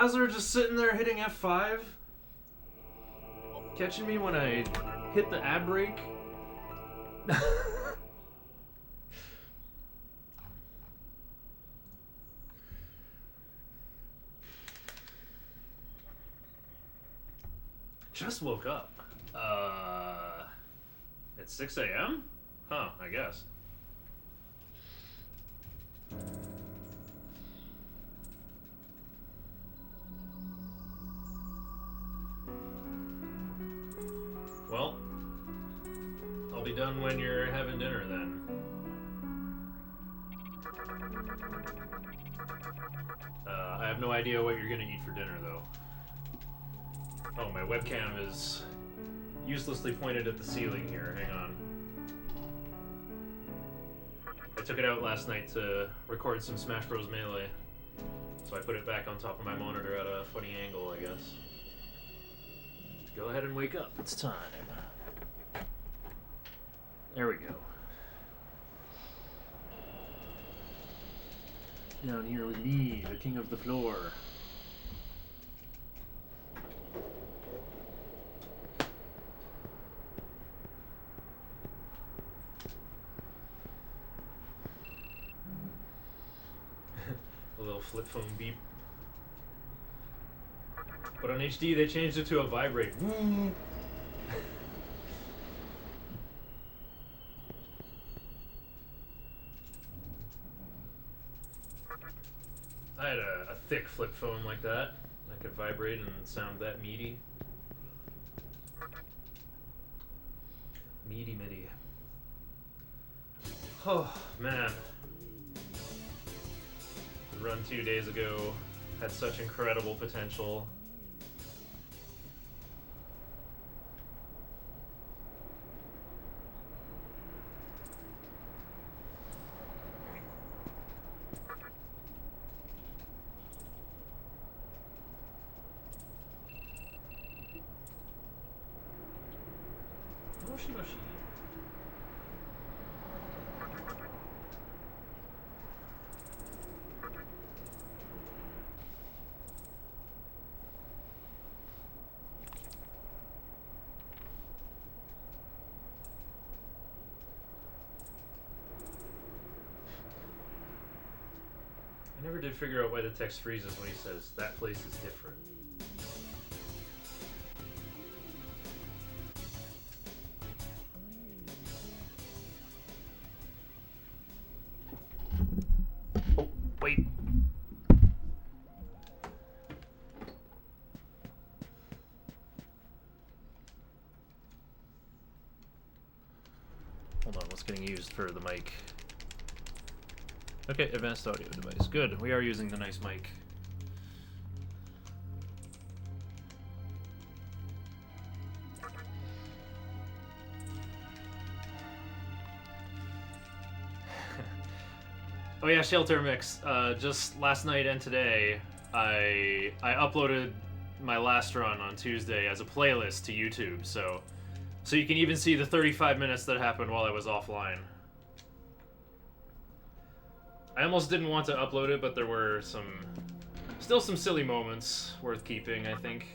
Dazzler just sitting there hitting F5, catching me when I hit the ad brake. Just woke up. It's 6 a.m.? Huh, I guess. Well, I'll be done when you're having dinner then. I have no idea what you're gonna eat for dinner though. Oh, my webcam is uselessly pointed at the ceiling here. Hang on. I took it out last night to record some Smash Bros. Melee, so I put it back on top of my monitor at a funny angle, I guess. Go ahead and wake up. It's time. There we go. Down here with me, the king of the floor. A little flip phone beep. But on HD they changed it to a vibrate. Woo! I had a thick flip phone like that. I could vibrate and sound that meaty. Meaty MIDI. Oh, man. The run 2 days ago had such incredible potential. Moshi moshi. I never did figure out why the text freezes when he says, "That place is different." Oh, wait. Hold on, what's getting used for the mic? Okay, advanced audio device. Good, we are using the nice mic. Oh yeah, Shelter Mix. Just last night and today, I uploaded my last run on Tuesday as a playlist to YouTube, so you can even see the 35 minutes that happened while I was offline. I almost didn't want to upload it, but there were still some silly moments worth keeping, I think.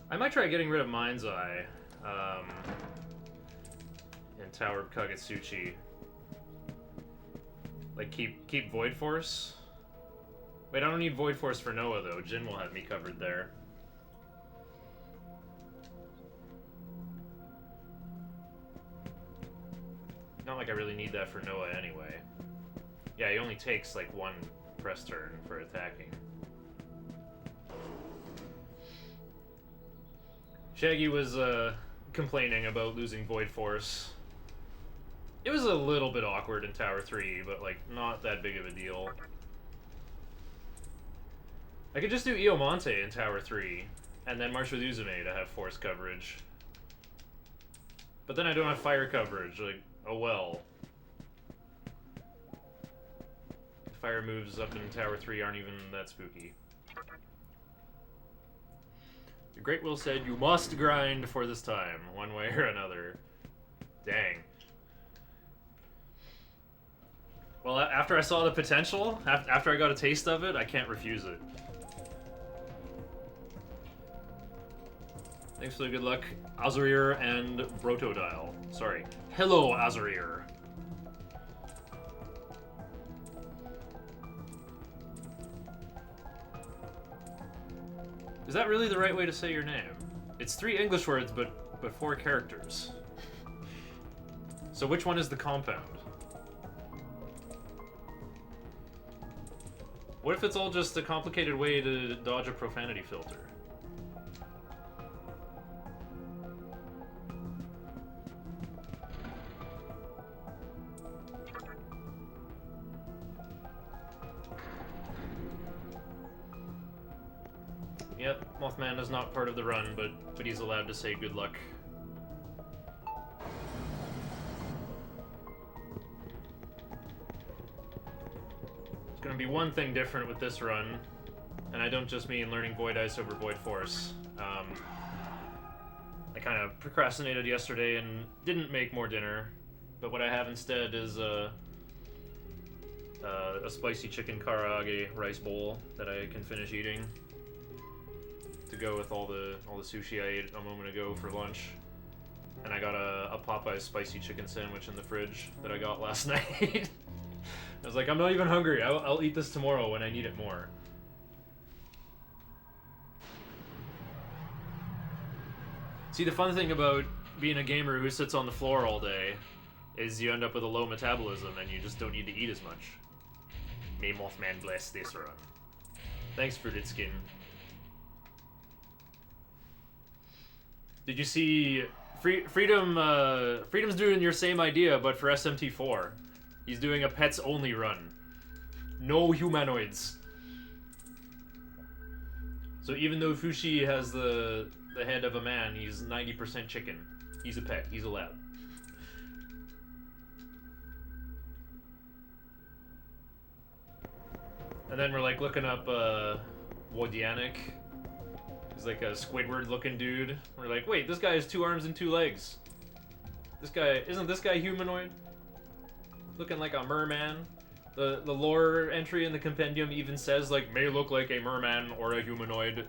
I might try getting rid of Mind's Eye in Tower of Kagetsuchi. Like, keep Void Force. Wait, I don't need Void Force for Noah, though. Jin will have me covered there. Not like I really need that for Noah anyway. Yeah, he only takes like one press turn for attacking. Shaggy was complaining about losing Void Force. It was a little bit awkward in Tower 3, but like not that big of a deal. I could just do Iomonte in Tower 3, and then march with Uzume to have force coverage. But then I don't have fire coverage, like, oh well. Fire moves up in Tower 3 aren't even that spooky. The Great Will said, you must grind for this time, one way or another. Dang. Well, after I saw the potential, after I got a taste of it, I can't refuse it. Thanks for the good luck, Azurir and Brotodial. Sorry. Hello, Azurir. Is that really the right way to say your name? It's 3 English words, but 4 characters. So which one is the compound? What if it's all just a complicated way to dodge a profanity filter? Yep, Mothman is not part of the run, but he's allowed to say good luck. There's gonna be one thing different with this run, and I don't just mean learning Void Ice over Void Force. I kind of procrastinated yesterday and didn't make more dinner, but what I have instead is a spicy chicken karaage rice bowl that I can finish eating to go with all the sushi I ate a moment ago for lunch. And I got a Popeye's spicy chicken sandwich in the fridge that I got last night. I was like, I'm not even hungry. I'll eat this tomorrow when I need it more. See, the fun thing about being a gamer who sits on the floor all day is you end up with a low metabolism and you just don't need to eat as much. May Mothman bless this run. Thanks, Fruited Skin. Did you see Freedom's doing your same idea, but for SMT4. He's doing a pets only run. No humanoids. So even though Fushi has the head of a man, he's 90% chicken. He's a pet. He's allowed. And then we're like looking up Wodianic. He's like a Squidward looking dude. We're like, wait, this guy has 2 arms and 2 legs. Isn't this guy humanoid? Looking like a merman. The lore entry in the compendium even says like, may look like a merman or a humanoid.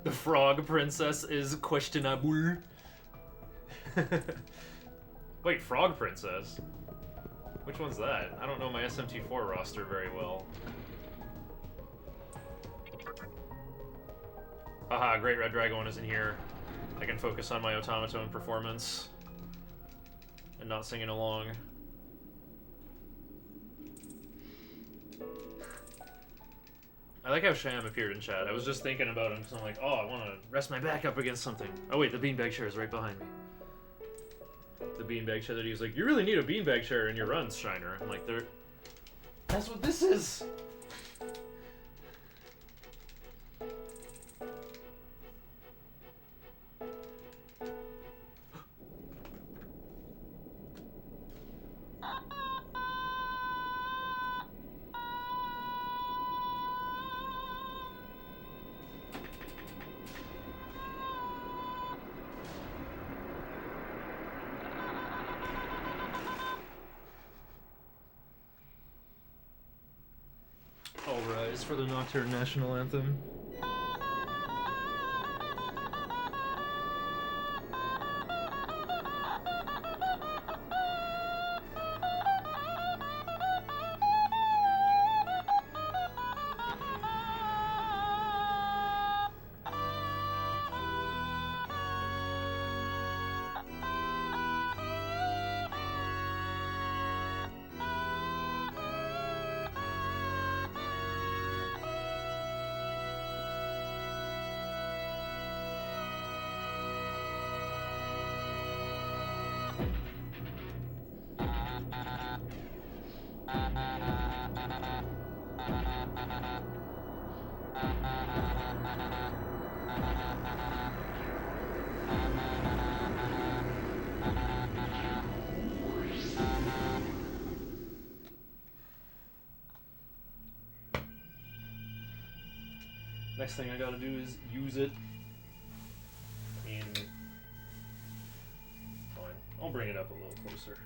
The frog princess is questionable. Wait, frog princess? Which one's that? I don't know my SMT4 roster very well. Haha, Great Red Dragon isn't here. I can focus on my automaton performance and not singing along. I like how Sham appeared in chat. I was just thinking about him because I'm like, oh, I want to rest my back up against something. Oh wait, the beanbag chair is right behind me. The beanbag chair that he was like, you really need a beanbag chair in your runs, Shiner. I'm like, that's what this is! For the Nocturne National Anthem. Next thing I gotta do is use it. I mean, fine. I'll bring it up a little closer.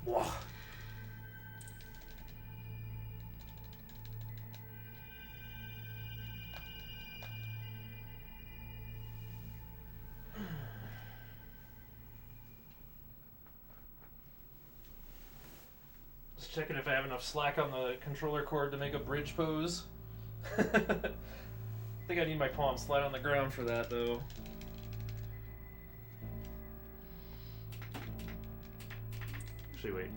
Whoa. Just checking if I have enough slack on the controller cord to make a bridge pose. I think I need my palms flat on the ground for that, though. Actually, wait.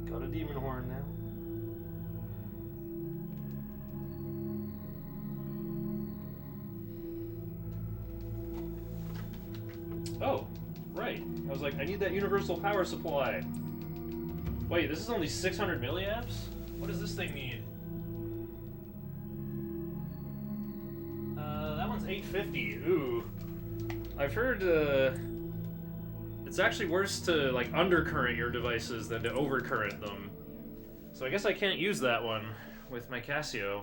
Got a demon horn now. Oh, right. I was like, I need that universal power supply. Wait, this is only 600 milliamps? What does this thing need? That one's 850. Ooh. I've heard, it's actually worse to, like, undercurrent your devices than to overcurrent them. So I guess I can't use that one with my Casio.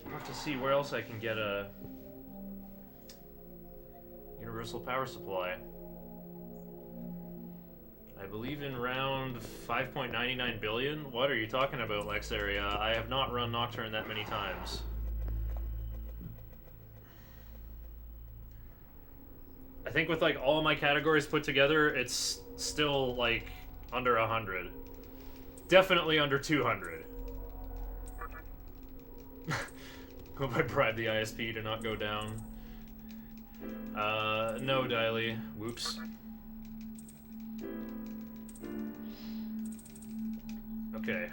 I'll have to see where else I can get a universal power supply. I believe in round 5.99 billion? What are you talking about, Lexaria? I have not run Nocturne that many times. I think with like all my categories put together, it's still like under 100. Definitely under 200. Hope I bribe the ISP to not go down. No, Diley. Whoops. Okay.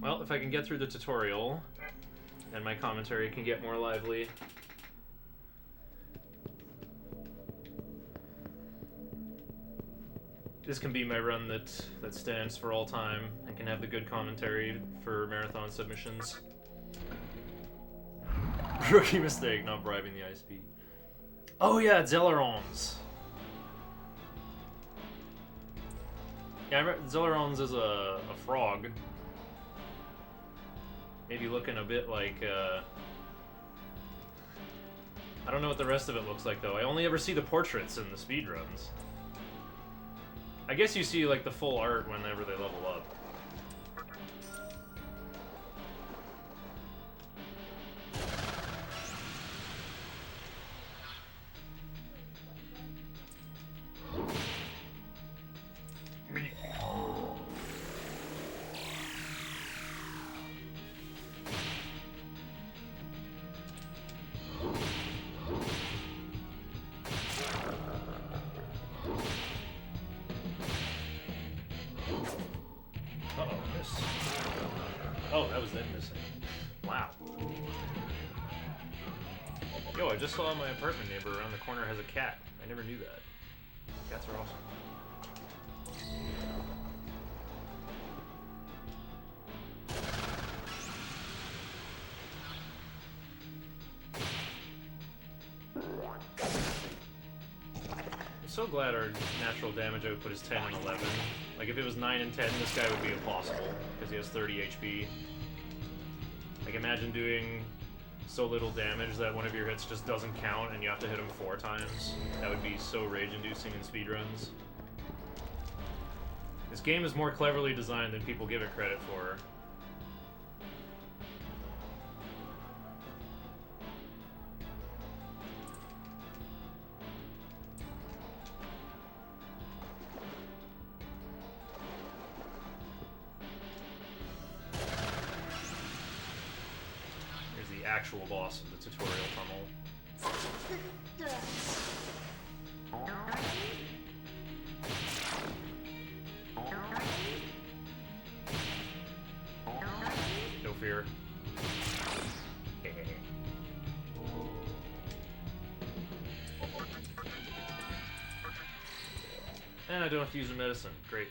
Well, if I can get through the tutorial, and my commentary can get more lively. This can be my run that stands for all time and can have the good commentary for marathon submissions. Rookie mistake, not bribing the ISP. Oh yeah, Zellerons. Yeah, I remember Zellerons is a frog. Maybe looking a bit like, I don't know what the rest of it looks like, though. I only ever see the portraits in the speedruns. I guess you see, like, the full art whenever they level up. Oh, that was them missing. Wow. Yo, I just saw my apartment neighbor around the corner has a cat. I never knew that. Cats are awesome. I'm so glad our natural damage output is 10 and 11. Like, if it was 9 and 10, this guy would be impossible, because he has 30 HP. Like, imagine doing so little damage that one of your hits just doesn't count and you have to hit him 4 times. That would be so rage-inducing in speedruns. This game is more cleverly designed than people give it credit for. Actual boss of the tutorial tunnel. And I don't have to use a medicine. Great.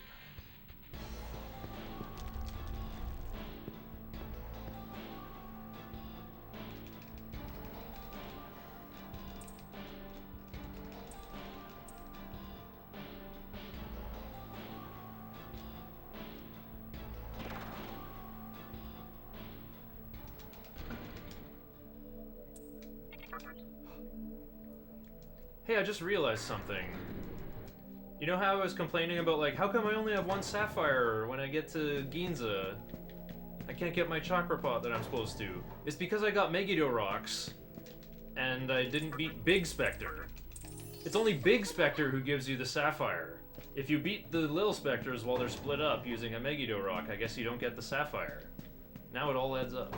Hey, I just realized something. You know how I was complaining about, like, how come I only have one sapphire when I get to Ginza? I can't get my chakra pot that I'm supposed to. It's because I got Megiddo rocks, and I didn't beat Big Spectre. It's only Big Spectre who gives you the sapphire. If you beat the Little Spectres while they're split up using a Megiddo rock, I guess you don't get the sapphire. Now it all adds up.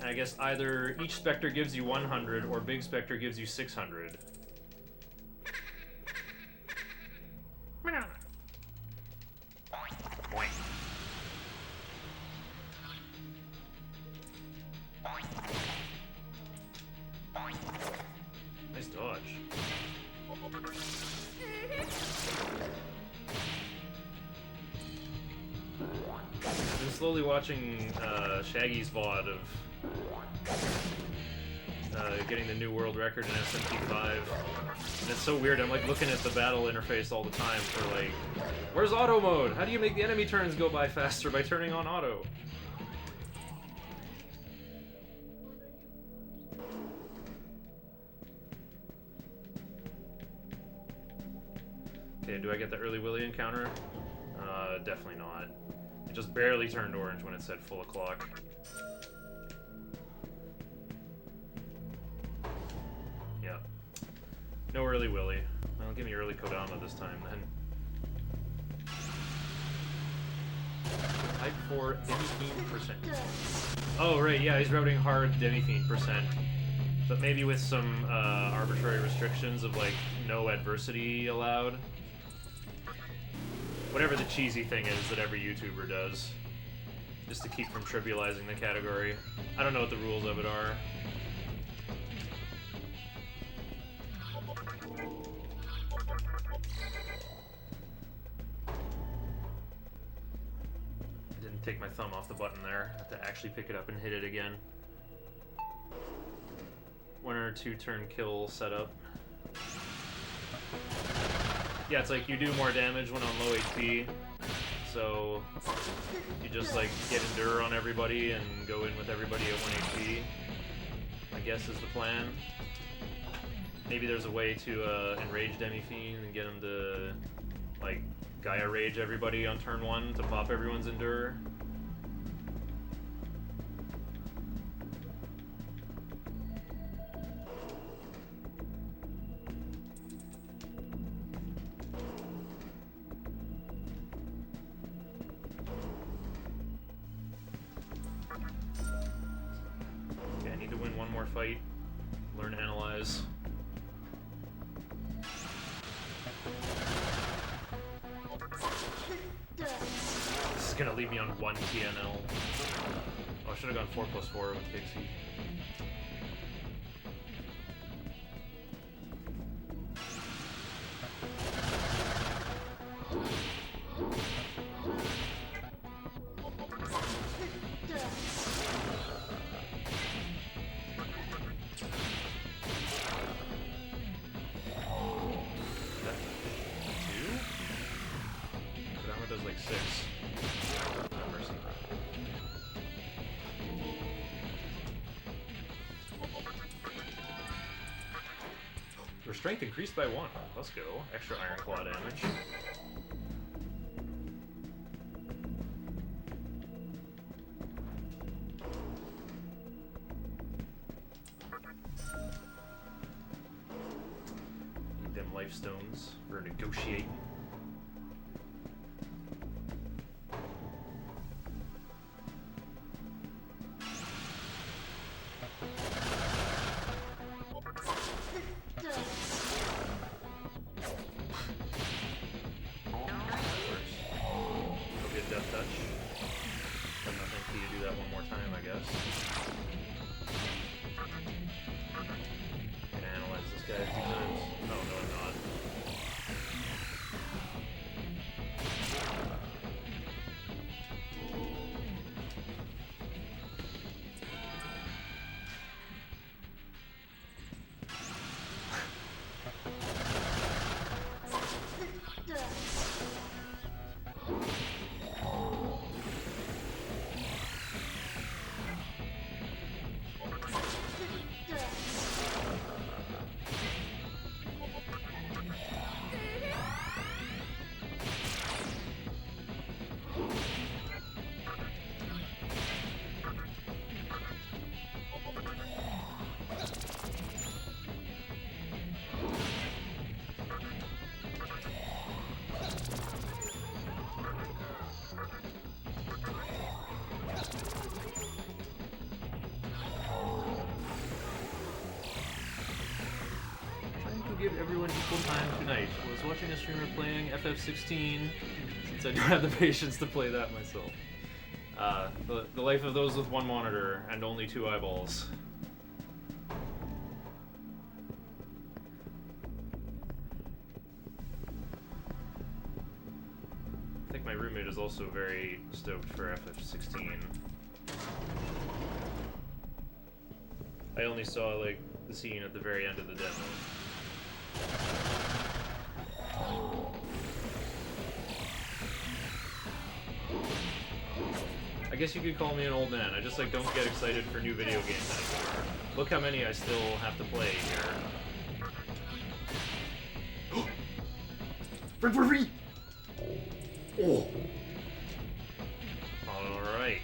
And I guess either each Spectre gives you 100 or Big Spectre gives you 600. Nice dodge. I've been slowly watching Shaggy's VOD of getting the new world record in SMT 5. And it's so weird, I'm like looking at the battle interface all the time for like, where's auto mode? How do you make the enemy turns go by faster by turning on auto? Okay, do I get the early Willy encounter? Definitely not. It just barely turned orange when it said full o'clock. Yeah. No early Willy. Well, give me early Kodama this time then. Type 4 Demi-Fiend percent. Oh, right, yeah, he's routing hard Demi-Fiend percent. But maybe with some arbitrary restrictions of, like, no adversity allowed. Whatever the cheesy thing is that every YouTuber does. Just to keep from trivializing the category. I don't know what the rules of it are. I didn't take my thumb off the button there. I have to actually pick it up and hit it again. 1 or 2 turn kill setup. Yeah, it's like you do more damage when on low HP, so you just like get Endure on everybody and go in with everybody at 1 HP, I guess is the plan. Maybe there's a way to enrage Demi-Fiend and get him to like Gaia Rage everybody on turn 1 to pop everyone's Endure. Fight, learn to analyze. This is gonna leave me on 1 TNL. Oh, I should have gone 4+4 with Pixie. Strength increased by 1. Let's go. Extra Iron Claw damage. Need them life stones for negotiating. Guy. in equal time tonight. Was watching a streamer playing FF16, since I don't have the patience to play that myself. The life of those with one monitor and only 2 eyeballs. I think my roommate is also very stoked for FF16. I only saw, like, the scene at the very end of the demo. I guess you could call me an old man. I just, like, don't get excited for new video games anymore. Look how many I still have to play here. Free! Oh! Alright.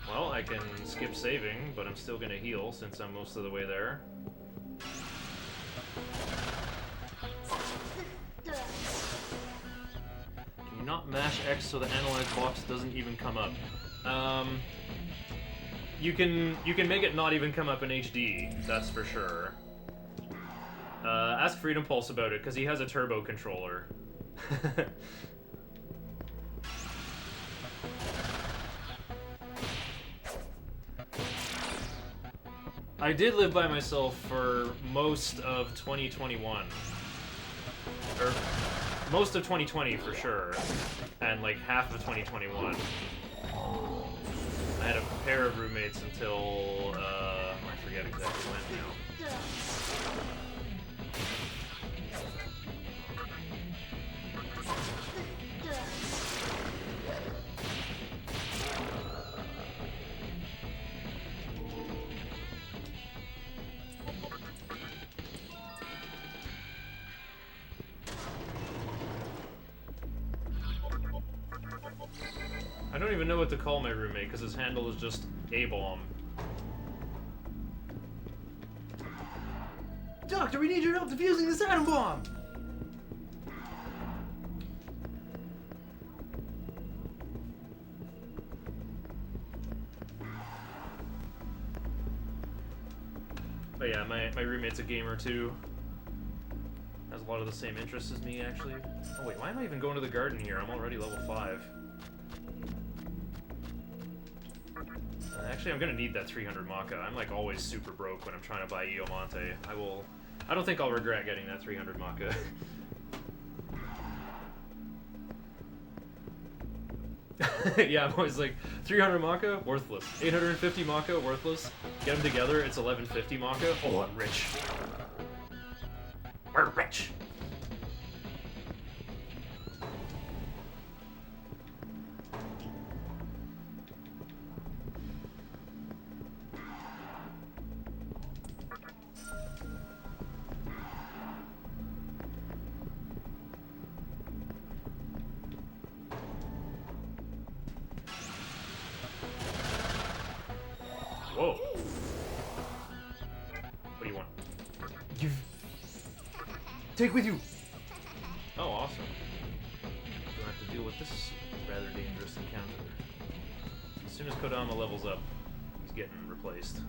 Well, I can skip saving, but I'm still gonna heal since I'm most of the way there. Can you not mash X so the analyze box doesn't even come up? You can make it not even come up in HD, that's for sure. Ask Freedom Pulse about it, because he has a turbo controller. I did live by myself for most of 2021. Or most of 2020 for sure. And like half of 2021. I had a pair of roommates until, I forget exactly when now. I don't even know what to call my roommate, because his handle is just A-bomb. Doctor, we need your help defusing this atom bomb! But yeah, my roommate's a gamer too. Has a lot of the same interests as me, actually. Oh wait, why am I even going to the garden here? I'm already level 5. Actually, I'm gonna need that 300 Maka. I'm like always super broke when I'm trying to buy Iomonte. I don't think I'll regret getting that 300 Maka. Yeah, I'm always like, 300 Maka, worthless. 850 Maka, worthless. Get them together, it's 1150 Maka. Oh, I'm rich. We're rich. Whoa. What do you want? Give. Take with you. Oh, awesome. Don't have to deal with this rather dangerous encounter. As soon as Kodama levels up, he's getting replaced.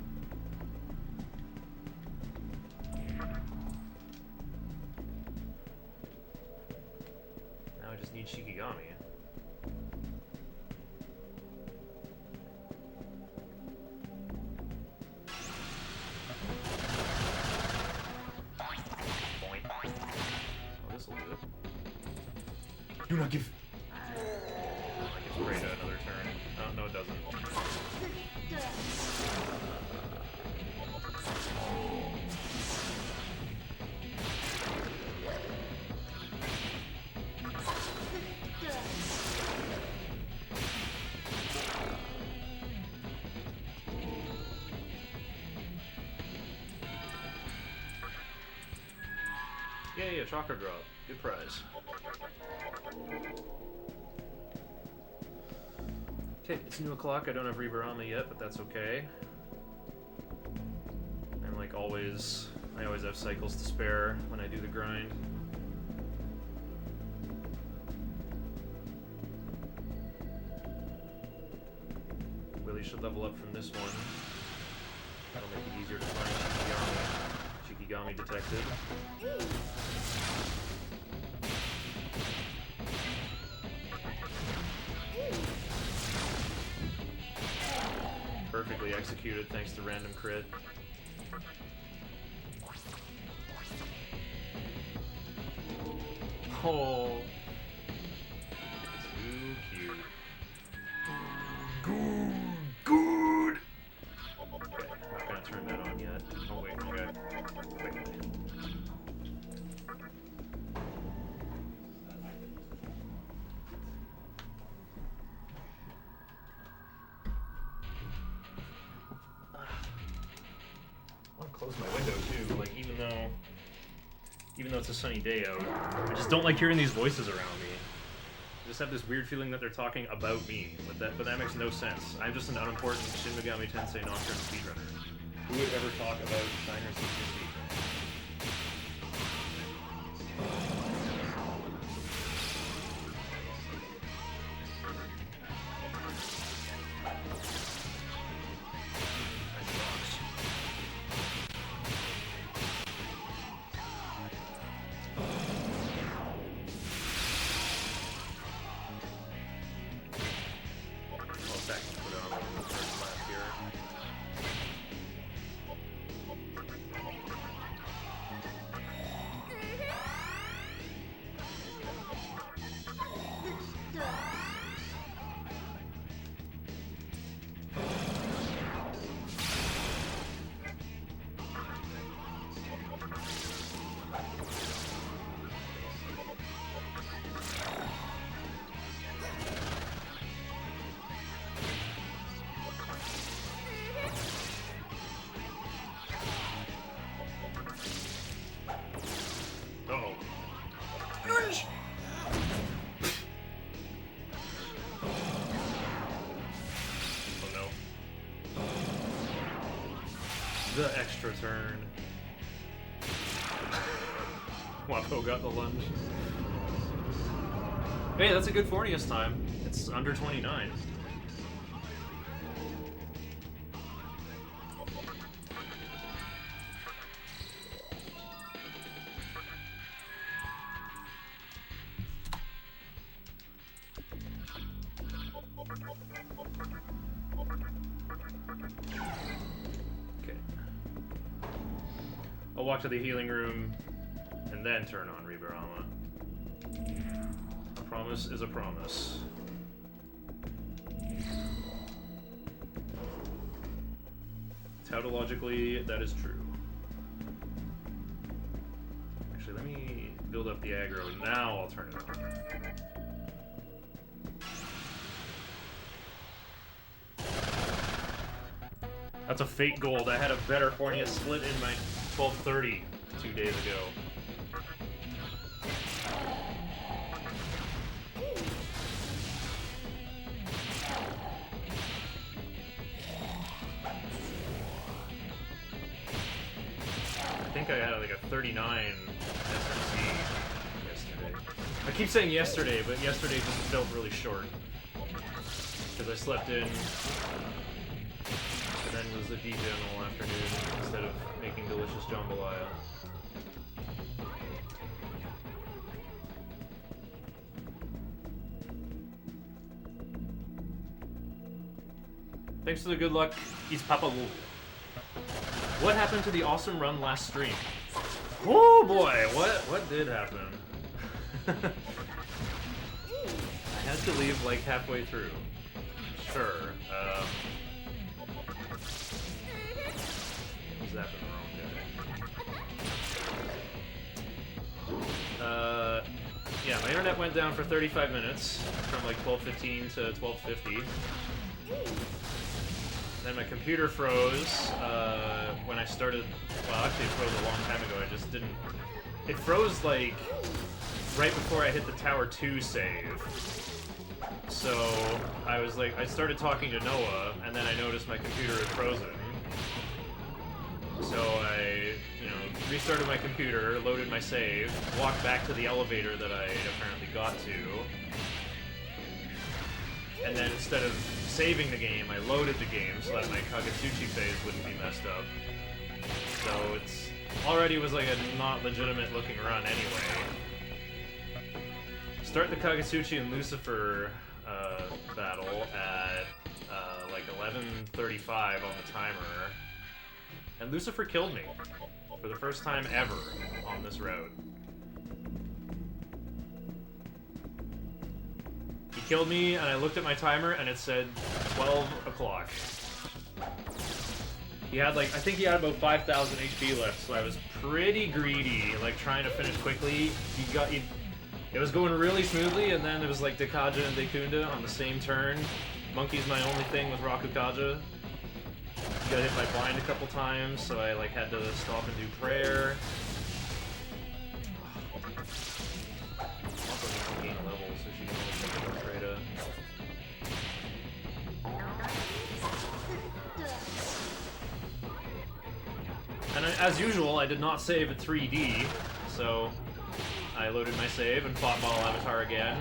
Now I just need Shikigami. Do not give. I guess Rada another turn. Oh, no, it doesn't. Yay, a chakra drop. Good prize. Okay, it's noon o'clock. I don't have Rebarama yet, but that's okay. And like always, I always have cycles to spare when I do the grind. Willie should level up from this one. That'll make it easier to find Ikigami detected. Perfectly executed thanks to random crit. Oh, too cute. Good. Okay, not gonna turn that on yet. Oh wait, okay. Wait. I want to close my window too. Like even though it's a sunny day out, I just don't like hearing these voices around me. I just have this weird feeling that they're talking about me, but that makes no sense. I'm just an unimportant Shin Megami Tensei Nocturne speedrunner. Who would ever talk about Shiner 650? The extra turn. Wapo got the lunge. Hey, that's a good Fornius time. It's under 29. I'll walk to the healing room and then turn on Ribarama. A promise is a promise. Tautologically, that is true. Actually, let me build up the aggro. Now I'll turn it on. That's a fake gold. I had a better Fornia split in my 1230 2 days ago. I think I had like a 39 SMT yesterday. I keep saying yesterday, but yesterday just felt really short. Because I slept in and then was a DJ all afternoon instead of making delicious jambalaya. Thanks for the good luck, East Papa Lul. What happened to the awesome run last stream? Oh boy, what did happen? I had to leave like halfway through. Sure. Zapping the wrong guy. Yeah, my internet went down for 35 minutes, from like 12:15 to 12:50. Then my computer froze when I started. Well, actually, it froze a long time ago. I just didn't. It froze like right before I hit the Tower 2 save. So I was like, I started talking to Noah, and then I noticed my computer had frozen. So I, restarted my computer, loaded my save, walked back to the elevator that I apparently got to, and then instead of saving the game, I loaded the game so that my Kagetsuchi phase wouldn't be messed up. So already was like a not legitimate looking run anyway. Start the Kagetsuchi and Lucifer battle at like 11:35 on the timer, and Lucifer killed me for the first time ever on this route. He killed me, and I looked at my timer, and it said 12 o'clock. He had like, I think he had about 5,000 HP left, so I was pretty greedy, like trying to finish quickly. It was going really smoothly, and then it was like Dekaja and Dekunda on the same turn. Monkey's my only thing with Rakukaja. He got hit by blind a couple times, so I like had to stop and do prayer. Also needs to gain a level, so she can only pick up Freda. And as usual, I did not save at 3D, so I loaded my save and fought Bottle Avatar again,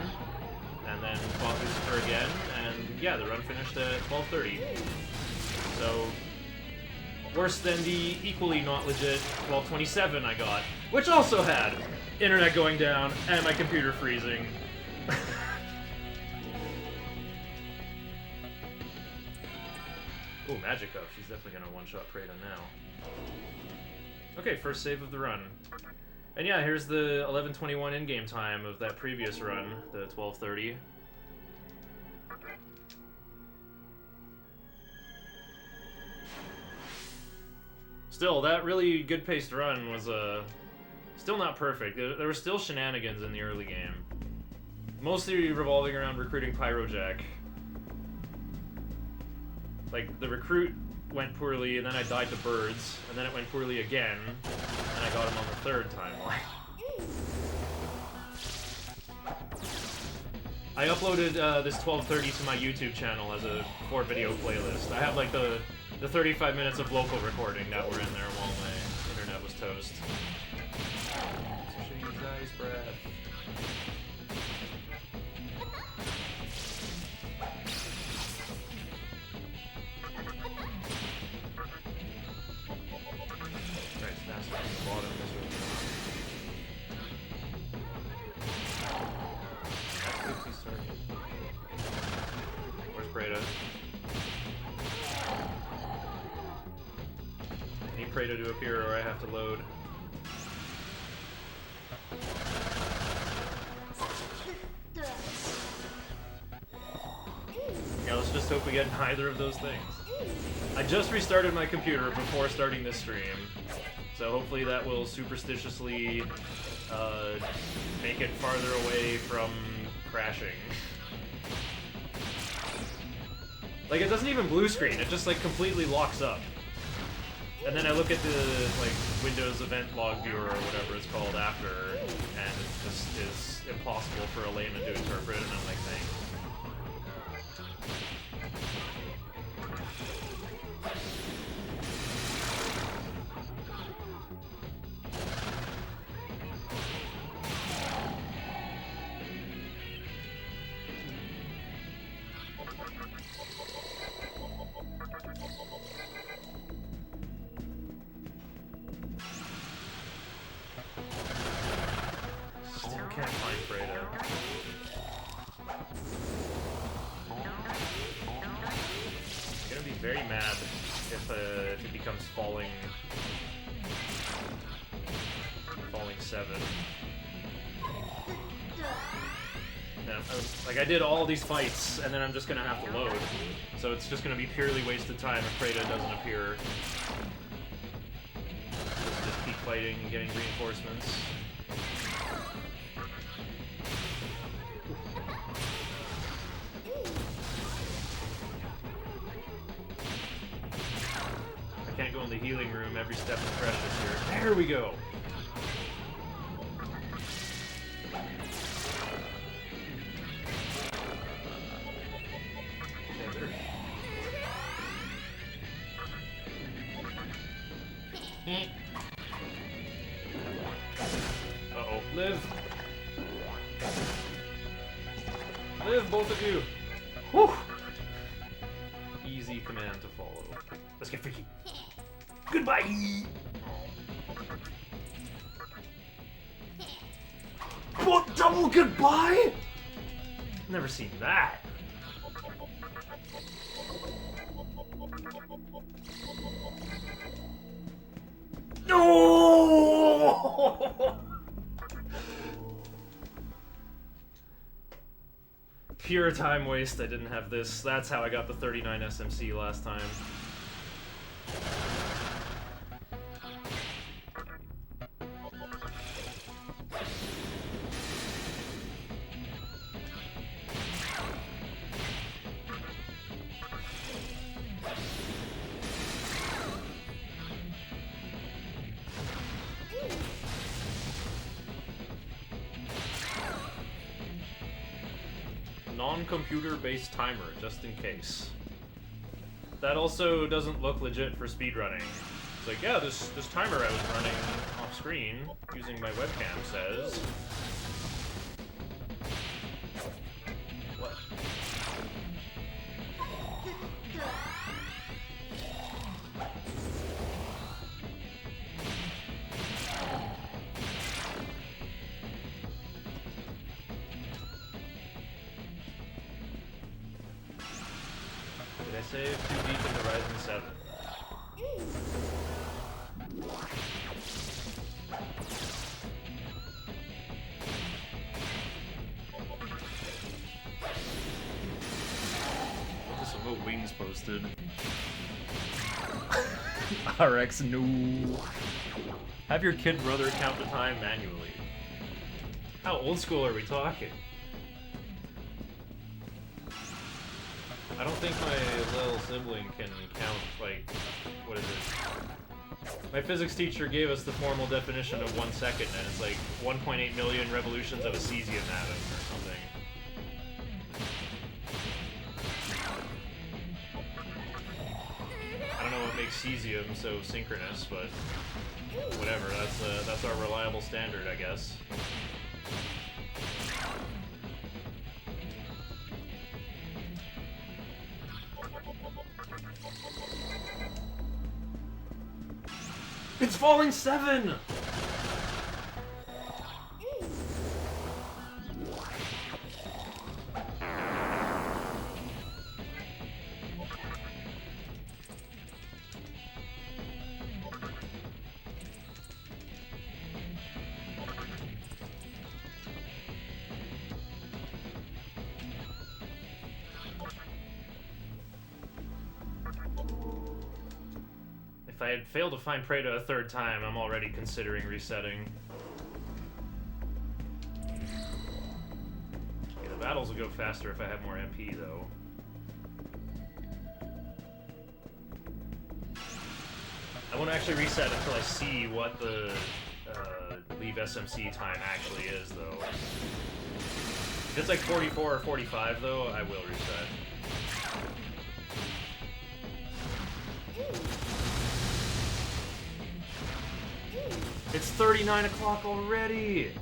and then fought Lucifer again, and yeah, the run finished at 12:30. So, worse than the equally not legit 12:27 I got, which also had internet going down and my computer freezing. Oh, Magic Up. She's definitely gonna one-shot Prada now. Okay, first save of the run. And yeah, here's the 11:21 in-game time of that previous run, the 12:30. Still, that really good-paced run was still not perfect. There were still shenanigans in the early game. Mostly revolving around recruiting Pyrojack. Like, the recruit went poorly, and then I died to birds, and then it went poorly again, and I got him on the third timeline. I uploaded this 12:30 to my YouTube channel as a 4-video playlist. I have like the 35 minutes of local recording that were in there while my internet was toast. So she's ice breath. Where's Prada? I need Prada to appear or I have to load. Yeah, let's just hope we get neither of those things. I just restarted my computer before starting this stream, so hopefully that will superstitiously make it farther away from crashing. Like, it doesn't even blue screen, it just like completely locks up. And then I look at the like Windows event log viewer or whatever it's called after, and it just is impossible for a layman to interpret, and I'm like, thanks. Very mad if it becomes falling 7. Like, I did all these fights, and then I'm just gonna have to load. So it's just gonna be purely wasted time if Prada doesn't appear. Just keep fighting and getting reinforcements. I can't go in the healing room, every step is precious here. There we go! Uh-oh. Live! Live, both of you! Whew! Easy command to follow. Let's get freaky. Goodbye! Oh, double goodbye? Never seen that. No! Pure time waste, I didn't have this. That's how I got the 39 SMC last time. Non-computer-based timer, just in case. That also doesn't look legit for speedrunning. It's like, yeah, this timer I was running off-screen using my webcam says... What? Did I save too deep into Ryzen 7? There's some little wings posted. RX, no. Have your kid brother count the time manually. How old school are we talking? I don't think my little sibling can count, like, what is it? My physics teacher gave us the formal definition of 1 second, and it's like 1.8 million revolutions of a cesium atom or something. I don't know what makes cesium so synchronous, but whatever, that's our reliable standard, I guess. It's falling 7! If I had failed to find Preda a third time, I'm already considering resetting. Okay, the battles will go faster if I have more MP, though. I won't actually reset until I see what the leave SMC time actually is, though. If it's like 44 or 45, though, I will reset. It's 39 o'clock already!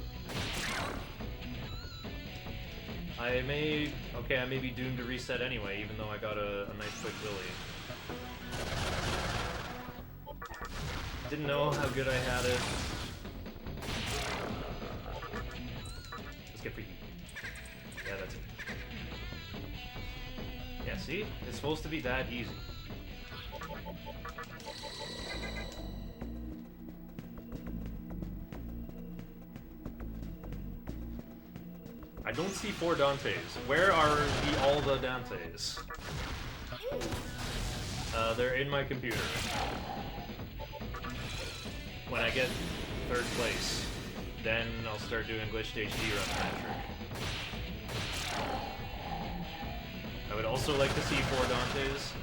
I may be doomed to reset anyway, even though I got a nice quick Willy. Didn't know how good I had it. Let's get freaky. Yeah, that's it. Yeah, see? It's supposed to be that easy. I don't see 4 Dantes. Where are all the Dantes? They're in my computer. When I get 3rd place, then I'll start doing glitched HD run that trick. I would also like to see 4 Dantes.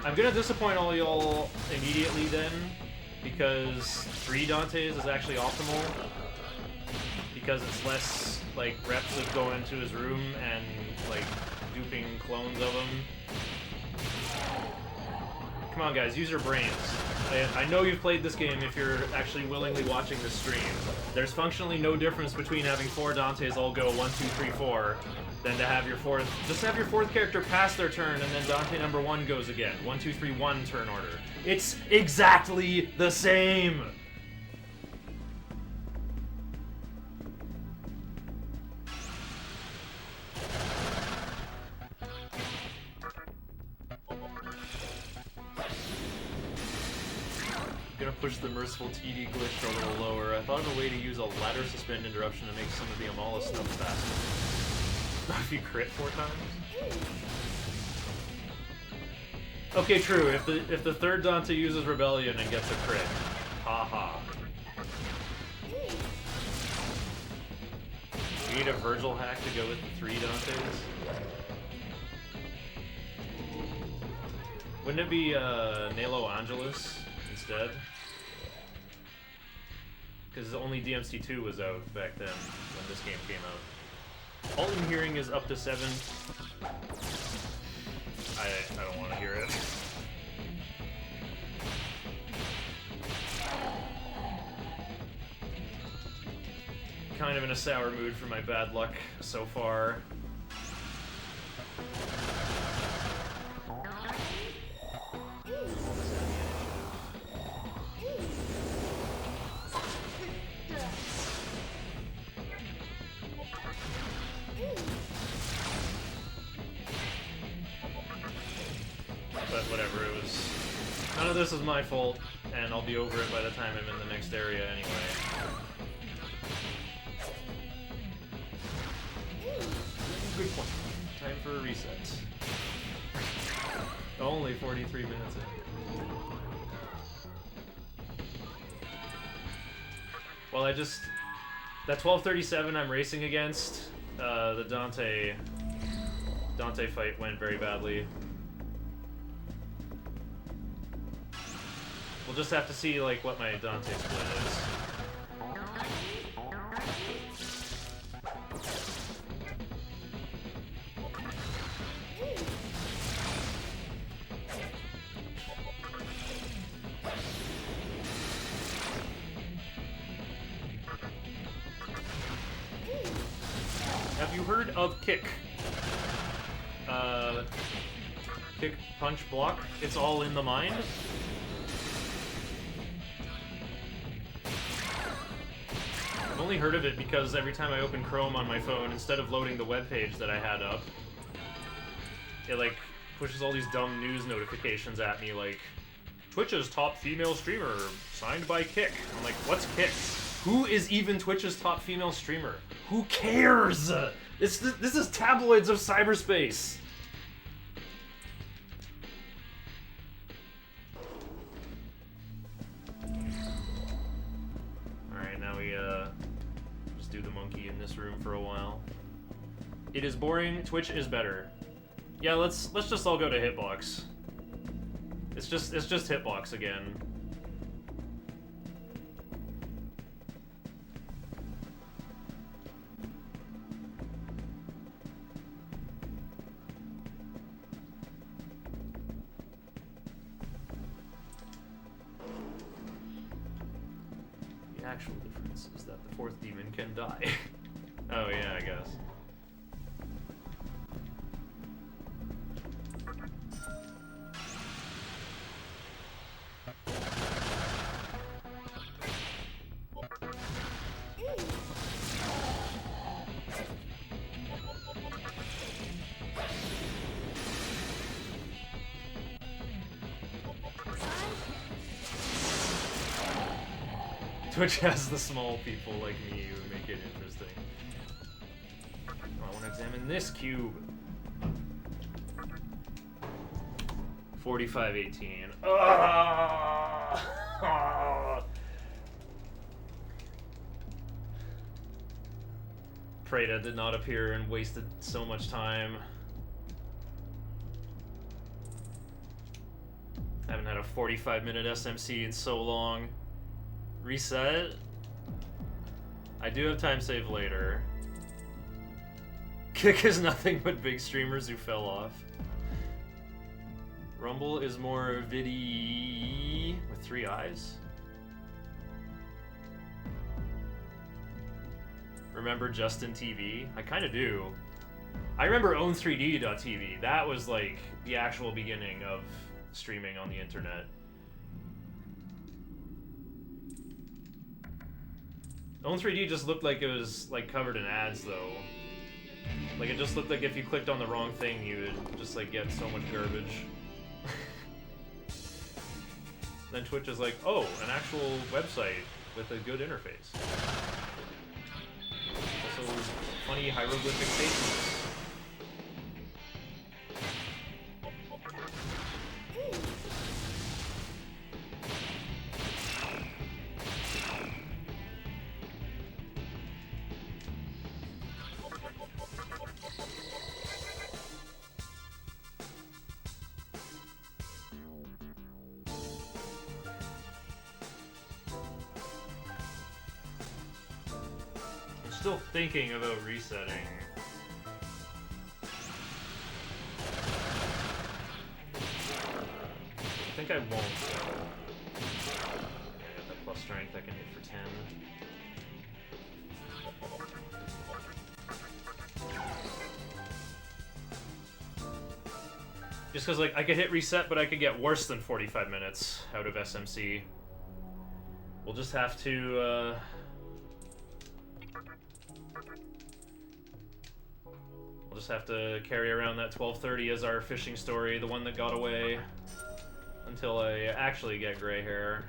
I'm gonna disappoint all y'all immediately then, because 3 Dantes is actually optimal. Because it's less, like, reps of going into his room and, like, duping clones of him. Come on, guys, use your brains. I know you've played this game if you're actually willingly watching this stream. There's functionally no difference between having 4 Dantes all go 1, 2, 3, 4, than to have your 4th... Just have your 4th character pass their turn, and then Dante number 1 goes again. 1, 2, 3, 1 turn order. It's exactly the same! push the merciful TD glitch a little lower. I thought of a way to use a ladder suspend interruption to make some of the Amala stuff faster. If you crit 4 times? Okay, true. If the third Dante uses Rebellion and gets a crit. Haha. You need a Virgil hack to go with the 3 Dantes? Wouldn't it be Nalo Angelus instead? Because only DMC2 was out back then when this game came out. All I'm hearing is up to 7. I don't want to hear it. Kind of in a sour mood for my bad luck so far. But whatever, it was... None of this is my fault, and I'll be over it by the time I'm in the next area anyway. Good point. Time for a reset. Only 43 minutes in. Well, that 1237 I'm racing against, the Dante fight went very badly. We'll just have to see, like, what my Dante split is. Have you heard of kick? Kick, punch, block? It's all in the mind? I've only heard of it because every time I open Chrome on my phone, instead of loading the webpage that I had up, it like pushes all these dumb news notifications at me like, Twitch's top female streamer, signed by Kick. I'm like, what's Kick? Who is even Twitch's top female streamer? Who cares? This is tabloids of cyberspace. Alright, now we just do the monkey in this room for a while. It is boring, Twitch is better. Yeah, let's just all go to Hitbox. It's just Hitbox again. The actual difference is that the fourth demon can die. Oh yeah, I guess. Twitch has the small people like me who make it interesting. Oh, I want to examine this cube. 4518. Prada did not appear and wasted so much time. Haven't had a 45-minute SMC in so long. Reset. I do have time save later. Kick is nothing but big streamers who fell off. Rumble is more viddy with 3 eyes. Remember Justin TV? I kind of do. I remember own3d.tv. That was like the actual beginning of streaming on the internet. Own3D just looked like it was like covered in ads though. Like it just looked like if you clicked on the wrong thing you would just like get so much garbage. then Twitch is like, oh, an actual website with a good interface. Also, funny hieroglyphic faces. Still thinking about resetting. I think I won't. I got that plus strength I can hit for 10. Just because, like, I could hit reset, but I could get worse than 45 minutes out of SMC. We'll just have to, we'll just have to carry around that 1230 as our fishing story, the one that got away, until I actually get gray hair.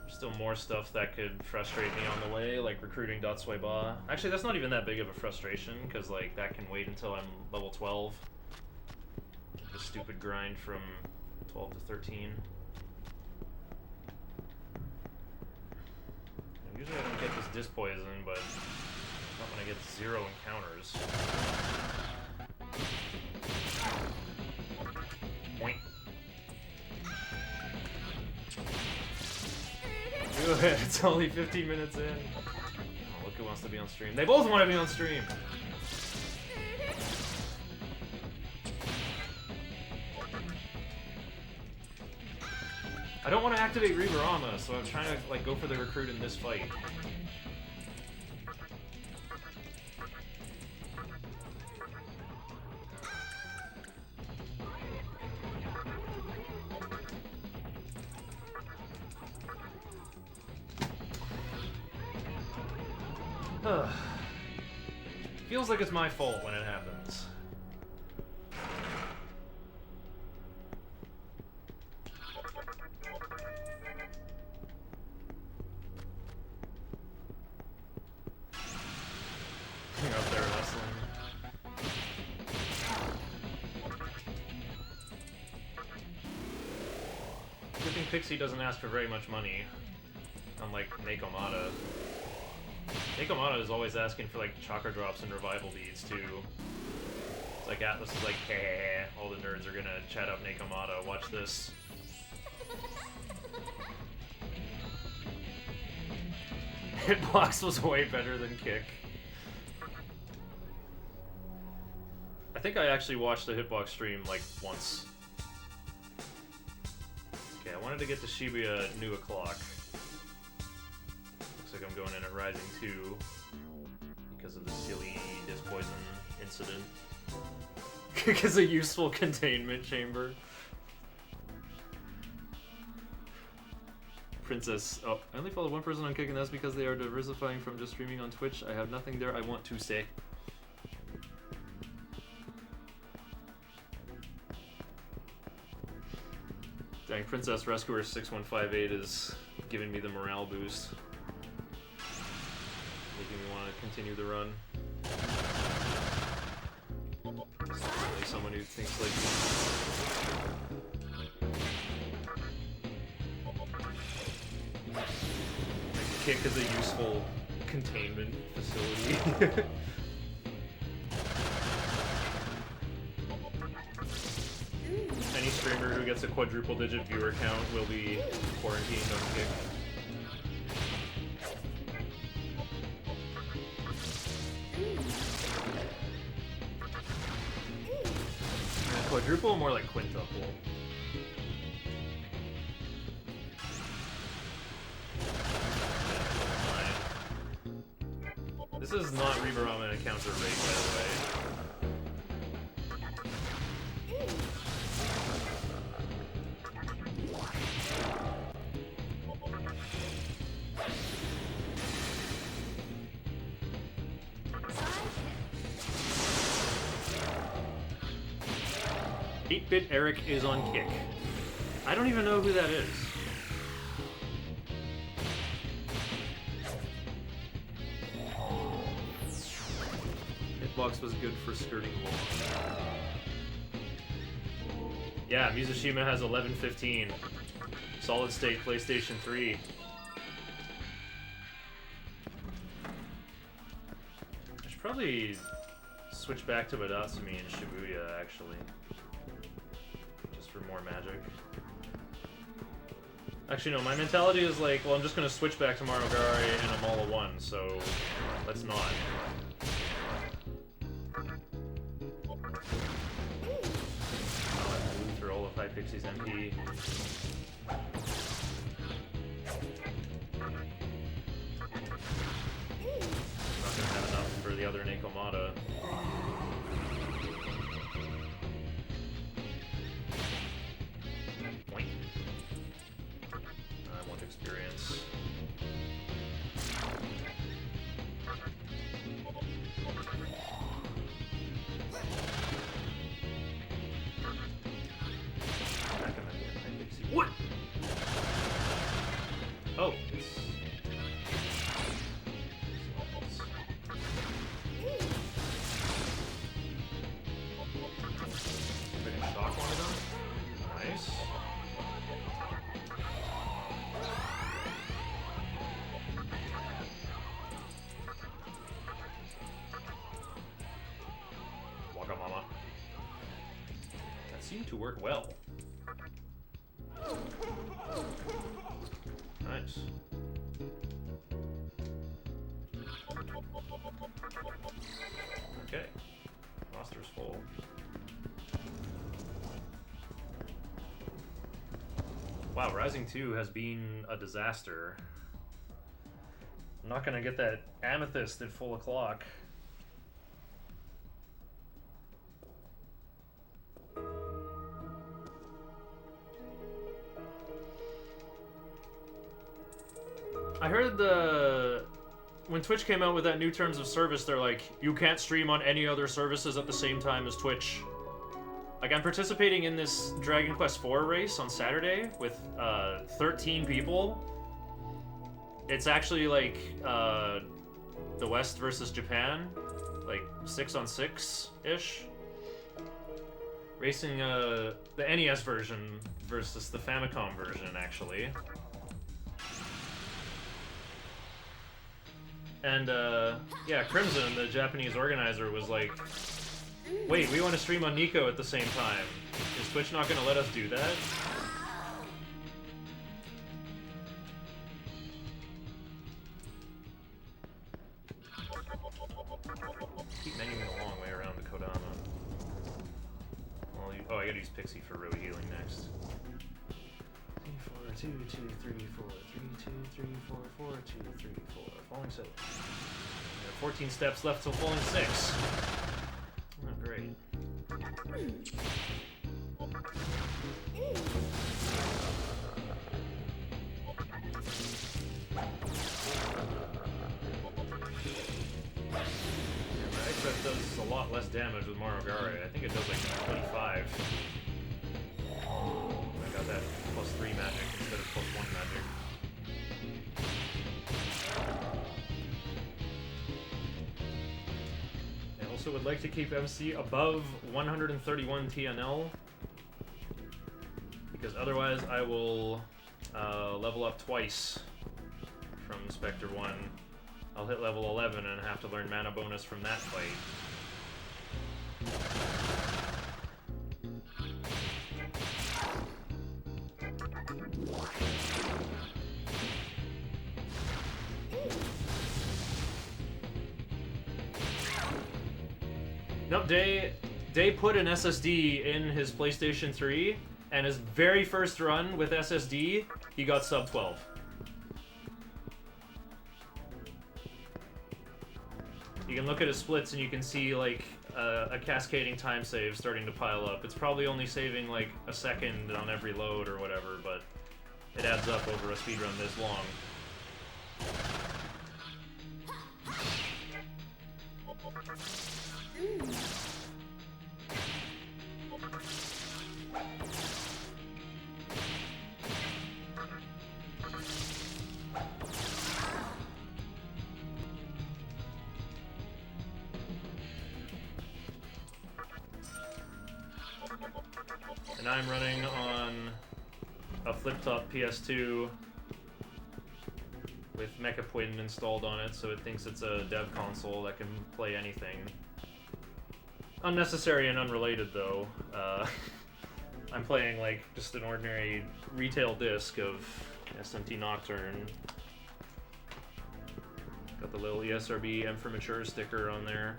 Still more stuff that could frustrate me on the way, like recruiting Datsui-Ba. Actually, that's not even that big of a frustration, because like that can wait until I'm level 12. The stupid grind from 12 to 13. Usually I don't get this disc poison, but not when I get 0 encounters. Boink. Good, it's only 15 minutes in. Oh, look who wants to be on stream. They both want to be on stream! I don't want to activate Reverama, so I'm trying to like go for the recruit in this fight. Feels like it's my fault when it happens. You're up there wrestling. Good thing Pixie doesn't ask for very much money, unlike Nakomata. Nakomata is always asking for like chakra drops and revival beads too. It's like Atlas is like, hey, all the nerds are gonna chat up Nakomata, watch this. Hitbox was way better than Kick. I think I actually watched the Hitbox stream like once. Okay, I wanted to get to Shibuya at noon o'clock. Looks like I'm going in at Rising 2 because of the silly disc poison incident. Because a useful containment chamber. Princess. Oh, I only follow one person on Kick, and that's because they are diversifying from just streaming on Twitch. I have nothing there I want to say. Dang, Princess Rescuer 6158 is giving me the morale boost. Making me want to continue the run. Certainly someone who thinks like Kick is a useful containment facility. Any streamer who gets a quadruple digit viewer count will be quarantined on Kick. Quadruple, more like quintuple. This is not Reverama encounter rate, by the way. 8-Bit Eric is on kick. I don't even know who that is. Hitbox was good for skirting walls. Yeah, Mizushima has 1115. Solid state PlayStation 3. I should probably switch back to Badatsumi and Shibuya, actually. Just for more magic. Actually, no, my mentality is like, well, I'm just gonna switch back to Marogari and I'm all a one, so let's not. Through all of Hypixie's MP. Not gonna have enough for the other Nekomata. Point. I want experience. What? Oh, it's... Shock one of them? Nice. Wagamama. That seemed to work well. Nice. Okay. Roster's full. Wow, Rising 2 has been a disaster. I'm not gonna get that Amethyst at full o'clock. I heard when Twitch came out with that new terms of service, they're like, you can't stream on any other services at the same time as Twitch. Like, I'm participating in this Dragon Quest IV race on Saturday with 13 people. It's actually like the West versus Japan, like 6-on-6-ish. Racing the NES version versus the Famicom version, actually. And, yeah, Crimson, the Japanese organizer, was like, wait, we want to stream on Nico at the same time. Is Twitch not going to let us do that? Keep menuing a long way around the Kodama. Well, oh, I gotta use Pixie for road healing next. 3, 4, 2, 2, 3, 4, 3, 2, 3, 4, 4, 2, 3, 4. Falling 7. We have 14 steps left till falling 6. Oh, great. Ice does a lot less damage with Marogari. I think it does like 25. I got that plus 3 magic instead of plus 1 magic. I also would like to keep MC above 131 TNL, because otherwise I will level up twice from Spectre 1. I'll hit level 11 and have to learn mana bonus from that fight. Nope, Day put an SSD in his PlayStation 3, and his very first run with SSD, he got sub 12. You can look at his splits and you can see like a cascading time save starting to pile up. It's probably only saving like a second on every load or whatever, but it adds up over a speedrun this long. And I'm running on a flip-top PS2 with Mecha Twin installed on it, so it thinks it's a dev console that can play anything. Unnecessary and unrelated, though. I'm playing like just an ordinary retail disc of SMT Nocturne. Got the little ESRB M for Mature sticker on there.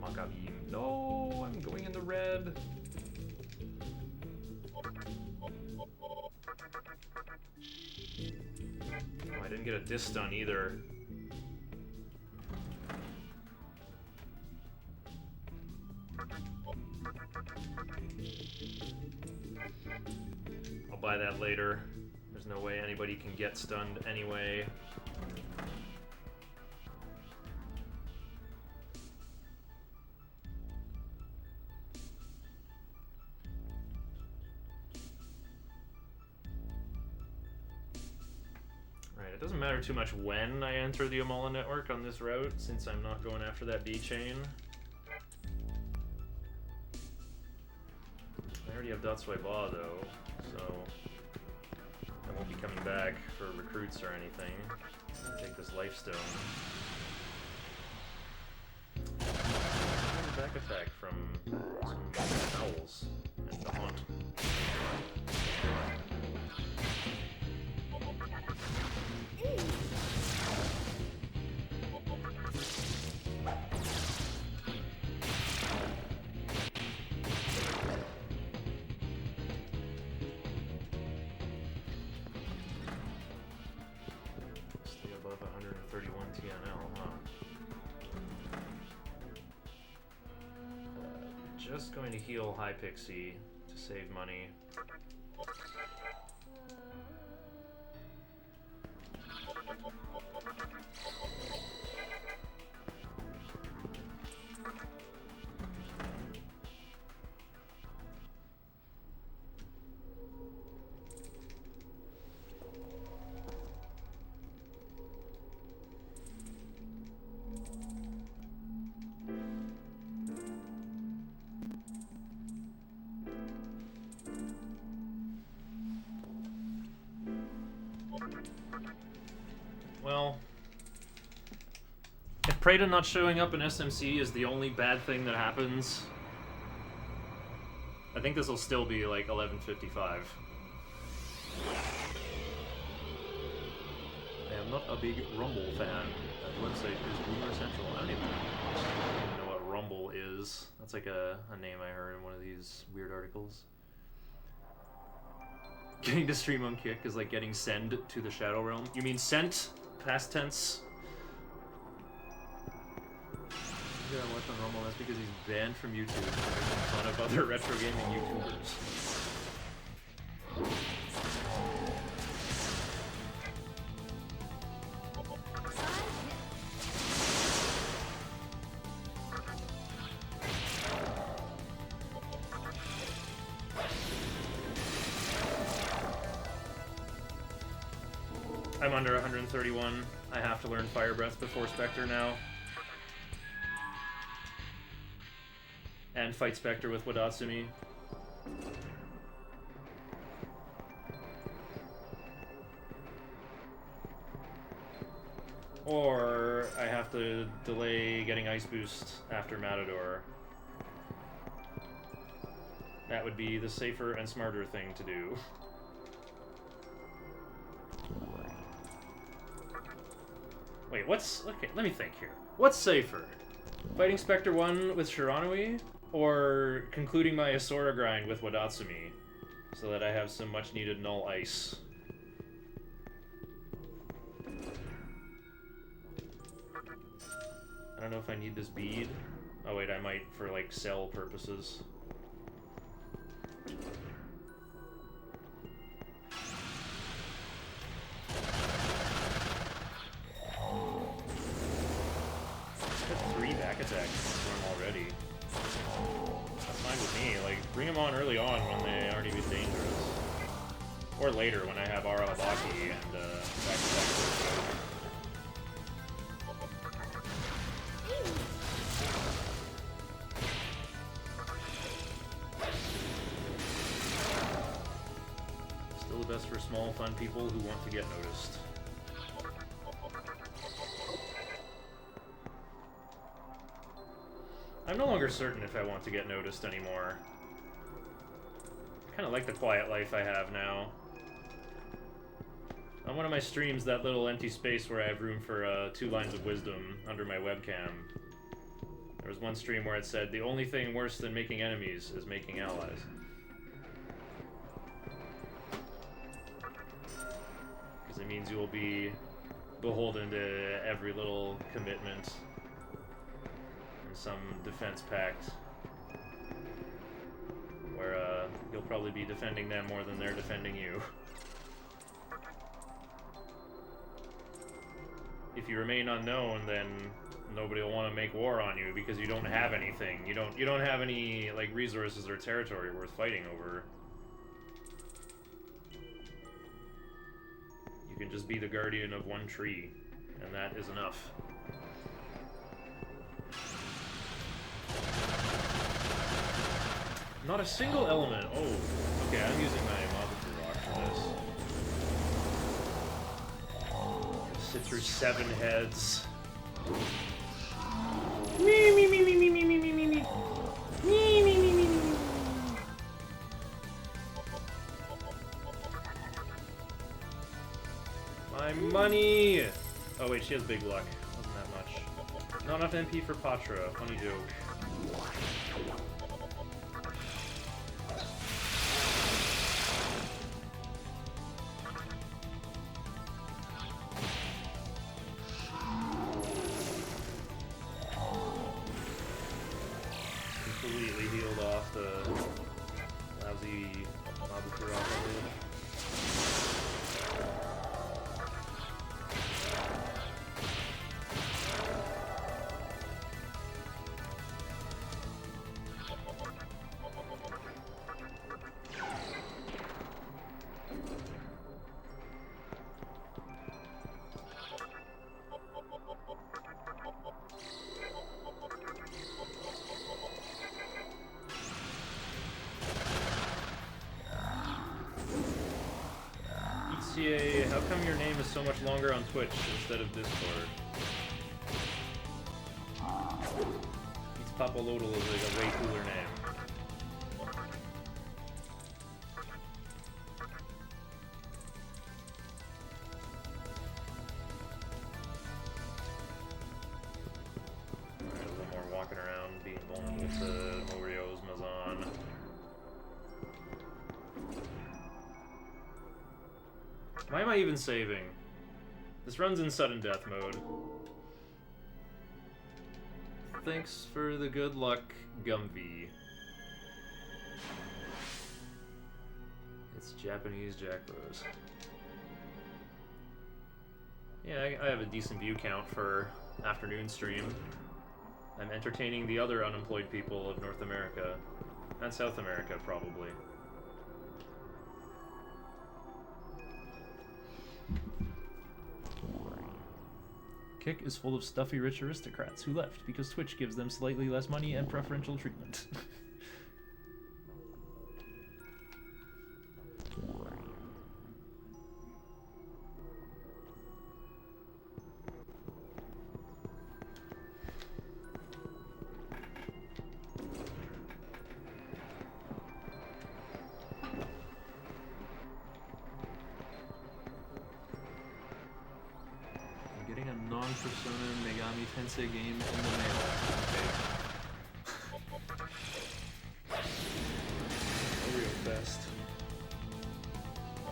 Makabi. No, I'm going in the red. Oh, I didn't get a disc stun either. I'll buy that later. There's no way anybody can get stunned anyway. Right, it doesn't matter too much when I enter the Amala network on this route, since I'm not going after that B chain. I already have Datsui Ba though, so I won't be coming back for recruits or anything. I'll take this Lifestone. Back attack from some owls and the haunt. Stay above 131 TNL, huh? Just going to heal High Pixie to save money. Well, if Prada not showing up in SMC is the only bad thing that happens, I think this will still be like 11:55. I am not a big Rumble fan. That website is Boomer Central. I don't even know what Rumble is. That's like a name I heard in one of these weird articles. Getting to stream on Kick is like getting send to the Shadow Realm. You mean sent? Past tense? Yeah, I watch on Rumble. That's because he's banned from YouTube for making fun of other retro gaming YouTubers. I'm under 131. I have to learn Fire Breath before Spectre now. And fight Spectre with Wadatsumi. Or I have to delay getting Ice Boost after Matador. That would be the safer and smarter thing to do. Wait, okay, let me think here. What's safer? Fighting Spectre 1 with Shiranui, or concluding my Asura grind with Wadatsumi, so that I have some much needed null ice? I don't know if I need this bead. Oh wait, I might for like sell purposes. Attacks from already. them on early on when they aren't even dangerous. Or later when I have Aralabaki and back-to-back. Still the best for small, fun people who want to get noticed. I'm no longer certain if I want to get noticed anymore. I kind of like the quiet life I have now. On one of my streams, that little empty space where I have room for 2 lines of wisdom under my webcam. There was one stream where it said, the only thing worse than making enemies is making allies. Because it means you will be beholden to every little commitment in some defense pact. Where you'll probably be defending them more than they're defending you. If you remain unknown, then nobody will want to make war on you because you don't have anything. You don't have any like resources or territory worth fighting over. You can just be the guardian of one tree, and that is enough. Not a single element. Oh, okay. I'm using my Mabuku Rock for this. Sit through 7 heads. Me me me me me me me me me me me me me me me. My money. Oh wait, she has big luck. Wasn't that much? Not enough MP for Patra. Funny joke. Completely healed off the lousy Mabuku Rock I did. How come your name is so much longer on Twitch instead of Discord? It's Papalodal is like a way cooler name. Alright, a little more walking around, being vulnerable to Morio's Mazan. Why am I even saving? This runs in sudden death mode. Thanks for the good luck, Gumby. It's Japanese Jack Bros. Yeah, I have a decent view count for afternoon stream. I'm entertaining the other unemployed people of North America. And South America, probably. Kick is full of stuffy rich aristocrats who left because Twitch gives them slightly less money and preferential treatment. Game in the mail. Okay. A real best. Oh,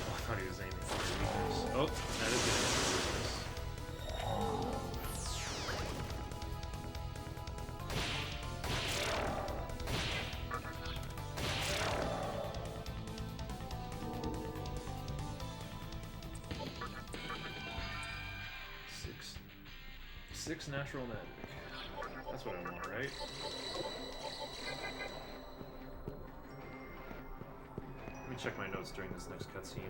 I thought he was aiming for the weakness. Oh, that is good. 6 natural magic. That's what I want, right? Let me check my notes during this next cutscene.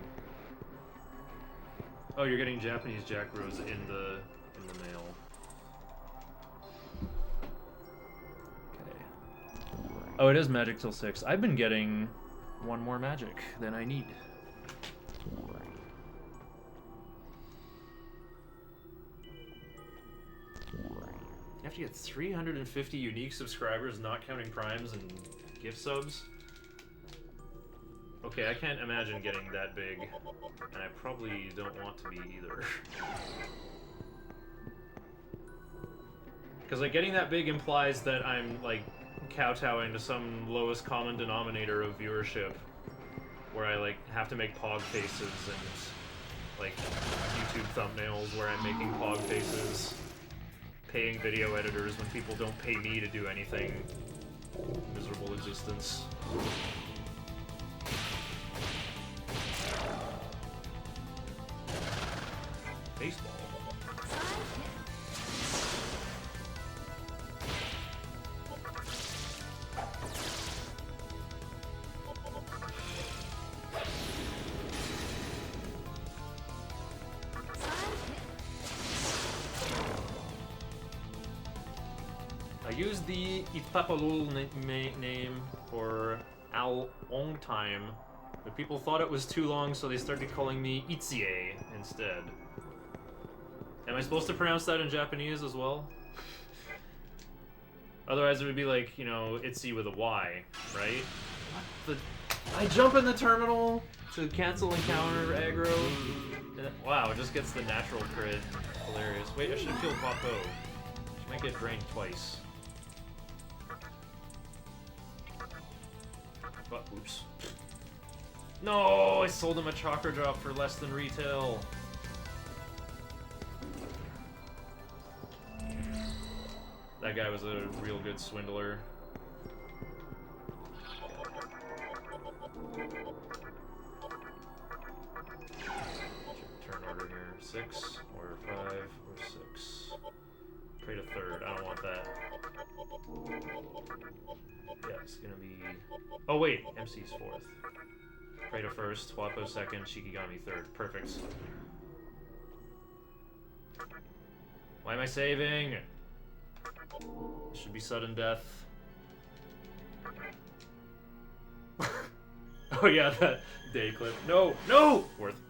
Oh, you're getting Japanese Jack Bros in the mail. Okay. Oh, it is magic till 6. I've been getting 1 more magic than I need. You have to get 350 unique subscribers, not counting primes and gift subs. Okay, I can't imagine getting that big, and I probably don't want to be either. Because like getting that big implies that I'm like kowtowing to some lowest common denominator of viewership, where I like have to make pog faces and like YouTube thumbnails where I'm making pog faces, paying video editors when people don't pay me to do anything. Miserable existence. Baseball. I used the Ipapalul name for a long time, but people thought it was too long, so they started calling me Itzie instead. Am I supposed to pronounce that in Japanese as well? Otherwise it would be like, you know, Itzy with a Y, right? What the... I jump in the terminal to cancel encounter aggro. Wow, it just gets the natural crit. Hilarious. Wait, I should have killed Clotho. She might get drained twice. But, oops. No, I sold him a chakra drop for less than retail. That guy was a real good swindler. Turn order here. 6 or 5 or 6. Pray to 3rd. I don't want that. Yeah, it's gonna be... Oh wait, MC's 4th. Pray to 1st, Wapo 2nd, Shikigami 3rd. Perfect. Why am I saving? Should be sudden death. Oh yeah, that day clip. No! No! Worth.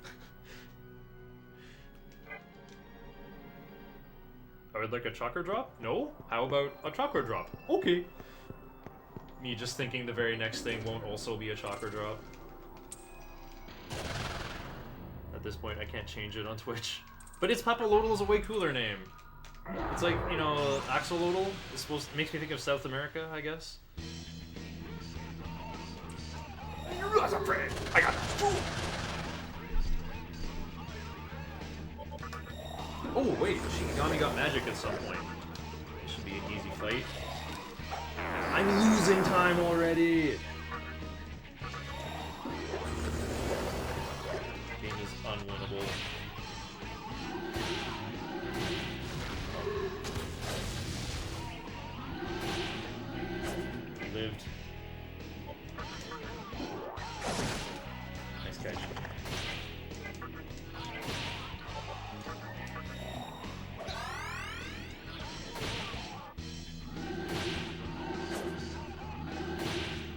I would like a chakra drop? No? How about a chakra drop? Okay. Me just thinking the very next thing won't also be a chakra drop. At this point, I can't change it on Twitch. But it's Papalodal is a way cooler name. It's like, you know, axolotl is supposed to, makes me think of South America, I guess. You're not afraid. I got that. Oh wait, Shikigami got magic at some point. It should be an easy fight. I'm losing time already. Game is unwinnable. Lived. Nice catch.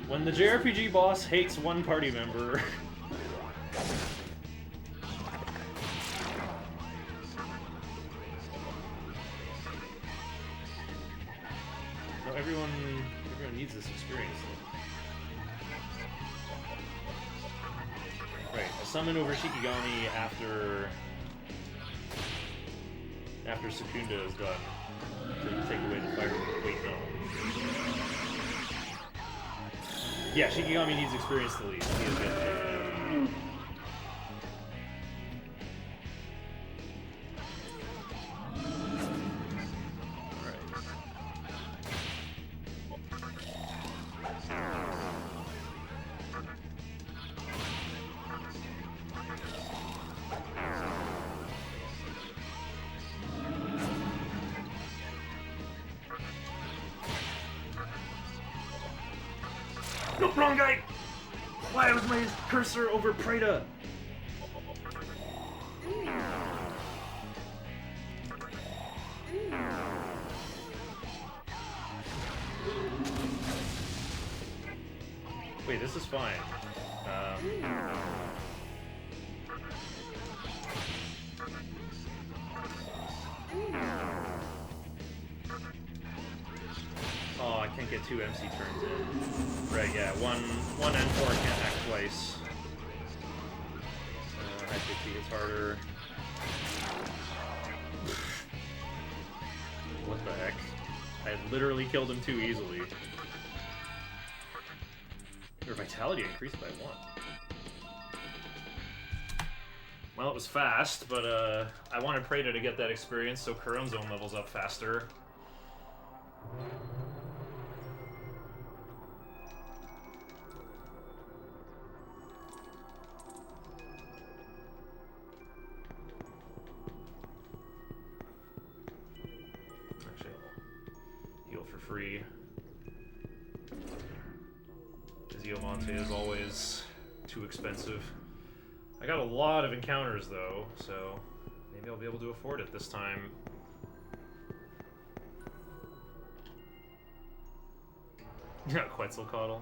When the JRPG boss hates one party member. No, everyone needs this experience though. Right, I summon over Shikigami after Secunda is done to take away the fire. Wait, no. Yeah, Shikigami needs experience to leave. He is good. Oh, wrong guy! Why was my cursor over Preda? Wait, this is fine. Oh, I can't get 2 MC turns in. Right, yeah, one N4 can't act twice. I think it's harder. What the heck? I literally killed him too easily. Your vitality increased by 1. Well, it was fast, but I wanted Preda to get that experience so Current Zone levels up faster. Actually, I'll heal for free. Monte is always too expensive. I got a lot of encounters though, so maybe I'll be able to afford it this time. Yeah, Quetzalcoatl.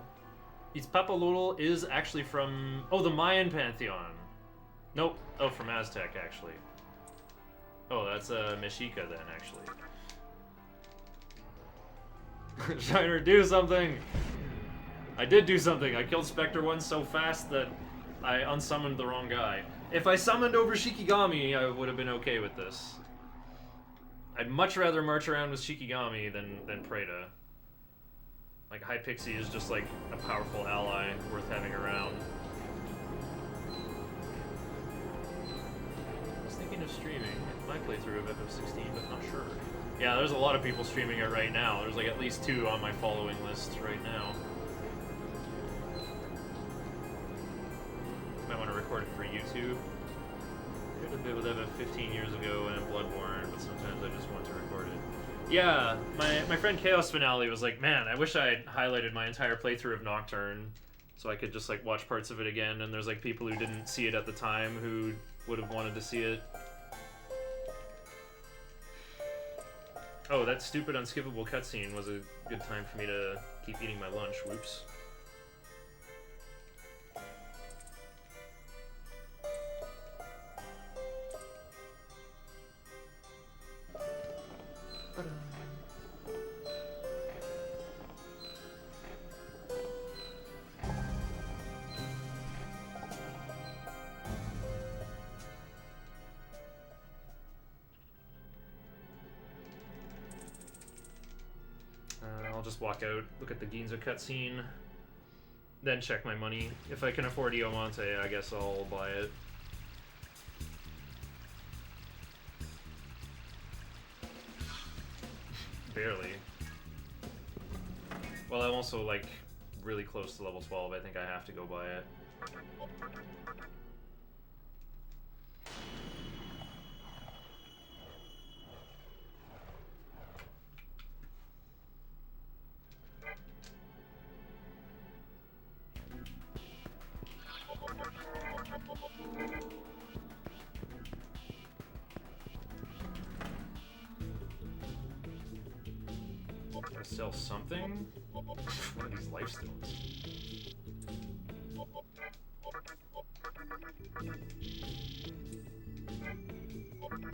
Itzpapalotl is actually from... Oh, the Mayan Pantheon. Nope. Oh, from Aztec, actually. Oh, that's Mexica then, actually. Shiner, do something! I did do something. I killed Spectre 1 so fast that I unsummoned the wrong guy. If I summoned over Shikigami, I would have been okay with this. I'd much rather march around with Shikigami than Preda. Like, High Pixie is just like a powerful ally worth having around. I was thinking of streaming my playthrough of FF16, but not sure. Yeah, there's a lot of people streaming it right now. There's like at least 2 on my following list right now. Might want to record it for YouTube. I did a bit with FF 15 years ago and Bloodborne, but sometimes I just want to record it. Yeah, my friend Chaos Finale was like, man, I wish I had highlighted my entire playthrough of Nocturne so I could just like watch parts of it again, and there's like people who didn't see it at the time who would have wanted to see it. Oh, that stupid unskippable cutscene was a good time for me to keep eating my lunch. Whoops. I'll just walk out, look at the Ginza cutscene, then check my money. If I can afford Iomonte, I guess I'll buy it. Barely. Well, I'm also, like, really close to level 12. I think I have to go buy it. Gotta sell something? One of these lifestones.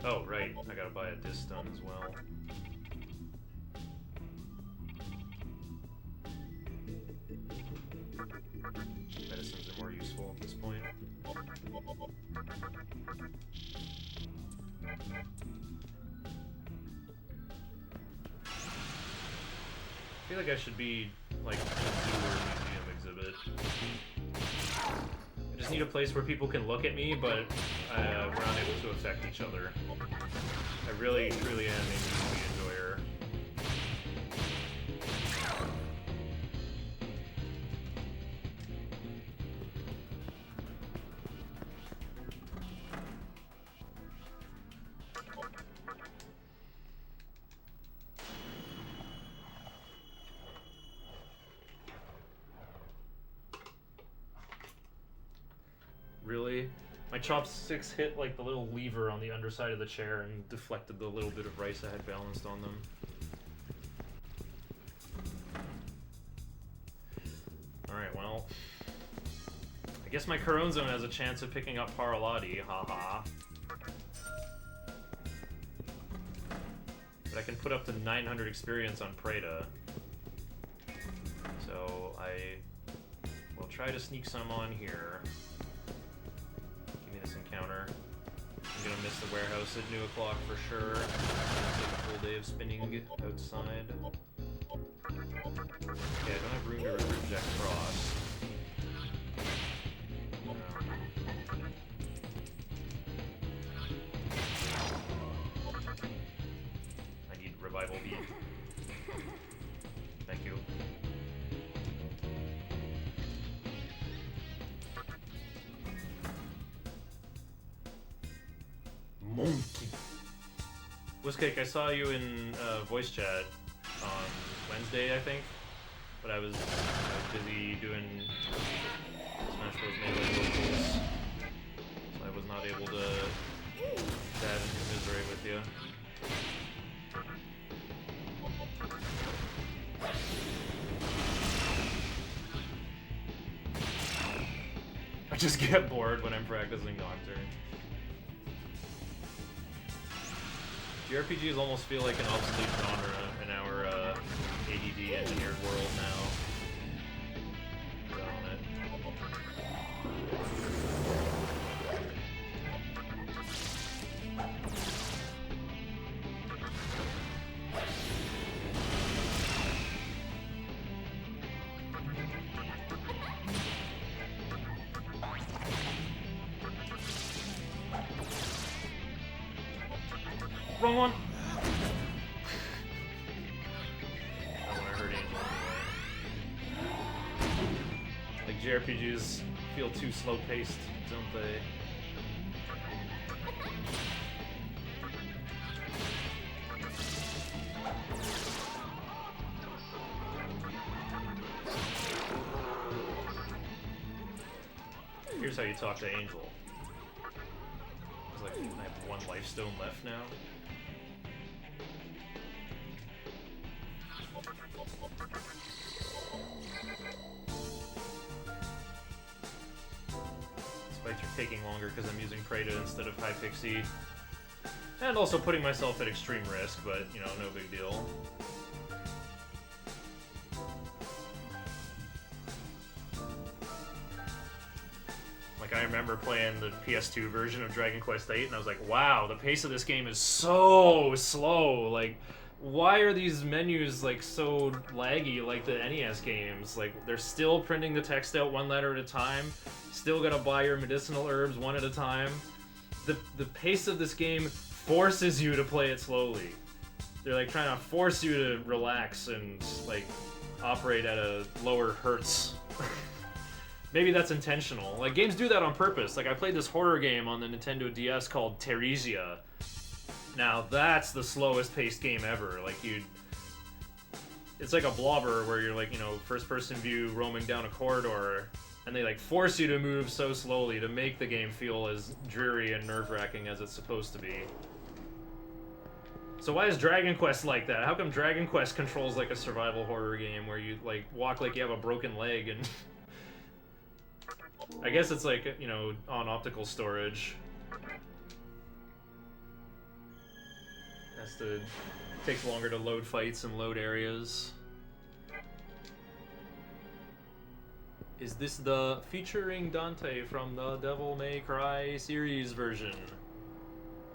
Oh, right. I gotta buy a disc stone as well. Medicines are more useful at this point. I feel like I should be, like, a zoo or museum exhibit. I just need a place where people can look at me, but we're unable to affect each other. I really, truly am a movie enjoyer. My chopsticks hit like the little lever on the underside of the chair and deflected the little bit of rice I had balanced on them. Alright, well... I guess my Coronzone has a chance of picking up Paralati, haha. But I can put up to 900 experience on Preda. So I will try to sneak some on here. Give me this encounter. I'm gonna miss the warehouse at noon o'clock for sure. Take a full day of spinning outside. Okay, I don't have room to reject Frost. I need Revival Beat. Thank you. Monkey. Whiskcake, I saw you in voice chat on Wednesday, I think, but I was busy doing Smash Bros. Melee locals, so I was not able to chat and commiserate with you. I just get bored when I'm practicing Nocturne. JRPGs almost feel like an obsolete genre in our ADD engineered world now. On it. Wrong one! I don't want to hurt Angel anyway. Like, JRPGs feel too slow-paced, don't they? Here's how you talk to Angel. It's like, I have one life stone left now. These fights are taking longer because I'm using Preda instead of Hypixie. And also putting myself at extreme risk, but, you know, no big deal. Like, I remember playing the PS2 version of Dragon Quest VIII, and I was like, wow, the pace of this game is so slow. Like, why are these menus, like, so laggy like the NES games? Like, they're still printing the text out one letter at a time. Still gotta buy your medicinal herbs one at a time. The pace of this game forces you to play it slowly. They're, like, trying to force you to relax and, like, operate at a lower hertz. Maybe that's intentional. Like, games do that on purpose. Like, I played this horror game on the Nintendo DS called Teresia. Now, that's the slowest paced game ever. Like, it's like a blobber where you're, like, you know, first-person view roaming down a corridor, and they, like, force you to move so slowly to make the game feel as dreary and nerve-wracking as it's supposed to be. So why is Dragon Quest like that? How come Dragon Quest controls like a survival horror game where you, like, walk like you have a broken leg and... I guess it's like, you know, on optical storage. Takes longer to load fights and load areas. Is this the featuring Dante from the Devil May Cry series version?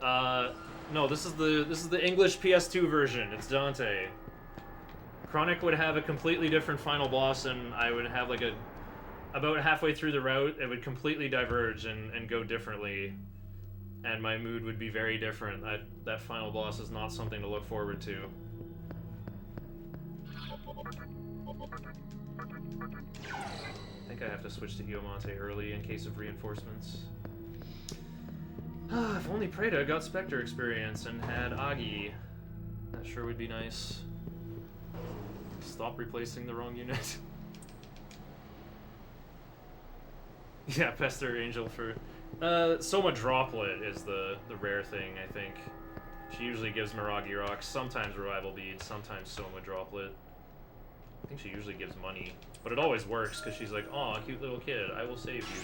No, this is the English PS2 version. It's Dante. Chronic would have a completely different final boss, and I would have like about halfway through the route, it would completely diverge and go differently, and my mood would be very different. That final boss is not something to look forward to. I think I have to switch to Hiomonte early in case of reinforcements. If only Preda got Spectre experience and had Agi. That sure would be nice. Stop replacing the wrong unit. Yeah, pester Angel for Soma Droplet is the rare thing, I think. She usually gives Miragi Rocks, sometimes Revival Beads, sometimes Soma Droplet. I think she usually gives money. But it always works, because she's like, aw, cute little kid, I will save you.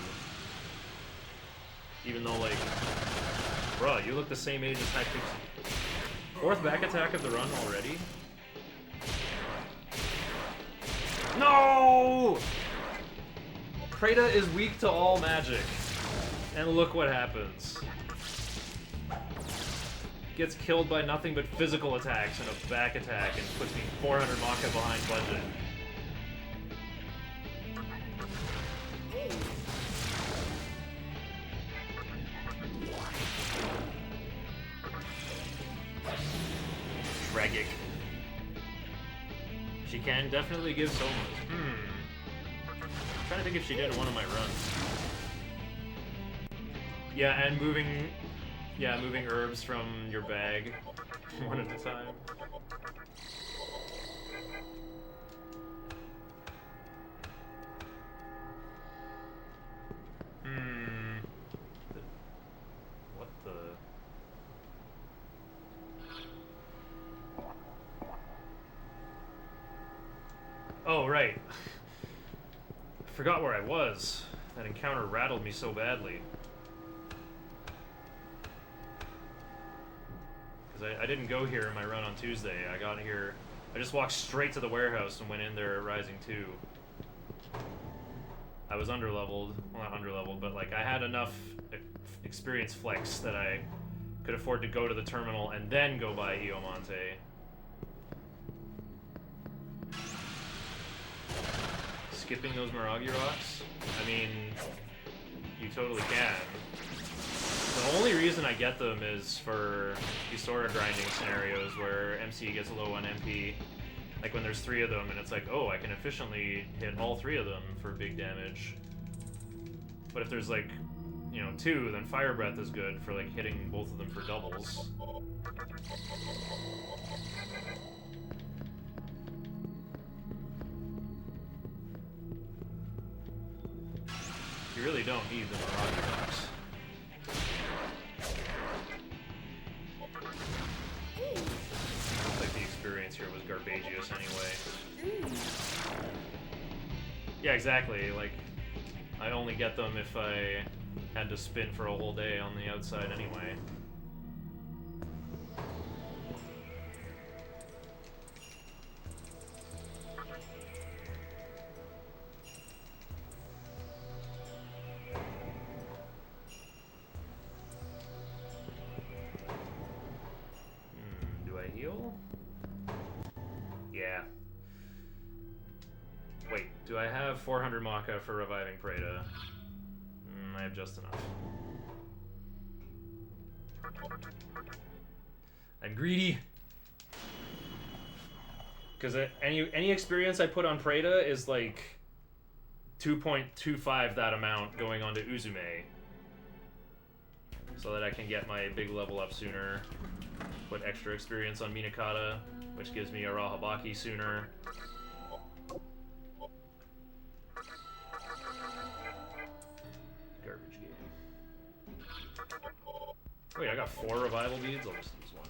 Even though, like, bruh, you look the same age as Tactics. Fourth back attack of the run already? No! Preda is weak to all magic. And look what happens. Gets killed by nothing but physical attacks and a back attack and puts me 400 Maka behind budget. Tragic. She can definitely give Somas. I'm trying to think if she did in one of my runs. Yeah, and moving herbs from your bag one at a time. What the? Oh, right. I forgot where I was. That encounter rattled me so badly. Because I didn't go here in my run on Tuesday. I got here... I just walked straight to the warehouse and went in there at Rising 2. I was underleveled. Well, not underleveled, but like I had enough experience flex that I could afford to go to the terminal and then go buy Iomonte. Skipping those Miragi Rocks? I mean, you totally can. The only reason I get them is for Isora grinding scenarios where MC gets low on MP. Like when there's 3 of them and it's like, oh, I can efficiently hit all 3 of them for big damage. But if there's like, you know, 2, then Fire Breath is good for like hitting both of them for doubles. You really don't need the Mirage Rocks. Looks like the experience here was garbageous anyway. Yeah, exactly. Like, I only get them if I had to spin for a whole day on the outside anyway. Do I heal? Yeah. Wait, do I have 400 Maka for reviving Preda? I have just enough. I'm greedy. Because any experience I put on Preda is like 2.25 that amount going on to Uzume. So that I can get my big level up sooner. Put extra experience on Minakata, which gives me a Rahabaki sooner. Garbage game. Wait, I got 4 revival beads? I'll just use 1.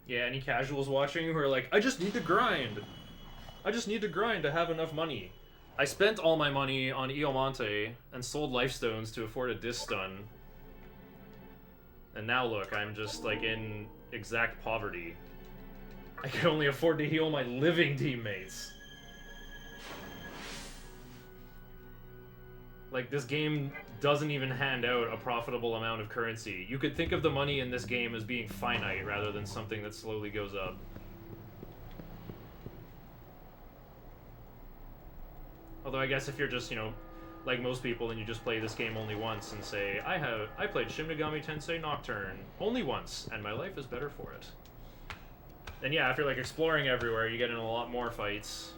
Yeah, any casuals watching who are like, I just need to grind. I just need to grind to have enough money. I spent all my money on Iomonte and sold Lifestones to afford a disc stun. And now look, I'm just like in exact poverty. I can only afford to heal my living teammates. Like, this game doesn't even hand out a profitable amount of currency. You could think of the money in this game as being finite rather than something that slowly goes up. Although I guess if you're just, you know, like most people and you just play this game only once and say, I played Shin Megami Tensei Nocturne only once and my life is better for it. Then yeah, if you're like exploring everywhere, you get in a lot more fights.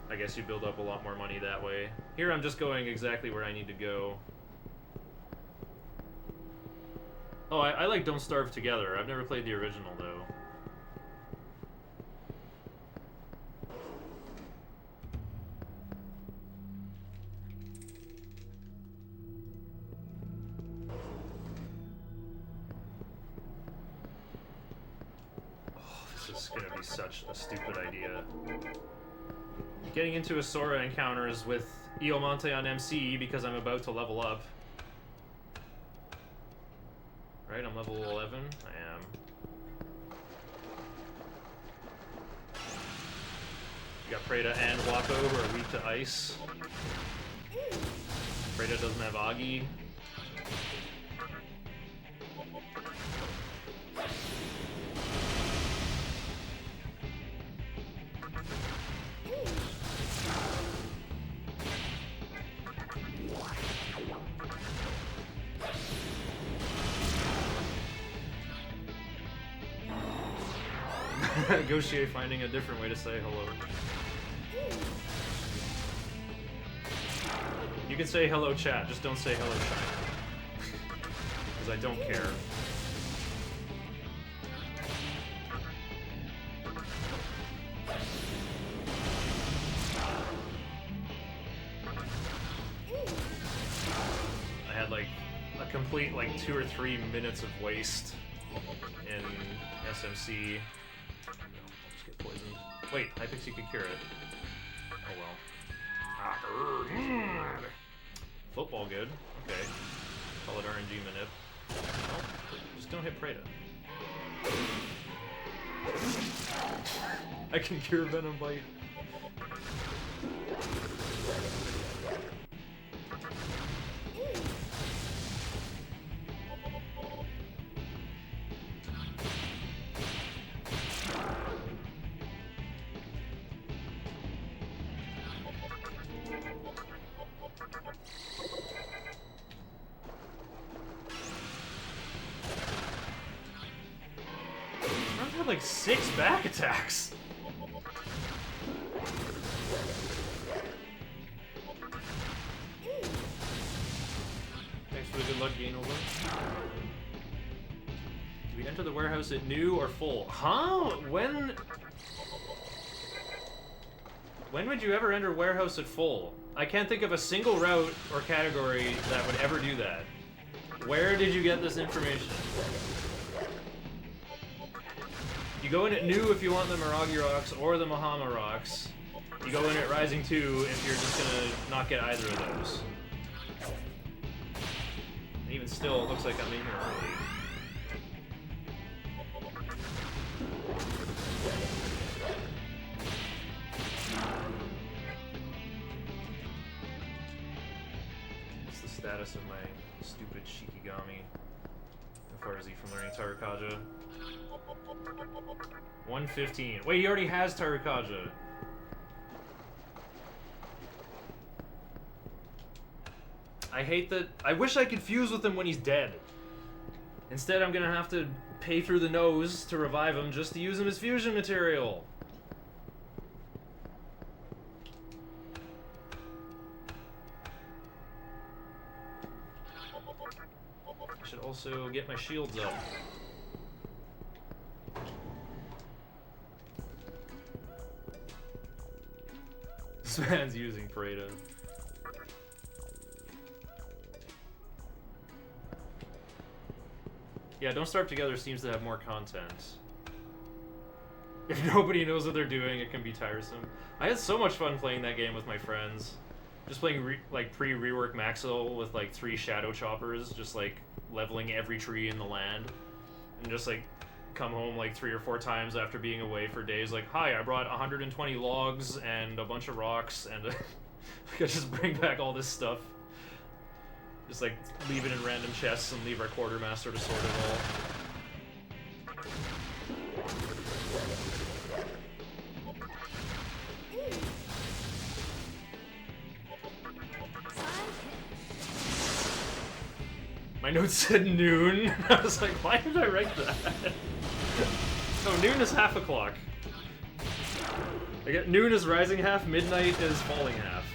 I guess you build up a lot more money that way. Here I'm just going exactly where I need to go. Oh, I like Don't Starve Together. I've never played the original, though. This is gonna be such a stupid idea. Getting into a Sora encounters with Iomonte on MC because I'm about to level up. Right, I'm level 11. I am. You got Preda and Wako who are weak to ice. Preda doesn't have Agi. Negotiate finding a different way to say hello. You can say hello chat, just don't say hello China. Because I don't care. I had like a complete like 2 or 3 minutes of waste in SMC. Poisoned. Wait, Hypixie could cure it. Oh well. Football good. Okay. Call it RNG manip. Oh, just don't hit Preda. I can cure Venom Bite. Like 6 back attacks. Thanks for the good luck, Gain over. Do we enter the warehouse at new or full? Huh? When would you ever enter warehouse at full? I can't think of a single route or category that would ever do that. Where did you get this information? You go in at new if you want the Miragi rocks or the Mahama rocks. You go in at Rising 2 if you're just gonna not get either of those. And even still, it looks like I'm in here early. What's the status of my stupid Shikigami? How far is he from learning Tarukaja? 115. Wait, he already has Tarukaja. I hate that. I wish I could fuse with him when he's dead. Instead, I'm gonna have to pay through the nose to revive him just to use him as fusion material. I should also get my shields up. This man's using Preda. Yeah, Don't Starve Together seems to have more content. If nobody knows what they're doing, it can be tiresome. I had so much fun playing that game with my friends. Just playing like pre-rework Maxwell with like 3 shadow choppers, just like leveling every tree in the land. And just like come home like 3 or 4 times after being away for days, like, hi, I brought 120 logs and a bunch of rocks, and we could just bring back all this stuff. Just like leave it in random chests and leave our quartermaster to sort it all. My notes said noon. I was like, why did I write that? No, noon is half o'clock. I get noon is rising half, midnight is falling half.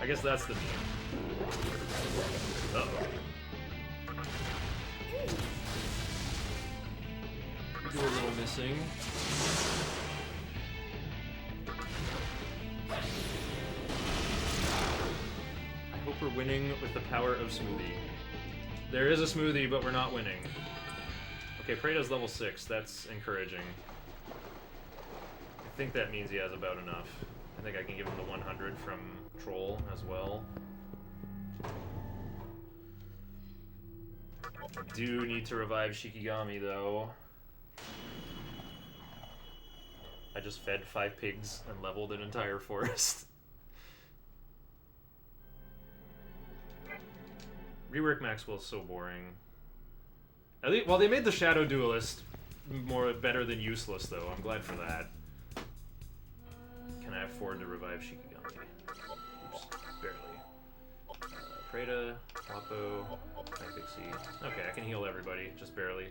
I guess that's the meme. Uh-oh. Could do a little missing. I hope we're winning with the power of smoothie. There is a smoothie, but we're not winning. Okay, Praetor's level 6. That's encouraging. I think that means he has about enough. I think I can give him the 100 from Troll as well. I do need to revive Shikigami, though. I just fed 5 pigs and leveled an entire forest. Rework Maxwell's so boring. At least, well, they made the Shadow Duelist better than useless, though. I'm glad for that. Can I afford to revive Shikigami? Oops, barely. Preda, Wapo, Pixie. Okay, I can heal everybody, just barely.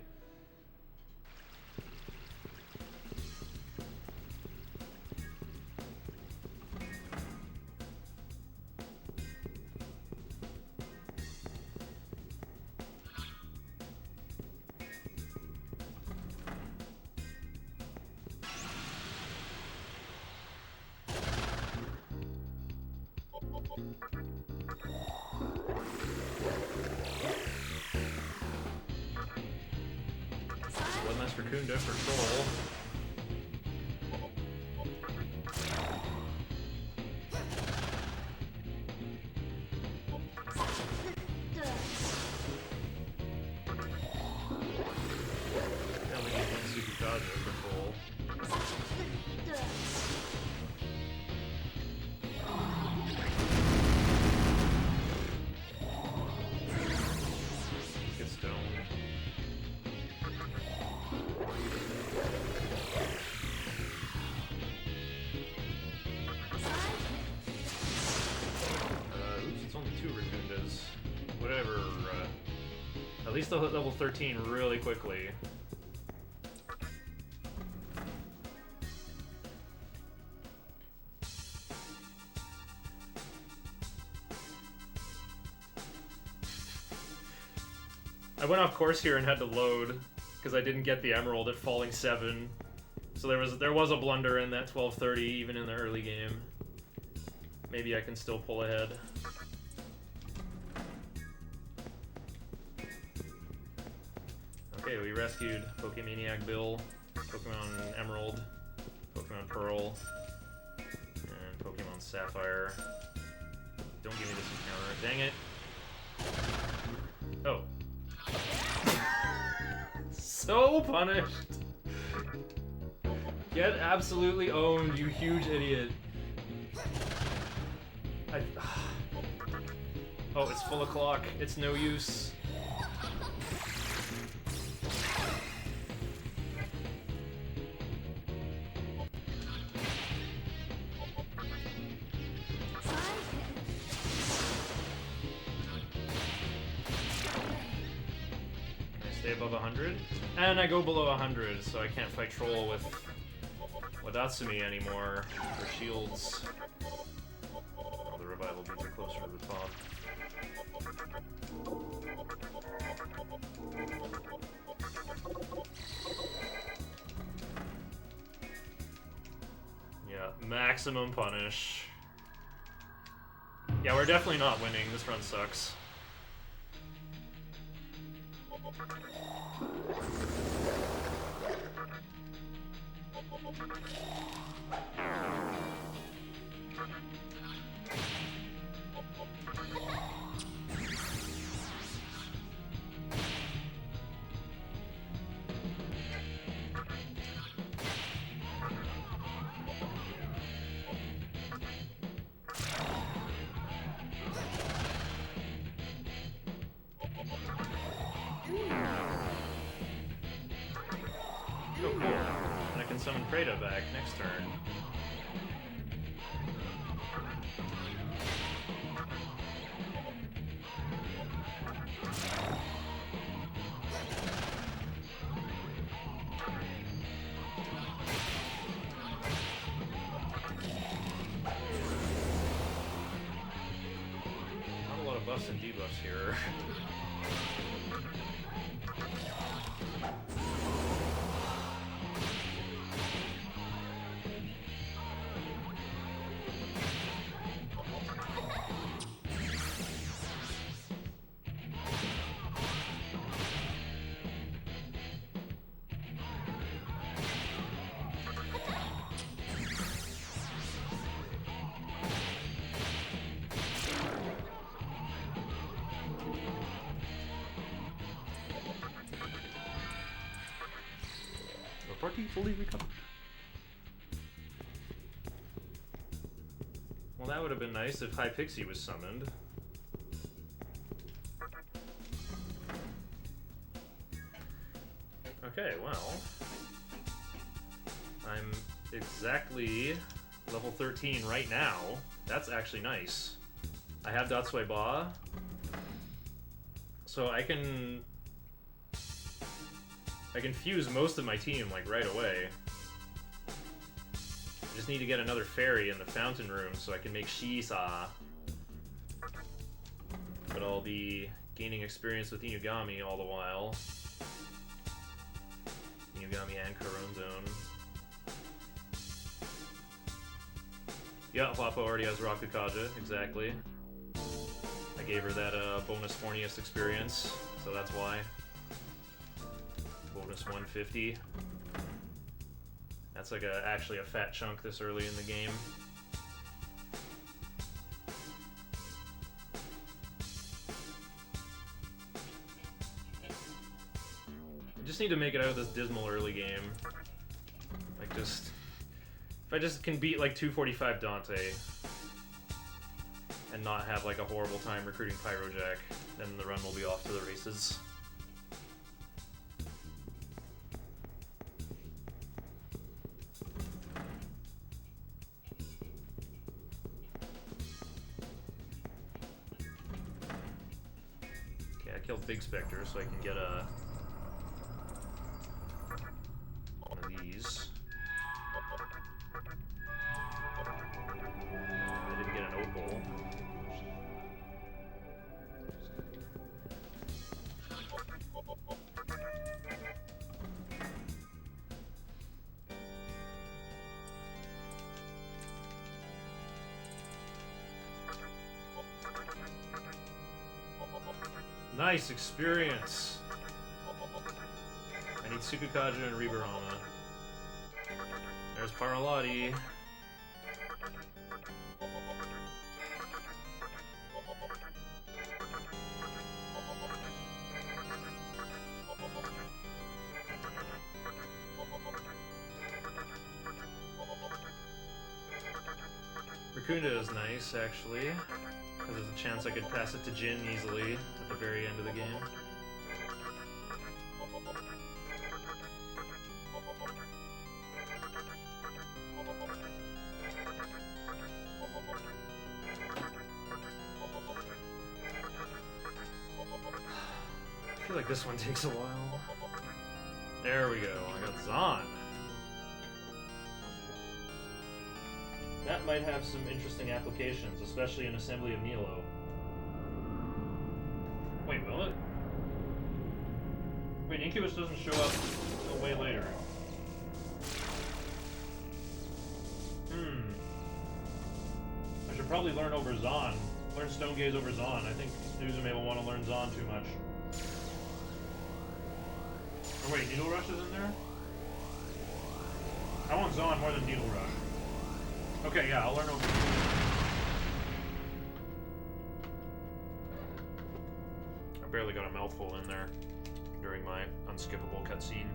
Raccoon for Troll. Now we need one Tsukikaze for Troll. Get stoned. Whatever, at least they'll hit level 13 really quickly. I went off course here and had to load because I didn't get the emerald at falling 7. So there was a blunder in that 12:30 even in the early game. Maybe I can still pull ahead. Okay, we rescued Pokemaniac Bill, Pokemon Emerald, Pokemon Pearl, and Pokemon Sapphire. Don't give me this encounter. Dang it. Oh. So punished. Get absolutely owned, you huge idiot. Oh, it's full of clock. It's no use. Above 100, and I go below 100, so I can't fight Troll with Wadatsumi anymore. Their shields. Oh, the revival beams are closer to the top. Yeah, maximum punish. Yeah, we're definitely not winning. This run sucks. Oh, cool. And I can summon Preda back next turn. Not a lot of buffs and debuffs here. party fully recovered. Well, that would have been nice if High Pixie was summoned. Okay, well, I'm exactly level 13 right now. That's actually nice. I have Datsui Ba, so I can fuse most of my team like right away. I just need to get another fairy in the fountain room so I can make Shisa. But I'll be gaining experience with Inugami all the while. Inugami and Karon Zone. Yeah, Huapo already has Rakukaja, exactly. I gave her that bonus Forniest experience, so that's why. Bonus 150. That's like actually a fat chunk this early in the game. I just need to make it out of this dismal early game. Like just... If I just can beat like 245 Dante and not have like a horrible time recruiting Pyrojack, then the run will be off to the races. Okay, I killed Big Spectre so I can get one of these. I didn't get an opal. Nice experience. I need Tsukukaja and Riberama. There's Paralati. Rakunda is nice, actually, because there's a chance I could pass it to Jin easily at the very end of the game. I feel like this one takes a while. There we go, I got Zahn. That might have some interesting applications, especially in Assembly of Nilo. Wait, will it? Wait, Incubus doesn't show up until way later. I should probably learn over Zahn. Learn Stone Gaze over Zahn. I think Suzume will want to learn Zahn too much. Oh wait, Needle Rush is in there? I want Zahn more than Needle Rush. Okay, yeah, I'll learn over. I barely got a mouthful in there during my unskippable cutscene.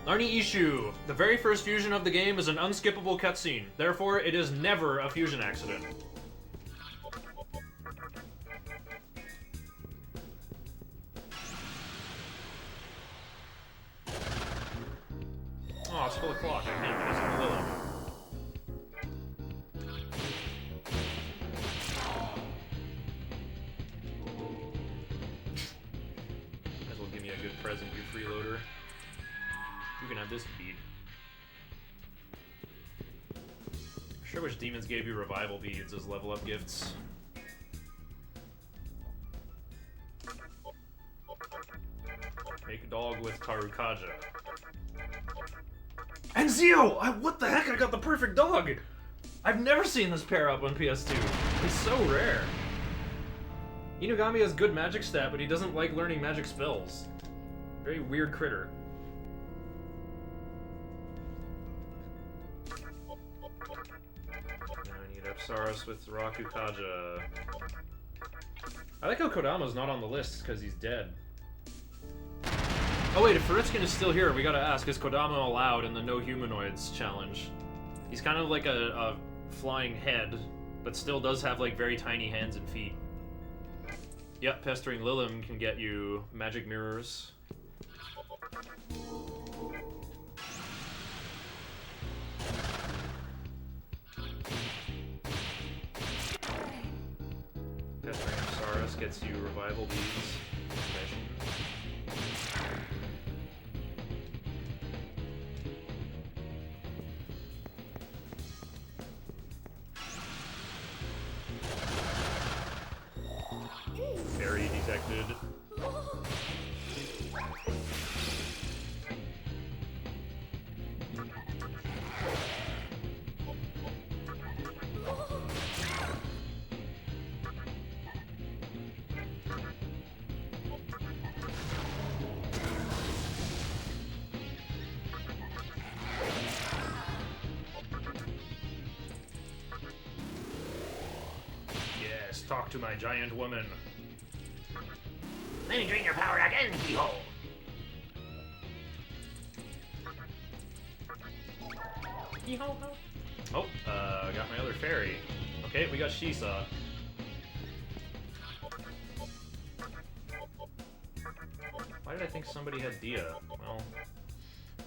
Narni Ishu! The very first fusion of the game is an unskippable cutscene. Therefore, it is never a fusion accident. Oh, it's full of clock. I can't pass it to Lily. Might as well give me a good present, you freeloader. You can have this bead. I sure wish demons gave you revival beads as level up gifts. Make a dog with Tarukaja. And Zio! What the heck? I got the perfect dog! I've never seen this pair up on PS2. It's so rare. Inugami has good magic stat, but he doesn't like learning magic spells. Very weird critter. Now I need Epsaros with Rakukaja. I like how Kodama's not on the list because he's dead. Oh wait, if Faritskin is still here, we gotta ask, is Kodama allowed in the no humanoids challenge? He's kind of like a flying head, but still does have like very tiny hands and feet. Yep, pestering Lilim can get you magic mirrors. Pestering Saurus gets you revival beads. Fairy detected. Yes, talk to my giant woman. Let me drain your power again, keyhole. Keyhole? Oh, got my other fairy. Okay, we got Shisa. Why did I think somebody had Dia? Well,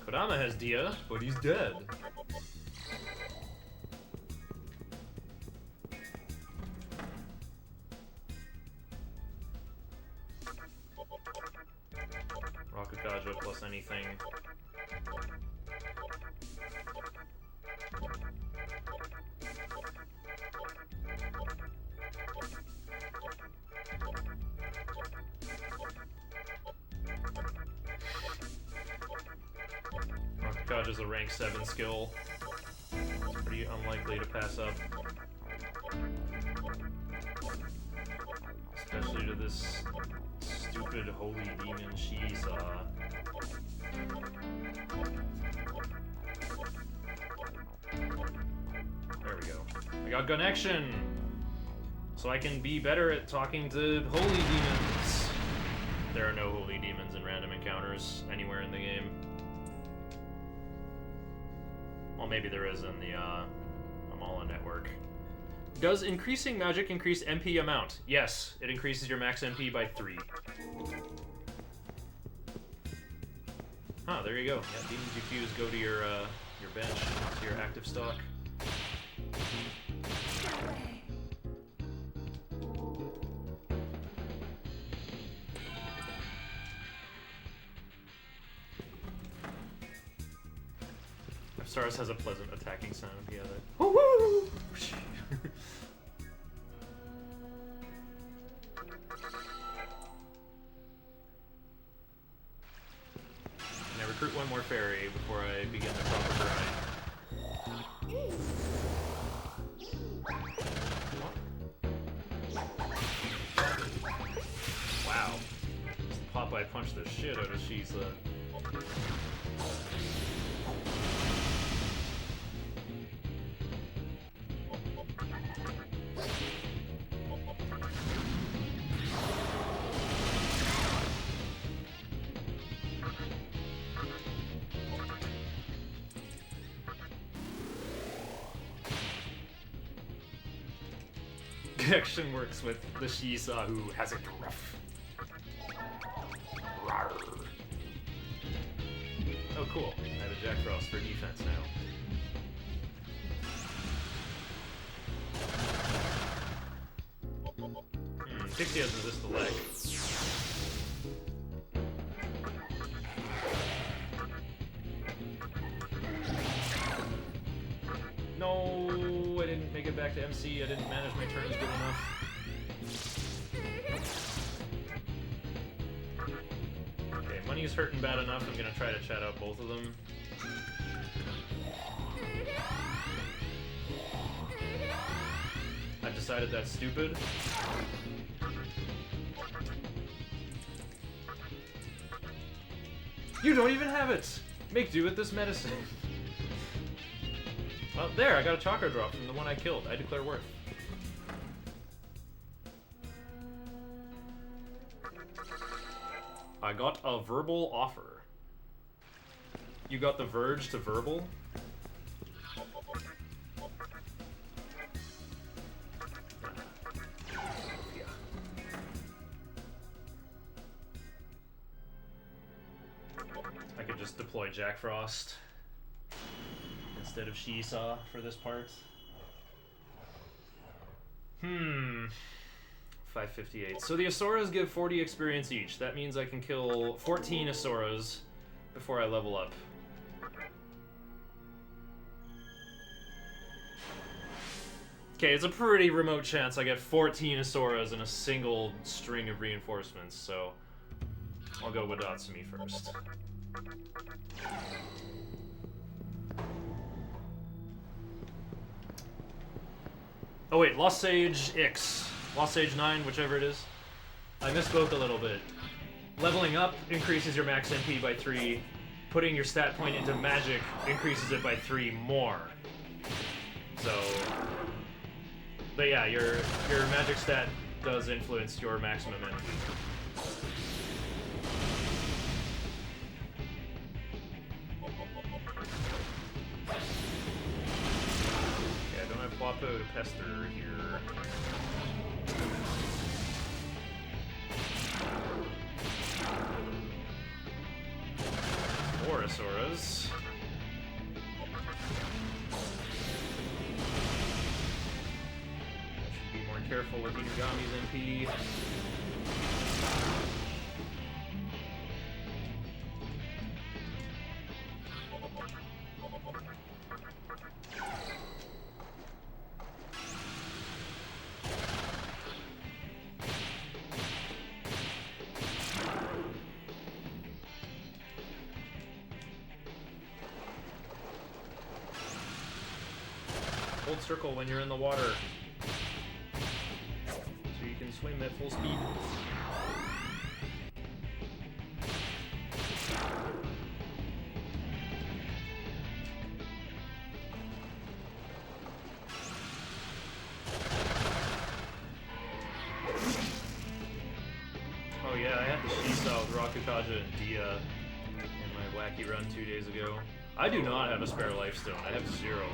Kodama has Dia, but he's dead. Rakukaja plus anything. Rakukaja's a rank 7 skill. It's pretty unlikely to pass up. Especially to this stupid holy demon Shisa. There we go. I got connection! So I can be better at talking to holy demons. There are no holy demons in random encounters anywhere in the game. Well, maybe there is in the Amala network. Does increasing magic increase MP amount? Yes, it increases your max MP by 3. Huh, there you go. Yeah, demons you fuse go to your bench, to your active stock. Saurus has a pleasant attacking sound, yeah. Woo-woo! Can I recruit one more fairy before I begin the proper grind? Wow. Just Popeye punched the shit out of Shisa. Connection works with the Shisa who has it rough. Rawr. Oh cool, I have a Jack Frost for defense now. Pixie has resist the leg. No, I didn't make it back to MC. I didn't manage my turns good enough. Okay, money's hurting bad enough. I'm gonna try to chat out both of them. I've decided that's stupid. You don't even have it! Make do with this medicine. Well, there, I got a chakra drop from the one I killed. I declare worth. I got a verbal offer. You got the verge to verbal? I could just deploy Jack Frost instead of She-Saw for this part. 558. So the Asuras give 40 experience each. That means I can kill 14 Asuras before I level up. Okay, it's a pretty remote chance I get 14 Asuras in a single string of reinforcements, so I'll go Wadatsumi first. Oh wait, Lost Sage X. Lost Sage 9, whichever it is. I misspoke a little bit. Leveling up increases your max MP by 3. Putting your stat point into magic increases it by 3 more. So... But yeah, your magic stat does influence your maximum MP. Okay, I don't have Clotho to pester here. Four Asuras. Be more careful with Inugami's MP. Hold circle when you're in the water. Swim at full speed. Oh yeah, I had the She-Saw with Rakukaja and Dia in my wacky run 2 days ago. I do not have a spare life stone. I have 0, bro.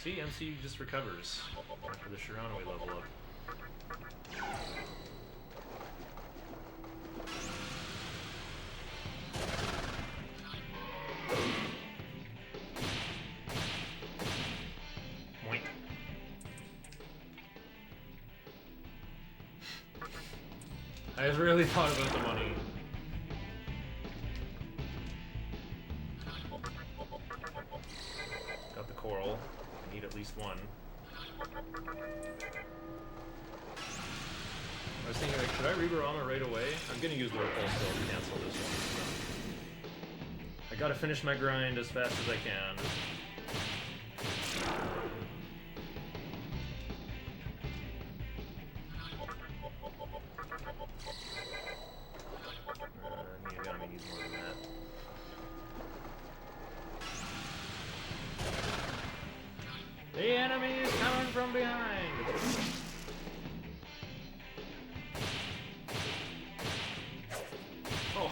See, MC just recovers after the Shiranui level up. Moink. I just really thought about the money. Got the coral. I need at least one. I was thinking, like, should I Rebarama right away? I'm gonna use Whirlpool still to cancel this one. I gotta finish my grind as fast as I can. Miyagami needs more than that. The enemy is coming from behind! Oh.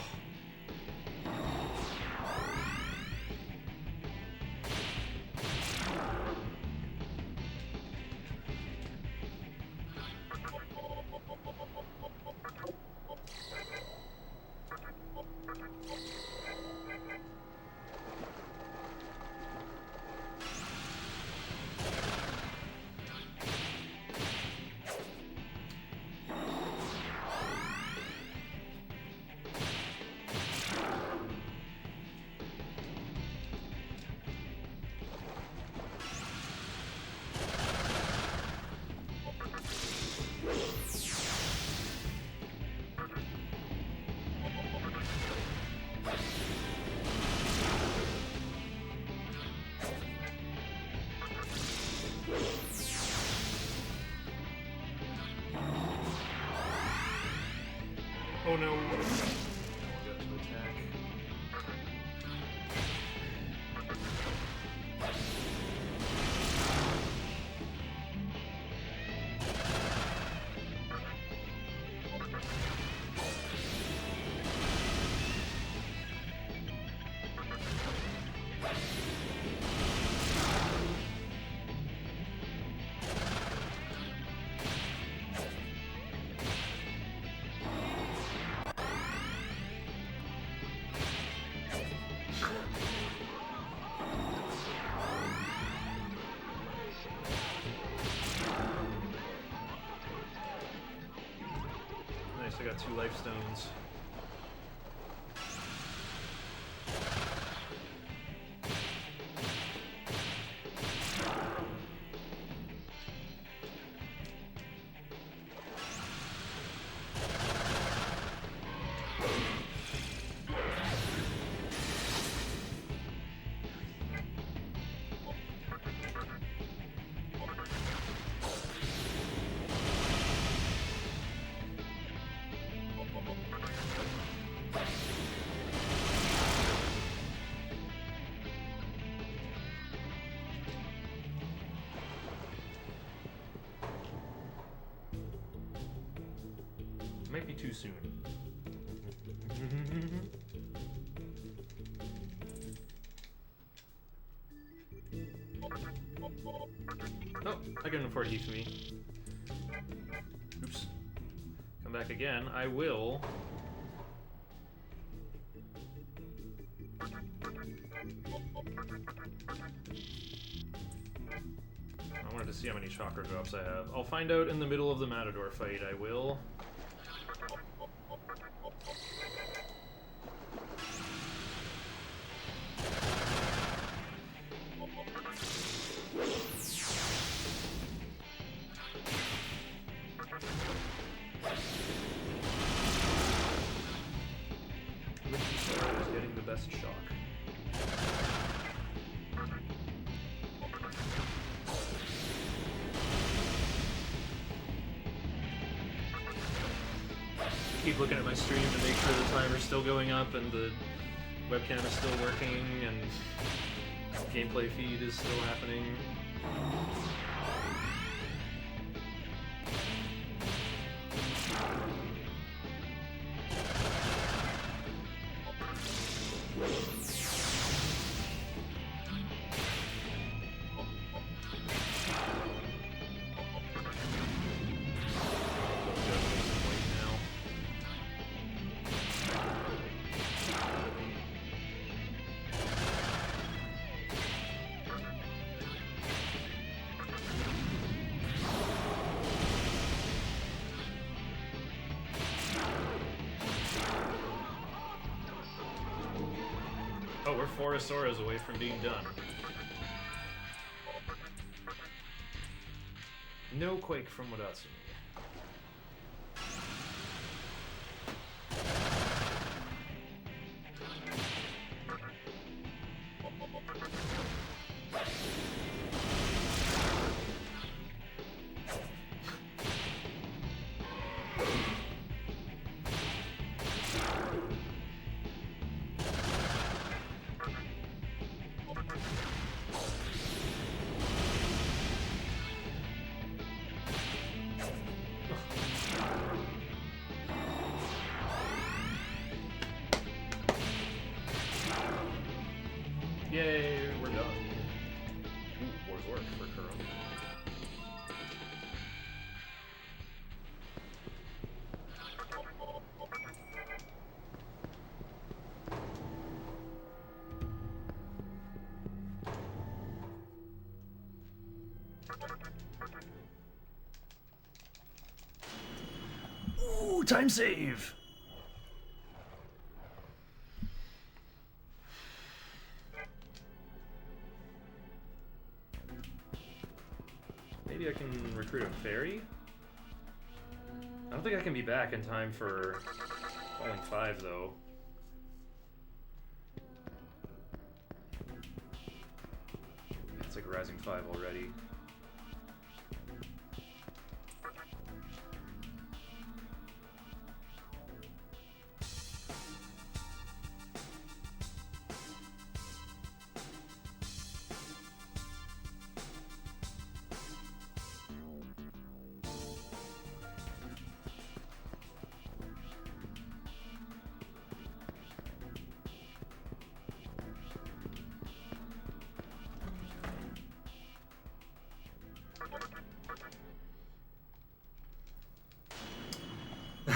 5 stones. Might be too soon. Oh, I can afford heat to me. Oops. Come back again. I will. I wanted to see how many chakra drops I have. I'll find out in the middle of the Matador fight. I will. Keep looking at my stream to make sure the timer's still going up and the webcam is still working and gameplay feed is still happening. Oh, we're 4 Asoras away from being done. No Quake from Wadatsumi. Yay, we're done. Ooh, war's work for Kuro. Ooh, time save! Maybe I can recruit a fairy? I don't think I can be back in time for Falling 5, though. It's like Rising 5 already.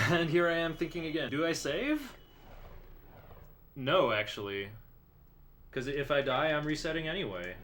And here I am thinking again, do I save? No, actually. Because if I die, I'm resetting anyway.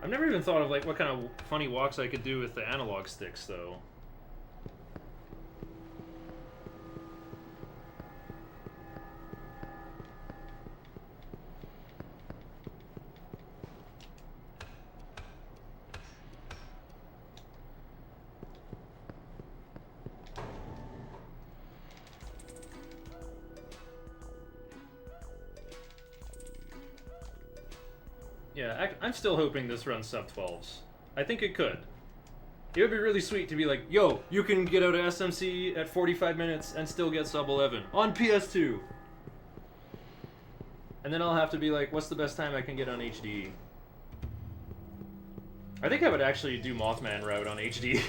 I've never even thought of like what kind of funny walks I could do with the analog sticks, though. Yeah, I'm still hoping this runs sub-12s. I think it could. It would be really sweet to be like, yo, you can get out of SMC at 45 minutes and still get sub-11 on PS2. And then I'll have to be like, what's the best time I can get on HD? I think I would actually do Mothman route on HD.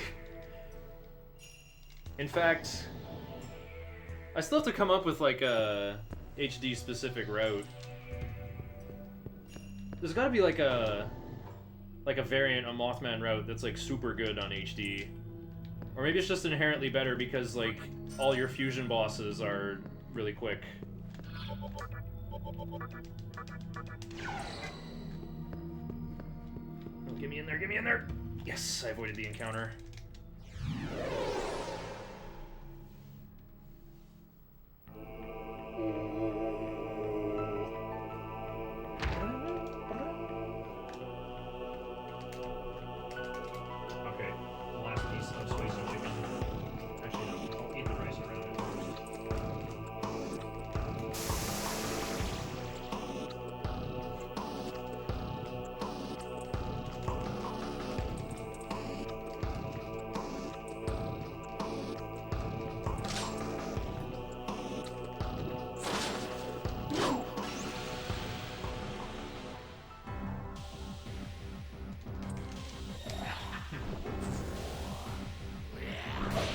In fact, I still have to come up with like a HD specific route. There's gotta be like a variant on Mothman route that's like super good on HD. Or maybe it's just inherently better because like all your fusion bosses are really quick. Oh, get me in there, get me in there! Yes, I avoided the encounter.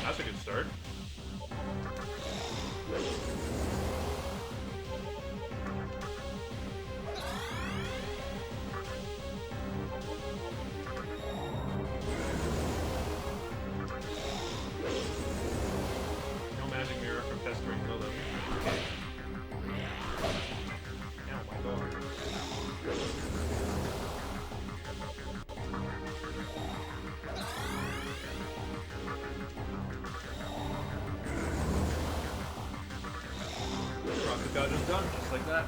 That's a good start. No magic mirror from pestering Lilith. Okay. Oh my god. Got just done, just like that.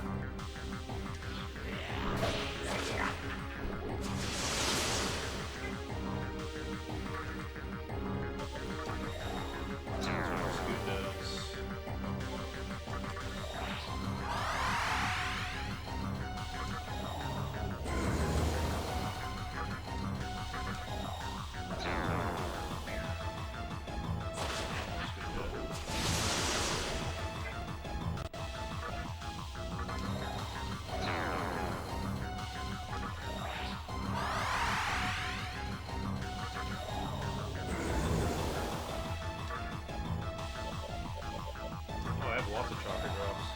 Lots of chakra drops.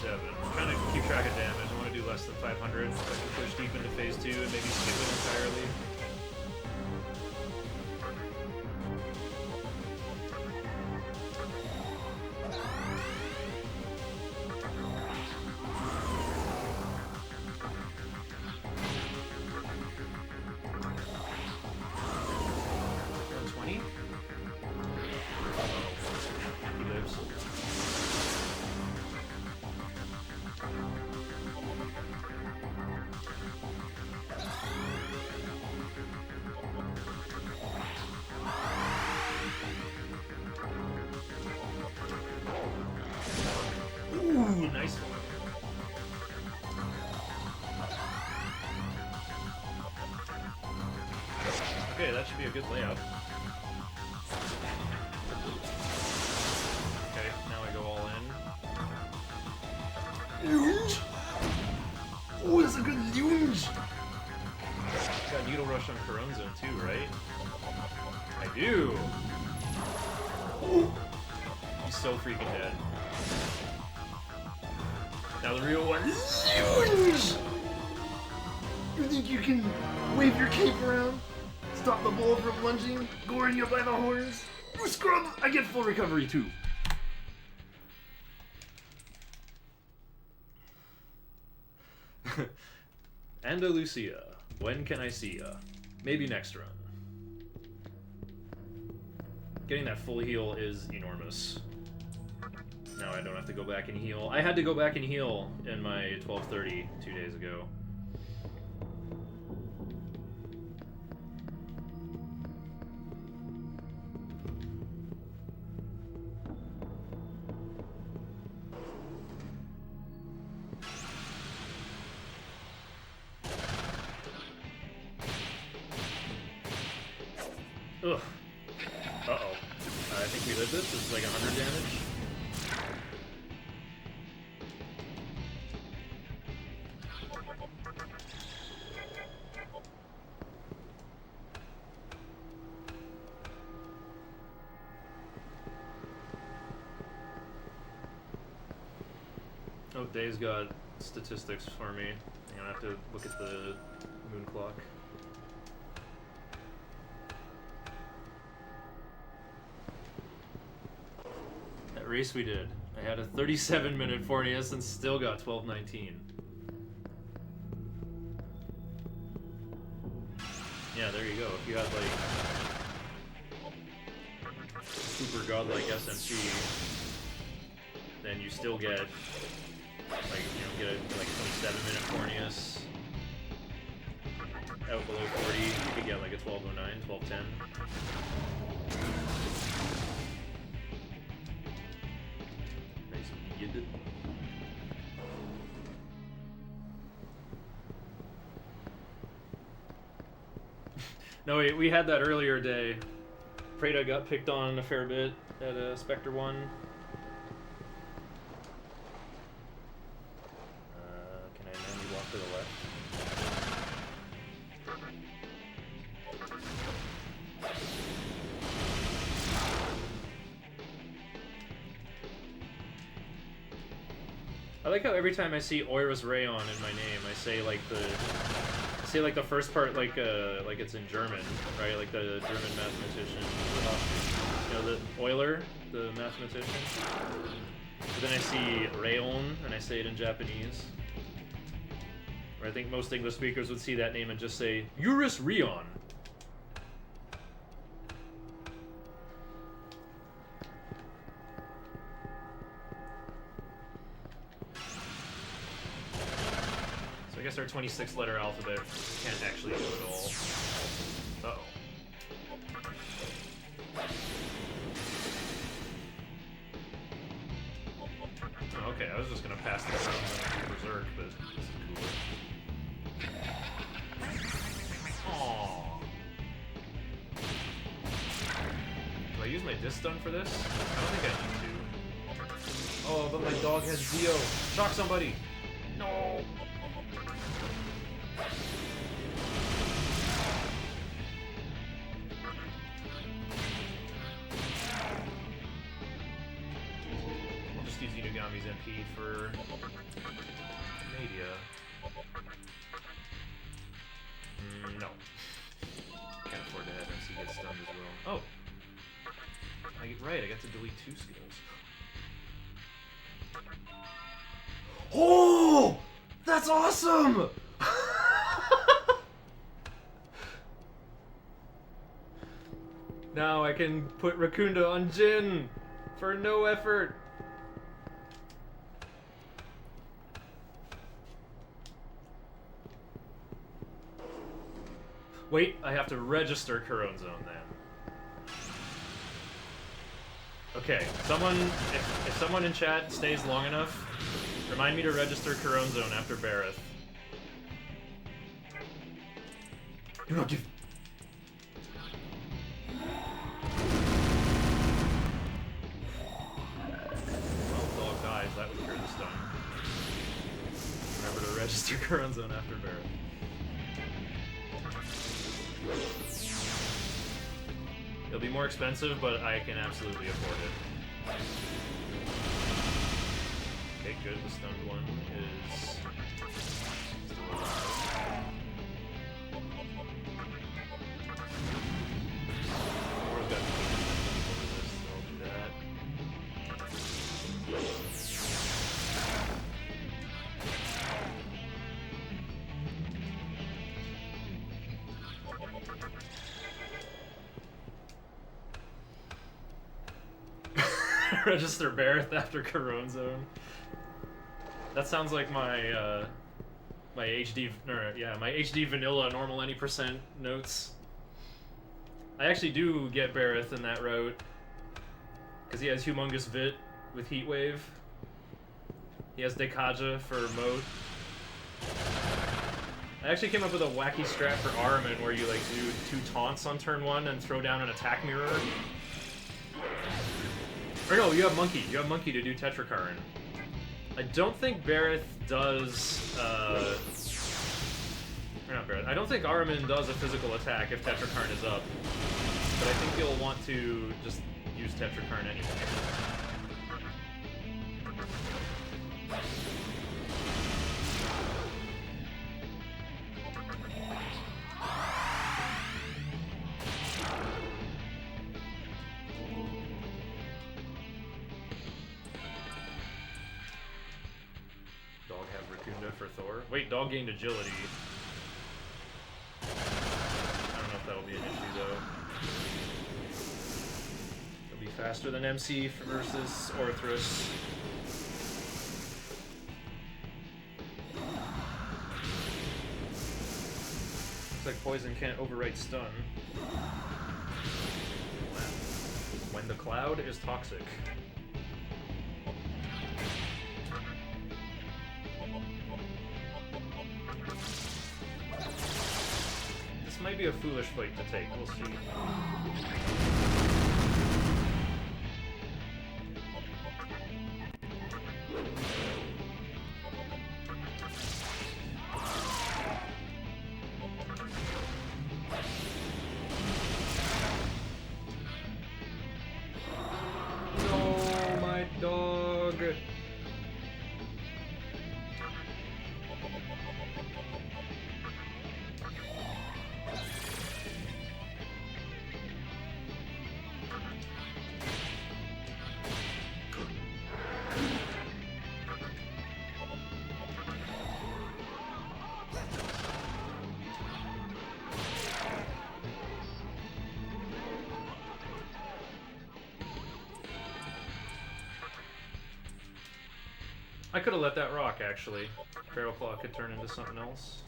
I'm trying to keep track of damage. I want to do less than 500 so I can push deep into phase 2 and maybe skip it entirely. Nice one. Okay, that should be a good layout. Okay, now I go all in. Lunge! Oh, that's a good lunge! Got Needle Rush on Corone Zone too, right? I do! He's so freaking dead. Now the real one. You think you can wave your cape around? Stop the bull from lunging, goring you by the horns? You scrub! I get full recovery too. Andalusia, when can I see ya? Maybe next run. Getting that full heal is enormous. Now I don't have to go back and heal. I had to go back and heal in my 1230 2 days ago. Ugh. Uh-oh. I think we lived this. This is like 100 damage. Oh, Dave's got statistics for me. I'm gonna have to look at the moon clock. That race we did, I had a 37-minute Fornius and still got 12:19. Yeah, there you go. If you had like super godlike SMT, then you still get like, you know, get a like 27-minute Fornius out below 40. You could get like a 12:09, 12:10. Nice bead. No, we had that earlier day. Prada got picked on a fair bit at Spectre 1. Can I manually walk to the left? I like how every time I see Eurus Rayon in my name, I say like the first part like it's in German, right? Like the German mathematician, you know, the Euler, the mathematician. But then I see Rayon and I say it in Japanese. Or I think most English speakers would see that name and just say Eurus Rayon. I guess our 26-letter alphabet can't actually do it all. Uh-oh. Oh, okay, I was just gonna pass this around and berserk, but this is cooler. Aww. Do I use my disc stun for this? I don't think I need to. Oh, but my dog has Dio. Shock somebody! No! I'll just use Inugami's MP for Media. No. Can't afford to have MC get stunned as well. Oh! Right, I got to delete 2 skills. Oh! That's awesome! Now I can put Rakunda on Jin for no effort. Wait, I have to register Couronne Zone then. Okay, if someone in chat stays long enough, remind me to register Couronne Zone after Bareth. Do not give. Well, the dog dies, that would cure the stun. Remember to register Couronne Zone after Bareth. It'll be more expensive, but I can absolutely afford it. Okay, good. The stunned one is still alive. Or got resist, so I'll do that. Register Bareth after Corone Zone. That sounds like my my HD my HD vanilla normal any percent notes. I actually do get Bareth in that route because he has humongous Vit with Heatwave. He has Dekaja for Moat. I actually came up with a wacky strat for Araman where you like do 2 taunts on turn 1 and throw down an attack mirror. Or no, you have Monkey. You have Monkey to do Tetrakarn. I don't think Bareth does, or not Bareth. I don't think Araman does a physical attack if Tetrakarn is up. But I think you'll want to just use Tetrakarn anyway. For Thor. Wait, dog gained agility. I don't know if that'll be an issue though. It'll be faster than MC versus Orthrus. Looks like poison can't overwrite stun. When the cloud is toxic. Might be a foolish fight to take, we'll see. No, my dog! I could have let that rock, actually. Feral Claw could turn into something else.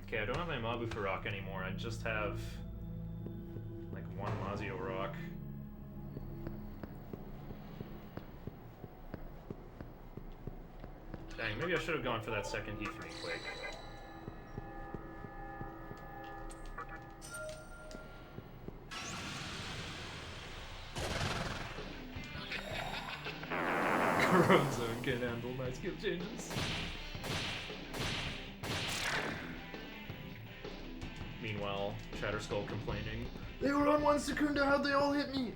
Okay, I don't have my Mabu for rock anymore. I just have like 1 Mazio rock. Dang, maybe I should have gone for that second Heat for me, Quake. Corone Zone can't handle my skill changes. Meanwhile, Shatterskull complaining. They were on 1 Secunda, how'd they all hit me?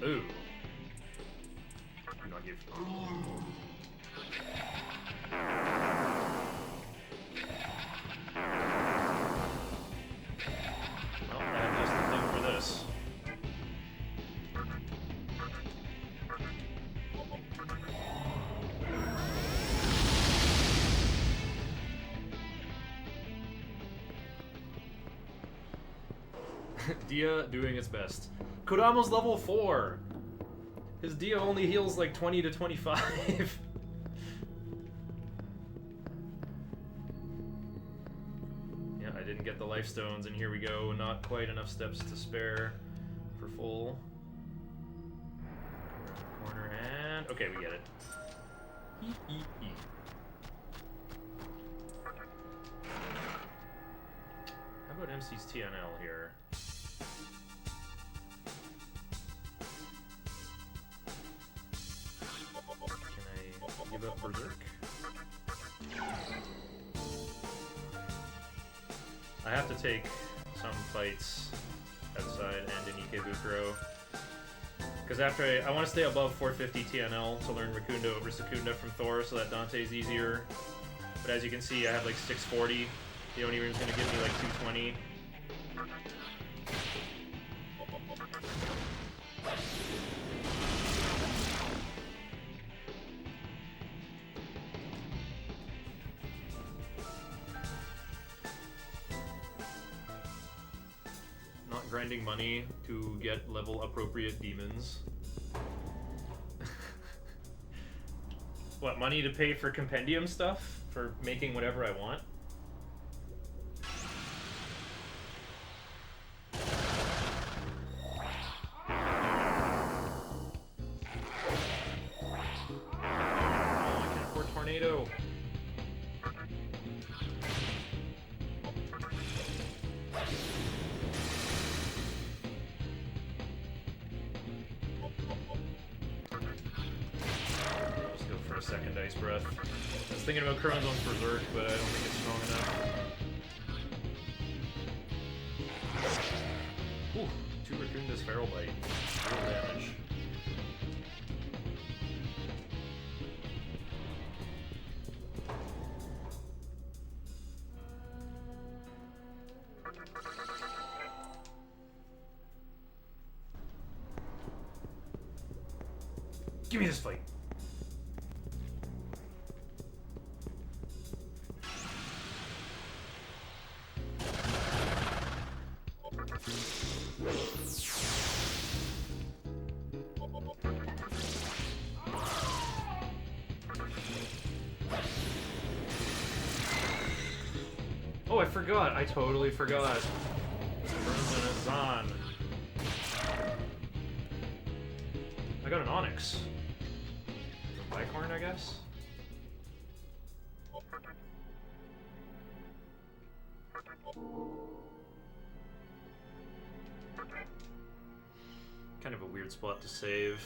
Ooh. Do not give. Well, I have just the thing for this. Dia doing its best. Kodamo's level 4! His Dia only heals like 20 to 25. Yeah, I didn't get the life stones, and here we go. Not quite enough steps to spare for full. Corner and... okay, we get it. How about MC's TNL here? take some fights outside and in Ikebukuro. Because after I want to stay above 450 TNL to learn Rakundo over Secunda from Thor, so that Dante's easier. But as you can see, I have like 640. The Oni Rune's going to give me like 220. Not grinding money to get level appropriate demons. What, money to pay for compendium stuff? For making whatever I want? Tornado. Just go for a second ice breath. I was thinking about Crone's on Berserk, but I don't think it's strong enough. Ooh, 2 Raccoonda's Feral Bite. Real damage. Give me this fight. Oh, I forgot. I totally forgot. Zan. I got an Onyx. Bicorn, I guess? Kind of a weird spot to save.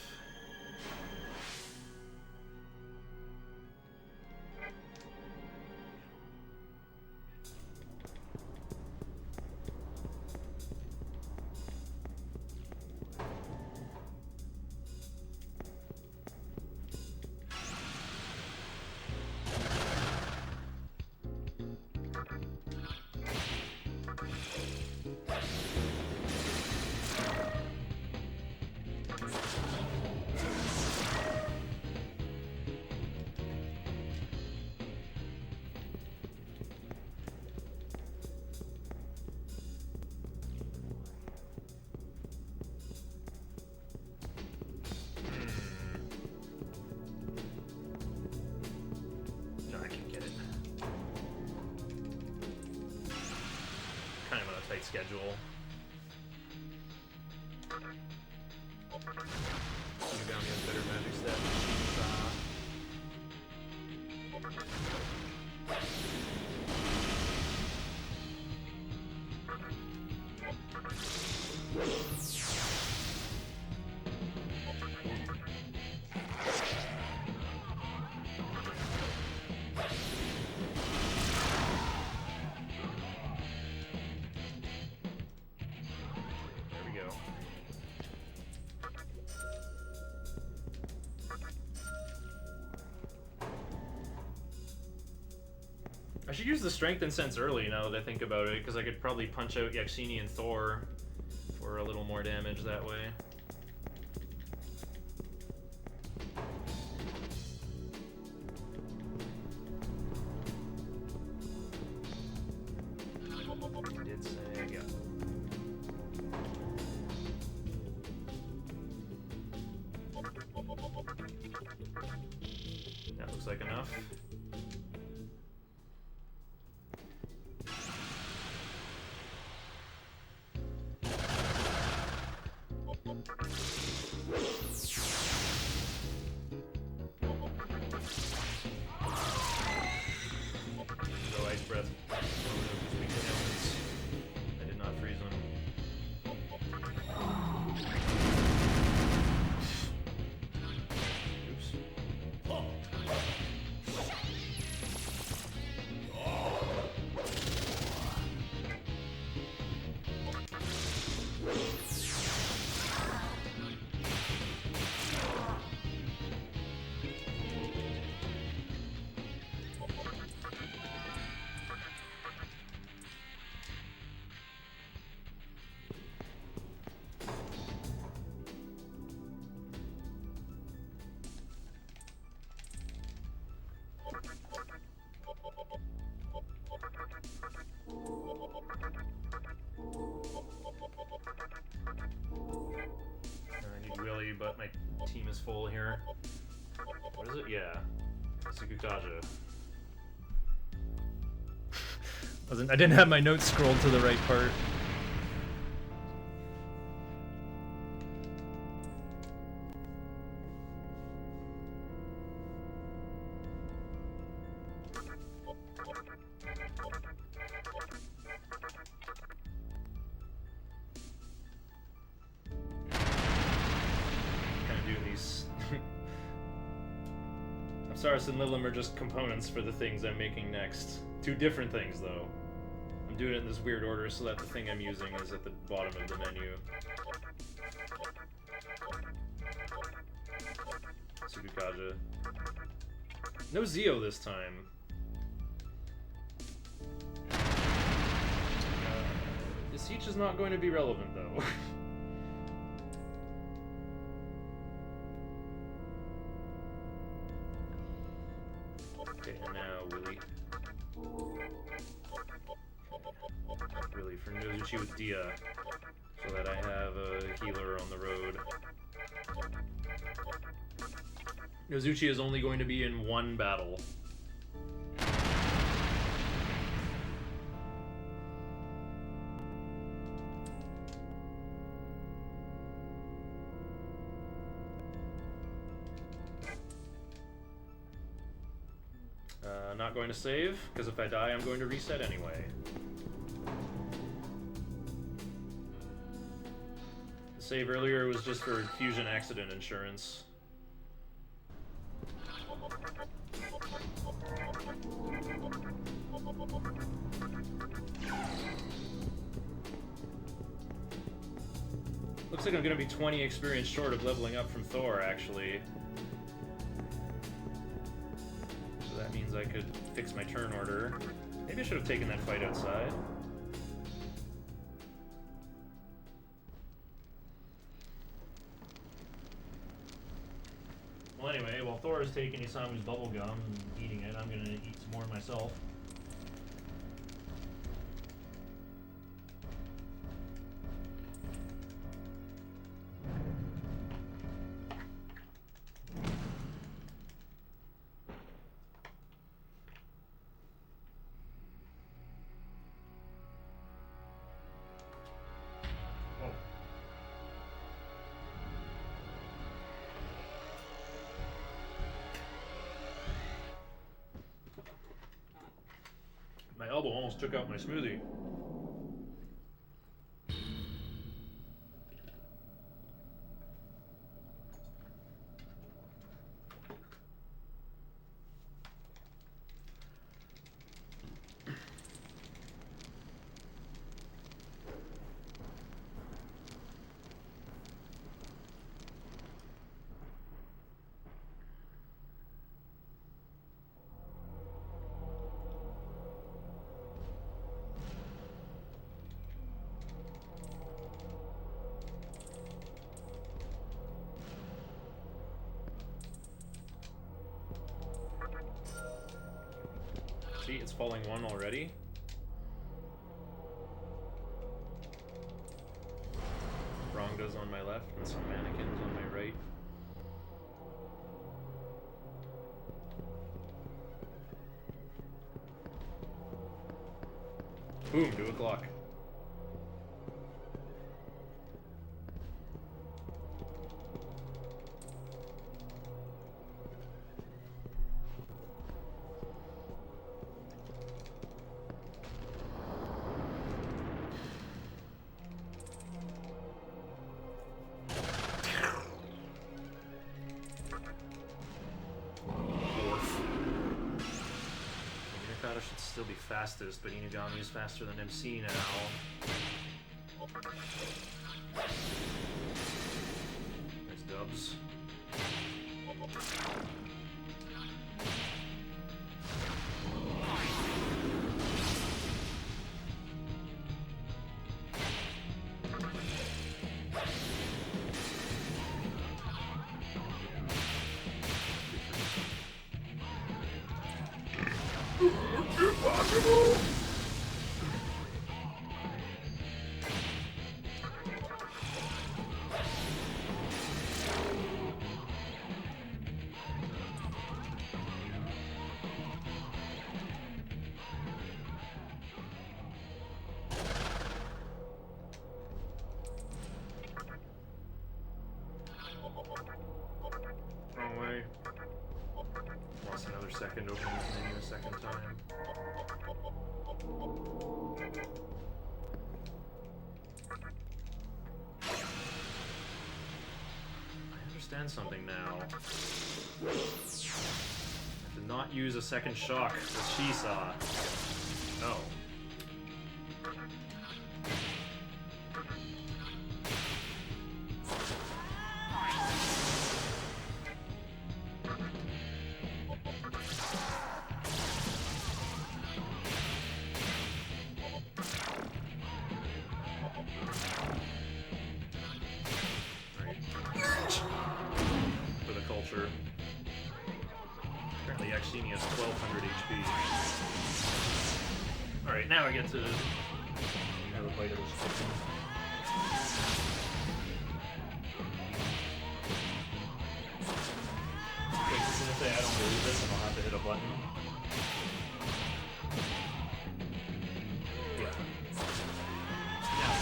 Schedule. Bounty has better magic stats. I should use the Strength and Sense early now that I think about it, because I could probably punch out Yaxini and Thor for a little more damage that way. I did say, yeah. That looks like enough. is full here. What is it? Yeah. Sukukaja. I didn't have my notes scrolled to the right part. Saurus and Lilim are just components for the things I'm making next. Two different things, though. I'm doing it in this weird order so that the thing I'm using is at the bottom of the menu. Sukukaja. No Zeo this time. This each is not going to be relevant, though. Okay, and now Willy. Willy for Nozuchi with Dia, so that I have a healer on the road. Nozuchi is only going to be in one battle. Not going to save, because if I die, I'm going to reset anyway. The save earlier was just for fusion accident insurance. Looks like I'm going to be 20 experience short of leveling up from Thor, actually. That means I could fix my turn order. Maybe I should have taken that fight outside. Well, anyway, while Thor is taking Isamu's bubblegum and eating it, I'm gonna eat some more myself. My elbow almost took out my smoothie. See, it's falling one already. Rongda's on my left and some mannequins on my right. Boom, 2 o'clock. Should still be fastest, but Inugami is faster than MC now. Nice dubs. Impossible! find something now. I did not use a second shock that she saw. No. Apparently Yaxini has 1200 HP. Alright, now I get to have a bite of this chicken. Okay, as soon as I say I don't believe this, and I'll have to hit a button. Yeah. Now.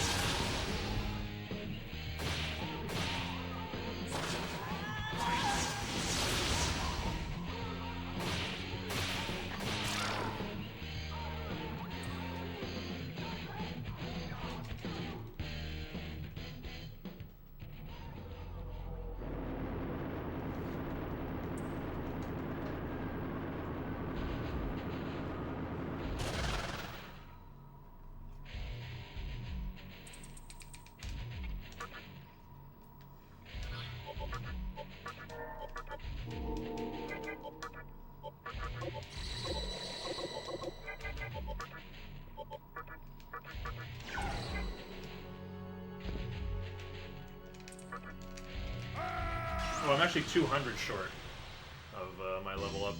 Oh, I'm actually 200 short of my level up.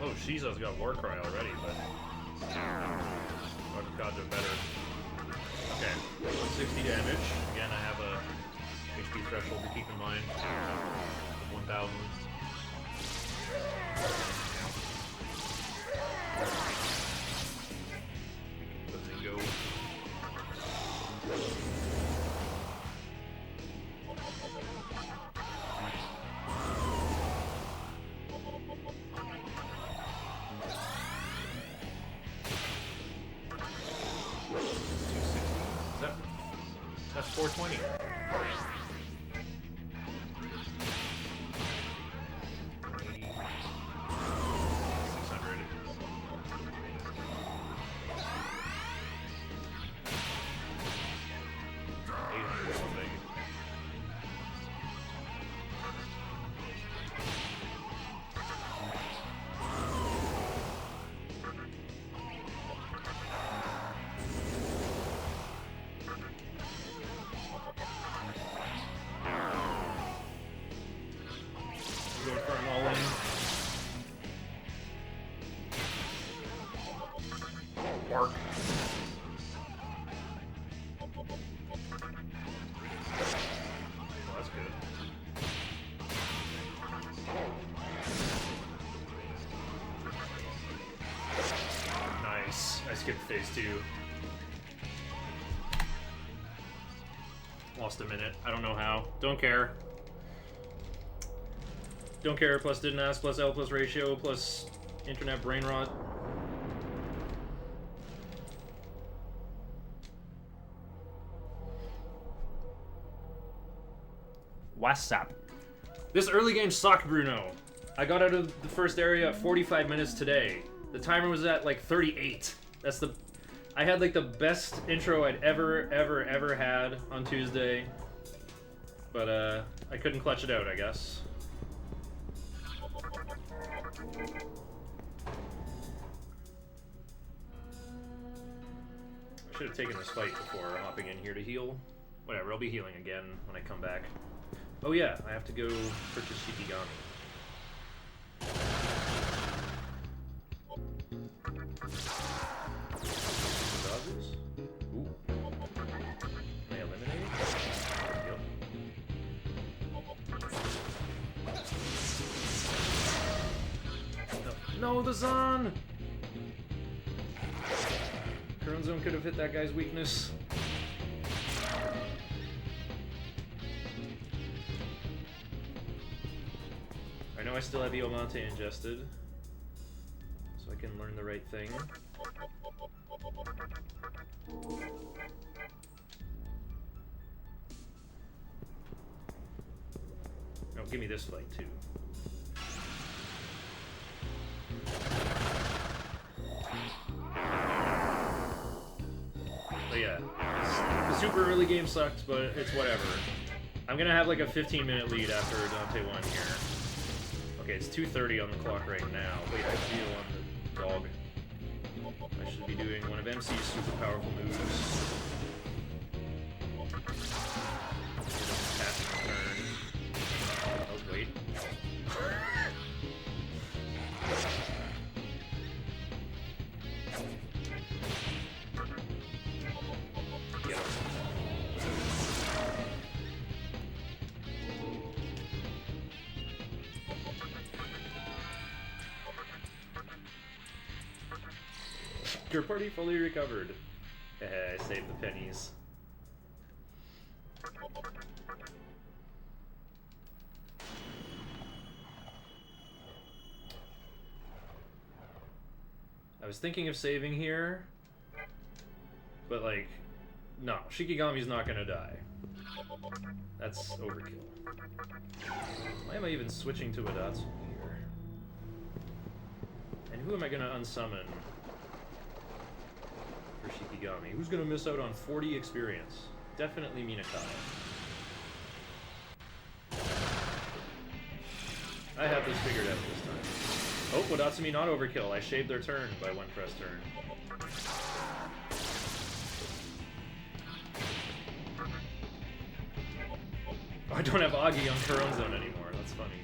Oh, Shizo's got Warcry already, but Kaja better. Okay, 160 damage. Again, I have a HP threshold to keep in mind. 1,000. Go. That's 420. 600. Go for an all-in. Bark. Oh, that's good. Nice. I skipped phase 2. Lost a minute. I don't know how. Don't care. Don't care, plus didn't ask, plus L, plus ratio, plus internet brain rot. WhatsApp. This early game sucked, Bruno. I got out of the first area at 45 minutes today. The timer was at like 38. That's the... I had like the best intro I'd ever had on Tuesday. But I couldn't clutch it out, I guess. I should have taken this fight before hopping in here to heal. Whatever, I'll be healing again when I come back. Oh yeah, I have to go purchase Shikigami. Dodges? Ooh. Can I eliminate? Yep. No, the Zon! Current zone could have hit that guy's weakness. I know I still have Iomante ingested, so I can learn the right thing. No, give me this fight too. But yeah, the super early game sucked, but it's whatever. I'm gonna have like a 15-minute lead after Dante won here. Okay, it's 2:30 on the clock right now. Wait, I feel on the dog. I should be doing one of MC's super powerful moves. Passing turn. Oh, wait. Your party fully recovered. I saved the pennies. I was thinking of saving here, but like, no, Shikigami's not gonna die. That's overkill. Why am I even switching to Adatsu here? And who am I gonna unsummon for Shikigami? Who's gonna miss out on 40 experience? Definitely Minakai. I have this figured out this time. Oh, Wadatsumi not overkill. I shaved their turn by one press turn. Oh, I don't have Agi on Kuron Zone anymore. That's funny.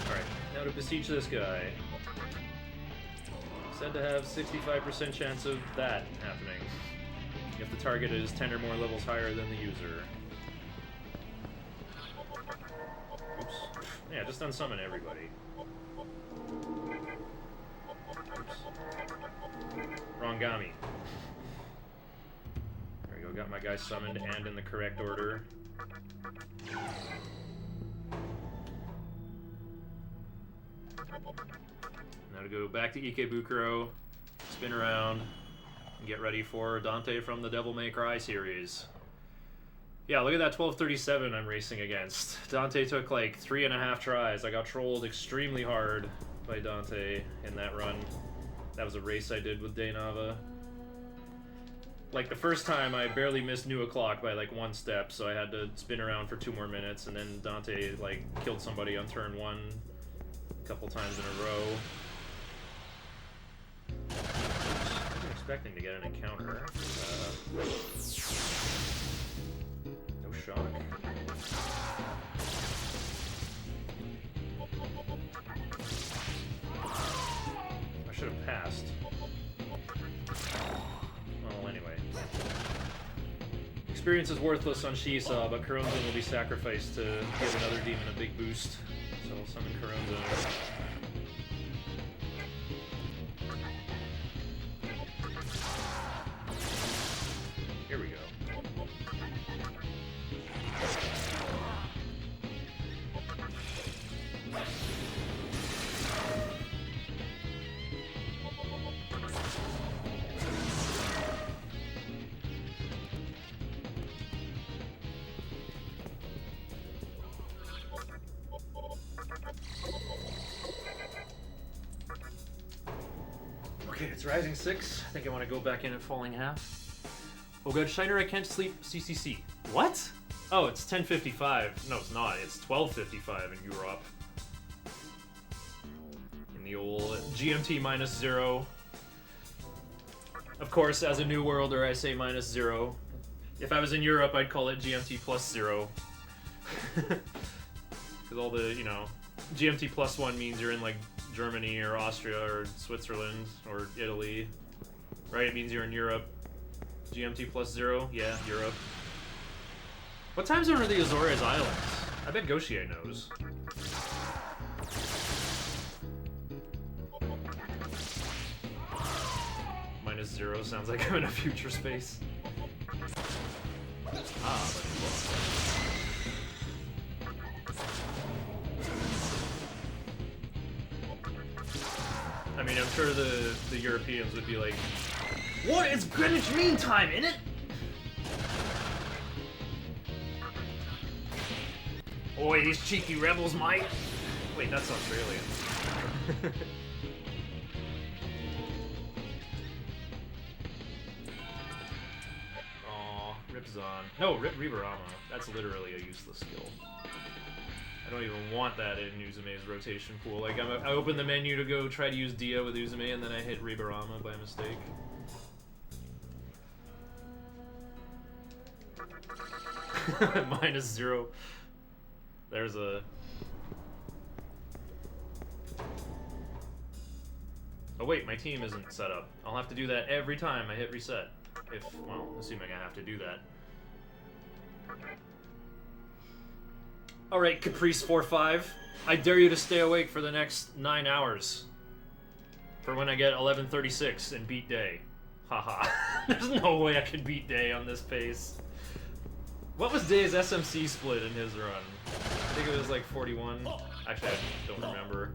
Alright, now to besiege this guy. Said to have 65% chance of that happening. If the target is 10 or more levels higher than the user. Oops. Yeah, just unsummon everybody. Oops. Wrong Gami. There we go, got my guy summoned and in the correct order. Now to go back to Ikebukuro, spin around, and get ready for Dante from the Devil May Cry series. Yeah, look at that 1237 I'm racing against. Dante took like 3.5 tries. I got trolled extremely hard by Dante in that run. That was a race I did with Daynava. Like the first time I barely missed New O'Clock by like 1 step, so I had to spin around for 2 more minutes, and then Dante like killed somebody on turn 1 a couple times in a row. I wasn't expecting to get an encounter. No shock. I should have passed. Well, anyway. Experience is worthless on Shisa, but Kuronzon will be sacrificed to give another demon a big boost. So I'll summon Kuronzon. Here we go. Okay, it's Rising 6. I think I want to go back in at Falling Half. Oh god, Shiner, I can't sleep CCC. What? Oh, it's 10:55. No, it's not. It's 12:55 in Europe. In the old GMT -0. Of course, as a New Worlder, I say -0. If I was in Europe, I'd call it GMT +0. Because all the, you know, GMT +1 means you're in like Germany or Austria or Switzerland or Italy, right? It means you're in Europe. GMT +0, yeah, Europe. What time zone are the Azores Islands? I bet Gauchier knows. -0 sounds like I'm in a future space. Ah, but I mean, I'm sure the Europeans would be like, What? It's Greenwich Mean Time, innit? "Oi, these cheeky rebels, mate!" Wait, that's Australian. Aw, Ripzon. No, Riberama. That's literally a useless skill. I don't even want that in Uzume's rotation pool. Like, I open the menu to go try to use Dia with Uzume, and then I hit Riberama by mistake. -0. There's a... Oh wait, my team isn't set up. I'll have to do that every time I hit reset. If, well, assuming I have to do that. Alright, Caprice45. I dare you to stay awake for the next 9 hours. For when I get 11:36 and beat Day. Haha. There's no way I could beat Day on this pace. What was Day's SMC split in his run? I think it was like 41. Actually, I don't remember.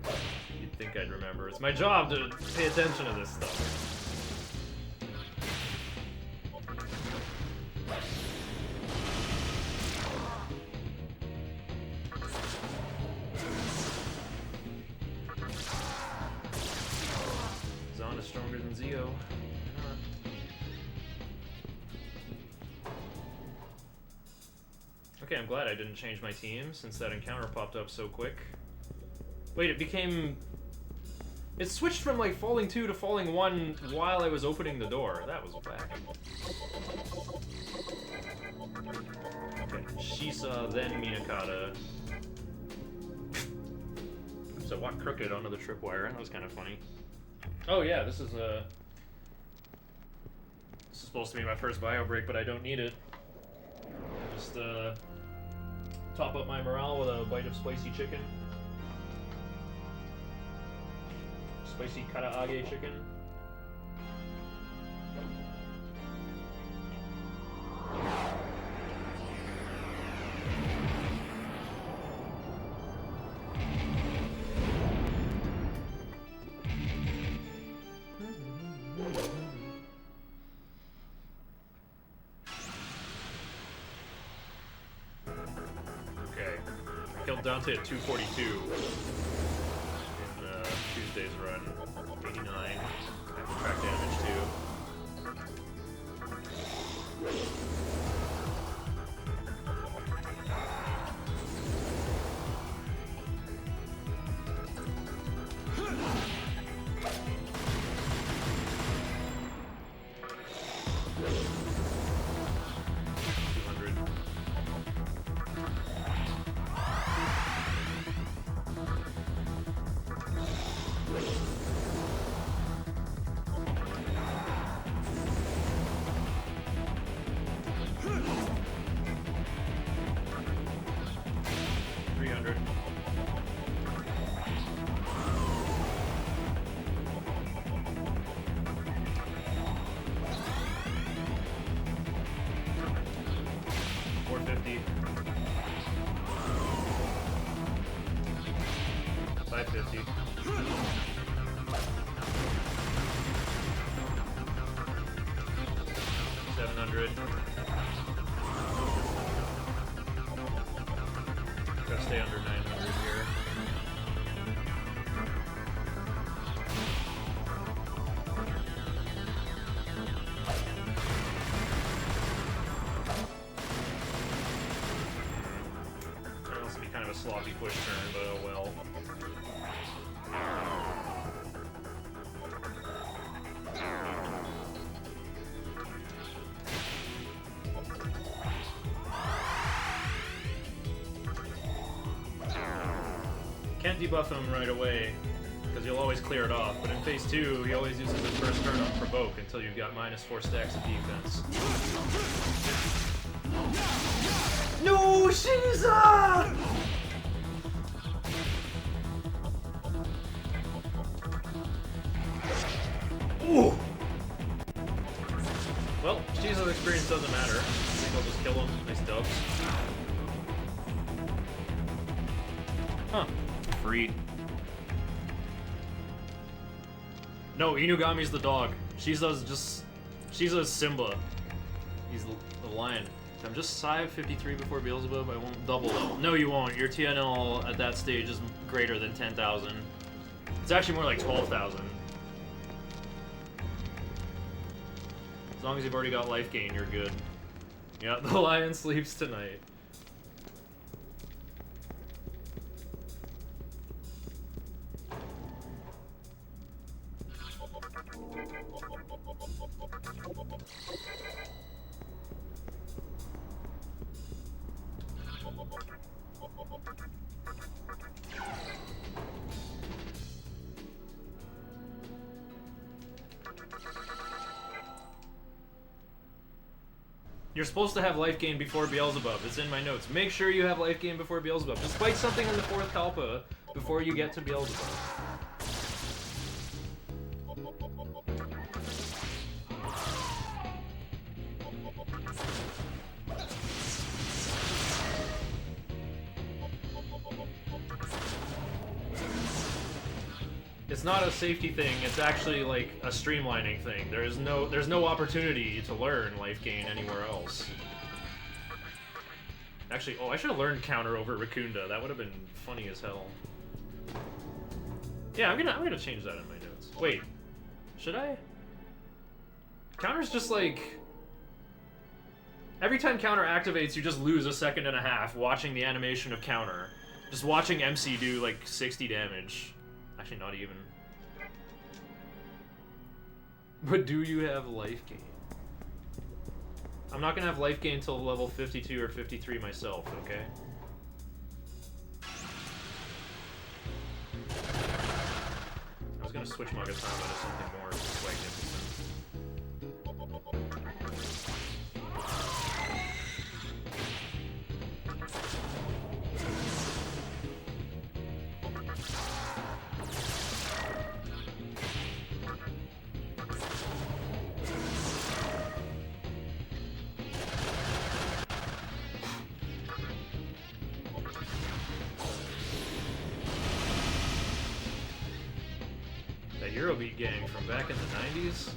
You'd think I'd remember. It's my job to pay attention to this stuff. Zon is stronger than Zio. Okay, I'm glad I didn't change my team since that encounter popped up so quick. Wait, it became... It switched from like falling 2 to falling 1 while I was opening the door. That was whack. Okay, Shisa, then Minakata. Oops, I walked crooked onto the tripwire. That was kind of funny. Oh yeah, this is supposed to be my first bio break, but I don't need it. Just top up my morale with a bite of spicy chicken. Spicy karaage chicken. Dante at 242 in Tuesday's run. 89 after track damage too. Gotta stay under 900 here. That must be kind of a sloppy push turn, but oh well. Can't debuff him right away, because he'll always clear it off, but in phase 2, he always uses his first turn on provoke until you've got -4 stacks of defense. No, Shiza! Ooh! Well, Shiza's experience doesn't matter. I think I'll just kill him. Nice dubs. Huh. Free. No, Inugami's the dog. She's a Simba. He's the lion. If I'm just Sci 53 before Beelzebub, I won't double level. No, you won't. Your TNL at that stage is greater than 10,000. It's actually more like 12,000. As long as you've already got life gain, you're good. Yeah, the lion sleeps tonight. You're supposed to have life gain before Beelzebub. It's in my notes. Make sure you have life gain before Beelzebub. Just fight something in the 4th Kalpa before you get to Beelzebub. It's not a safety thing, it's actually like a streamlining thing. There's no opportunity to learn life gain anywhere else. Actually, oh, I should have learned counter over Raccoonda. That would have been funny as hell. Yeah, I'm gonna change that in my notes. Wait, should I? Counter's just like every time counter activates, you just lose a second and a half watching the animation of counter. Just watching MC do like 60 damage. Actually, not even. But do you have life gain? I'm not gonna have life gain until level 52 or 53 myself, okay? I was gonna switch Magatama to something more magnificent. Eurobeat gang from back in the 90s?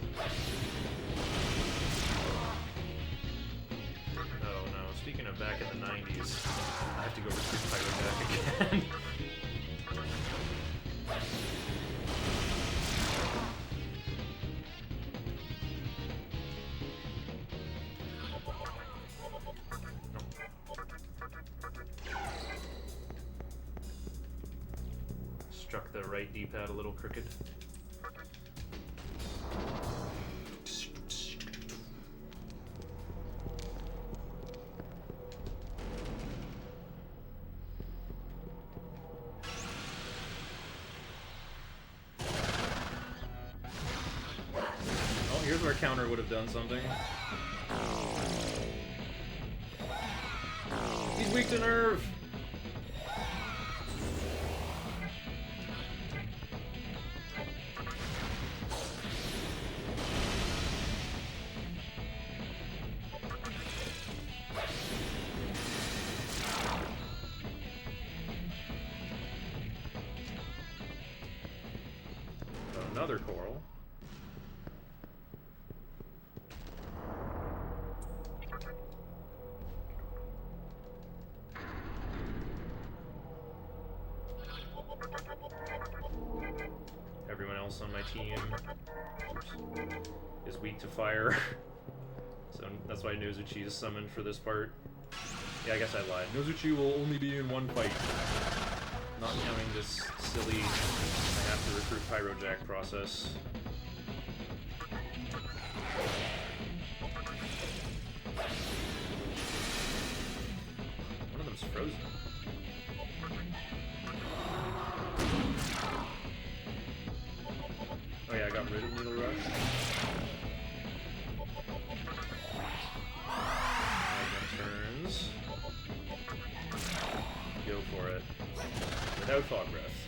Oh no, speaking of back in the 90s, I have to go recruit Pyro back again. Struck the right D-pad a little crooked. Here's where counter would have done something. He's weak to nerve! Another coral. Everyone else on my team is weak to fire, so that's why Nozuchi is summoned for this part. Yeah, I guess I lied. Nozuchi will only be in one fight, not counting this silly I have to recruit Pyrojack process. One of them's frozen. Oh yeah, I got rid of Needle Rush. Turns. Go for it. Without Fog Breath.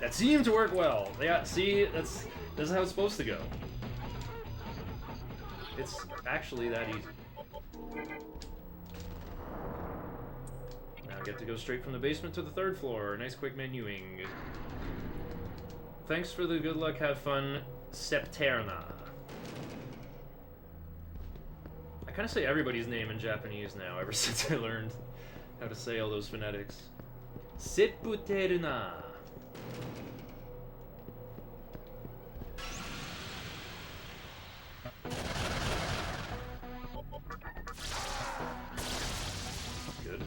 That seemed to work well. Yeah, see, this is how it's supposed to go. It's actually that easy. Now get to go straight from the basement to the 3rd floor. Nice quick menuing. Thanks for the good luck, have fun, Septerna. I kind of say everybody's name in Japanese now, ever since I learned how to say all those phonetics. Septerna. Good.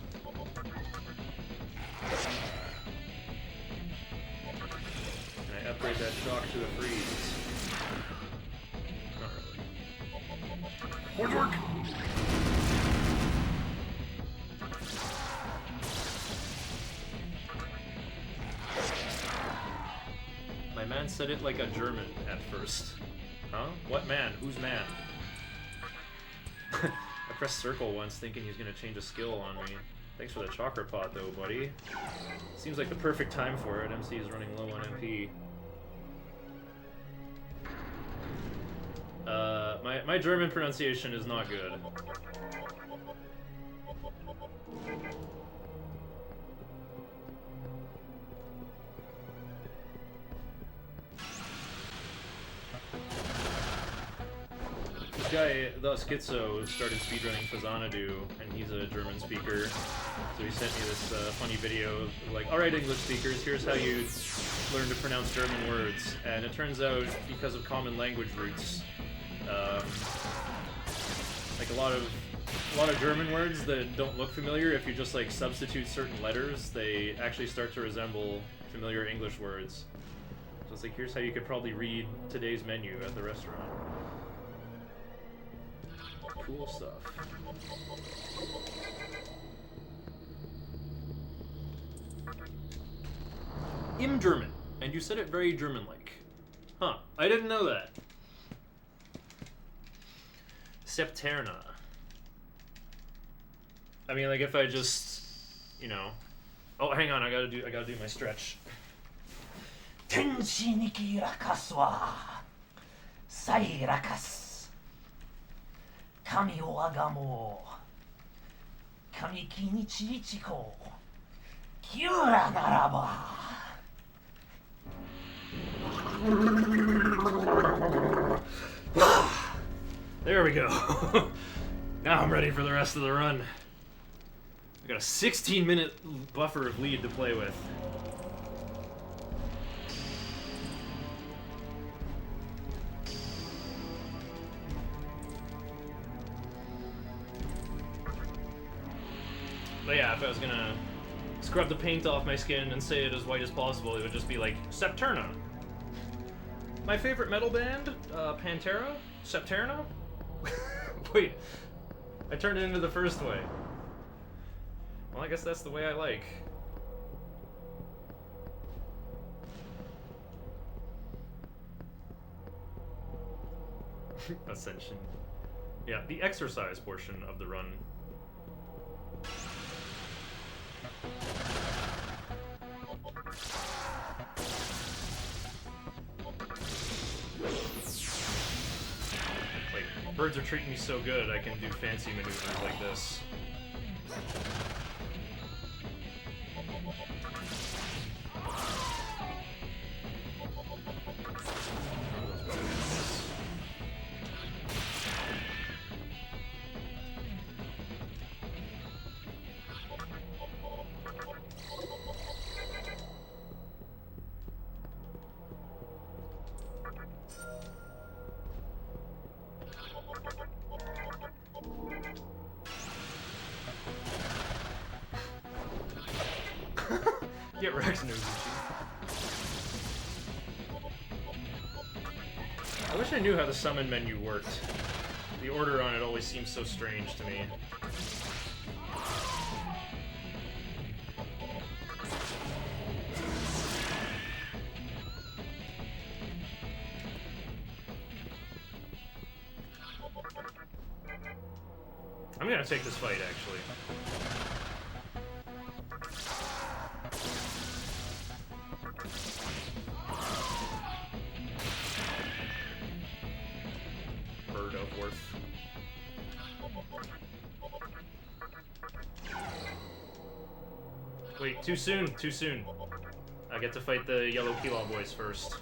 Can I upgrade that shock to a freeze? Not really. More work! My man said it like a German at first. Huh? What man? Who's man? I pressed circle once thinking he's gonna change a skill on me. Thanks for the chakra pot though, buddy. Seems like the perfect time for it. MC is running low on MP. My German pronunciation is not good. This guy, the Schizo, started speedrunning Fazanadu, and he's a German speaker. So he sent me this funny video of like, alright English speakers, here's how you learn to pronounce German words. And it turns out, because of common language roots, like a lot of German words that don't look familiar, if you just like substitute certain letters, they actually start to resemble familiar English words. So it's like, here's how you could probably read today's menu at the restaurant. Cool stuff. Im German, and you said it very German-like. Huh, I didn't know that. Septerna. I mean, like if I just, you know. Oh, hang on, I gotta do my stretch. Tenshi Niki Rakas wa Sai Rakas Kami o agamo Kami kinichi ichiko Kyura naraba. There we go. Now I'm ready for the rest of the run. I got a 16-minute buffer of lead to play with. But yeah, if I was gonna scrub the paint off my skin and say it as white as possible, it would just be like, Septerna. My favorite metal band, Pantera? Septerna? Wait, I turned it into the first way. Well, I guess that's the way I like. Ascension. Yeah, the exercise portion of the run. Like, birds are treating me so good, I can do fancy maneuvers like this. Get Rex Nozuchi. I wish I knew how the summon menu worked. The order on it always seems so strange to me. I'm gonna take this fight, actually. Bird of Worth. Wait, too soon, too soon. I get to fight the yellow Kilo boys first.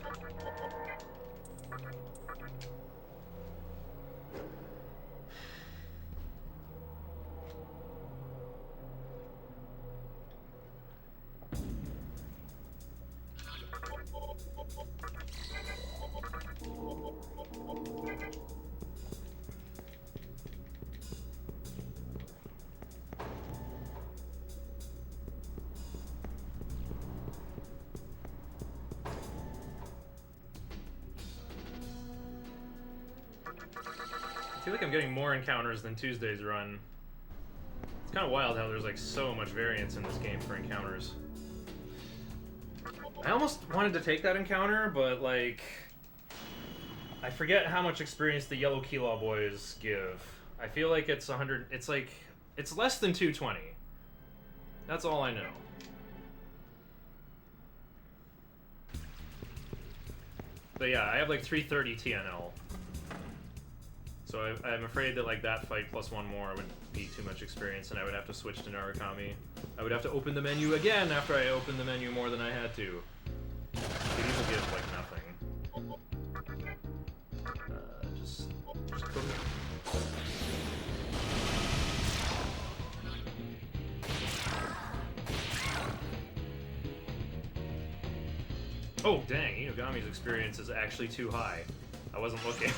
I feel like I'm getting more encounters than Tuesday's run. It's kind of wild how there's like so much variance in this game for encounters. I almost wanted to take that encounter, but like I forget how much experience the yellow Kilo boys give. I feel like it's 100. It's like it's less than 220. That's all I know. But yeah, I have like 330 TNL. So I'm afraid that like that fight plus one more would be too much experience, and I would have to switch to Narukami. I would have to open the menu again after I opened the menu more than I had to. These will give like nothing. Just go. Oh dang, Inugami's experience is actually too high. I wasn't looking.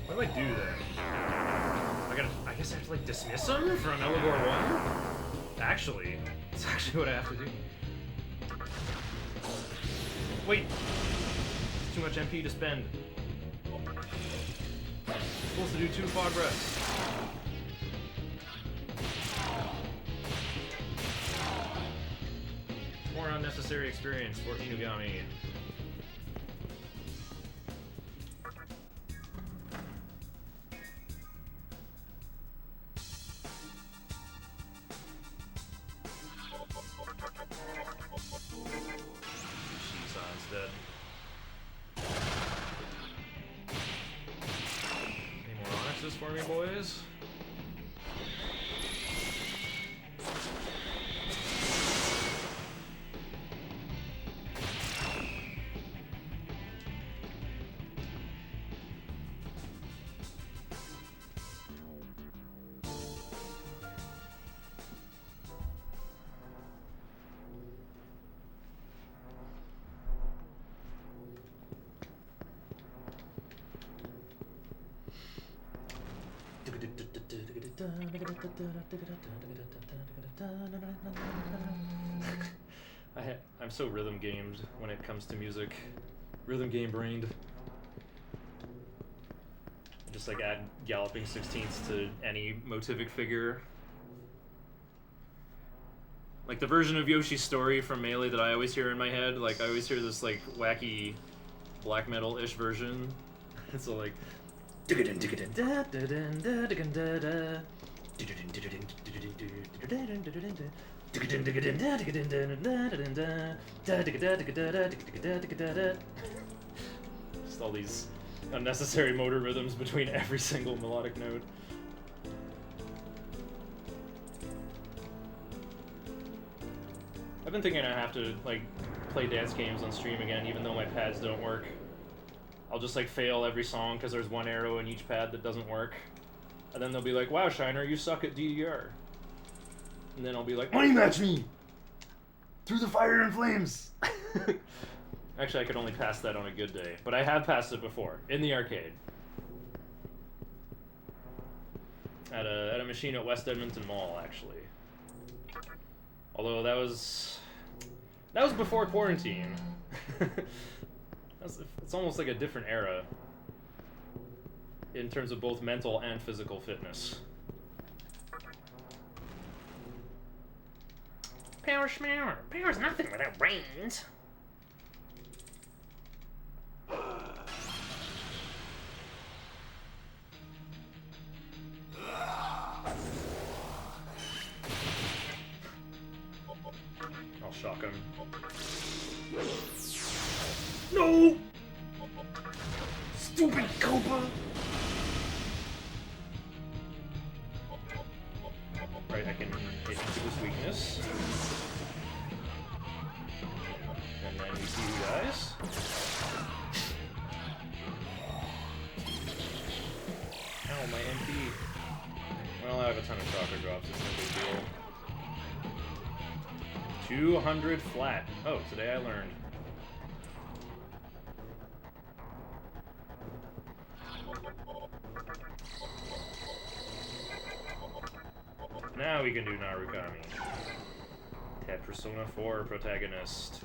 What do I do then? I guess I have to like dismiss him from Eligor 1? Actually, it's actually what I have to do. Wait! It's too much MP to spend. I'm supposed to do 2 fog breaths. More unnecessary experience for Inugami. Shisan's dead. Any more Onyxes for me, boys? I'm so rhythm gamed when it comes to music. Rhythm game brained. Just like add galloping 16ths to any motivic figure. Like the version of Yoshi's story from Melee that I always hear in my head, like I always hear this like wacky black metal-ish version. It's so like just all these unnecessary motor rhythms between every single melodic note. I've been thinking I have to like play dance games on stream again, even though my pads don't work. I'll just like fail every song because there's one arrow in each pad that doesn't work. And then they'll be like, wow, Shiner, you suck at DDR. And then I'll be like, Money match me! Through the fire and flames! Actually, I could only pass that on a good day. But I have passed it before, in the arcade. At a machine at West Edmonton Mall, actually. Although that was before quarantine. It's almost like a different era in terms of both mental and physical fitness. Power schmower. Power's nothing without brains. I'll shock him. stupid Copa! Right, I can hit into this weakness. And then we see who dies. Ow, my MP. Well, I have a ton of chakra drops, it's no big deal. 200 flat. Oh, today I learned. Now we can do Narukami. Ted Persona 4 protagonist.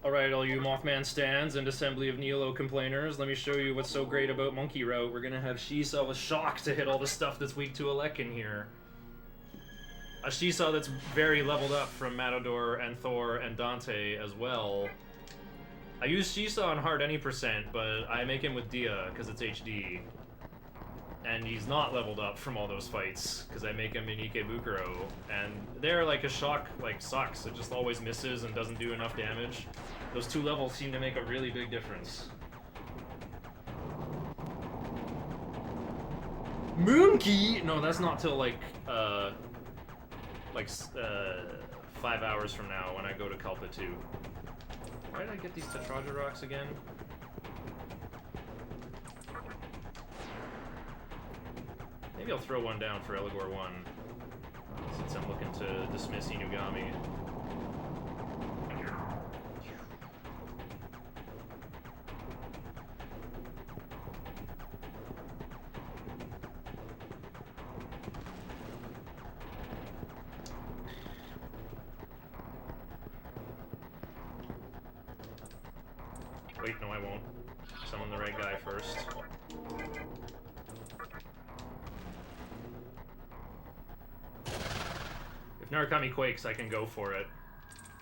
Alright, all you Mothman stands and Assembly of Nihilo complainers, let me show you what's so great about Monkey Route. We're gonna have Shisa with Shock to hit all the stuff that's weak to Elec in here. A Shisa that's very leveled up from Matador and Thor and Dante as well. I use Shisa on hard any percent, but I make him with Dia because it's HD. And he's not leveled up from all those fights, because I make him in Ikebukuro, and there, like, a Shock, like, sucks. It just always misses and doesn't do enough damage. Those 2 levels seem to make a really big difference. Moonkey? No, that's not till, like 5 hours from now when I go to Kalpa 2. Why did I get these Tetraja rocks again? Maybe I'll throw one down for Eligor 1, since I'm looking to dismiss Inugami. Wait, no I won't. Summon the right guy first. If Narukami quakes, I can go for it,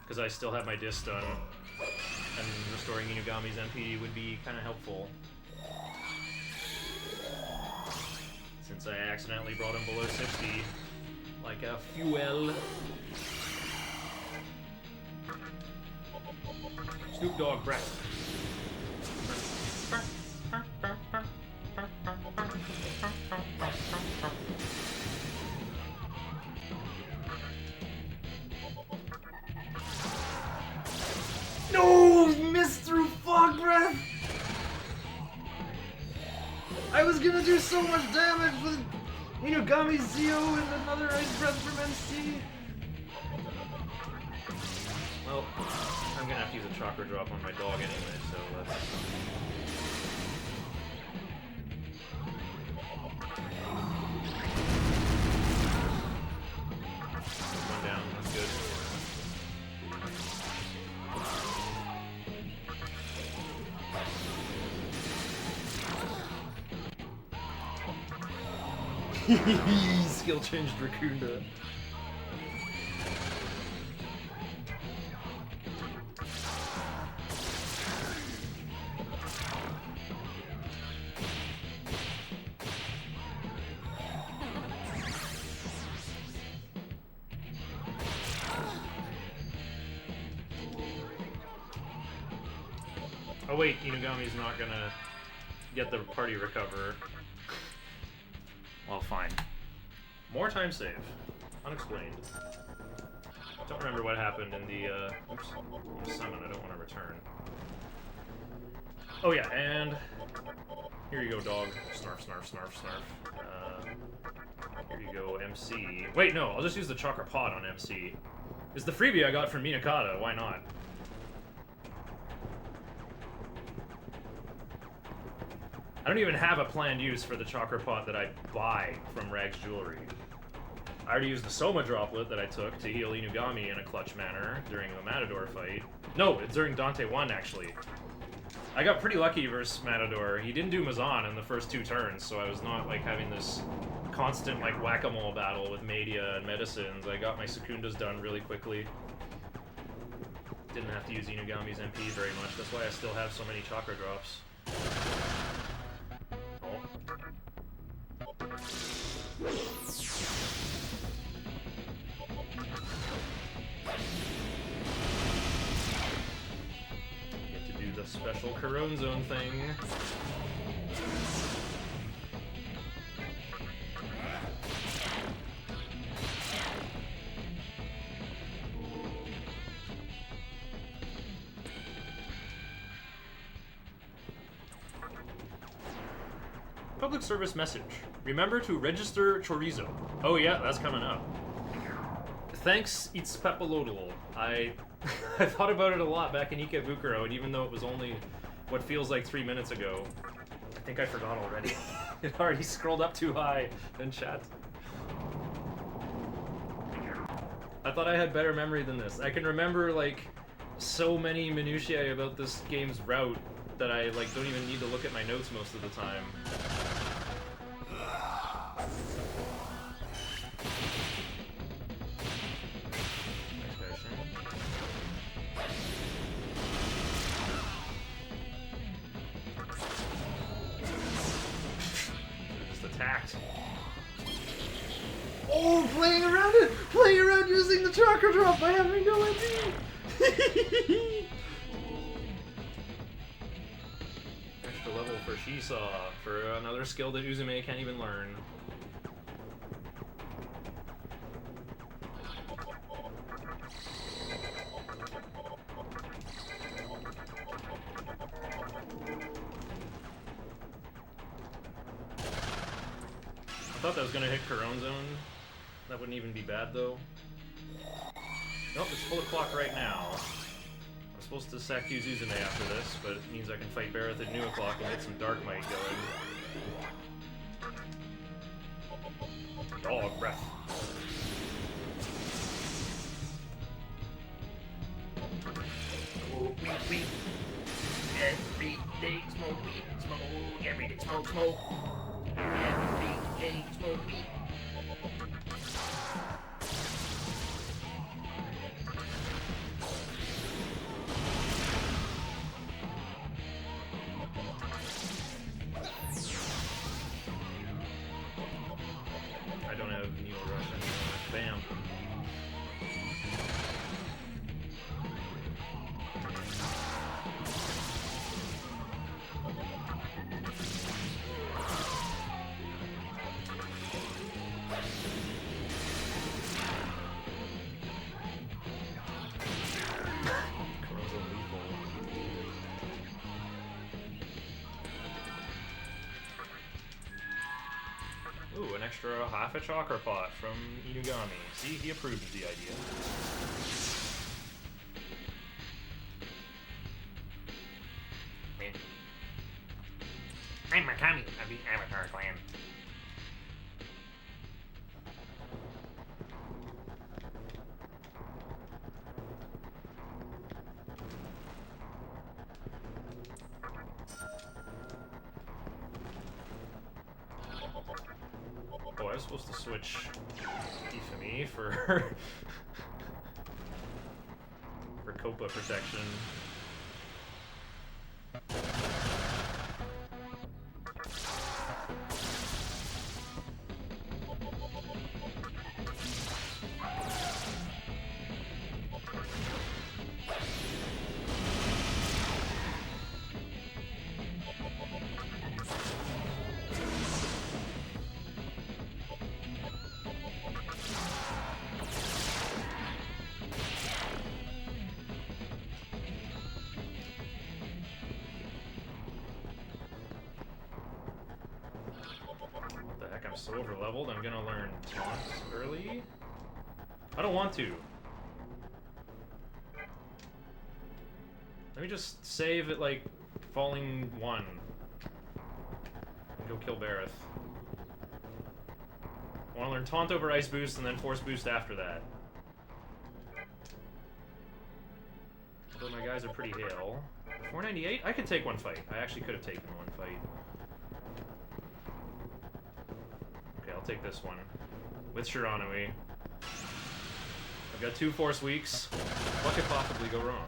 because I still have my disc done, and restoring Inugami's MP would be kind of helpful. Since I accidentally brought him below 60, like a fuel. Snoop Dogg breath. No! Missed through fog breath! I was gonna do so much damage with Inugami Zio and another ice breath from NC. Well, I'm gonna have to use a chakra drop on my dog anyway, so let's... One down, that's good. Skill changed Raccoonda. Oh wait, Inugami's not gonna get the party recover. Well, fine. More time save. Unexplained. Don't remember what happened in the, oops, in the summon. I don't want to return. Oh yeah, and here you go, dog. Snarf, snarf, snarf, snarf. Here you go, MC. Wait, no, I'll just use the Chakra Pod on MC. It's the freebie I got from Minakata, why not? I don't even have a planned use for the Chakra Pot that I buy from Rag's Jewelry. I already used the Soma Droplet that I took to heal Inugami in a clutch manner during the Matador fight. No, it's during Dante 1, actually. I got pretty lucky versus Matador. He didn't do Mazan in the first 2 turns, so I was not, like, having this constant, like, whack-a-mole battle with Media and medicines. I got my Secundas done really quickly. Didn't have to use Inugami's MP very much. That's why I still have so many Chakra drops. Get to do the Special Corone Zone thing. Public service message. Remember to register chorizo. Oh yeah, that's coming up. Thanks, it's Papalodal. I thought about it a lot back in Ikebukuro, and even though it was only what feels like 3 minutes ago, I think I forgot already. It already scrolled up too high in chat. I thought I had better memory than this. I can remember like so many minutiae about this game's route that I like don't even need to look at my notes most of the time. Oh, playing around using the chakra drop by having no MP. Extra level for Shisaw, for another skill that Uzume can't even learn. I thought that was gonna hit Corone Zone. That wouldn't even be bad though. Nope, it's full of clock right now. I'm supposed to sack use Uzume after this, but it means I can fight Barrett at new o'clock and get some Dark Might going. Dog breath. Smoke weed. Every day smoke weed. Smoke. Every day smoke. Every day smoke weed. I don't have Neo Rush anymore. Bam. Ooh, an extra half a chakra pot from Inugami. See, he approved of the idea. I'm Makami of the Avatar clan. Oh, I was supposed to switch Ifami for for Copa protection. I'm so over leveled, I'm gonna learn taunts early. I don't want to. Let me just save at like falling 1 and go kill Barrett. I want to learn taunt over ice boost and then force boost after that. Although my guys are pretty hale. 498? I could take one fight. I actually could have taken one fight. I'll take this one with Shiranui. I've got 2 force weeks. What could possibly go wrong?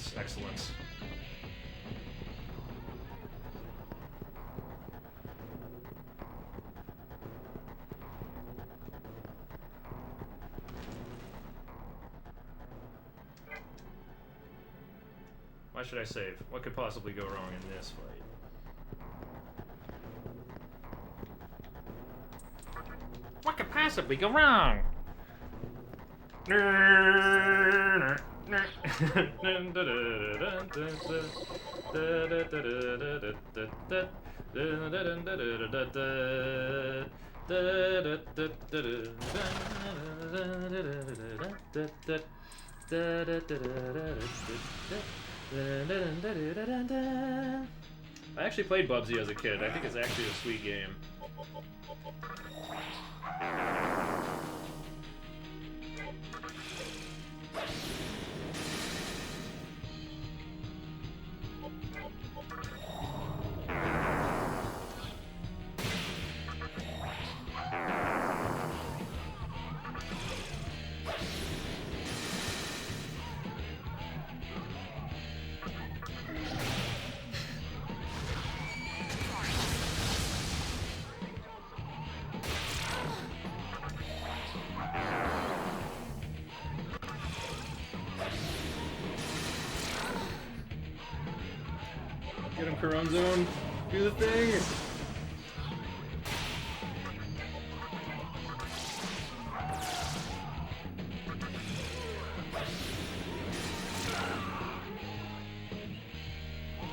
Excellent, excellent. Why should I save? What could possibly go wrong in this fight? What could possibly go wrong? I actually played Bubsy as a kid. I think it's actually a sweet game. Get him, Corone Zone. Do the thing.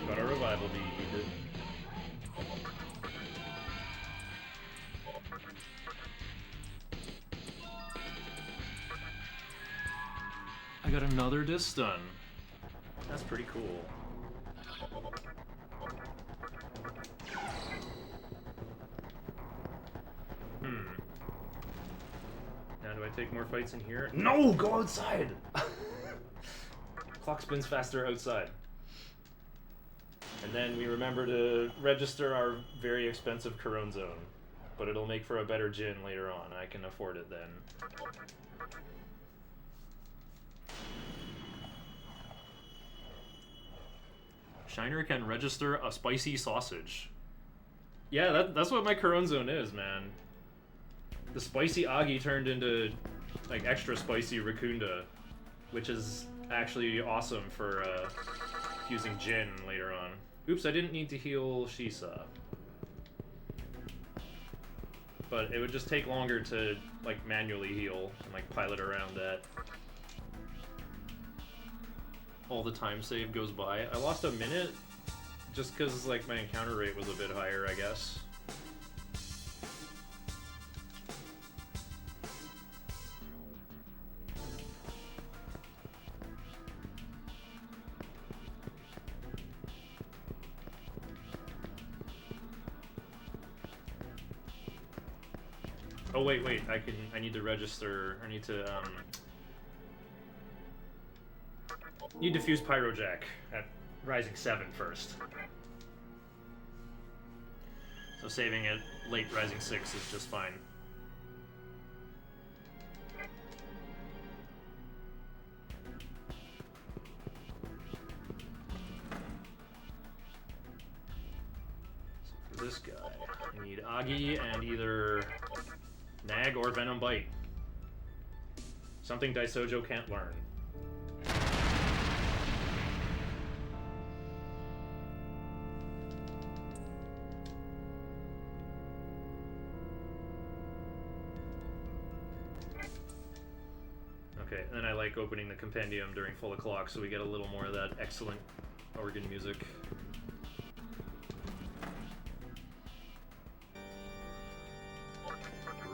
Got a revival beat. We did. I got another disc stun. That's pretty cool. Now do I take more fights in here? No! Go outside! Clock spins faster outside. And then we remember to register our very expensive Corone Zone. But it'll make for a better gin later on. I can afford it then. Shiner can register a spicy sausage. Yeah, that's what my Corone Zone is, man. The spicy Agi turned into, like, extra spicy Raccoonda, which is actually awesome for using Jin later on. Oops, I didn't need to heal Shisa. But it would just take longer to, like, manually heal and, like, pilot around that. All the time save goes by. I lost a minute just because, like, my encounter rate was a bit higher, I guess. Oh wait, I need to register, I need to fuse Pyrojack at Rising 7 first. So saving it late Rising 6 is just fine. So for this guy, I need Agi and either Nag or Venom Bite. Something Daisojo can't learn. Okay, and then I like opening the compendium during full o'clock so we get a little more of that excellent organ music.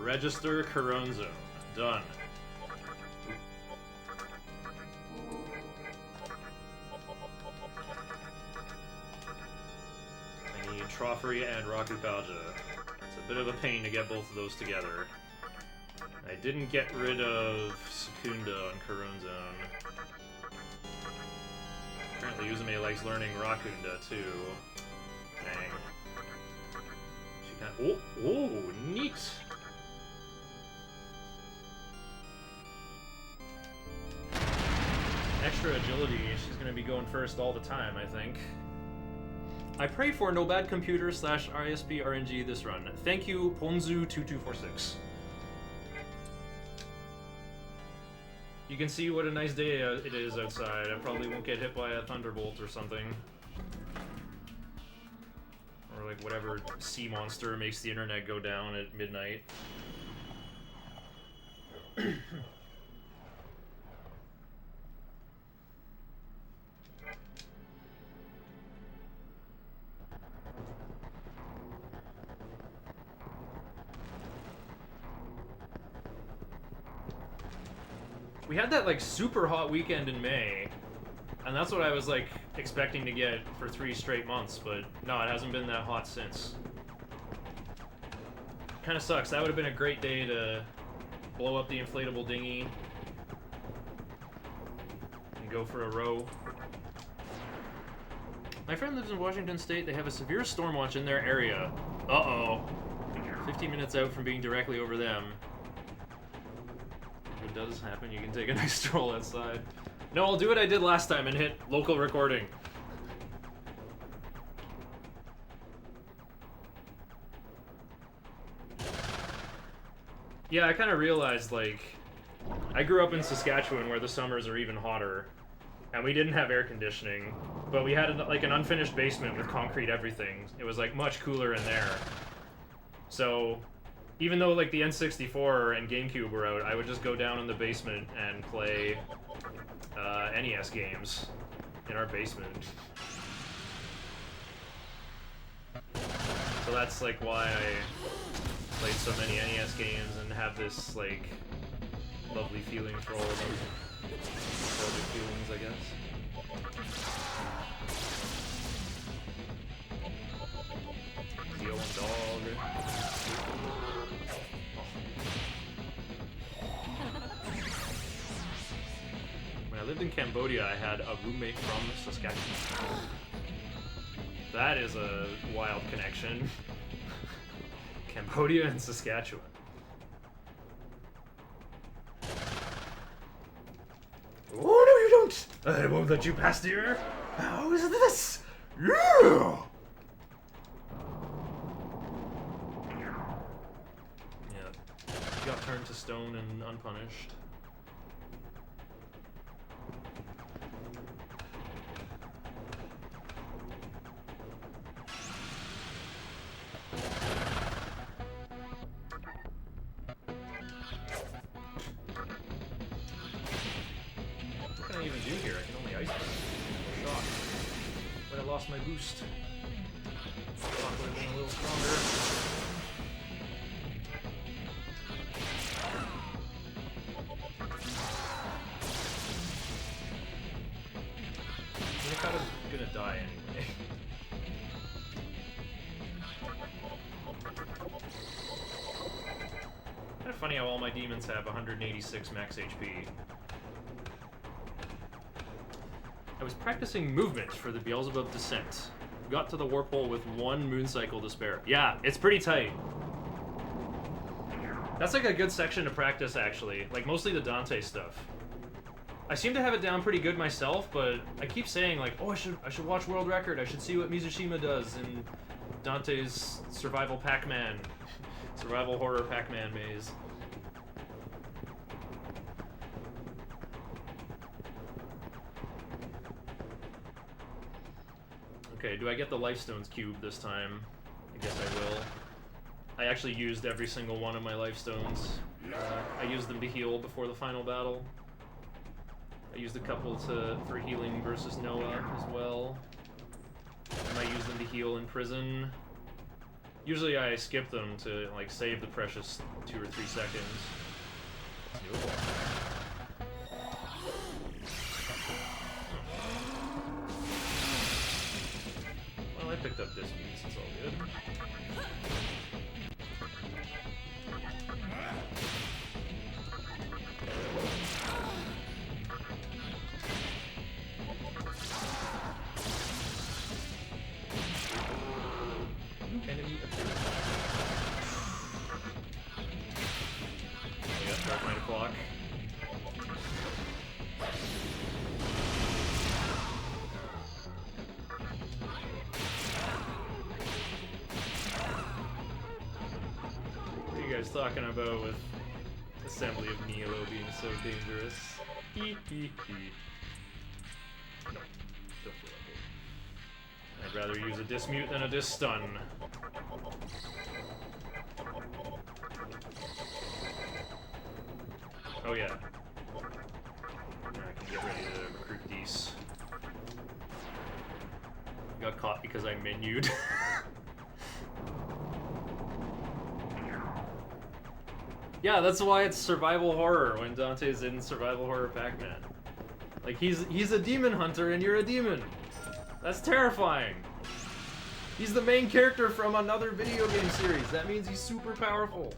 Register Corone Zone. Done. I need Trophery and Rakupalja. It's a bit of a pain to get both of those together. I didn't get rid of Secunda on Corone Zone. Apparently Uzume likes learning Rakunda too. Dang. She can't. Oh, neat! Extra extra agility, she's gonna be going first all the time, I think. I pray for no bad computer / ISP RNG this run. Thank you, Ponzu2246. You can see what a nice day it is outside. I probably won't get hit by a thunderbolt or something. Or like whatever sea monster makes the internet go down at midnight. We had that like super hot weekend in May, and that's what I was like expecting to get for 3 straight months, but no, it hasn't been that hot since. Kind of sucks. That would have been a great day to blow up the inflatable dinghy and go for a row. My friend lives in Washington State. They have a severe storm watch in their area. Uh-oh. 15 minutes out from being directly over them. If it does happen, you can take a nice stroll outside. No, I'll do what I did last time and hit local recording. Yeah, I kind of realized, like, I grew up in Saskatchewan where the summers are even hotter, and we didn't have air conditioning, but we had like an unfinished basement with concrete everything. It was like much cooler in there. So even though like the N64 and GameCube were out, I would just go down in the basement and play NES games in our basement. So that's like why I played so many NES games and have this like lovely feeling for all of them. Nostalgic feelings, I guess. The old dog. When I lived in Cambodia, I had a roommate from Saskatchewan. That is a wild connection. Cambodia and Saskatchewan. Oh, no, you don't! I won't let you pass, dear! How is this? Yeah! Yeah. Got turned to stone and unpunished. What can I even do here? I can only ice it. Shock. But I lost my boost. Shock would have been a little stronger. I think I was gonna die anyway. Kind of funny how all my demons have 186 max HP. I was practicing movement for the Beelzebub Descent. Got to the warp hole with 1 moon cycle to spare. Yeah, it's pretty tight. That's like a good section to practice, actually. Like, mostly the Dante stuff. I seem to have it down pretty good myself, but I keep saying, like, oh, I should watch World Record. I should see what Mizushima does in Dante's Survival Pac-Man. Survival Horror Pac-Man maze. Okay, do I get the Life Stones cube this time? I guess I will. I actually used every single one of my Life Stones. I used them to heal before the final battle. I used a couple for healing versus Noah as well. I might use them to heal in prison. Usually I skip them to like save the precious 2 or 3 seconds. Well, I picked up this piece, it's all good. Enemy appears. Oh yeah, Dark 9 o'clock. guys talking about with assembly of Nilo being so dangerous? Hee hee hee. No, don't feel like it. I'd rather use a dismute than a disstun. Oh yeah. Now I can get ready to recruit these. Got caught because I menued. Yeah, that's why it's survival horror when Dante's in survival horror Pac-Man. Like, he's a demon hunter and you're a demon. That's terrifying. He's the main character from another video game series. That means he's super powerful.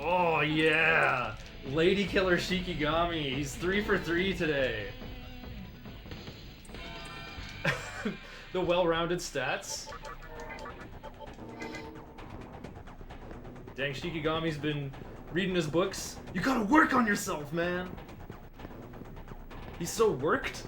Oh yeah! Lady Killer Shikigami, he's 3 for 3 today. The well-rounded stats. Dang, Shikigami's been reading his books. You gotta work on yourself, man! He's so worked.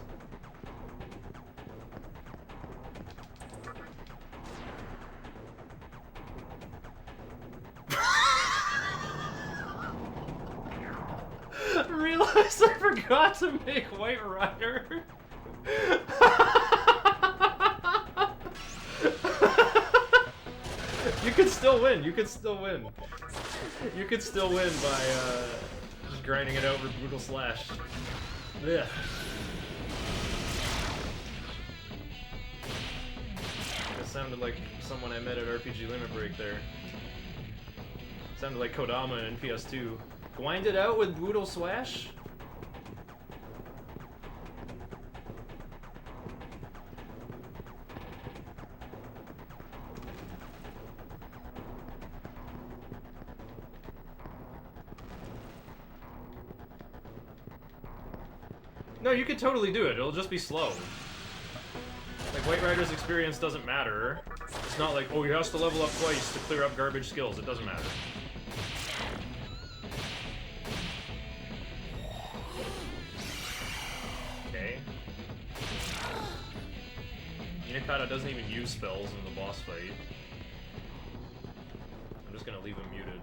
Realized I forgot to make White Rider. You could still win. You could still win. You could still win by just grinding it out with Brutal Slash. Yeah. It sounded like someone I met at RPG Limit Break there. Sounded like Kodama in PS2. Grind it out with Brutal Slash? No, you could totally do it. It'll just be slow. Like, White Rider's experience doesn't matter. It's not like, oh, he has to level up twice to clear up garbage skills. It doesn't matter. Okay. Minakata doesn't even use spells in the boss fight. I'm just gonna leave him muted.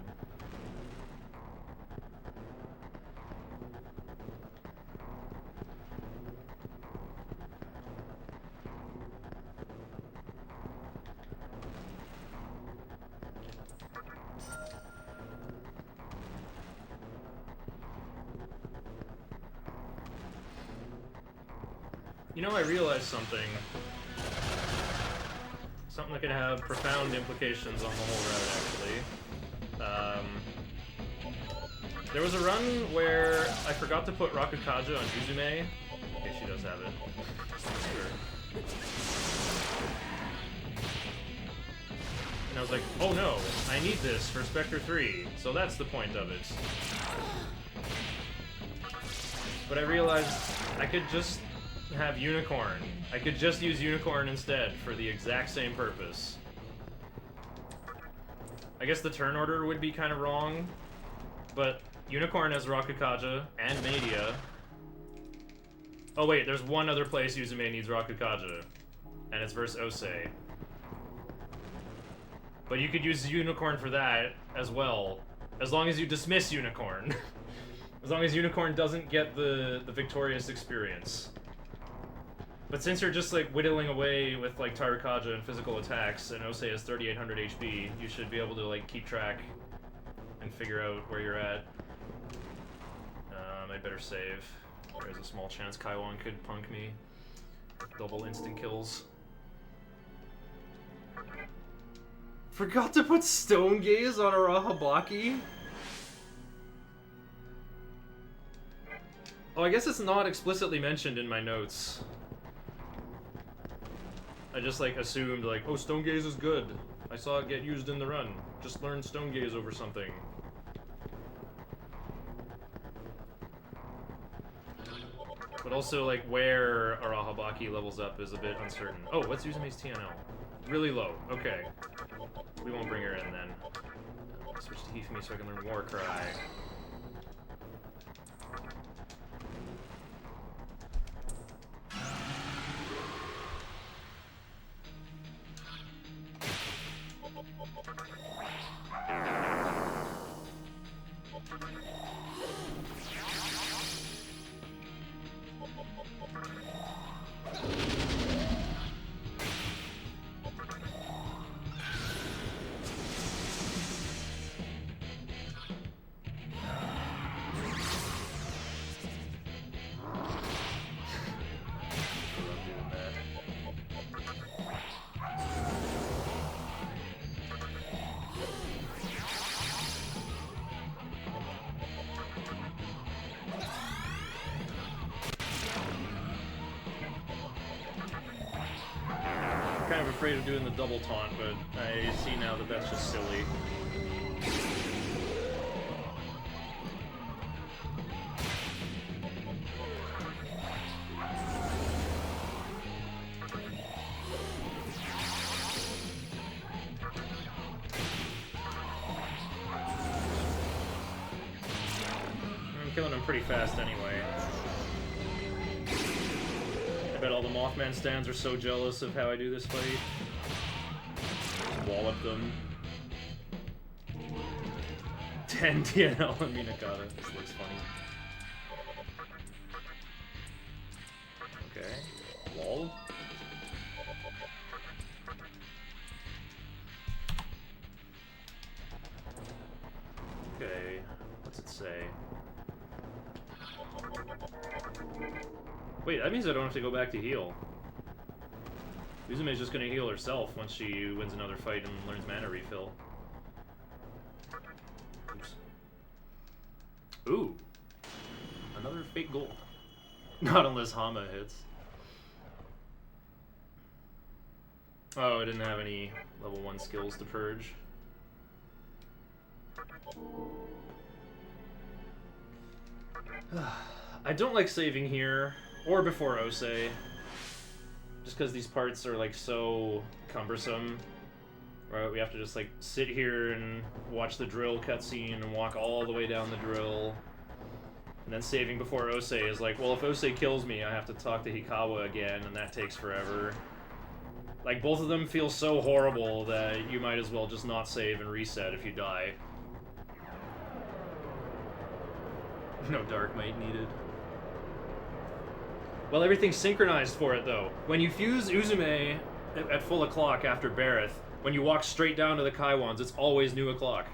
You know, I realized something. Something that could have profound implications on the whole route, actually. There was a run where I forgot to put Rakukaja on Uzume. Okay, she does have it. Sure. And I was like, oh no, I need this for Spectre 3, so that's the point of it. But I realized I could just have Unicorn. I could just use Unicorn instead for the exact same purpose. I guess the turn order would be kind of wrong, but Unicorn has Rakukaja and Mania. Oh wait, there's one other place Uzume needs Rakukaja, and it's versus Osei. But you could use Unicorn for that as well, as long as you dismiss Unicorn. As long as Unicorn doesn't get the victorious experience. But since you're just like whittling away with like Tarukaja and physical attacks, and Osei has 3800 HP, you should be able to like keep track and figure out where you're at. I better save. There's a small chance Kaiwan could punk me. Double instant kills. Forgot to put Stone Gaze on Arahabaki? Oh, I guess it's not explicitly mentioned in my notes. I just like assumed like, oh, Stone Gaze is good. I saw it get used in the run. Just learn Stone Gaze over something. But also like where Arahabaki levels up is a bit uncertain. Oh, what's Uzume's TNL? Really low. Okay. We won't bring her in then. Switch to Hifumi so I can learn Warcry. Kind of afraid of doing the double taunt, but I see now that that's just silly. I'm killing him pretty fast anyway. I bet all the Mothman stands are so jealous of how I do this fight. Just wallop them. 10 TNL on Minakata. This looks funny. Okay. Lol. Okay. What's it say? Wait, that means I don't have to go back to heal. Uzume's just gonna heal herself once she wins another fight and learns mana refill. Oops. Ooh. Another fake gold. Not unless Hama hits. Oh, I didn't have any level 1 skills to purge. I don't like saving here. Or before Ose, just because these parts are like so cumbersome, right? We have to just like sit here and watch the drill cutscene and walk all the way down the drill, and then saving before Ose is like, well, if Ose kills me, I have to talk to Hikawa again, and that takes forever. Like, both of them feel so horrible that you might as well just not save and reset if you die. No Dark Might needed. Well, everything's synchronized for it, though. When you fuse Uzume at full o'clock after Bareth, when you walk straight down to the Kaiwans, it's always new o'clock.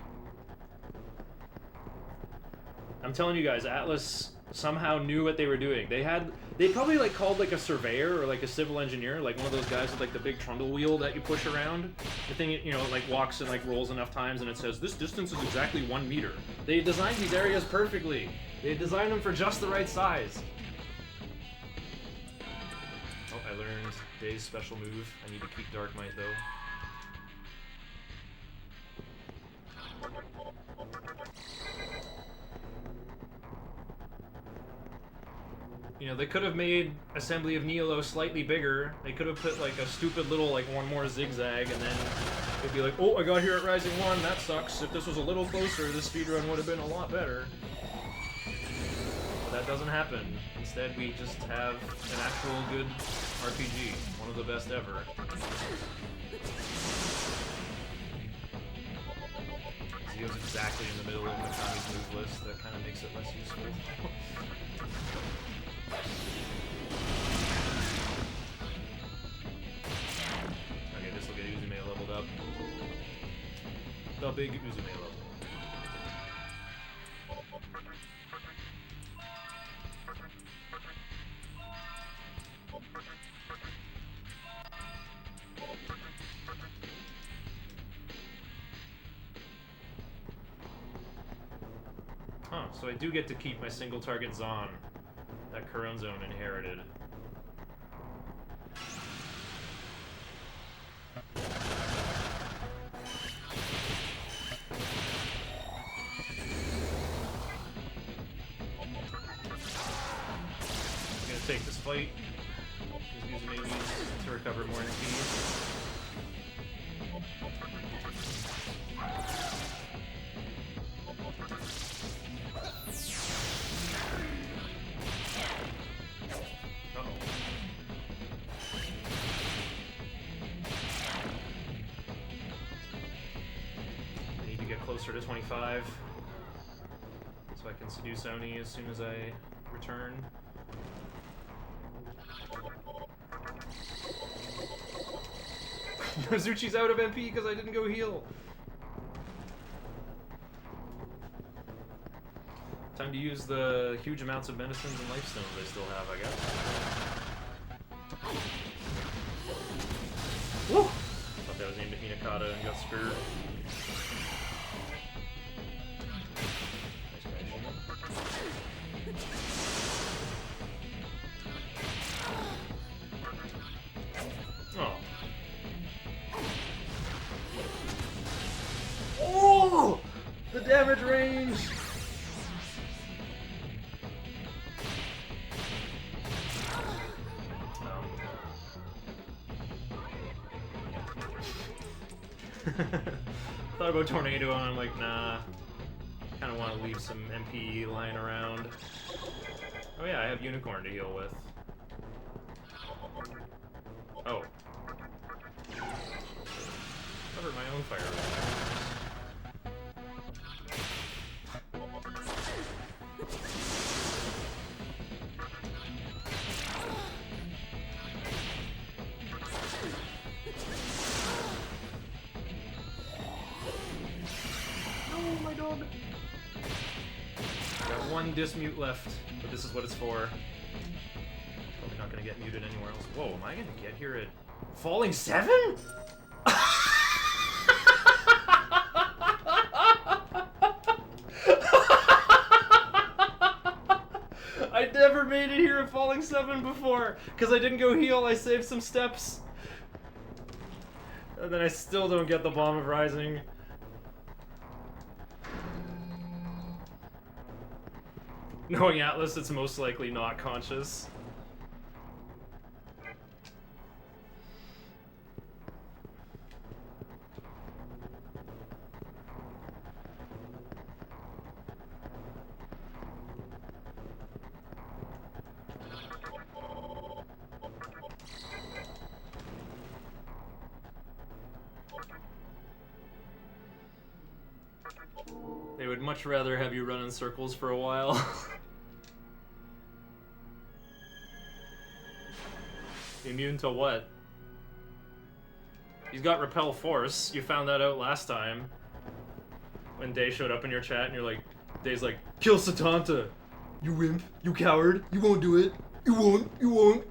I'm telling you guys, Atlas somehow knew what they were doing. They probably like called like a surveyor or like a civil engineer, like one of those guys with like the big trundle wheel that you push around. The thing, you know, like walks and like rolls enough times and it says, this distance is exactly 1 meter. They designed these areas perfectly. They designed them for just the right size. I learned Day's special move. I need to keep Dark Might, though. You know, they could have made Assembly of Nihilo slightly bigger. They could have put, like, a stupid little, like, one more zigzag, and then it'd be like, oh, I got here at Rising 1, that sucks. If this was a little closer, this speedrun would have been a lot better. But that doesn't happen. Instead, we just have an actual good RPG. One of the best ever. Zio's exactly in the middle of Mikami's move list. That kind of makes it less useful. Okay, this will get Uzume leveled up. The big Uzume level. Huh, so I do get to keep my single target Zon that Couronne Zone inherited. I'm gonna take this fight. Use Uzume to recover more energy. closer to 25. So I can seduce Oni as soon as I return. Nozuchi's out of MP because I didn't go heal. Time to use the huge amounts of medicines and life stones I still have, I guess. Woo! Thought that was aimed at Hinakata and got screwed. Nice connection. Oh. Oh! The damage range! Thought about Tornado and I'm like, nah. Kinda want to leave some MP lying around. Oh yeah, I have Unicorn to heal with. Oh. Covered my own fire. Got one dismute left, but this is what it's for. Probably not gonna get muted anywhere else. Whoa, am I gonna get here at falling 7? I never made it here at falling 7 before, because I didn't go heal, I saved some steps. And then I still don't get the Bomb of Rising. Knowing Atlas, it's most likely not conscious. They would much rather have you run in circles for a while. Immune to what? He's got Repel Force. You found that out last time. When Day showed up in your chat and you're like, Day's like, kill Satanta! You wimp! You coward! You won't do it! You won't! You won't!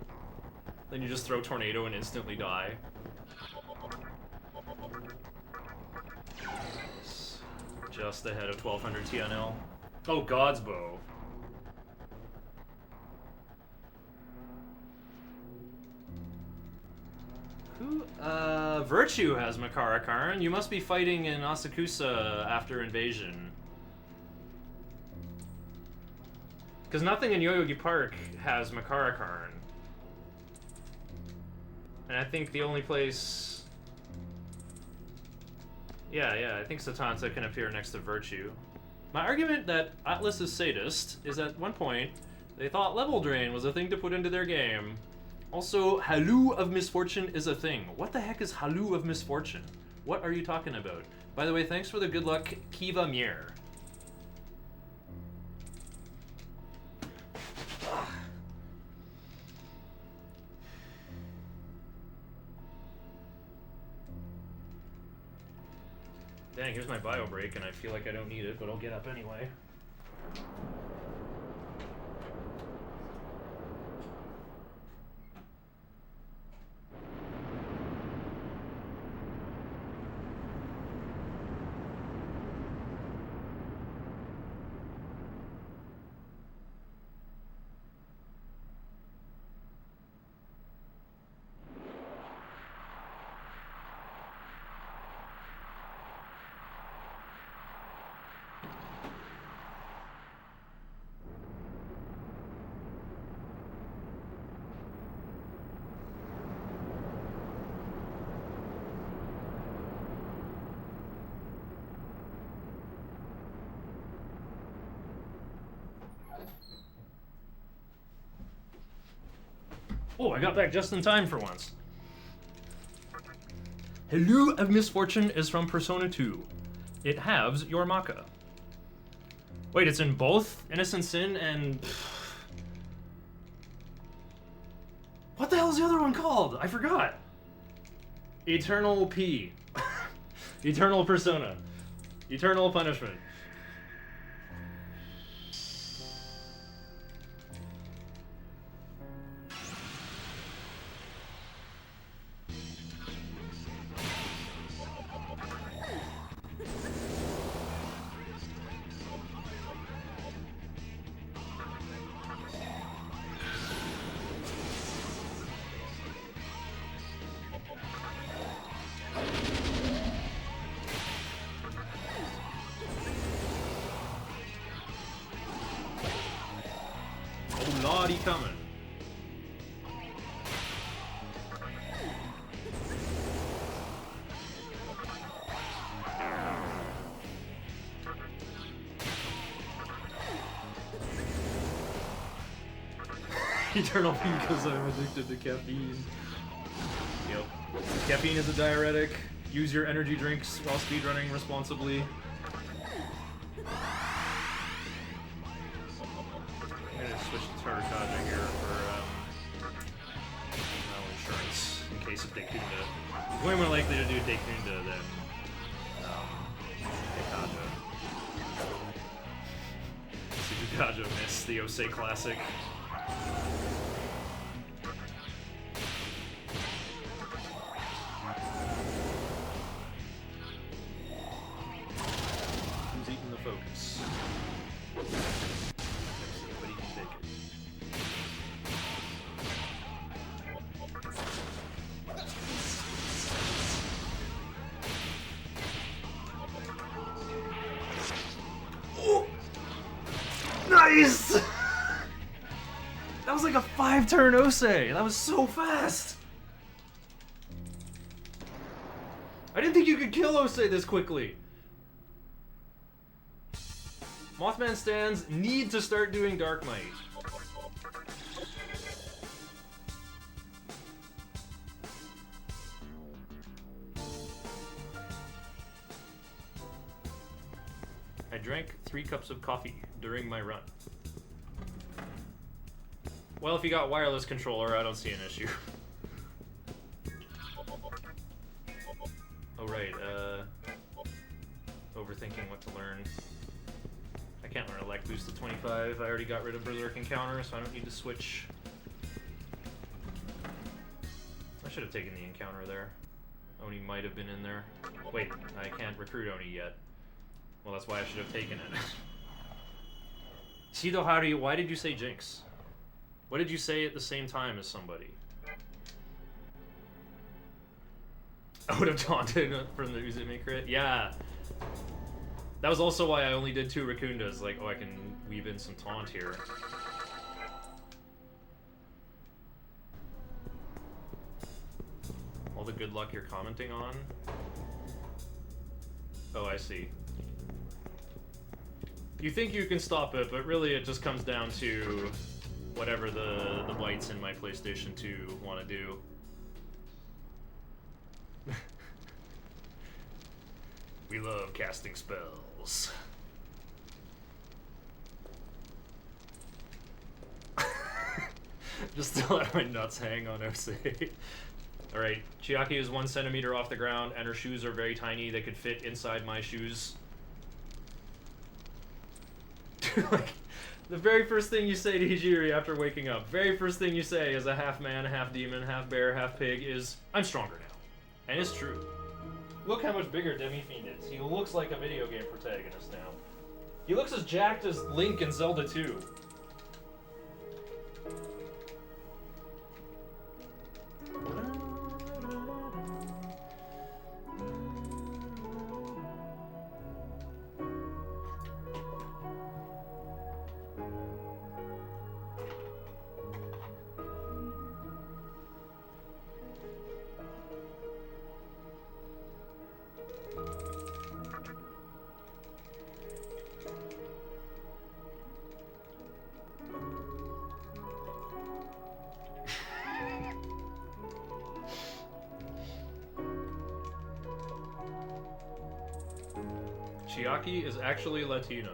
Then you just throw Tornado and instantly die. Just ahead of 1200 TNL. Oh, God's Bow. Who? Virtue has Makara Karn. You must be fighting in Asakusa after Invasion. Because nothing in Yoyogi Park has Makara Karn. And I think the only place... Yeah, I think Satanta can appear next to Virtue. My argument that Atlas is sadist is at one point, they thought level drain was a thing to put into their game. Also, Halu of Misfortune is a thing. What the heck is Halu of Misfortune? What are you talking about? By the way, thanks for the good luck, Kiva Mir. Dang, here's my bio break, and I feel like I don't need it, but I'll get up anyway. Oh, I got back just in time for once. Hello of Misfortune is from Persona 2. It halves your Maka. Wait, it's in both Innocent Sin and... What the hell is the other one called? I forgot. Eternal P. Eternal Persona. Eternal Punishment. Oh, Lordy coming. Eternal P because I'm addicted to caffeine. Yep. Caffeine is a diuretic. Use your energy drinks while speedrunning responsibly. I'm gonna switch to Tarakaja here for insurance in case of Dekunda. It's way more likely to do Dekunda than Dekkaja. Dekkaja missed the Osei Classic. Who's eating the focus? But he can take it. Oh! Nice! That was like a 5-turn Osei! That was so fast! I didn't think you could kill Osei this quickly! Mothman stands need to start doing Dark Might. I drank 3 cups of coffee during my run. Well, if you got wireless controller, I don't see an issue. Oh right, overthinking what to learn. I can't learn Elect Boost to 25. I already got rid of Berserk Encounter, so I don't need to switch. I should have taken the encounter there. Oni might have been in there. Wait, I can't recruit Oni yet. Well, that's why I should have taken it. Shido Hari, why did you say Jinx? What did you say at the same time as somebody? I would have taunted from the Uzumi crit? Yeah. That was also why I only did 2 Rakundas. Like, oh, I can weave in some taunt here. All the good luck you're commenting on? Oh, I see. You think you can stop it, but really it just comes down to whatever the whites in my PlayStation 2 want to do. We love casting spells. Just to let my nuts hang on Osei. Alright, Chiaki is 1 centimeter off the ground, and her shoes are very tiny. They could fit inside my shoes. Like, the very first thing you say to Hijiri after waking up, very first thing you say as a half man, half demon, half bear, half pig is, I'm stronger now. And it's true. Look how much bigger Demi-Fiend is. He looks like a video game protagonist now. He looks as jacked as Link in Zelda 2. Chiaki is actually Latina.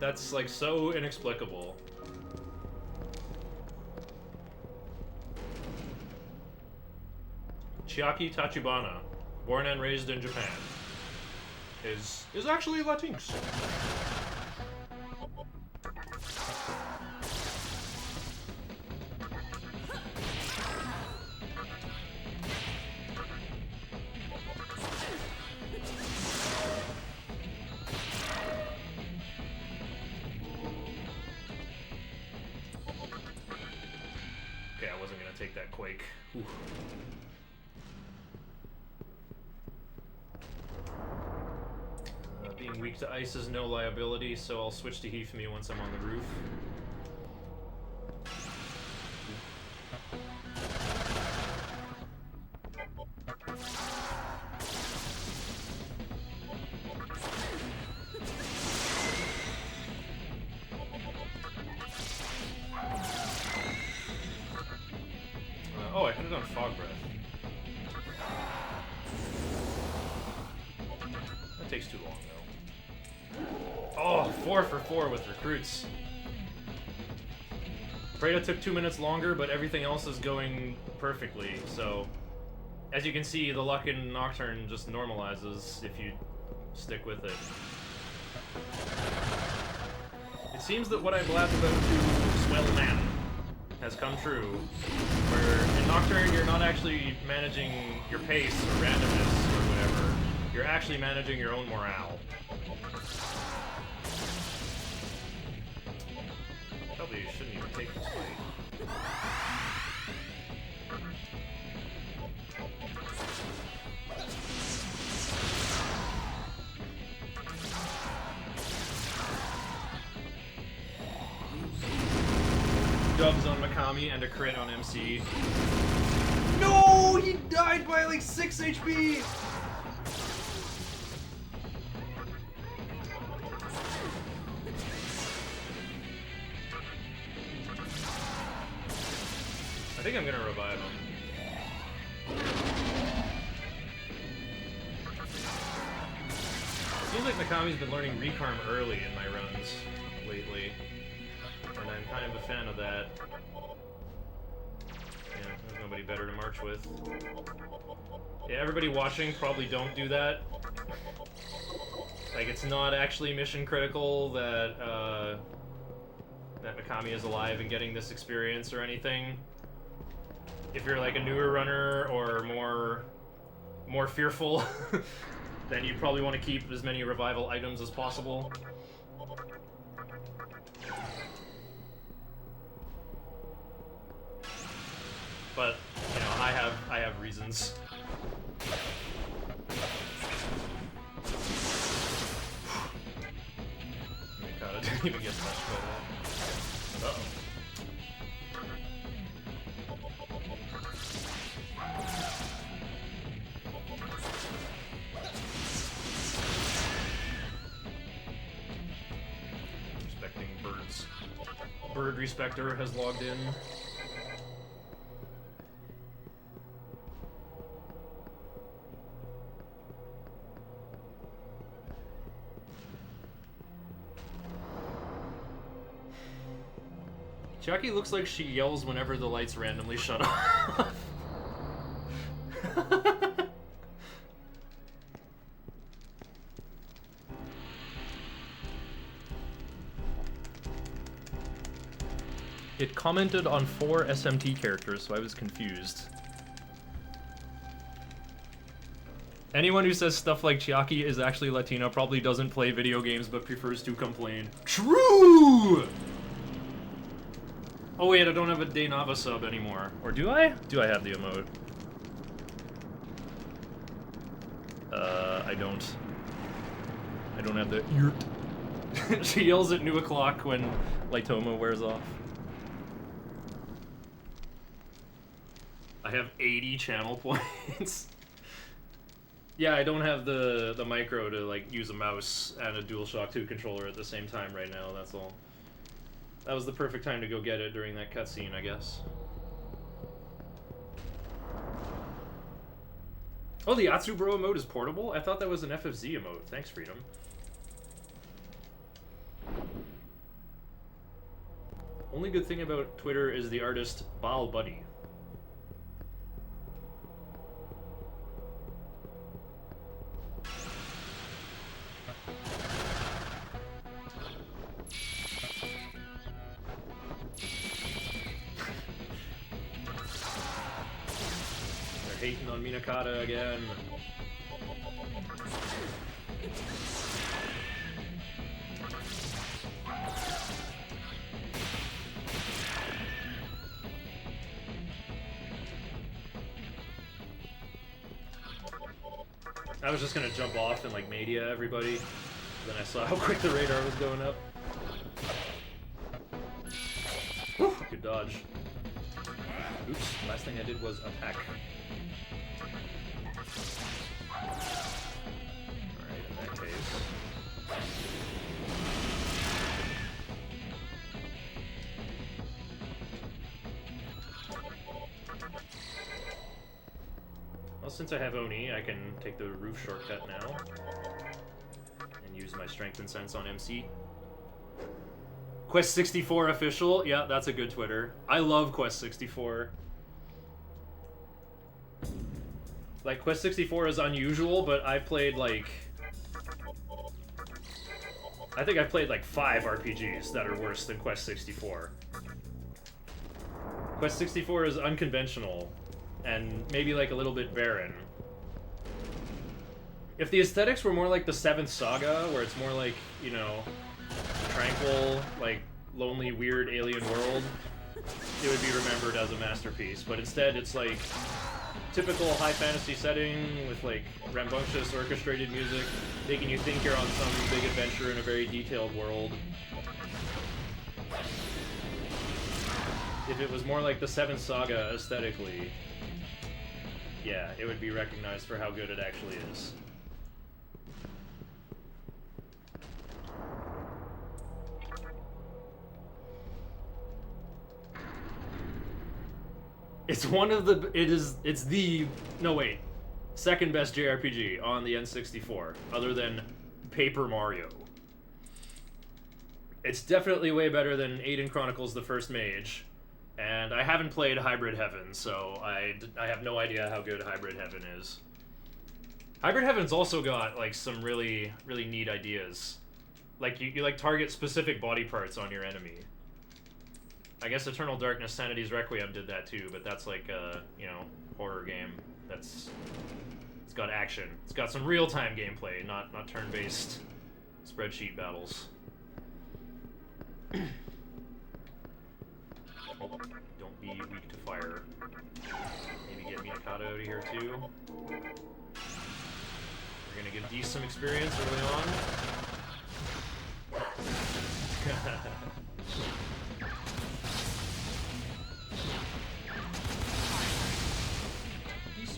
That's like so inexplicable. Chiaki Tachibana, born and raised in Japan, is actually Latinx. Okay, I wasn't gonna take that quake. Ooh. Being weak to ice is no liability, so I'll switch to Heath-Me once I'm on the roof. Oh, I could have done Fog Breath. That takes too long, though. Oh, 4 for 4 with recruits. Preda took 2 minutes longer, but everything else is going perfectly, so... As you can see, the luck in Nocturne just normalizes if you stick with it. It seems that what I blabbed about to Swell Man has come true, where in Nocturne you're not actually managing your pace or randomness or whatever, you're actually managing your own morale. Probably shouldn't even take this fight. Dubs on Mikami and a crit on MC. No! He died by like 6 HP! I think I'm gonna revive him. Seems like Mikami's been learning Recarm early in my runs lately. And I'm kind of a fan of that. Yeah, there's nobody better to march with. Yeah, everybody watching, probably don't do that. Like, it's not actually mission critical that, that Mikami is alive and getting this experience or anything. If you're like a newer runner or more fearful, then you'd probably want to keep as many revival items as possible. But, you know, I have reasons. God, I didn't even get touched by that. Uh-oh. Respecting birds. Bird Respecter has logged in. Chiaki looks like she yells whenever the lights randomly shut off. It commented on 4 SMT characters, so I was confused. Anyone who says stuff like Chiaki is actually Latino probably doesn't play video games but prefers to complain. True! Oh wait, I don't have a De Nava sub anymore. Or do I? Do I have the emote? I don't. I don't have the yurt. She yells at New O'Clock when Laitoma wears off. I have 80 channel points. Yeah, I don't have the micro to like use a mouse and a DualShock 2 controller at the same time right now, that's all. That was the perfect time to go get it during that cutscene, I guess. Oh, the Atsubro emote is portable? I thought that was an FFZ emote. Thanks, Freedom. Only good thing about Twitter is the artist Baal Buddy. They're hating on Minakata again. I was just gonna jump off and like media everybody. Then I saw how quick the radar was going up. Whew, good dodge. Oops, last thing I did was attack. Alright, in that case. Well, since I have Oni, I can take the roof shortcut now. And use my strength and sense on MC. Quest 64 official. Yeah, that's a good Twitter. I love Quest 64. Like, Quest 64 is unusual, but I played, like... I think I've played, like, 5 RPGs that are worse than Quest 64. Quest 64 is unconventional, and maybe, like, a little bit barren. If the aesthetics were more like the 7th Saga, where it's more like, you know, tranquil, like, lonely, weird alien world, it would be remembered as a masterpiece. But instead, it's, like... typical high fantasy setting with like rambunctious orchestrated music, making you think you're on some big adventure in a very detailed world. If it was more like the 7th Saga aesthetically, yeah, it would be recognized for how good it actually is. It's one of the, it's the, no wait, second best JRPG on the N64, other than Paper Mario. It's definitely way better than Aiden Chronicles the First Mage, and I haven't played Hybrid Heaven, so I have no idea how good Hybrid Heaven is. Hybrid Heaven's also got, like, some really, really neat ideas. Like, you like, target specific body parts on your enemy. I guess Eternal Darkness Sanity's Requiem did that too, but that's like a, you know, horror game. It's got action. It's got some real-time gameplay, not turn-based spreadsheet battles. Oh, don't be weak to fire. Maybe get Minakata out of here too. We're gonna give Dee some experience early on.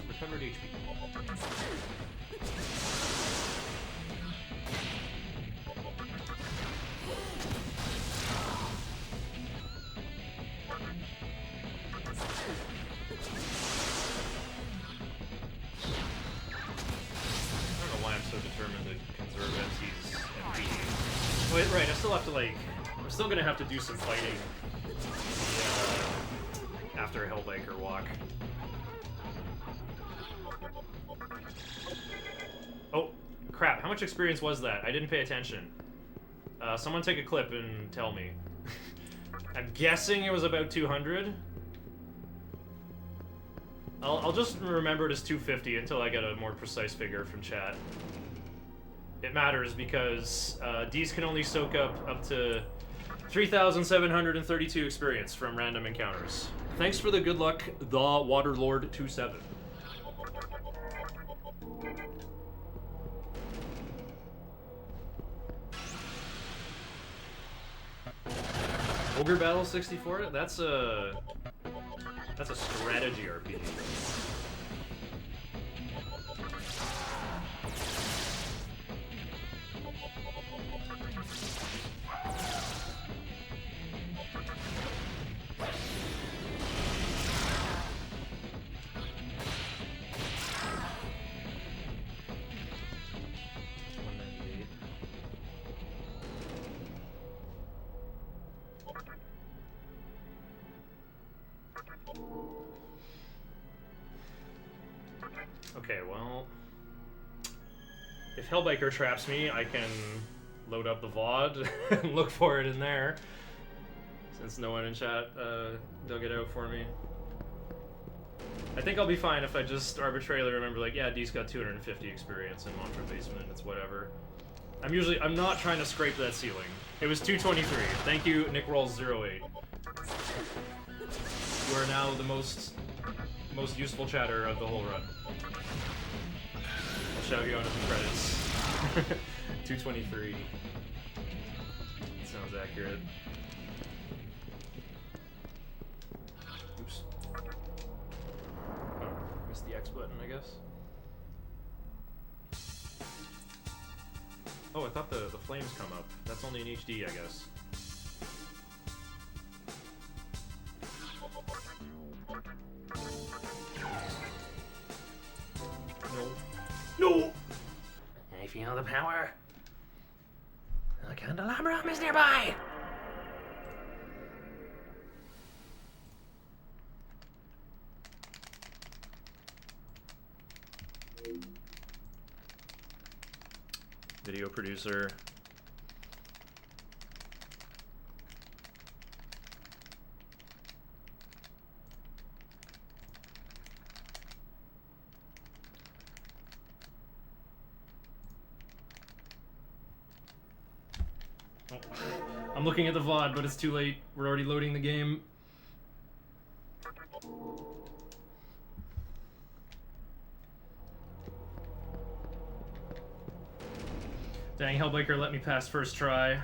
Recovered HP. I don't know why I'm so determined to conserve MC's MP. Wait, right, I still have to, like, I'm still gonna have to do some fighting after Hellbiker walk. Oh, crap. How much experience was that? I didn't pay attention. Someone take a clip and tell me. I'm guessing it was about 200. I'll just remember it as 250 until I get a more precise figure from chat. It matters because D's can only soak up to 3,732 experience from random encounters. Thanks for the good luck, the Waterlord 27. Ogre Battle 64? That's a strategy RPG. Okay, well, if Hellbiker traps me, I can load up the VOD and look for it in there, since no one in chat dug it out for me. I think I'll be fine if I just arbitrarily remember, like, yeah, D's got 250 experience in Mantra Basement, it's whatever. I'm not trying to scrape that ceiling. It was 223. Thank you, Nick Rolls 08. You are now the most useful chatter of the whole run. I'll shout you out in the credits. 223. Sounds accurate. Oops. Oh, missed the X button, I guess. Oh, I thought the flames come up. That's only in HD, I guess. No! I feel the power. The candelabrum is nearby. Video producer. Oh. I'm looking at the VOD, but it's too late. We're already loading the game. Dang, Hellbiker let me pass first try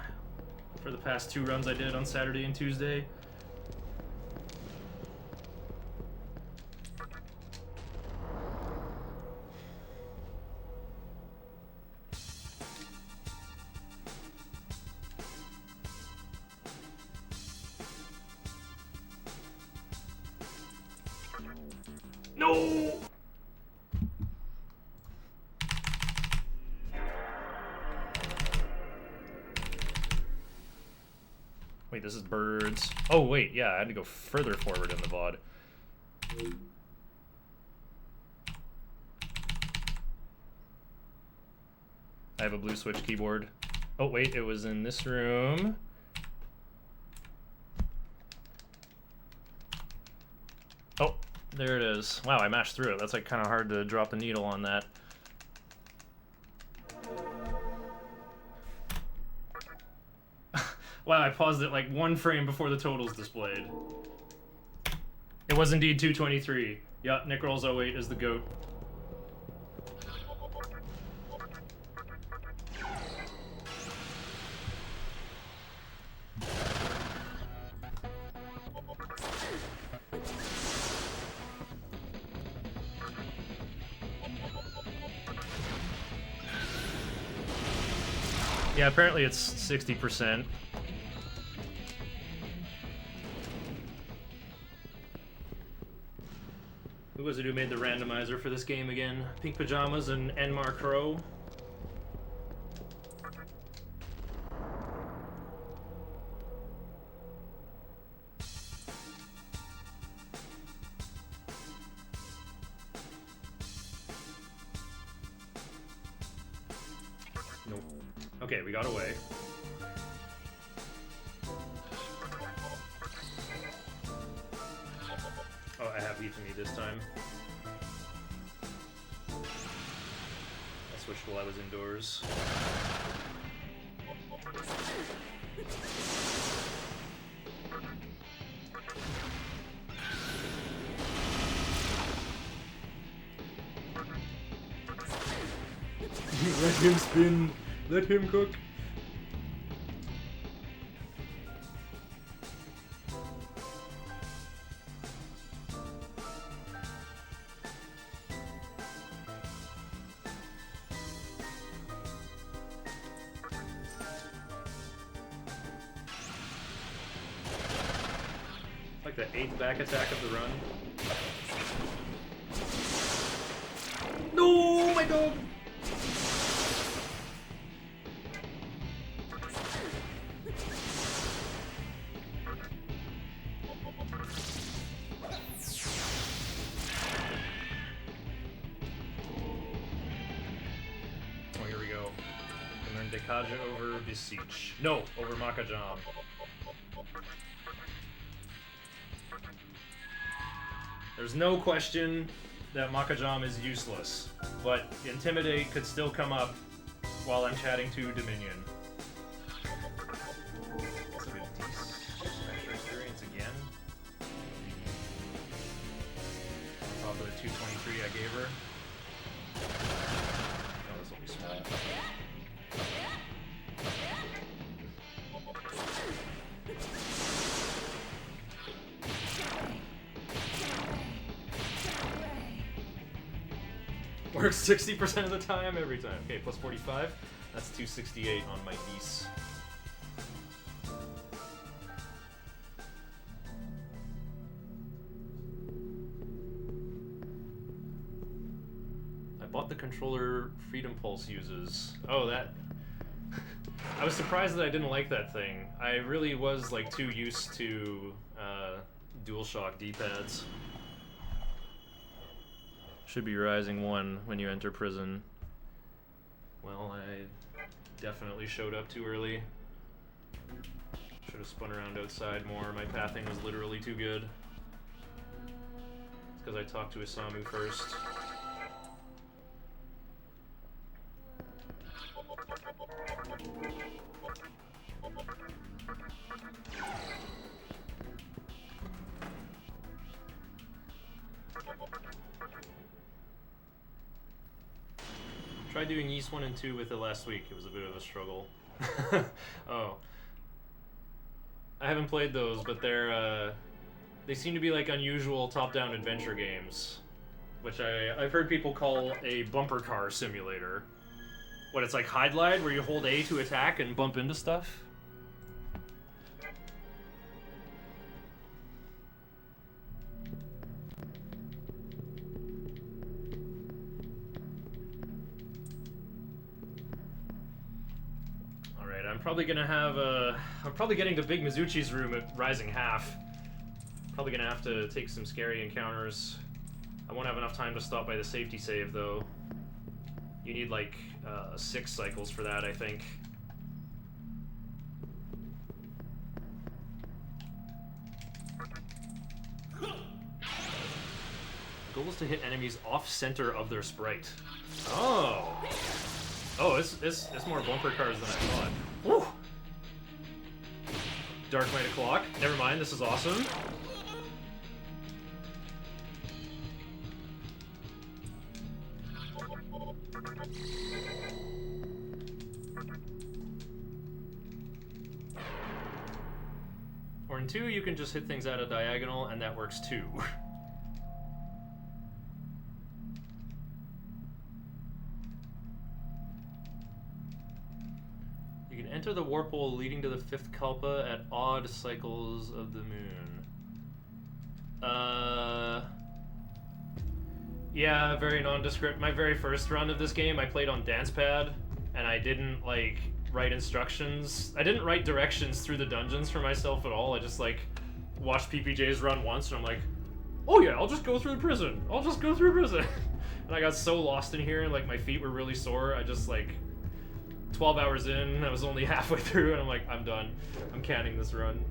for the past 2 runs I did on Saturday and Tuesday. No! Wait, this is birds. Oh, wait, yeah, I had to go further forward in the VOD. I have a blue switch keyboard. Oh, wait, it was in this room. Oh, there it is. Wow, I mashed through it. That's like kind of hard to drop the needle on that. Wow, I paused it like 1 frame before the totals displayed. It was indeed 223. Yeah, Nick Rolls 08 is the GOAT. Yeah, apparently it's 60%. Who was it who made the randomizer for this game again? Pink Pajamas and Enmar Crow? Nope. Okay, we got away. Oh, I have heat to me this time. I switched while I was indoors. Let him spin. Let him cook. Like the 8th back attack of the run. No, my dog! Dekaja over Beseech. No, over Makajam. There's no question that Makajam is useless, but Intimidate could still come up while I'm chatting to Dominion. That's a good extra experience again. On top of the 223 I gave her. Oh, this will be small. Works 60% of the time, every time. Okay, plus 45. That's 268 on my Beast. I bought the controller Freedom Pulse uses. Oh, that... I was surprised that I didn't like that thing. I really was like too used to DualShock D-pads. Should be Rising 1 when you enter prison. Well, I definitely showed up too early. Should have spun around outside more. My pathing was literally too good. It's because I talked to Isamu first. Tried doing Ys 1 and 2 with it last week. It was a bit of a struggle. Oh. I haven't played those, but they seem to be like unusual top-down adventure games, which I've heard people call a bumper car simulator. What, it's like Hide Glide, where you hold A to attack and bump into stuff? I'm probably gonna have I'm probably getting to Big Mizuchi's room at Rising Half. Probably gonna have to take some scary encounters. I won't have enough time to stop by the safety save though. You need like 6 cycles for that, I think. The goal is to hit enemies off-center of their sprite. Oh! Oh, it's more bumper cars than I thought. Woo! Dark Knight O'Clock. Never mind, this is awesome. Or in 2, you can just hit things at a diagonal, and that works too. Enter the warp hole leading to the 5th Kalpa at odd cycles of the moon. Yeah, very nondescript. My very first run of this game, I played on DancePad, and I didn't, like, write instructions. I didn't write directions through the dungeons for myself at all. I just, like, watched PPJ's run once, and I'm like, oh yeah, I'll just go through prison. I'll just go through prison. And I got so lost in here, and, like, my feet were really sore, I just, like... 12 hours in, I was only halfway through, and I'm like, I'm done. I'm canning this run.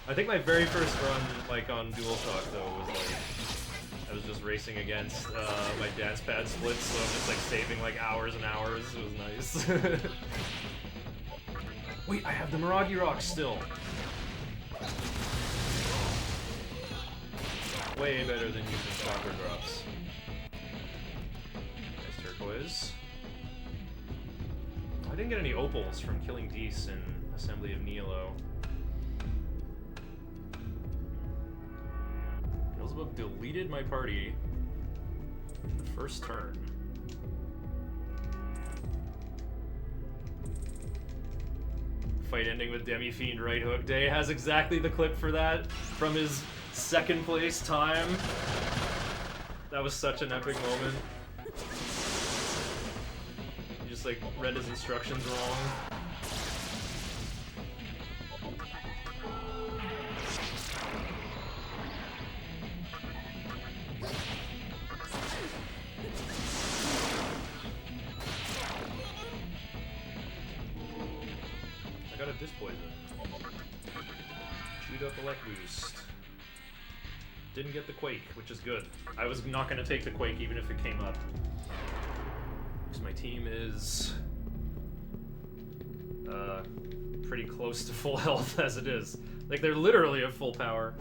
I think my very first run, like, on DualShock, though, was like... I was just racing against my DancePad splits, so I'm just, like, saving, like, hours and hours. It was nice. Wait, I have the Miragi Rocks still! Way better than using chakra drops. Nice turquoise. I didn't get any opals from killing Dees in Assembly of Nihilo. Beelzebub deleted my party the first turn. Fight ending with Demi-Fiend right hook. Day has exactly the clip for that from his 2nd place time. That was such an epic moment. He just like read his instructions wrong. poison. Chewed up a Elect Boost. Didn't get the Quake, which is good. I was not going to take the Quake even if it came up. Because my team is pretty close to full health as it is. Like, they're literally at full power.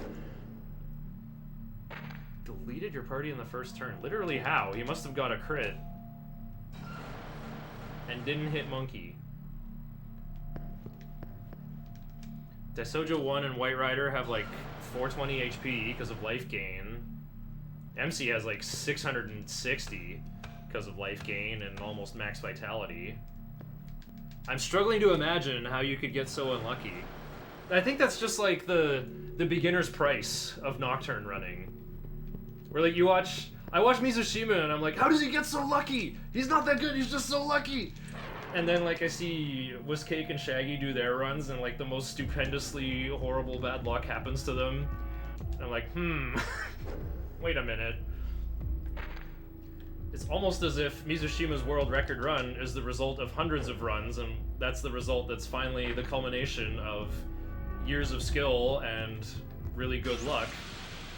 Deleted your party in the first turn. Literally how? He must have got a crit. And didn't hit Monkey. Daisojo 1 and White Rider have like 420 HP because of life gain. MC has like 660 because of life gain and almost max vitality. I'm struggling to imagine how you could get so unlucky. I think that's just like the beginner's price of Nocturne running. Where like I watch Mizushima and I'm like, how does he get so lucky? He's not that good, he's just so lucky! And then like I see Whiskcake and Shaggy do their runs and like the most stupendously horrible bad luck happens to them. And I'm like, wait a minute. It's almost as if Mizushima's world record run is the result of hundreds of runs, and that's the result that's finally the culmination of years of skill and really good luck.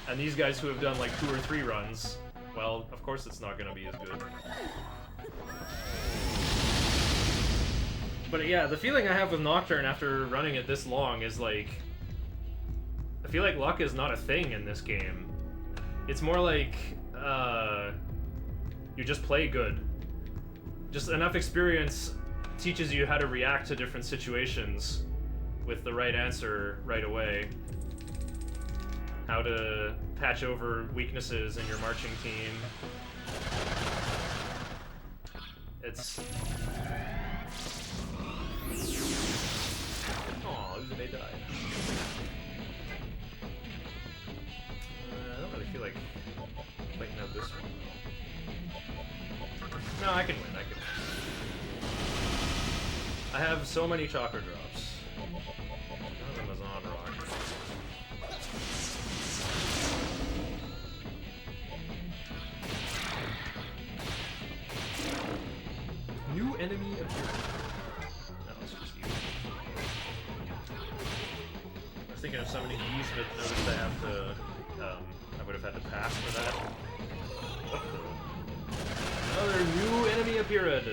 And these guys who have done like 2 or 3 runs, well, of course it's not going to be as good. But yeah, the feeling I have with Nocturne after running it this long is like, I feel like luck is not a thing in this game. It's more like, you just play good. Just enough experience teaches you how to react to different situations with the right answer right away. How to patch over weaknesses in your marching team. It's... Aw, Uzume died. I don't really feel like fighting out this one. No, I can win, I can win. I have so many chakra drops. None of them is on rock. New enemy appeared. No, it's just you. I was thinking of summoning these, but noticed I have to, I would have had to pass for that. Another new enemy appeared.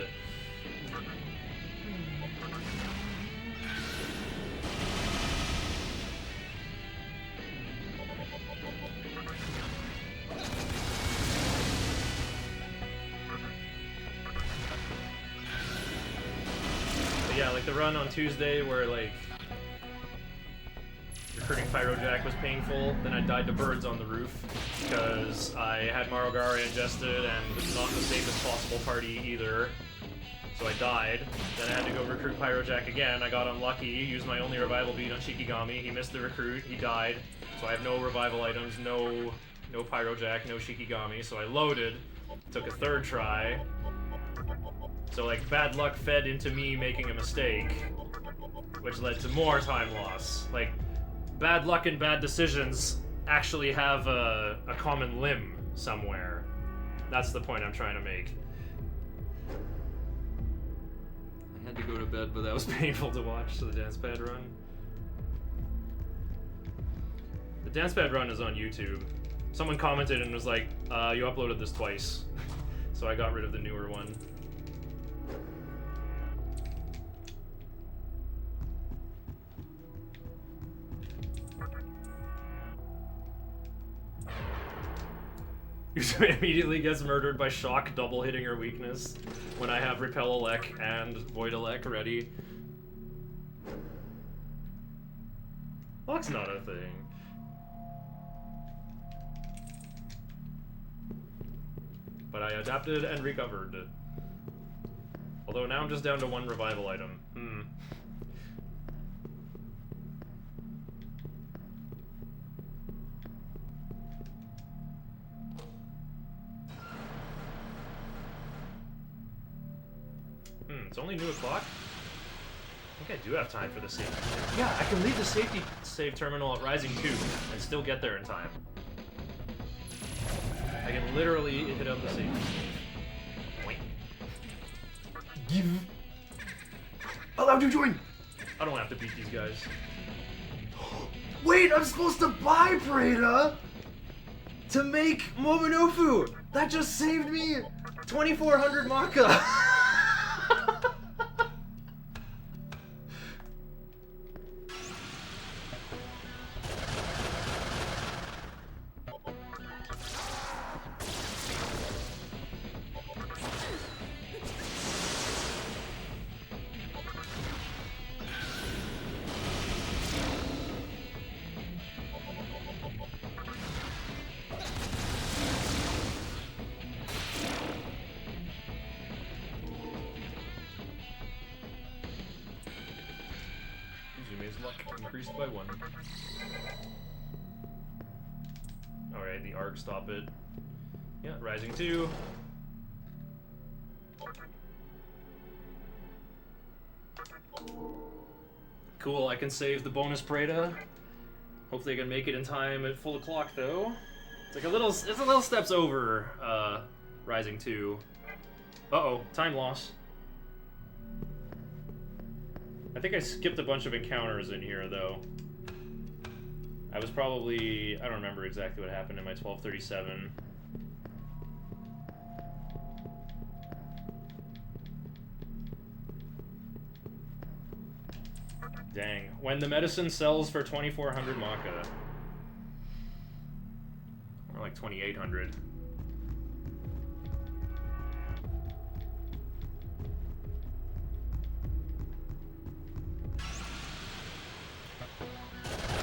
But yeah, like the run on Tuesday where like recruiting Pyrojack was painful, then I died to birds on the roof because I had Marogari ingested and was not in the safest possible party either. So I died. Then I had to go recruit Pyrojack again. I got unlucky, used my only revival bead on Shikigami. He missed the recruit, he died. So I have no revival items, no Pyrojack, no Shikigami. So I loaded, took a 3rd try. So like bad luck fed into me making a mistake, which led to more time loss. Like, bad luck and bad decisions actually have a common limb somewhere. That's the point I'm trying to make. I had to go to bed, but that was painful to watch, so the dance pad run. The dance pad run is on YouTube. Someone commented and was like, you uploaded this twice. So I got rid of the newer one. Usually immediately gets murdered by shock, double hitting her weakness when I have Repel Elec and Void Elec ready. Luck's not a thing. But I adapted and recovered. Although now I'm just down to 1 revival item. It's only noon o'clock? I think I do have time for the safety. Yeah, I can leave the safety save terminal at Rising 2 and still get there in time. I can literally hit up the safety save. Give. Allowed to join! I don't have to beat these guys. Wait, I'm supposed to buy Preda to make Momonofu. That just saved me 2,400 Maka! Izume's luck increased by 1. Alright, the arc, stop it. Yeah, rising 2. Cool, I can save the bonus Preda. Hopefully I can make it in time at full o'clock though. It's a little steps over rising 2. Uh-oh, time loss. I think I skipped a bunch of encounters in here, though. I was probably... I don't remember exactly what happened in my 1237. Dang. When the medicine sells for 2,400 Maka. Or like 2,800.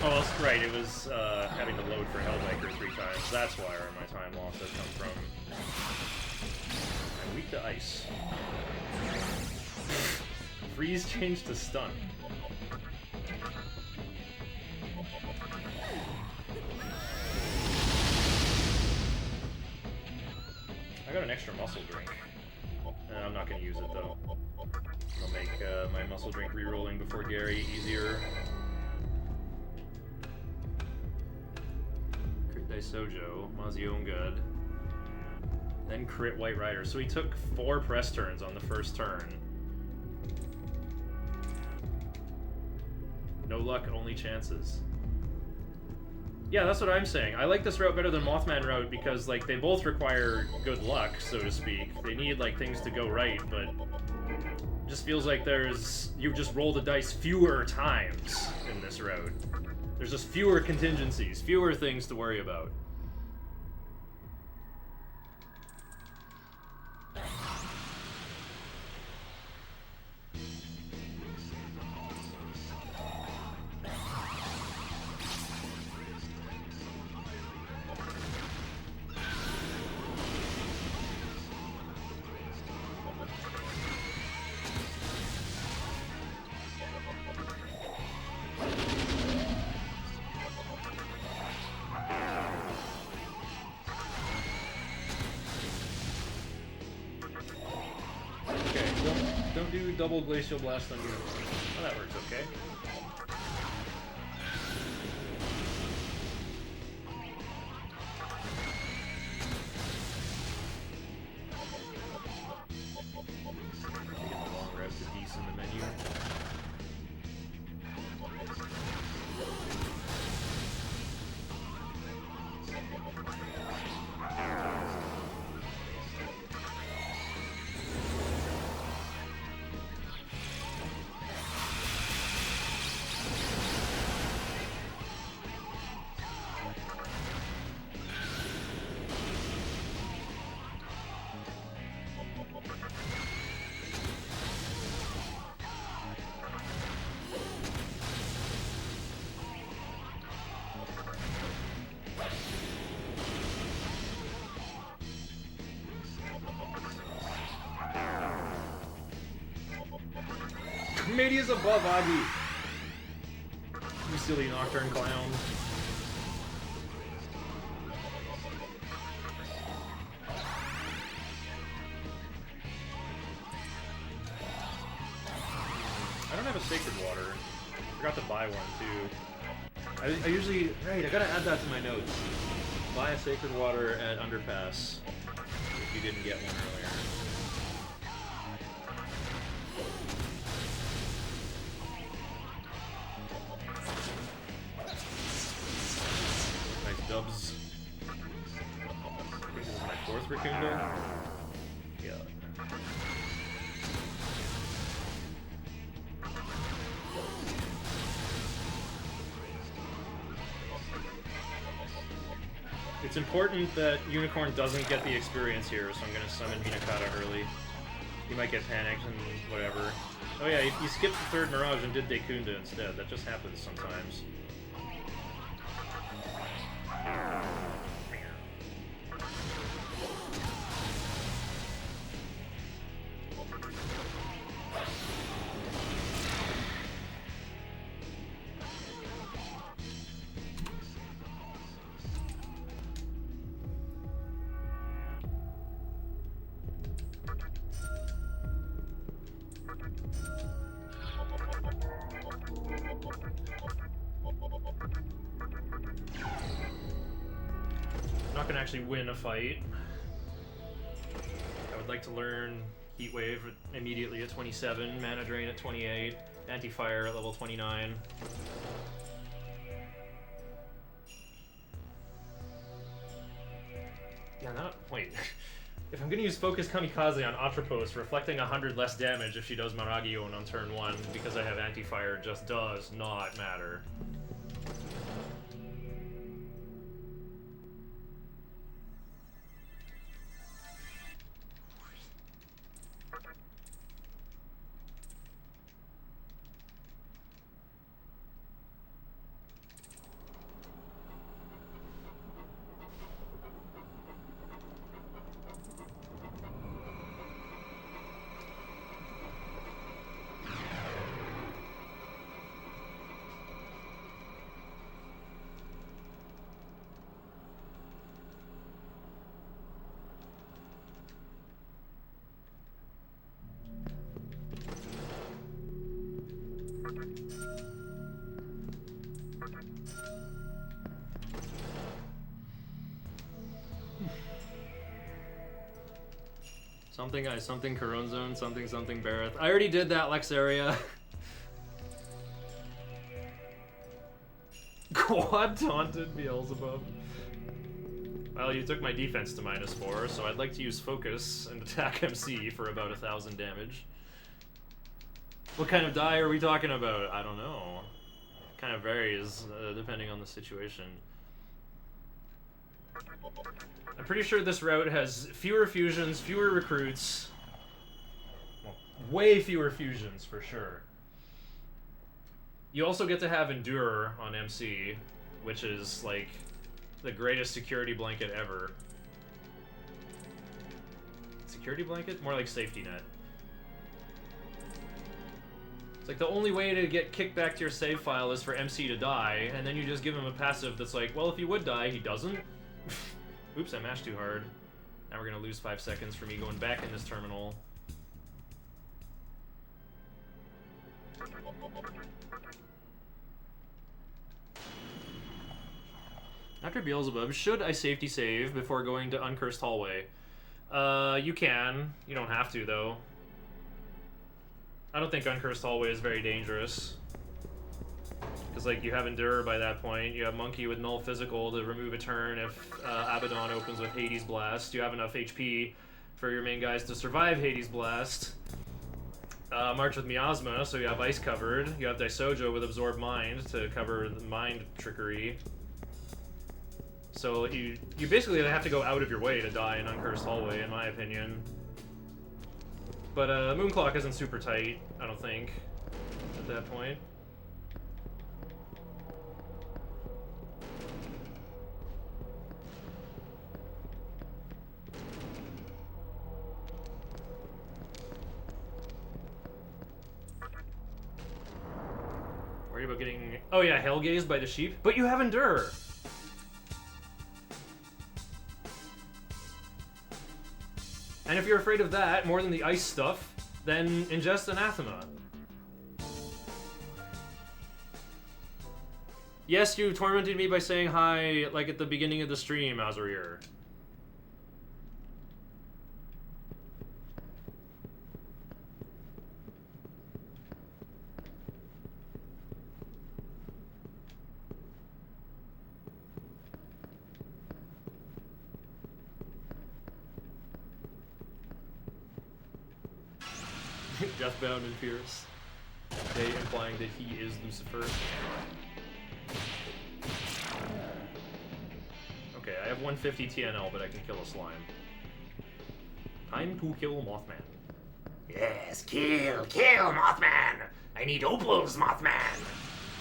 Oh, that's right, it was having to load for Hellbiker 3 times. That's why my time loss has come from. I'm weak to ice. Freeze changed to stun. I got an extra muscle drink. I'm not going to use it though. I'll make my muscle drink rerolling before Gary easier. Sojo, Maziongud, then crit White Rider. So he took 4 press turns on the first turn. No luck, only chances. Yeah, that's what I'm saying. I like this route better than Mothman route because, like, they both require good luck, so to speak. They need, like, things to go right, but it just feels like you just roll the dice fewer times in this route. There's just fewer contingencies, fewer things to worry about. Don't do double Glacial Blast on you. Oh, that works okay. Taking the long route to Death in the menu. Media's above Agi. You silly Nocturne clown. I don't have a Sacred Water. Forgot to buy one too. I usually... Right, I gotta add that to my notes. Buy a Sacred Water at Underpass if you didn't get one earlier. dubs. I think this is my 4th Raccoonda. Yeah. It's important that Unicorn doesn't get the experience here, so I'm gonna summon Hinakata early. He might get panicked and whatever. Oh yeah, he skipped the 3rd Mirage and did Dekunda instead. That just happens sometimes. Not gonna actually win a fight. I would like to learn Heat Wave immediately at 27, Mana Drain at 28, Anti-Fire at level 29. Yeah, wait. If I'm gonna use Focus Kamikaze on Atropos, reflecting 100 less damage if she does Maragion on turn 1 because I have Anti-Fire just does not matter. Something Coronzone, something Bareth. I already did that Lexaria. Quad taunted Beelzebub. Well, you took my defense to -4, so I'd like to use Focus and attack MC for about 1,000 damage. What kind of die are we talking about? I don't know. Kind of varies depending on the situation. I'm pretty sure this route has fewer fusions, fewer recruits. Well, way fewer fusions, for sure. You also get to have Endure on MC, which is, like, the greatest security blanket ever. Security blanket? More like safety net. It's like the only way to get kicked back to your save file is for MC to die, and then you just give him a passive that's like, well, if he would die, he doesn't. Oops, I mashed too hard. Now we're gonna lose 5 seconds for me going back in this terminal. After Beelzebub, should I safety save before going to Uncursed Hallway? You can. You don't have to, though. I don't think Uncursed Hallway is very dangerous. Because, like, you have Endure by that point. You have Monkey with Null Physical to remove a turn if Abaddon opens with Hades Blast. You have enough HP for your main guys to survive Hades Blast. March with Miasma, so you have Ice covered. You have Daisojo with Absorb Mind to cover the Mind Trickery. So you basically have to go out of your way to die in Uncursed Hallway, in my opinion. But Moonclock isn't super tight, I don't think, at that point. Worried about getting... Oh yeah, Hellgazed by the sheep? But you have Endure! And if you're afraid of that more than the ice stuff, then ingest Anathema. Yes, you tormented me by saying hi, like at the beginning of the stream, Azurir. Deathbound and Fierce. They implying that he is Lucifer. Okay, I have 150 TNL, but I can kill a slime. Time to kill Mothman. Yes, kill Mothman! I need opals, Mothman!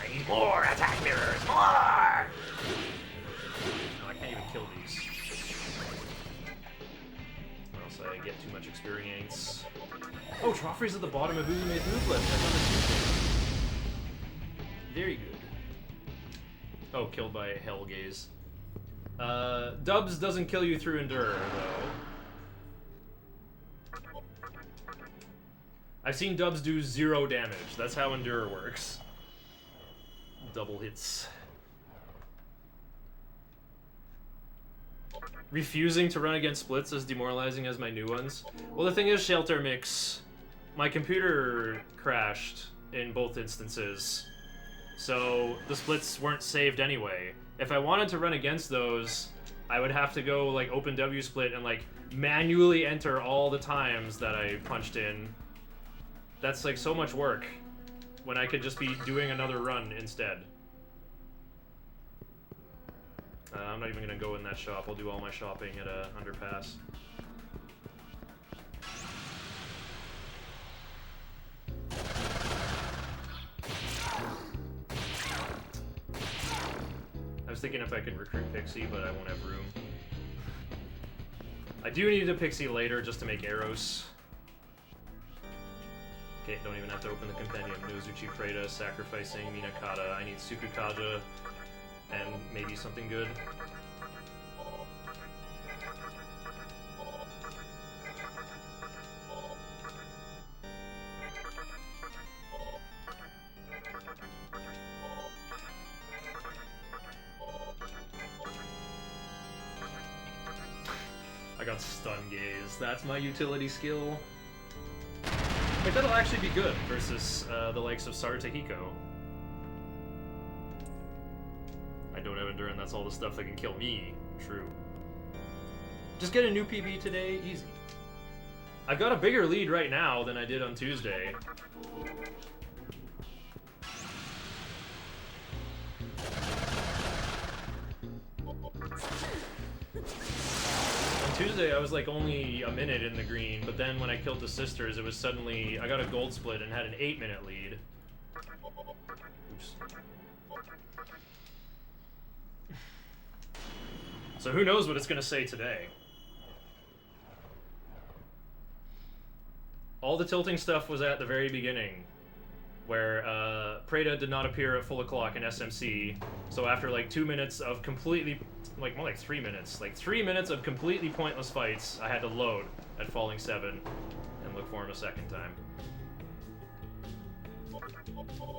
I need more attack mirrors, more! No, I can't even kill these. Or else I get too much experience. Oh, Troffrey's at the bottom of Uzume's move list. That's on the Very good. Oh, killed by Hellgaze. Dubs doesn't kill you through Endure, though. I've seen Dubs do 0 damage. That's how Endure works. Double hits. Refusing to run against splits as demoralizing as my new ones. Well, the thing is, Shelter Mix, my computer crashed in both instances, so the splits weren't saved anyway. If I wanted to run against those, I would have to go like open W split and like manually enter all the times that I punched in. That's like so much work when I could just be doing another run instead. I'm not even gonna go in that shop. I'll do all my shopping at a underpass. I was thinking if I could recruit Pixie, but I won't have room. I do need a Pixie later just to make arrows. Okay, don't even have to open the compendium. Nozuchi Freda, sacrificing Minakata. I need Sukukaja and maybe something good. I got Stun Gaze. That's my utility skill. Wait, that'll actually be good versus the likes of Sarutahiko. I don't have Endurance, that's all the stuff that can kill me. True. Just get a new PB today, easy. I've got a bigger lead right now than I did on Tuesday. Tuesday, I was like only a minute in the green, but then when I killed the sisters, it was suddenly, I got a gold split and had an 8-minute lead. Oops. So who knows what it's gonna say today? All the tilting stuff was at the very beginning, where Preda did not appear at full o'clock in SMC, so after like 2 minutes of completely, like more like 3 minutes, like 3 minutes of completely pointless fights, I had to load at Falling 7 and look for him a second time.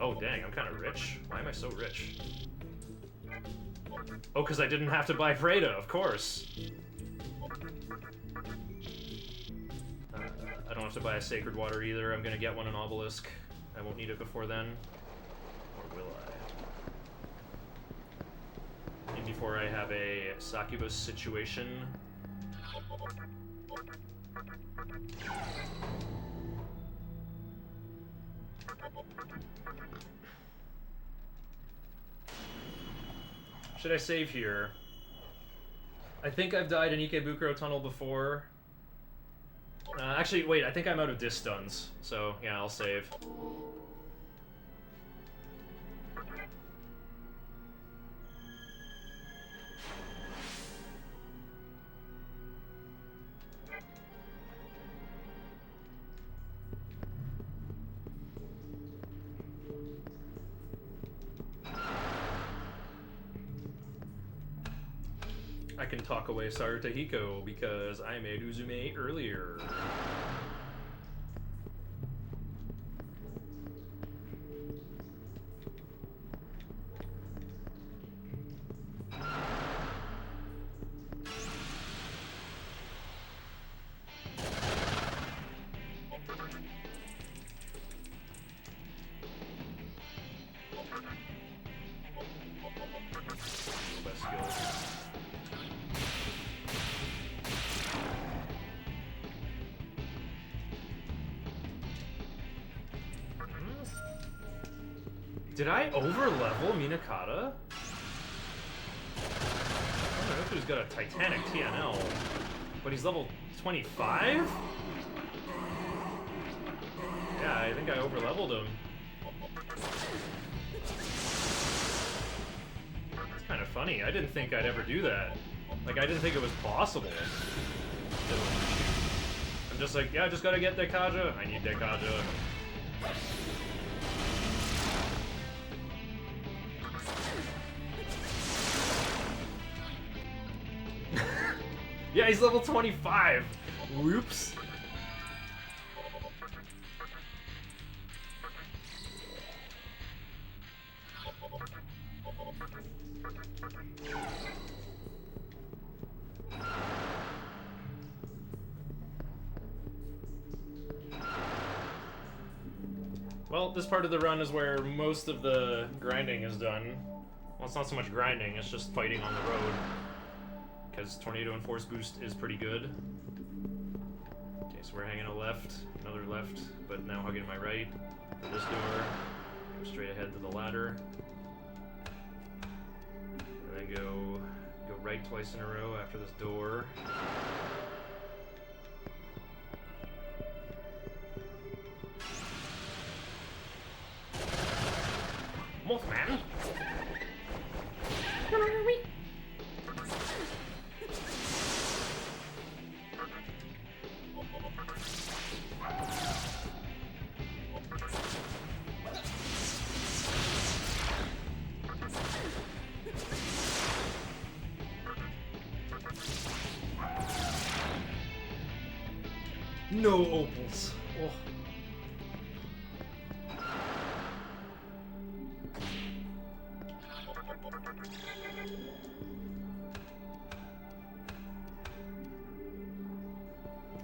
Oh dang, I'm kind of rich. Why am I so rich? Oh, because I didn't have to buy Preda, of course. I don't have to buy a Sacred Water either. I'm gonna get one in Obelisk. I won't need it before then. Or will I? And before I have a succubus situation. Should I save here? I think I've died in Ikebukuro Tunnel before. Actually, wait, I think I'm out of disc stuns, so yeah, I'll save. I can talk away Sarutahiko because I made Uzume earlier. Best skills. Did I over-level Minakata? Oh, Naoku's got a Titanic TNL, but he's level 25? Yeah, I think I over-leveled him. It's kind of funny. I didn't think I'd ever do that. Like, I didn't think it was possible. I'm just like, yeah, I just gotta get Dekaja. I need Dekaja. Yeah, he's level 25. Whoops. Well, this part of the run is where most of the grinding is done. Well, it's not so much grinding, it's just fighting on the road. Because Tornado and Force Boost is pretty good. Okay, so we're hanging a left, another left, but now hugging my right for this door. Go straight ahead to the ladder. And then go right twice in a row after this door. Mothman! No opals. Oh.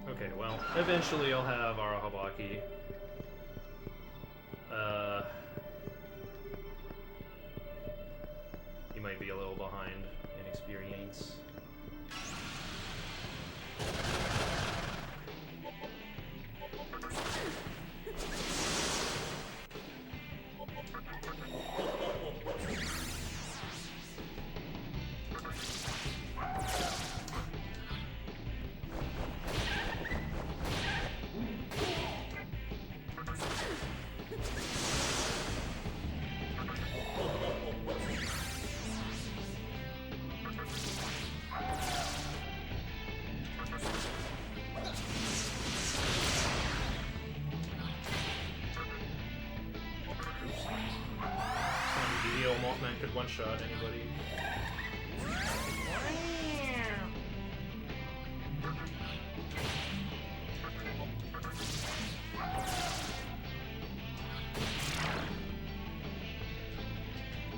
Okay, well, eventually I'll have Arahabaki. He might be a little behind in experience. Mothman could one-shot anybody.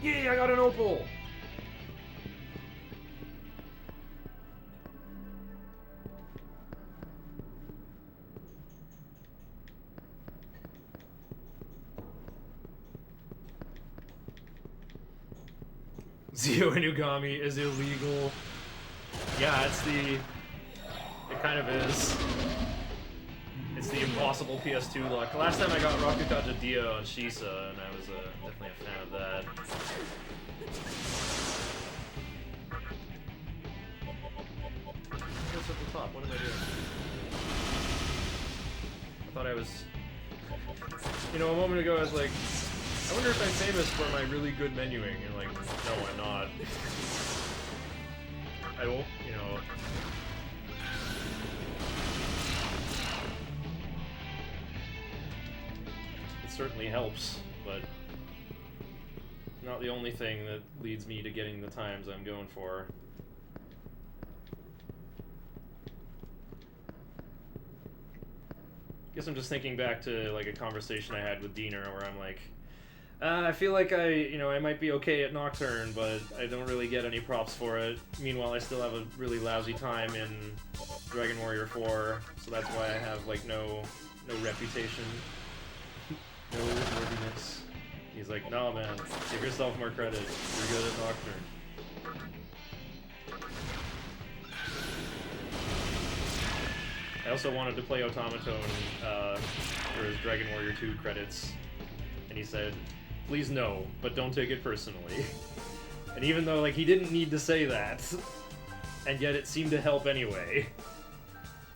Yay, I got an opal! Zio Inugami is illegal. Yeah, it kind of is. It's the impossible PS2 luck. Last time I got Rakukaja Dia on Shisa, and I was definitely a fan of that. What's at the top? What am I doing? I thought I was... You know, a moment ago I was like, I wonder if I'm famous for my really good menuing, and like, no, I'm not. I don't, you know... It certainly helps, but not the only thing that leads me to getting the times I'm going for. Guess I'm just thinking back to like a conversation I had with Diener where I'm like, I feel like I might be okay at Nocturne, but I don't really get any props for it. Meanwhile, I still have a really lousy time in Dragon Warrior 4, so that's why I have like no reputation, no worthiness. He's like, no man, give yourself more credit. You're good at Nocturne. I also wanted to play Automaton for his Dragon Warrior 2 credits, and he said, Please no, but don't take it personally. And even though, like, he didn't need to say that, and yet it seemed to help anyway.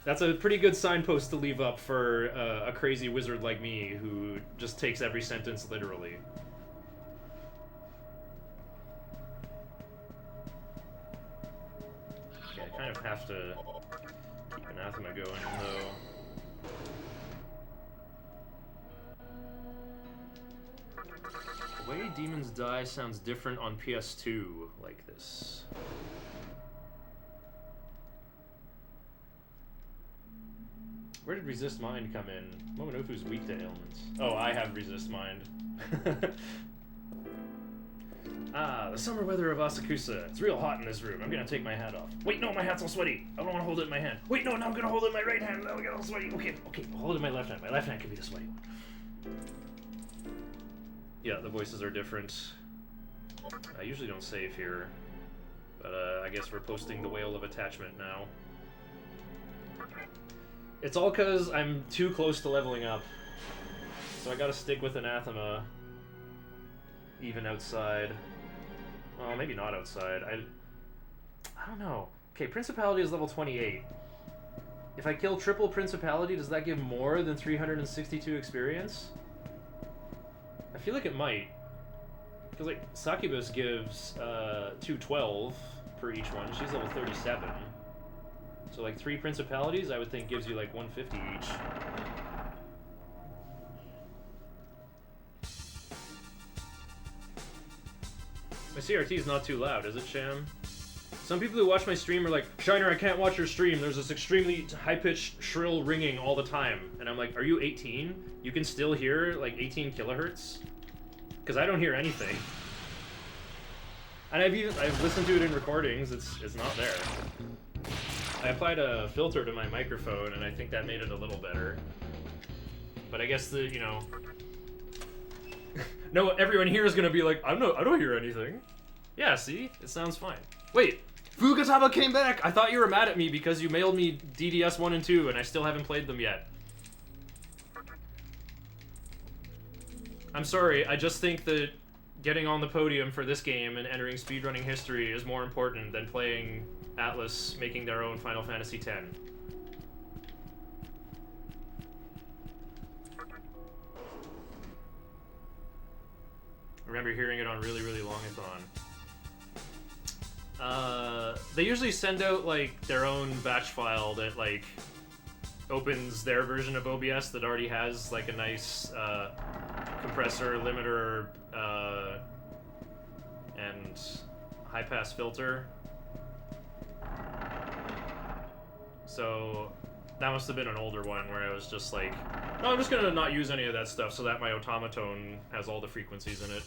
That's a pretty good signpost to leave up for a crazy wizard like me who just takes every sentence literally. Okay, I kind of have to keep Anathema going, though. The way demons die sounds different on PS2 like this. Where did Resist Mind come in? Momonofu's weak to ailments. Oh, I have Resist Mind. Ah, the summer weather of Asakusa. It's real hot in this room. I'm gonna take my hat off. Wait, no, my hat's all sweaty. I don't want to hold it in my hand. Wait, no, now I'm gonna hold it in my right hand. Now I get all sweaty. Okay, I'll hold it in my left hand. My left hand can be the sweaty one. Yeah, the voices are different. I usually don't save here, but I guess we're posting the Whale of Attachment now. It's all because I'm too close to leveling up, so I gotta stick with Anathema, even outside. Well, maybe not outside. I don't know. Okay, Principality is level 28. If I kill triple Principality, does that give more than 362 experience? I feel like it might. Because, like, Succubus gives 212 per each one. She's level 37. So, like, 3 Principalities, I would think, gives you, like, 150 each. My CRT is not too loud, is it, Sham? Some people who watch my stream are like, Shiner, I can't watch your stream. There's this extremely high-pitched, shrill ringing all the time. And I'm like, are you 18? You can still hear, like, 18 kilohertz? Because I don't hear anything. And I've listened to it in recordings. It's not there. I applied a filter to my microphone, and I think that made it a little better. But I guess you know... No, everyone here is gonna be like, I don't hear anything. Yeah, see? It sounds fine. Wait, Fugataba came back! I thought you were mad at me because you mailed me DDS 1 and 2, and I still haven't played them yet. I'm sorry, I just think that getting on the podium for this game and entering speedrunning history is more important than playing Atlas making their own Final Fantasy X. I remember hearing it on Really, Really Longathon. They usually send out, like, their own batch file that, like, opens their version of OBS that already has, like, a nice, compressor, limiter, and high-pass filter. So that must have been an older one where I was just like, no, I'm just gonna not use any of that stuff so that my automaton has all the frequencies in it.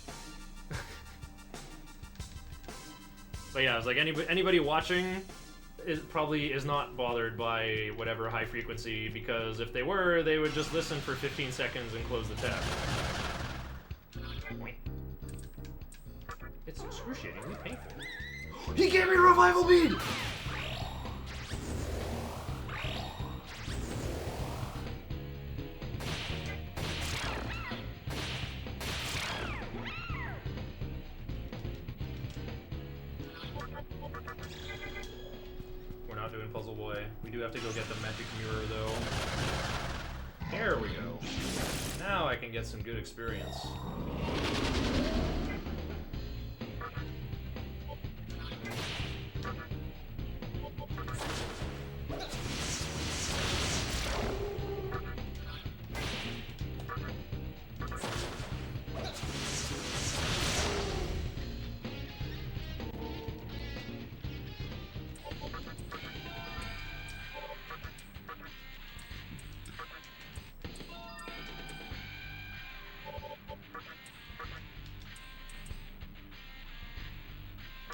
But yeah, I was like, anybody watching probably is not bothered by whatever high frequency, because if they were, they would just listen for 15 seconds and close the tab. It's excruciatingly painful. He gave me a revival bead! We're not doing Puzzle Boy. We do have to go get the magic mirror, though. There we go. Now I can get some good experience.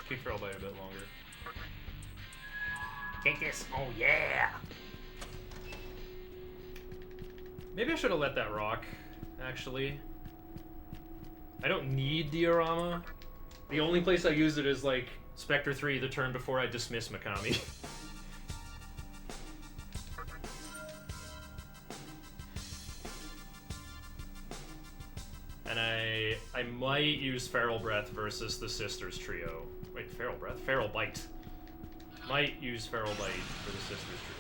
Kick Trail by a bit longer. Take this. Oh, yeah. Maybe I should have let that rock, actually. I don't need Diorama. The only place I use it is, like, Spectre 3 the turn before I dismiss Mikami. And I I might use Feral Breath versus the Sisters trio. Wait, Feral Breath? Feral Bite. Might use Feral Bite for the Sisters trio.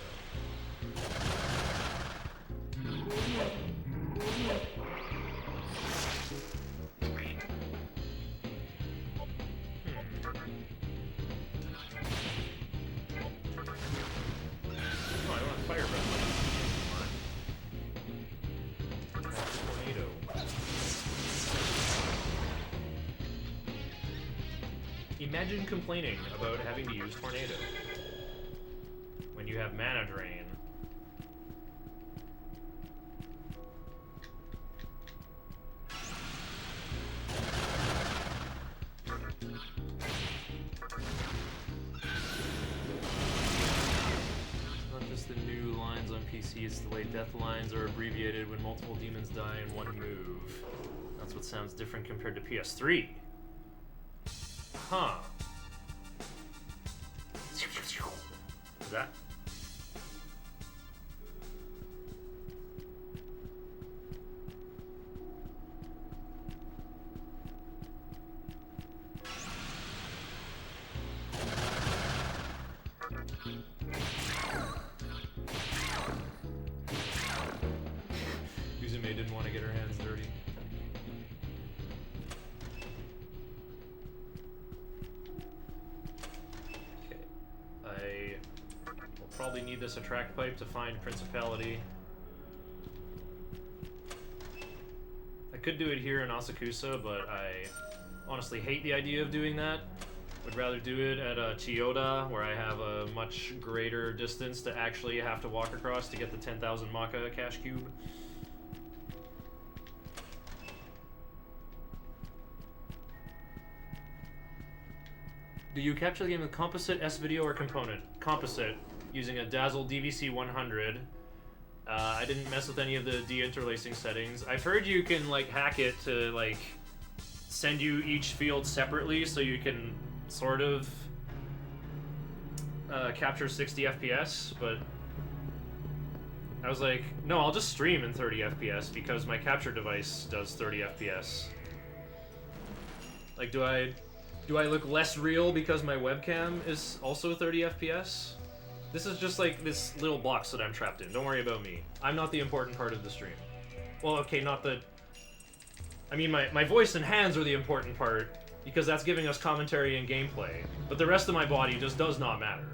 Oh, I want Fire Breath. Tornado. Imagine complaining about having to use Tornado when you have Mana Drain. Not just the new lines on PC, it's the way death lines are abbreviated when multiple demons die in one move. That's what sounds different compared to PS3. Huh. Is that? Uzume didn't want to get her hands dirty. Probably need this attract pipe to find Principality. I could do it here in Asakusa, but I honestly hate the idea of doing that. Would rather do it at Chiyoda, where I have a much greater distance to actually have to walk across to get the 10,000 Maka cash cube. Do you capture the game with composite, S-video, or component? Composite. Using a Dazzle DVC 100. I didn't mess with any of the de-interlacing settings. I've heard you can like hack it to like send you each field separately so you can sort of capture 60 FPS, but I was like, no, I'll just stream in 30 FPS because my capture device does 30 FPS. Like, do I look less real because my webcam is also 30 FPS? This is just like this little box that I'm trapped in. Don't worry about me. I'm not the important part of the stream. Well, okay, not the... I mean, my voice and hands are the important part, because that's giving us commentary and gameplay. But the rest of my body just does not matter.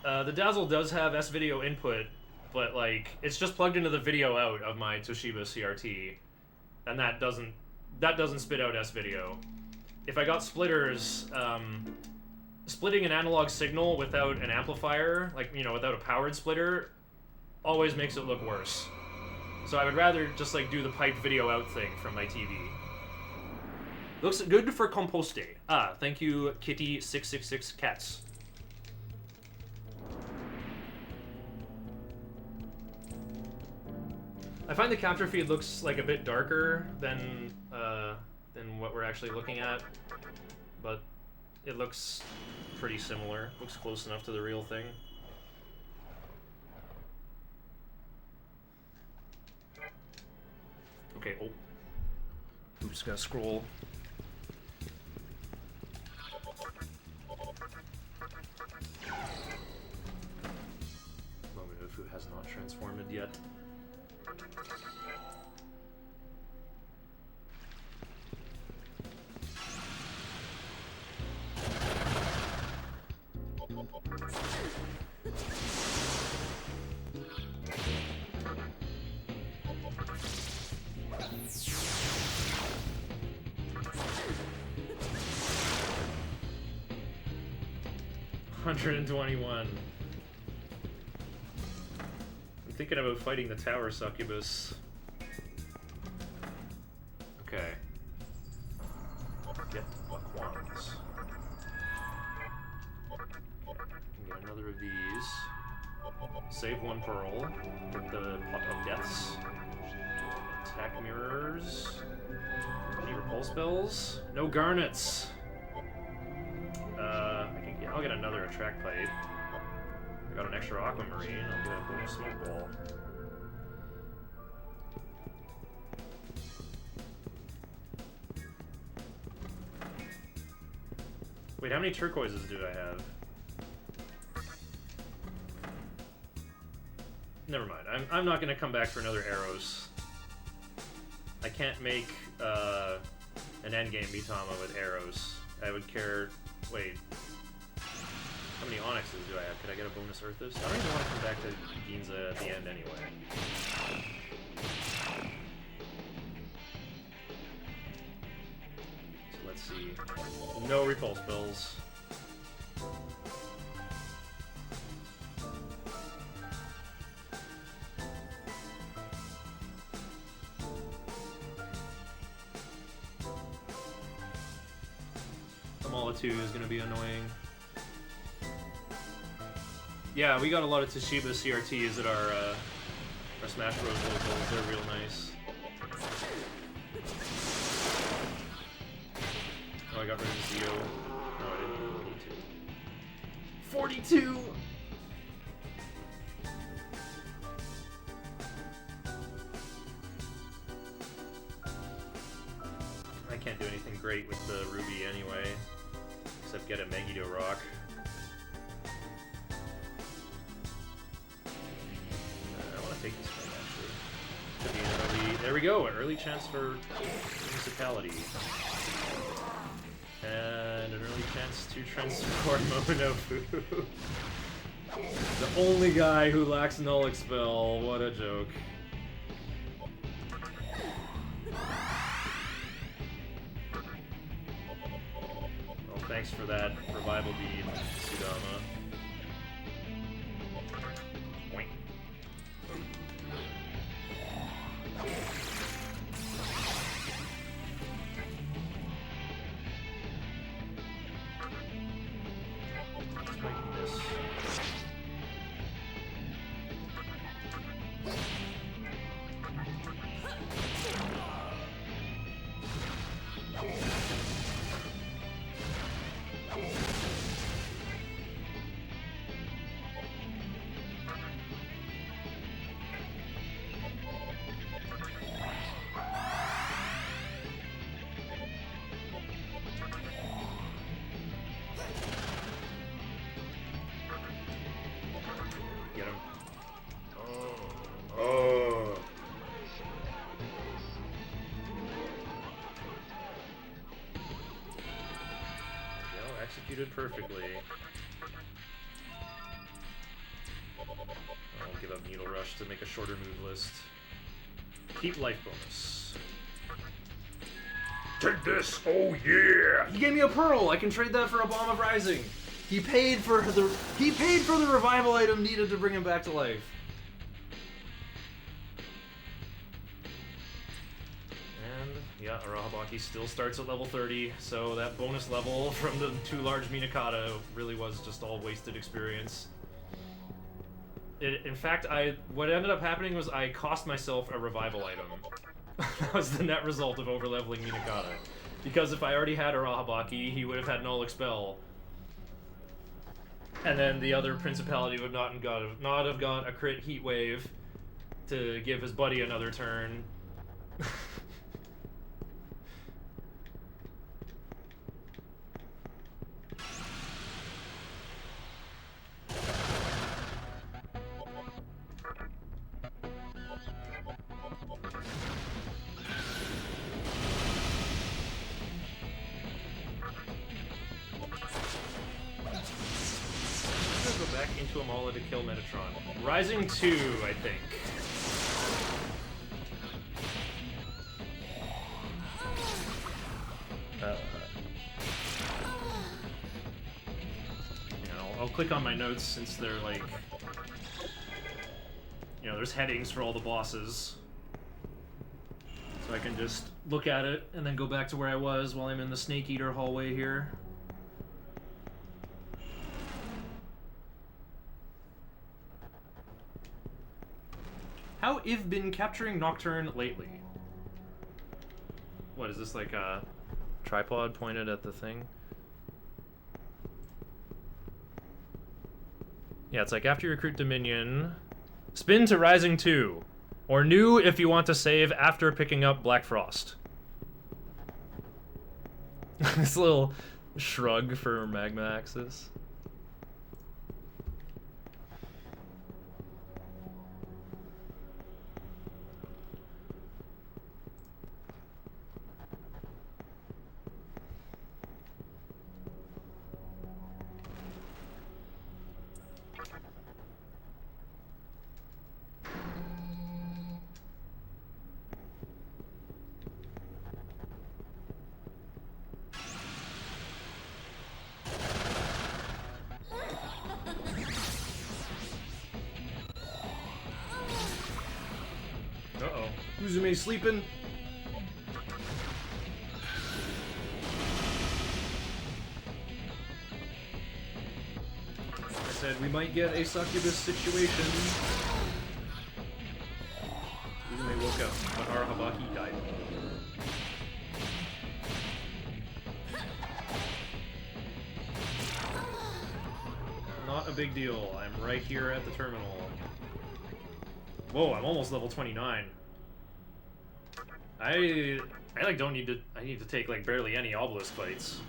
The Dazzle does have S-video input, but like, it's just plugged into the video out of my Toshiba CRT, and that doesn't spit out S-video. If I got splitters, splitting an analog signal without an amplifier, like, you know, without a powered splitter, always makes it look worse. So I would rather just, like, do the piped video out thing from my TV. Looks good for composte. Ah, thank you, Kitty666 Cats. I find the capture feed looks like a bit darker than what we're actually looking at, but it looks pretty similar. Looks close enough to the real thing. Okay, oh. Oops, gotta scroll. Moment of who has not transformed yet. $121. I'm thinking about fighting the tower succubus. Okay. Get buck wands. Can get another of these. Save one pearl. Get the pot of deaths. Attack mirrors. Any repulse spells? No garnets. I'll get another attract pipe. I got an extra aquamarine. I'll get a bonus smoke ball. Wait, how many turquoises do I have? Never mind. I'm not gonna come back for another arrows. I can't make an endgame Mitama with arrows. I would care. Wait. How many onyxes do I have? Could I get a bonus Earthus? I don't even want to come back to Ginza at the end anyway. So let's see. No repulse spells. Kamala 2 is going to be annoying. Yeah, we got a lot of Toshiba CRTs at our Smash Bros. Locals. They're real nice. Oh, I got rid of Zio. No, I didn't need to. 42! I can't do anything great with the Ruby anyway, except get a Megiddo Rock. I want to take this one, actually. Could be an early... There we go! An early chance for Municipality. And an early chance to transform Momonobu. The only guy who lacks Null Expel. What a joke. Well, thanks for that revival bead, Sudama. Get him. Oh. Well, executed perfectly. I'll give up Needle Rush to make a shorter move list. Keep life bonus. Take this! Oh yeah! He gave me a pearl! I can trade that for a Bomb of Rising! He paid for the revival item needed to bring him back to life. And yeah, Arahabaki still starts at level 30, so that bonus level from the 2 large Minakata really was just all wasted experience. In fact, what ended up happening was I cost myself a revival item. That was the net result of overleveling Minakata. Because if I already had Arahabaki, he would have had Null Expel. And then the other Principality would not have got a crit Heat Wave to give his buddy another turn. Into Amala to kill Metatron. Rising 2, I think. I'll click on my notes since they're like, there's headings for all the bosses. So I can just look at it and then go back to where I was while I'm in the Snake Eater hallway here. How have been capturing Nocturne lately? What is this, like a tripod pointed at the thing? Yeah, it's like after you recruit Dominion, spin to Rising 2. Or new if you want to save after picking up Black Frost. This little shrug for Magma Axis. Uh-oh. Uzume sleeping. I said we might get a succubus situation. Uzume woke up, but Arahabaki died. Not a big deal. I'm right here at the terminal. Whoa, I'm almost level 29. I like don't need to. I need to take like barely any obelisk fights.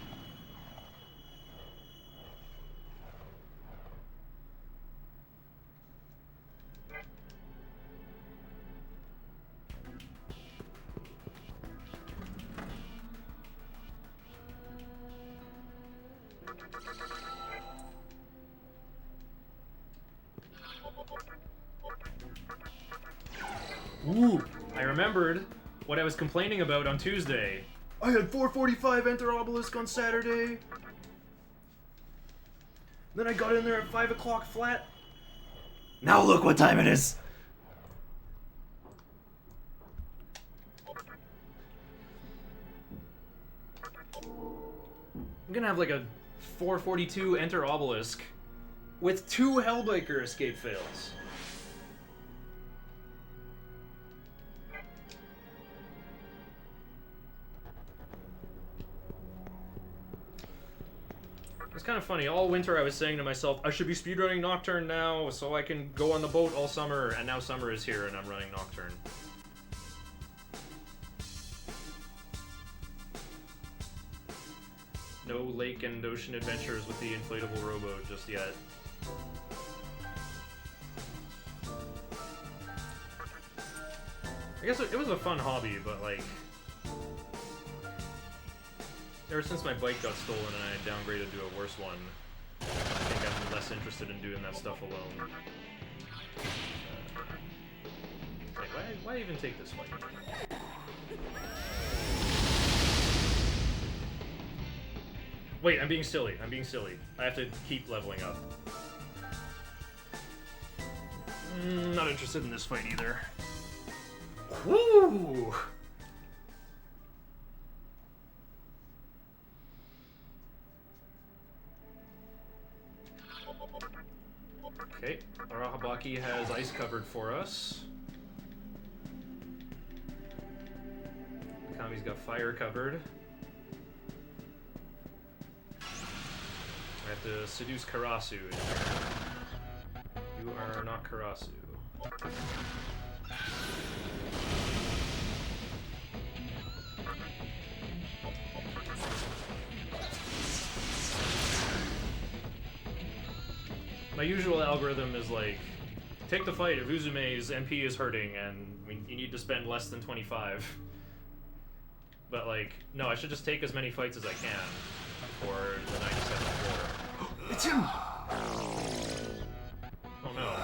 Ooh, I remembered what I was complaining about on Tuesday. I had 4:45 enter obelisk on Saturday. Then I got in there at 5 o'clock flat. Now look what time it is. I'm gonna have like a 4:42 enter obelisk with 2 Hellbiker escape fails. It's kind of funny. All winter I was saying to myself, I should be speedrunning Nocturne now so I can go on the boat all summer, and now summer is here and I'm running Nocturne. No lake and ocean adventures with the inflatable rowboat just yet. I guess it was a fun hobby, but like... Ever since my bike got stolen and I downgraded to a worse one, I think I'm less interested in doing that stuff alone. Like, why even take this fight? Wait, I'm being silly. I'm being silly. I have to keep leveling up. Not interested in this fight either. Woo! Okay, Arahabaki has ice covered for us. Kami's got fire covered. I have to seduce Karasu in here. You are not Karasu. My usual algorithm is like, take the fight if Uzume's MP is hurting and you need to spend less than 25. But like, no, I should just take as many fights as I can for the 97 floor. It's him! Oh no.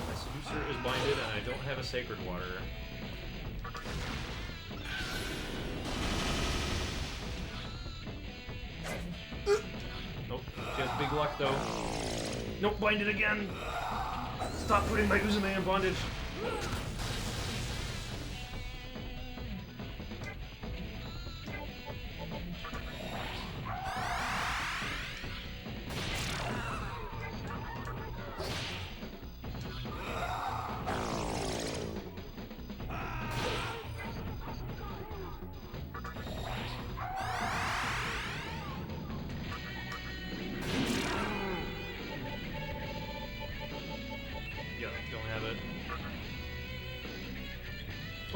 My seducer is binded and I don't have a sacred water. Nope, she has big luck though. Nope, binded again! Stop putting my Uzume in bondage!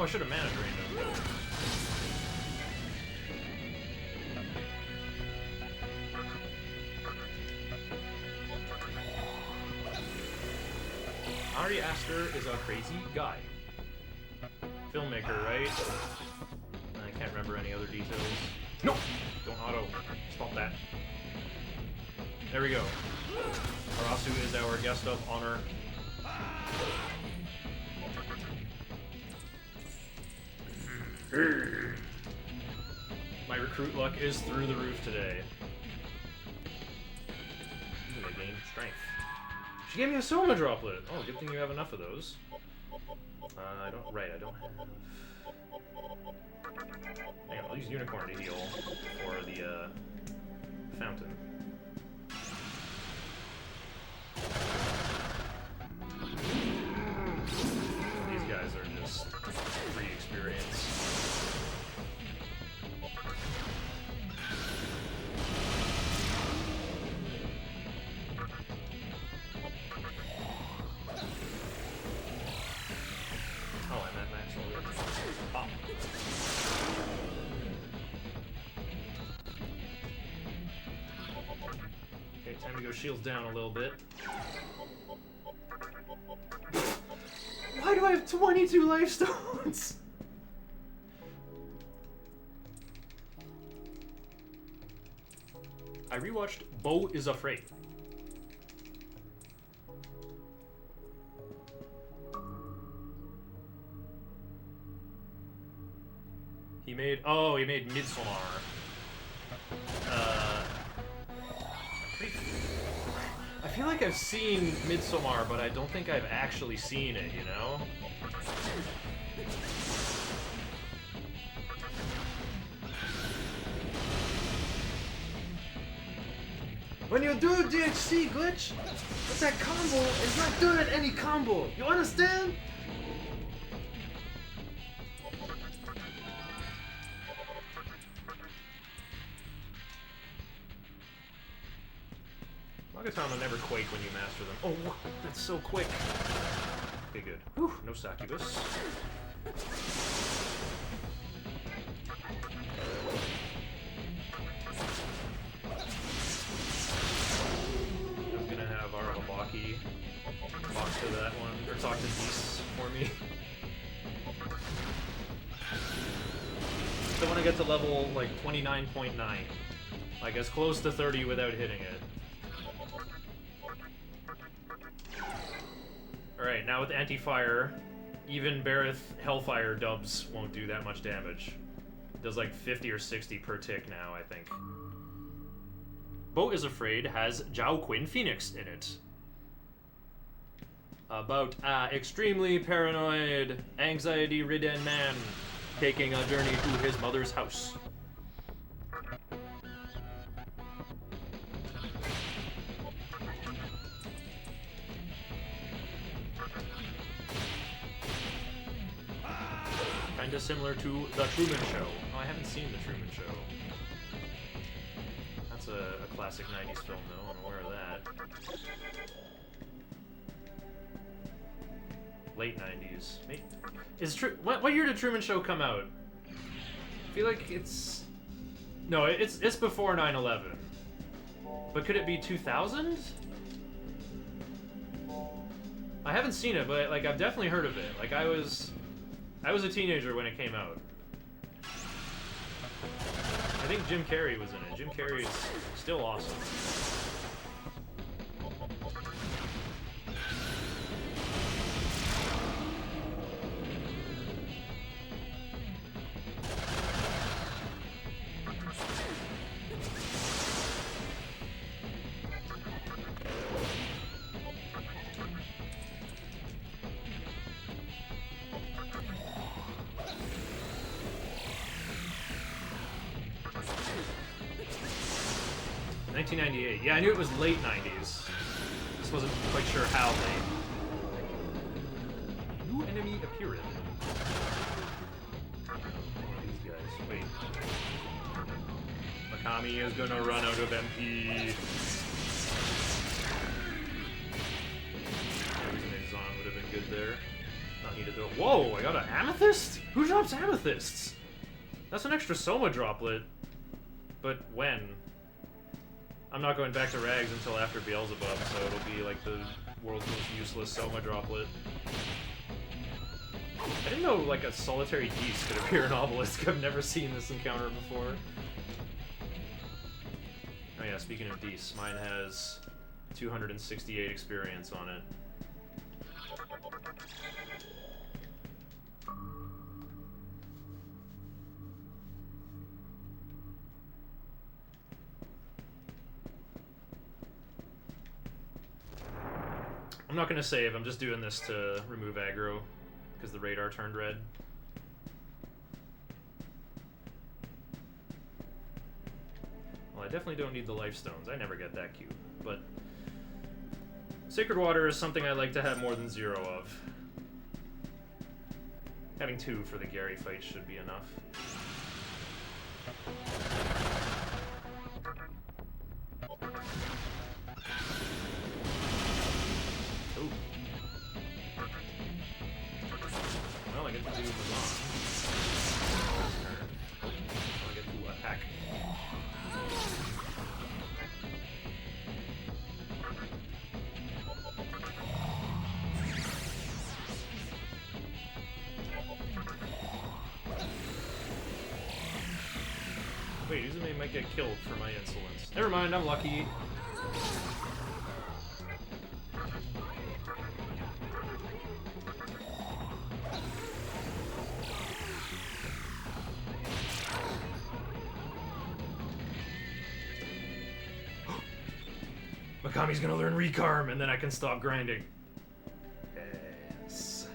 Oh, I should have mana drained him. Ari Aster is a crazy guy. Filmmaker, right? I can't remember any other details. No! Don't auto. Stop that. There we go. Arasu is our guest of honor. My recruit luck is through the roof today. Ooh, I gained strength. She gave me a Soma droplet! Oh, good thing you have enough of those. I don't have... Hang on, I'll use Unicorn to heal for the, fountain. These guys are just free experience. Oh, I'm at max already. Pop. Okay, time to go shields down a little bit. Why do I have 22 life stones? I rewatched Beau is Afraid. He made Midsommar. I feel like I've seen Midsommar, but I don't think I've actually seen it, you know? When you do DHC glitch, with that combo, it's not good at any combo. You understand? Magatama never quake when you master them. Oh, that's so quick. Okay, good. Whew, no succubus. I'm gonna have our Habaki talk to that one, or talk to Beast for me. I want to get to level, like, 29.9. Like, as close to 30 without hitting it. Alright, now with anti-fire, even Bareth Hellfire dubs won't do that much damage. It does like 50 or 60 per tick now, I think. Beau is Afraid has Zhao Qin Phoenix in it. About extremely paranoid, anxiety-ridden man taking a journey to his mother's house. Kinda similar to The Truman Show. Oh, I haven't seen The Truman Show. That's a classic 90s film, though. I'm aware of that. Late 90s. What year did Truman Show come out? I feel like it's... No, it's before 9/11. But could it be 2000? I haven't seen it, but like I've definitely heard of it. Like I was a teenager when it came out. I think Jim Carrey was in it. Jim Carrey's still awesome. Yeah, I knew it was late 90s. Just wasn't quite sure how late. New enemy appeared. One of these guys. Wait. Makami is gonna run out of MP. Zon would have been good there. Not needed though. Whoa, I got an amethyst? Who drops amethysts? That's an extra Soma droplet. But when? I'm not going back to Rags until after Beelzebub, so it'll be like the world's most useless Soma droplet. I didn't know like a solitary Geese could appear in Obelisk. I've never seen this encounter before. Oh yeah, speaking of Geese, mine has 268 experience on it. I'm not gonna save, I'm just doing this to remove aggro, because the radar turned red. Well, I definitely don't need the life stones, I never get that cute, but Sacred Water is something I like to have more than 0 of. Having 2 for the Gary fight should be enough. Well, I get to do Mazan. I get to attack. Wait, Uzume might get killed for my insolence. Never mind, I'm lucky. Makami's gonna learn Recarm, and then I can stop grinding. Yes.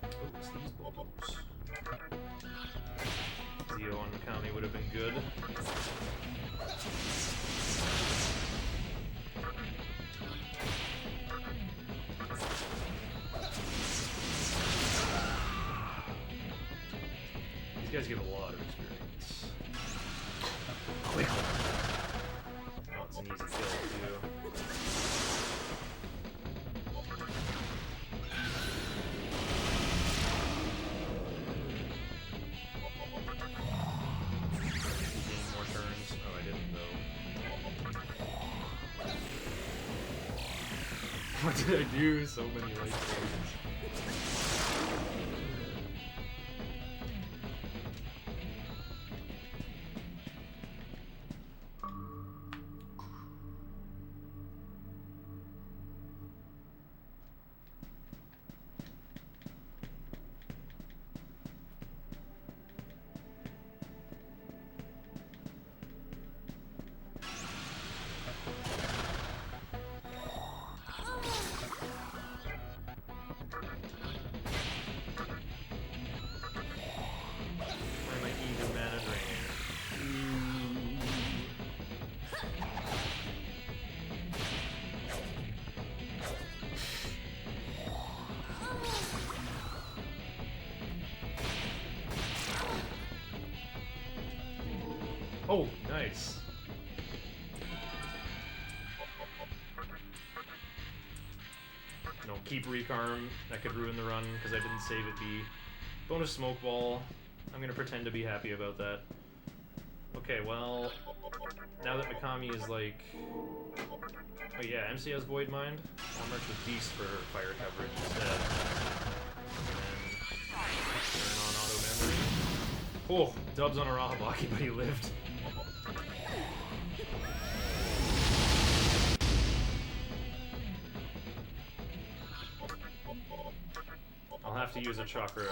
Oh, it's these bubbles. Zeo on Makami would have been good. These guys give a lot of experience. Quick. Oh, it's an easy kill, too. Gain more turns. Oh, I didn't, though. What did I do? So many life stones. Oh, nice. No, keep Recarm. That could ruin the run because I didn't save it B. Bonus Smoke Ball. I'm gonna pretend to be happy about that. Okay, well, now that Mikami is like... Oh yeah, MC has Void Mind. I'll merge with Beast for fire coverage instead. And turn on Auto Memory. Oh, dubs on Arahabaki, but he lived. I'll have to use a chakra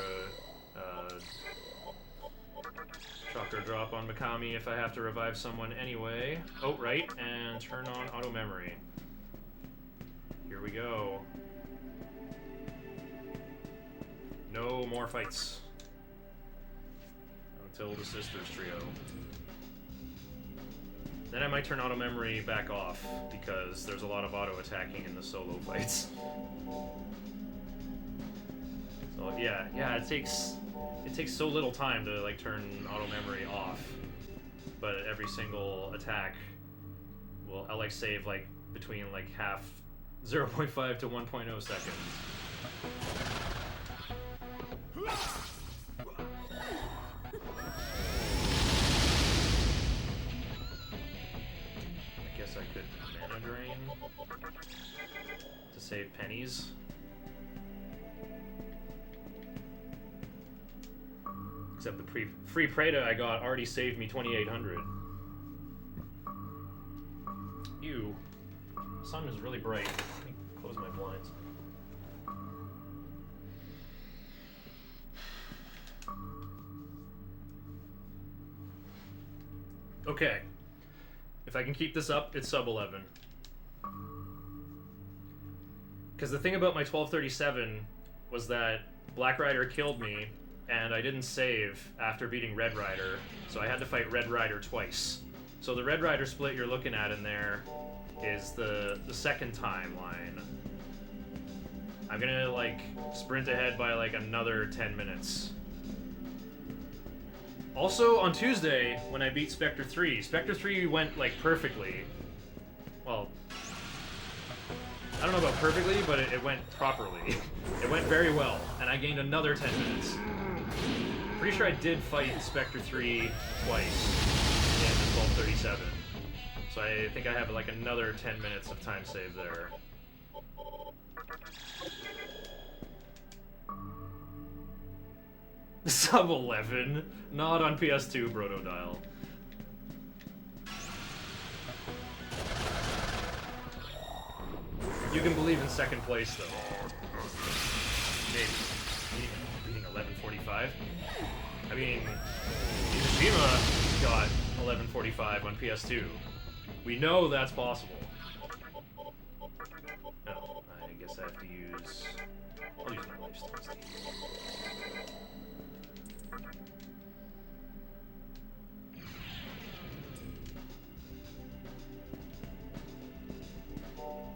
drop on Mikami if I have to revive someone anyway. Oh, right, and turn on auto memory. Here we go. No more fights. Until the Sisters trio. Then I might turn auto memory back off because there's a lot of auto attacking in the solo fights. So yeah, it takes so little time to like turn auto memory off, but every single attack will I'll like save like between like half 0.5 to 1.0 seconds. I guess I could mana drain to save pennies. Except the free Preda I got already saved me 2,800. Ew. The sun is really bright. Let me close my blinds. Okay. If I can keep this up, it's sub 11. Because the thing about my 1237 was that Black Rider killed me, and I didn't save after beating Red Rider, so I had to fight Red Rider twice. So the Red Rider split you're looking at in there is the second timeline. I'm gonna, like, sprint ahead by, like, another 10 minutes. Also, on Tuesday, when I beat Spectre 3, Spectre 3 went, like, perfectly. Well, I don't know about perfectly, but it went properly. It went very well, and I gained another 10 minutes. Pretty sure I did fight Spectre 3 twice in the 1237. So I think I have, like, another 10 minutes of time saved there. Sub 11? Not on PS2, Brotodial. You can believe in second place, though. Maybe. Beating 1145? I mean, Hiroshima got 1145 on PS2. We know that's possible. No, I guess I have to use... I'll use my lifesteals.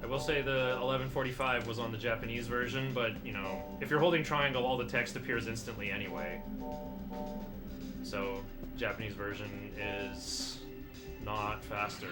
I will say the 1145 was on the Japanese version, but, you know, if you're holding triangle, all the text appears instantly anyway. So, Japanese version is not faster.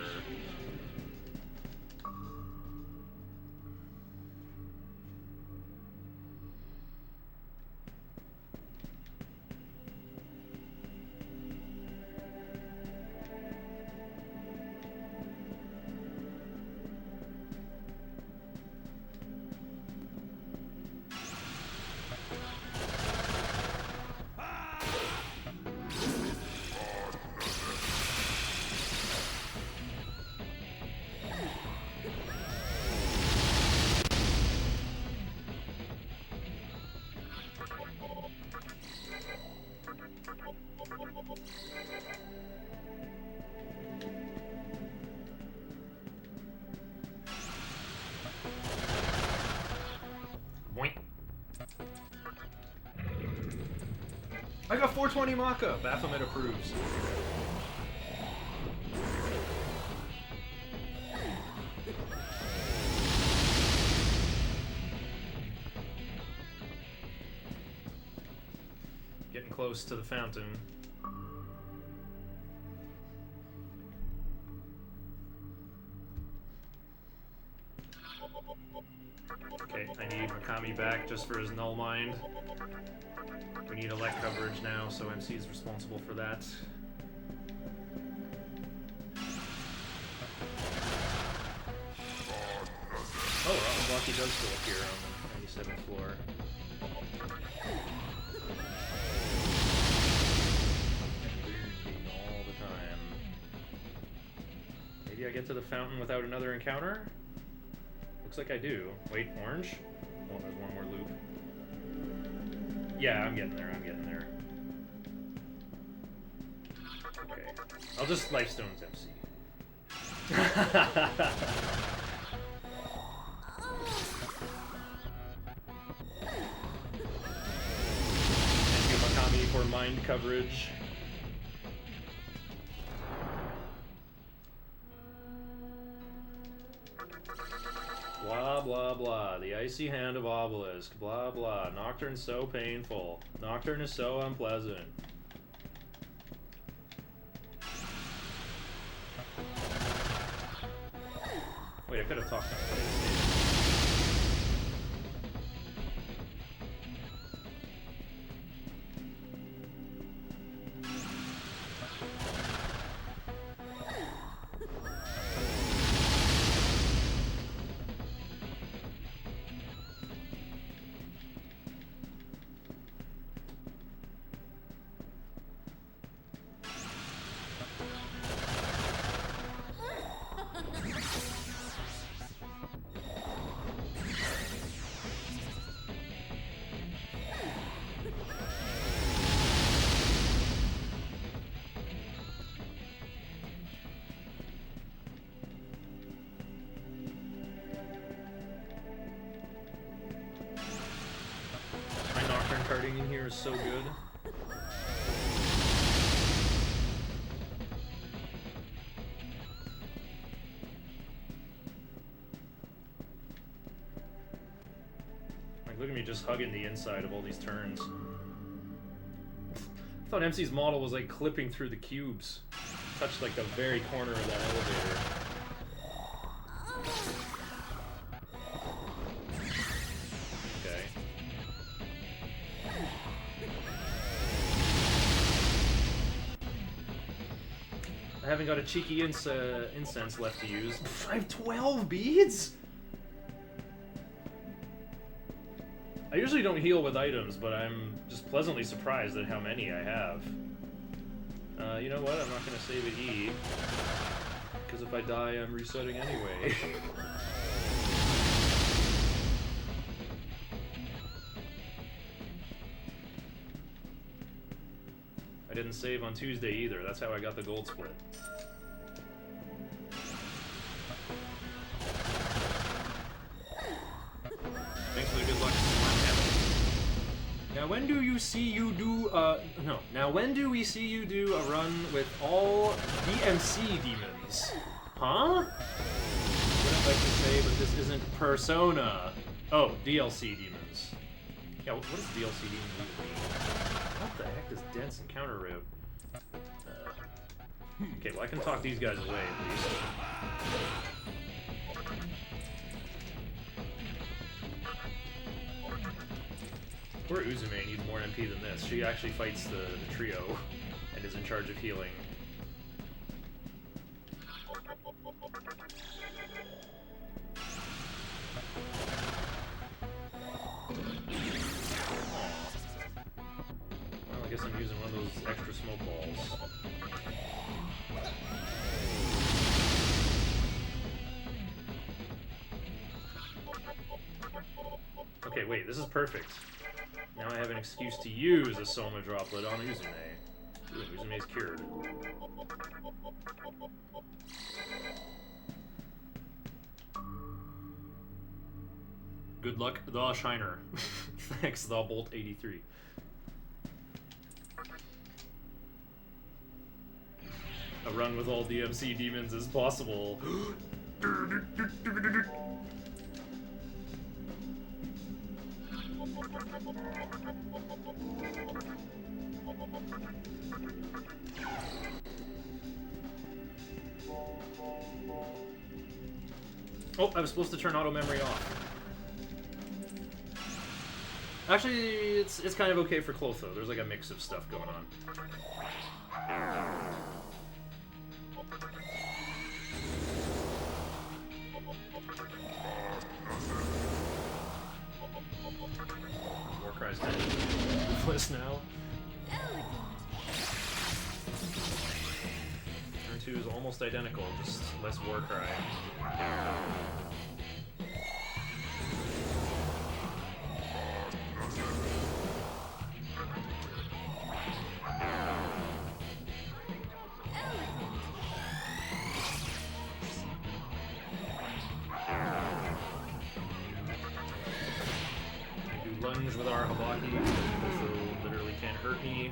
I got 420 Maka! Baphomet approves. Getting close to the fountain. Okay, I need Mikami back just for his null mind. We need elect coverage now, so MC is responsible for that. Oh, Rotten Blocky does still appear on the 97th floor. All the time. Maybe I get to the fountain without another encounter? Looks like I do. Wait, orange? Oh, there's one more loop. Yeah, I'm getting there, I'm getting there. Okay. I'll just Lifestone's MC. Thank you, Makami, for mind coverage. Blah, blah, blah. The icy hand of Obelisk. Blah, blah. Nocturne's so painful. Nocturne is so unpleasant. Wait, I could have talked about it. is so good. Like, look at me just hugging the inside of all these turns. I thought MC's model was like clipping through the cubes. Touched like the very corner of that elevator. Okay. I haven't got a cheeky incense left to use. I have 12 beads? I usually don't heal with items, but I'm just pleasantly surprised at how many I have. You know what? I'm not going to save at E, because if I die, I'm resetting anyway. I didn't save on Tuesday either. That's how I got the gold split. Thanks for the good luck. Now when do you see you do, no. Now when do we see you do a run with all DMC demons? Huh? Wouldn't like to say, but this isn't Persona. Oh, DLC demons. Yeah, what does DLC demons mean? What the heck does dense encounter rib? Okay, well I can talk these guys away at least. Poor Uzume needs more MP than this. She actually fights the trio and is in charge of healing. Well, I guess I'm using one of those extra smoke balls. Okay, wait, this is perfect. Now I have an excuse to use a Soma droplet on Uzume. Ooh, Uzume's cured. Good luck, the Shiner. Thanks, the Bolt 83. A run with all DMC demons is possible. Oh, I was supposed to turn auto memory off. Actually, it's kind of okay for clotho. There's like a mix of stuff going on. Warcry's dead. Deathless now. Turn 2 is almost identical, just less Warcry. Lunge with our Habaki, also literally can't hurt me.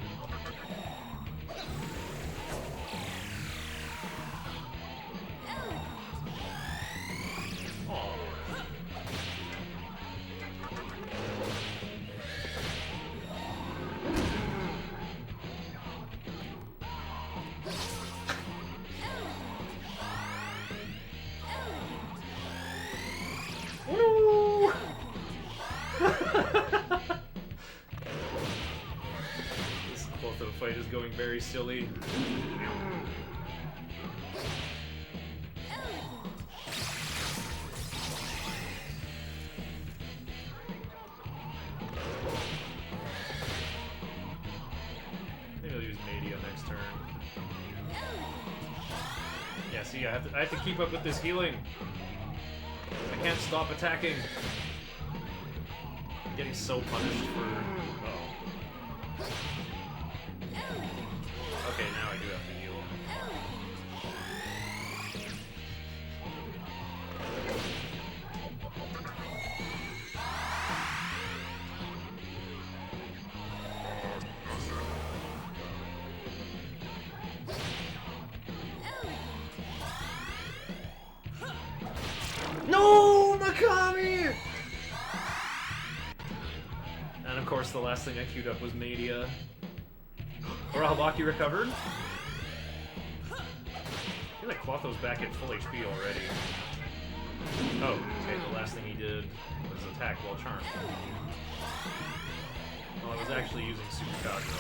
Aww. Woo! This clotho fight is going very silly. Maybe I'll use Media next turn. Yeah, see, I have to keep up with this healing. I can't stop attacking. I'm getting so punished for... Oh. Okay, now I do have to heal. the last thing I queued up was Mania. Orahabaki recovered. I feel like Clotho's back at full HP already. Oh, okay, the last thing he did was attack while charmed. Well, I was actually using Super Kajo.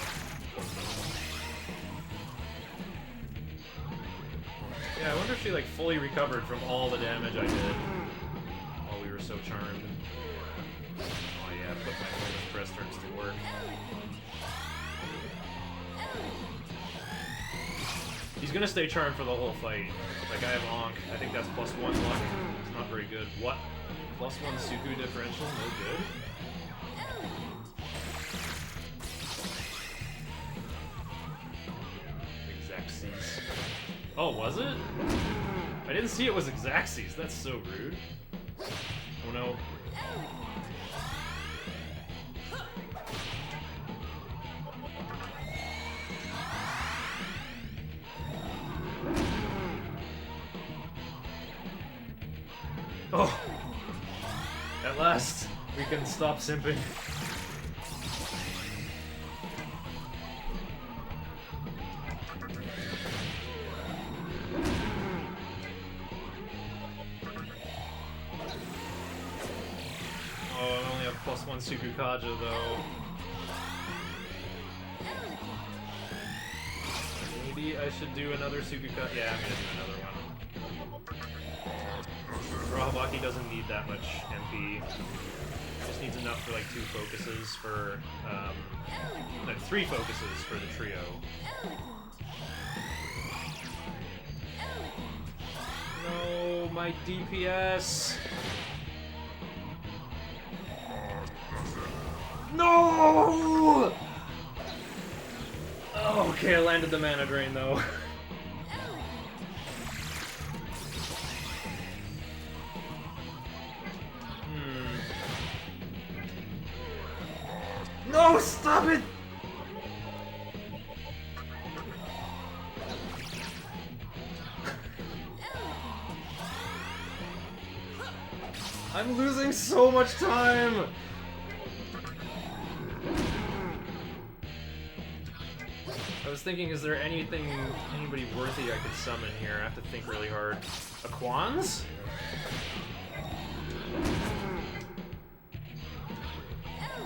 Yeah, I wonder if she like fully recovered from all the damage I did while we were so charmed. Oh yeah, put my bonus press turns to work. He's gonna stay charmed for the whole fight. Like, I have Ankh. I think that's +1 luck. It's not very good. What? +1 Suku differential? No good? Exacxes. Oh, was it? I didn't see it was Exacxes. That's so rude. Oh no. Oh! At last, we can stop simping. Oh, I only have +1 Suku Kaja though. Maybe I should do another Suku Kaja. Yeah, I'm gonna do another one. Orahabaki doesn't need that much MP. Just needs enough for like 2 focuses for, like 3 focuses for the trio. No, my DPS! No! Oh, okay, I landed the mana drain though. No, stop it! I'm losing so much time! I was thinking, is there anybody worthy I could summon here? I have to think really hard. Aquans?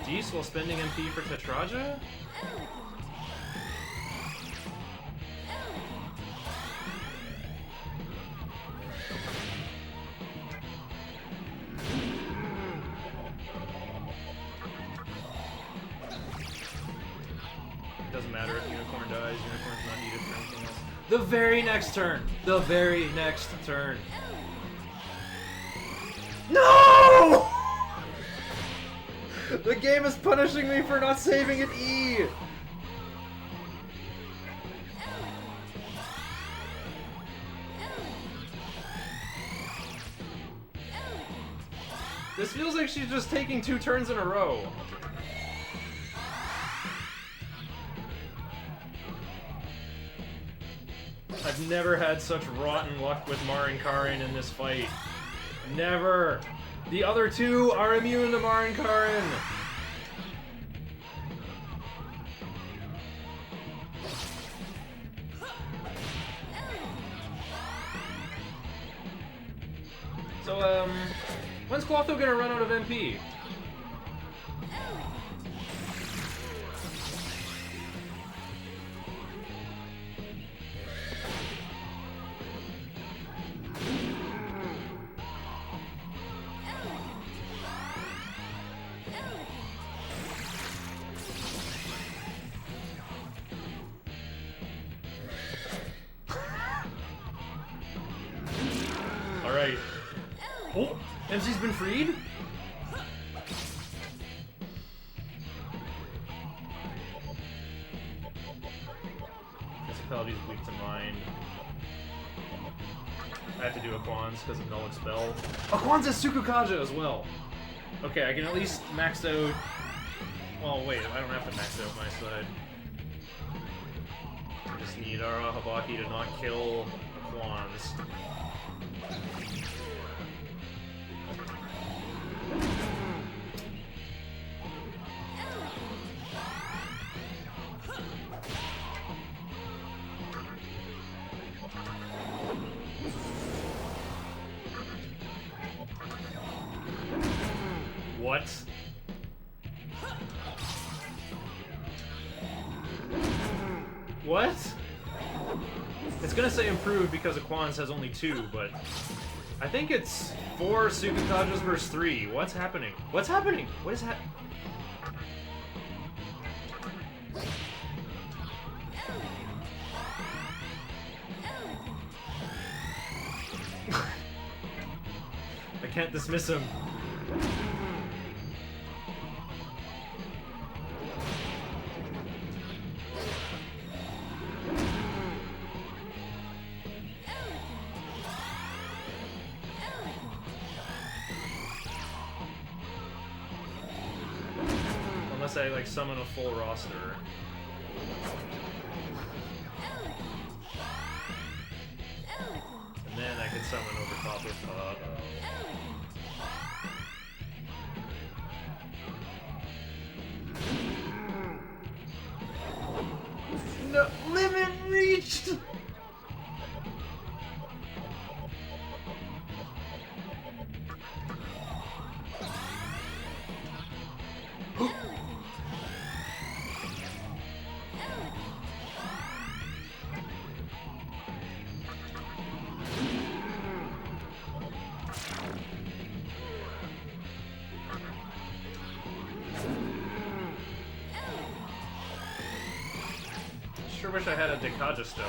Dees while spending MP for Tetraja? Doesn't matter if Unicorn dies, Unicorn's not needed for anything else. The very next turn! The very next turn! No! The game is punishing me for not saving at E! This feels like she's just taking 2 turns in a row. I've never had such rotten luck with Marin Karin in this fight. Never! The other 2 are immune to Marin Karin! So, when's Clotho gonna run out of MP? Alright. Oh! MC's been freed? Principality's weak to mind. I have to do Aquans because of Null Expel. Aquans has Suku Kaja as well! Okay, I can at least max out... Well, wait, I don't have to max out my side. I just need Arahabaki to not kill Aquans. What? It's gonna say improved because Aquans has only 2, but I think it's 4 Sukukajas versus 3. What's happening? What's happening? What is happening? I can't dismiss him. Unless I like summon a full roster. And then I could summon over top with No, limit reached! Sure wish I had a Dekaja Stone.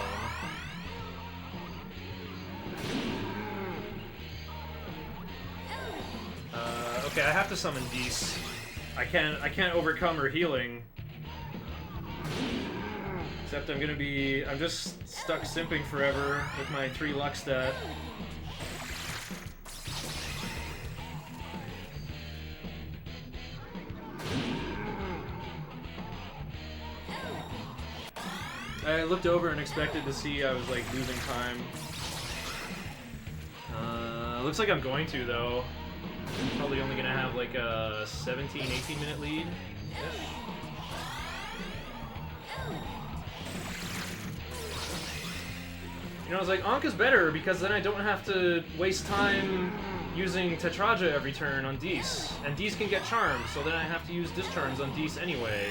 Okay, I have to summon Dees. I can't overcome her healing. Except I'm just stuck simping forever with my 3 luck stat. I looked over and expected to see I was like losing time. Looks like I'm going to though. Probably only gonna have like a 17, 18 minute lead. You know, I was like, Ankh is better because then I don't have to waste time using Tetraja every turn on Dees. And Dees can get charmed, so then I have to use Discharms on Dees anyway.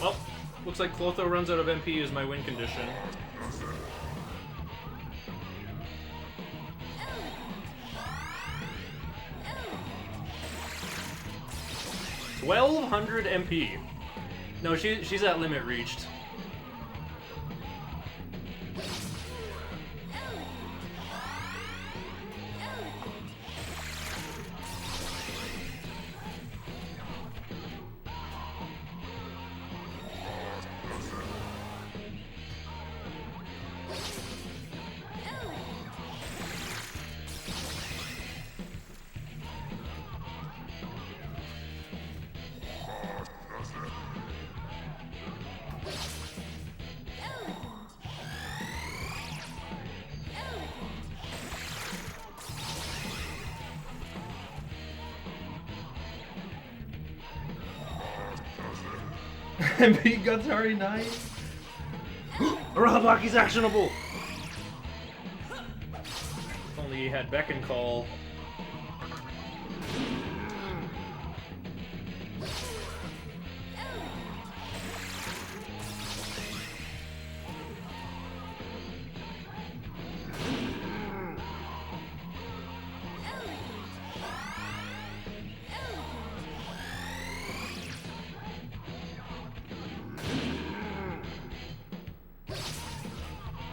Well, looks like Clotho runs out of MP as my win condition. $1,200 MP. No, she's at limit reached. MP Guntari 9. Arahabaki's actionable! If only he had Beck and Call.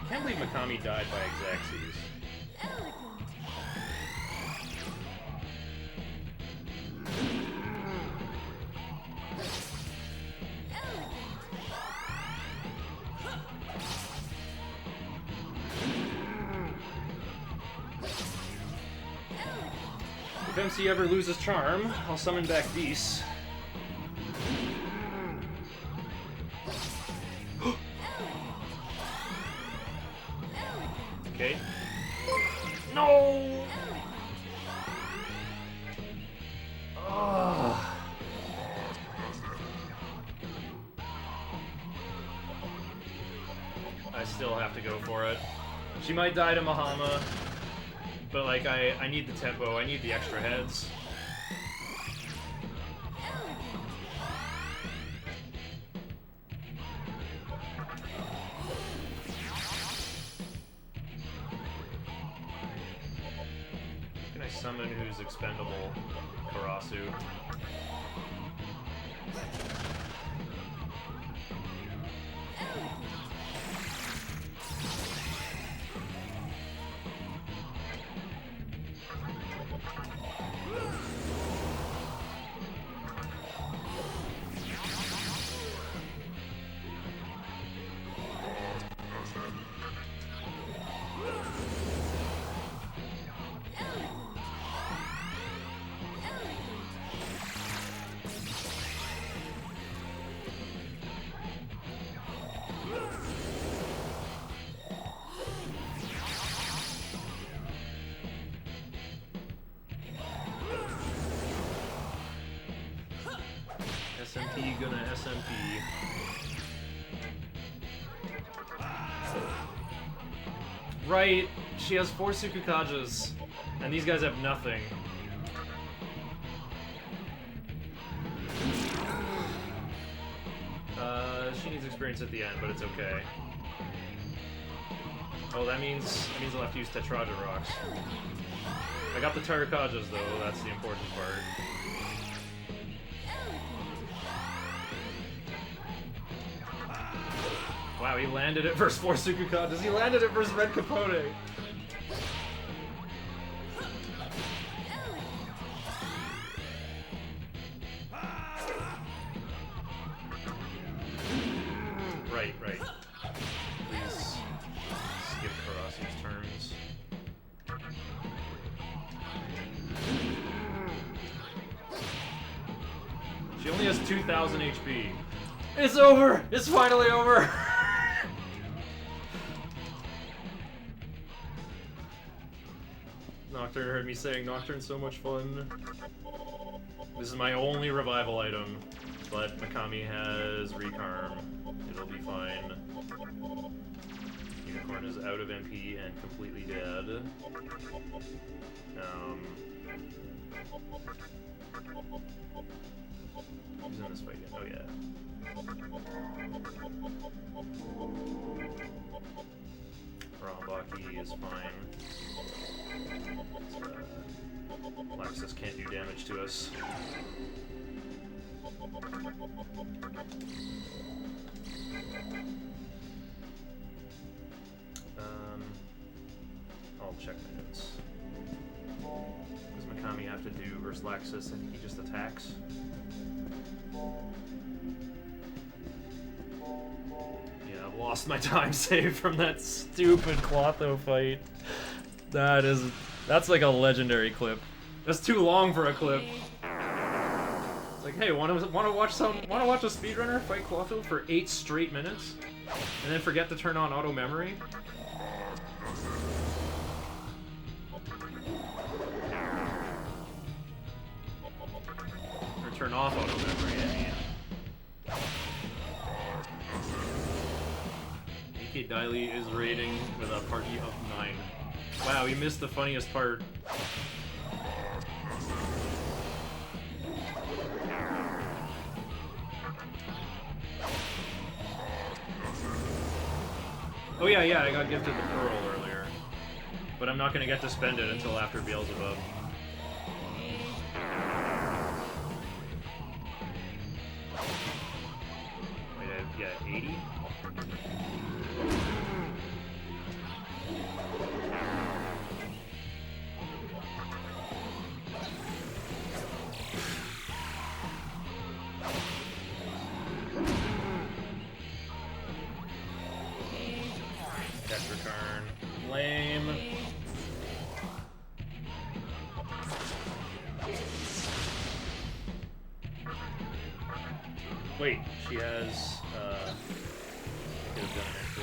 I can't believe Mikami died by Exaxes. If MC ever loses charm, I'll summon back Dees. Okay. No! still have to go for it. She might die to Mahama, but like I need the tempo, I need the extra heads. Can I summon who's expendable? Karasu. SMT gonna SMT. Right, she has 4 Sukukajas, and these guys have nothing. She needs experience at the end, but it's okay. Oh, that means I'll have to use Tetraja rocks. I got the Tarakajas though, that's the important part. Wow, he landed it versus 4 Sukukajas. He landed it versus Red Capote. Right. Please skip Karasu's turns. She only has 2,000 HP. It's over! It's finally over! Nocturne heard me saying Nocturne's so much fun. This is my only revival item, but Mikami has Recarm. It'll be fine. Unicorn is out of MP and completely dead. Who's in this fight yet? Oh yeah. Rambaki is fine. Laxus can't do damage to us. I'll check my notes. What does Mikami have to do versus Laxus? I think he just attacks. Yeah, I've lost my time save from that stupid Clotho fight. That's like a legendary clip. That's too long for a clip. It's like, hey, wanna watch a speedrunner fight Clotho for 8 straight minutes, and then forget to turn on auto memory? Or turn off auto memory, I mean. AK Daily is raiding with a party of 9. Wow, he missed the funniest part. Oh yeah, I got gifted the Pearl earlier. But I'm not gonna get to spend it until after Beelzebub. Wait, yeah, 80? Death return. Lame. Wait, she has, I could have done it for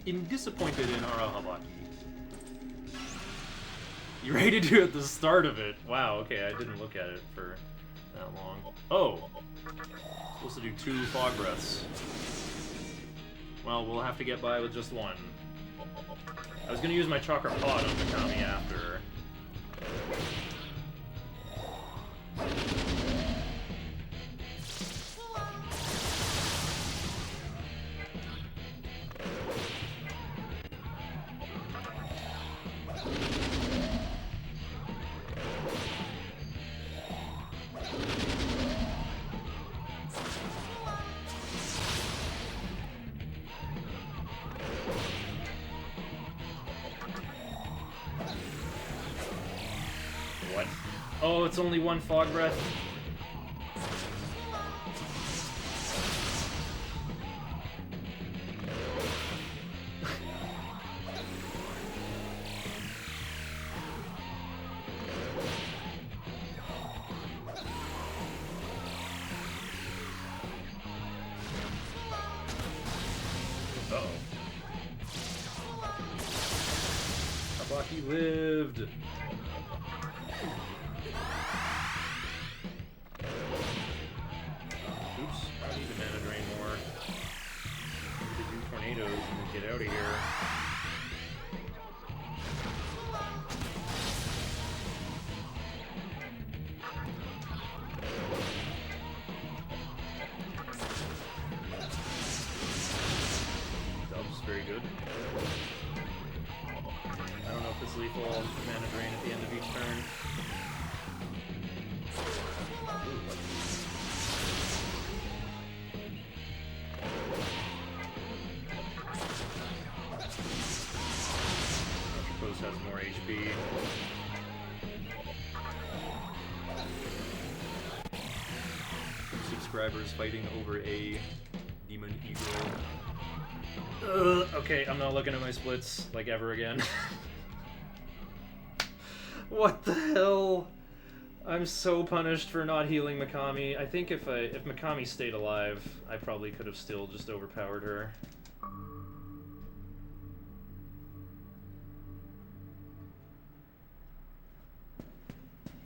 I'm disappointed in Arahabaki. You ready to do it at the start of it? Wow, okay, I didn't look at it for that long. Oh! Supposed to do 2 fog breaths. Well, we'll have to get by with just 1. I was gonna use my chakra pod on Mikami after. What? Oh, it's only 1 fog breath? Uh-oh. Habaki lived! Oops, I need to mana drain more. Need to do tornadoes and get out of here. Dubs, very good. I don't know if it's lethal. I'll mana drain at the end of each turn. Post has more HP. Subscribers fighting over a demon eagle. Okay, I'm not looking at my splits like ever again. What the hell? I'm so punished for not healing Mikami. I think if Mikami stayed alive, I probably could have still just overpowered her.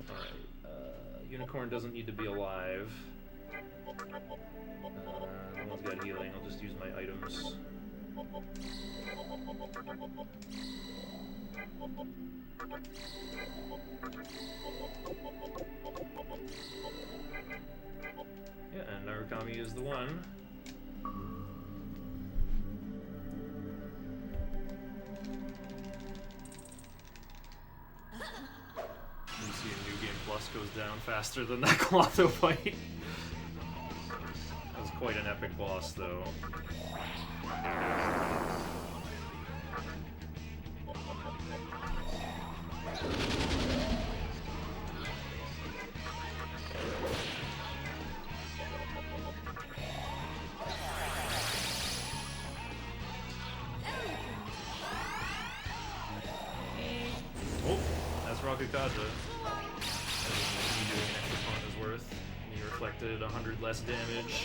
Alright, Unicorn doesn't need to be alive. No one's got healing, I'll just use my items. Yeah, and Narukami is the one. You see a New Game Plus goes down faster than that clotho fight. That was quite an epic boss, though. Kaja. Me doing an extra point is worth. And he reflected 100 less damage.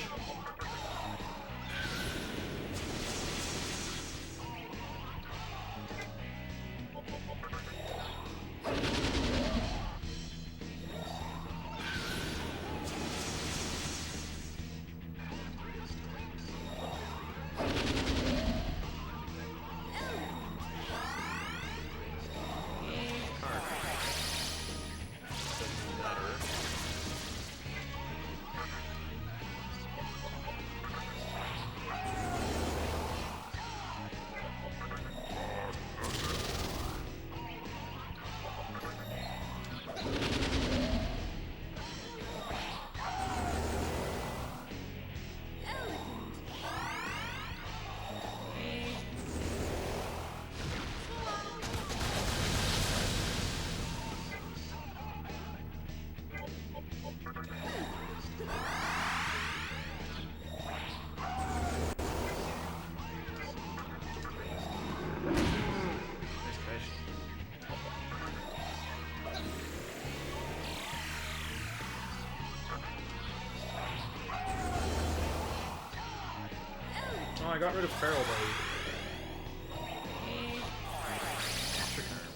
I got rid of Feral Buddy.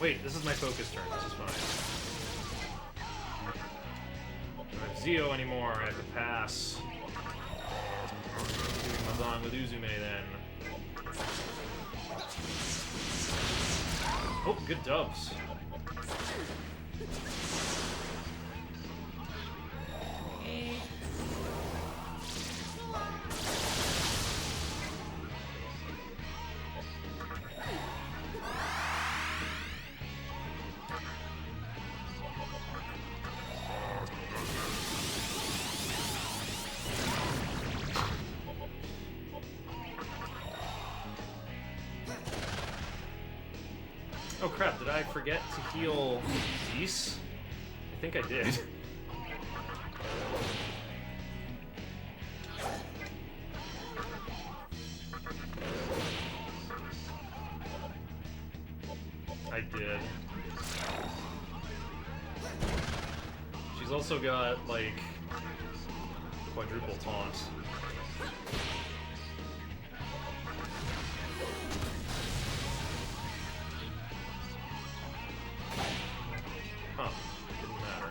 Wait, this is my focus turn. This is fine. I don't have Zeo anymore. I have to pass. Doing Mazan with Uzume then. Oh, good dubs. Oh crap, did I forget to heal Geese? I think I did. I did. She's also got, like, quadruple taunt. Huh. Didn't matter.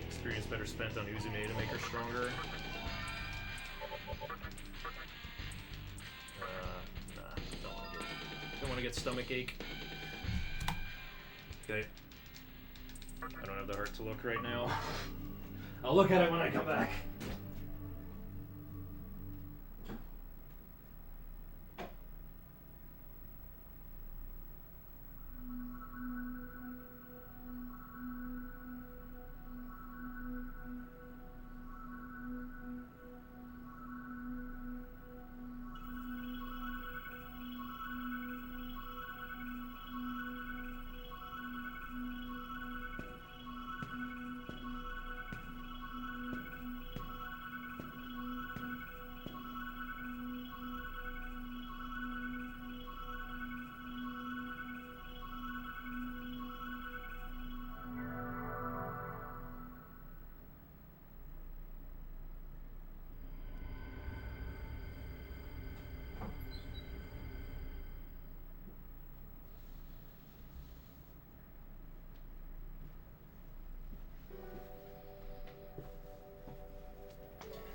Experience better spent on Uzume to make her stronger. Nah, don't want to get stomach ache. Okay. I don't have the heart to look right now. I'll look at it when I come back.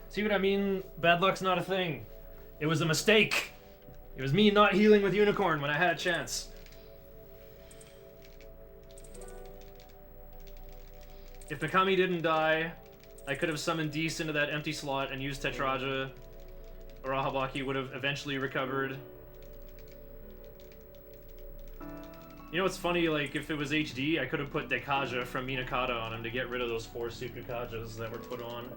See what I mean? Bad luck's not a thing. It was a mistake. It was me not healing with Unicorn when I had a chance. If Mikami didn't die, I could have summoned Dees into that empty slot and used Tetraja. Arahabaki would have eventually recovered. You know what's funny? Like, if it was HD, I could have put Dekaja from Minakata on him to get rid of those 4 Sukukajas that were put on.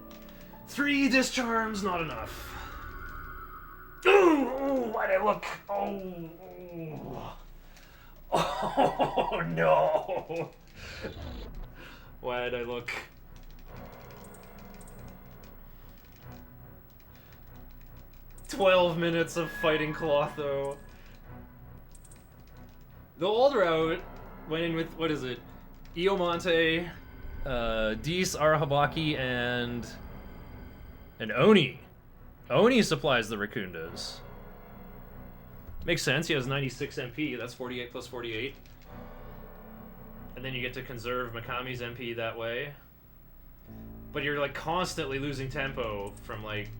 3 discharms, not enough. Ooh, why'd I look? Oh no! Why'd I look? "12 minutes of fighting Clotho." The old route went in with, what is it? Iomonte, Dees, Arahabaki, and Oni. Oni supplies the Raccoondas. Makes sense, he has 96 MP, that's 48 plus 48. And then you get to conserve Mikami's MP that way. But you're like constantly losing tempo from like,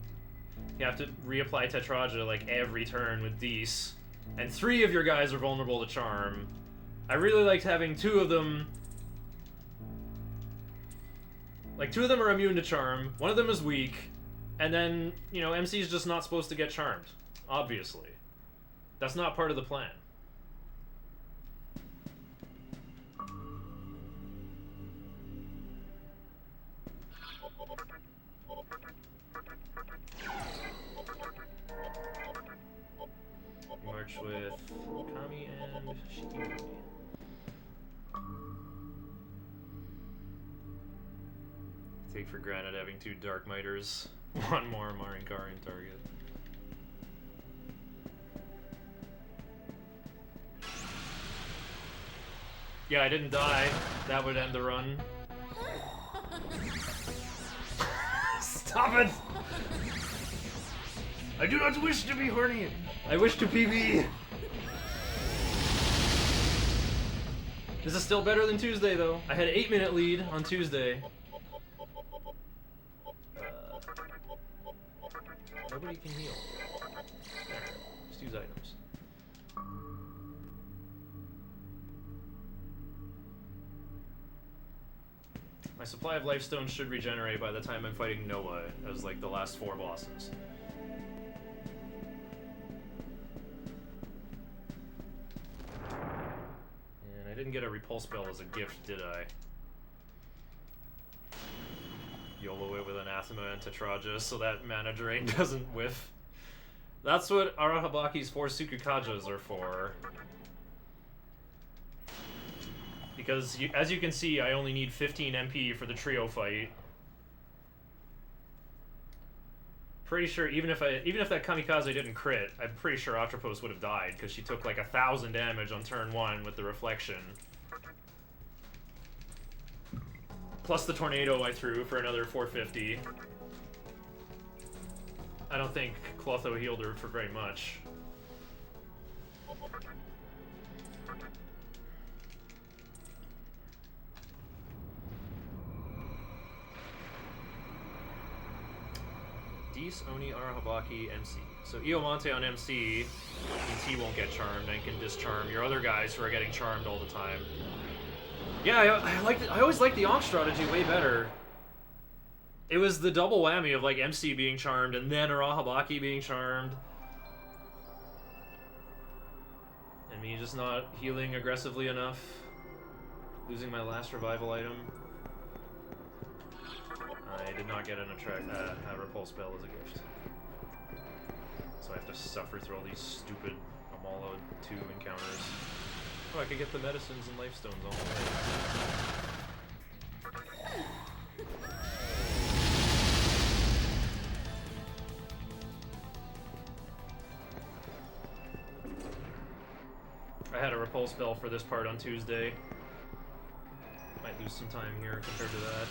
you have to reapply Tetraja like every turn with Dees. And 3 of your guys are vulnerable to Charm. I really liked having 2 of them. Like 2 of them are immune to Charm, 1 of them is weak. And then, you know, MC's just not supposed to get charmed. Obviously. That's not part of the plan. March with Kami and Shiki. Take for granted having 2 Dark Miters. 1 more Marinkarian target. Yeah, I didn't die. That would end the run. Stop it! I do not wish to be horny. I wish to PB. This is still better than Tuesday, though. I had an 8-minute lead on Tuesday. Nobody can heal. There. Just use items. My supply of life stones should regenerate by the time I'm fighting Noah, as like the last 4 bosses. And I didn't get a repulse spell as a gift, did I? YOLO it with Anathema and Tetraja so that mana drain doesn't whiff. That's what Arahabaki's 4 Sukukajas are for. Because, as you can see, I only need 15 MP for the trio fight. Pretty sure, even if that Kamikaze didn't crit, I'm pretty sure Atropos would have died, because she took like 1,000 damage on turn 1 with the reflection. Plus the tornado I threw for another 450. I don't think Clotho healed her for very much. Dees, Oni, Arahabaki, MC. So Iomante on MC means he won't get charmed and can discharm your other guys who are getting charmed all the time. Yeah, I always liked the Ankh strategy way better. It was the double whammy of like MC being charmed and then Arahabaki being charmed. And me just not healing aggressively enough. Losing my last revival item. I did not get a repulse spell as a gift. So I have to suffer through all these stupid Amala 2 encounters. Oh, I could get the medicines and life stones on the way. I had a repulse spell for this part on Tuesday. Might lose some time here compared to that.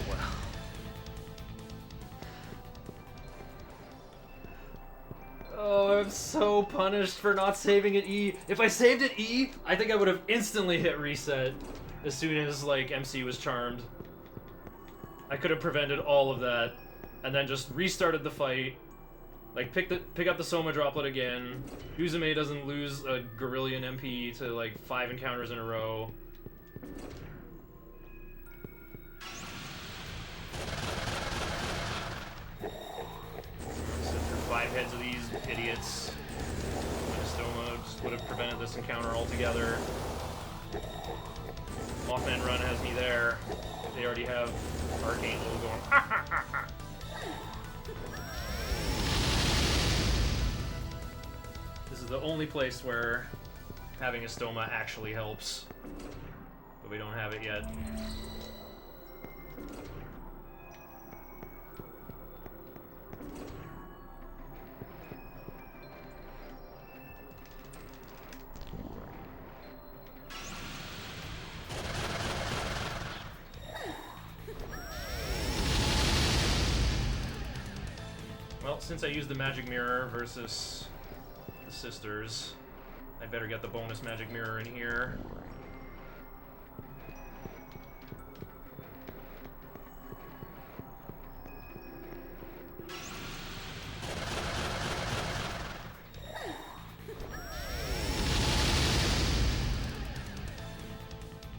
Well. Oh, I'm so punished for not saving at E. If I saved at E, I think I would have instantly hit reset as soon as like MC was charmed. I could have prevented all of that and then just restarted the fight. Like, pick up the Soma droplet again. Uzume doesn't lose a Gorillion MP to, like, 5 encounters in a row. Sit through 5 heads of these idiots. Stoma just would have prevented this encounter altogether. Mothman Run has me there. They already have Archangel going, ha ha ha ha! This is the only place where having a stoma actually helps, but we don't have it yet. Well, since I used the magic mirror versus the sisters, I better get the bonus magic mirror in here.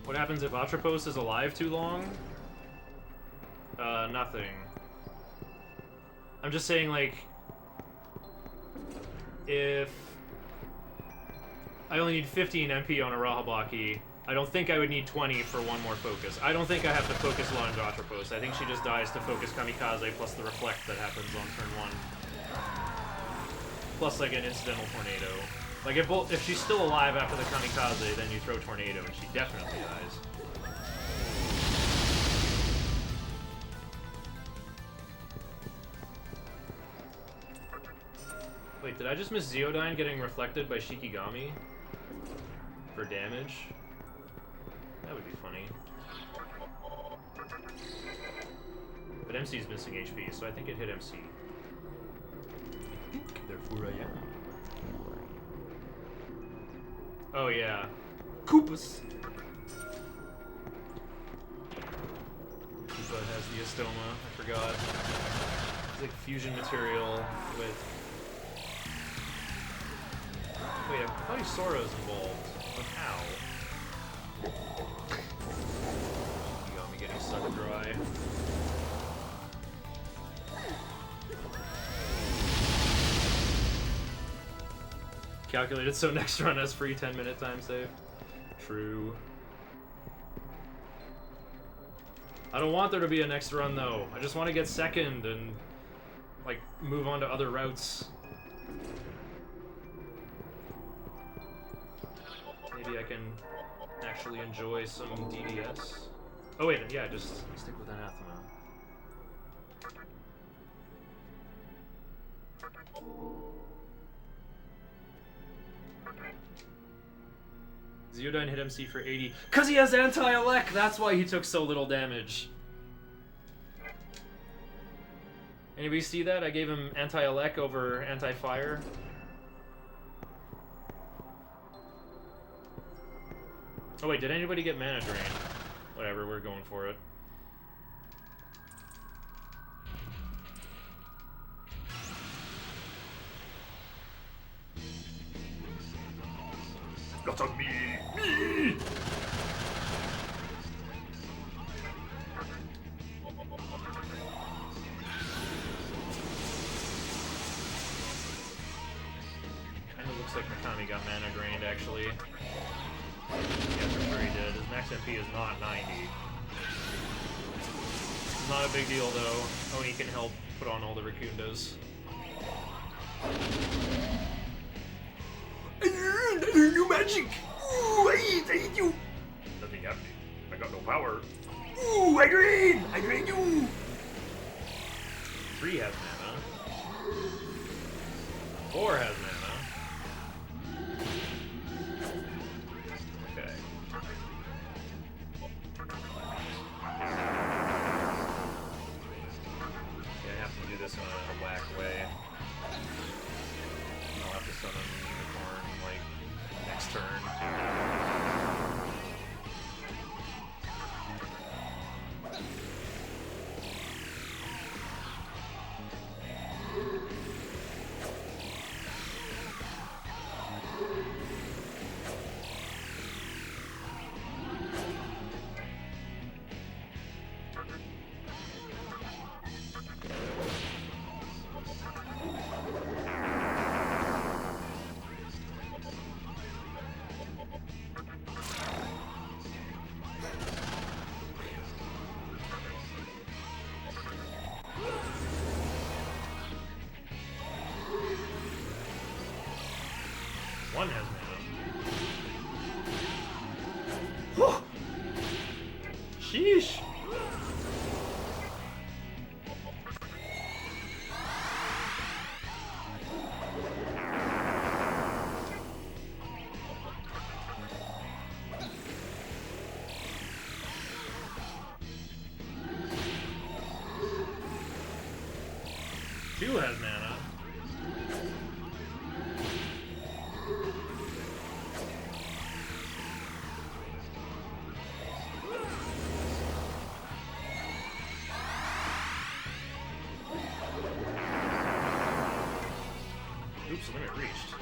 What happens if Atropos is alive too long? Nothing. I'm just saying, like, if I only need 15 MP on a Rahabaki, I don't think I would need 20 for one more focus. I don't think I have to focus Lunge Atropos. I think she just dies to focus Kamikaze plus the Reflect that happens on turn 1. Plus, like, an incidental Tornado. Like, if she's still alive after the Kamikaze, then you throw Tornado and she definitely dies. Wait, Wait, did I just miss Zeodyne getting reflected by Shikigami? For damage? That would be funny. But MC's missing HP, so I think it hit MC. Therefore I am. Oh yeah. Koopas! Koopa has the Astoma, I forgot. It's like fusion material with... Wait, I thought Soro's involved. But how? You got me getting sucked dry. Calculated so next run has free 10-minute time save. True. I don't want there to be a next run though. I just want to get second and like move on to other routes. Maybe I can actually enjoy some DDS. Oh wait, yeah, just stick with Anathema. Zeodyne hit MC for 80. Cause he has anti-elect! That's why he took so little damage. Anybody see that? I gave him anti-elect over anti-fire. Oh wait, did anybody get mana drain? Whatever, we're going for it. Not on me! Me! Kinda looks like Mikami got mana drained, actually. Yeah, for sure he did. His max MP is not 90. Not a big deal, though. Oni can help put on all the Raccoondas. I learned new magic! Ooh, I hate you! Nothing happening. I got no power. Ooh, I drain you! 3 has mana. 4 has mana. Okay. Yeah, I have to do this in a whack way. I'll have to summon the unicorn, like, next turn. One has mana. Sheesh! Two has mana. Oops, limit reached.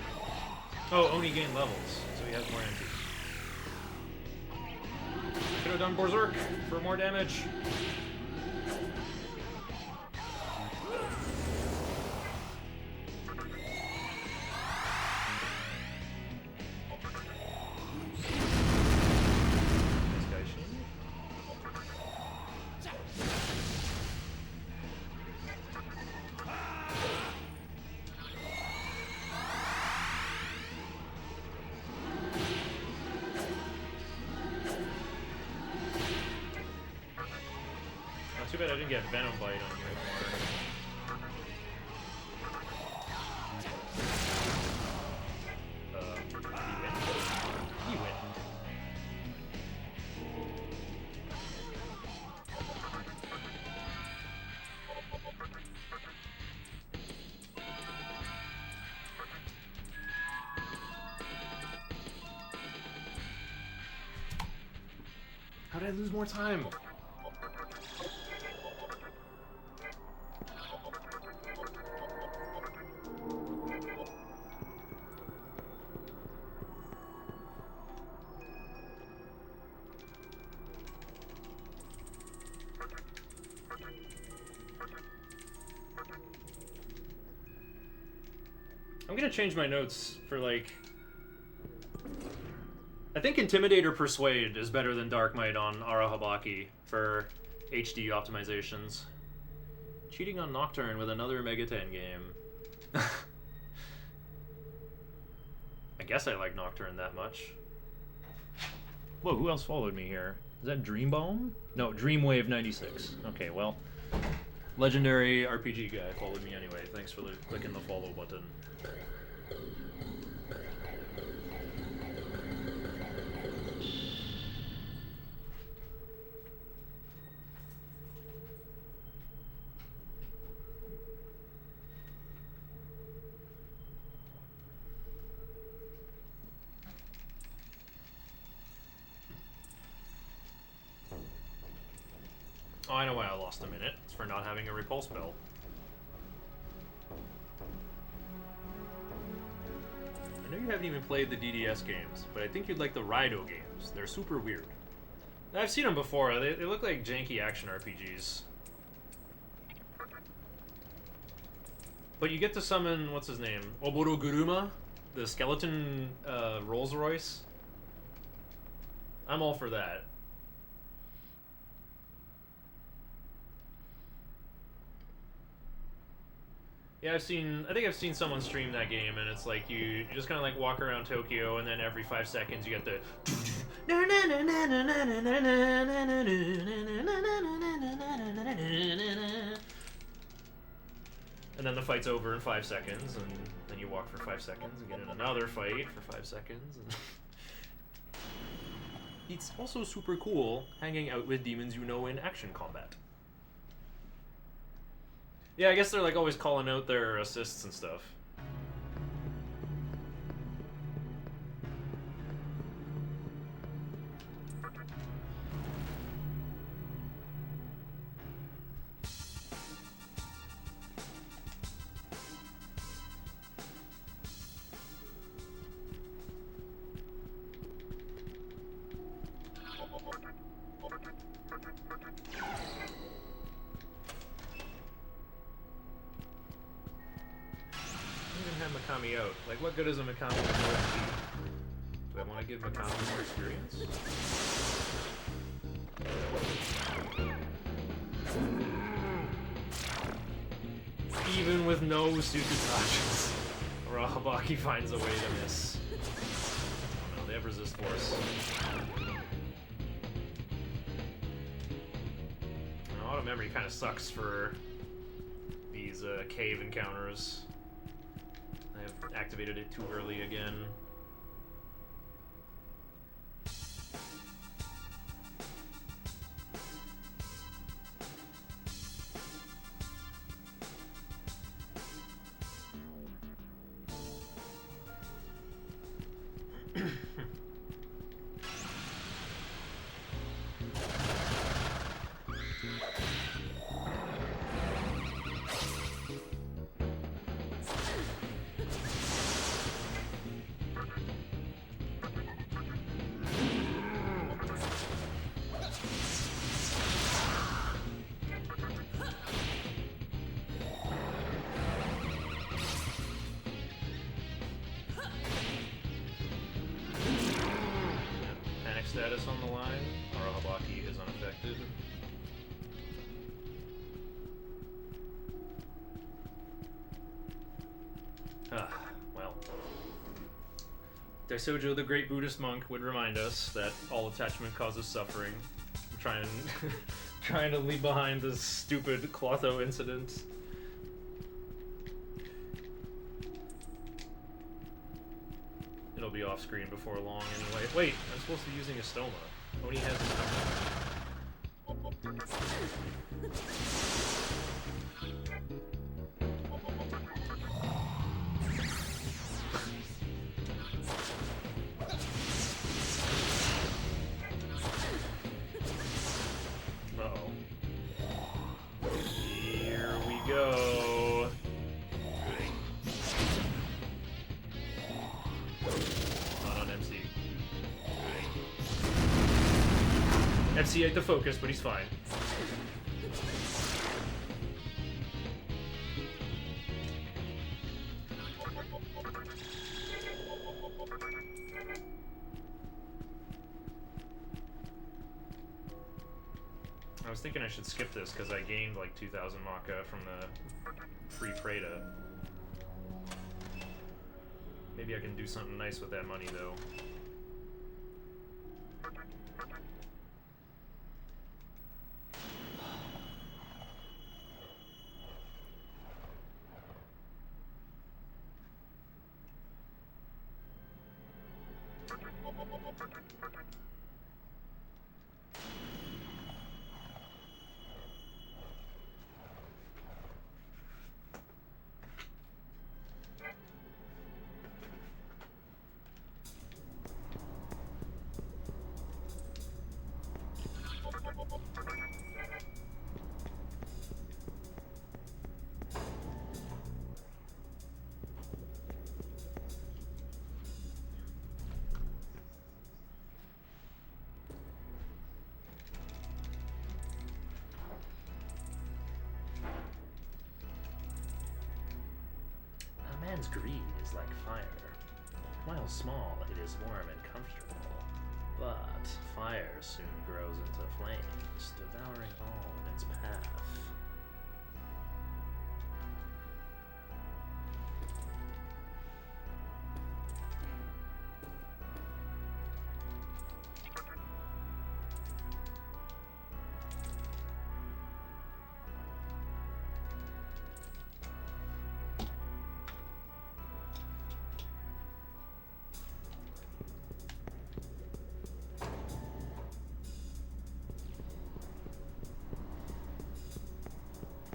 Oh, Oni gained levels, so he has more MP. I could have done Berserk for more damage. This guy Shin. Too bad I didn't get Venom Bite on you anymore. How did I lose more time? I'm gonna change my notes for, like... I think Intimidate or Persuade is better than Dark Might on Arahabaki for HD optimizations. Cheating on Nocturne with another Mega 10 game. I guess I like Nocturne that much. Whoa, who else followed me here? Is that Dreambalm? No, Dreamwave 96. Okay, well... Legendary RPG guy followed me anyway. Thanks for clicking the follow button. Oh, I know why I lost a minute. It's for not having a repulse spell. I know you haven't even played the DDS games, but I think you'd like the Raido games. They're super weird. I've seen them before. They look like janky action RPGs. But you get to summon, what's his name? Oboroguruma? The skeleton Rolls Royce? I'm all for that. Yeah, I think I've seen someone stream that game, and it's like you just kind of like walk around Tokyo, and then every 5 seconds you get the... And then the fight's over in 5 seconds, and then you walk for 5 seconds and get in another fight for 5 seconds. And it's also super cool hanging out with demons you know in action combat. Yeah, I guess they're like always calling out their assists and stuff. Mikami out. Like, what good is a Mikami with no XP? Do I want to give Mikami more experience? Even with no Tsukutages, Rahabaki finds a way to miss. Oh no, they have resist force. Auto memory kind of sucks for these cave encounters. I've activated it too early again. Status on the line. Arahabaki is unaffected. Well. Daisojo, the great Buddhist monk, would remind us that all attachment causes suffering. I'm trying to leave behind this stupid clotho incident. It'll be off screen before long anyway. Wait, I'm supposed to be using a stoma. Oni has a stoma. FC ate the focus, but he's fine. I was thinking I should skip this because I gained like 2,000 Maka from the free Preda. Maybe I can do something nice with that money though. Man's greed is like fire. While small, it is warm and comfortable. But fire soon grows into flames, devouring all in its path.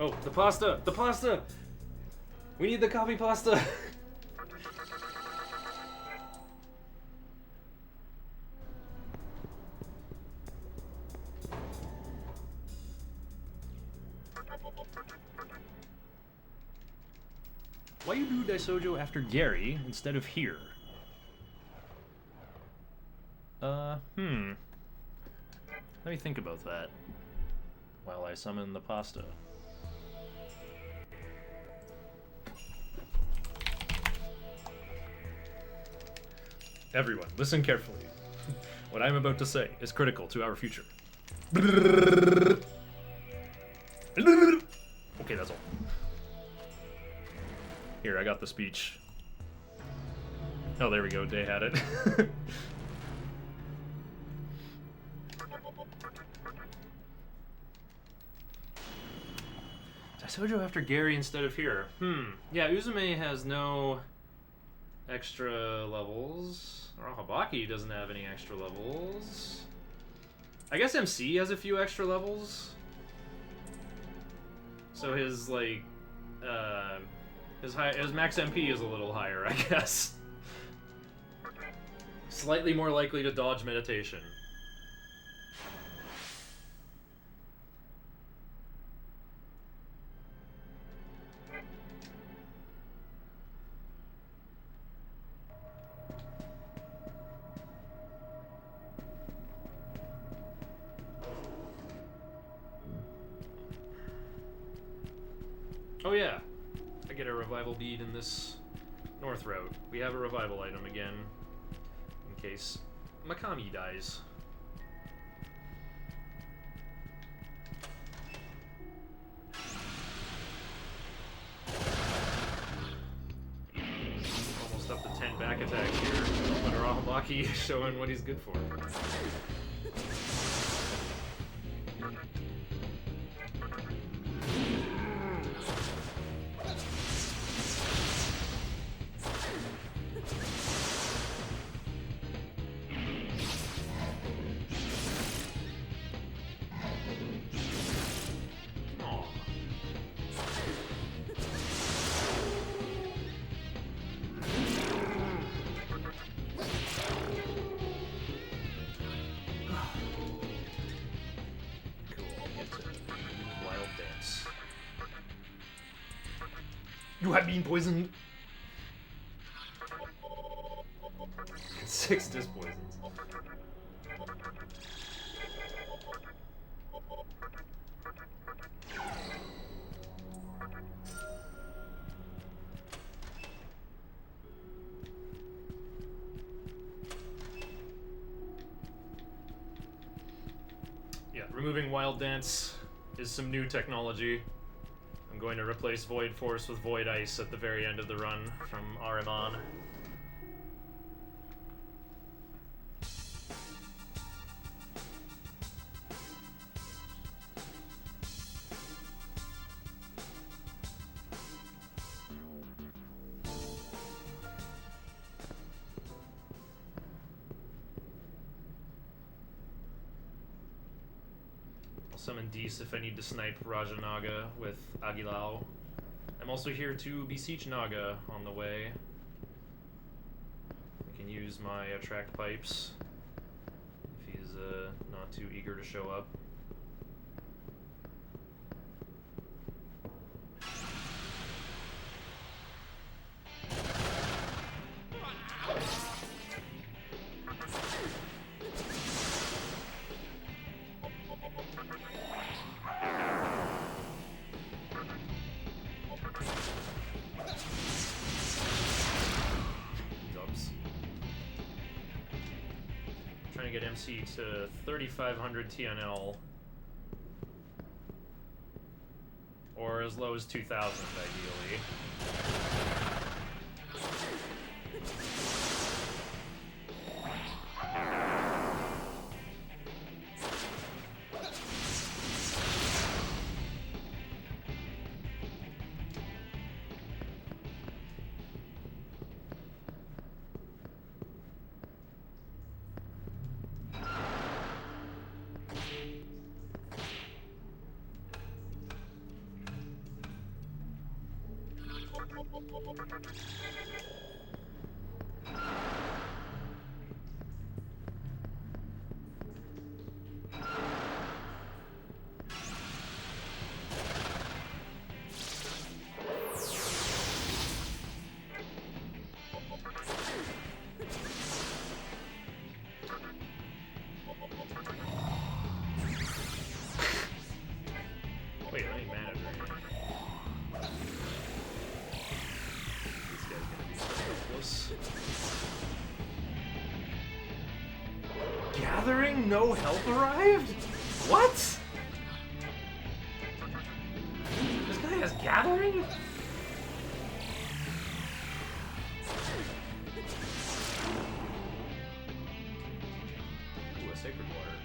Oh, the pasta! The pasta! We need the copy pasta! Why you do Daisojo after Gary instead of here? Let me think about that while I summon the pasta. Everyone, listen carefully. What I'm about to say is critical to our future. Okay, that's all. Here, I got the speech. Oh, there we go. Day had it. Daisojo after Gary instead of here. Yeah, Uzume has no extra levels. Habaki doesn't have any extra levels. I guess MC has a few extra levels. So his like his max MP is a little higher, I guess. Slightly more likely to dodge meditation. Oh yeah, I get a revival bead in this north route. We have a revival item again, in case Makami dies. Almost up to 10 back attacks here, but Arahabaki showing what he's good for. You have been poisoned. 6 dispoisons. Removing Wild Dance is some new technology. I'm going to replace Void Force with Void Ice at the very end of the run from Ahriman. Summon Dees if I need to snipe Raja Naga with Agilao. I'm also here to beseech Naga on the way. I can use my attract pipes if he's not too eager to show up. Trying to get MC to 3,500 TNL, or as low as 2,000 ideally. Wait, I need mana drain. This guy's gonna be so helpless. Gathering? No help arrived? What? This guy has gathering? Ooh, a sacred water.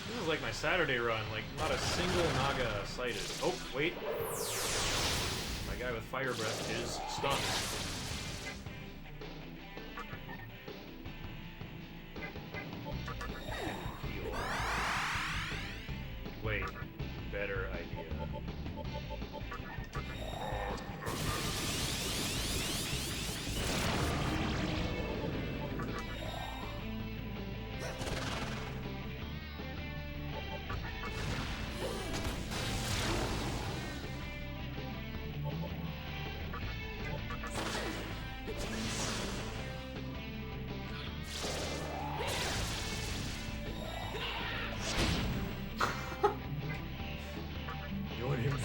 This is like my Saturday run, like not a single Naga sighted. Oh, wait. My guy with Fire Breath is stunned. Heal. Wait, better idea.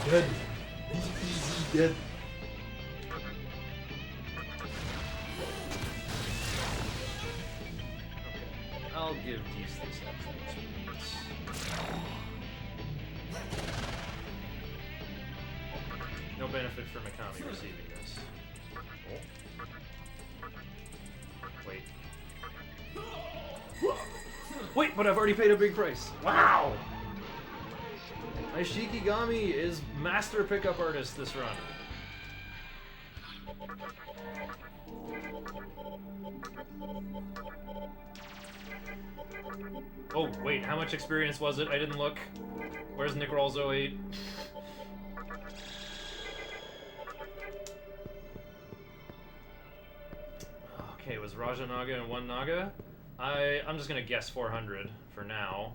Dead. He's dead. Okay, I'll give these this extra experience. No benefit for Mikami receiving this. Oh. Wait. Wait, but I've already paid a big price. Wow! My Shikigami is master pickup artist this run. Oh, wait, how much experience was it? I didn't look. Where's Nick Rolls 08? Okay, it was Raja Naga and one Naga. I'm just gonna guess 400 for now.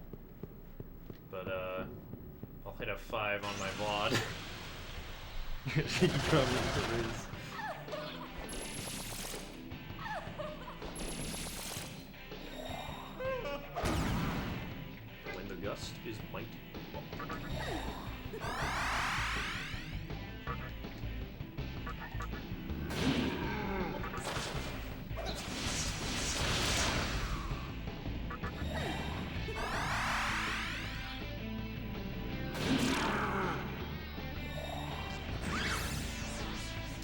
but I'll hit a 5 on my VOD. He comes to this. When the gust is mighty.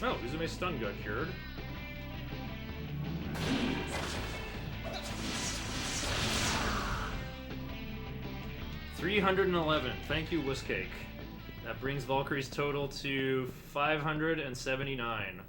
Oh, Uzume's stun got cured. $311. Thank you, Wusscake. That brings Valkyrie's total to 579.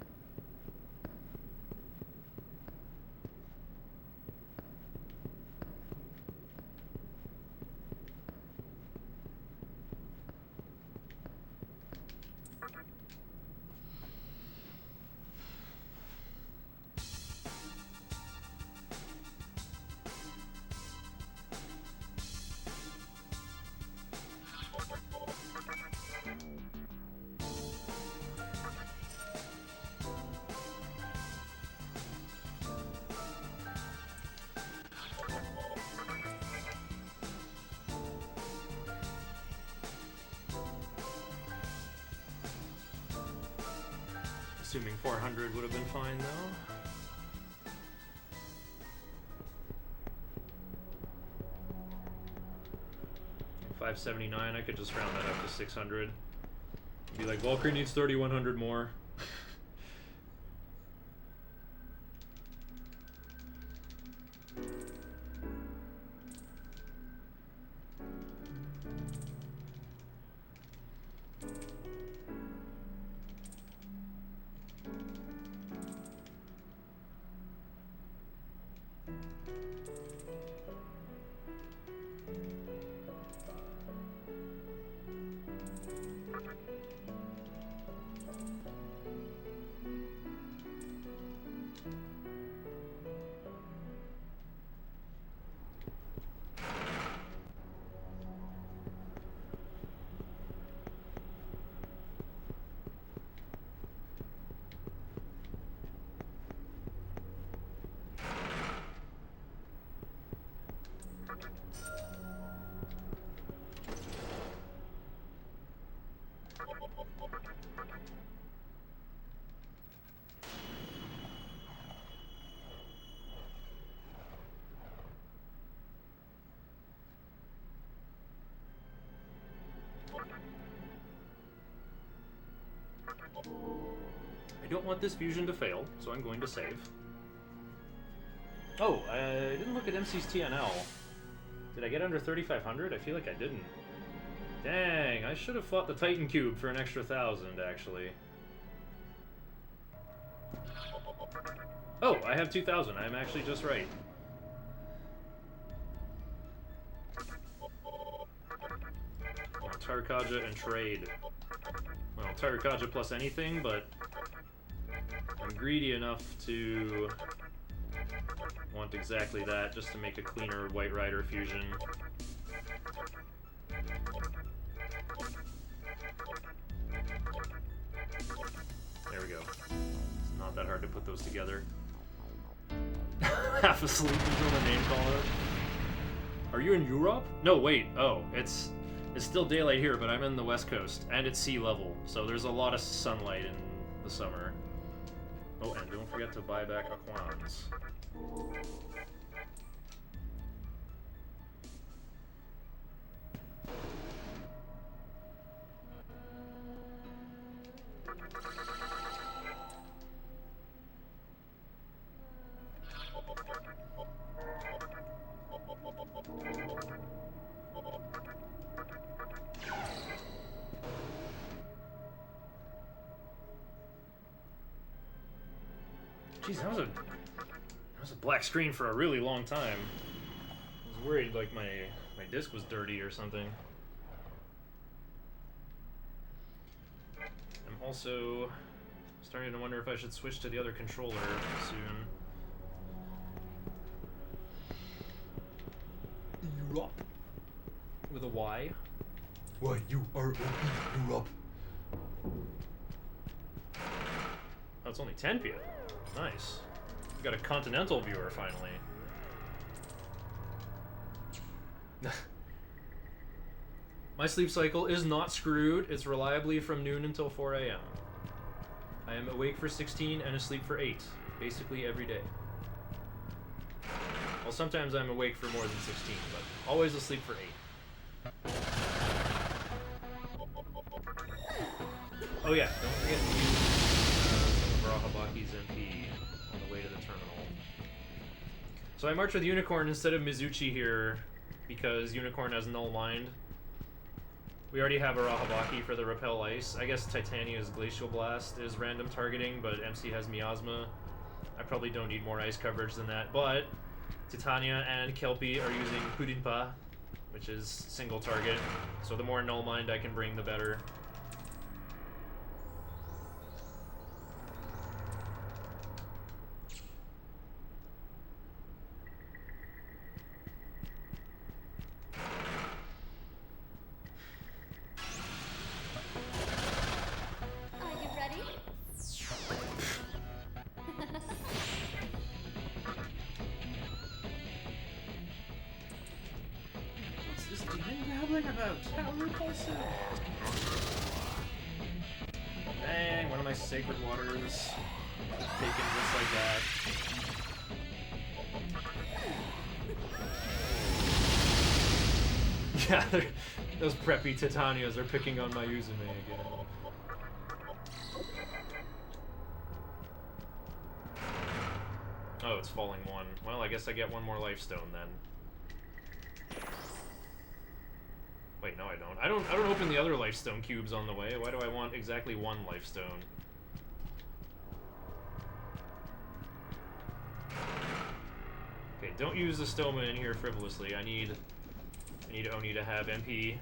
Assuming 400 would have been fine, though. $579, I could just round that up to 600. Be like, Valkyrie needs 3,100 more. I don't want this fusion to fail, so I'm going to save. Oh, I didn't look at MC's TNL. Did I get under 3,500? I feel like I didn't. Dang, I should have fought the Titan Cube for an extra 1,000, actually. Oh, I have 2,000. I'm actually just right. Tarkaja and trade. Well, Tarkaja plus anything, but I'm greedy enough to want exactly that, just to make a cleaner White Rider fusion. There we go. It's not that hard to put those together. Half asleep until the name call out. Are you in Europe? No, wait. Oh, it's still daylight here, but I'm in the West Coast, and it's sea level, so there's a lot of sunlight in the summer. Oh, and don't forget to buy back Aquans. Jeez, that was a black screen for a really long time. I was worried like my disc was dirty or something. I'm also starting to wonder if I should switch to the other controller soon. With with a Y. Why you are OP, you up. Oh, it's only 10 p.m. Nice. We got a continental viewer finally. My sleep cycle is not screwed. It's reliably from noon until 4 a.m. I am awake for 16 and asleep for 8, basically every day. Well, sometimes I'm awake for more than 16, but always asleep for 8. Oh yeah, don't forget to use some of Rahabaki's MP on the way to the terminal. So I march with Unicorn instead of Mizuchi here because Unicorn has Null Mind. We already have a Rahabaki for the Repel Ice. I guess Titania's Glacial Blast is random targeting, but MC has Miasma. I probably don't need more ice coverage than that, but Titania and Kelpie are using Pudinpa, which is single target. So the more Null Mind I can bring, the better. Dang, one of my sacred waters taken just like that. Yeah, those preppy Titanias are picking on my Yuzume again. Oh, it's falling 1. Well, I guess I get 1 more life stone then. Wait, no, I don't. I don't open the other lifestone cubes on the way. Why do I want exactly 1 lifestone? Okay, don't use the Stoma in here frivolously. I need Oni to have MP.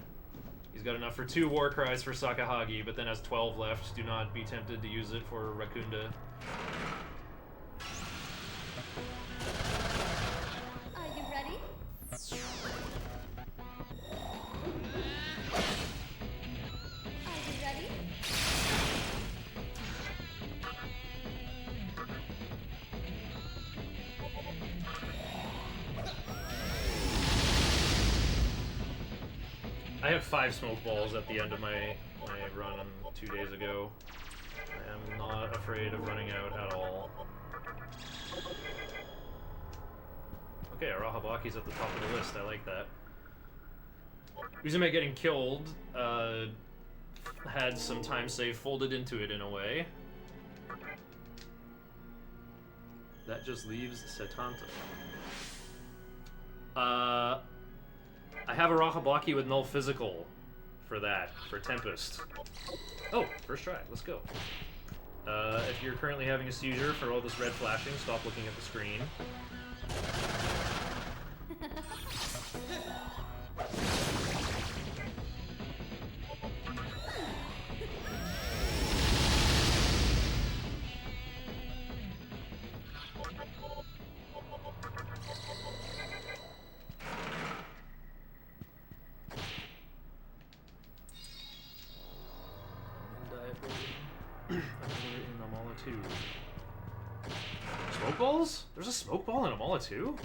He's got enough for 2 war cries for Sakahagi, but then has 12 left. Do not be tempted to use it for Rakunda. Are you ready? I have 5 smoke balls at the end of my run 2 days ago. I am not afraid of running out at all. Okay, Arahabaki's at the top of the list. I like that. Uzume getting killed had some time save folded into it in a way. That just leaves Setanta. I have a Rahabaki with null physical for that, for Tempest. Oh, first try, let's go. If you're currently having a seizure for all this red flashing, stop looking at the screen. Smoke balls? There's a smoke ball in Amala too?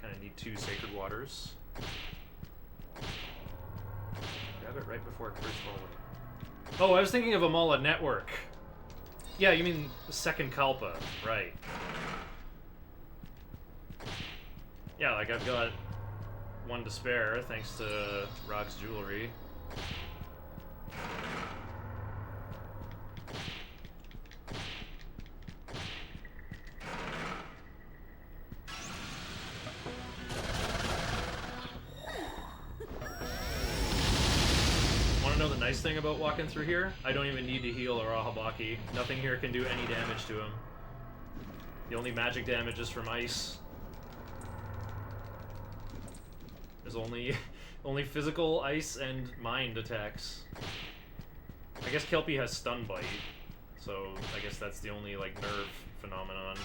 Kinda need 2 sacred waters. Grab it right before it curves forward. Oh, I was thinking of Amala Network. Yeah, you mean the second Kalpa, right. Yeah, like I've got 1 to spare, thanks to Rock's jewelry. know the nice thing about walking through here? I don't even need to heal Arahabaki. Nothing here can do any damage to him. The only magic damage is from ice. There's only physical, ice, and mind attacks. I guess Kelpie has Stun Bite, so I guess that's the only, like, nerve phenomenon.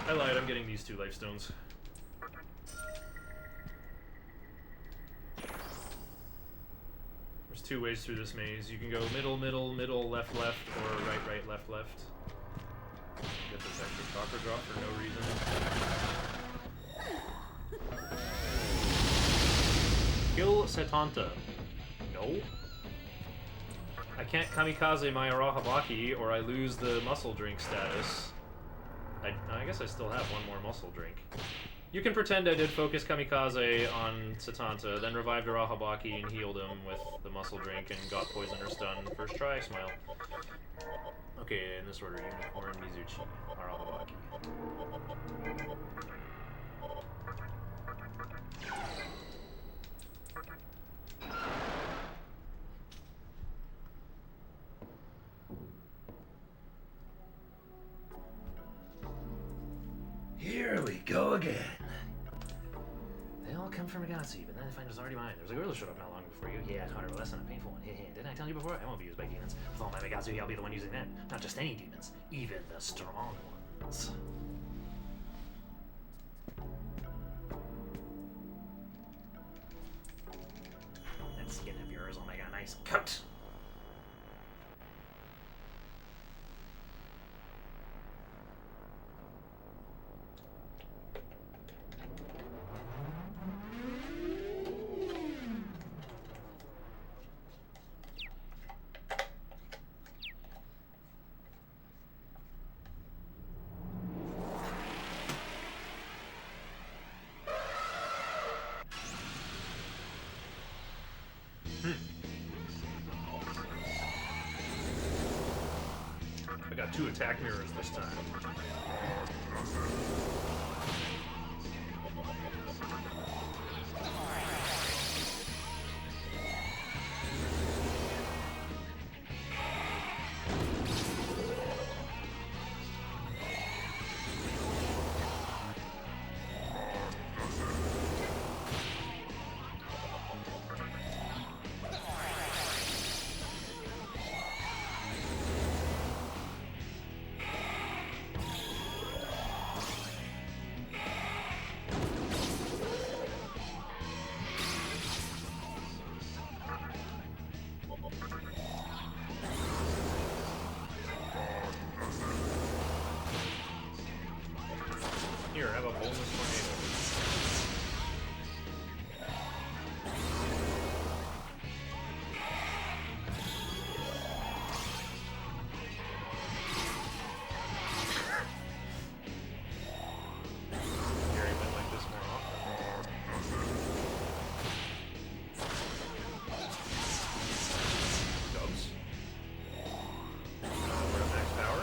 I lied, I'm getting these 2 life stones. There's 2 ways through this maze. You can go middle, middle, middle, left, left, or right, right, left, left. Get this extra chakra drop for no reason. Kill Setanta. No. I can't kamikaze my Arahabaki or I lose the muscle drink status. I guess I still have 1 more muscle drink. You can pretend I did focus kamikaze on Setanta, then revived Arahabaki and healed him with the muscle drink and got poison or stun. First try, smile. Okay, in this order, Unicorn, Mizuchi, Arahabaki. Here we go again. They all come from Agatsi, but then they find it was already mine. There was a girl who showed up not long before you. Yeah, I taught her a lesson, a painful one. Didn't I tell you before? I won't be used by demons. With all my Megatsu, I'll be the one using them. Not just any demons, even the strong ones. That skin of yours will make a nice coat. I got 2 attack mirrors this time. Here, have a bonus tornado. Gary went like this more often. Dubs. We're at max power.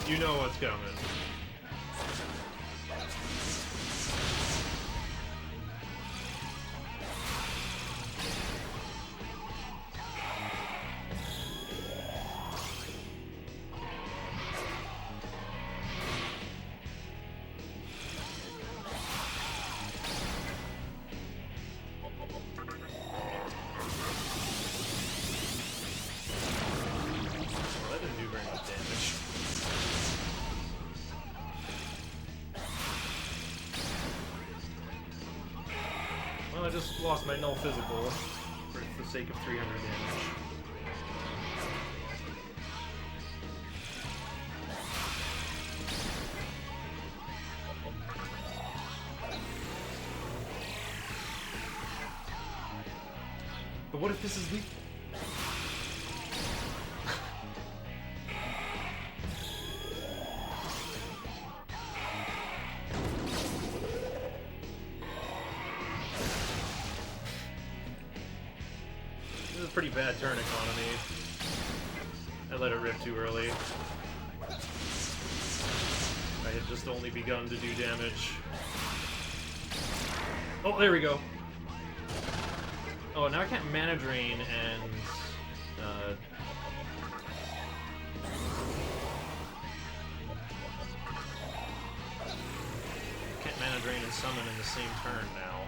You know what's coming. Well, that didn't do very much damage. Well, I just lost my null physical for the sake of 300 damage. But what if this is lethal? This is a pretty bad turn economy. I let it rip too early. I had just only begun to do damage. Oh, there we go. Oh, now I can't mana drain and can't mana drain and summon in the same turn now.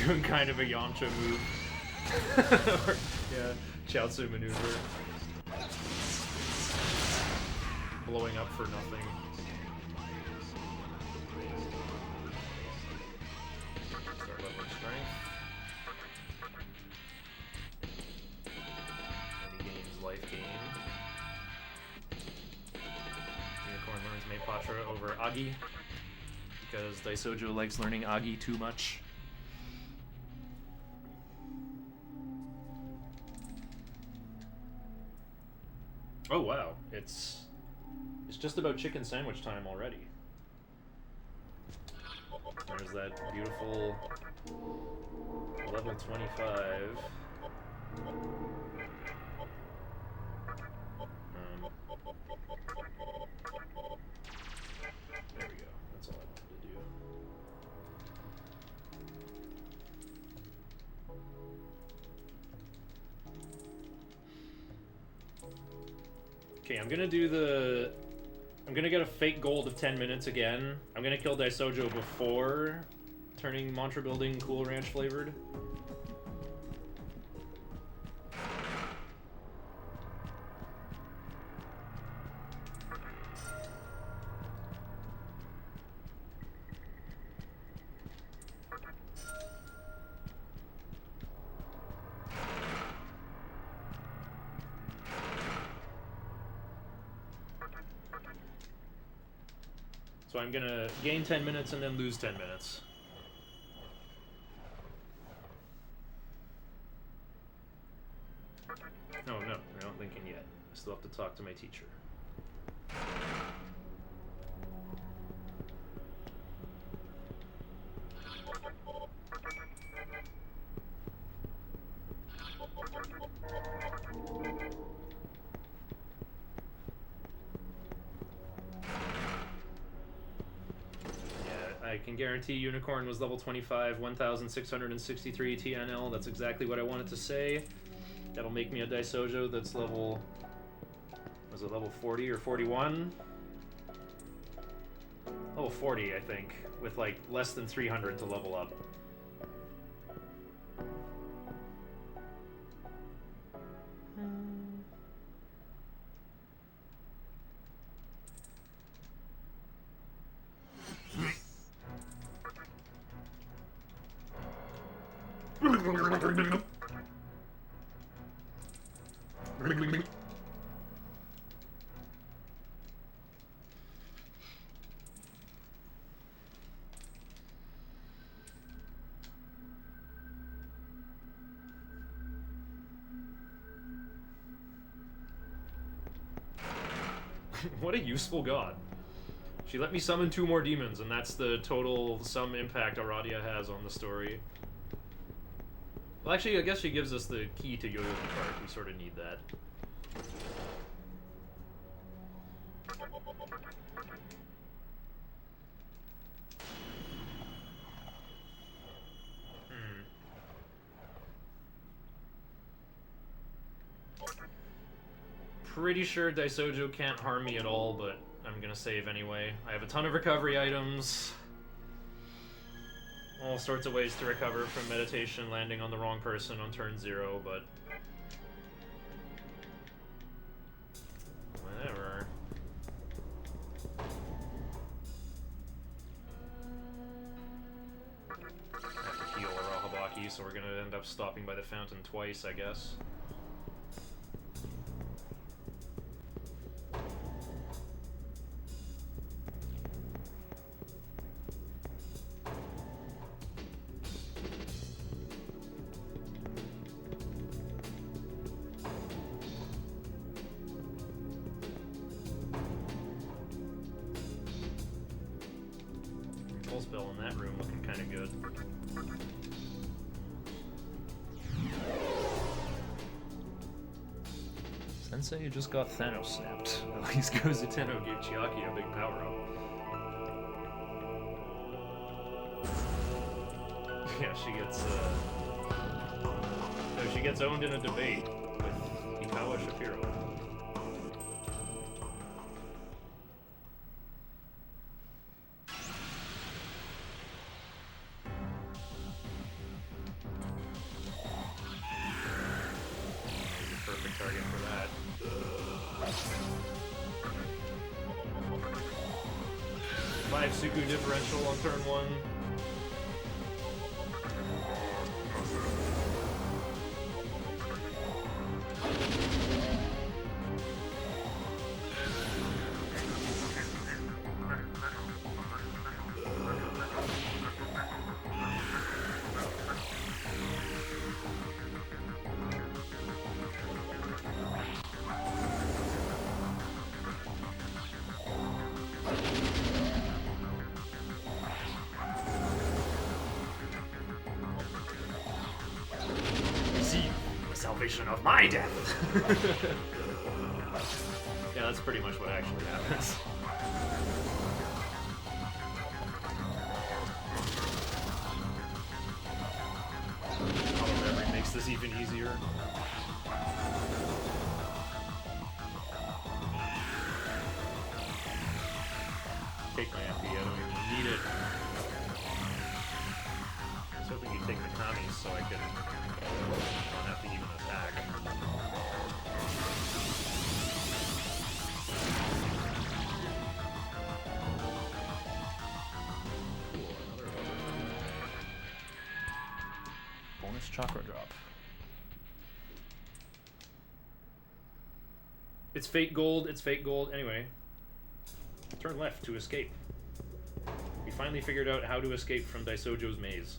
Doing kind of a Yamcha move. Or, yeah, Chiaotzu maneuver. Blowing up for nothing. Start leveling strength. And he gains life gain. Unicorn learns Meipatra over Agi. Because Daisojo likes learning Agi too much. Oh wow, it's just about chicken sandwich time already. There's that beautiful level 25. There we go. That's all I wanted to do. Okay, I'm gonna get a fake gold of 10 minutes again. I'm gonna kill Daisojo before turning mantra building Cool Ranch flavored. So I'm gonna gain 10 minutes and then lose 10 minutes. Oh no, I don't think in yet. I still have to talk to my teacher. I can guarantee Unicorn was level 25, 1,663 TNL. That's exactly what I wanted to say. That'll make me a Daisojo that's level... Was it level 40 or 41? Level 40, I think, with like less than 300 to level up. What a useful god. She let me summon 2 more demons, and that's the total sum impact Aradia has on the story. Well, actually, I guess she gives us the key to Yo-Yo the Park. We sort of need that. Pretty sure Daisojo can't harm me at all, but I'm gonna save anyway. I have a ton of recovery items. All sorts of ways to recover from meditation, landing on the wrong person on turn 0, but... whatever. I have to heal Arahabaki, so we're gonna end up stopping by the fountain twice, I guess. Spell in that room looking kind of good. Sensei just got Thanos snapped. At least Kozuteno gave Chiaki a big power up. Yeah, she gets no, she gets owned in a debate with Ikawa Shapiro. Target for that. 5 Suku differential on turn 1. Of my death. Yeah, that's pretty much what actually happens. Auto memory makes this even easier. Take my MP, I don't even need it. I was hoping you'd take the commies so I could not have to even attack. Cool, another bonus chakra drop. It's fate gold, it's fate gold. Anyway, turn left to escape. We finally figured out how to escape from Daisojo's maze.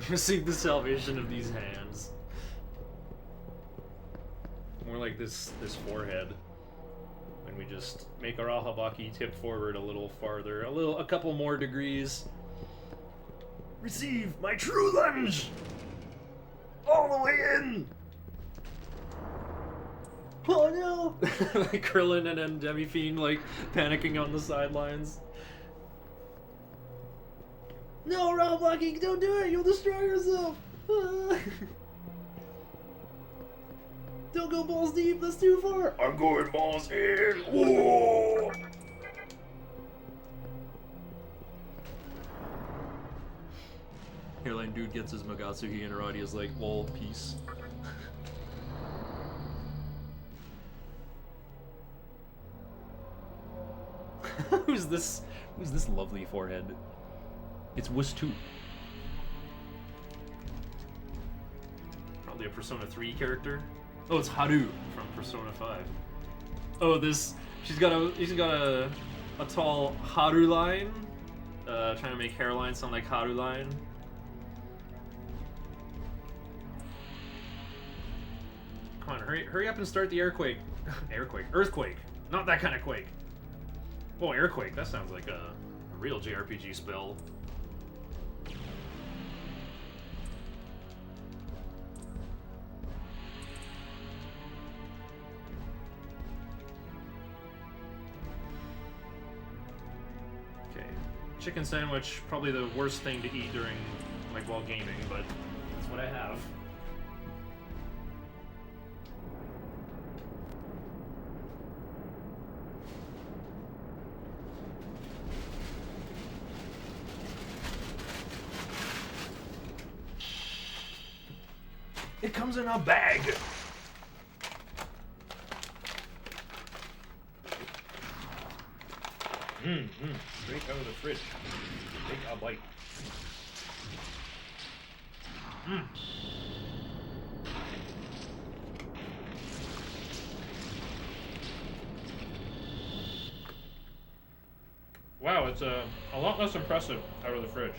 Receive the salvation of these hands. More like this forehead. When we just make our Ahabaki tip forward a little farther, a couple more degrees. Receive my true lunge! All the way in! Oh no! Like Krillin and then Demi-Fiend like panicking on the sidelines. No, Ahabaki, don't do it! You'll destroy yourself! Don't go balls deep, that's too far! I'm going balls in! Whoa! Hairline dude gets his Magatsuki and Arati is like, lol, peace. Who's this lovely forehead? It's Wuss 2. Probably a Persona 3 character. Oh, it's Haru from Persona 5. Oh, he's got a tall Haru line. Trying to make hairline sound like Haru line. Come on, hurry up and start the earthquake. Earthquake. Not that kind of quake. Oh, airquake. That sounds like a real JRPG spell. Okay, chicken sandwich, probably the worst thing to eat during, like, while gaming, but that's what I have. It comes in a bag. Straight out of the fridge. Take a bite. Wow, it's a lot less impressive out of the fridge.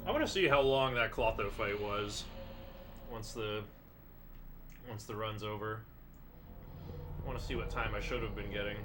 I want to see how long that clotho fight was once the run's over. I want to see what time I should have been getting.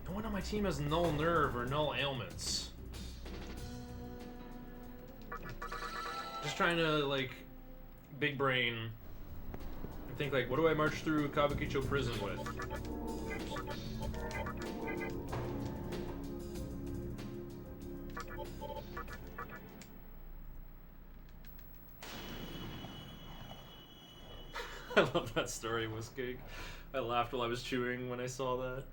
No one on my team has null nerve or null ailments. Just trying to, like, big brain and think, like, what do I march through Kabukicho prison with? I love that story, Whiskig. I laughed while I was chewing when I saw that.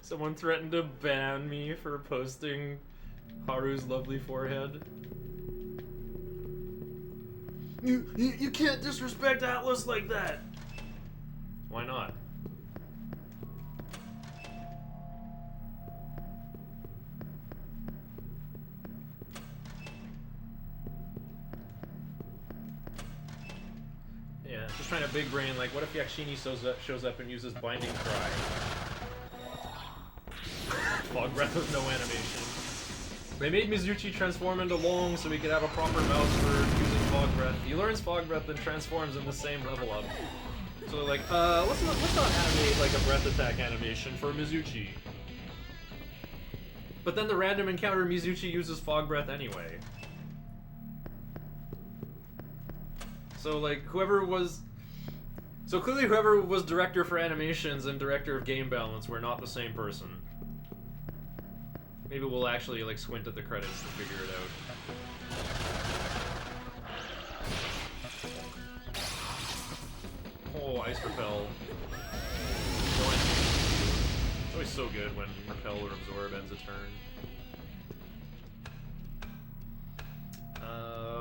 Someone threatened to ban me for posting Haru's lovely forehead. You can't disrespect Atlas like that. Why not? Yeah, just trying to big brain, like, what if Yakshini shows up and uses Binding Cry? Fog Breath with no animation. They made Mizuchi transform into Long so he could have a proper mouse for using Fog Breath. He learns Fog Breath and transforms in the same level up. So they're like, let's not animate like a breath attack animation for Mizuchi. But then the random encounter, Mizuchi uses Fog Breath anyway. So like so clearly whoever was director for animations and director of game balance were not the same person. Maybe we'll actually like squint at the credits to figure it out. normal ice repel. It's always so good when repel or absorb ends a turn.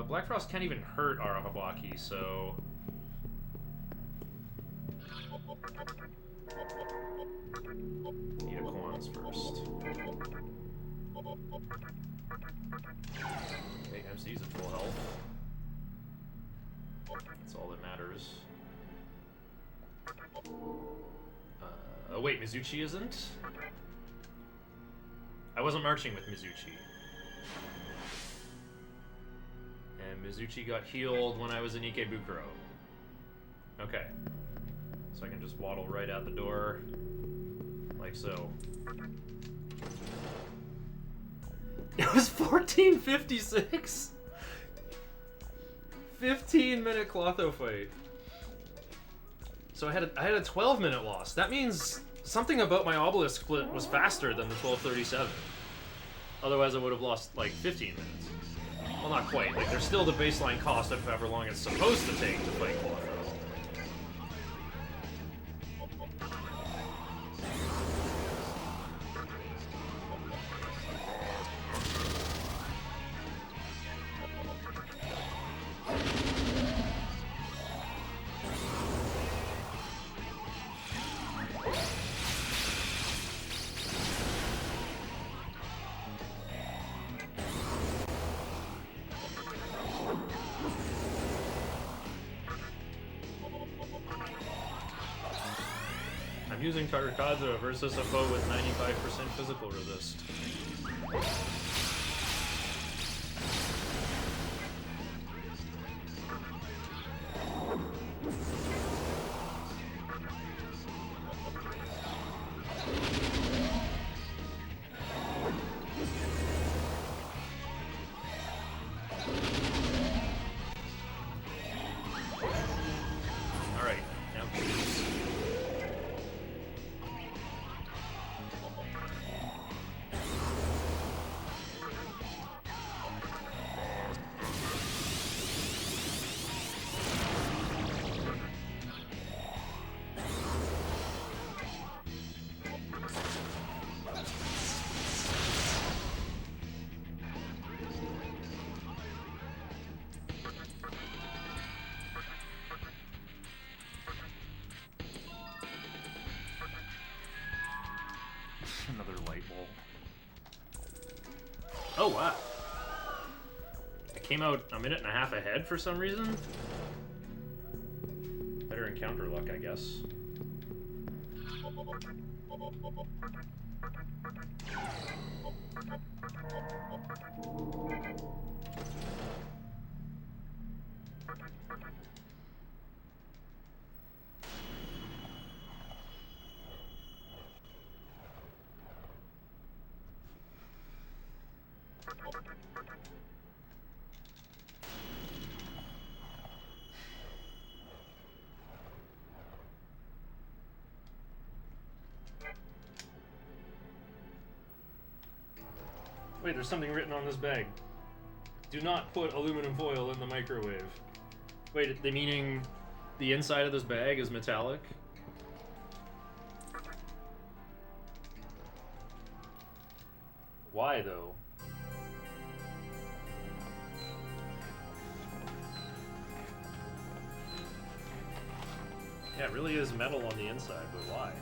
Black Frost can't even hurt our Habaki, so... Need a Quans first. Okay, MC's at full health. That's all that matters. Oh wait, Mizuchi isn't? I wasn't marching with Mizuchi. And Mizuchi got healed when I was in Ikebukuro. Okay. So I can just waddle right out the door. Like so. It was 14:56? 15-minute clotho fight. So I had a 12-minute loss. That means something about my obelisk split was faster than the 12:37. Otherwise I would have lost like 15 minutes. Well, not quite. Like there's still the baseline cost of however long it's supposed to take to fight clotho. Using Tarakaja versus a foe with 95% physical resist. Another light bulb. Oh wow! It came out a minute and a half ahead for some reason. Better encounter luck, I guess. Wait, there's something written on this bag. Do not put aluminum foil in the microwave. Wait, they meaning the inside of this bag is metallic? Why though? Yeah, it really is metal on the inside, but why?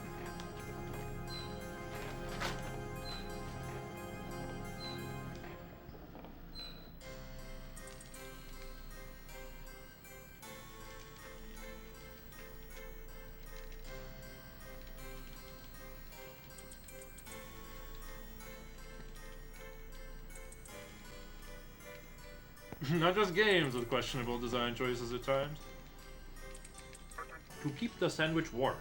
Not just games with questionable design choices at times. To keep the sandwich warm.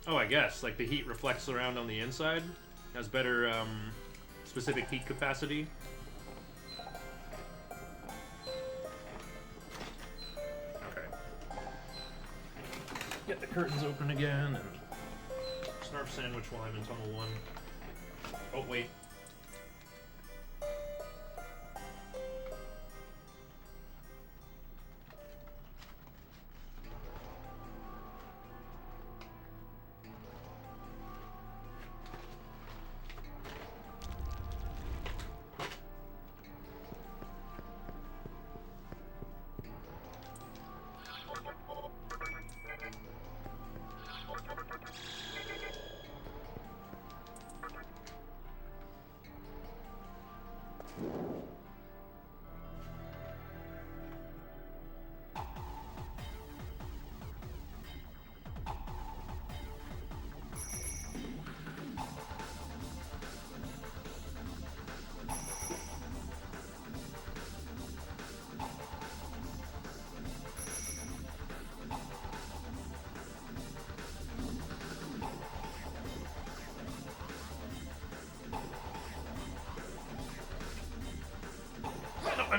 Oh, I guess. Like the heat reflects around on the inside. Has better specific heat capacity. Okay. Get the curtains open again and snarf sandwich while I'm in tunnel 1. Oh, wait.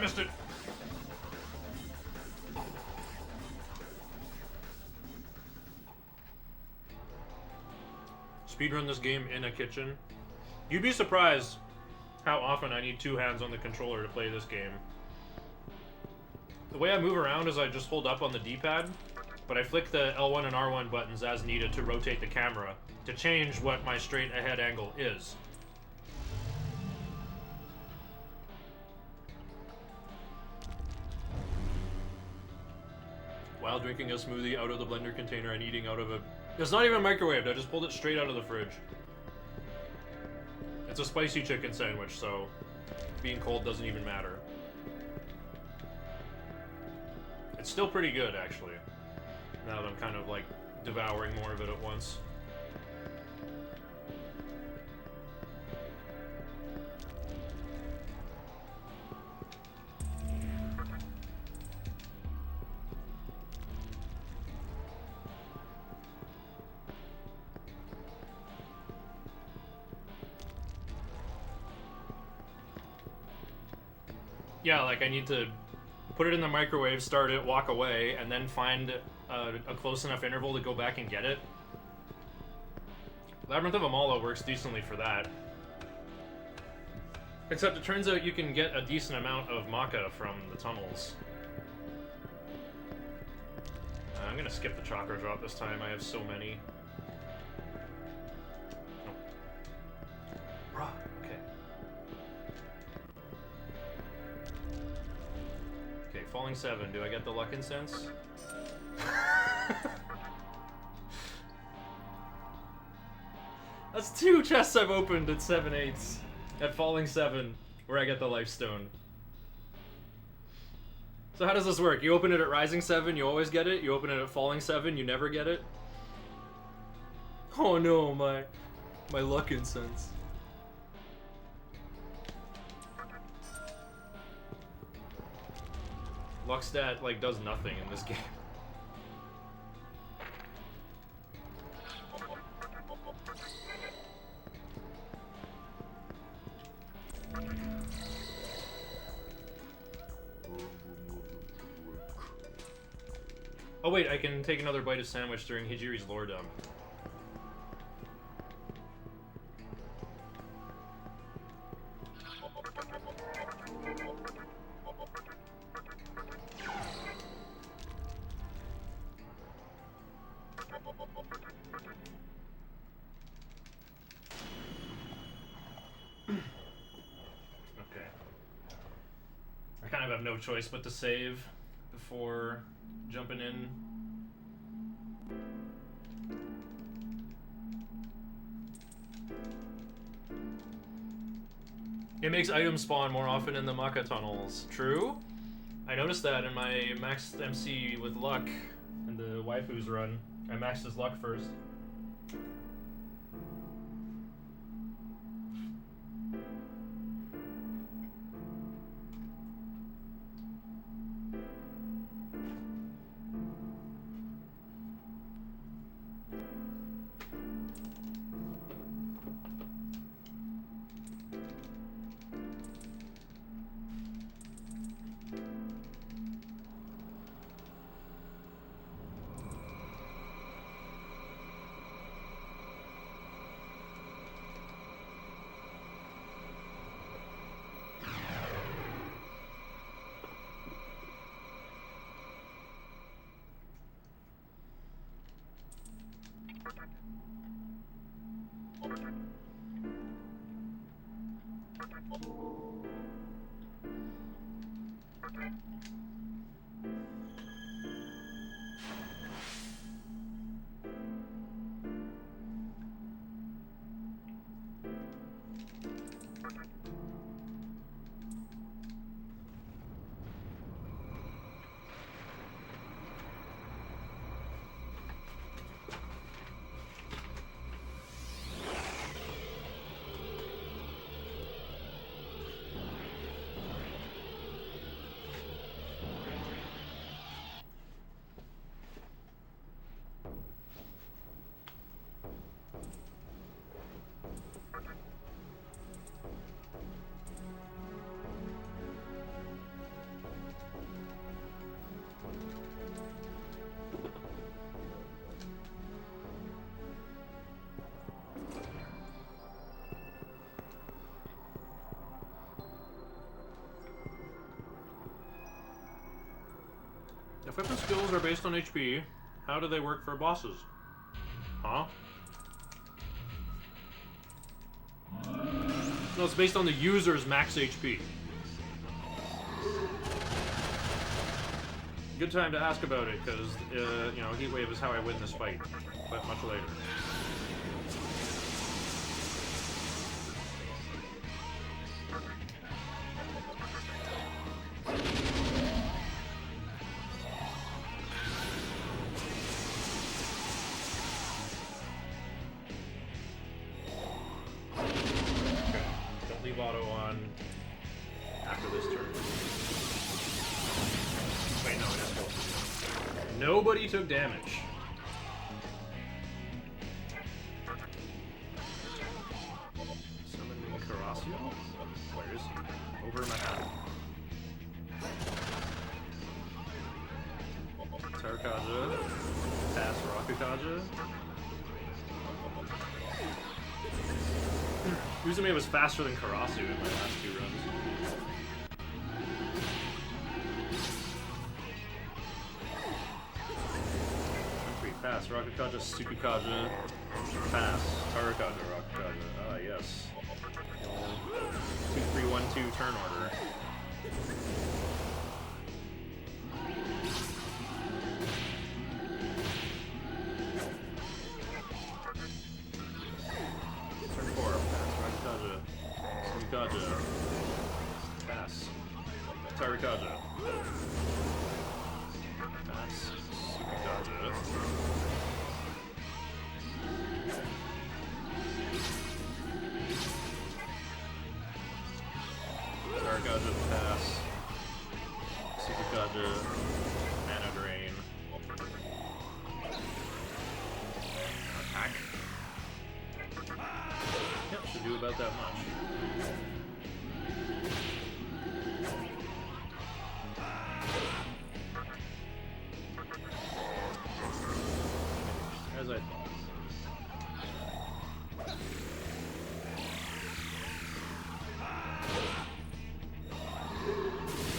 missed it. Speedrun this game in a kitchen. You'd be surprised how often I need two hands on the controller to play this game. The way I move around is I just hold up on the D-pad, but I flick the L1 and R1 buttons as needed to rotate the camera to change what my straight ahead angle is. While drinking a smoothie out of the blender container and eating out of a... It's not even microwaved, I just pulled it straight out of the fridge. It's a spicy chicken sandwich, so being cold doesn't even matter. It's still pretty good, actually, now that I'm kind of, like, devouring more of it at once. Yeah, like I need to put it in the microwave, start it, walk away, and then find a close enough interval to go back and get it. Labyrinth of Amala works decently for that. Except it turns out you can get a decent amount of maca from the tunnels. I'm gonna skip the chakra drop this time, I have so many. Oh. Bruh, okay. Okay, falling 7, do I get the luck incense? That's 2 chests I've opened at 7/8. At falling 7, where I get the life stone. So how does this work? You open it at rising 7, you always get it. You open it at falling 7, you never get it. Oh no, my luck incense. Luck stat, like, does nothing in this game. Oh wait, I can take another bite of sandwich during Hijiri's lore dump. Okay. I kind of have no choice but to save before jumping in. It makes items spawn more often in the Maca tunnels. True? I noticed that in my maxed MC with luck in the waifus run. I maxed his luck first. If weapon skills are based on HP, how do they work for bosses? Huh? No, it's based on the user's max HP. Good time to ask about it, because, you know, Heat Wave is how I win this fight. But much later. Auto on after this turn. Wait, no, it is supposed to. Nobody took damage. Summoning Karasio? Where is he? Over my head. Tarakaja. Pass Rakukaja. Uzume was faster than Karasu in my last 2 runs. Complete pass. Rakukaja, Tsukukaja. Pass. Tarakaja, Rakukaja. Ah, yes. 2-3-1-2 turn order. Tarakaja. Pass. Tarakaja. Pass. Tsukukaja. Tarakaja. Pass. Tsukukaja. Mana drain. Attack. Yep, should do about that much. As I thought.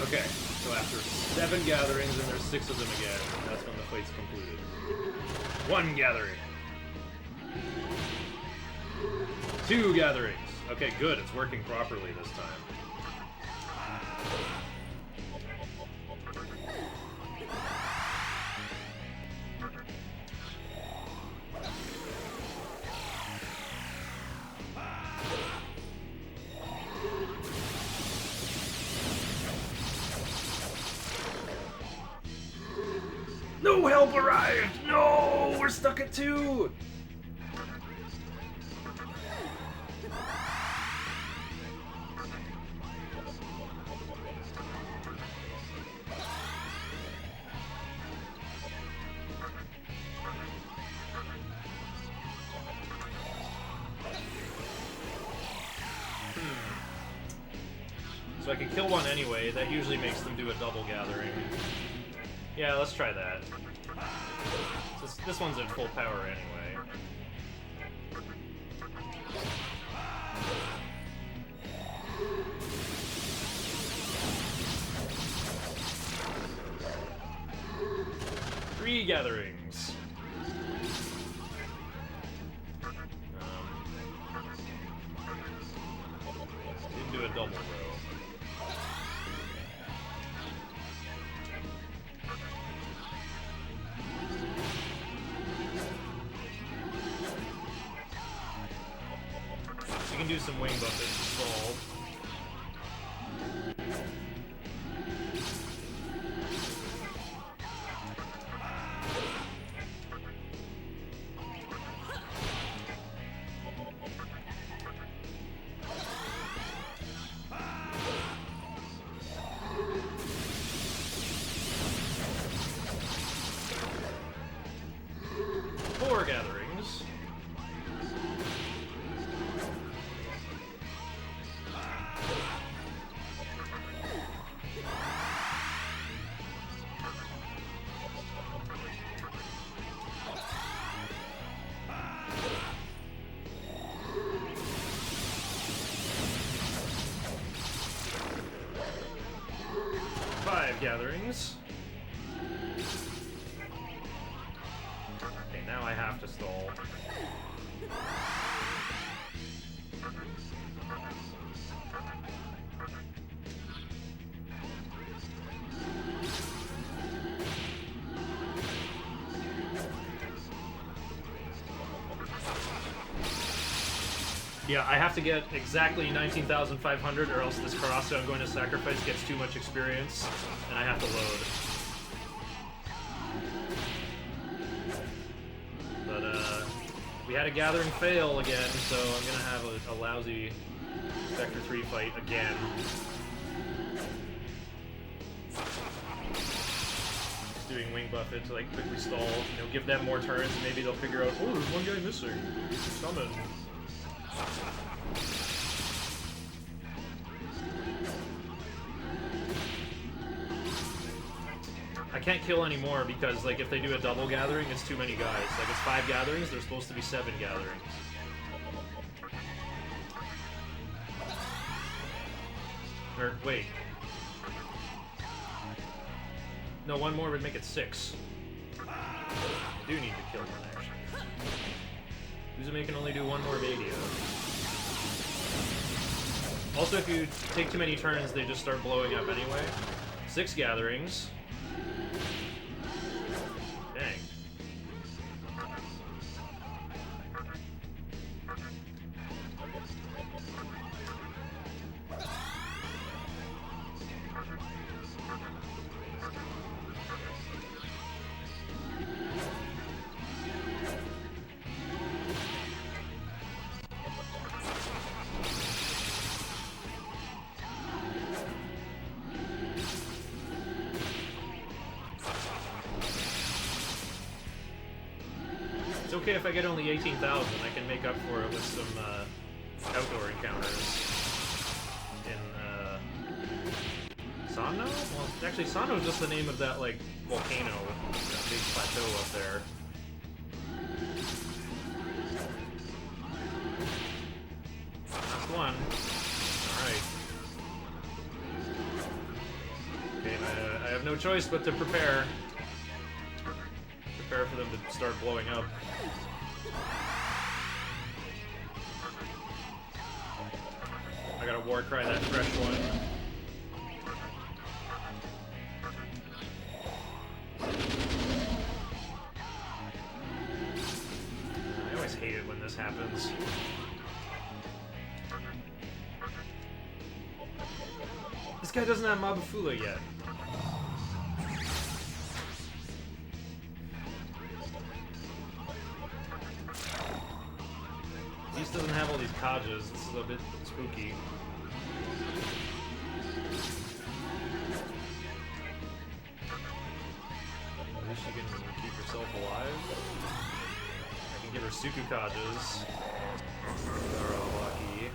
Okay, so after 7 gatherings and there's 6 of them again, that's when the fight's concluded. 1 gathering. 2 gatherings. Okay, good, it's working properly this time. No help arrived! No! We're stuck at 2! So I can kill one anyway, that usually makes them do a double gathering. Yeah, let's try that. This one's at full power anyway. Three gatherings. Didn't do a double row. You can do some wing buffets to solve. Four gatherings. Five gatherings. Okay, now I have to stall. Yeah, I have to get exactly 19,500 or else this Karasa I'm going to sacrifice gets too much experience and I have to load. But we had a gathering fail again, so I'm gonna have a lousy Vector 3 fight again. Just doing wing buffet to like quickly stall, you know, give them more turns and maybe they'll figure out, oh, there's one guy missing. Summon. I can't kill anymore because, like, if they do a double gathering, it's too many guys. Like, it's 5 gatherings, there's supposed to be 7 gatherings. Or, wait. No, one more would make it 6. I do need to kill one, actually. Uzume can only do one more Vadia. Also, if you take too many turns, they just start blowing up anyway. 6 gatherings. Dang. It's okay if I get only 18,000. I can make up for it with some outdoor encounters. In Sano? Well, actually, Sano's just the name of that like volcano, that big plateau up there. Last one. All right. Okay, I have no choice but to prepare. Prepare for them to start blowing up. I gotta war cry that fresh one. I always hate it when this happens. This guy doesn't have Mabufula yet. This doesn't have all these Kajas. This is a bit spooky. At least she can keep herself alive. I can give her Suku Kajas. Arawaki.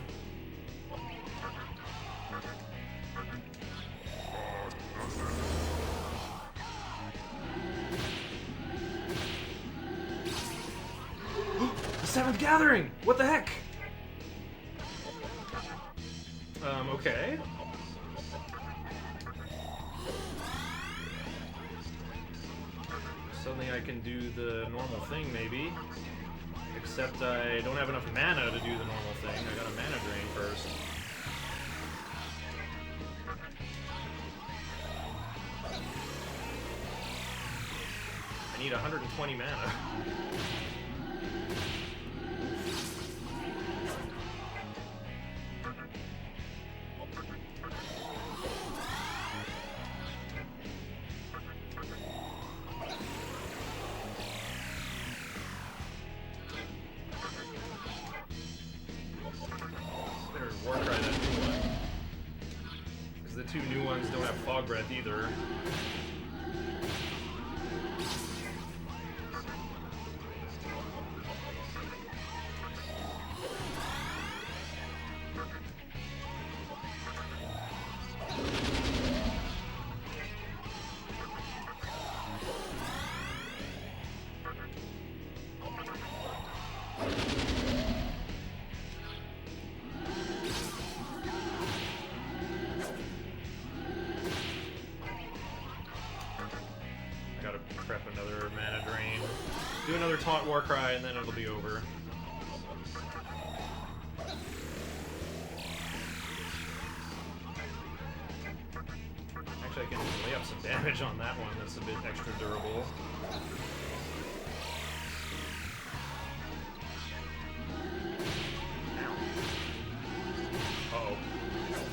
The 7th gathering! What the heck? Okay. Suddenly I can do the normal thing, maybe. Except I don't have enough mana to do the normal thing. I got a mana drain first. I need 120 mana. Warcry that new one. Because the 2 new ones don't have Fog Breath either. Do another taunt war cry and then it'll be over. Actually, I can lay up some damage on that one that's a bit extra durable. Uh-oh.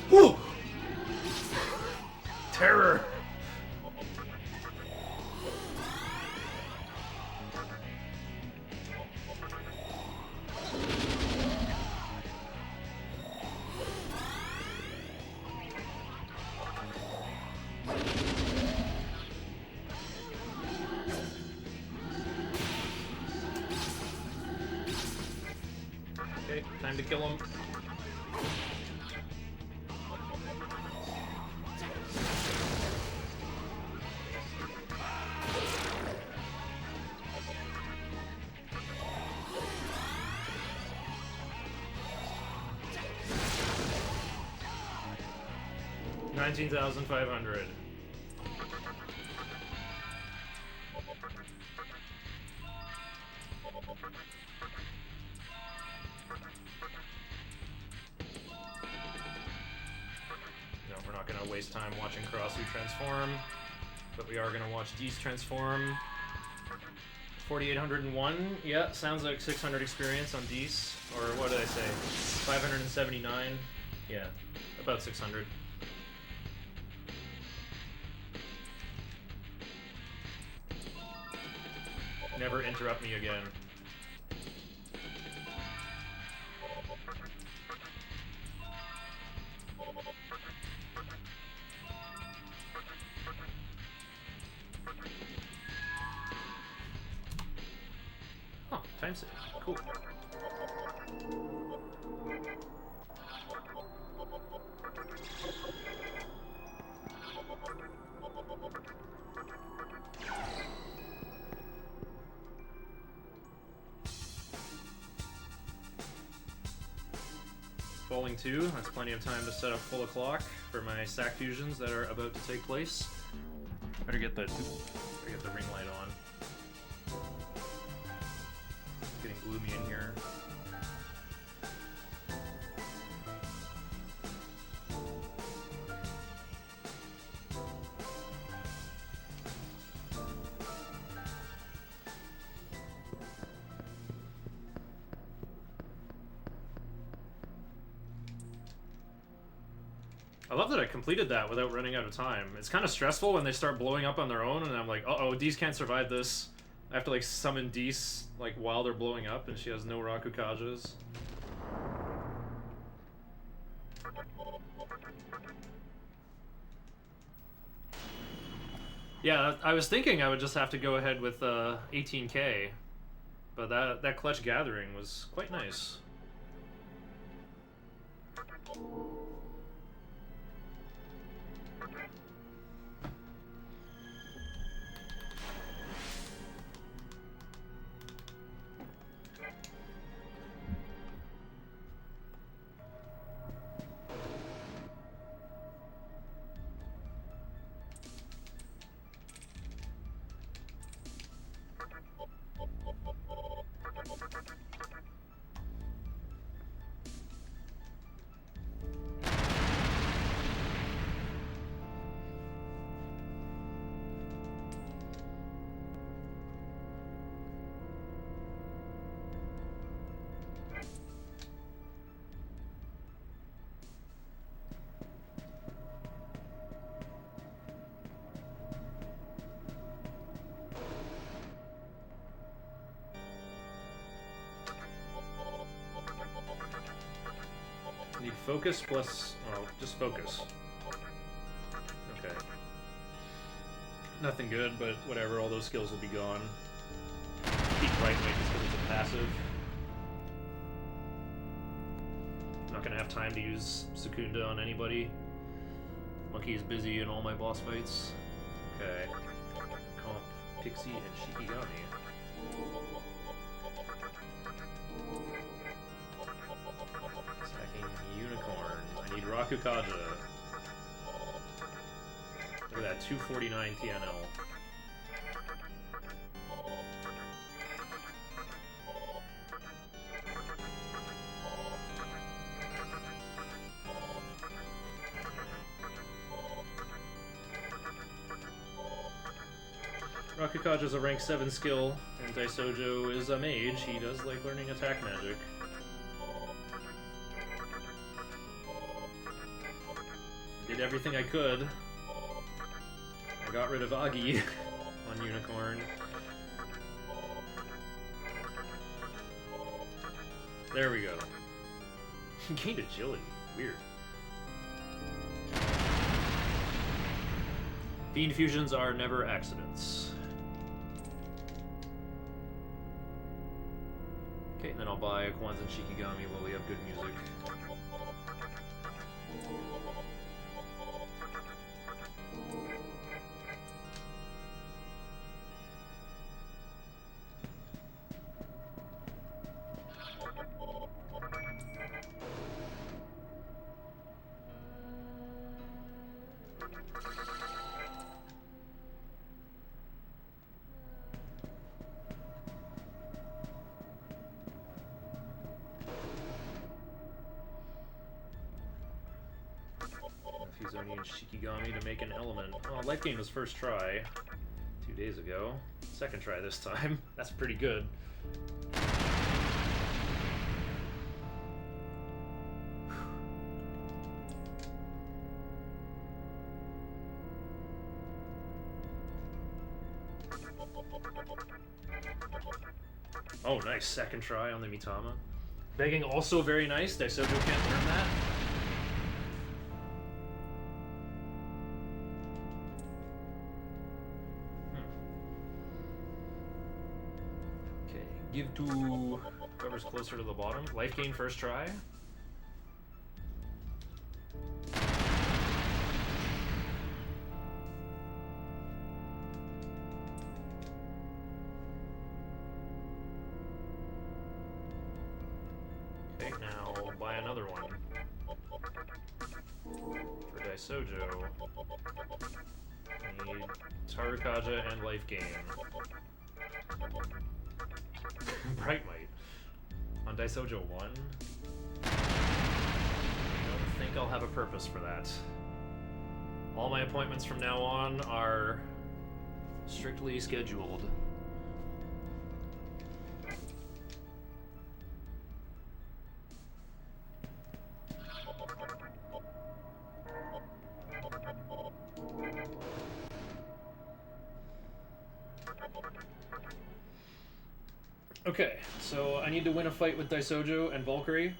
Whoa! Terror! Okay, time to kill him. $19,500. No, we're not gonna waste time watching Karasu transform, but we are gonna watch Dees transform. 4,801. Yeah, sounds like 600 experience on Dees, or what did I say? 579. Yeah, about 600. Never interrupt me again. Huh, time save. Cool. Falling 2, that's plenty of time to set up full o'clock for my sack fusions that are about to take place. Better get the ring light on. It's getting gloomy in here. I love that I completed that without running out of time. It's kind of stressful when they start blowing up on their own, and I'm like, uh-oh, Dees can't survive this. I have to, like, summon Dees, like, while they're blowing up, and she has no Rakukajas. Yeah, I was thinking I would just have to go ahead with 18k, but that clutch gathering was quite nice. Need focus plus, well, just focus. Okay. Nothing good, but whatever, all those skills will be gone. Keep right wing just because it's a passive. Not gonna have time to use Secunda on anybody. Monkey is busy in all my boss fights. Okay. Comp, Pixie, and Shikigami. Unicorn. I need Rakukaja. Look at that, 249 TNL. Rakukaja's a rank 7 skill, and Daisojo is a mage. He does like learning attack magic. Did everything I could. I got rid of Agi on Unicorn. There we go. Gained agility. Weird. Fiend fusions are never accidents. Okay, and then I'll buy a Kwanzan Shikigami while we have good music. Fusoni and Shikigami to make an element. Oh, life gain was first try 2 days ago. Second try this time. That's pretty good. Oh, nice. Second try on the Mitama. Begging also very nice. Daisojo can't learn that. Give to whoever's closer to the bottom. Life gain first try. Okay, now buy another one. For Daisojo. Need Tarukaja and life gain. Bright Might. On Daisojo 1. I don't think I'll have a purpose for that. All my appointments from now on are strictly scheduled. Okay, so I need to win a fight with Daisojo and Valkyrie.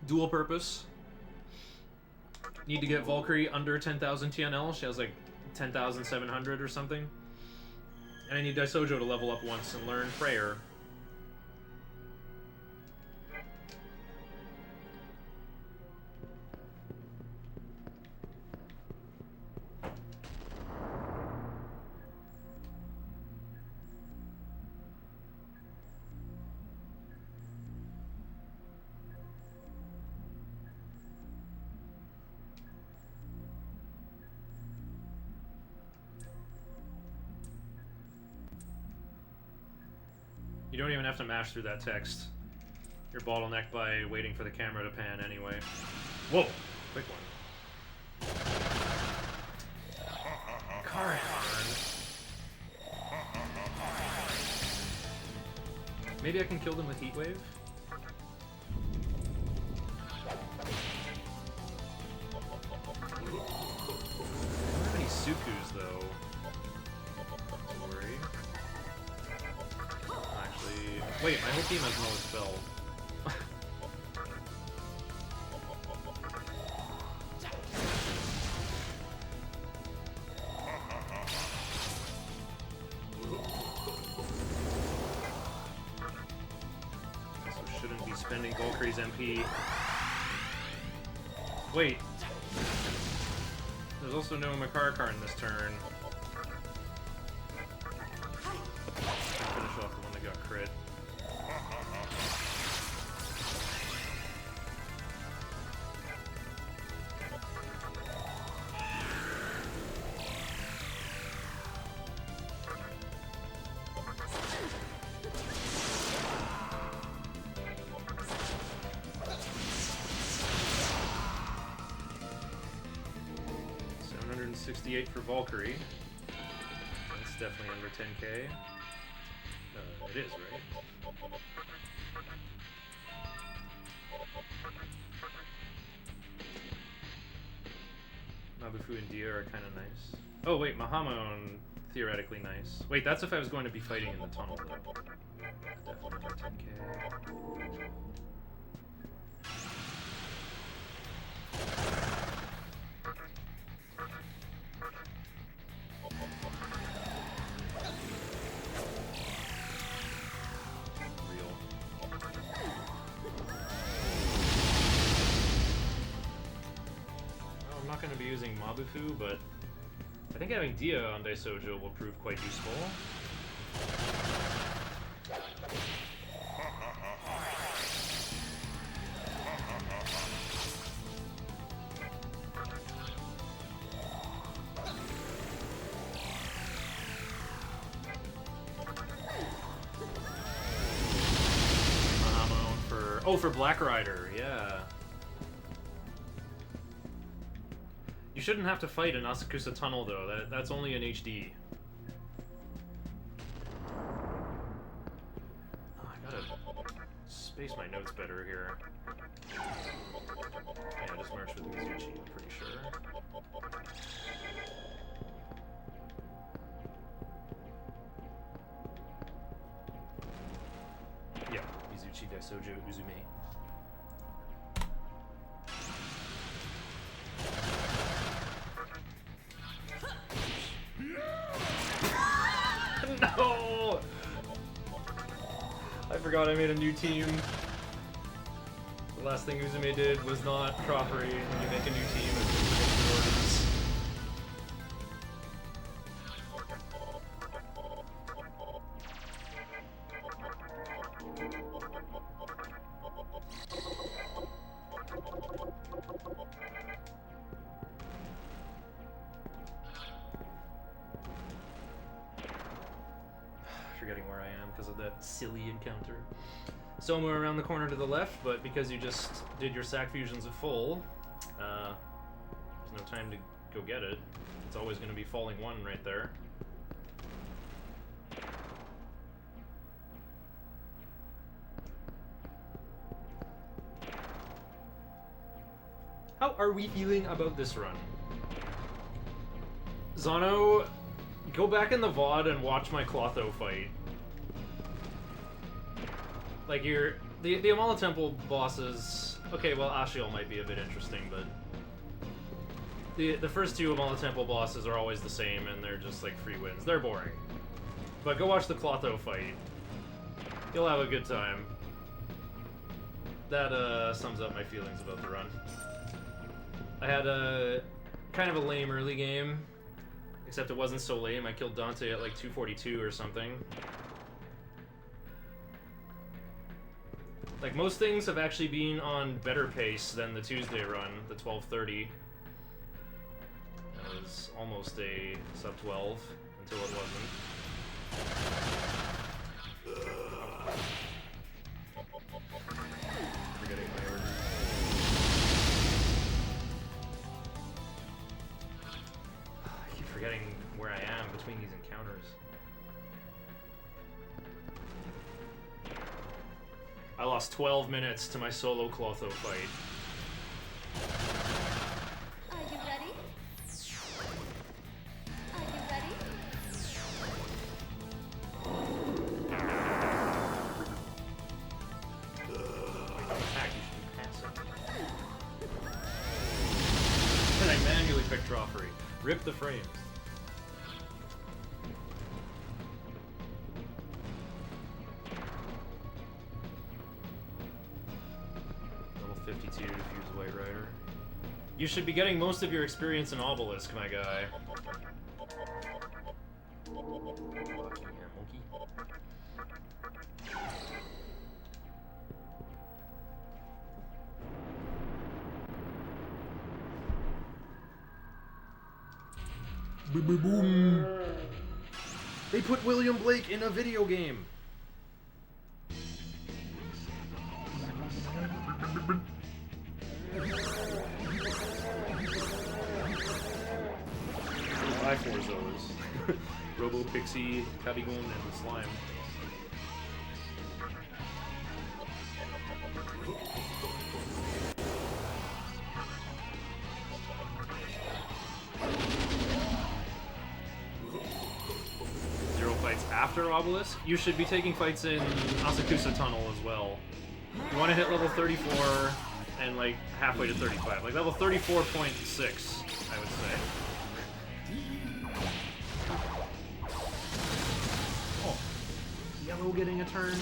Dual purpose. Need to get Valkyrie under 10,000 TNL. She has like 10,700 or something. And I need Daisojo to level up once and learn Prayer. You don't even have to mash through that text. You're bottlenecked by waiting for the camera to pan anyway. Whoa! Quick one. Car Maybe I can kill them with Heat Wave? I don't have any Sukus though. Wait, my whole team has no spell. So shouldn't be spending Valkyrie's MP. Wait. There's also no Makar in this turn. Finish off the one that got crit. 268 for Valkyrie. That's definitely under 10k. It is, right? Mabufu and Dia are kind of nice. Oh wait, Mahamon theoretically nice. Wait, that's if I was going to be fighting in the tunnel though. Definitely under 10k. Mabufu, but I think having Dia on Daisojo will prove quite useful. For Black Rider, yeah. You shouldn't have to fight in Asakusa Tunnel though. That's only in HD. Oh, I gotta space my notes better here. Yeah, I just merged with Mizuchi, I'm pretty sure. Yeah, Mizuchi, Daisojo, Uzume. No! I forgot I made a new team. The last thing Uzume did was not crockery when you make a new team and forget your orders. Forgetting where I am because of that silly encounter. Somewhere around the corner to the left, but because you just did your sack fusions at full, there's no time to go get it. It's always going to be falling one right there. How are we feeling about this run? Zano, go back in the VOD and watch my Clotho fight. Like, the Amala Temple bosses... Okay, well, Ashiel might be a bit interesting, but... The first two Amala Temple bosses are always the same, and they're just, like, free wins. They're boring. But go watch the Clotho fight. You'll have a good time. That, sums up my feelings about the run. I had a... kind of a lame early game. Except it wasn't so lame. I killed Dante at like 242 or something. Like, most things have actually been on better pace than the Tuesday run, the 12:30. That was almost a sub 12 until it wasn't. Forgetting my order. I keep forgetting where I am between these encounters. I lost 12 minutes to my solo Clotho fight. Are you ready? Are you ready? Attack, you should be passive. And I manually picked Joffrey. Rip the frames. Level 52 to fuse White Rider. You should be getting most of your experience in Obelisk, my guy. Fucking yeah, monkey. Boom. They put William Blake in a video game. Robo Pixie, Kabigun, and Slime. Zero fights after Obelisk. You should be taking fights in Asakusa Tunnel as well. You want to hit level 34 and like halfway to 35. Like level 34.6, I would say. Oh, yellow getting a turn.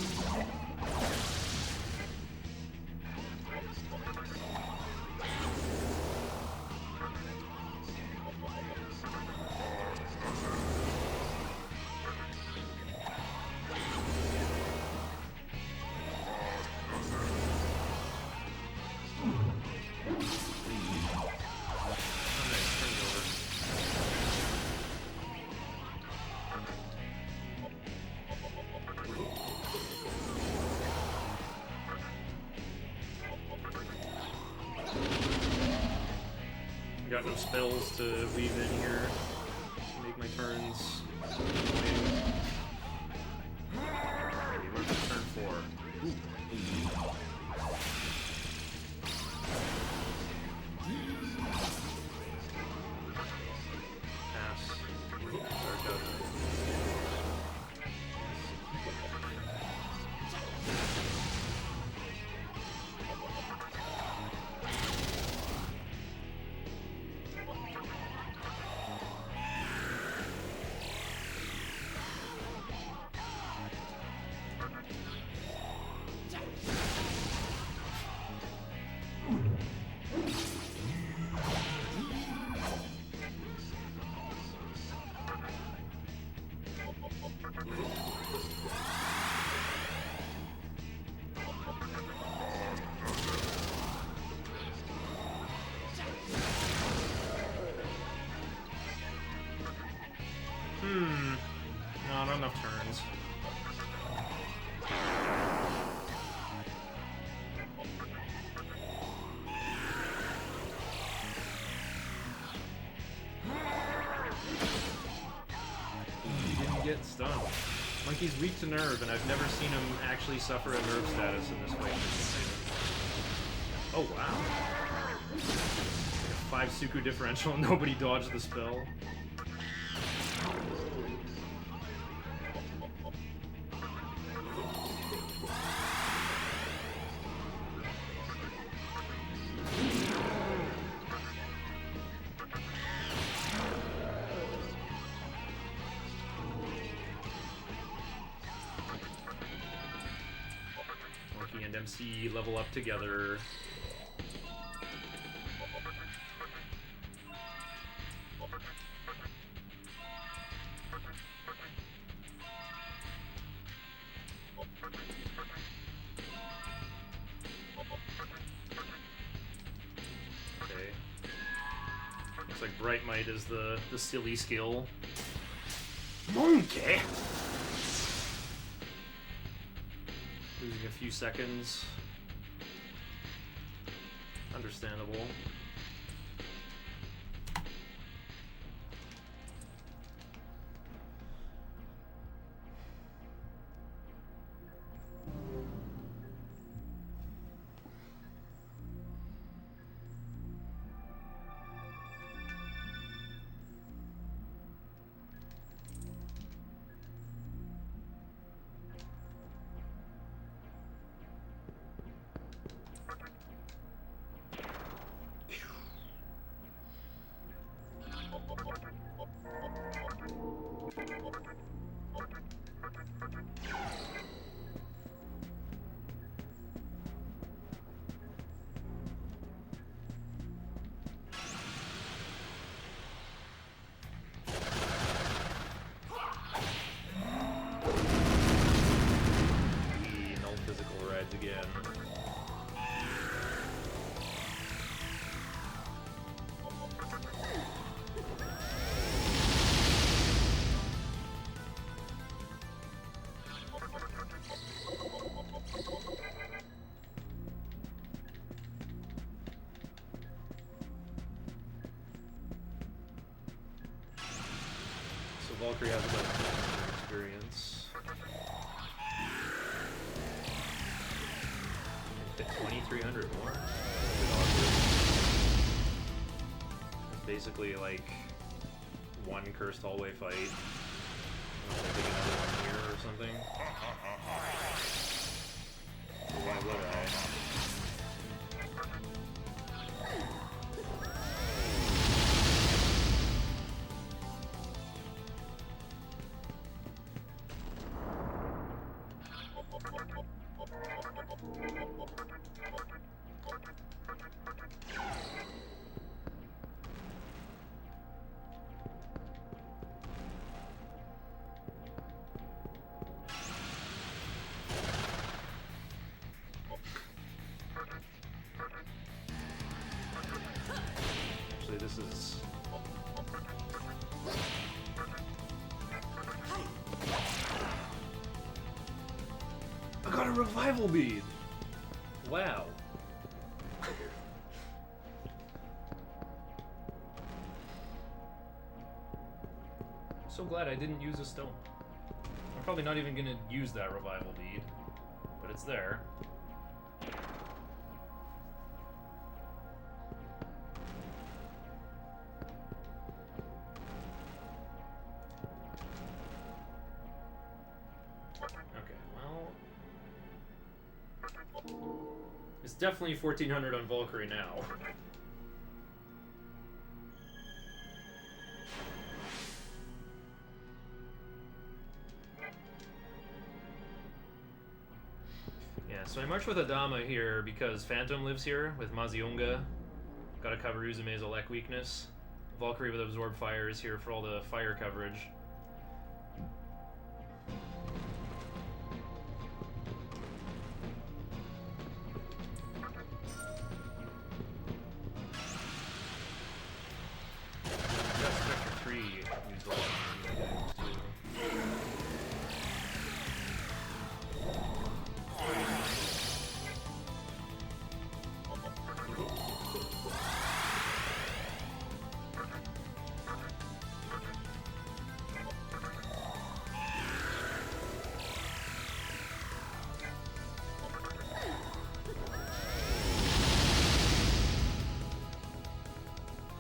Got no spells to weave in here. Make my turns annoying. Okay, we're to turn 4. Pass. Dark out. No, not enough turns. He didn't get stunned. Monkey's weak to nerve, and I've never seen him actually suffer a nerve status in this way. Oh wow. Like a 5 Suku differential, nobody dodged the spell. Monkey and MC level up together. Okay. Looks like Bright Might is the silly skill. Monkey! Losing a few seconds. Understandable. Valkyrie has about 10 experience. Hit 2,300 more. It's basically like one cursed hallway fight. Unless I take another one here or something. Why would I? Actually, this is... I got a revival bead! Wow. So glad I didn't use a stone. I'm probably not even gonna use that revival bead, but it's there. Okay, well... It's definitely 1400 on Valkyrie now. Yeah, so I march with Adama here because Phantom lives here with Maziunga. Gotta cover Uzume's Elec weakness. Valkyrie with Absorb Fire is here for all the fire coverage. Got Spectre 3 used a lot.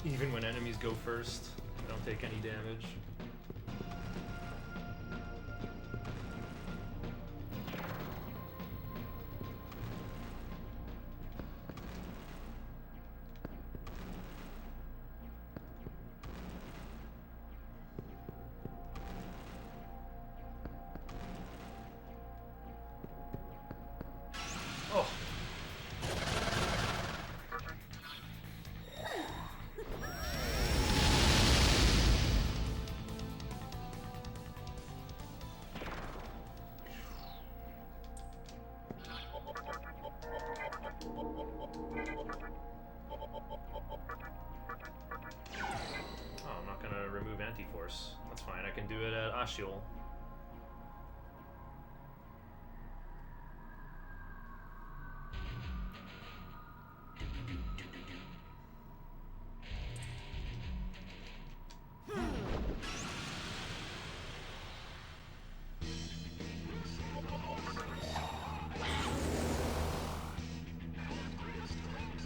Even when enemies go first, I don't take any damage. Oh! Oh, I'm not gonna remove anti-force. That's fine, I can do it at Ashiel.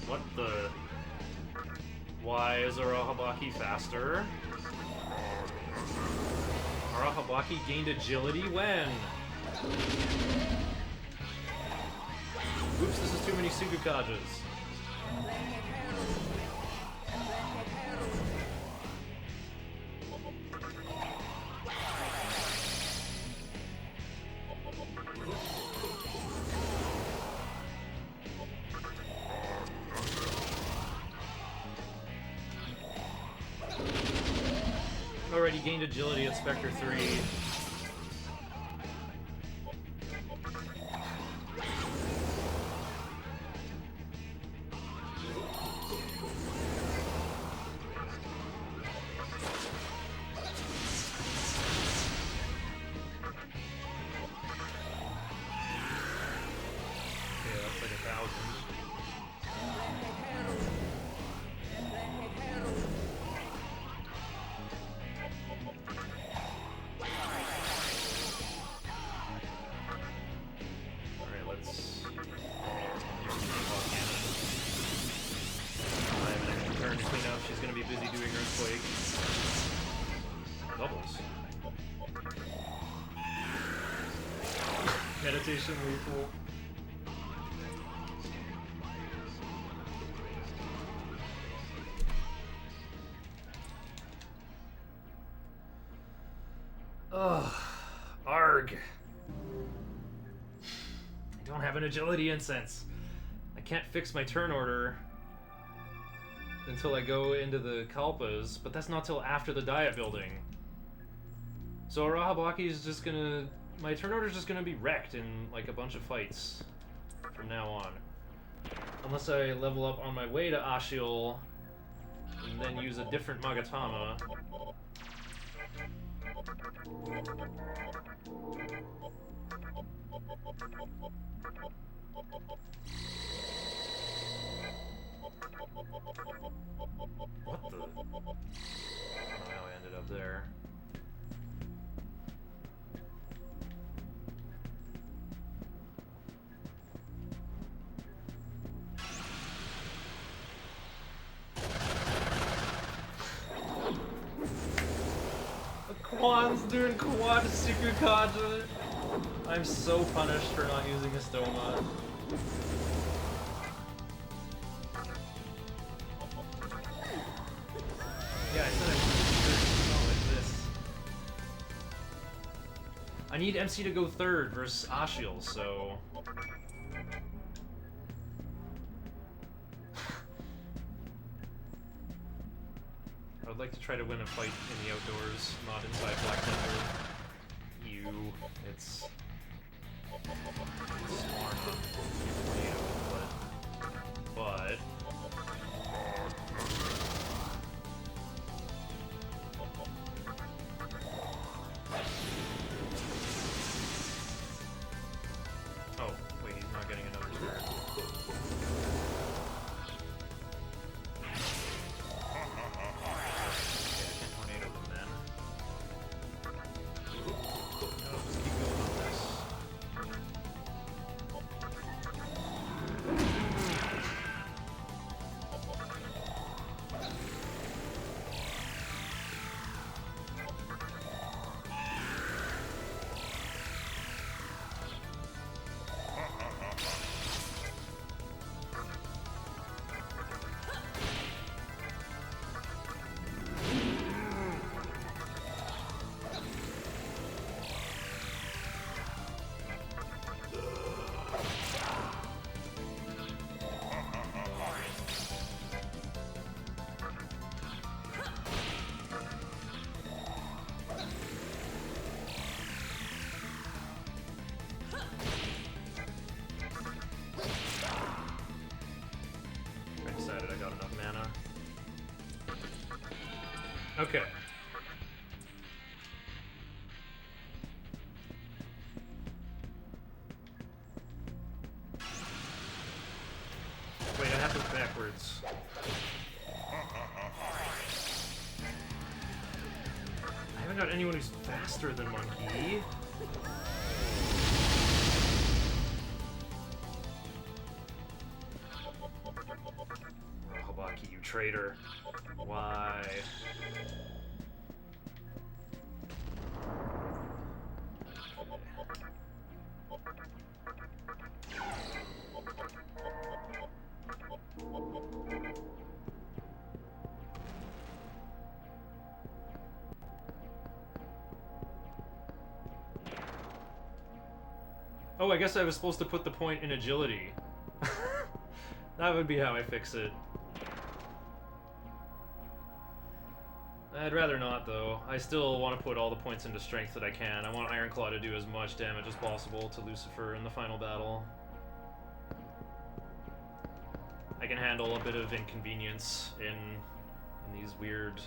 What the... Why is Arahabaki faster? Arahabaki gained agility when? Oops, this is too many Sugukajas. Already gained agility at Spectre 3. Okay, that's like 1,000. be busy doing Earthquake. Doubles. Meditation lethal. Ugh. Arg. I don't have an agility incense. I can't fix my turn order until I go into the Kalpas, but that's not till after the diet building. So Arahabaki is just gonna... My turn order is just gonna be wrecked in like a bunch of fights from now on. Unless I level up on my way to Ashiel and then use a different Magatama. What the? I don't know how I ended up there. Quan's doing Quad Sukukaja. I'm so punished for not using a Stoma. Yeah, I said I was like this. I need MC to go third versus Ashiel, so... I would like to try to win a fight in the outdoors, not inside Black Temple. It's smart, but oh wait, he's not getting another turn. Okay. Wait, I have to go backwards. I haven't got anyone who's faster than Monkey. Habaki, you traitor. Why? Oh, I guess I was supposed to put the point in agility. That would be how I fix it. I'd rather not, though. I still want to put all the points into strength that I can. I want Ironclaw to do as much damage as possible to Lucifer in the final battle. I can handle a bit of inconvenience in these weird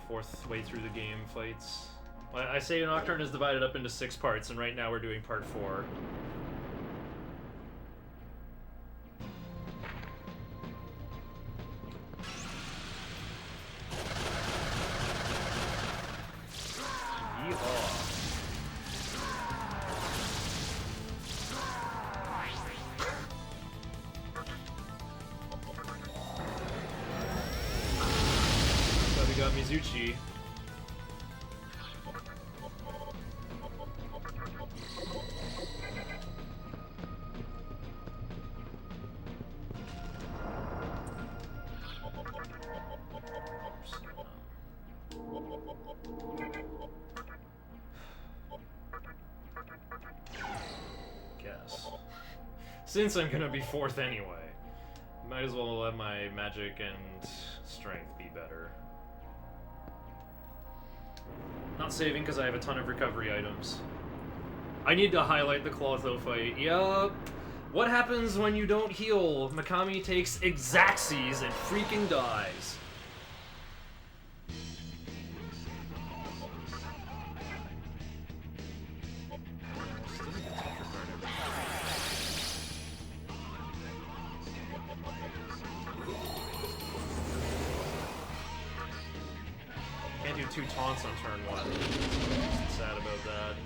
fourth way through the game fights. I say Nocturne is divided up into 6 parts, and right now we're doing part 4. Mizuchi. Guess. Since I'm gonna be 4th anyway, might as well let my magic and strength be better. Not saving because I have a ton of recovery items. I need to highlight the clotho fight. Yup. What happens when you don't heal? Mikami takes Exacxes and freaking dies. Can't do 2 taunts on turn 1. Sad about that.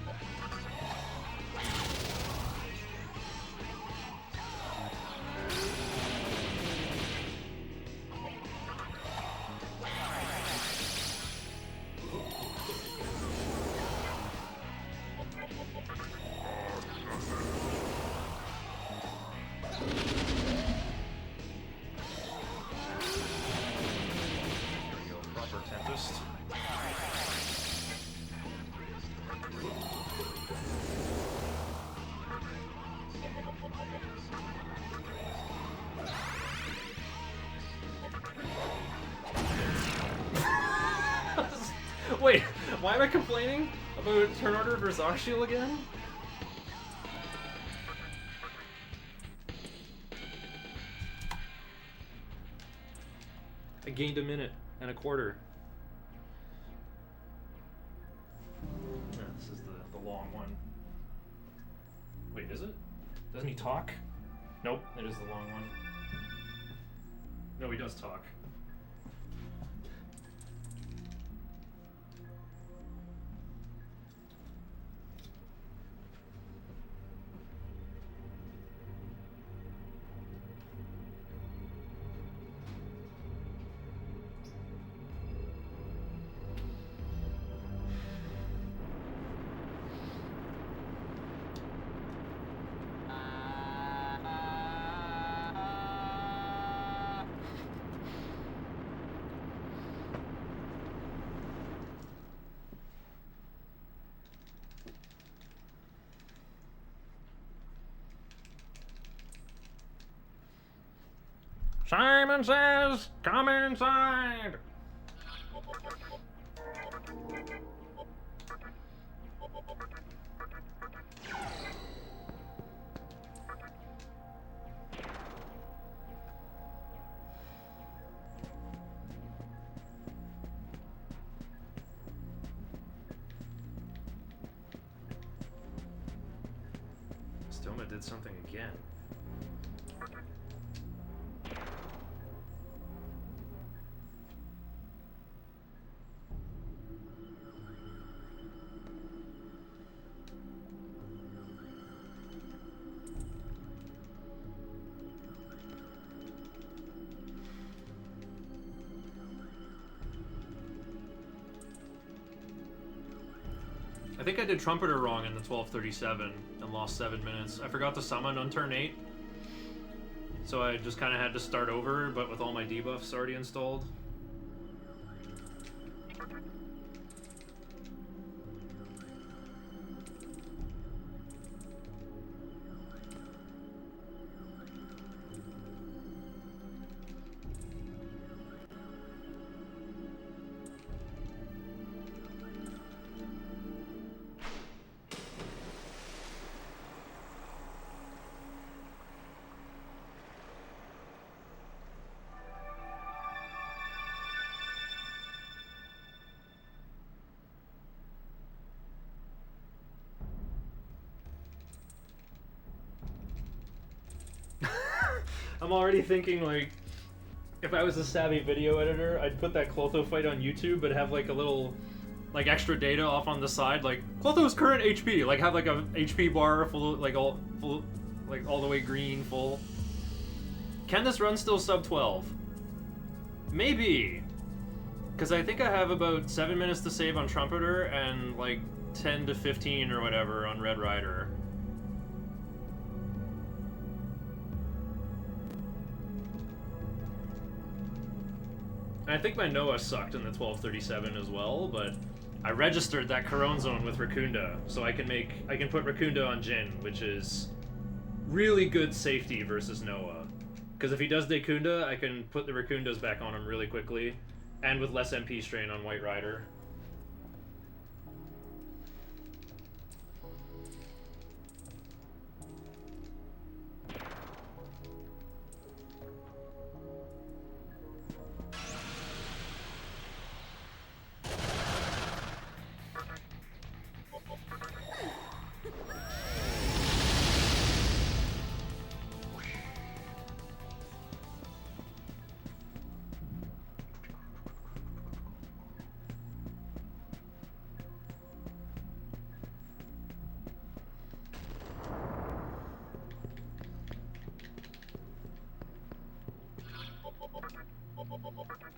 There we go, proper Tempest. Wait, why am I complaining about turn order versus Arshil again? I gained a minute and a quarter. Yeah, this is the long one. Wait, is it? Doesn't he talk? Nope, it is the long one. No, he does talk. Simon says, come inside! Stoma did something again. I think I did Trumpeter wrong in the 1237 and lost 7 minutes. I forgot to summon on turn 8. So I just kind of had to start over, but with all my debuffs already installed. I'm already thinking, like, if I was a savvy video editor, I'd put that Clotho fight on YouTube, but have, like, a little, like, extra data off on the side, like, Clotho's current HP, like, have, like, a HP bar full, like, all the way green, full. Can this run still sub 12? Maybe. Because I think I have about 7 minutes to save on Trumpeter and like 10 to 15 or whatever on Red Rider. And I think my Noah sucked in the 1237 as well, but I registered that Corone Zone with Raccoonda, so I can put Raccoonda on Jin, which is really good safety versus Noah. Because if he does Dekunda, I can put the Raccoondas back on him really quickly, and with less MP strain on White Rider.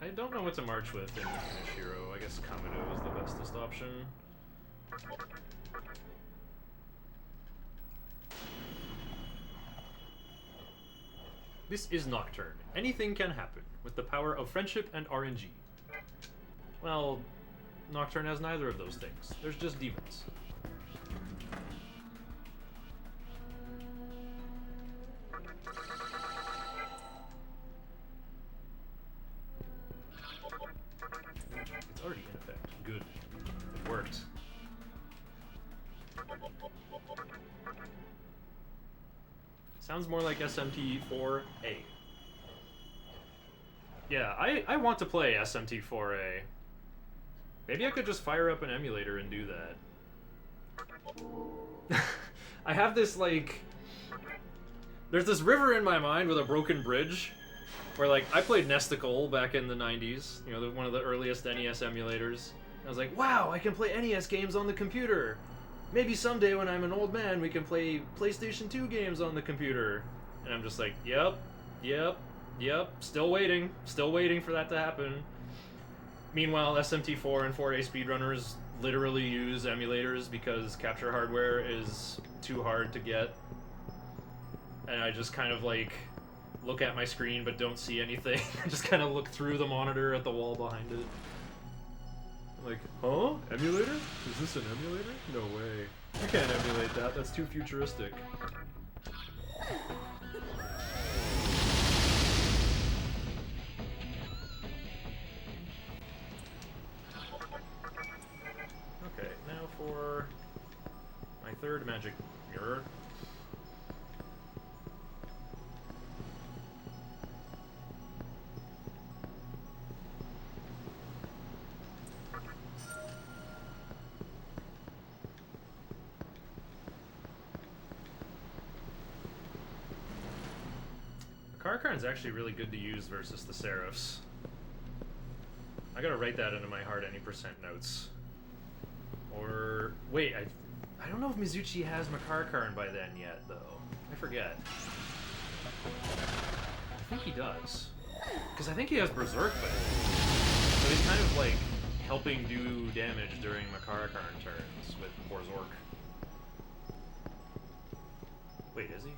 I don't know what to march with in Nishiro. I guess Kamado is the bestest option. This is Nocturne. Anything can happen, with the power of friendship and RNG. Well, Nocturne has neither of those things. There's just demons. It's already in effect. Good. It worked. Sounds more like SMT4A. Yeah, I want to play SMT4A. Maybe I could just fire up an emulator and do that. I have this, like... There's this river in my mind with a broken bridge, where, like, I played Nesticle back in the 90s, you know, one of the earliest NES emulators. I was like, wow, I can play NES games on the computer! Maybe someday when I'm an old man, we can play PlayStation 2 games on the computer. And I'm just like, yep, still waiting for that to happen. Meanwhile, SMT4 and 4A speedrunners literally use emulators because capture hardware is too hard to get. And I just kind of like look at my screen but don't see anything. I just kind of look through the monitor at the wall behind it. I'm like, huh? Emulator? Is this an emulator? No way. You can't emulate that, that's too futuristic. Okay, now for my third magic mirror. Karkarn's actually really good to use versus the Seraphs. I gotta write that into my hard any % notes. Or wait, I don't know if Mizuchi has Makarkarn by then yet though. I forget. I think he does. Because I think he has Berserk by then. So he's kind of like helping do damage during Makarkarn turns with Borzork. Wait, is he?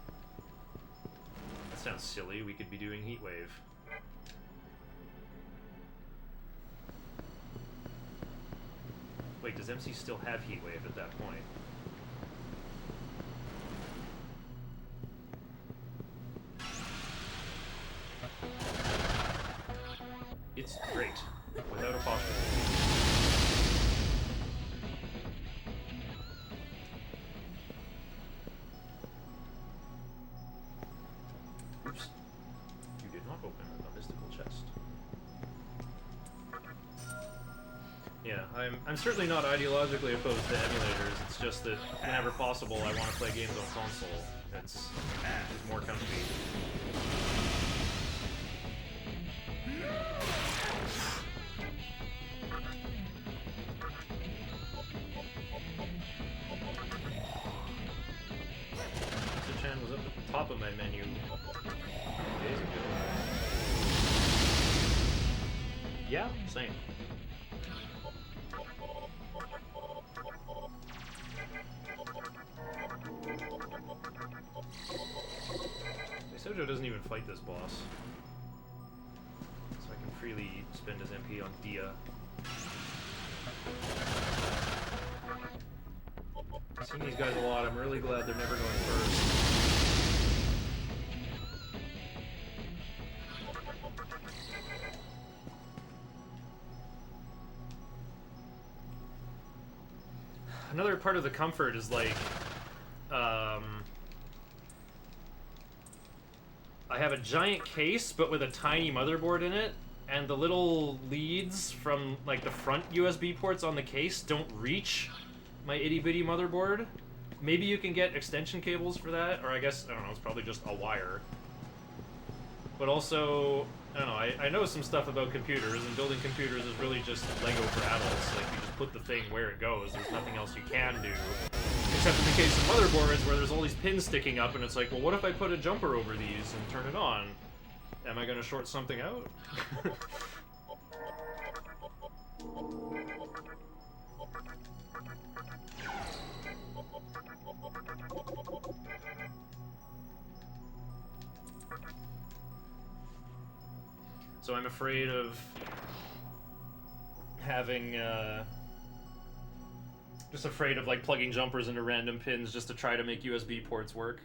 Sounds silly, we could be doing Heatwave. Wait, does MC still have Heatwave at that point? It's great, without apostrophe. Oops. You did not open a mystical chest. Yeah, I'm certainly not ideologically opposed to emulators, it's just that whenever possible I want to play games on console. It's more comfy. Chan was up at the top of my menu days ago. Yeah, same. Sojo doesn't even fight this boss. So I can freely spend his MP on Dia. I've seen these guys a lot. I'm really glad they're never going first. Another part of the comfort is like, I have a giant case, but with a tiny motherboard in it, and the little leads from like the front USB ports on the case don't reach my itty-bitty motherboard. Maybe you can get extension cables for that, or I guess, I don't know, it's probably just a wire. But also, I don't know, I know some stuff about computers, and building computers is really just Lego for adults. Like, you just put the thing where it goes, there's nothing else you can do. Except in the case of motherboards, where there's all these pins sticking up, and it's like, well, what if I put a jumper over these and turn it on? Am I gonna short something out? So I'm afraid of having, just afraid of like plugging jumpers into random pins just to try to make USB ports work.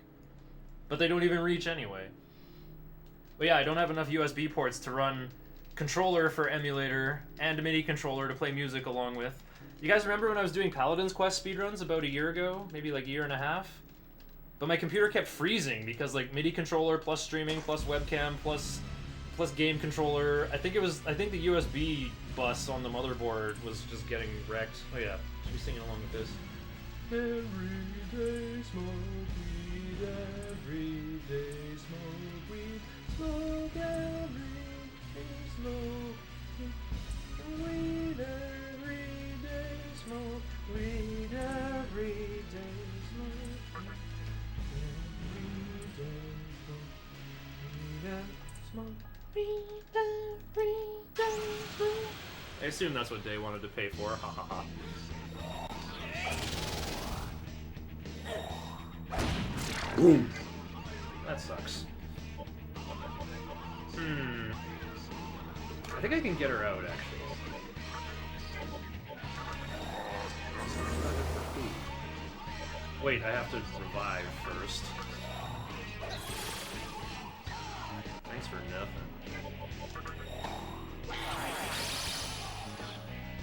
But they don't even reach anyway. But yeah, I don't have enough USB ports to run controller for emulator and a MIDI controller to play music along with. You guys remember when I was doing Paladin's Quest speedruns about a year ago? Maybe like a year and a half? But my computer kept freezing because like MIDI controller plus streaming plus webcam plus game controller. I think the USB bus on the motherboard was just getting wrecked. Oh yeah, should be singing along with this. Every day smoke weed, every day smoke weed, smoke every day smoke weed, every day smoke weed, every day smoke weed, every day smoke weed. I assume that's what Day wanted to pay for. Ha ha ha. Boom. That sucks. I think I can get her out, actually. Wait, I have to revive first. Thanks for nothing.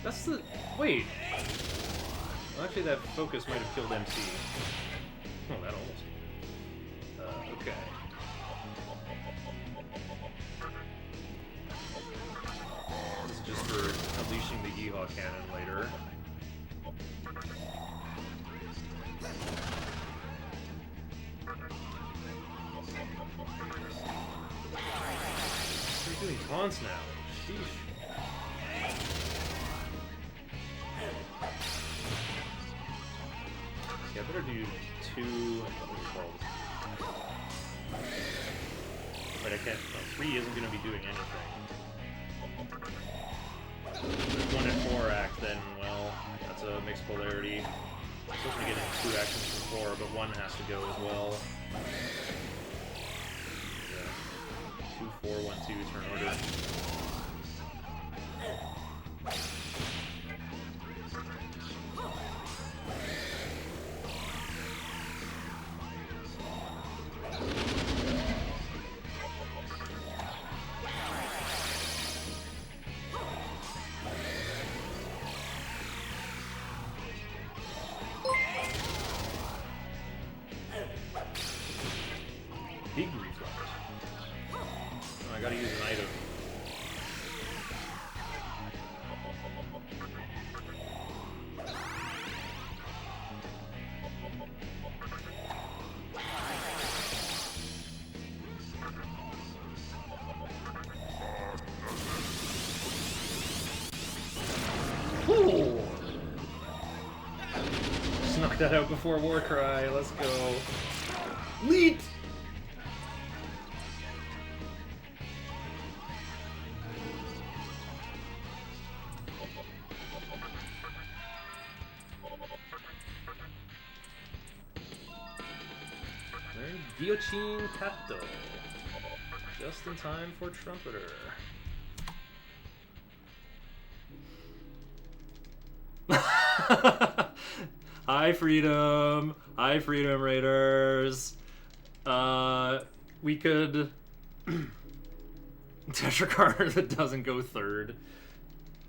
That's the... Wait. Well, actually, that focus might have killed MC. Oh, that almost... okay. This is just for unleashing the Yeehaw cannon later. We're doing taunts now. Sheesh. Yeah, I better do two... what are they called? But I can't... well, 3 isn't going to be doing anything. There's 1 and 4 act, then, well, that's a mixed polarity. I'm supposed to get in 2 actions from 4, but 1 has to go as well. Yeah. 2, 4, 1, 2, turn order. Big reflex. Oh, I gotta use an item. Ooh. Snuck that out before Warcry. Let's go. Leet! Guillotine Cato. Just in time for Trumpeter. Hi, Freedom! Hi, Freedom Raiders! We could... Tetracar that doesn't go third.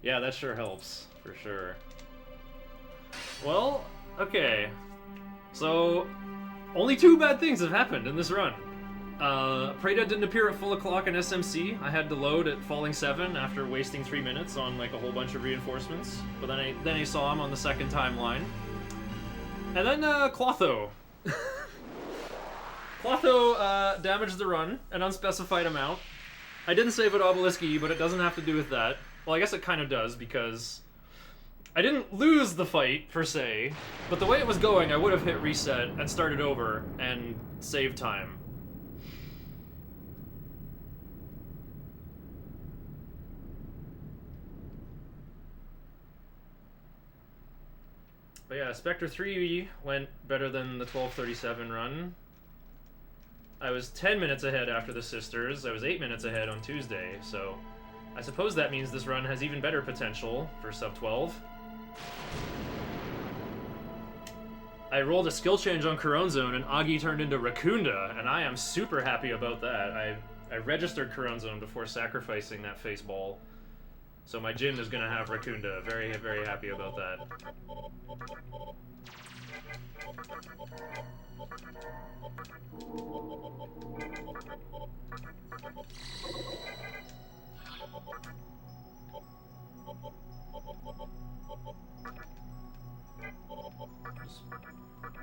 Yeah, that sure helps, for sure. Well, okay. So, only 2 bad things have happened in this run. Prada didn't appear at full o'clock in SMC. I had to load at falling 7 after wasting 3 minutes on like a whole bunch of reinforcements. But then I saw him on the second timeline. And then clotho. Clotho damaged the run, an unspecified amount. I didn't save at Obeliski, but it doesn't have to do with that. Well, I guess it kind of does, because I didn't lose the fight, per se, but the way it was going, I would have hit reset and started over and saved time. But yeah, Spectre 3 went better than the 1237 run. I was 10 minutes ahead after the Sisters. I was 8 minutes ahead on Tuesday, so I suppose that means this run has even better potential for sub 12. I rolled a skill change on Corone Zone and Agi turned into Raccoonda, and I am super happy about that. I registered Corone Zone before sacrificing that face ball, so my Jin is gonna have Raccoonda. Very, very happy about that.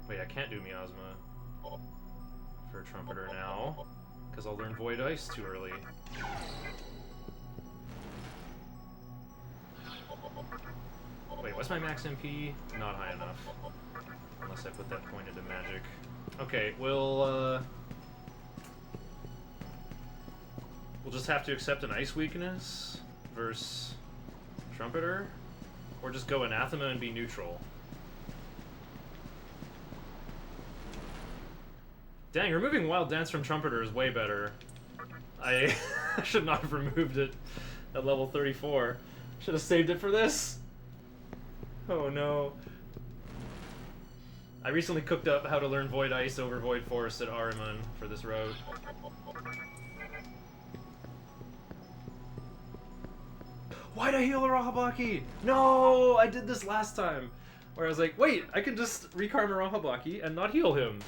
Wait, I can't do Miasma for a Trumpeter now, because I'll learn Void Ice too early. Wait, what's my max MP? Not high enough. Unless I put that point into magic. Okay, we'll just have to accept an ice weakness versus Trumpeter, or just go Anathema and be neutral. Dang, removing Wild Dance from Trumpeter is way better. I should not have removed it at level 34. Should have saved it for this. Oh no. I recently cooked up how to learn Void Ice over Void Force at Ahriman for this route. Why'd I heal Arahabaki? No! I did this last time. Where I was like, wait, I can just recarm Arahabaki and not heal him.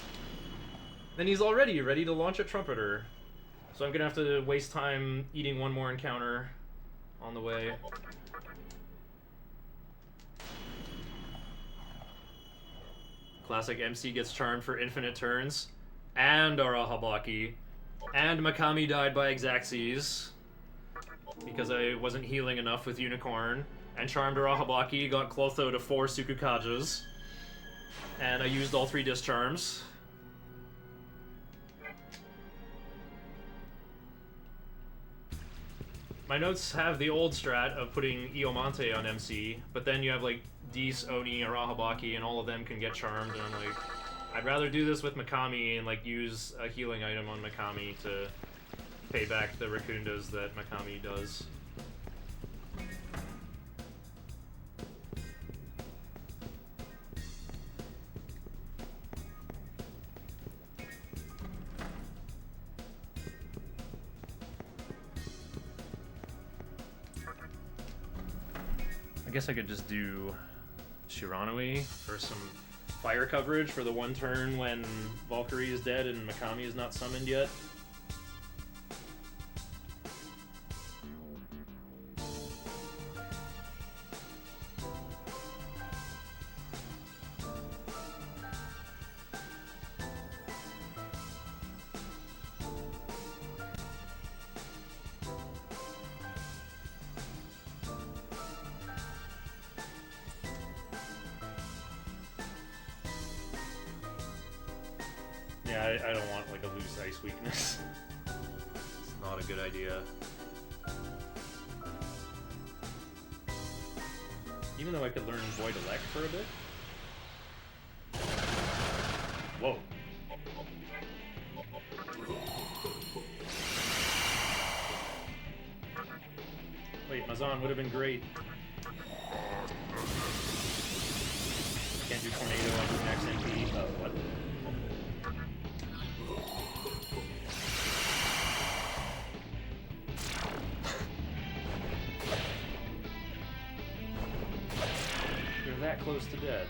Then he's already ready to launch a Trumpeter. So I'm gonna have to waste time eating one more encounter on the way. Classic MC gets charmed for infinite turns, and Arahabaki, and Makami died by Exaxes, because I wasn't healing enough with Unicorn, and charmed Arahabaki, got Clotho to 4 Sukukajas, and I used all 3 Discharms. My notes have the old strat of putting Iomante on MC, but then you have like Dees, Oni, Arahabaki, and all of them can get charmed, and I'm like, I'd rather do this with Makami and like use a healing item on Makami to pay back the Raccoondas that Makami does. I guess I could just do Shiranui for some fire coverage for the one turn when Valkyrie is dead and Makami is not summoned yet. Yeah, I don't want like a loose ice weakness. It's not a good idea. Even though I could learn Void Elect for a bit. Whoa. Wait, Mazan would have been great. Can't do Tornado on max MP. Oh, what? You're that close to dead.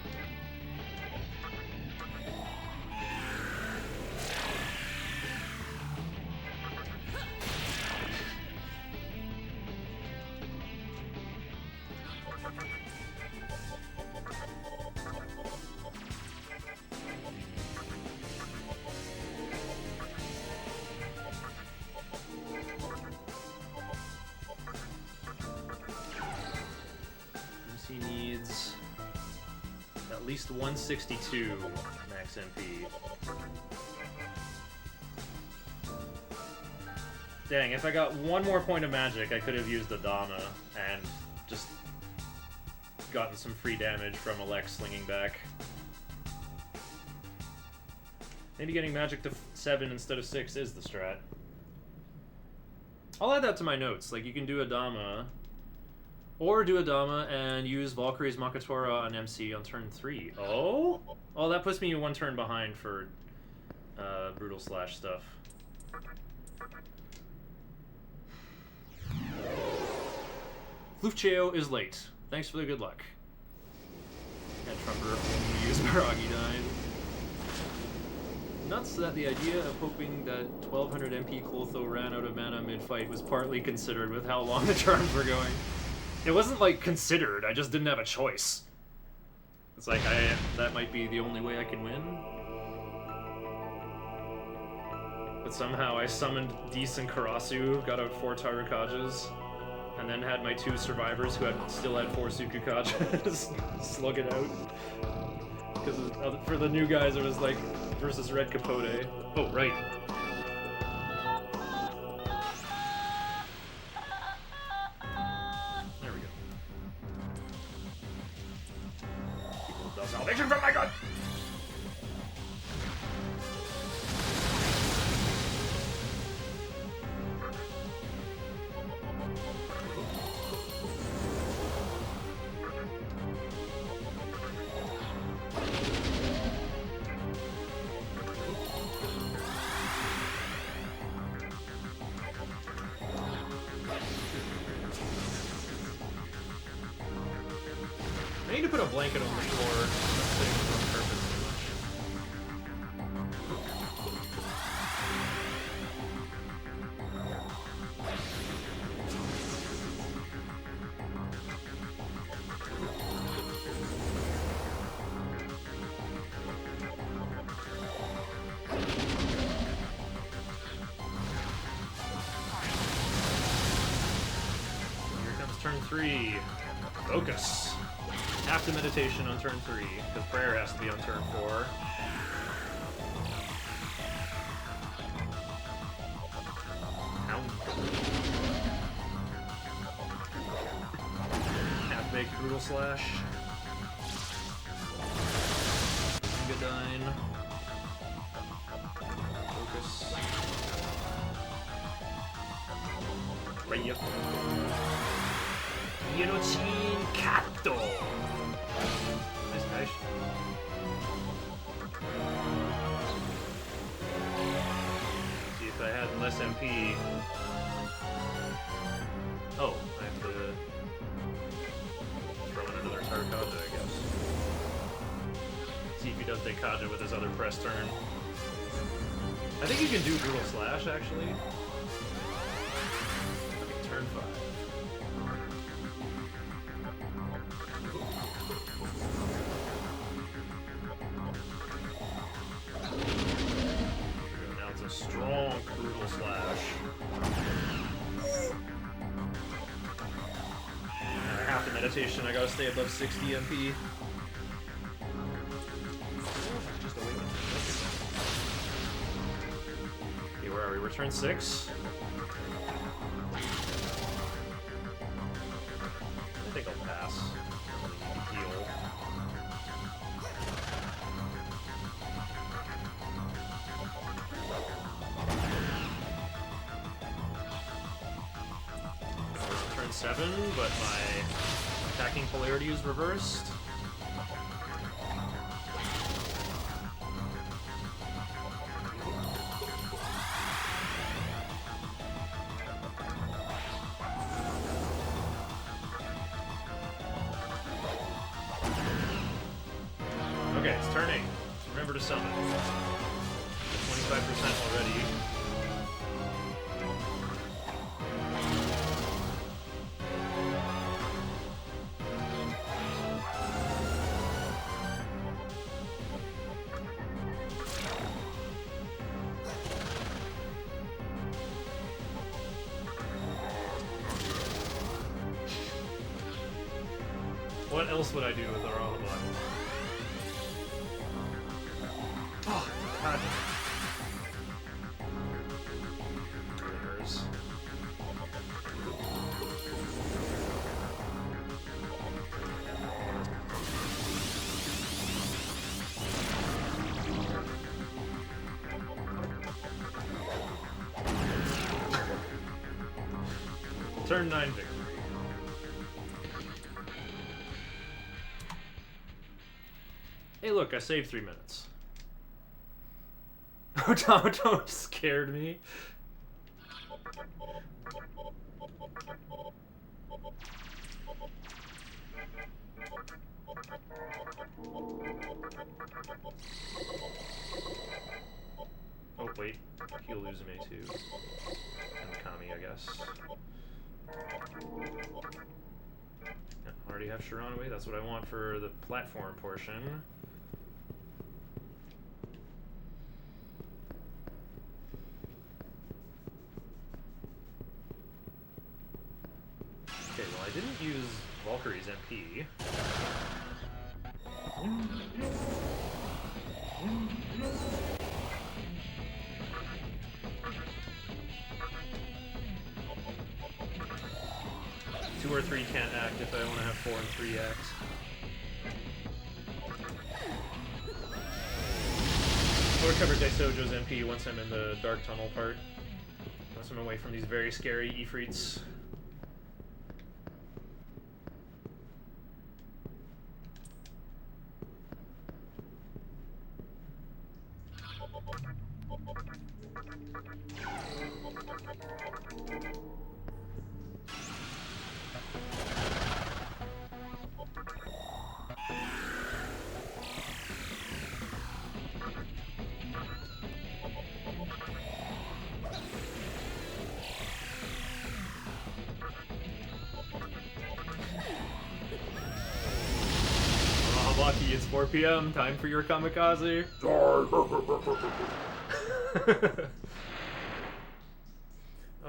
MC needs at least 162 max MP. Dang, if I got one more point of magic, I could have used Adama and just gotten some free damage from Alex slinging back. Maybe getting magic to 7 instead of 6 is the strat. I'll add that to my notes. Like, you can do Adama, or do Adama and use Valkyrie's Makatora on MC on turn 3. Oh? Oh, that puts me one turn behind for Brutal Slash stuff. Lufcheo is late. Thanks for the good luck. And Trumper only used Baragi-Dine. Nuts that the idea of hoping that 1200 MP Clotho ran out of mana mid-fight was partly considered with how long the turns were going. It wasn't like considered, I just didn't have a choice. It's like, that might be the only way I can win. But somehow I summoned decent Karasu, got out 4 Tarukajas, and then had my 2 survivors who still had 4 Sukukajas slug it out. Because for the new guys it was like, versus Red Capote. Oh, right. There we go. People with salvation from my gun! I need to put a blanket on the floor. That's sitting on purpose too much. Here comes turn 3. Focus. Half the meditation on turn 3, because prayer has to be on turn 4. Half-baked Brutal Slash. Megadine. Focus. Right up. Yorochin Kato! Nice, nice. See if I had less MP. Oh, I have to throw in another Tarukaja, I guess. See if he does Dekaja with his other press turn. I think you can do Brutal Slash, actually. Okay, turn 5. Strong Brutal Slash. Half the meditation, I gotta stay above 60 MP. Just away with it. Okay, where are we? We're turn 6. I think I'll pass. Heal. at 7, but my attacking polarity is reversed. Okay, it's turn 8. Remember to summon. 25% already. What else would I do with our all block? Oh, God. Hers. Turn 9 victory. Hey look, I saved 3 minutes. Automaton scared me. Oh wait, he'll lose me too. And Kami, I guess. Yeah, already have Sharon away, that's what I want for the platform portion. Okay, well I didn't use Valkyrie's MP. Two or three can't act if I want to have 4 and 3 act. I'll recover Daisojo's MP once I'm in the Dark Tunnel part. Once I'm away from these very scary Ifrits. Lucky, it's 4 PM. Time for your kamikaze. Oh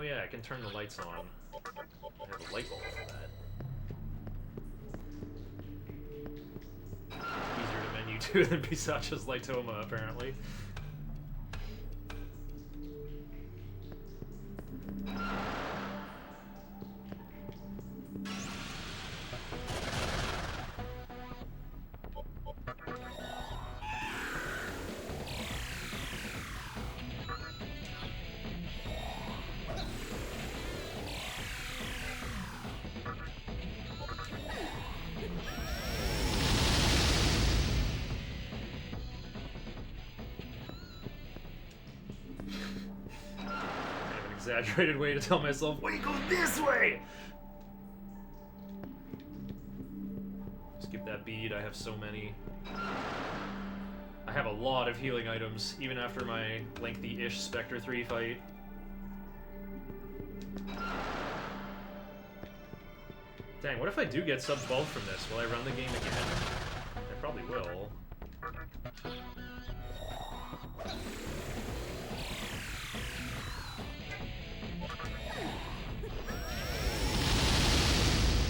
yeah, I can turn the lights on. I have a light bulb for that. Easier to menu to than Pisacha's Lightoma, apparently. Exaggerated way to tell myself, wait, go this way! Skip that bead, I have so many. I have a lot of healing items, even after my lengthy-ish Spectre 3 fight. Dang, what if I do get sub-12 from this? Will I run the game again? I probably will.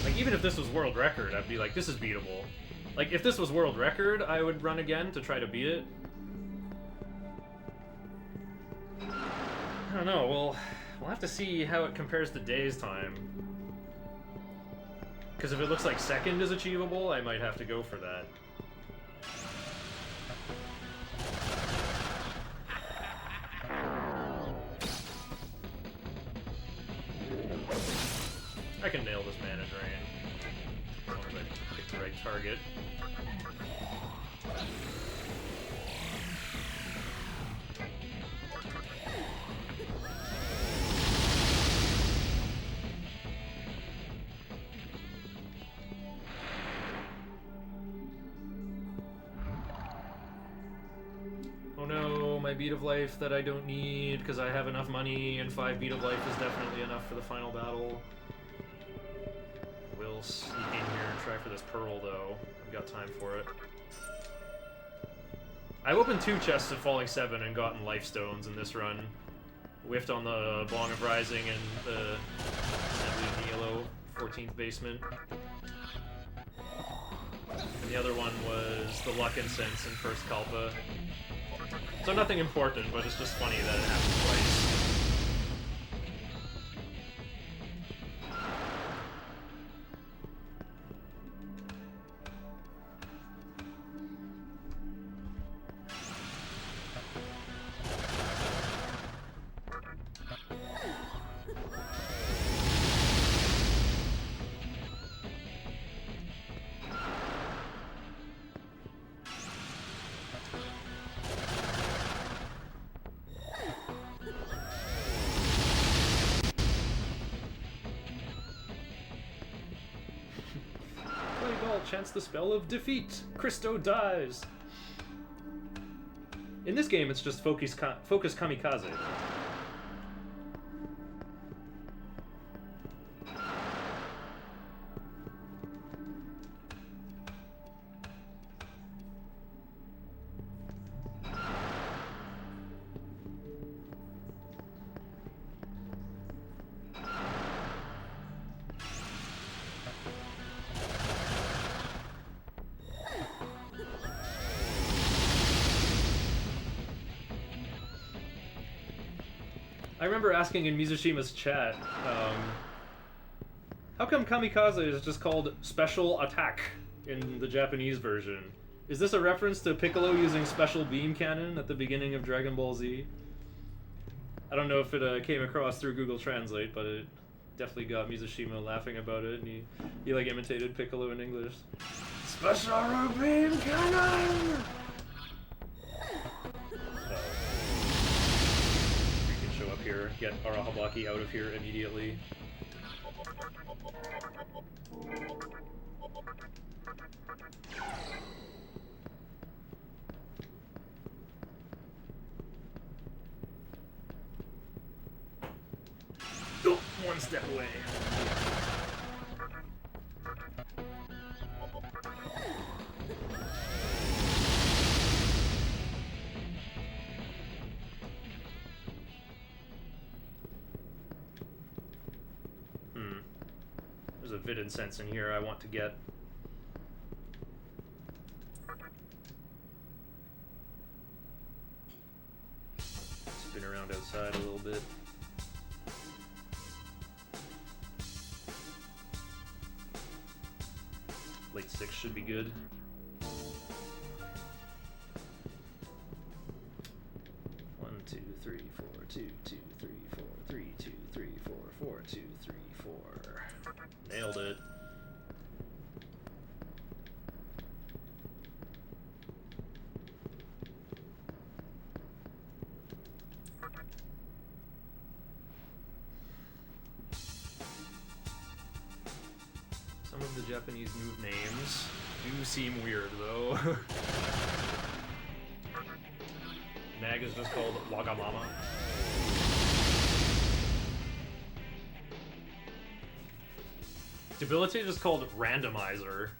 Like, even if this was world record, I'd be like, this is beatable. Like, if this was world record, I would run again to try to beat it. I don't know, we'll have to see how it compares to Day's time. Because if it looks like second is achievable, I might have to go for that. I can nail this mana drain. As long as I pick the right target. Oh no, my beat of life that I don't need because I have enough money, and 5 beat of life is definitely enough for the final battle. We'll sneak in here and try for this pearl though. I've got time for it. I've opened 2 chests of Falling 7 and gotten life stones in this run. Whiffed on the Bong of Rising and the Assembly of Nielo, 14th basement. And the other one was the Luck Incense in First Kalpa. So nothing important, but it's just funny that it happened twice. Chance the spell of defeat. Christo dies. In this game, it's just focus kamikaze. I remember asking in Mizushima's chat, how come kamikaze is just called special attack in the Japanese version? Is this a reference to Piccolo using special beam cannon at the beginning of Dragon Ball Z? I don't know if it came across through Google Translate, but it definitely got Mizushima laughing about it, and he like imitated Piccolo in English. Special beam cannon! Show up here, get Arahabaki out of here immediately. Oh, one step away. There's a Vid Incense in here I want to get. Spin around outside a little bit. Late 6 should be good. One, two, three, four, 2, 2, 3, 4, 3, 2, 3, 4, 4, 2, 3, 4. Nailed it. Some of the Japanese move names do seem weird, though. Nag is just called Wagamama. Debilitate is called Randomizer.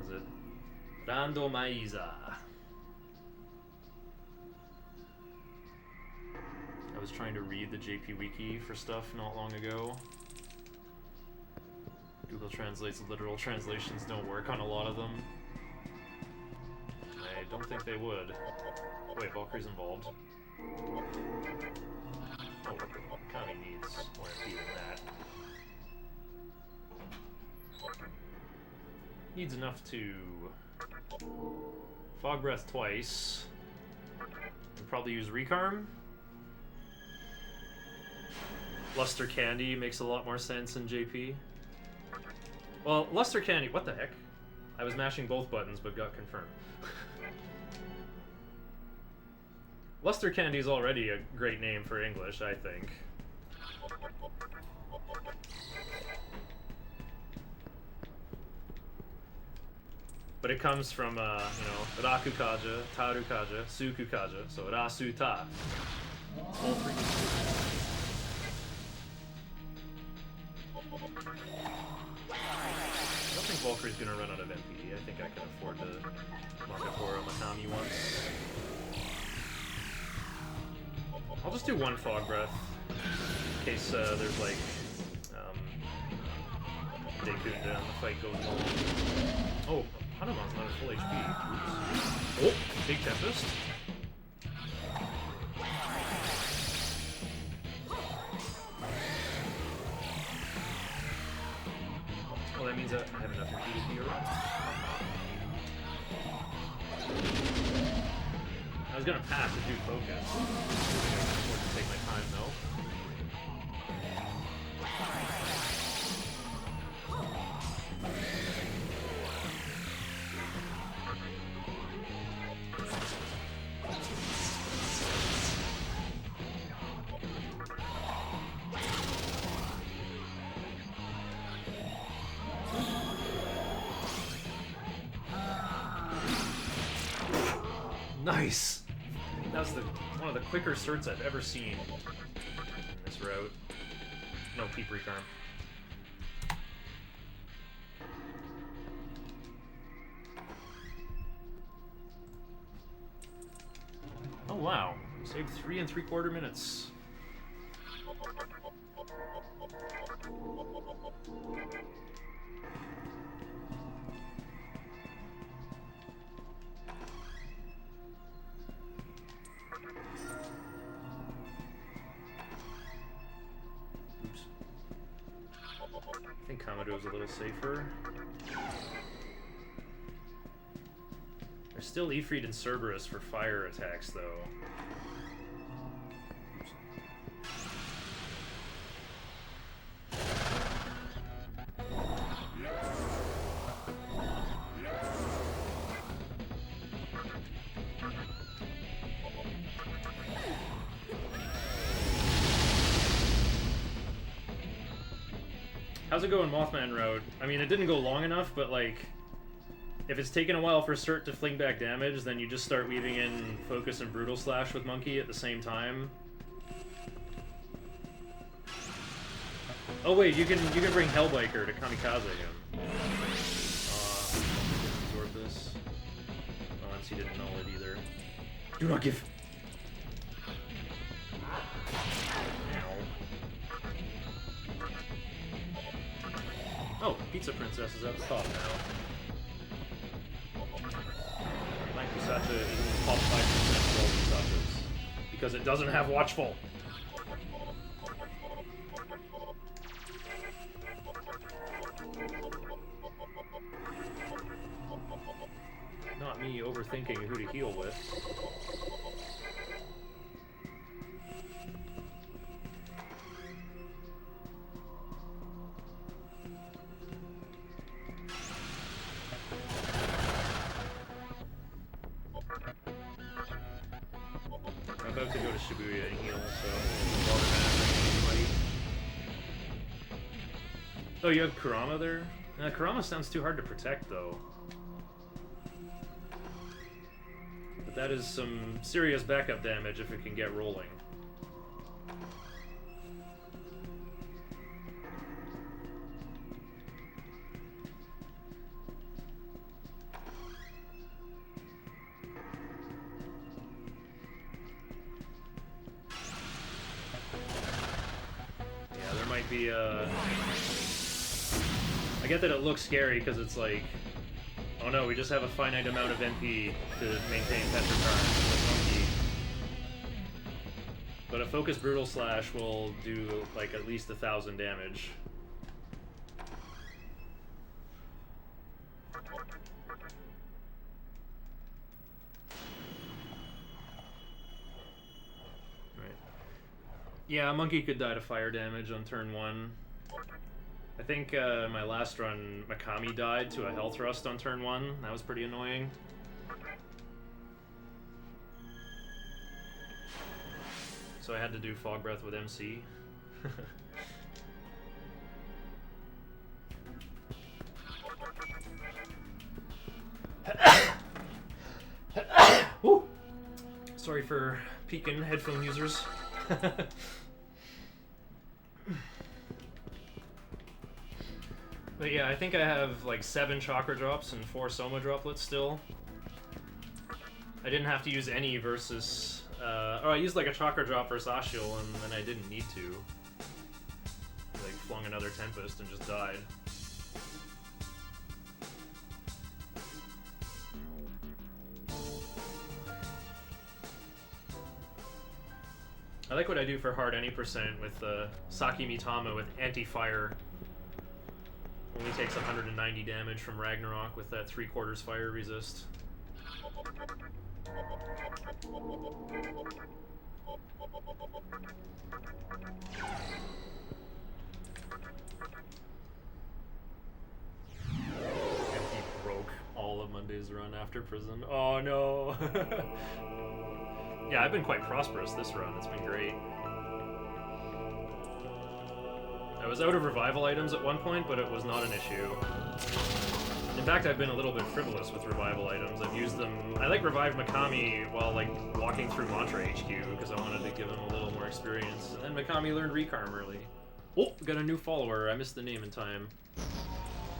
Is it? Randomizer. I was trying to read the JP Wiki for stuff not long ago. Google Translate's literal translations don't work on a lot of them. I don't think they would. Wait, Valkyrie's involved. Oh, Kami needs more MP than that. Needs enough to Fog Breath twice. And probably use Recarm. Luster Candy makes a lot more sense in JP. Well, Luster Candy, what the heck? I was mashing both buttons but got confirmed. Luster Candy is already a great name for English, I think. But it comes from, you know, Rakukaja, Tarukaja, Sukukaja, so Rasu-ta. All three. I don't think Valkyrie's gonna run out of MPD. I think I can afford to Makapora Matami once. I'll just do one Fog Breath in case there's like Dekunda and the fight goes long. Oh, Hanuman's not at full HP. Oops. Oh, big Tempest. Well, that means that I have enough MP to be around. I was gonna pass to do focus. I think I can afford to take my time though. Nice! That was one of the quicker certs I've ever seen in this route. No keep recarm. Oh wow, saved 3 3/4 minutes. I think Kamado's a little safer. There's still Ifrit and Cerberus for fire attacks, though. How's it going, Mothman Road? I mean, it didn't go long enough, but like, if it's taken a while for Cert to fling back damage, then you just start weaving in Focus and Brutal Slash with Monkey at the same time. Oh wait, you can bring Hellbiker to kamikaze him. Absorb this. Oh, MC didn't know it either. Do not give. Oh, Pizza Princess is at the top now. Blank Kusacha is in the top 5% of all Kusachas. Because it doesn't have Watchful. Not me overthinking who to heal with. I'm about to go to Shibuya and heal, so oh, you have Kurama there? Kurama sounds too hard to protect, though. But that is some serious backup damage if it can get rolling. Be I get that it looks scary because it's like, oh no, we just have a finite amount of MP to maintain Petrichar with Monkey. But a Focus Brutal Slash will do like at least 1,000 damage. Yeah, a monkey could die to fire damage on turn 1. I think my last run, Mikami died to a health rust on turn 1. That was pretty annoying. So I had to do Fog Breath with MC. Woo! Sorry for peeking, headphone users. But yeah, I think I have like 7 chakra drops and 4 soma droplets still. I didn't have to use any versus... oh, I used like a chakra drop versus Ashiel, and then I didn't need to. Like, flung another Tempest and just died. I like what I do for hard any percent with Saki Mitama with anti-fire. Only takes 190 damage from Ragnarok with that 3/4 fire resist. And he broke all of Monday's run after prison. Oh no! Yeah, I've been quite prosperous this run. It's been great. I was out of revival items at one point, but it was not an issue. In fact, I've been a little bit frivolous with revival items. I've used them... I like revived Mikami while like walking through Mantra HQ because I wanted to give him a little more experience. And then Mikami learned Recarm early. Oh, got a new follower. I missed the name in time.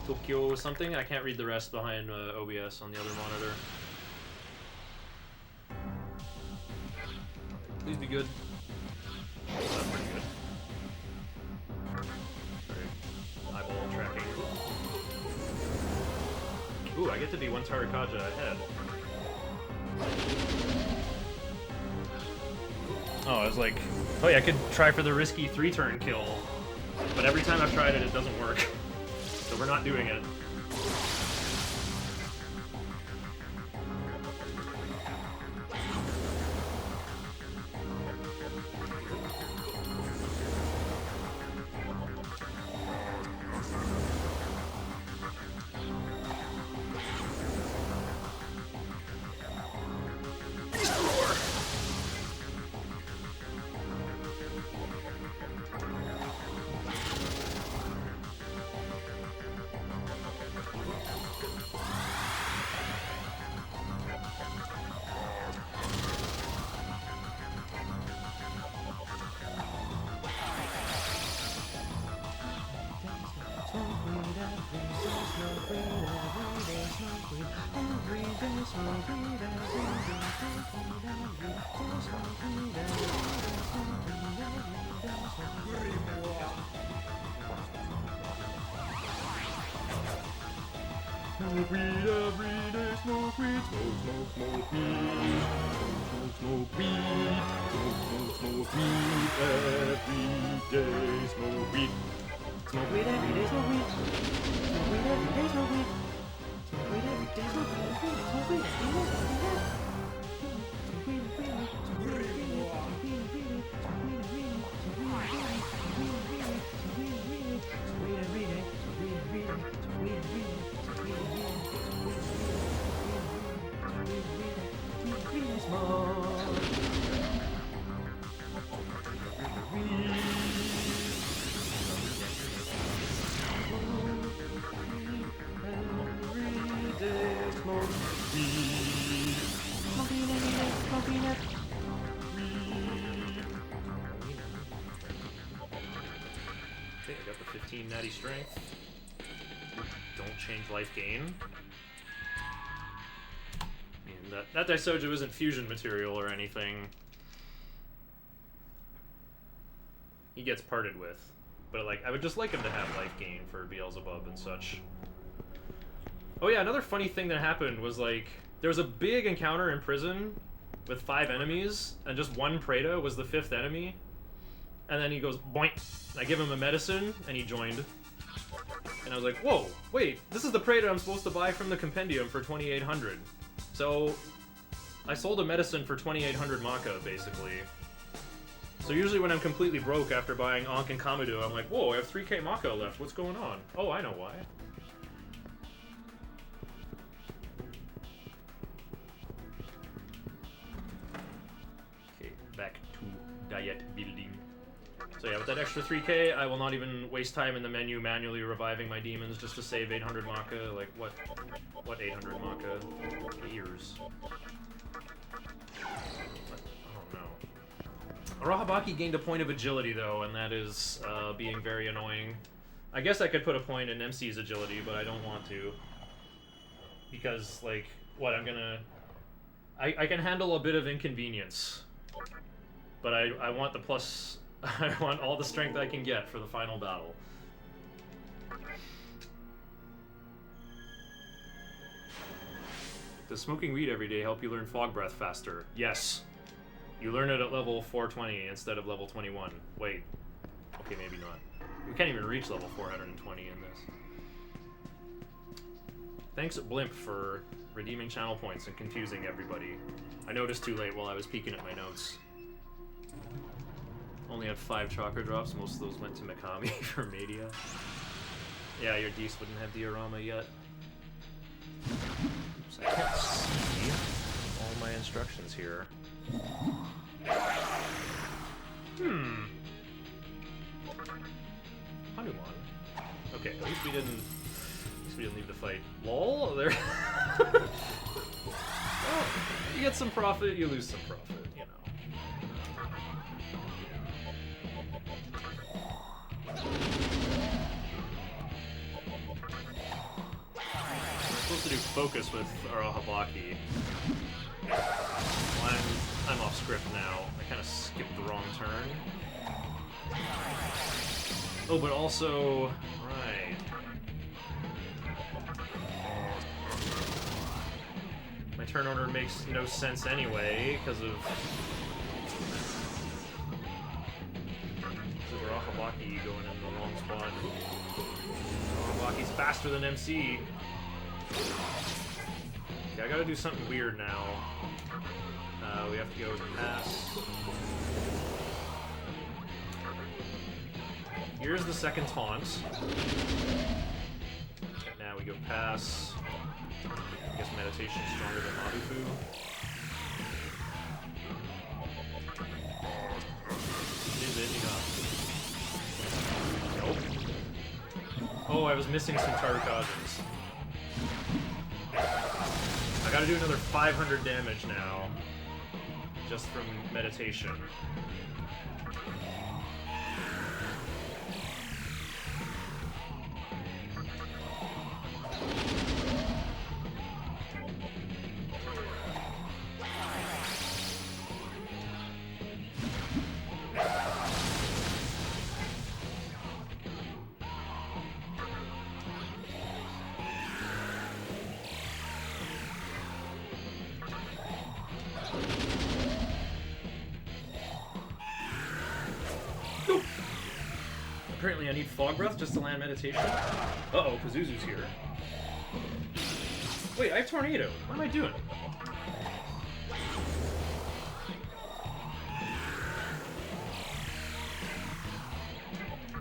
Tokyo something? I can't read the rest behind OBS on the other monitor. Please be good. Oh, that's pretty good. Alright. Eyeball tracking. Ooh, I get to be one Tarakaja ahead. Oh, I was like, oh yeah, I could try for the risky 3-turn kill. But every time I've tried it, it doesn't work. So we're not doing it. Smoke weed every day, smoke weed, smoke, smoke, smoke weed. Smoke, smoke weed, smoke, smoke, smoke weed every day, smoke weed. Smoke weed every day, smoke weed. Smoke weed every day, smoke weed. Smoke weed every day, smoke weed. Smoke weed every day, Okay, I got the 15 natty strength. Don't change life gain. And that Daisoju isn't fusion material or anything. He gets parted with. But like, I would just like him to have life gain for Beelzebub and such. Oh yeah, another funny thing that happened was like, there was a big encounter in prison with 5 enemies, and just one Preda was the 5th enemy. And then he goes, boink! And I give him a medicine, and he joined. And I was like, whoa, wait, this is the Preda I'm supposed to buy from the Compendium for 2,800. So, I sold a medicine for 2,800 Maka, basically. So usually when I'm completely broke after buying Ankh and Kamido, I'm like, whoa, I have 3k Mako left, what's going on? Oh, I know why. Okay, back to diet building. So yeah, with that extra 3k, I will not even waste time in the menu manually reviving my demons just to save 800 Maka. Like, what 800 Maka? Years. Oh no. Arahabaki gained a point of agility though, and that is being very annoying. I guess I could put a point in MC's agility, but I don't want to. Because, like, what, I'm gonna... I can handle a bit of inconvenience. But I want the plus... I want all the strength I can get for the final battle. Does smoking weed every day help you learn fog breath faster? Yes. You learn it at level 420 instead of level 21. Wait. Okay, maybe not. We can't even reach level 420 in this. Thanks, Blimp, for redeeming channel points and confusing everybody. I noticed too late while I was peeking at my notes. Only had 5 chakra drops, most of those went to Mikami for Media. Yeah, your Dees wouldn't have diorama yet. Oops, I can't see all my instructions here. Hanuman. Okay, at least we didn't leave the fight. LOL, there. Well, you get some profit, you lose some profit, you know. We're supposed to do focus with Arahabaki. Well, I'm off script now. I kind of skipped the wrong turn. Oh, but also... Right. My turn order makes no sense anyway, because of Arahabaki going in the wrong spot. Arahabaki's faster than MC. Okay, I gotta do something weird now. We have to go pass. Here's the second taunt. Now we go pass. I guess meditation's stronger than Mabufu. Is it enough? Nope. Oh, I was missing some Tarukazens. I gotta do another 500 damage now. Just from meditation. Apparently I need Fog Breath just to land meditation. Uh-oh, Pazuzu's here. Wait, I have Tornado. What am I doing?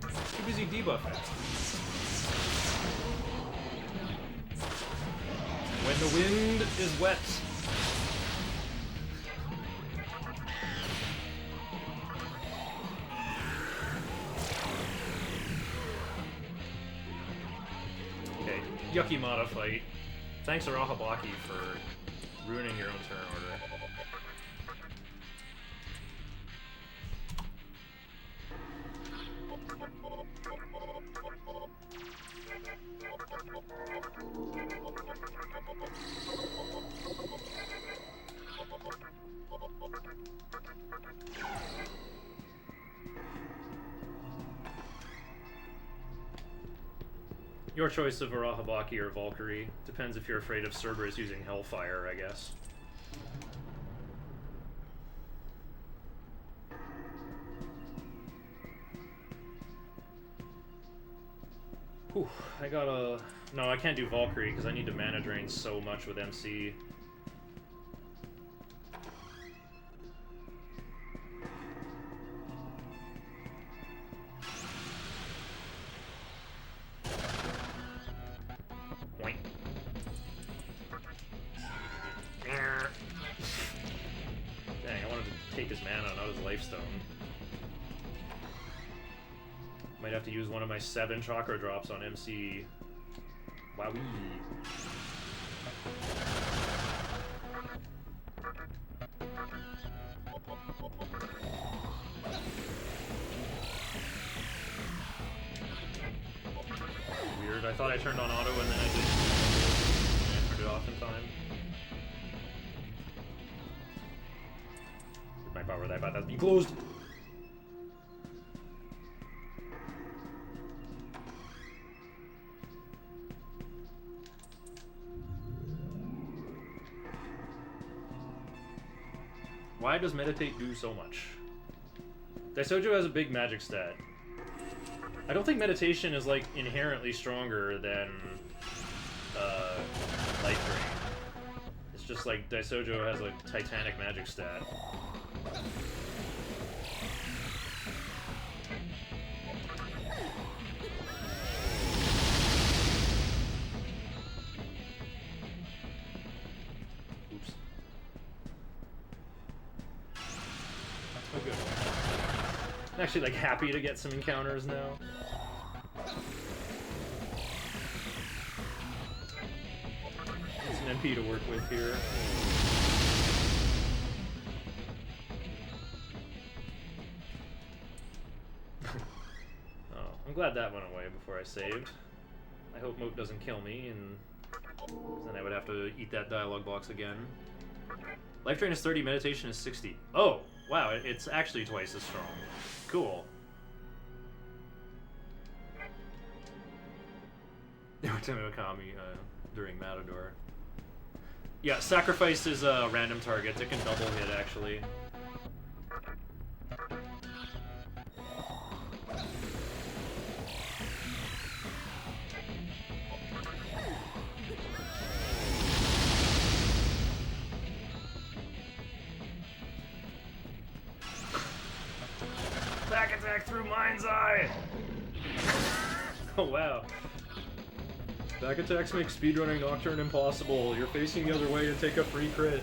Too busy debuffing. When the wind is wet. Yukimata fight. Thanks, Arahabaki, for ruining your own turn order. Your choice of Arahabaki or Valkyrie. Depends if you're afraid of Cerberus using Hellfire, I guess. Whew, I gotta... No, I can't do Valkyrie because I need to mana drain so much with MC. take his mana, not his life stone. Might have to use one of my 7 chakra drops on MC. Wowee. Weird, I thought I turned on auto and then I didn't. I turned it off in time. My power that bot has been closed. Why does Meditate do so much? Daisojo has a big magic stat. I don't think Meditation is like inherently stronger than Life Drain. It's just like Daisojo has a titanic magic stat. Oops. That's good. I'm actually like happy to get some encounters now. It's an MP to work with here. Oh, I'm glad that went away before I saved. I hope Moat doesn't kill me, and then I would have to eat that dialogue box again. Life Drain is 30, Meditation is 60. Oh, wow, it's actually twice as strong. Cool. Wakami during Matador. Yeah, Sacrifice is a random target. It can double hit, actually. Back attack through Mind's Eye! Oh, wow. Back attacks make speedrunning Nocturne impossible. You're facing the other way to take a free crit.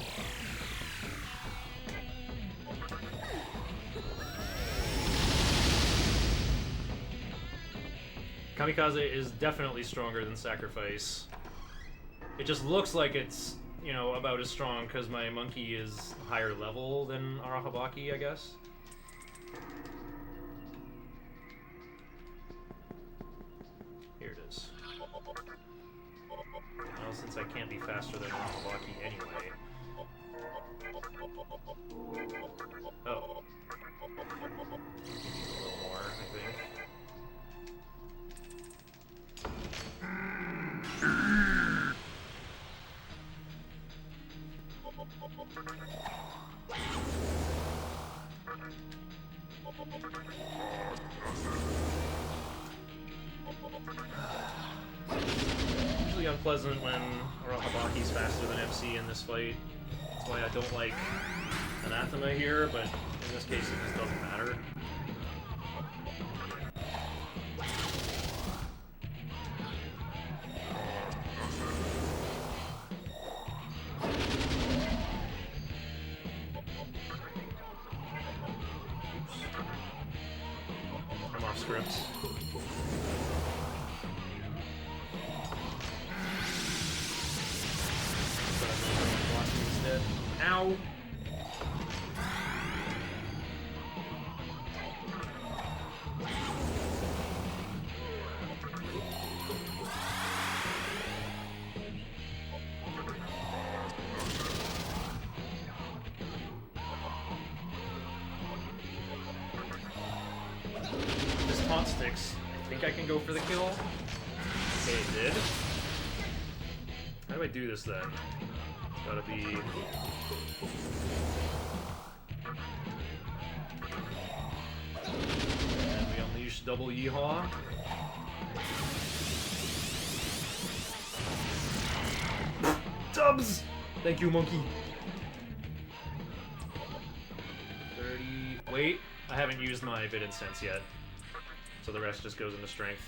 Kamikaze is definitely stronger than Sacrifice. It just looks like it's, you know, about as strong because my monkey is higher level than Arahabaki, I guess. Here it is. Well, since I can't be faster than Arahabaki anyway. Oh. A little more, I think. Usually unpleasant when Arahabaki's faster than MC in this fight. That's why I don't like Anathema here, but in this case it just doesn't matter. I'm off script. Ow! This taunt sticks. I think I can go for the kill. Okay, it did. How do I do this then? It's gotta be... And we unleash double yeehaw. Dubs! Thank you, monkey. 30... Wait, I haven't used my Vid Incense yet. So the rest just goes into strength.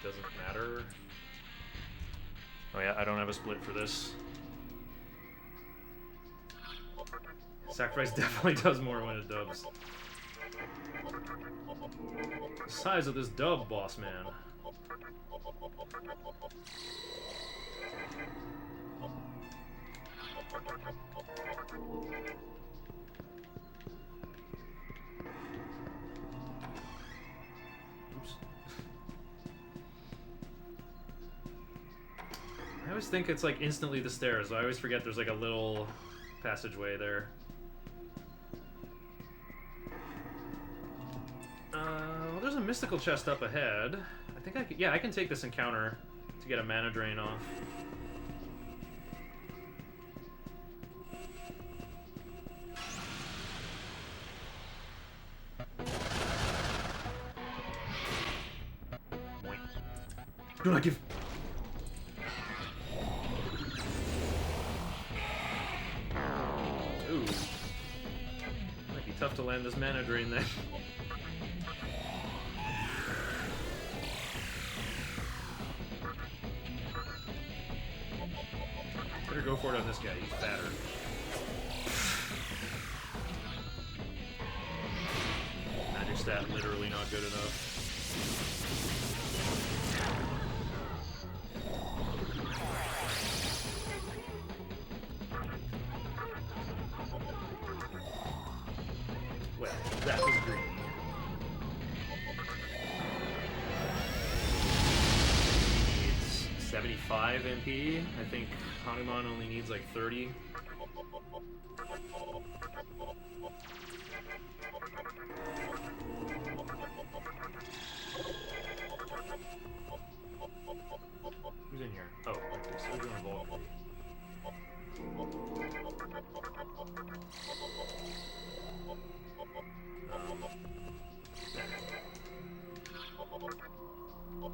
Doesn't matter. Oh yeah, I don't have a split for this. Sacrifice definitely does more when it dubs. The size of this dub, boss man. Oops. I always think it's like instantly the stairs, but I always forget there's like a little passageway there. Well, there's a mystical chest up ahead. I think I can, yeah, I can take this encounter to get a mana drain off. Do not give. Ooh. Might be tough to land this mana drain then. Better go for it on this guy, he's fatter. Magic stat literally not good enough. Well, that was greedy. It's 75 MP. I think Hanuman only needs like 30. Who's in here? Oh, okay, so we're doing Volk.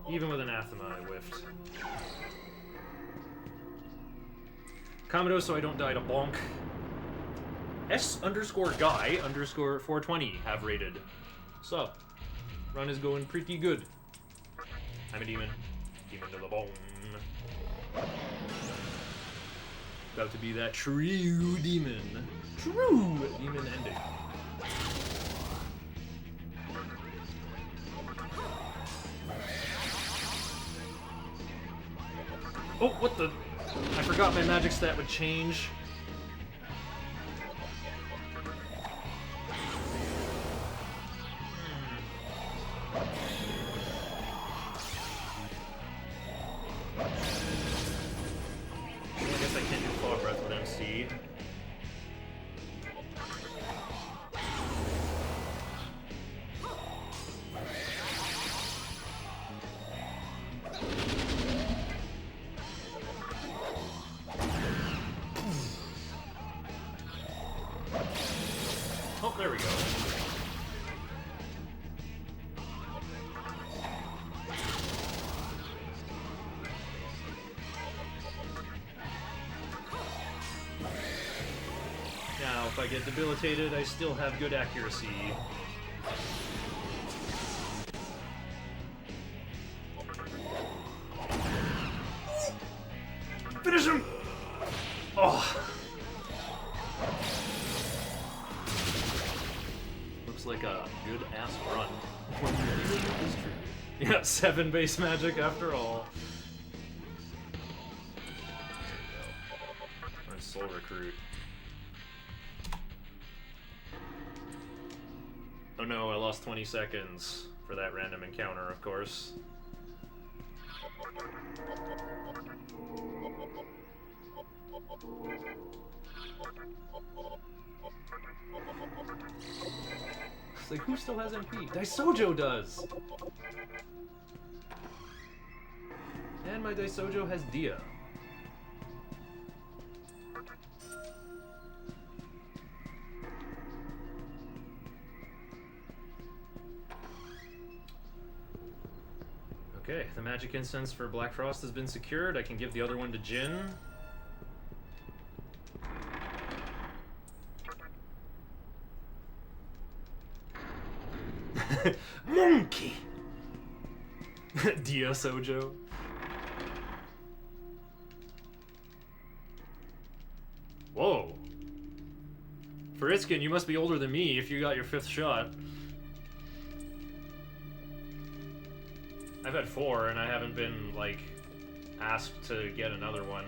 Even with Anathema, I whiffed. Commodore, so I don't die to bonk. S_guy_420 have rated. So, run is going pretty good. I'm a demon. Demon to the bone. About to be that true demon. True demon ending. Oh, what the? I forgot my magic stat would change. I guess I can't do Fog Breath with MC. Oh, there we go. Now, if I get debilitated, I still have good accuracy. Finish him! Oh! Looks like a good-ass run. Yeah, 7 base magic after all. Or Soul Recruit. Oh no, I lost 20 seconds for that random encounter, of course. It's like, who still has MP? Daisojo does! And my Daisojo has Dia. Okay, the magic instance for Black Frost has been secured. I can give the other one to Jin. Monkey! Dia Sojo. Fritzkin, you must be older than me if you got your 5th shot. I've had 4 and I haven't been, like, asked to get another one.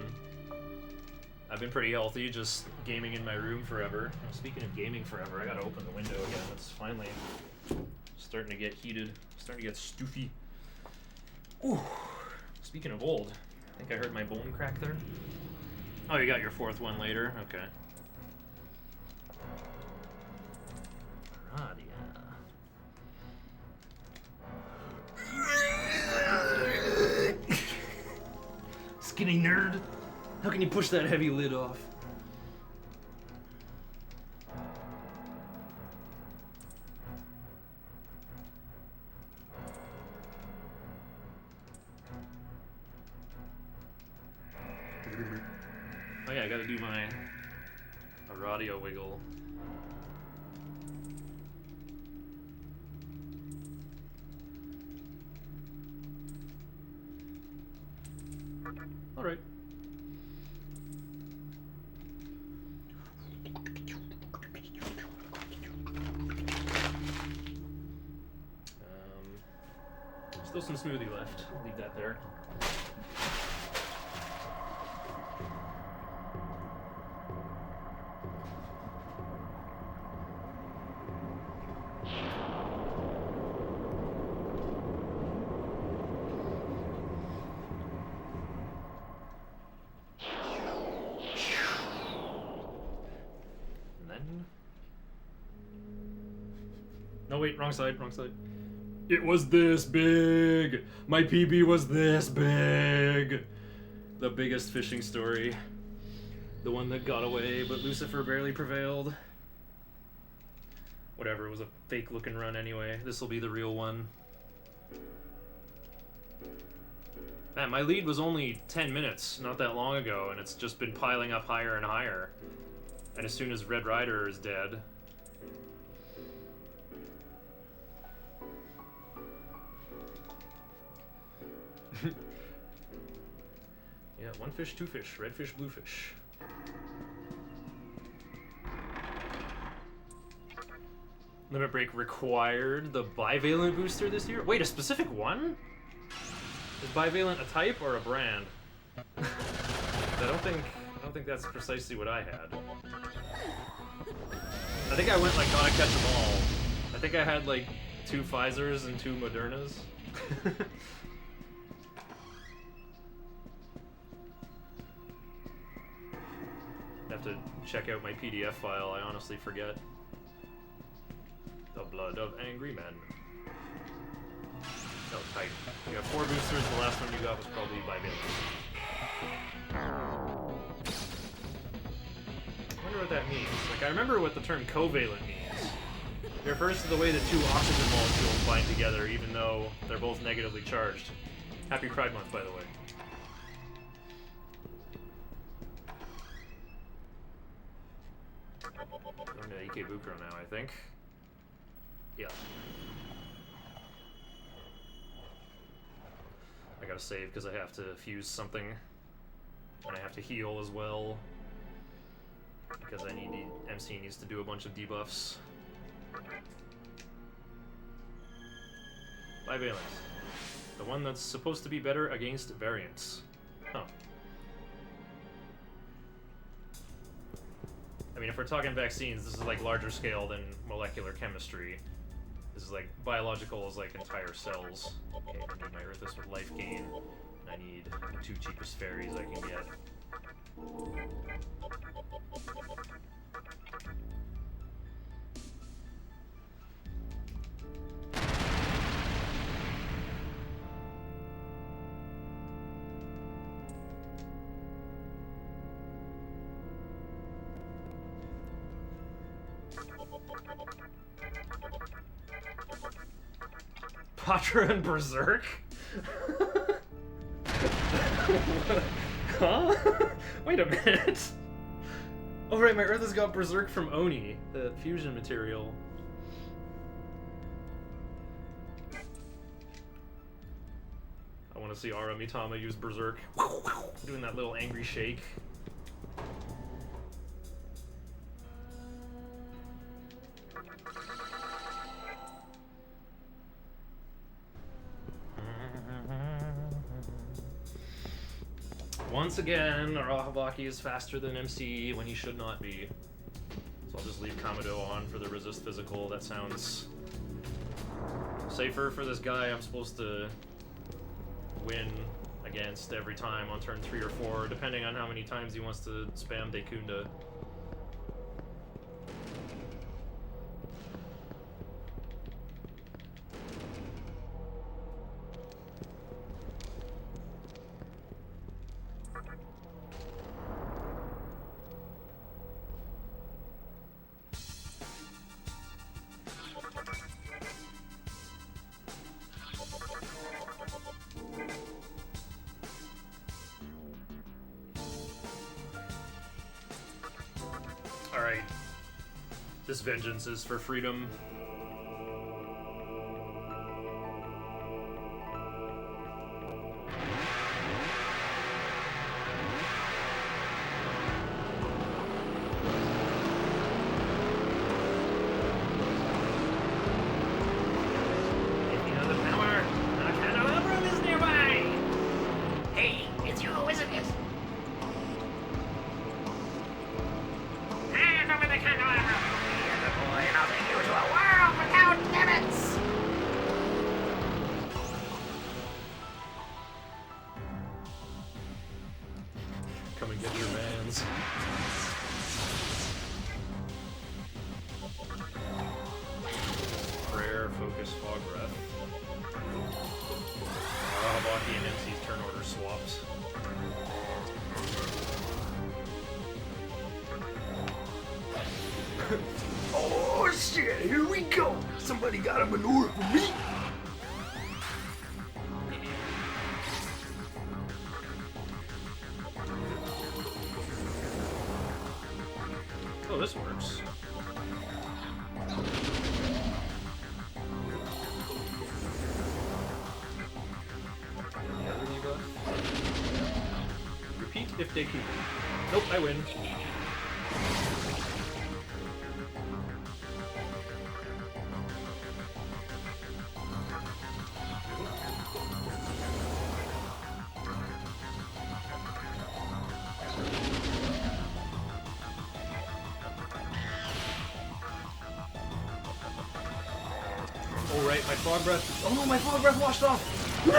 I've been pretty healthy, just gaming in my room forever. Speaking of gaming forever, I gotta open the window again. It's finally starting to get heated, starting to get stoofy. Ooh. Speaking of old, I think I heard my bone crack there. Oh, you got your 4th one later? Okay. Ah, yeah. Skinny nerd. How can you push that heavy lid off? Oh yeah, I gotta do my radio wiggle. All right. Still some smoothie left. I'll leave that there. And then... No, wait, wrong side, wrong side. It was this big! My PB was this big! The biggest fishing story. The one that got away, but Lucifer barely prevailed. Whatever, it was a fake looking run anyway. This'll be the real one. Man, my lead was only 10 minutes not that long ago, and it's just been piling up higher and higher. And as soon as Red Rider is dead... Yeah, 1 fish, 2 fish, red fish, blue fish. Limit break required. The bivalent booster this year? Wait, a specific one? Is bivalent a type or a brand? I don't think that's precisely what I had. I think I went like gotta catch them all. I think I had like 2 Pfizers and 2 Modernas. Have to check out my PDF file, I honestly forget. The blood of angry men. No, type. You got 4 boosters, the last one you got was probably bivalent. I wonder what that means. Like, I remember what the term covalent means. It refers to the way the 2 oxygen molecules bind together, even though they're both negatively charged. Happy Pride Month, by the way. Going to Ikebukuro now, I think. Yeah. I gotta save because I have to fuse something. And I have to heal as well. Because MC needs to do a bunch of debuffs. Bivalent. The one that's supposed to be better against variants. Huh. I mean, if we're talking vaccines, this is like larger scale than molecular chemistry. This is like biological is like entire cells. Okay, I need my Earthus with life gain. I need the 2 cheapest fairies I can get. Patra and Berserk? Huh? Wait a minute. Oh right, my Earth has got Berserk from Oni, the fusion material. I want to see Ara Mitama use Berserk. Doing that little angry shake. once again, Arahabaki is faster than MC when he should not be. So I'll just leave Kamado on for the resist physical. That sounds safer for this guy I'm supposed to win against every time on turn 3 or 4, depending on how many times he wants to spam Dekunda. Alright. This vengeance is for freedom. If you know the power, a candelabrum is nearby! Hey, it's you, isn't it? Hand over the candelabrum! You're the boy, and I'll take you to a world without limits! Come and get your mans. Prayer, focus, fog breath. Arahabaki and MC's turn order swaps. Oh shit, here we go! Somebody got a manure for me! Oh, this works. The other debuff. Repeat if they keep. Nope, I win. Oh right, my fog breath. Oh no, my fog breath washed off. No!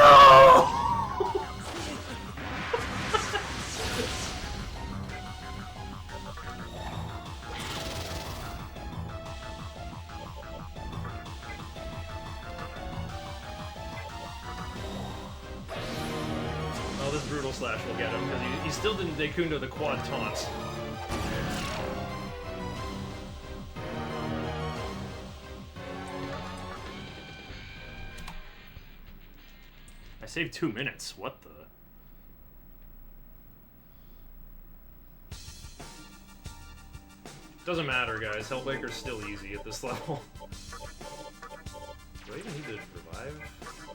Oh, this brutal slash will get him because he still didn't Dekunda the quad taunt. I saved 2 minutes. What the? Doesn't matter, guys. Hellbaker's still easy at this level. Do I even need to revive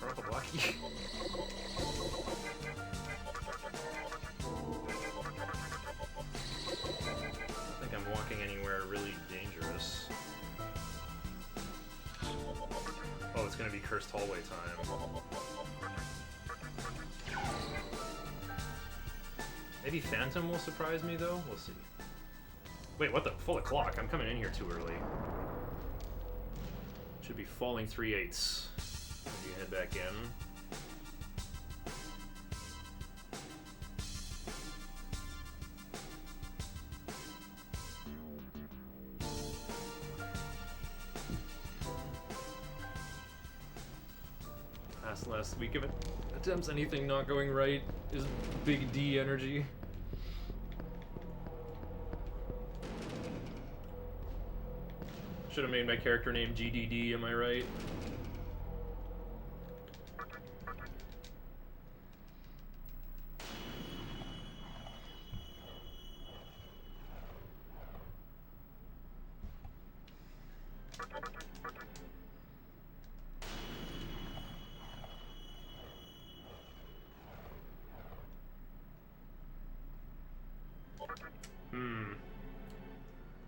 Arthawaki? I don't think I'm walking anywhere really dangerous. Oh, it's gonna be cursed hallway time. Maybe Phantom will surprise me, though? We'll see. Wait, what the? Full o'clock. I'm coming in here too early. Should be falling 3/8. Maybe head back in. Past last week of it. Attempts anything not going right is big D energy. Should have made my character name GDD, am I right?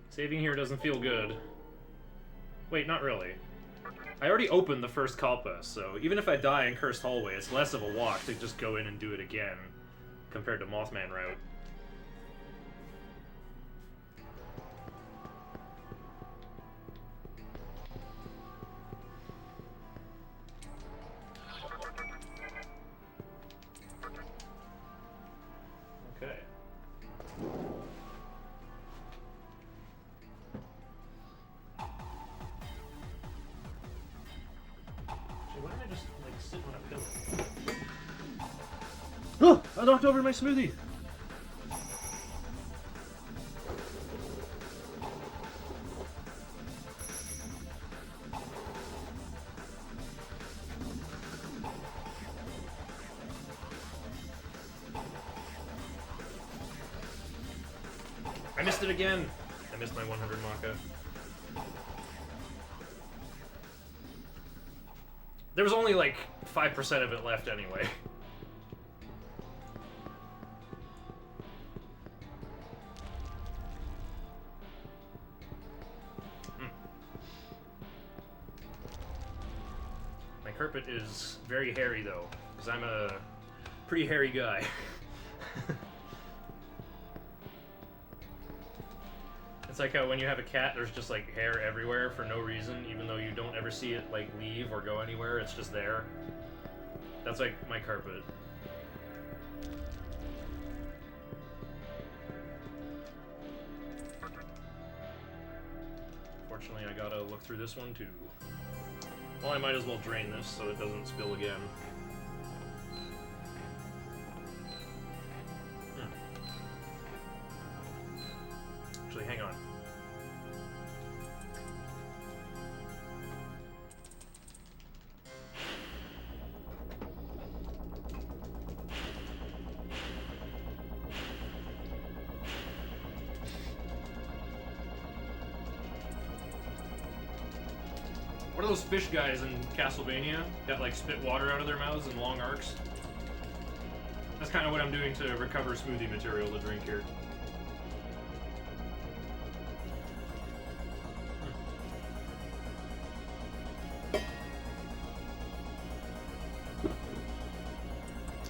Saving here doesn't feel good. Wait, not really. I already opened the first Kalpa, so even if I die in Cursed Hallway, it's less of a walk to just go in and do it again. compared to Mothman route. Okay. Actually, why don't I just like sit on a pillow? Oh, I knocked over my smoothie. I missed it again. I missed my 100 Maka. There was only like 5% of it left anyway. My carpet is very hairy though, because I'm a pretty hairy guy. It's like how when you have a cat, there's just like hair everywhere for no reason, even though you don't ever see it like leave or go anywhere, it's just there. That's like my carpet. Fortunately, I gotta look through this one too. Well, I might as well drain this so it doesn't spill again. Actually, hang on. What are those fish guys in Castlevania that like spit water out of their mouths in long arcs? That's kind of what I'm doing to recover smoothie material to drink here.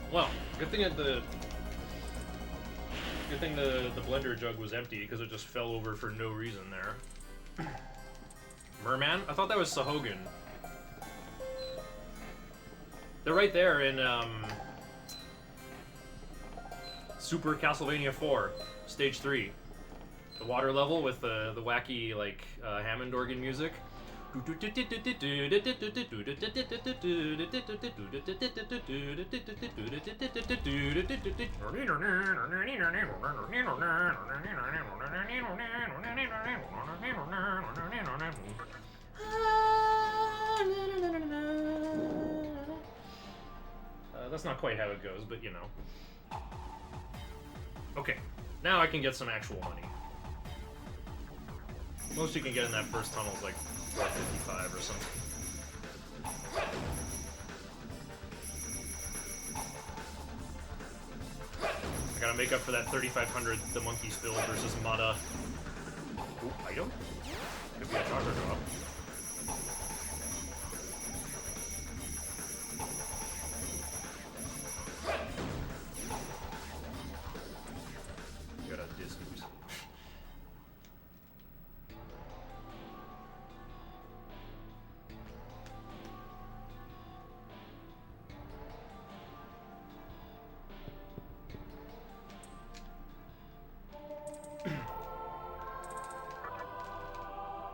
Well, good thing the blender jug was empty because it just fell over for no reason there. Merman? I thought that was Sahogan. They're right there in Super Castlevania 4, Stage 3. The water level with the wacky like Hammond organ music. That's not quite how it goes, but you know. Okay, now I can get some actual money. Most you can get in that first tunnel is like 455 or something. I gotta make up for that 3,500 the monkey spill versus Mata. Ooh, item? Could be a charger drop. Got a disc.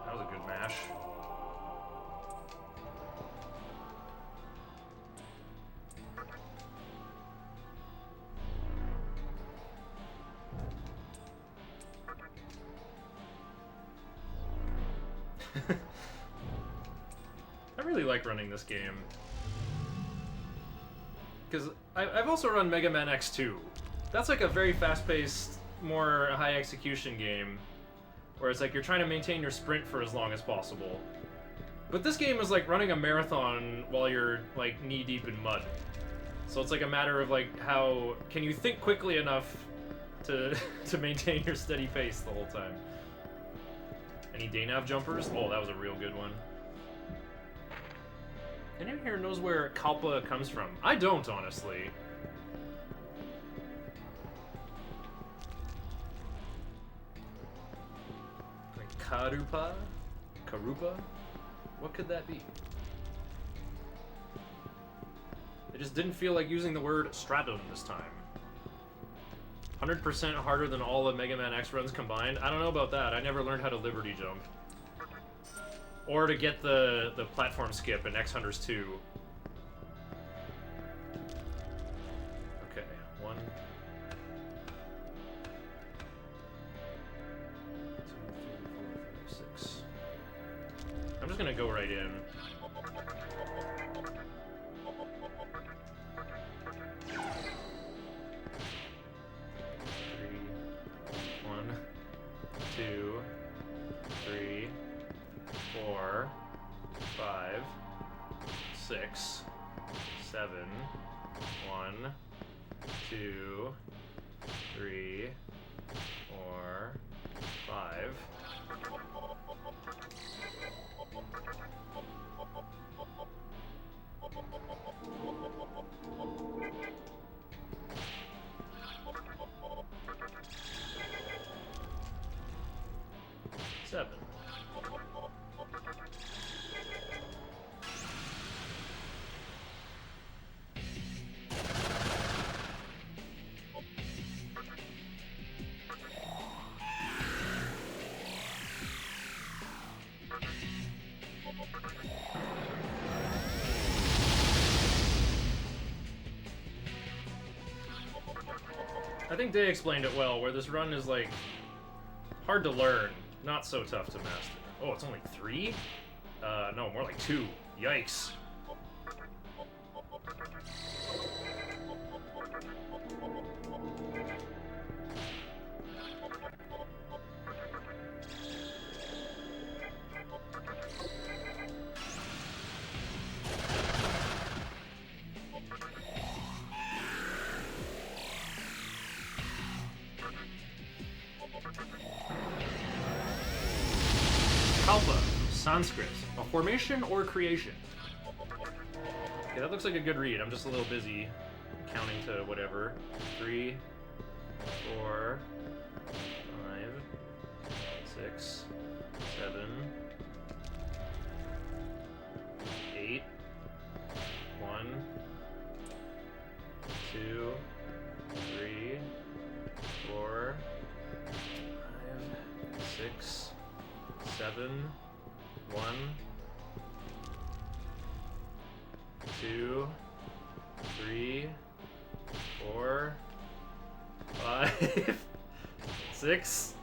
That was a good mash. I really like running this game. Because I've also run Mega Man X2. That's like a very fast-paced, more high-execution game, where it's like you're trying to maintain your sprint for as long as possible. But this game is like running a marathon while you're like knee-deep in mud. So it's like a matter of like how can you think quickly enough to to maintain your steady pace the whole time. Any Daynav jumpers? Oh, that was a real good one. Anyone here knows where Kalpa comes from? I don't, honestly. Karupa? Karupa? What could that be? It just didn't feel like using the word stratum this time. 100% harder than all the Mega Man X runs combined? I don't know about that. I never learned how to Liberty Jump. Or to get the platform skip in X Hunters 2. Okay, 1, 2, 3, 4, 5, 6. I'm just gonna go right in. One, 2, 3, 4, 5, 6, 7. 1, 2, 3, 4, 5. Seven. I think they explained it well, where this run is like hard to learn, not so tough to master. Oh, it's only 3? No, more like 2. Yikes. Kalpa, Sanskrit, a formation or creation? Okay, that looks like a good read. I'm just a little busy counting to whatever. 3, 4, 5, 6, 7, 8, 1, 2, 3, 4, 5, 6, 7, 1, 2, 3, 4, 5, 6.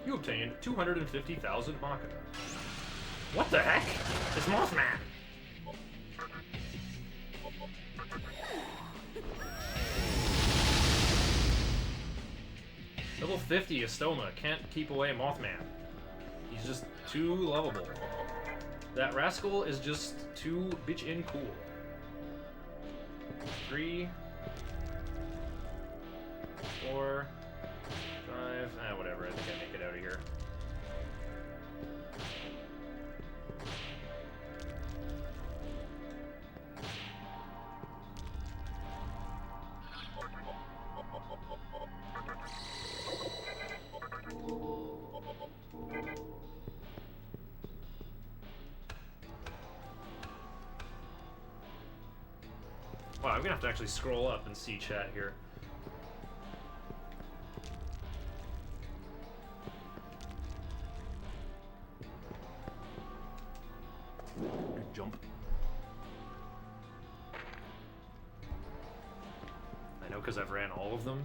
You obtained 250,000 Machina. What the heck? It's Mothman! Level 50 Estoma can't keep away Mothman. He's just too lovable. That rascal is just too bitch-in cool. 3, 4, 5, whatever, I think I make it out of here. Wow, I'm gonna have to actually scroll up and see chat here. Jump. I know because I've ran all of them.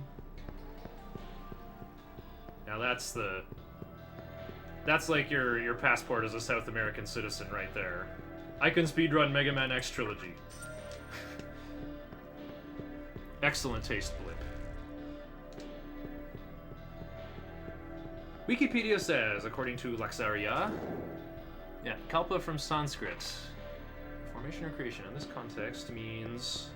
Now that's like your passport as a South American citizen right there. I can speedrun Mega Man X Trilogy. Excellent taste, Blip. Wikipedia says, according to Laxaria, yeah, Kalpa from Sanskrit. Formation or creation in this context means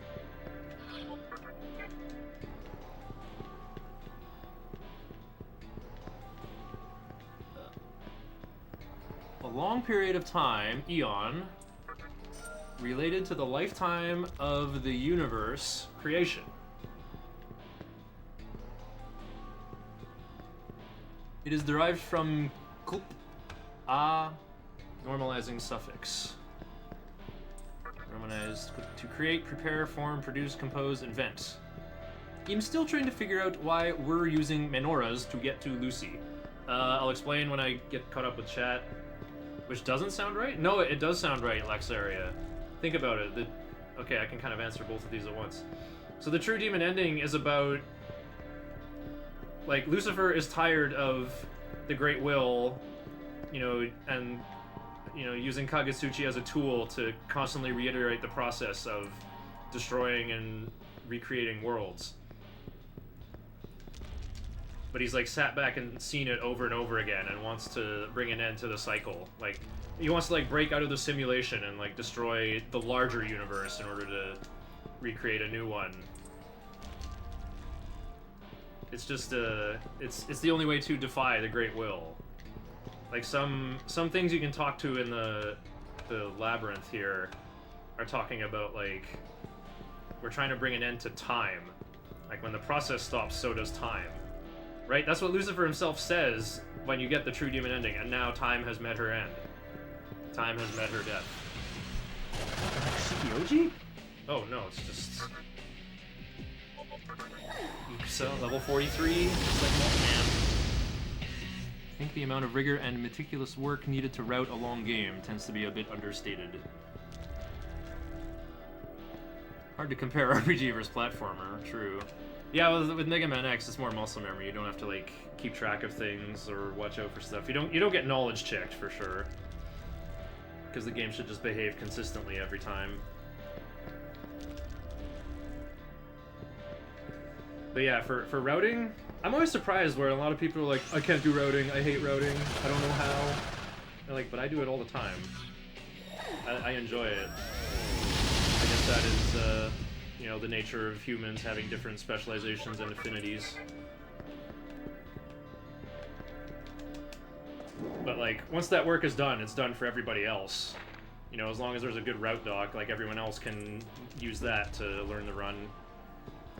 long period of time, eon, related to the lifetime of the universe creation. It is derived from kulp, a normalizing suffix. Romanized to create, prepare, form, produce, compose, invent. I'm still trying to figure out why we're using menorahs to get to Lucy. I'll explain when I get caught up with chat. Which doesn't sound right? No, it does sound right, Lexaria. Think about it. Okay, I can kind of answer both of these at once. So the True Demon ending is about... Like, Lucifer is tired of the Great Will, you know, and, you know, using Kagetsuchi as a tool to constantly reiterate the process of destroying and recreating worlds. But he's like sat back and seen it over and over again and wants to bring an end to the cycle. Like, he wants to like break out of the simulation and like destroy the larger universe in order to recreate a new one. It's just it's the only way to defy the Great Will. Like some things you can talk to in the labyrinth here are talking about like we're trying to bring an end to time. Like when the process stops, so does time. Right? That's what Lucifer himself says when you get the True Demon ending, and now time has met her end. Time has met her death. Shikioji? Oh no, it's just... So, level 43, it's like Mothman. I think the amount of rigor and meticulous work needed to route a long game tends to be a bit understated. Hard to compare RPG versus platformer, true. Yeah, with Mega Man X, it's more muscle memory. You don't have to like keep track of things or watch out for stuff. You don't get knowledge checked for sure, because the game should just behave consistently every time. But yeah, for routing, I'm always surprised where a lot of people are like, I can't do routing, I hate routing, I don't know how. They're like, but I do it all the time. I enjoy it. I guess that is, you know, the nature of humans having different specializations and affinities. But like, once that work is done, it's done for everybody else. You know, as long as there's a good route doc, like everyone else can use that to learn the run.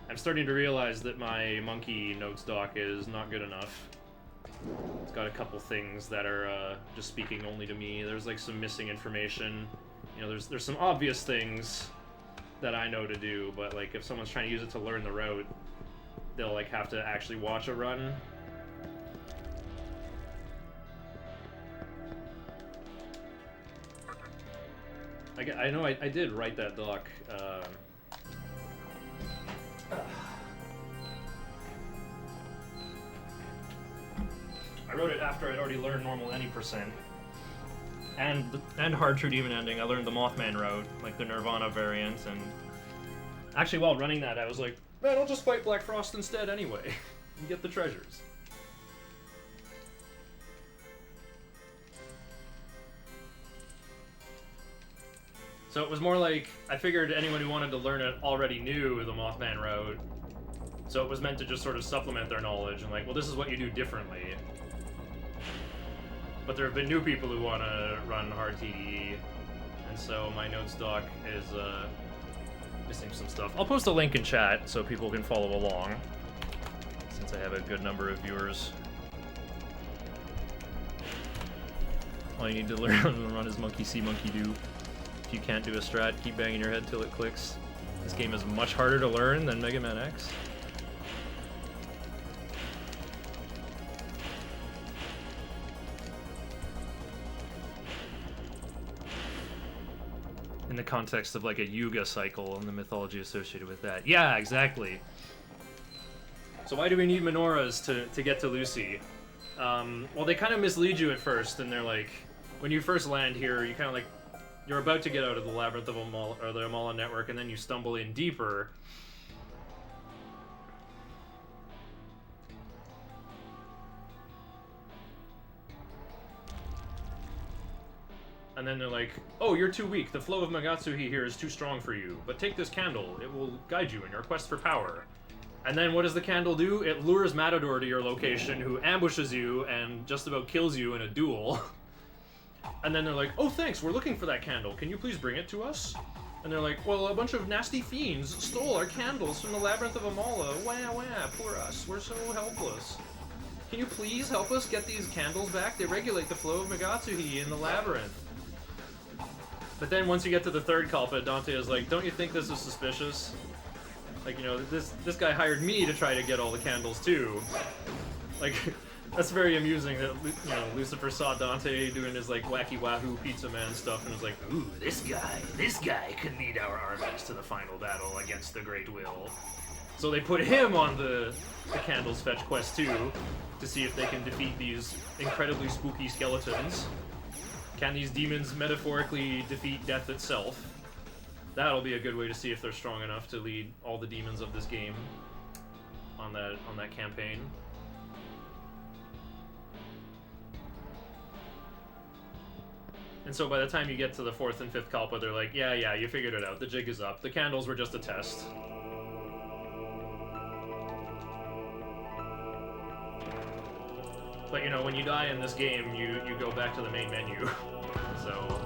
I'm starting to realize that my monkey notes doc is not good enough. It's got a couple things that are just speaking only to me. There's like some missing information. You know, there's some obvious things that I know to do, but like if someone's trying to use it to learn the route, they'll like have to actually watch a run. I know I did write that doc. I wrote it after I'd already learned normal any percent. And hard True Demon ending. I learned the Mothman route, like the Nirvana variant, and actually while running that I was like, man, I'll just fight Black Frost instead anyway, and get the treasures. So it was more like, I figured anyone who wanted to learn it already knew the Mothman route, so it was meant to just sort of supplement their knowledge, and like, well, this is what you do differently. But there have been new people who want to run hard TDE, and so my notes doc is missing some stuff. I'll post a link in chat so people can follow along, since I have a good number of viewers. All you need to learn how to run is monkey see, monkey do. If you can't do a strat, keep banging your head till it clicks. This game is much harder to learn than Mega Man X. In the context of like a Yuga cycle and the mythology associated with that. Yeah, exactly. So why do we need menorahs to get to Lucy? Well, they kind of mislead you at first, and they're like, when you first land here, you kind of like, you're about to get out of the labyrinth of the Amala network, and then you stumble in deeper. And then they're like, oh, you're too weak. The flow of Magatsuhi here is too strong for you. But take this candle. It will guide you in your quest for power. And then what does the candle do? It lures Matador to your location, who ambushes you and just about kills you in a duel. And then they're like, oh, thanks, we're looking for that candle. Can you please bring it to us? And they're like, well, a bunch of nasty fiends stole our candles from the Labyrinth of Amala. Wah, wah, poor us. We're so helpless. Can you please help us get these candles back? They regulate the flow of Megatsuhi in the Labyrinth. But then once you get to the third culprit, Dante is like, don't you think this is suspicious? Like, you know, this guy hired me to try to get all the candles, too. Like, that's very amusing that, you know, Lucifer saw Dante doing his, like, wacky wahoo pizza man stuff and was like, ooh, This guy could lead our armies to the final battle against the Great Will. so they put him on the Candles Fetch quest, too, to see if they can defeat these incredibly spooky skeletons. Can these demons metaphorically defeat death itself? That'll be a good way to see if they're strong enough to lead all the demons of this game on that campaign. And so by the time you get to the fourth and fifth culprit, they're like, yeah, you figured it out. The jig is up. The candles were just a test. But, you know, when you die in this game, you go back to the main menu. So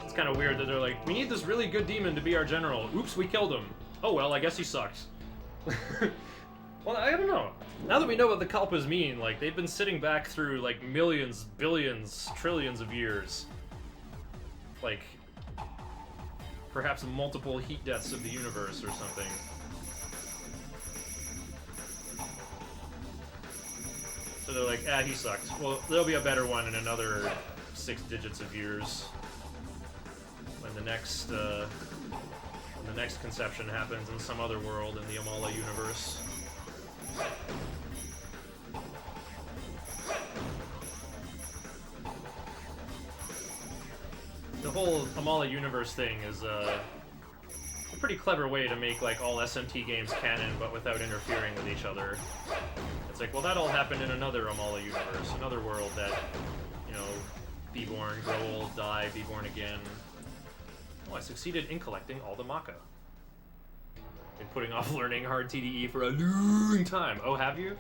it's kind of weird that they're like, we need this really good demon to be our general. Oops, we killed him. Oh well, I guess he sucked. Well, I don't know. Now that we know what the Kalpas mean, like, they've been sitting back through, like, millions, billions, trillions of years. Like, perhaps multiple heat deaths of the universe or something. So they're like, he sucked. Well, there'll be a better one in another 6 digits of years. When the next conception happens in some other world in the Amala universe. The whole Amala universe thing is a pretty clever way to make, like, all SMT games canon, but without interfering with each other. It's like, well, that all happened in another Amala universe, another world that, you know, be born, grow old, die, be born again. Oh, I succeeded in collecting all the Maka. Been putting off learning hard TDE for a long time. Oh, have you?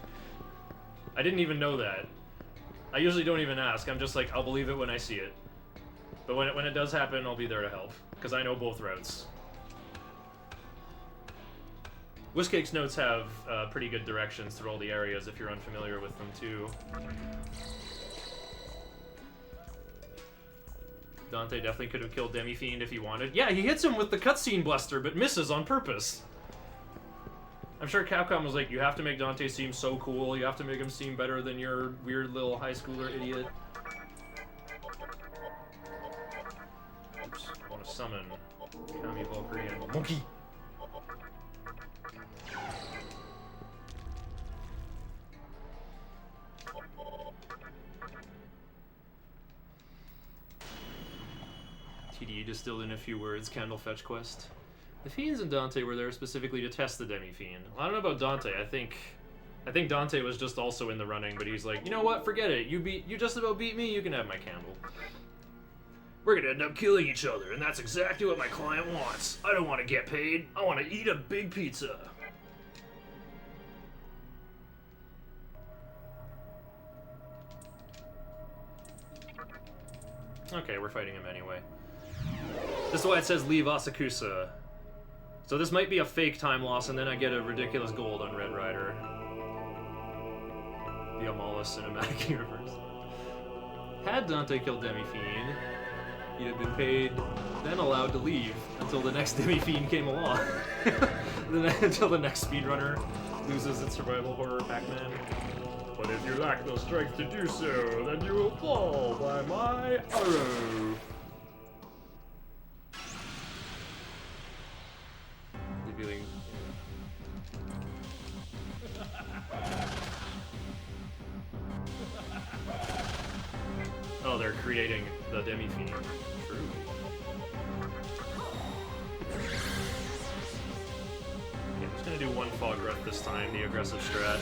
I didn't even know that. I usually don't even ask. I'm just like, I'll believe it when I see it. But when it does happen, I'll be there to help, because I know both routes. Whiskake's notes have pretty good directions through all the areas if you're unfamiliar with them, too. Dante definitely could have killed Demi-Fiend if he wanted. Yeah, he hits him with the cutscene blaster, but misses on purpose. I'm sure Capcom was like, you have to make Dante seem so cool, you have to make him seem better than your weird little high schooler idiot. Oops, I want to summon Kami Valkyrie and Monkey. TDE distilled in a few words, Candle Fetch quest. The Fiends and Dante were there specifically to test the Demi-Fiend. Well, I don't know about Dante. I think Dante was just also in the running, but he's like, you know what? Forget it. You just about beat me. You can have my candle. We're gonna end up killing each other, and that's exactly what my client wants. I don't want to get paid. I want to eat a big pizza. Okay, we're fighting him anyway. This is why it says leave Asakusa. So this might be a fake time loss, and then I get a ridiculous gold on Red Rider. The Amala Cinematic Universe. Had Dante killed Demi-Fiend, he'd have been paid, then allowed to leave until the next Demi-Fiend came along. Until the next speedrunner loses its survival horror Pac-Man. But if you lack the strength to do so, then you will fall by my arrow. Revealing. Oh, they're creating the Demi-Fiend. True. Okay, I'm just gonna do one Fog Breath this time, the aggressive strat.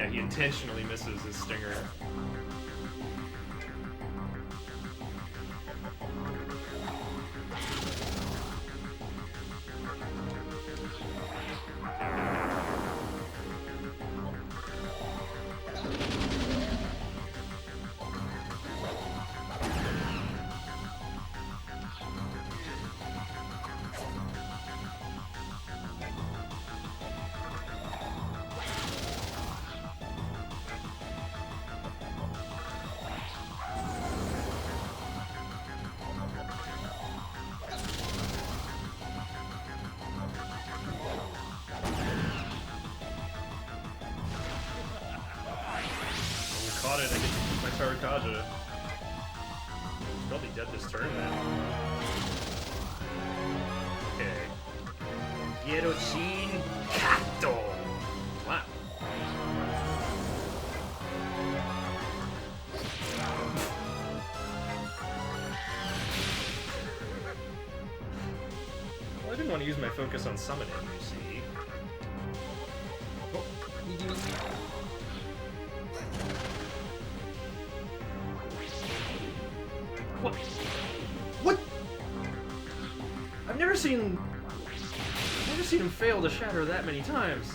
Yeah, he intentionally misses his stinger. Caught it, I get to keep my Tarakaja. He's probably dead this turn then. Okay. Yerochin Kato! Wow. Well, I didn't want to use my focus on summoning, you see. Oh. What? What? I've never seen him fail to shatter that many times.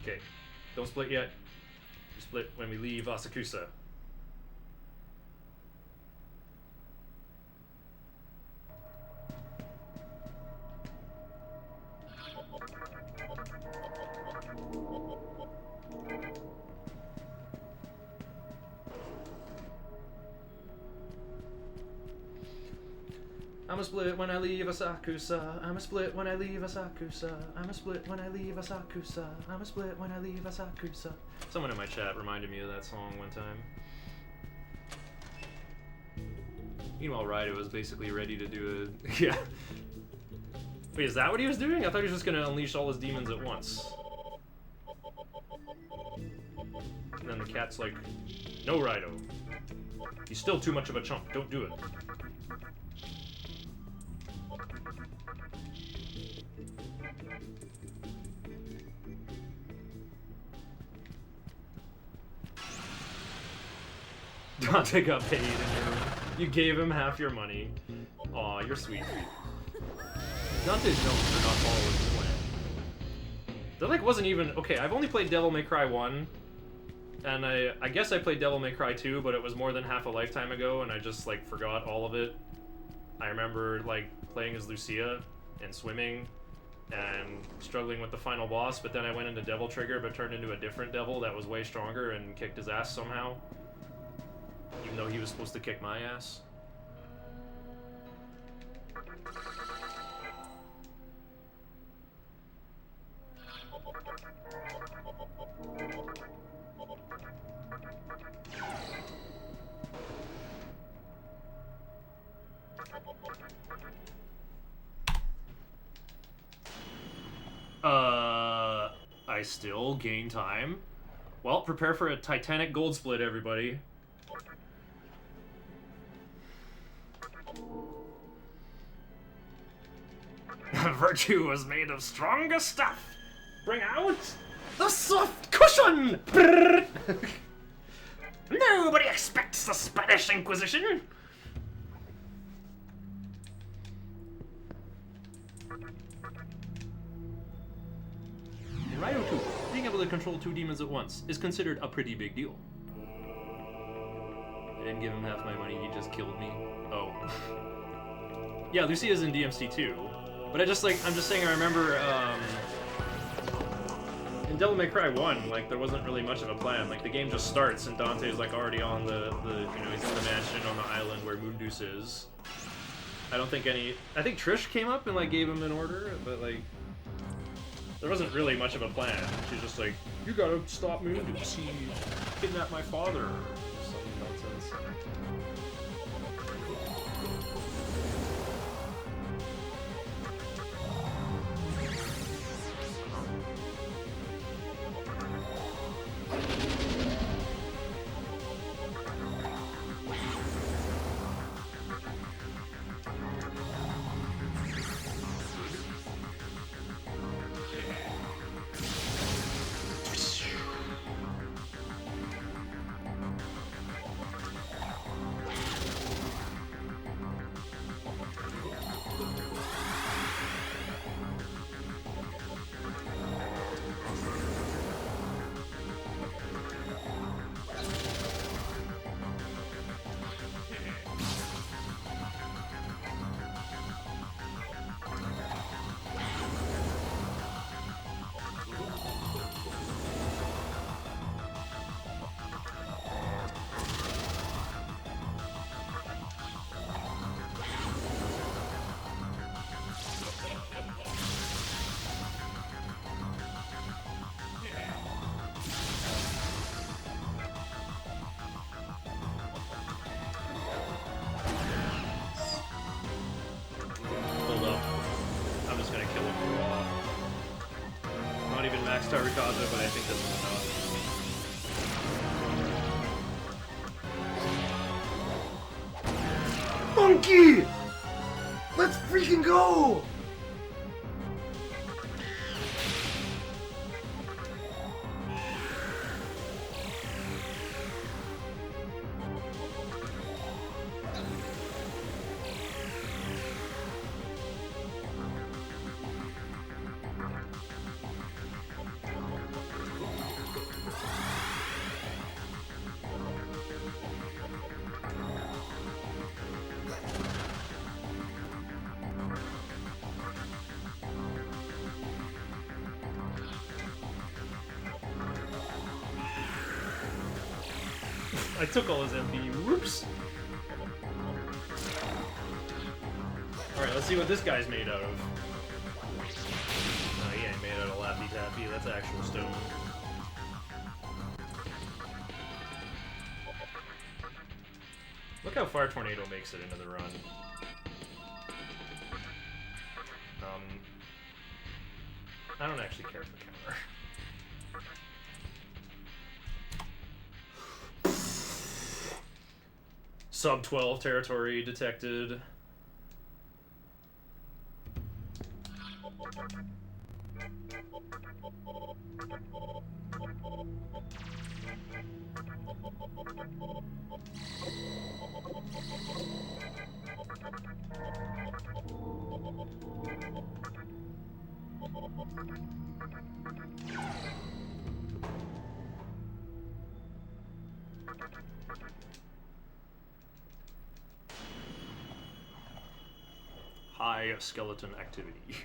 Okay, don't split yet. We split when we leave Asakusa. I'm a split when I leave Asakusa. I'm a split when I leave Asakusa. I'm a split when I leave Asakusa. I'm a split when I leave Asakusa. Someone in my chat reminded me of that song one time. Meanwhile, Raida was basically ready to do a... yeah. Wait, is that what he was doing? I thought he was just gonna unleash all his demons at once. And then the cat's like, no, Raido. He's still too much of a chump. Don't do it. Dante got paid and you gave him half your money. Aw, you're sweet. Dante's jumps are not following the plan. That like wasn't even... Okay, I've only played Devil May Cry 1. And I guess I played Devil May Cry 2, but it was more than half a lifetime ago, and I just like forgot all of it. I remember like playing as Lucia and swimming and struggling with the final boss, but then I went into Devil Trigger but turned into a different devil that was way stronger and kicked his ass somehow. Even though he was supposed to kick my ass. I still gain time. Well, prepare for a Titanic gold split, everybody. Virtue was made of stronger stuff. Bring out the soft cushion! Nobody expects the Spanish Inquisition! In Raido 2, being able to control 2 demons at once is considered a pretty big deal. I didn't give him half my money, he just killed me. Oh. Yeah, Lucia's in DMC 2. But I'm just saying I remember, in Devil May Cry 1, like, there wasn't really much of a plan. Like, the game just starts and Dante's, like, already on the you know, he's in the mansion on the island where Mundus is. I think Trish came up and, like, gave him an order, but, like, there wasn't really much of a plan. She's just like, you gotta stop Mundus, he kidnapped my father, or some nonsense. maxed out Rikaza, but I think this is enough. Monkey! Let's freaking go! I took all his MP. Whoops. Alright, let's see what this guy's made out of. No, he ain't made out of Laffy Taffy. That's actual stone. Look how far Tornado makes it into the run. I don't actually care for counter. Sub 12 territory detected. High skeleton activity.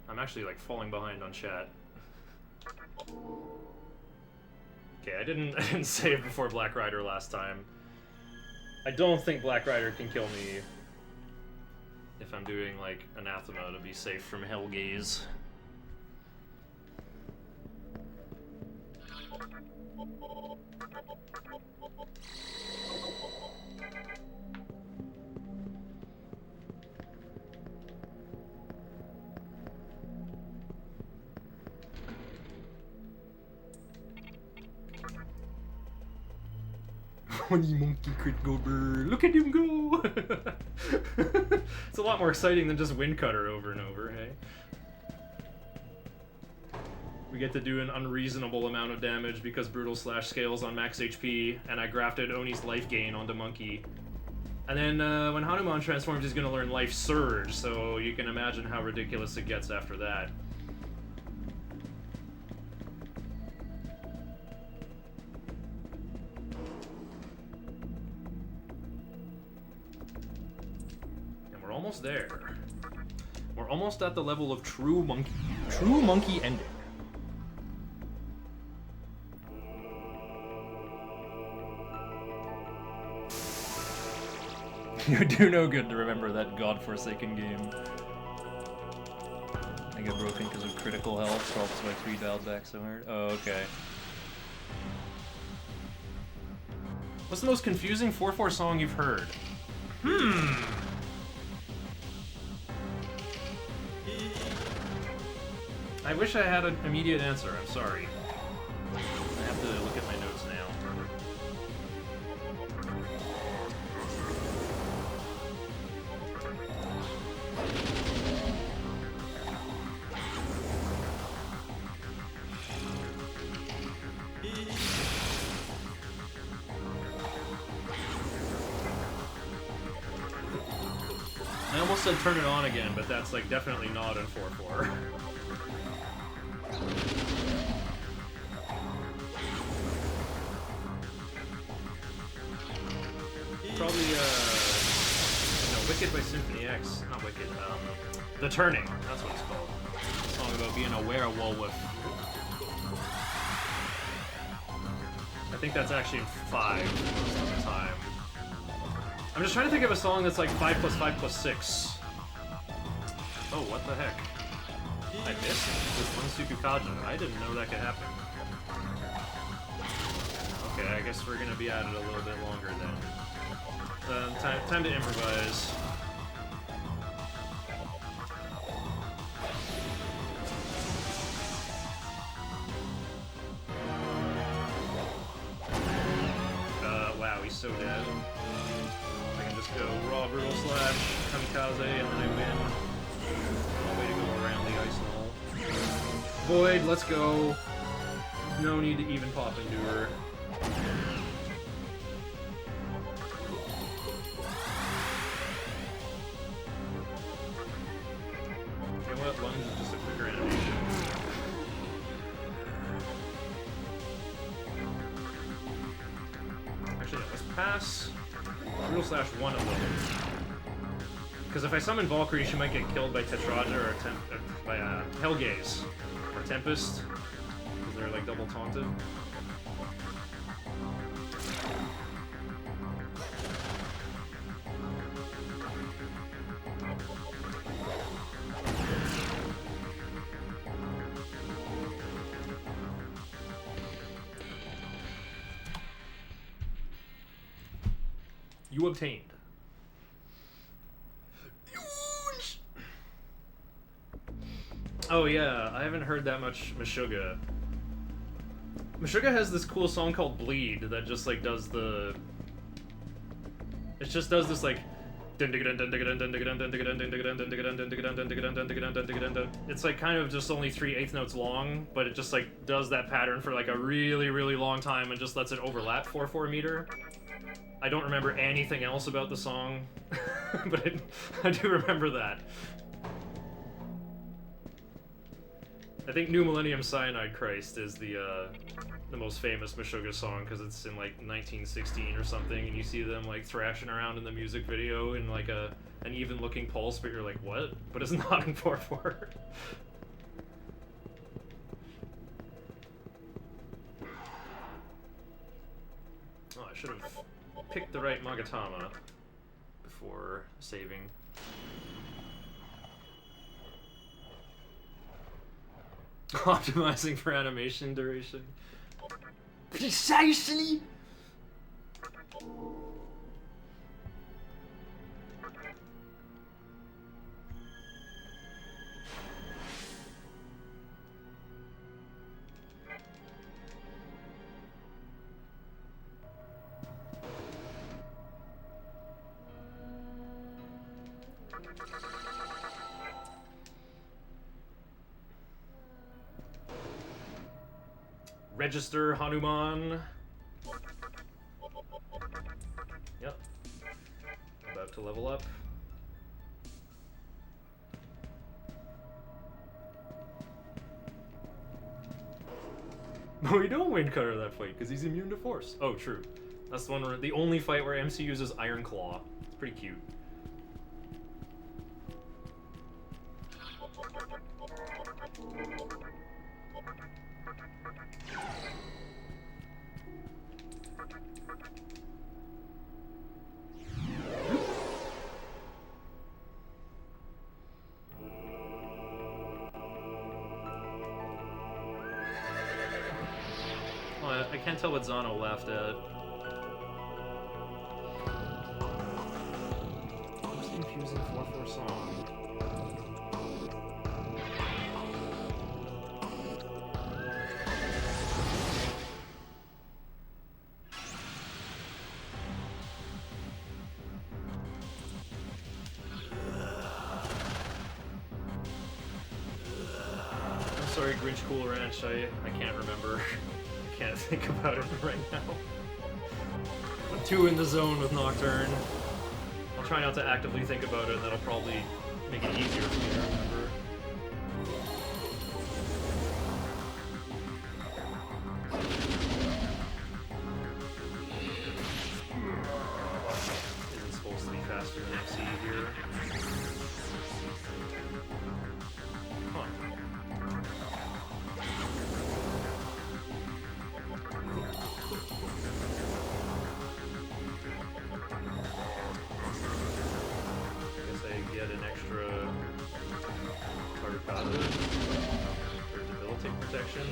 I'm actually like falling behind on chat. Okay, I didn't save before Black Rider last time. I don't think Black Rider can kill me if I'm doing like Anathema to be safe from Hellgaze. Honey monkey crit go brr. Look at him go! It's a lot more exciting than just Wind Cutter over and over, hey? We get to do an unreasonable amount of damage because Brutal Slash scales on max HP, and I grafted Oni's life gain onto Monkey. And then when Hanuman transforms, he's gonna learn Life Surge, so you can imagine how ridiculous it gets after that. Almost there. We're almost at the level of true monkey ending. You do no good to remember that godforsaken game. I get broken because of critical health, so that's why 3 dialed back so hard. Oh, okay. What's the most confusing 4/4 song you've heard? I wish I had an immediate answer, I'm sorry. I have to look at my notes now. I almost said turn it on again, but that's like definitely not in 4/4. Probably, no, Wicked by Symphony X. Not Wicked, The Turning. That's what it's called. A song about being a werewolf. I think that's actually in 5 most of the time. I'm just trying to think of a song that's like 5 + 5 + 6. Oh, what the heck? I missed with 1 Sukukaja. I didn't know that could happen. Okay, I guess we're gonna be at it a little bit longer then. Time to improvise. I can just go raw, brutal slash, kamikaze, and then I win. No way to go around the ice wall. Void, let's go. No need to even pop Endure. You know what? Lunge is just a quicker animation. Actually, no, let's pass brutal slash one of them. Because if I summon Valkyrie, she might get killed by Tetraja or by Hellgaze or Tempest. Because they're like double taunted. You obtained. Oh yeah, I haven't heard that much Meshuggah. Meshuggah has this cool song called Bleed that just like does the... It just does this like... It's like kind of just only 3/8 notes long, but it just like does that pattern for like a really, really long time and just lets it overlap 4/4 meter. I don't remember anything else about the song, but I do remember that. I think New Millennium Cyanide Christ is the most famous Meshuggah song because it's in like 1916 or something, and you see them like thrashing around in the music video in like an even-looking pulse, but you're like, what? But it's not in 4/4. Oh, I should have picked the right Magatama before saving. Optimizing for animation duration. Precisely. Register Hanuman. Yep. About to level up. No, we don't win Cutter that fight because he's immune to force. Oh, true. That's the one where the only fight where MC uses Iron Claw. It's pretty cute. I can't tell what Zano laughed at. Most confusing 4/4 song. I'm sorry, Grinch Cool Ranch. I can't remember. Can't think about it right now. I'm too in the zone with Nocturne. I'll try not to actively think about it, and that'll probably make it easier for me to remember. Isn't supposed to be faster than XE here. Come on. Get an extra Tarkada for debilitate protection.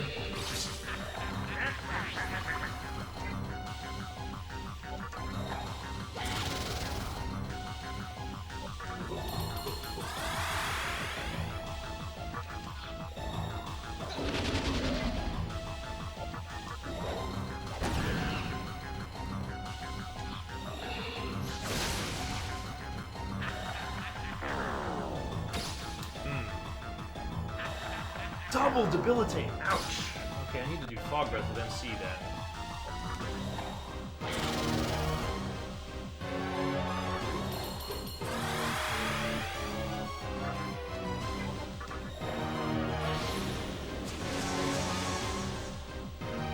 Double debilitate. Ouch. Okay, I need to do Fog Breath with MC then.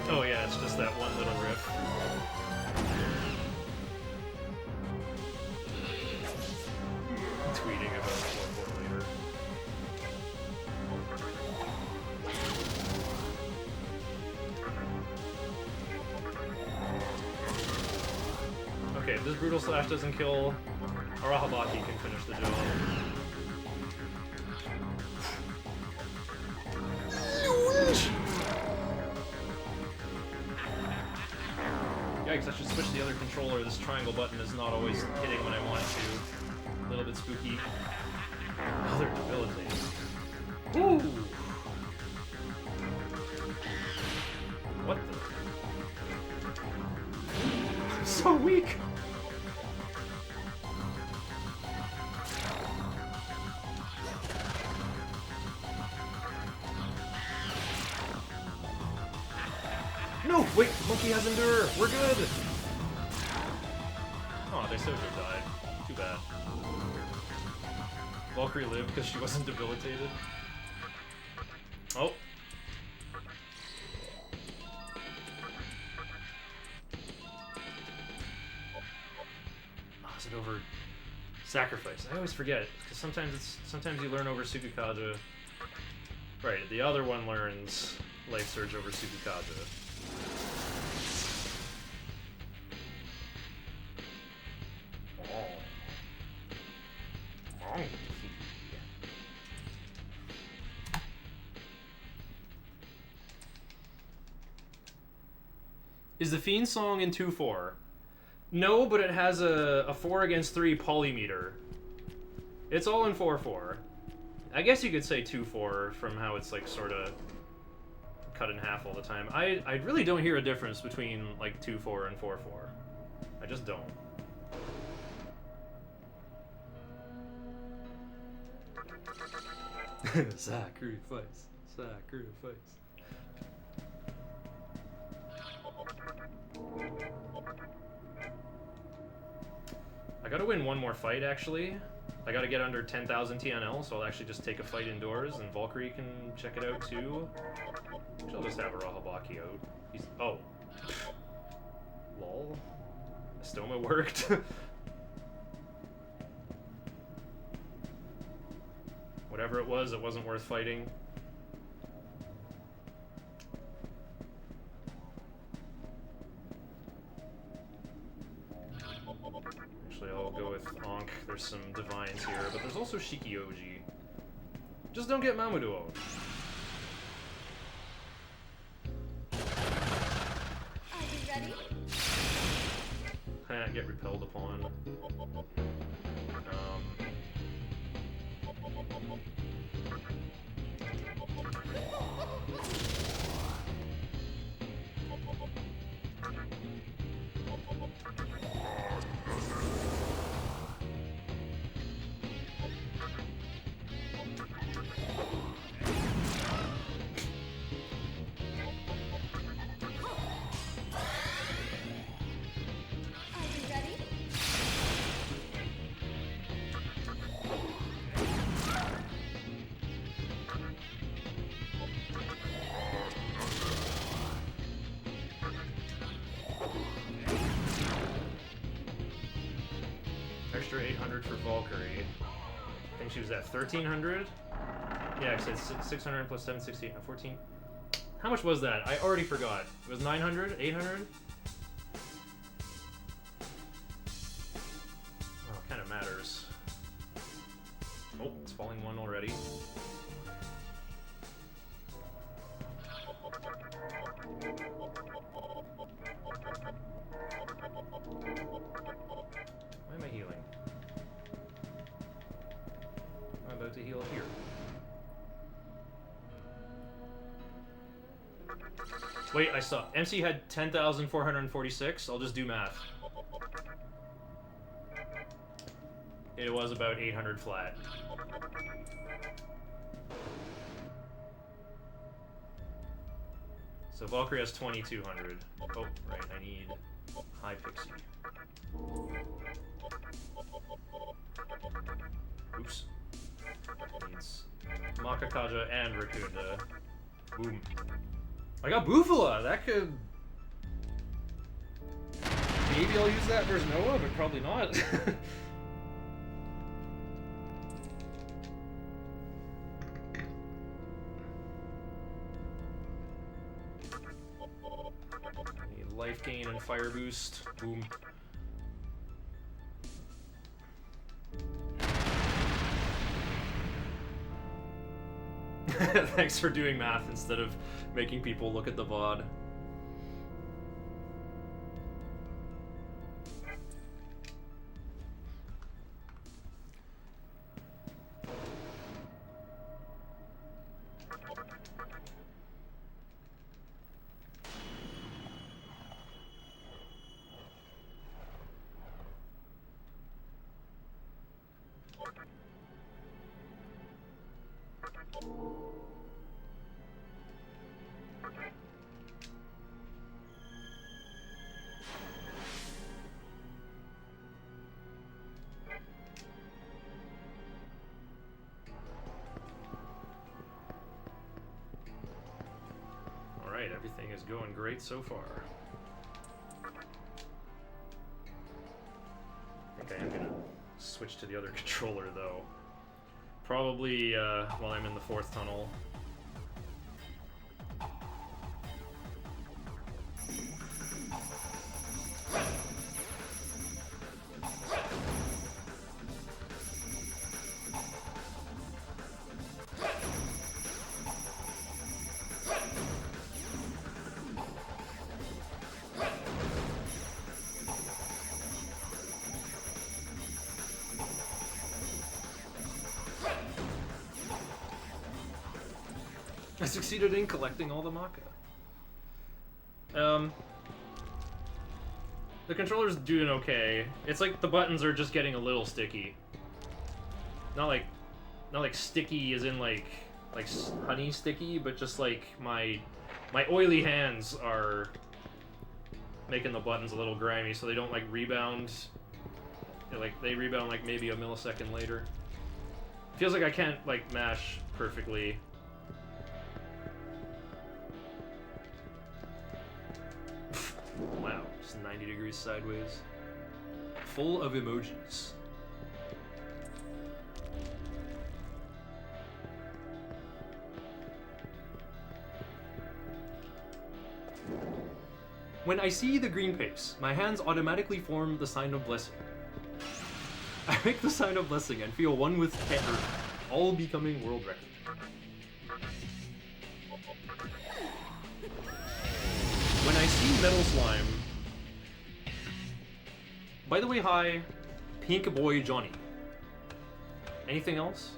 Oh yeah, it's just that one little riff. Tweeting about 4-4 later. Okay, if this Brutal Slash doesn't kill, Arahabaki can finish the job. Yikes, I should switch the other controller. This triangle button is not always hitting when I want it to. A little bit spooky. Another debilitating. Ooh! What the? I'm so weak! No! Wait! Monkey has Endure! We're good! Oh, they Sojo died. Too bad. Valkyrie lived because she wasn't debilitated. Oh. Oh, is it over Sacrifice? I always forget, because sometimes you learn over Sukukaja. Right, the other one learns Life Surge over Sukukaja. Is the Fiend song in 2-4? No, but it has a 4 against 3 polymeter. It's all in 4-4. I guess you could say 2-4 from how it's like sort of cut in half all the time. I really don't hear a difference between like 2-4 and 4-4. I just don't. Sacrifice. Sacrifice. I gotta win one more fight, actually. I gotta get under 10,000 TNL, so I'll actually just take a fight indoors, and Valkyrie can check it out, too. Actually, I'll just have Arahabaki out. He's... oh. Lol. Estoma worked. Whatever it wasn't worth fighting. Actually, I'll go with Ankh. There's some Divines here, but there's also Shikioji. Just don't get Mamoudou out. Are you ready? Can't get repelled upon. Are you ready? Extra 800 for Valkyrie. I think she was at 1300. Yeah, I said 600 plus 768. No, 14. How much was that? I already forgot. It was 900? 800? Oh, it kind of matters. Oh, it's falling one already. Why am I healing? I'm about to heal here. Wait, I saw. MC had 10,446. I'll just do math. It was about 800 flat. So Valkyrie has 2200. Oh, right, I need High Pixie. Oops. Needs Makakaja and Rakunda. Boom. I got Bufala! That could... Maybe I'll use that versus Noah, but probably not. Need life gain and fire boost. Boom. Thanks for doing math instead of making people look at the VOD. Alright, everything is going great so far. I think I am gonna switch to the other controller though. Probably while I'm in the 4th tunnel. I succeeded in collecting all the Maka. The controller's doing okay. It's like the buttons are just getting a little sticky. Not like sticky as in like honey sticky, but just like my oily hands are making the buttons a little grimy, so they don't like rebound. Like they rebound like maybe a millisecond later. Feels like I can't like mash perfectly. Wow, just 90 degrees sideways. Full of emojis. When I see the green pace, my hands automatically form the sign of blessing. I make the sign of blessing and feel one with Earth, all becoming world record. When I see Metal Slime... By the way, hi, Pink Boy Johnny. Anything else?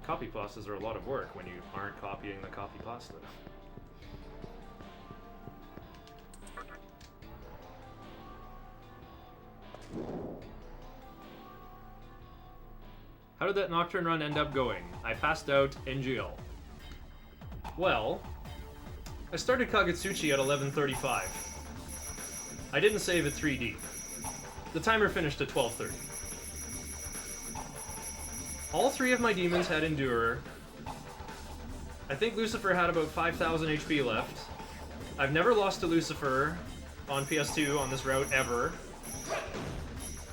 Copy pastas are a lot of work when you aren't copying the copy pasta. How did that Nocturne run end up going? I passed out NGL. Well, I started Kagetsuchi at 11:35. I didn't save at 3D. The timer finished at 12:30. All 3 of my demons had Endurer. I think Lucifer had about 5,000 HP left. I've never lost to Lucifer on PS2 on this route ever.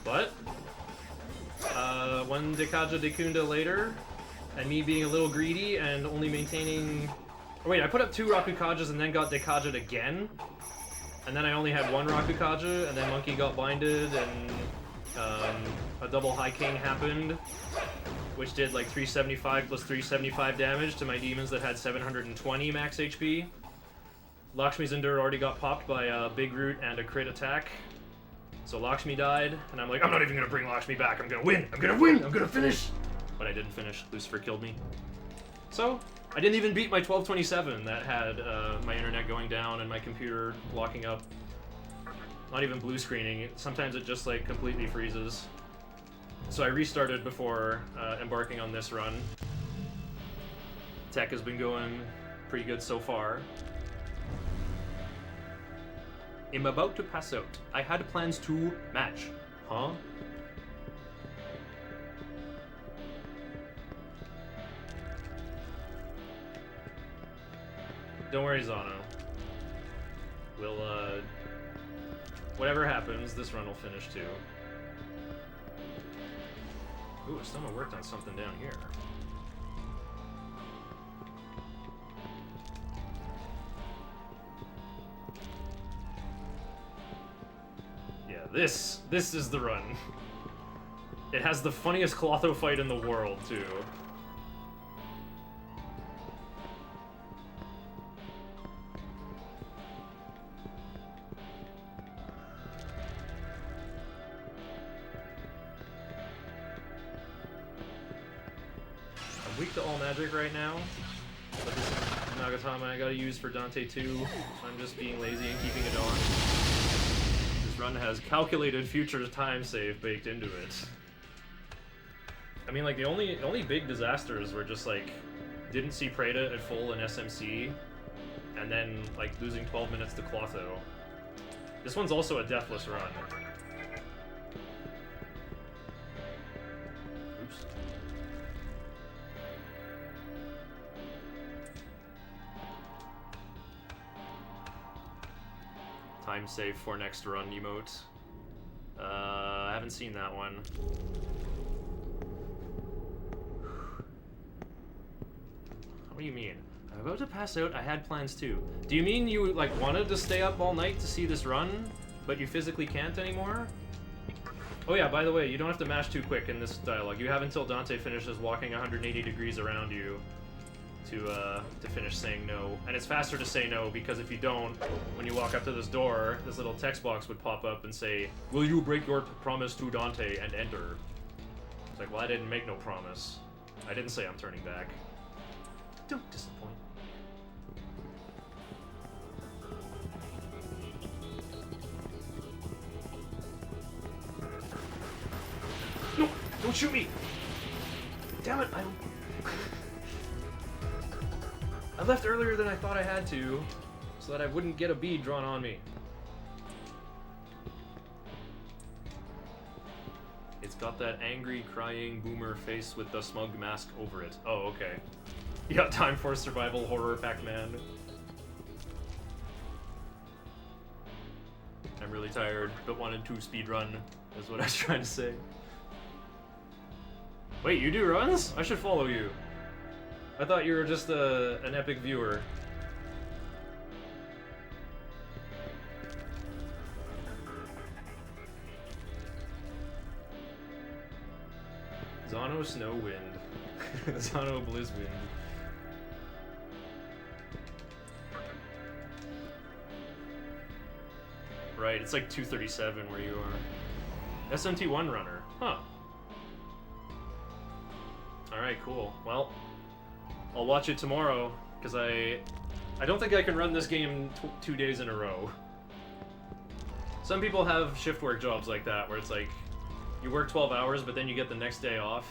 But one Dekaja Dekunda later, and me being a little greedy and only maintaining... Oh wait, I put up 2 Rakukajas and then got Dekaja'd again. And then I only had 1 Rakukaja, and then Monkey got blinded, and a double High King happened, which did like 375 plus 375 damage to my demons that had 720 max HP. Lakshmi's Endure already got popped by a Big Root and a crit attack. So Lakshmi died, and I'm like, I'm not even gonna bring Lakshmi back, I'm gonna win! I'm gonna win! I'm gonna finish! But I didn't finish, Lucifer killed me. So, I didn't even beat my 1227 that had my internet going down and my computer locking up. Not even blue screening, sometimes it just like completely freezes. So I restarted before embarking on this run. Tech has been going pretty good so far. I'm about to pass out. I had plans to match. Huh? Don't worry, Zano. We'll, whatever happens, this run will finish too. Ooh, someone worked on something down here. Yeah, this is the run. It has the funniest clotho fight in the world, too. I'm weak to all magic right now, but this is Nagatama I gotta use for Dante 2, so I'm just being lazy and keeping it on. This run has calculated future time save baked into it. I mean, like, the only big disasters were just, like, didn't see Preda at full in SMC, and then, like, losing 12 minutes to Clotho. This one's also a deathless run. Oops. Time save for next run emote. I haven't seen that one. What do you mean? I'm about to pass out, I had plans too. Do you mean you, like, wanted to stay up all night to see this run, but you physically can't anymore? Oh yeah, by the way, you don't have to mash too quick in this dialogue. You have until Dante finishes walking 180 degrees around you to finish saying no. And it's faster to say no, because if you don't, when you walk up to this door, this little text box would pop up and say, "Will you break your promise to Dante and enter?" It's like, well, I didn't make no promise. I didn't say I'm turning back. Don't disappoint. No! Don't shoot me! Damn it, I left earlier than I thought I had to, so that I wouldn't get a bead drawn on me. It's got that angry, crying boomer face with the smug mask over it. Oh, okay. You got time for survival horror, Pac-Man. I'm really tired, but wanted to speedrun, is what I was trying to say. Wait, you do runs? I should follow you. I thought you were just an epic viewer. Zano Snowwind. Zano Blizzwind. Right, it's like 237 where you are. SMT 1 runner. Huh. Alright, cool. Well, I'll watch it tomorrow, because I don't think I can run this game 2 days in a row. Some people have shift work jobs like that, where it's like, you work 12 hours, but then you get the next day off.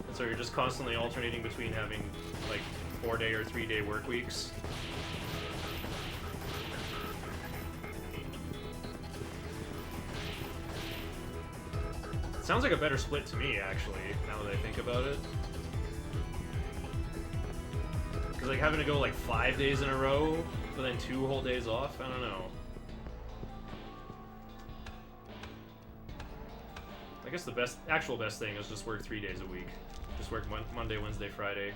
And so you're just constantly alternating between having, like, 4-day or 3-day work weeks. Sounds like a better split to me, actually, now that I think about it. Because, like, having to go, like, 5 days in a row, but then 2 whole days off, I don't know. I guess the actual best thing is just work 3 days a week. Just work Monday, Wednesday, Friday.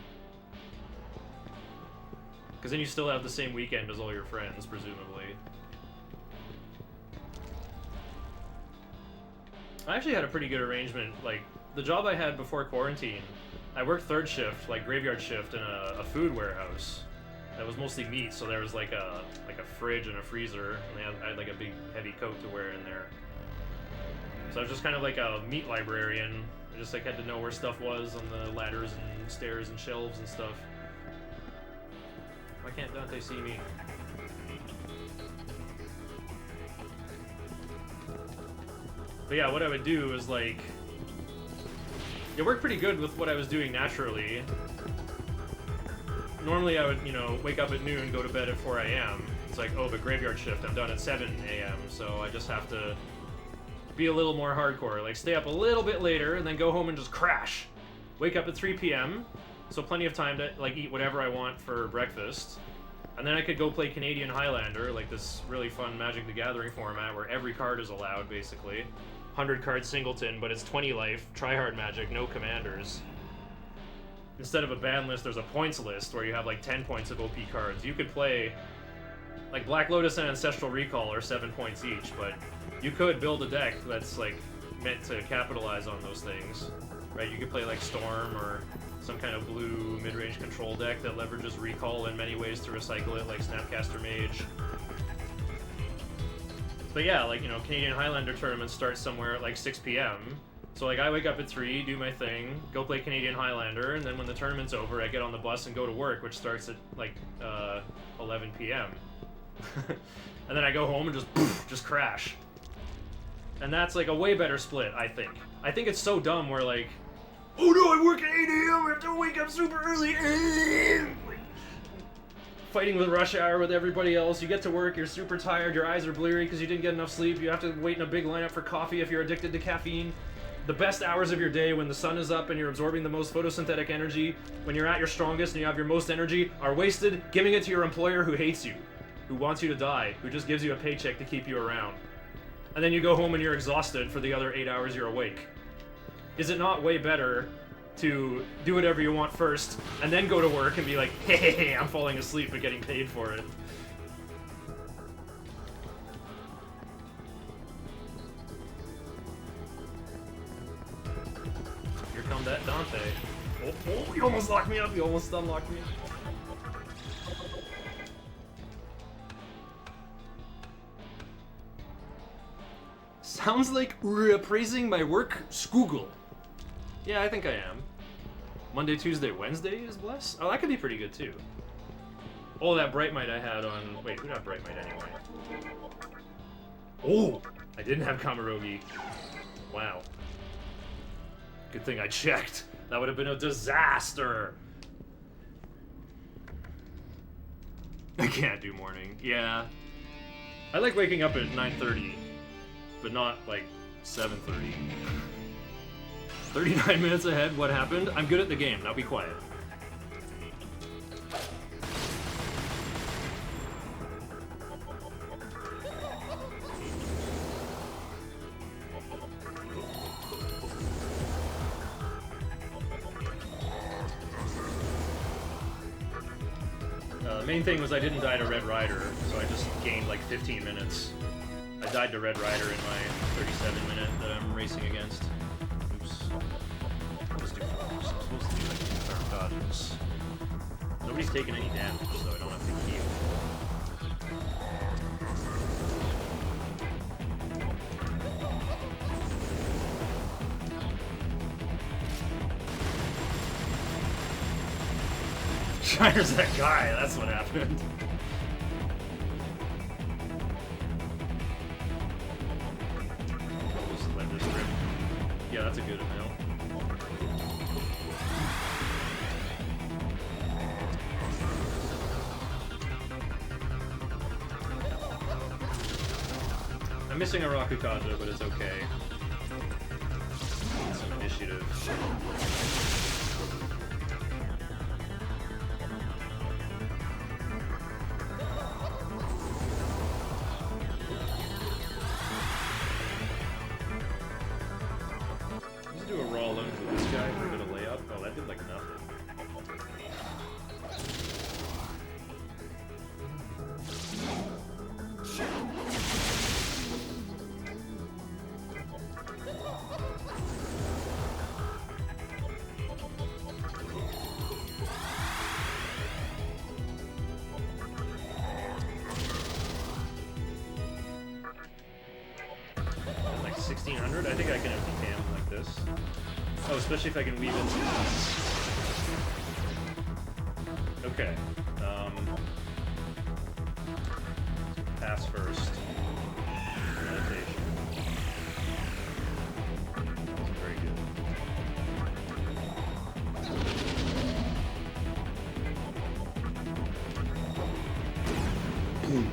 Because then you still have the same weekend as all your friends, presumably. I actually had a pretty good arrangement. Like, the job I had before quarantine, I worked third shift, like graveyard shift, in a food warehouse that was mostly meat. So there was like a fridge and a freezer, and I had like a big heavy coat to wear in there. So I was just kind of like a meat librarian. I just like had to know where stuff was on the ladders and stairs and shelves and stuff. Why can't Dante see me? But yeah, what I would do is like, it worked pretty good with what I was doing naturally. Normally I would, you know, wake up at noon, go to bed at 4 a.m. It's like, oh, but graveyard shift, I'm done at 7 a.m. So I just have to be a little more hardcore. Like, stay up a little bit later and then go home and just crash. Wake up at 3 p.m. So plenty of time to, like, eat whatever I want for breakfast. And then I could go play Canadian Highlander, like this really fun Magic the Gathering format where every card is allowed, basically. 100 card singleton, but it's 20 life, tryhard Magic, no commanders. Instead of a ban list, there's a points list where you have like 10 points of OP cards. You could play, like Black Lotus and Ancestral Recall are 7 points each, but you could build a deck that's like meant to capitalize on those things, right? You could play like Storm or some kind of blue mid-range control deck that leverages Recall in many ways to recycle it, like Snapcaster Mage. But yeah, like, you know, Canadian Highlander tournaments start somewhere at like 6 p.m. So like I wake up at 3, do my thing, go play Canadian Highlander, and then when the tournament's over, I get on the bus and go to work, which starts at like 11 p.m. And then I go home and just crash. And that's like a way better split, I think. I think it's so dumb where like, oh no, I work at 8 a.m., I have to wake up super early. Like, fighting with rush hour with everybody else, you get to work, you're super tired, your eyes are bleary because you didn't get enough sleep, you have to wait in a big lineup for coffee if you're addicted to caffeine. The best hours of your day when the sun is up and you're absorbing the most photosynthetic energy, when you're at your strongest and you have your most energy, are wasted giving it to your employer who hates you, who wants you to die, who just gives you a paycheck to keep you around. And then you go home and you're exhausted for the other 8 hours you're awake. Is it not way better to do whatever you want first and then go to work and be like, hey, I'm falling asleep but getting paid for it? Here come that Dante. Oh, you almost locked me up, you almost unlocked me. Sounds like appraising my work, Skoogle. Yeah, I think I am. Monday, Tuesday, Wednesday is blessed? Oh, that could be pretty good too. Oh, that Bright Might I had on... Wait, who got Bright Might anyway? Oh! I didn't have Kamarogi. Wow. Good thing I checked. That would have been a disaster! I can't do morning. Yeah. I like waking up at 9:30. But not like 7:30. 39 minutes ahead, what happened? I'm good at the game, now be quiet. The main thing was I didn't die to Red Rider, so I just gained like 15 minutes. I died to Red Rider in my 37 minute that I'm racing against. Oops. I'll just do 4. I'm supposed to do like 2 dodges. Nobody's taking any damage, so I don't have to heal. Shiner's that guy, that's what happened. Yeah, that's a good amount. I'm missing a Rakukaja, but it's okay. Some initiative. Do a raw lunge with this guy for a bit of layup. Oh, that did like nothing. Like 1600? I think I can empty cam like this. Oh, especially if I can weave in some... Okay. Pass first. Meditation. game.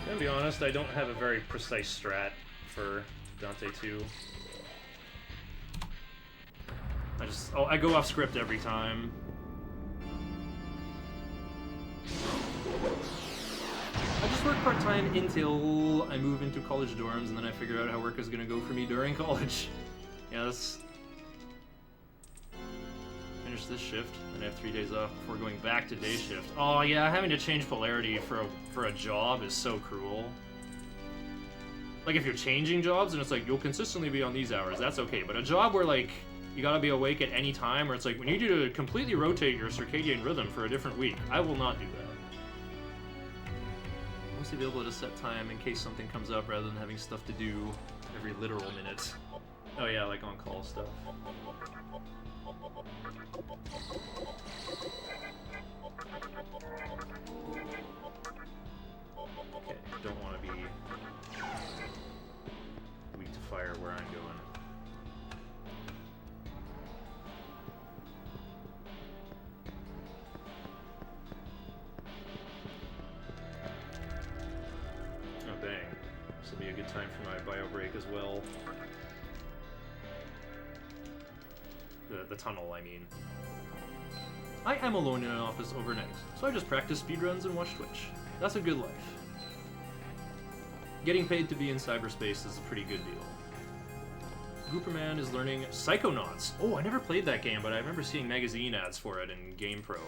To be honest, I don't have a very precise strat for Dante 2. I go off script every time. I just work part-time until I move into college dorms, and then I figure out how work is gonna go for me during college. Yeah, that's... Finish this shift, then I have 3 days off before going back to day shift. Oh yeah, having to change polarity for a job is so cruel. Like, if you're changing jobs and it's like, you'll consistently be on these hours, that's okay. But a job where, like, you gotta be awake at any time, or it's like, we need you to completely rotate your circadian rhythm for a different week. I will not do that. Mostly be able to set time in case something comes up rather than having stuff to do every literal minute. Oh yeah, like on-call stuff. Okay, don't want to be weak to fire where I'm going. Oh dang, this will be a good time for my bio break as well. The tunnel, I mean. I am alone in an office overnight, so I just practice speedruns and watch Twitch. That's a good life. Getting paid to be in cyberspace is a pretty good deal. Gooperman is learning Psychonauts. Oh, I never played that game, but I remember seeing magazine ads for it in GamePro.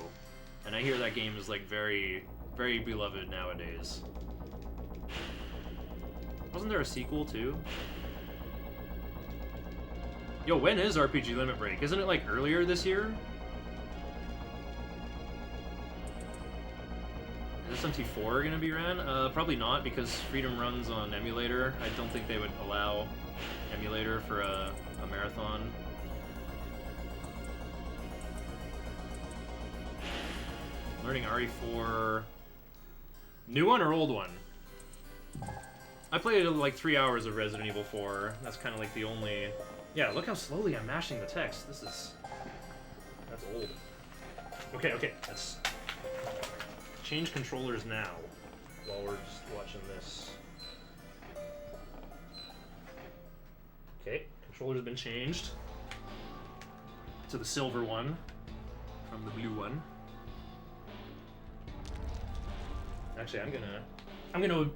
And I hear that game is like very, very beloved nowadays. Wasn't there a sequel too? Yo, when is RPG Limit Break? Isn't it like earlier this year? Is SMT4 gonna be ran? Probably not, because Freedom runs on emulator. I don't think they would allow emulator for a marathon. Learning RE4. New one or old one? I played like 3 hours of Resident Evil 4. That's kind of like the only... Yeah, look how slowly I'm mashing the text. This is... That's old. Okay, let's change controllers now while we're just watching this. Okay, controller's have been changed to the silver one from the blue one. Actually, I'm gonna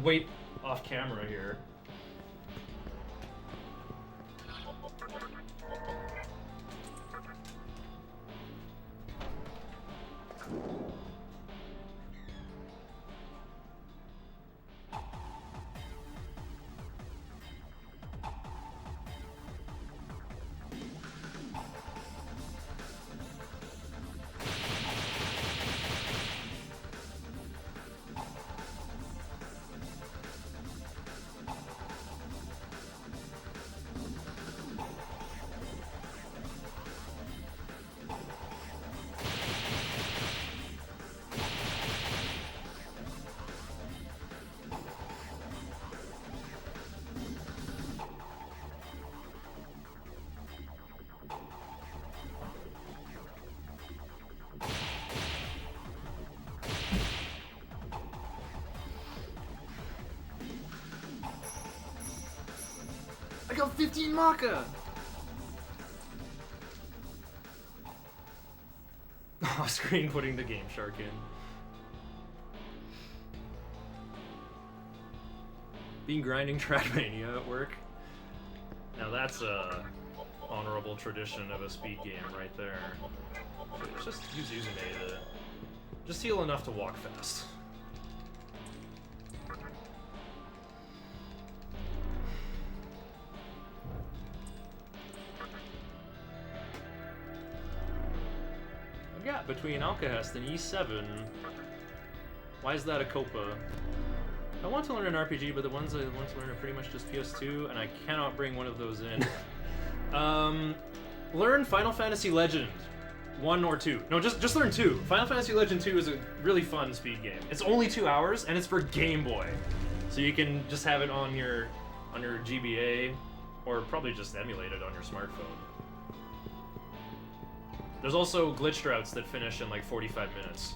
wait off camera here. I got 15 Maka! Off screen putting the Game Shark in. Being grinding Trackmania at work. Now that's a honorable tradition of a speed game right there. Just use Uzume to just heal enough to walk fast. A gap between Alcahest and E7. Why is that a Copa? I want to learn an RPG, but the ones I want to learn are pretty much just PS2, and I cannot bring one of those in. Learn Final Fantasy Legend 1 or 2. No, just learn 2. Final Fantasy Legend 2 is a really fun speed game. It's only 2 hours, and it's for Game Boy. So you can just have it on your on your GBA, or probably just emulate it on your smartphone. There's also glitched routes that finish in like 45 minutes.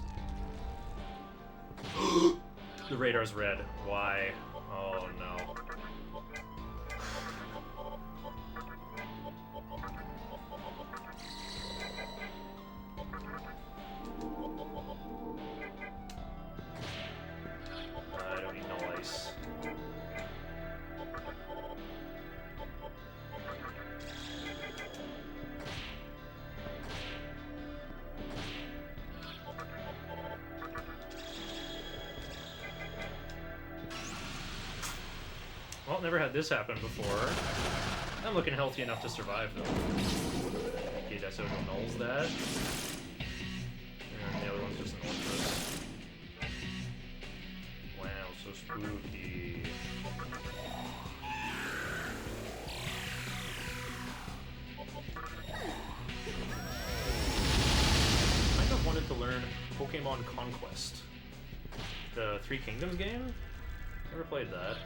The radar's red. Why? Oh no. I don't need no ice. Well, never had this happen before. I'm looking healthy enough to survive, though. Okay, that Sojo nulls that. And the other one's just an Orthrus. Wow, so spooky. I kind of wanted to learn Pokemon Conquest. The Three Kingdoms game? Never played that.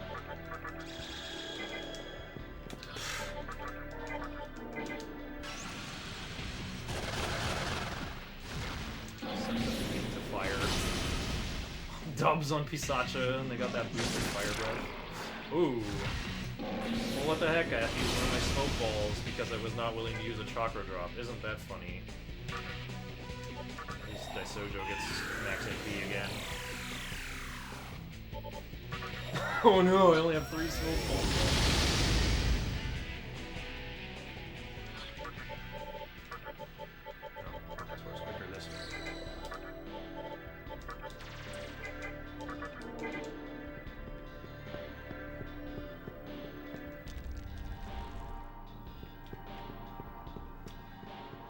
To fire. Dubs on Pisacha, and they got that boosted fire breath. Ooh. Well, what the heck? I have to use one of my smoke balls because I was not willing to use a chakra drop. Isn't that funny? At least Daisojo gets max MP again. Oh no, I only have 3 smoke balls left. Oh, that's where it's quicker this way.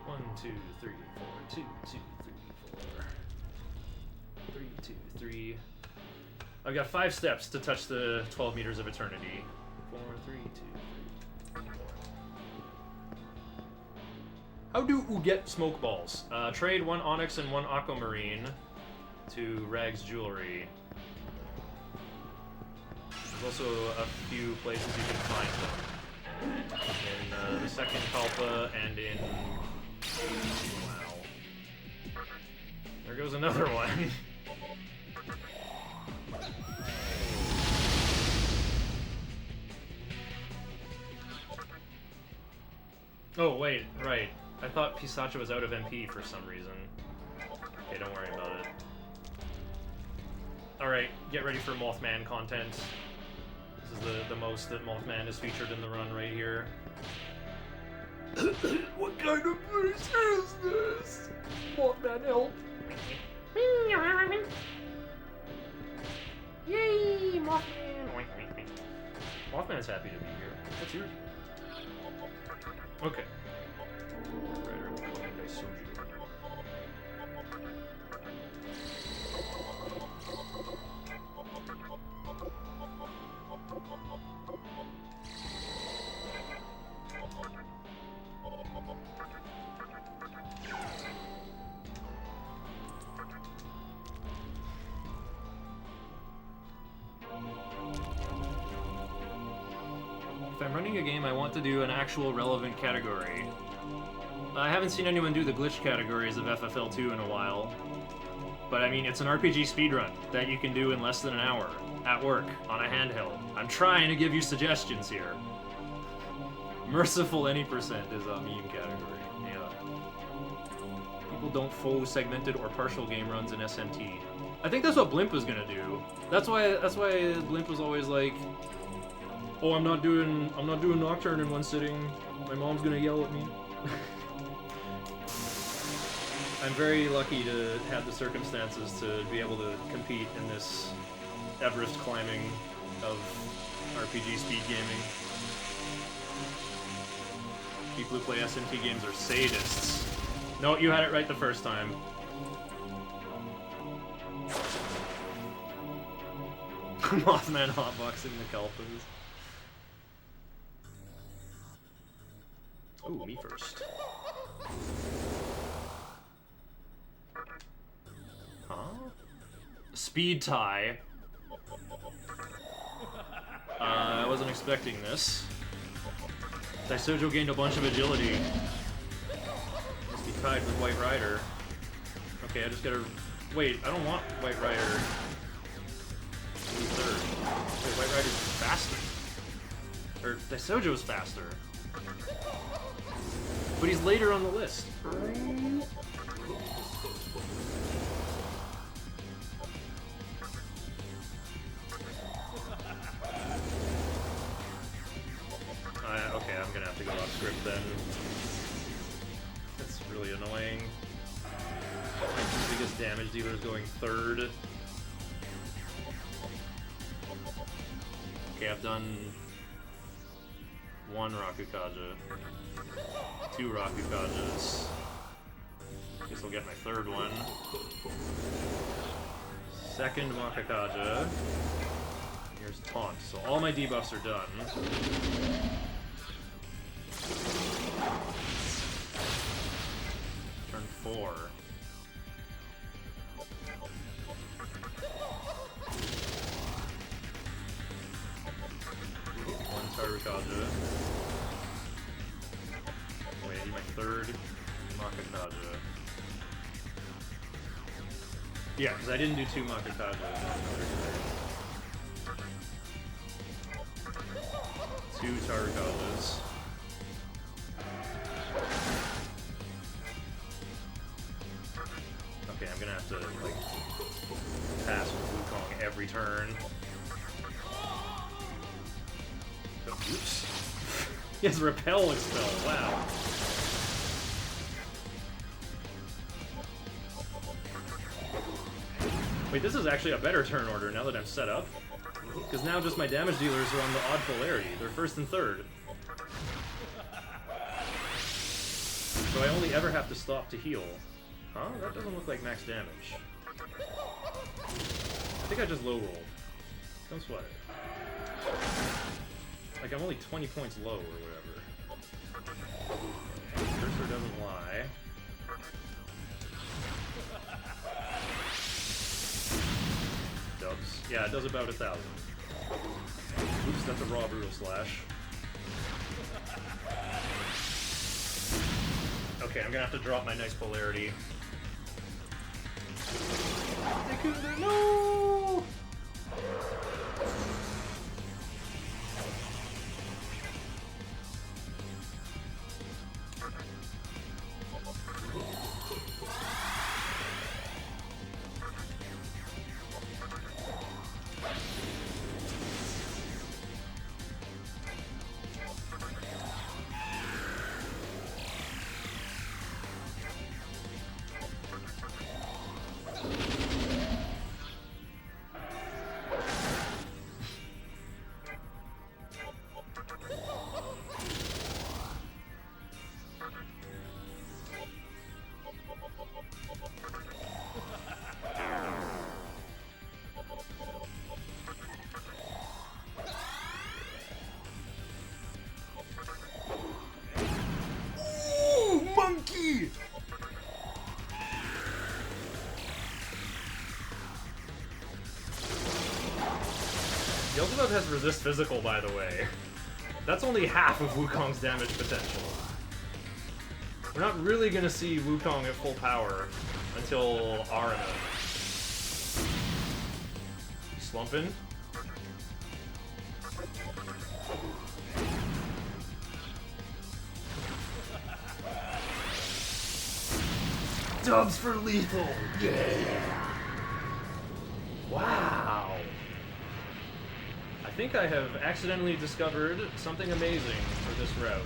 One, 2, 3, 4, 2, 2, 3, 4. 3, 2, 3. I've got 5 steps to touch the 12 meters of eternity. 4, 3, 2, 3, 4. How do you get smoke balls? Trade 1 Onyx and 1 Aquamarine to Rag's Jewelry. There's also a few places you can find them. In the second Kalpa and in... Wow. There goes another one. Oh, wait, right. I thought Pisacha was out of MP for some reason. Okay, don't worry about it. Alright, get ready for Mothman content. This is the most that Mothman is featured in the run right here. What kind of place is this? Mothman, help! Yay, Mothman! Mothman's happy to be here. What's yours? Okay. Rider with Kohen Daisoju. If I'm running a game, I want to do an actual relevant category. I haven't seen anyone do the glitch categories of FFL2 in a while. But I mean, it's an RPG speedrun that you can do in less than an hour, at work, on a handheld. I'm trying to give you suggestions here. Merciful any percent is a meme category, yeah. People don't full segmented or partial game runs in SMT. I think that's what Blimp was gonna do. That's why Blimp was always like, oh, I'm not doing Nocturne in one sitting. My mom's gonna yell at me. I'm very lucky to have the circumstances to be able to compete in this Everest climbing of RPG speed gaming. People who play SMT games are sadists. No, you had it right the first time. Mothman hotboxing the Kalpas. Ooh, me first. Huh? Speed tie. I wasn't expecting this. Daisojo gained a bunch of agility. Must be tied with White Rider. Okay, I just gotta... Wait, I don't want White Rider to be third. Wait, White Rider's faster. Or Daisojo's faster. But he's later on the list. Okay, I'm gonna have to go off script then. That's really annoying. My two biggest damage dealers going third. Okay, I've done 1 Rakukaja, 2 Rakukajas. Guess I'll get my third one. Second Makakaja. Here's Taunt. So all my debuffs are done. Turn 4. One Tarukaja. Wait, I need my third Makakaja. Yeah, because I didn't do 2 Makakajas. Two Tarukajas. Okay, I'm gonna have to, like, pass with Wukong every turn. Oops. He has Repel Expel, wow. Wait, this is actually a better turn order now that I'm set up. Because now just my damage dealers are on the odd polarity. They're first and third. So I only ever have to stop to heal. Huh? That doesn't look like max damage. I think I just low rolled. Don't sweat it. Like, I'm only 20 points low or whatever. Cursor doesn't lie. Dubs. Yeah, it does about 1,000. Oops, that's a raw brutal slash. Okay, I'm gonna have to drop my nice polarity. No! Yelzabub has resist physical, by the way. That's only half of Wukong's damage potential. We're not really gonna see Wukong at full power until Arena. Slumping? Dubs for lethal! Yeah! Wow! I think I have accidentally discovered something amazing for this route.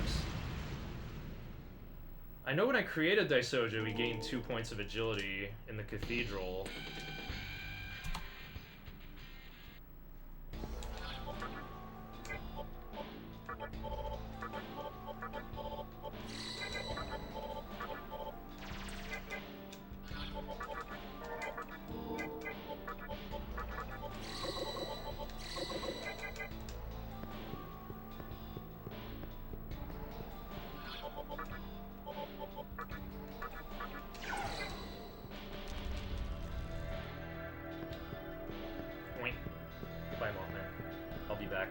I know when I created Daisojo, we gained 2 points of agility in the Cathedral. Goodbye, Mothman. I'll be back.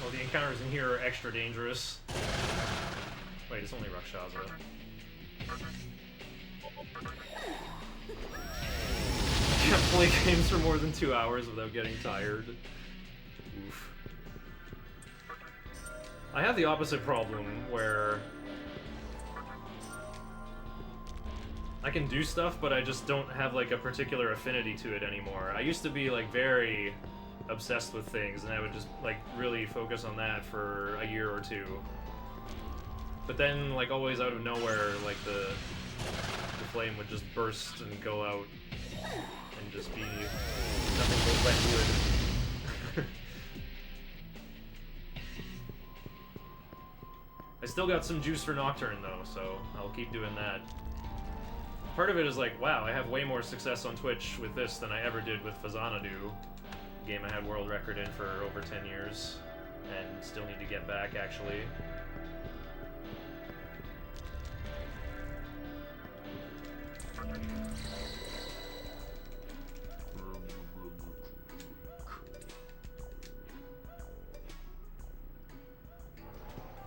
Oh, the encounters in here are extra dangerous. Wait, it's only Rakshasa. I can't play games for more than 2 hours without getting tired. Oof. I have the opposite problem where I can do stuff, but I just don't have like a particular affinity to it anymore. I used to be like very obsessed with things, and I would just like really focus on that for a year or two. But then, like always out of nowhere, like the flame would just burst and go out and just be nothing but wet wood. I still got some juice for Nocturne though, so I'll keep doing that. Part of it is like, wow, I have way more success on Twitch with this than I ever did with Fazanadu, a game I had world record in for over 10 years, and still need to get back actually.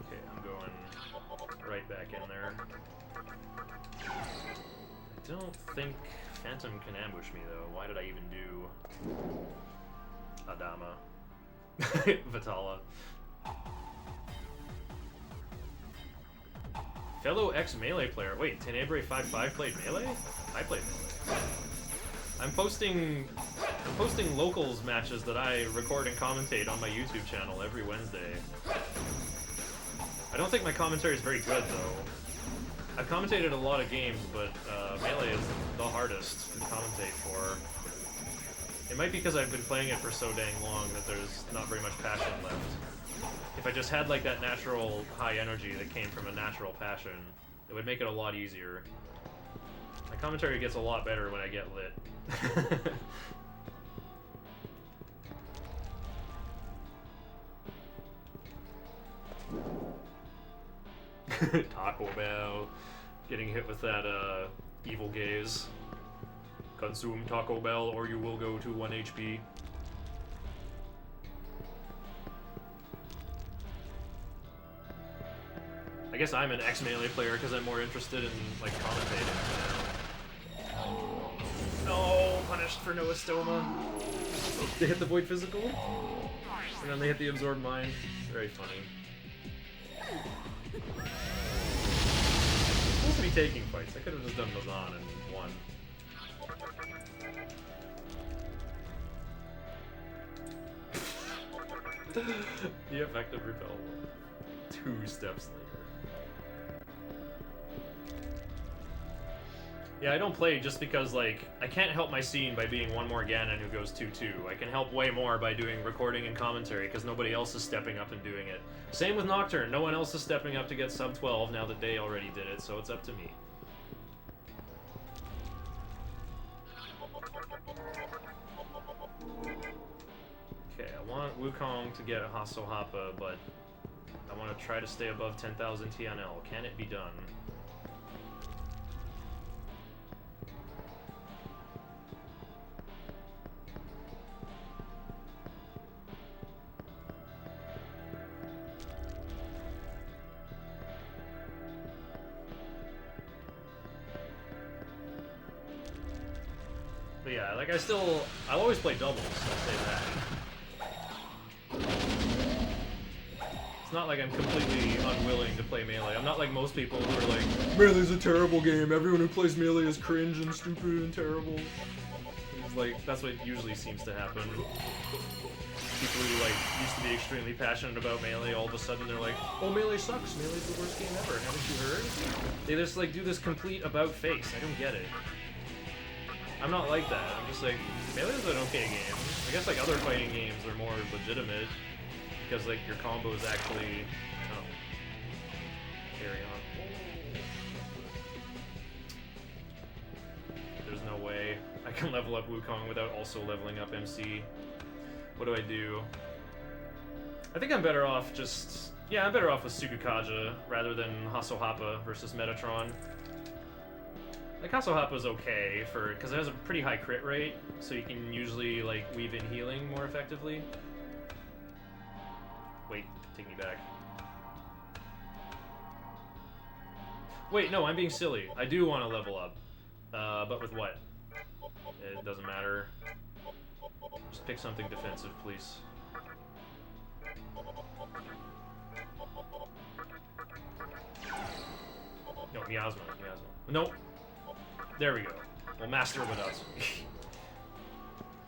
Okay, I'm going right back in there. I don't think Phantom can ambush me though. Why did I even do Adama? Vitala. Fellow ex-Melee player. Wait, Tenebrae 5-5 played Melee? I played Melee. I'm posting locals matches that I record and commentate on my YouTube channel every Wednesday. I don't think my commentary is very good though. I've commentated a lot of games, but Melee is the hardest to commentate for. It might be because I've been playing it for so dang long that there's not very much passion left. If I just had like that natural high energy that came from a natural passion, it would make it a lot easier. My commentary gets a lot better when I get lit. Taco Bell. Getting hit with that evil gaze. Consume Taco Bell or you will go to 1 HP. I guess I'm an ex-Melee player because I'm more interested in like commentating now. No, punished for Noastoma. They hit the Void Physical, and then they hit the Absorbed Mind. Very funny. I'm supposed to be taking fights. I could have just done Mazan and won. The effective repel. 2 steps later. Yeah, I don't play just because, like, I can't help my scene by being one more Ganon who goes 2-2. I can help way more by doing recording and commentary because nobody else is stepping up and doing it. Same with Nocturne. No one else is stepping up to get sub 12 now that they already did it, so it's up to me. Okay, I want Wukong to get Hasohapa, but I want to try to stay above 10,000 TNL. Can it be done? But yeah, like I'll always play doubles, I'll say that. It's not like I'm completely unwilling to play Melee. I'm not like most people who are like, Melee's a terrible game, everyone who plays Melee is cringe and stupid and terrible. It's like, that's what usually seems to happen. People who like used to be extremely passionate about Melee, all of a sudden they're like, oh, Melee sucks, Melee's the worst game ever, haven't you heard? They just like do this complete about face, I don't get it. I'm not like that. I'm just like, Melee's an okay game. I guess like other fighting games are more legitimate because like your combos actually. Oh, carry on. There's no way I can level up Wukong without also leveling up MC. What do I do? I think I'm better off just. Yeah, I'm better off with Sukukaja rather than Hasohapa versus Metatron. Like, Hasohapa's okay because it has a pretty high crit rate, so you can usually, like, weave in healing more effectively. Wait, take me back. Wait, no, I'm being silly. I do want to level up. But with what? It doesn't matter. Just pick something defensive, please. No, miasma. Nope. There we go. Well, master Wadatsu.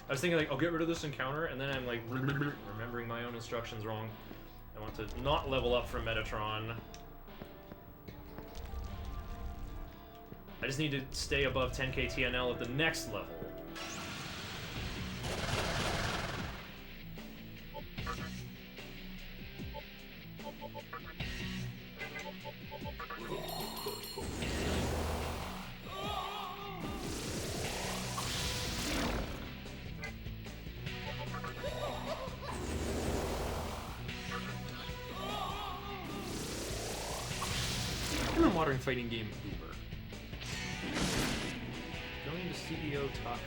I was thinking, like, I'll get rid of this encounter, and then I'm, like, remembering my own instructions wrong. I want to not level up from Metatron. I just need to stay above 10k TNL at the next level. I'm a modern fighting game Uber. Going to CEO talk.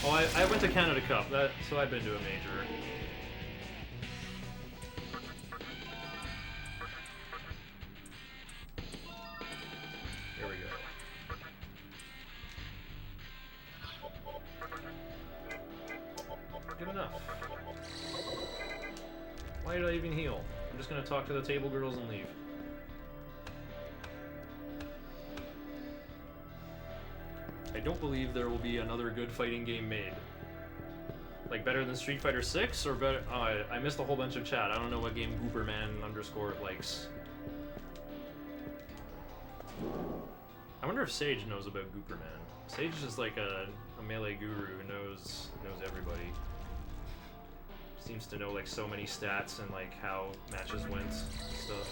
Oh, I went to Canada Cup, so I've been to a major. Here we go. Good enough. Why did I even heal? I'm just gonna talk to the table girls and leave. I don't believe there will be another good fighting game made. Like, better than Street Fighter 6 or better... Oh, I missed a whole bunch of chat. I don't know what game Gooberman_ likes. I wonder if Sage knows about Gooberman. Sage is like a melee guru who knows everybody. Seems to know like so many stats and like how matches went and stuff.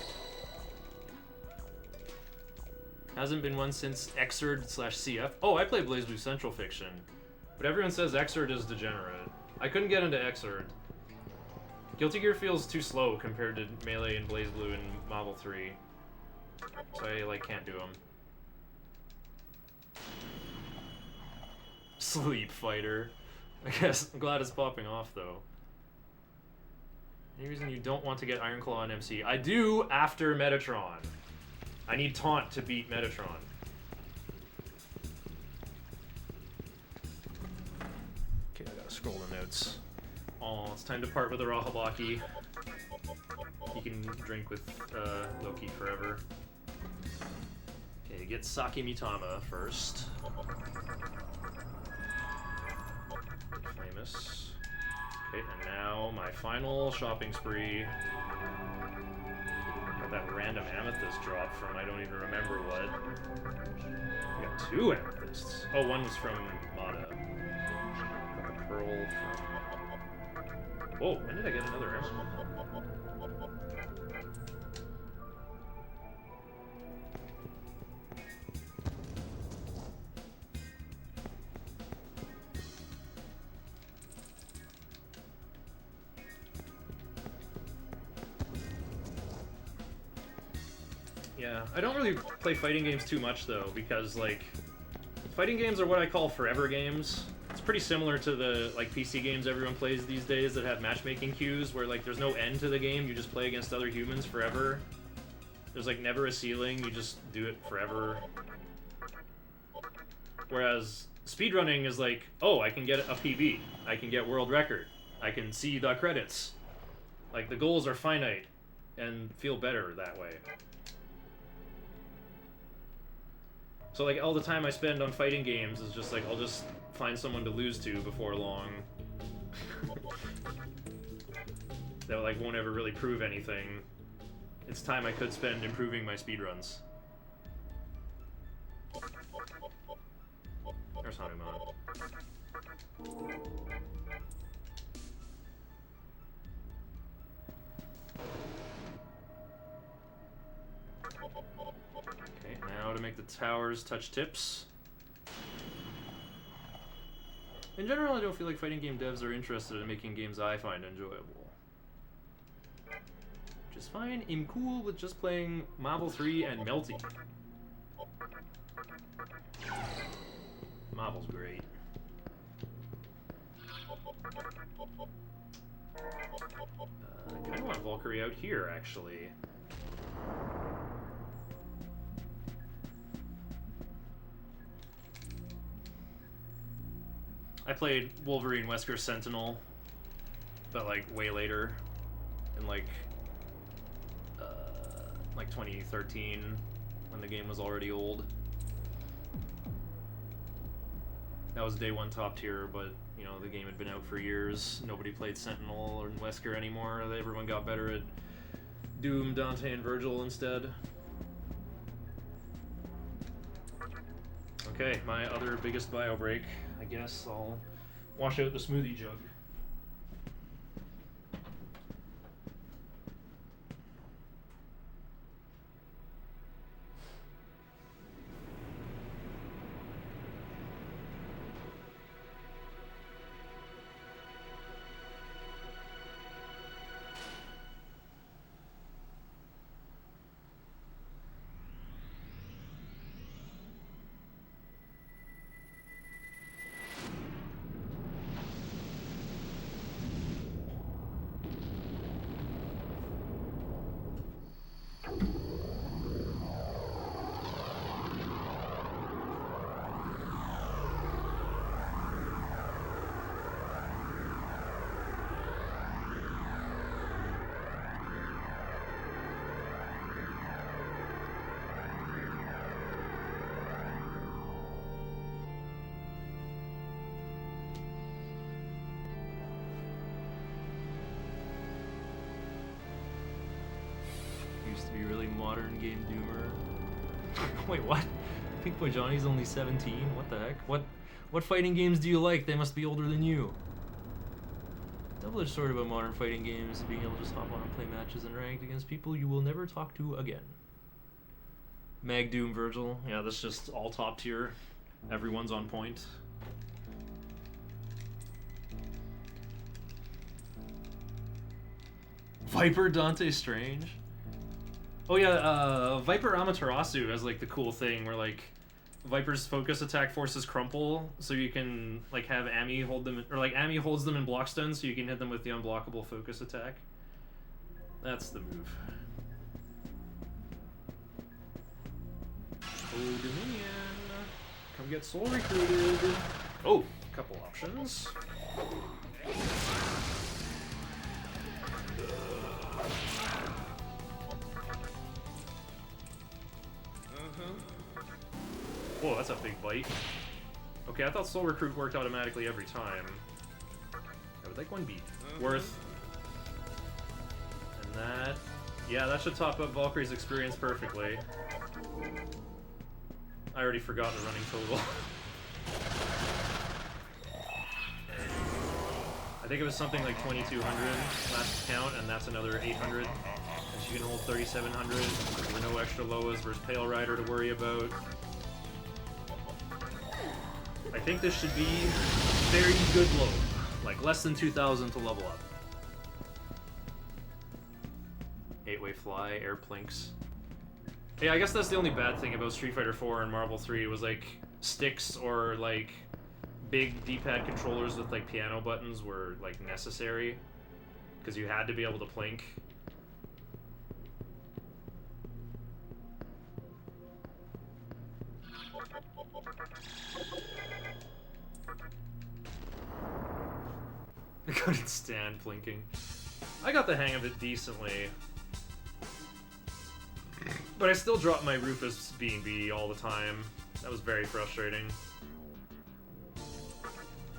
Hasn't been one since Xrd/CF. Oh, I play BlazBlue Central Fiction, but everyone says Xrd is degenerate. I couldn't get into Xrd. Guilty Gear feels too slow compared to Melee and BlazBlue and Marvel 3, so I like can't do them. Sleep Fighter. I guess I'm glad it's popping off though. Any reason you don't want to get Iron Claw on MC? I do after Metatron. I need Taunt to beat Metatron. Okay, I gotta scroll the notes. Oh, it's time to part with the Rahabaki. He can drink with Loki forever. Okay, get Saki Mitama first. Famous. Okay, and now my final shopping spree. Got that random amethyst drop from I don't even remember what. We got 2 amethysts. Oh, one was from Mata. Got a pearl from... Whoa, when did I get another emerald? Yeah, I don't really play fighting games too much though, because like, fighting games are what I call forever games. It's pretty similar to the like PC games everyone plays these days that have matchmaking queues, where like there's no end to the game, you just play against other humans forever. There's like never a ceiling, you just do it forever. Whereas speedrunning is like, oh, I can get a PB, I can get world record, I can see the credits. Like the goals are finite and feel better that way. So like all the time I spend on fighting games is just like, I'll just find someone to lose to before long. That like won't ever really prove anything. It's time I could spend improving my speedruns. There's Hanuman. Okay, now to make the towers touch tips. In general, I don't feel like fighting game devs are interested in making games I find enjoyable. Which is fine, I'm cool with just playing Marvel 3 and Melty. Marvel's great. Valkyrie out here, actually. I played Wolverine Wesker Sentinel, but like way later, in like 2013, when the game was already old. That was day one top tier, but you know the game had been out for years. Nobody played Sentinel or Wesker anymore. Everyone got better at Doom, Dante, and Virgil instead. Okay, my other biggest bio break. I guess I'll wash out the smoothie jug. Used to be really modern game doomer. Wait, what? Pink Boy Johnny's only 17? What the heck? What fighting games do you like? They must be older than you. Double-edged sword about modern fighting games is being able to just hop on and play matches and ranked against people you will never talk to again. Mag Doom Virgil. Yeah, that's just all top tier. Everyone's on point. Viper Dante Strange. Oh yeah, Viper Amaterasu has like the cool thing where like Viper's focus attack forces crumple, so you can like have Ami hold them, or like Ami holds them in block stun, so you can hit them with the unblockable focus attack. That's the move. Oh, Dominion, come get soul recruited. Oh, a couple options. Whoa, that's a big bite. Okay, I thought Soul Recruit worked automatically every time. I would like one beat. Worth. And that... Yeah, that should top up Valkyrie's experience perfectly. I already forgot the running total. I think it was something like 2,200 last count, and that's another 800. And she can hold 3,700. There were no extra Loas versus Pale Rider to worry about. I think this should be very good low, like less than 2,000 to level up. 8-way fly, air plinks. Hey, I guess that's the only bad thing about Street Fighter 4 and Marvel 3 was like sticks or like big D-pad controllers with like piano buttons were like necessary because you had to be able to plink. I couldn't stand plinking. I got the hang of it decently. But I still dropped my Rufus B&B all the time. That was very frustrating.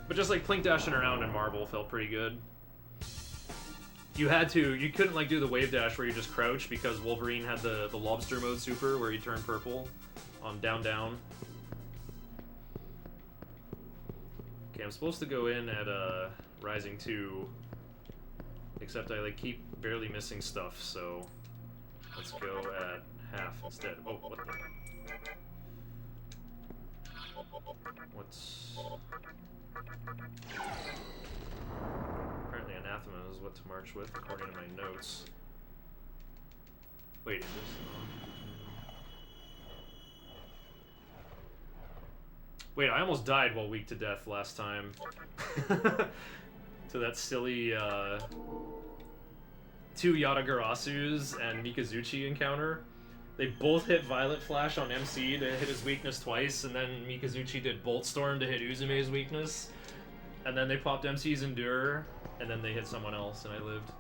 But just like plink dashing around in Marvel felt pretty good. You couldn't like do the wave dash where you just crouch because Wolverine had the lobster mode super where you turn purple on down down. Okay, I'm supposed to go in at Rising 2, except I like keep barely missing stuff, so let's go at half instead. Oh, what the? What's... Apparently Anathema is what to march with, according to my notes. Wait, is this... Wait, I almost died while weak to death last time. To that silly, two Yatagarasus and Mikazuchi encounter. They both hit Violet Flash on MC to hit his weakness twice, and then Mikazuchi did Bolt Storm to hit Uzume's weakness. And then they popped MC's Endure, and then they hit someone else, and I lived.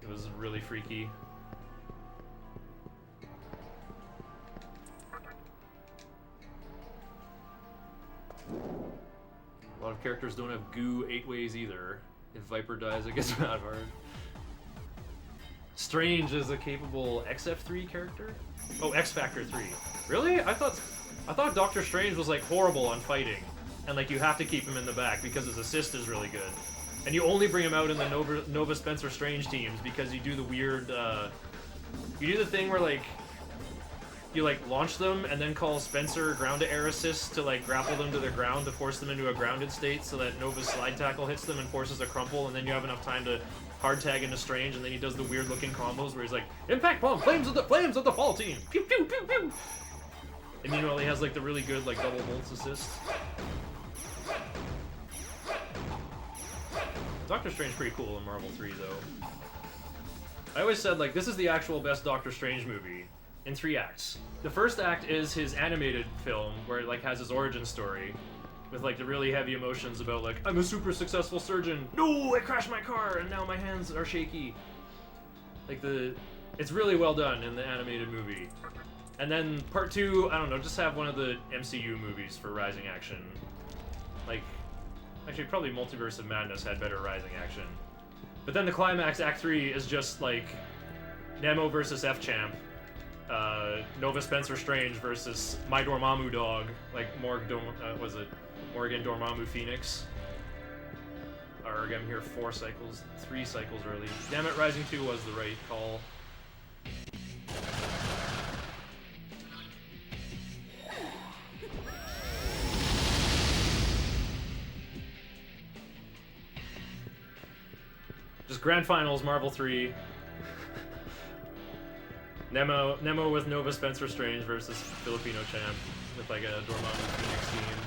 It was really freaky. A lot of characters don't have goo 8 ways either. If Viper dies, it gets mad hard. Strange is a capable XF3 character? Oh, X Factor 3. Really? I thought Doctor Strange was like horrible on fighting. And like you have to keep him in the back because his assist is really good. And you only bring him out in the Nova Spencer Strange teams because you do the weird, you do the thing where like, you like launch them and then call Spencer ground to air assist to like grapple them to the ground to force them into a grounded state so that Nova's slide tackle hits them and forces a crumple, and then you have enough time to hard tag into Strange, and then he does the weird looking combos where he's like, Impact Bomb, flames of the fall team! Pew pew pew pew! And meanwhile he has like the really good like double bolts assist. Doctor Strange pretty cool in Marvel 3 though. I always said like this is the actual best Doctor Strange movie in 3 acts. The first act is his animated film where it like has his origin story with like the really heavy emotions about like, I'm a super successful surgeon. No, I crashed my car and now my hands are shaky. Like it's really well done in the animated movie. And then part 2, I don't know, just have one of the MCU movies for rising action. Like, actually probably Multiverse of Madness had better rising action. But then the climax, Act 3, is just like Nemo versus F-Champ. Nova Spencer Strange versus my Dormammu dog, like Morgan Dormammu Phoenix. Arg, I'm here 3 cycles early. Damn it, Rising 2 was the right call. Just Grand Finals, Marvel 3. Nemo with Nova Spencer Strange versus Filipino champ with like a Dormammu Phoenix team.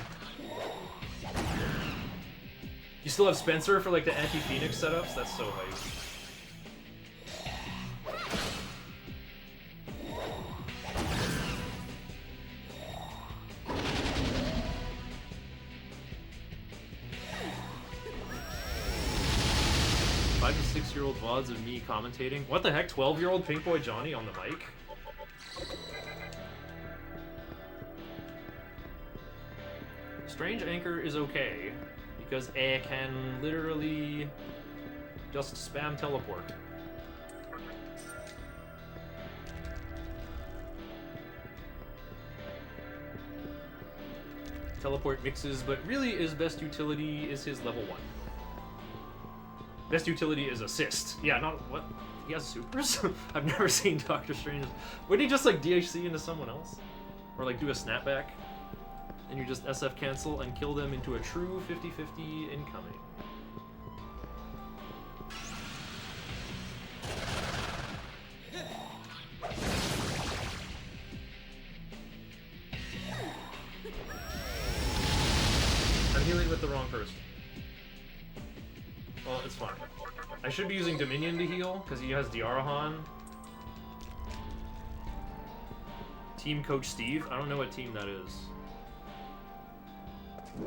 You still have Spencer for like the anti-Phoenix setups? That's so hype. Five to 6-year-old VODs of me commentating. What the heck? 12-year-old Pink Boy Johnny on the mic? Strange Anchor is okay because I can literally just spam teleport. Teleport mixes, but really his best utility is his level 1. Best utility is assist. Yeah, not what? He has supers? I've never seen Doctor Strange. Wouldn't he just like DHC into someone else? Or like do a snapback? And you just SF cancel and kill them into a true 50-50 incoming. I'm healing with the wrong person. Well, it's fine. I should be using Dominion to heal, because he has Diarahan. Team Coach Steve? I don't know what team that is.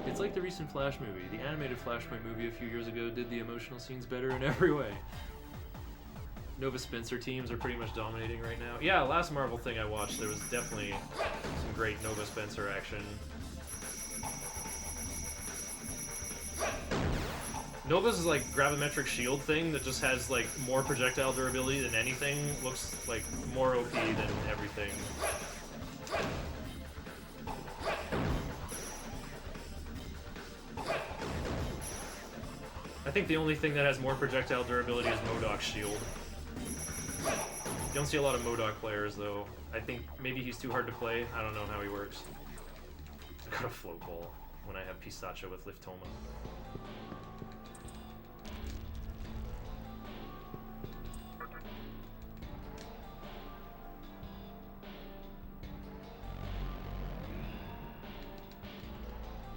It's like the recent Flash movie. The animated Flashpoint movie a few years ago did the emotional scenes better in every way. Nova Spencer teams are pretty much dominating right now. Yeah, last Marvel thing I watched, there was definitely some great Nova Spencer action. Nova's like gravimetric shield thing that just has like more projectile durability than anything looks like more OP than everything. I think the only thing that has more projectile durability is MODOK's shield. You don't see a lot of MODOK players though. I think maybe he's too hard to play. I don't know how he works. I got a float ball when I have Pistachio with Liftoma.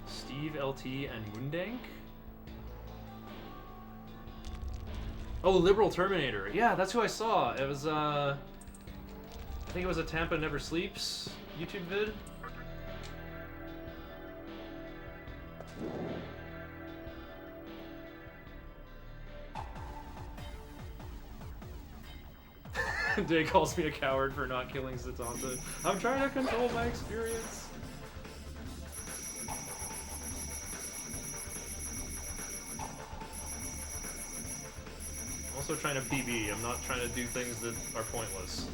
Steve, LT, and Moondank? Oh, Liberal Terminator. Yeah, that's who I saw. It was, I think it was a Tampa Never Sleeps YouTube vid. Day calls me a coward for not killing Satanta. I'm trying to control my experience. I'm also trying to PB. I'm not trying to do things that are pointless.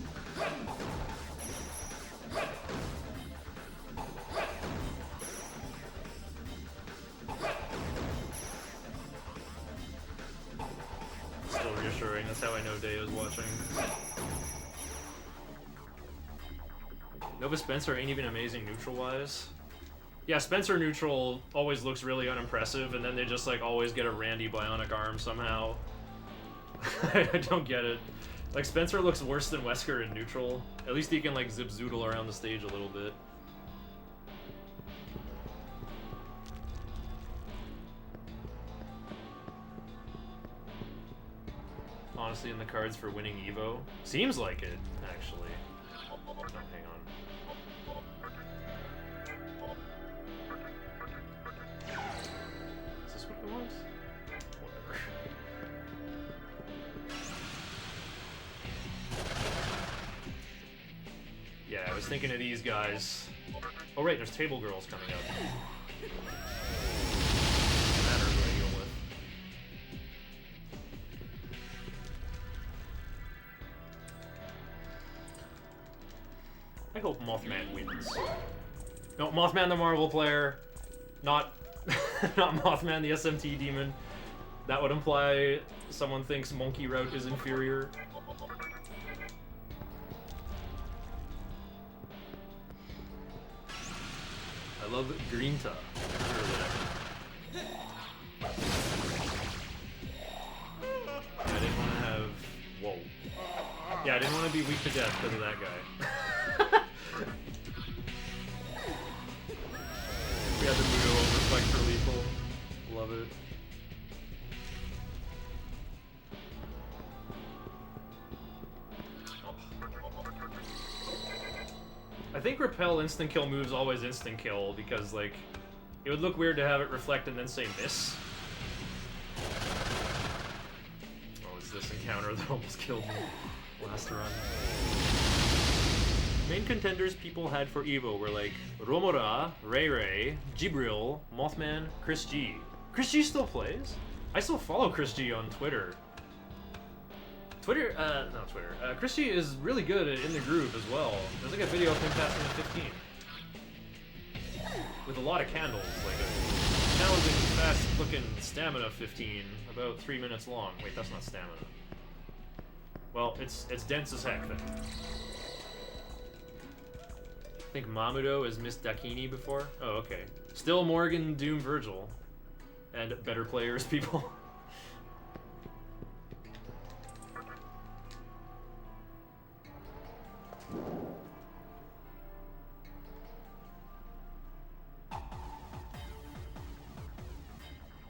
Still reassuring. That's how I know Day is watching. Nova Spencer ain't even amazing neutral-wise. Yeah, Spencer neutral always looks really unimpressive, and then they just like always get a Randy bionic arm somehow. I don't get it. Like, Spencer looks worse than Wesker in neutral. At least he can like zip-zoodle around the stage a little bit. Honestly, in the cards for winning Evo? Seems like it, actually. Oh, hang on. Is this what it was? Whatever. Yeah, I was thinking of these guys. Oh right, there's Table Girls coming up. Matters what I deal with. I hope Mothman wins. No, Mothman the Marvel player, not not Mothman the SMT demon. That would imply someone thinks Monkey Route is inferior. I love Greenta. Never heard of that. I didn't want to have... Whoa. Yeah, I didn't want to be weak to death because of that guy. We had the Mudo over Spike for lethal. Love it. I think repel instant kill moves always instant kill because like it would look weird to have it reflect and then say miss. Oh, it's this encounter that almost killed me last run. Main contenders people had for Evo were like Romora, Ray Ray, Jibril, Mothman, Chris G. Chris G still plays? I still follow Chris G on Twitter. Not Twitter. Chris G is really good at In the Groove as well. There's like a video of him passing the 15. With a lot of candles, like a challenging, fast-looking stamina 15, about 3 minutes long. Wait, that's not stamina. Well, it's dense as heck then. I think Mamudo has missed Dakini before. Oh, okay. Still Morgan, Doom, Virgil. And better players, people.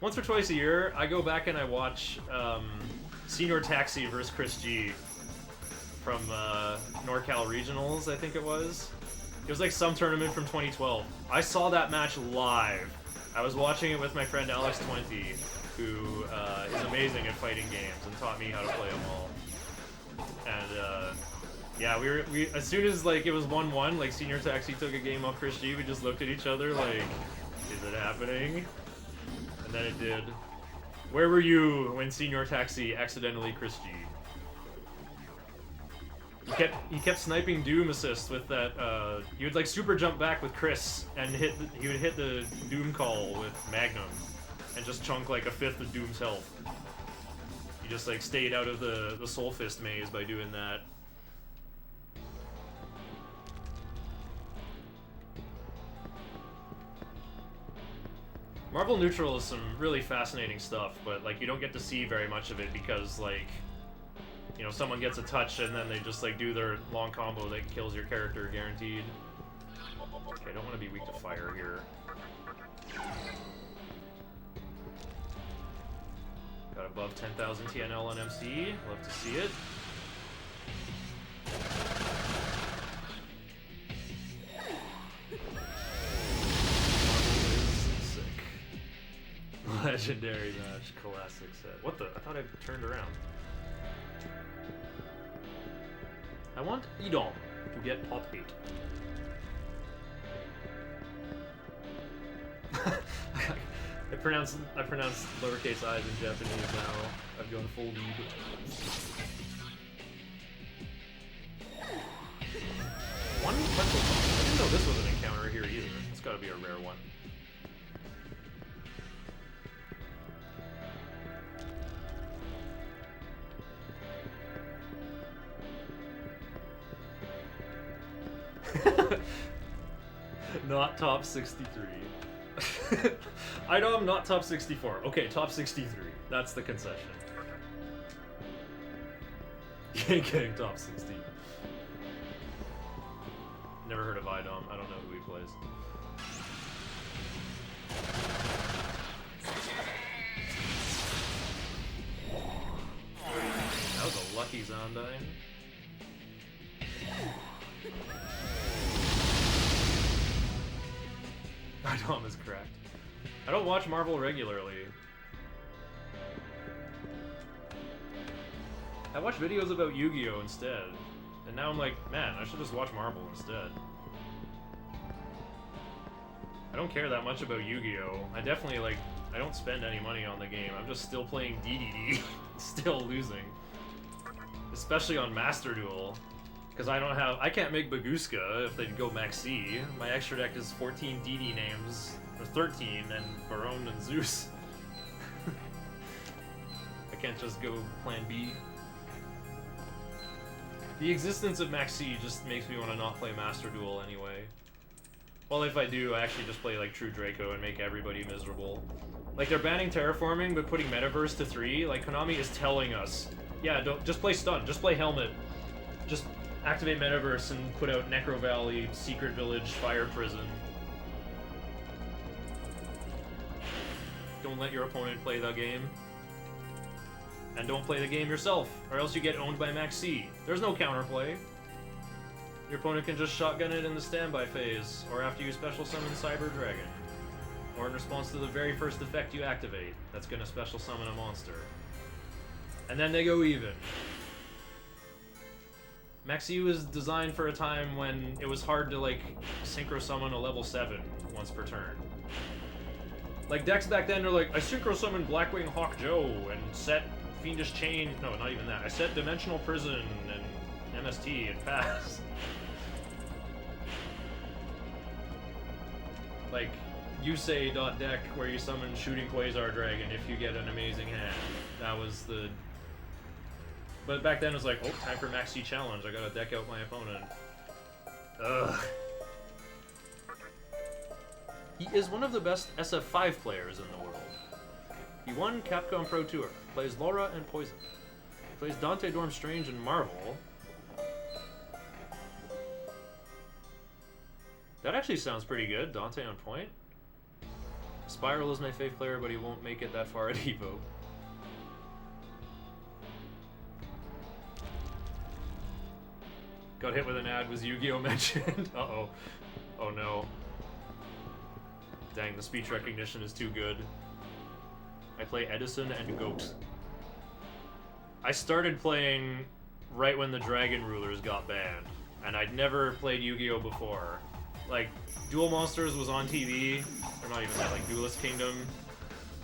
Once or twice a year, I go back and I watch Senior Taxi versus Chris G from NorCal Regionals, I think it was. It was like some tournament from 2012. I saw that match live. I was watching it with my friend Alex20, who is amazing at fighting games and taught me how to play them all. And yeah, we as soon as like it was 1-1, like Senior Taxi took a game off Chris G, we just looked at each other like, is it happening? And then it did. Where were you when Senior Taxi accidentally Chris G? He kept sniping Doom assist with that. He would like super jump back with Chris and he would hit the Doom call with Magnum and just chunk like a fifth of Doom's health. He just like stayed out of the Soul Fist maze by doing that. Marvel Neutral is some really fascinating stuff, but like you don't get to see very much of it because like, you know, someone gets a touch and then they just like do their long combo that kills your character guaranteed. Okay, I don't want to be weak to fire here. Got above 10,000 TNL on MC. Love to see it. Sick. Legendary match, classic set. What the? I thought I turned around. I want Idom to get top 8. I pronounce lowercase i's in Japanese now. I've gone full lead. One pretzel bomb. I didn't know this was an encounter here either. It's gotta be a rare one. Not top 63. Idom, not top 64. Okay, top 63. That's the concession. You ain't getting top 60. Never heard of Idom. I don't know who he plays. That was a lucky Zondyne. Idom is cracked. I don't watch Marvel regularly. I watch videos about Yu-Gi-Oh! Instead. And now I'm like, man, I should just watch Marvel instead. I don't care that much about Yu-Gi-Oh! I definitely, like, I don't spend any money on the game. I'm just still playing DDD. Still losing. Especially on Master Duel. Because I can't make Baguska if they go Max C. My extra deck is 14 DD names, or 13, and Barone and Zeus. I can't just go Plan B. The existence of Max C just makes me want to not play Master Duel anyway. Well, if I do, I actually just play like True Draco and make everybody miserable. Like, they're banning terraforming, but putting Metaverse to 3. Like, Konami is telling us, yeah, don't just play Stun, just play Helmet. Just activate Metaverse and put out Necro Valley, Secret Village, Fire Prison. Don't let your opponent play the game. And don't play the game yourself, or else you get owned by Max C. There's no counterplay. Your opponent can just shotgun it in the standby phase, or after you special summon Cyber Dragon. Or in response to the very first effect you activate, that's gonna special summon a monster. And then they go even. Max C was designed for a time when it was hard to, like, synchro summon a level 7 once per turn. Like, decks back then are like, I synchro summon Blackwing Hawk Joe and set Fiendish Chain. No, not even that. I set Dimensional Prison and MST and pass. Like, you say .deck where you summon Shooting Quasar Dragon if you get an amazing hand. That was the... But back then it was like, oh, time for Max C challenge. I gotta deck out my opponent. Ugh. He is one of the best SF5 players in the world. He won Capcom Pro Tour, plays Laura and Poison. Plays Dante Dorm Strange and Marvel. That actually sounds pretty good, Dante on point. Spiral is my fave player, but he won't make it that far at EVO. Got hit with an ad, was Yu-Gi-Oh! Mentioned? Uh-oh. Oh no. Dang, the speech recognition is too good. I play Edison and Goat. I started playing right when the Dragon Rulers got banned, and I'd never played Yu-Gi-Oh! Before. Like, Duel Monsters was on TV, or not even that, like Duelist Kingdom,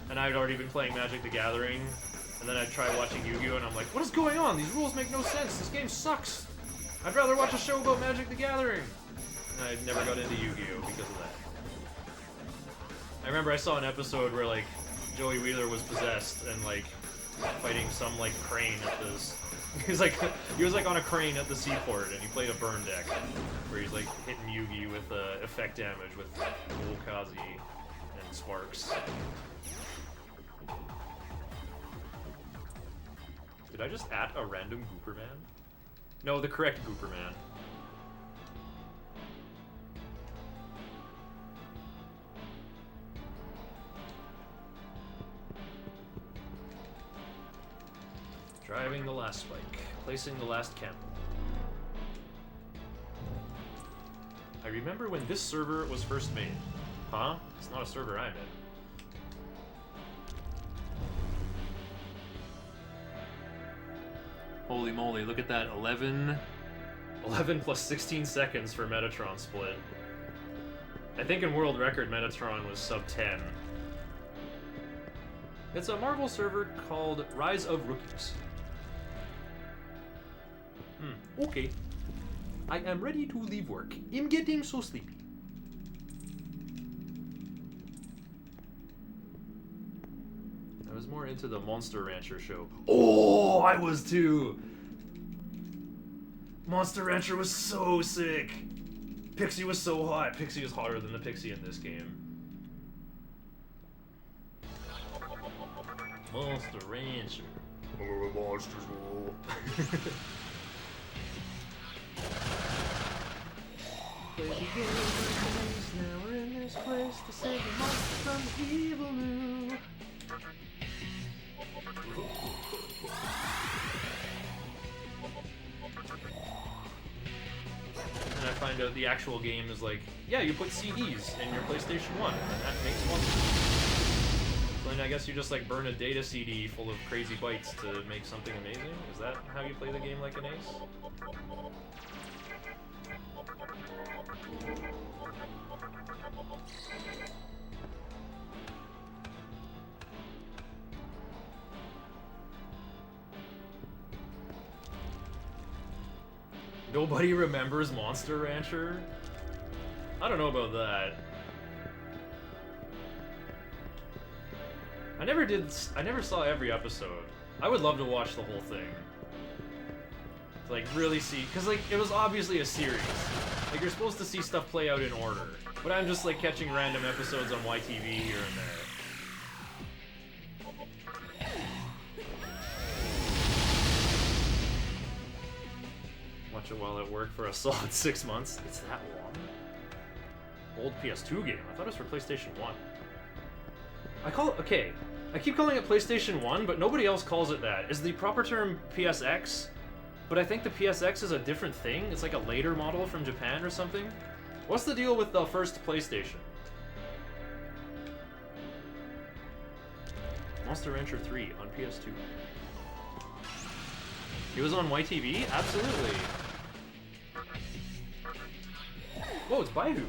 and I'd already been playing Magic the Gathering, and then I'd try watching Yu-Gi-Oh! And I'm like, what is going on? These rules make no sense, this game sucks! I'd rather watch a show about Magic the Gathering! And I never got into Yu-Gi-Oh! Because of that. I remember I saw an episode where, like, Joey Wheeler was possessed and, like, fighting some, like, crane at this... he was like on a crane at the seaport, and he played a burn deck, where he's, like, hitting Yugi with effect damage with Kazi and Sparks. Did I just at a random Gooperman? No, the correct Gooperman. Driving the last spike. Placing the last camel. I remember when this server was first made. Huh? It's not a server I'm in. Holy moly, look at that. 11 plus 16 seconds for Metatron split. I think in world record Metatron was sub 10. It's a Marvel server called Rise of Rookies. Okay. I am ready to leave work. I'm getting so sleepy. I was more into the Monster Rancher show. Oh, I was too! Monster Rancher was so sick! Pixie was so hot. Pixie was hotter than the Pixie in this game. Monster Rancher. Monsters roll. Play the game now we're in this place to save the monster from the evil new. And I find out the actual game is like, yeah, you put CDs in your PlayStation 1, and that makes monsters. So then I guess you just like burn a data CD full of crazy bytes to make something amazing? Is that how you play the game like an ace? Nobody remembers Monster Rancher? I don't know about that. I never saw every episode. I would love to watch the whole thing. To like really see, cause like it was obviously a series. Like you're supposed to see stuff play out in order. But I'm just like catching random episodes on YTV here and there. Watch it while at work for a solid 6 months. It's that long? Old PS2 game. I thought it was for PlayStation 1. I keep calling it PlayStation 1, but nobody else calls it that. Is the proper term PSX? But I think the PSX is a different thing. It's like a later model from Japan or something. What's the deal with the first PlayStation? Monster Rancher 3 on PS2. It was on YTV? Absolutely. Whoa, it's Baidu.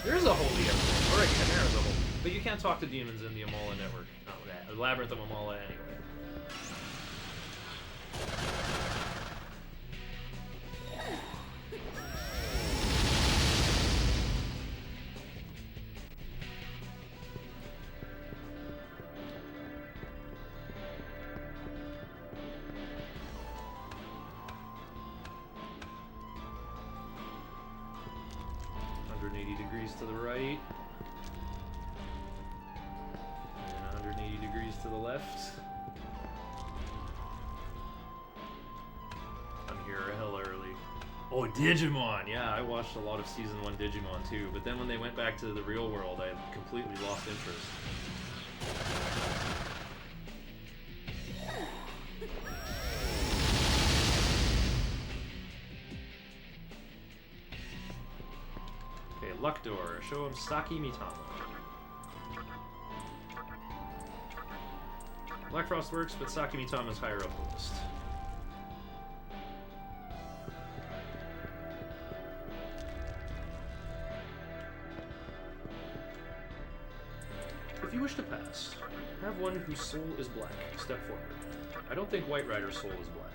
There is a holy episode. Alright, Chimera's a holy. But you can't talk to demons in the Amala network. Oh, that. Labyrinth of Amala anyway. To the right, and 180 degrees to the left. I'm here hella early. Oh, Digimon! Yeah, I watched a lot of Season 1 Digimon too, but then when they went back to the real world, I completely lost interest. Luckdoor, show him Saki Mitama. Black Frost works, but Saki Mitama's higher up the list. If you wish to pass, have one whose soul is black. Step forward. I don't think White Rider's soul is black.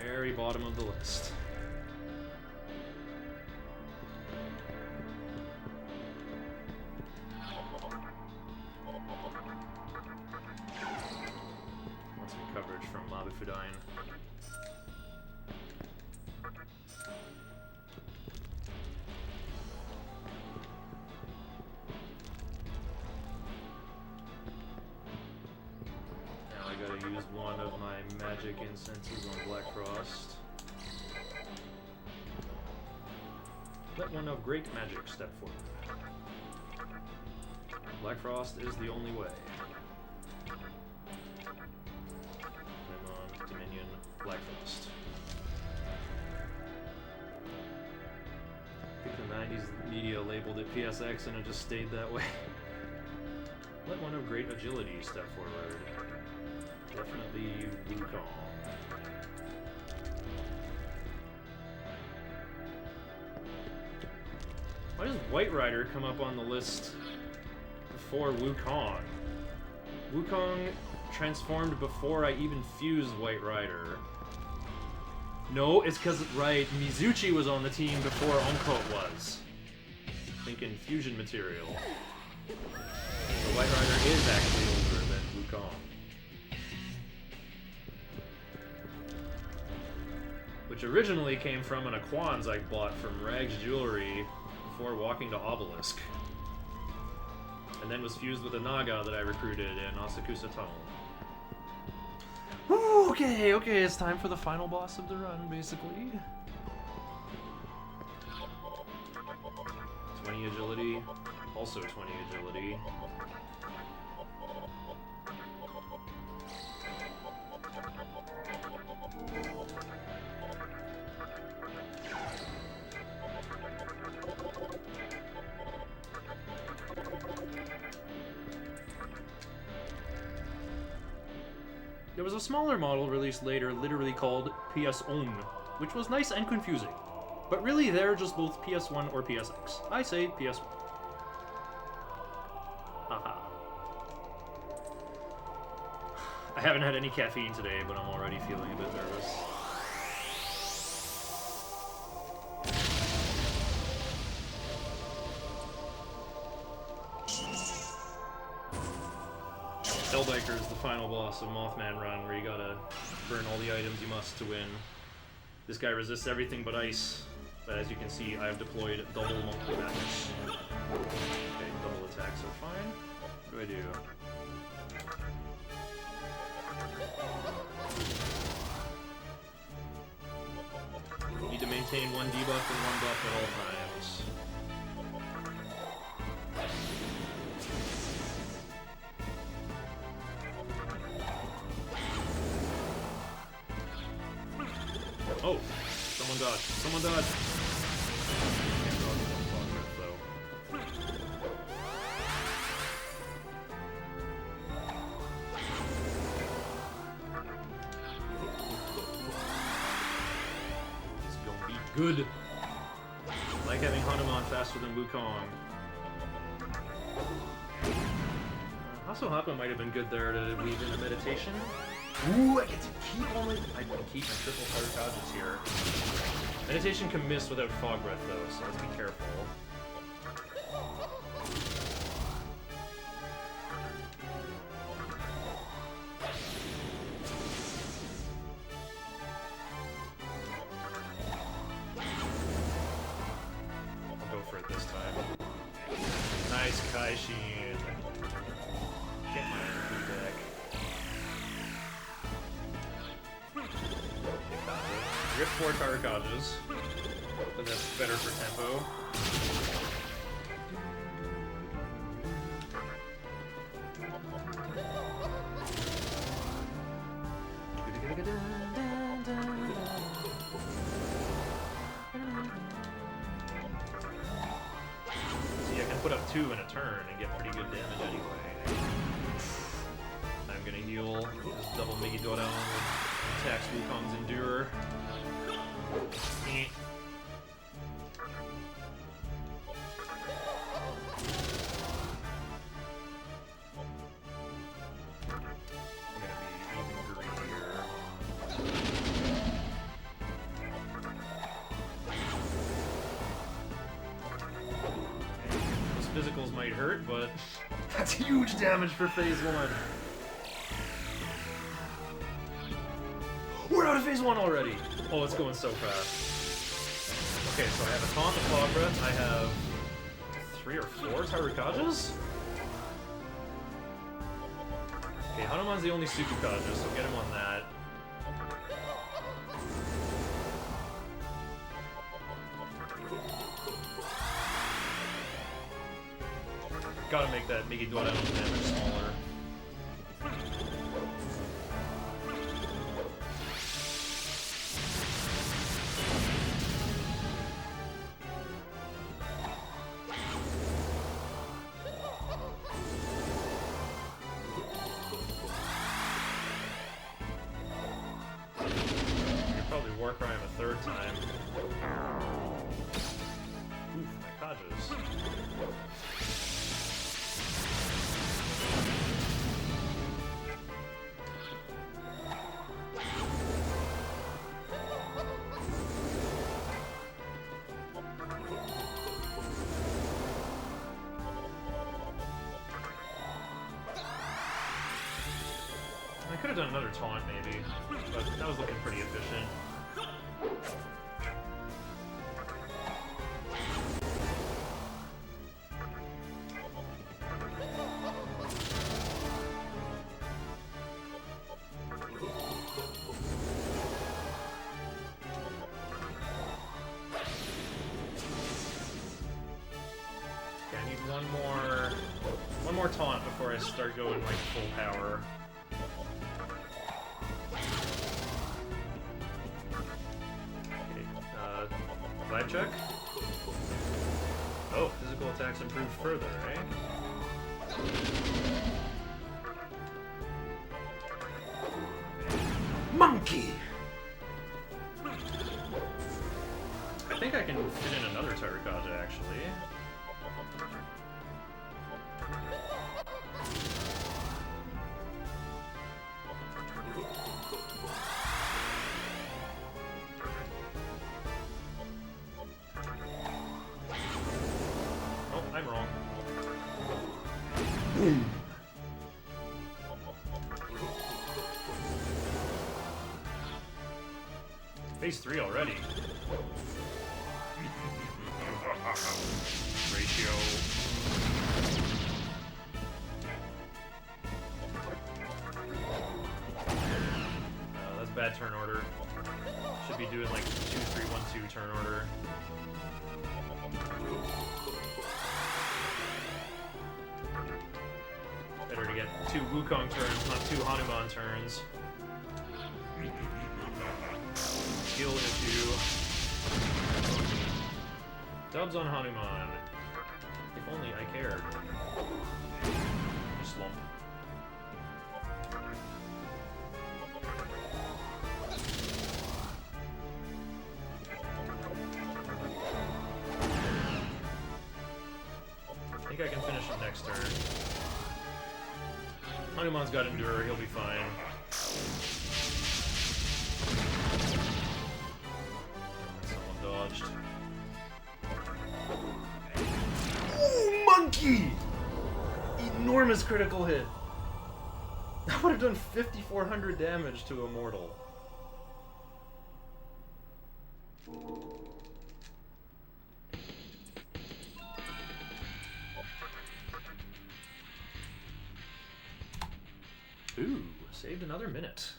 Very bottom of the list. Want some coverage from Mabufudine. Use one of my magic incenses on Black Frost. Let one of great magic step forward. Black Frost is the only way. Paimon, Dominion, Black Frost. I think the 90s media labeled it PSX and it just stayed that way. Let one of great agility step forward. Definitely Wukong. Why does White Rider come up on the list before Wukong? Wukong transformed before I even fused White Rider. No, it's because, right, Mizuchi was on the team before Onkot was. Thinking fusion material. So White Rider is actually older than Wukong. Which originally came from an Aquans I bought from Rags Jewelry before walking to Obelisk. And then was fused with a Naga that I recruited in Asakusa Tunnel. Woo, okay, it's time for the final boss of the run, basically. 20 agility, also 20 agility. There was a smaller model released later, literally called PS1, which was nice and confusing. But really, they're just both PS1 or PSX. I say PS1. Haha. I haven't had any caffeine today, but I'm already feeling a bit nervous. Hellbiker is the final boss of Mothman Run, where you gotta burn all the items you must to win. This guy resists everything but ice, but as you can see, I have deployed double monkey attacks. Okay, double attacks are fine. What do I do? You need to maintain one debuff and one buff at all times. Oh, someone dodged. Someone dodged. Can't dodge one though. It's gonna be good. I like having Hanuman faster than Wukong. Hasohapa might have been good there to weave in a meditation. Ooh, I get to keep all my... I can keep my triple Tarkages here. Meditation can miss without Fog Breath though, so let's be careful. I'll go for it this time. Nice Kaishin. Get my energy back. Rip 4 Tarkages, but that's better for tempo. See, I can put up 2 in a turn and get pretty good damage anyway. I'm gonna heal this double Megidoran with attacks Wukong's Endurer. Physicals might hurt, but That's huge damage for phase 1. we're out of phase 1 already. Oh, it's going so fast. Okay, so I have a taunt of Fog Breath. I have 3 or 4 Tarukajas. Okay, Hanuman's the only Tsukukaja, so get him on that. Gotta make that Migi Dora damage smaller. War Crime a third time. Oof, my Kajas. I could have done another taunt maybe, but that was looking pretty efficient. One more taunt before I start going like full power. Okay, vibe check. Oh, physical attacks improved further, eh? Monkey! I think I can fit in another Tarakaja actually. I'm wrong. Boom! Phase 3 already. Ratio. That's bad turn order. Should be doing like 2-3-1-2 turn order. Better to get 2 Wukong turns, not 2 Hanuman turns. Skill issue. Dubs on Hanuman. If only I cared. Slump. I think I can finish him next turn. Hanuman's got Endure, he'll be fine. Someone dodged. Ooh, monkey! Enormous critical hit! That would have done 5,400 damage to a mortal. Ooh, saved another minute.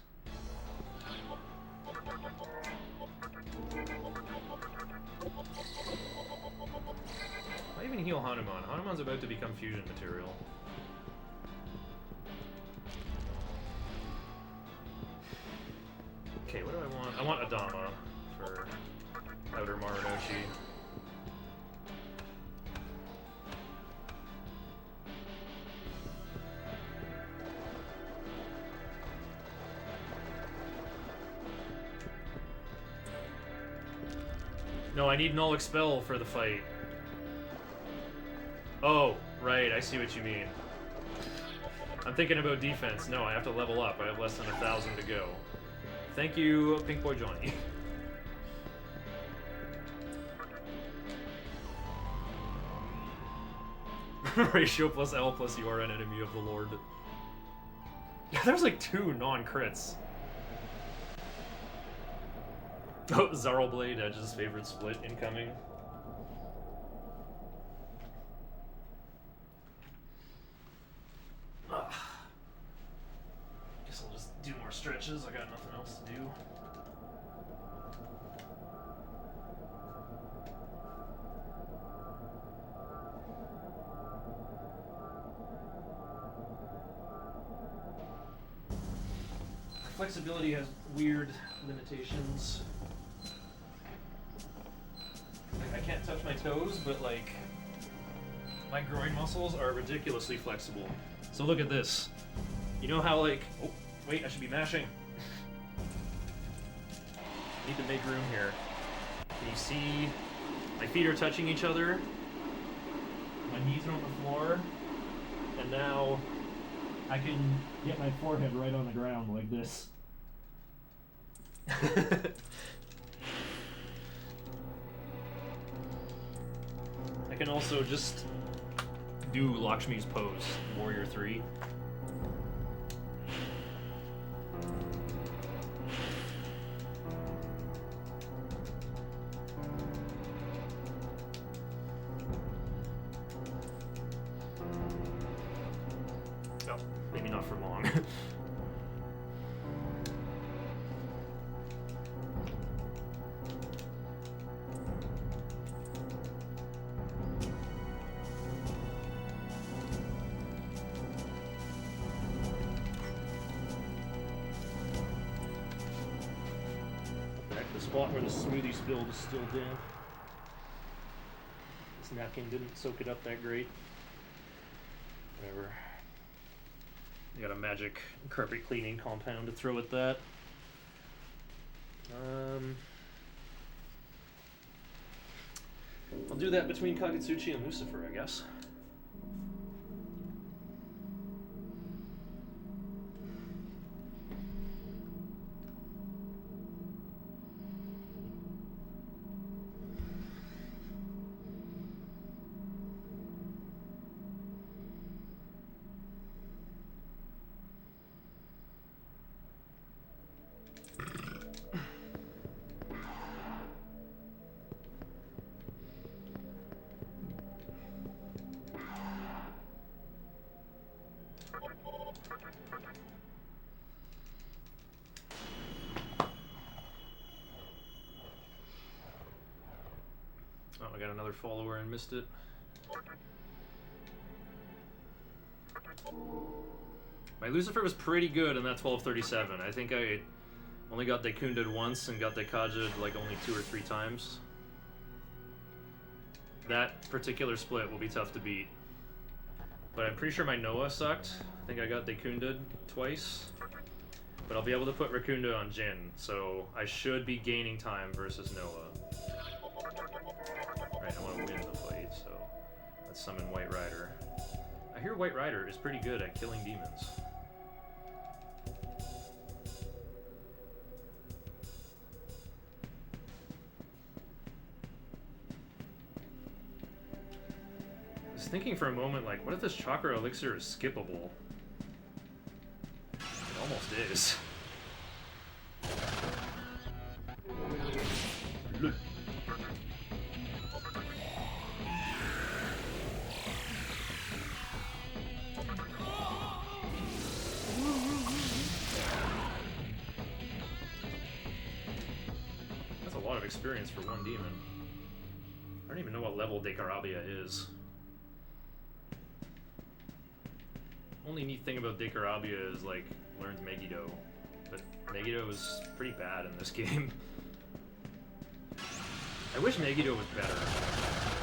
Why even heal Hanuman? Hanuman's about to become fusion material. Okay, what do I want? I want Adama for Outer Marunouchi. No, I need Null Expel for the fight. Oh, right, I see what you mean. I'm thinking about defense. No, I have to level up. I have less than 1,000 to go. Thank you, Pink Boy Johnny. Ratio plus L plus you are an enemy of the Lord. Yeah, there's like 2 non-crits. Oh, Zarl Blade, Edge's favorite split incoming. Guess I'll just do more stretches. I got nothing else to do. Flexibility has weird limitations. Like, I can't touch my toes, but like my groin muscles are ridiculously flexible. So look at this. You know how like, oh wait, I should be mashing. Need to make room here. Can you see my feet are touching each other? My knees are on the floor. And now I can get my forehead right on the ground like this. I can also just do Lakshmi's pose, Warrior 3. Oh, maybe not for long. The spot where the smoothie spilled is still damp. This napkin didn't soak it up that great. Whatever. I got a magic carpet cleaning compound to throw at that. I'll do that between Kagutsuchi and Lucifer, I guess. Oh, I got another follower and missed it. My Lucifer was pretty good in that 1237. I think I only got Dekunded once and got Dekajed like only 2 or 3 times. That particular split will be tough to beat. But I'm pretty sure my Noah sucked. I think I got Dekunded twice. But I'll be able to put Rakunda on Jin, so I should be gaining time versus Noah. Right, I want to win the fight, so let's summon White Rider. I hear White Rider is pretty good at killing demons. I was thinking for a moment, like, what if this chakra elixir is skippable? It almost is. That's a lot of experience for one demon. I don't even know what level Dekarabia is. Only neat thing about Dekarabia is, like, learns Megiddo. But Megiddo is pretty bad in this game. I wish Megiddo was better.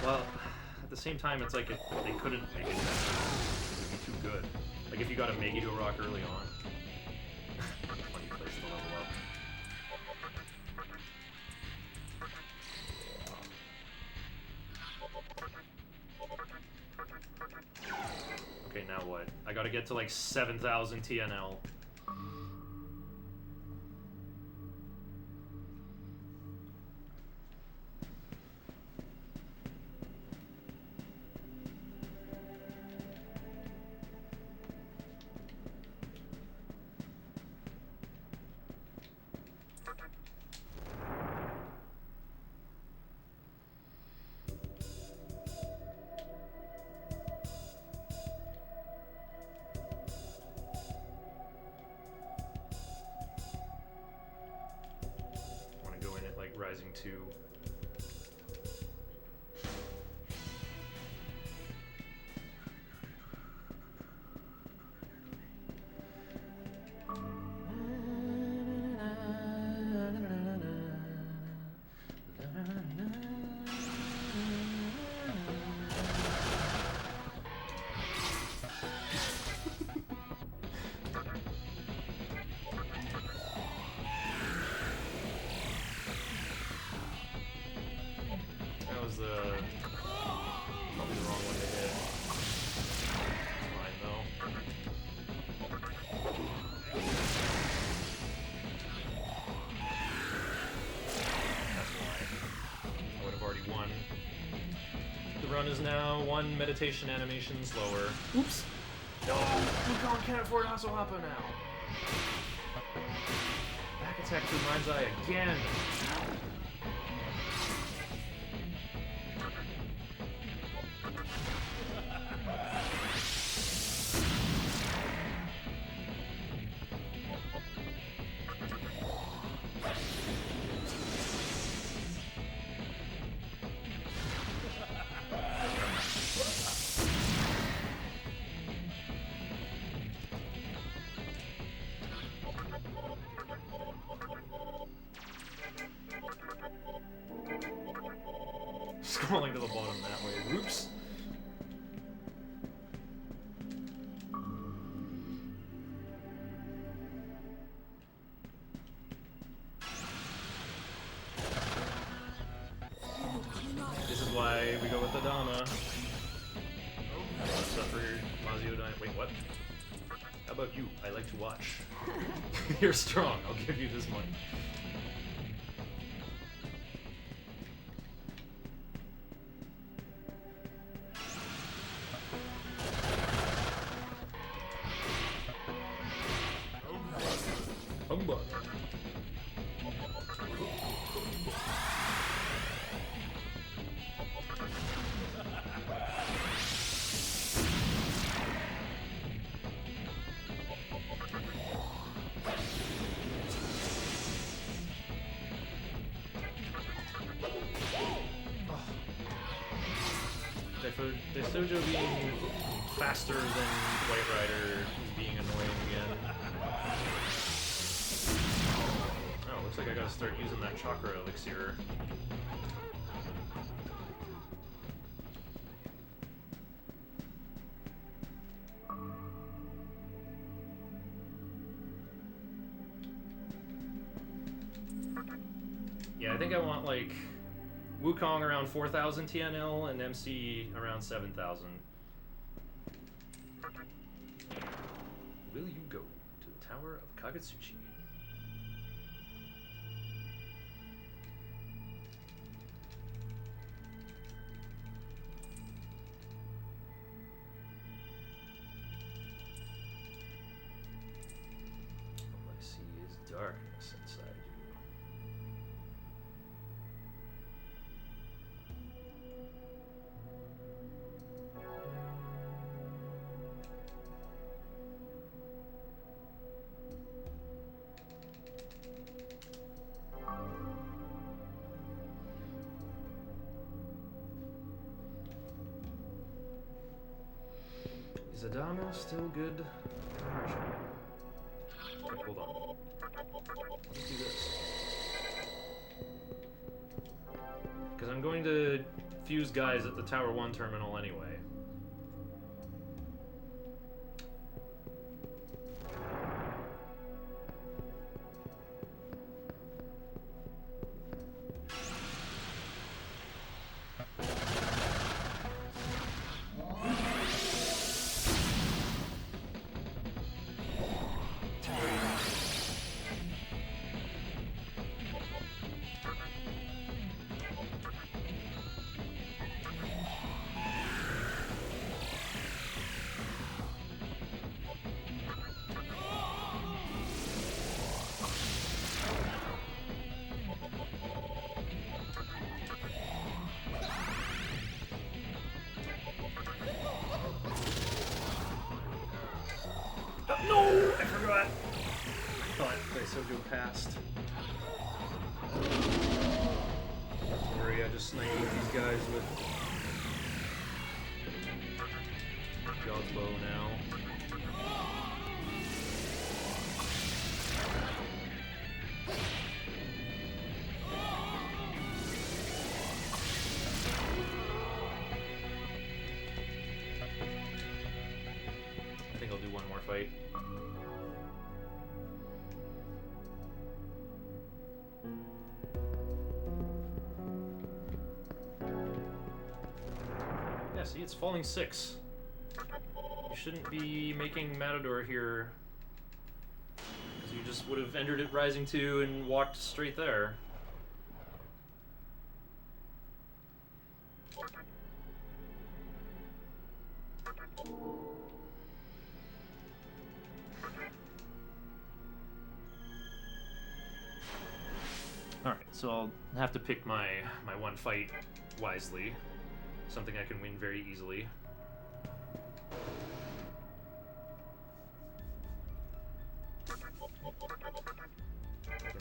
Well, at the same time, it's like they couldn't make it better. It would be too good. Like if you got a Megiddo rock early on. Funny place to level up. Okay, now what? I gotta get to like 7,000 TNL. Rising 2. run is now 1 meditation animation slower. Oops. No, Wukong can't afford Hasselhoppa now. Back attack through Mind's Eye again. Scrolling to the bottom that way. Oops. This is why we go with the Dama. Stuff for Mazio Dying. Wait, what? How about you? I like to watch. You're strong. I'll give you this money. Humbug. Sojo being faster than White Rider is being annoying again. Oh, looks like I gotta start using that chakra elixir. Yeah, I think I want like Wukong around 4,000 TNL and MC around 7,000. Will you go to the Tower of Kagetsuchi? All I see is darkness inside you. Is Adama still good? Wait, hold on. Let's do this. Because I'm going to fuse guys at the Tower 1 terminal anyway. No! I forgot! Thought Sojo passed. Don't worry, I just sniped these guys with God's bow now. I think I'll do one more fight. Yeah, see, it's falling 6. You shouldn't be making Matador here, because you just would have entered it rising 2 and walked straight there. Alright, so I'll have to pick my one fight wisely. Something I can win very easily.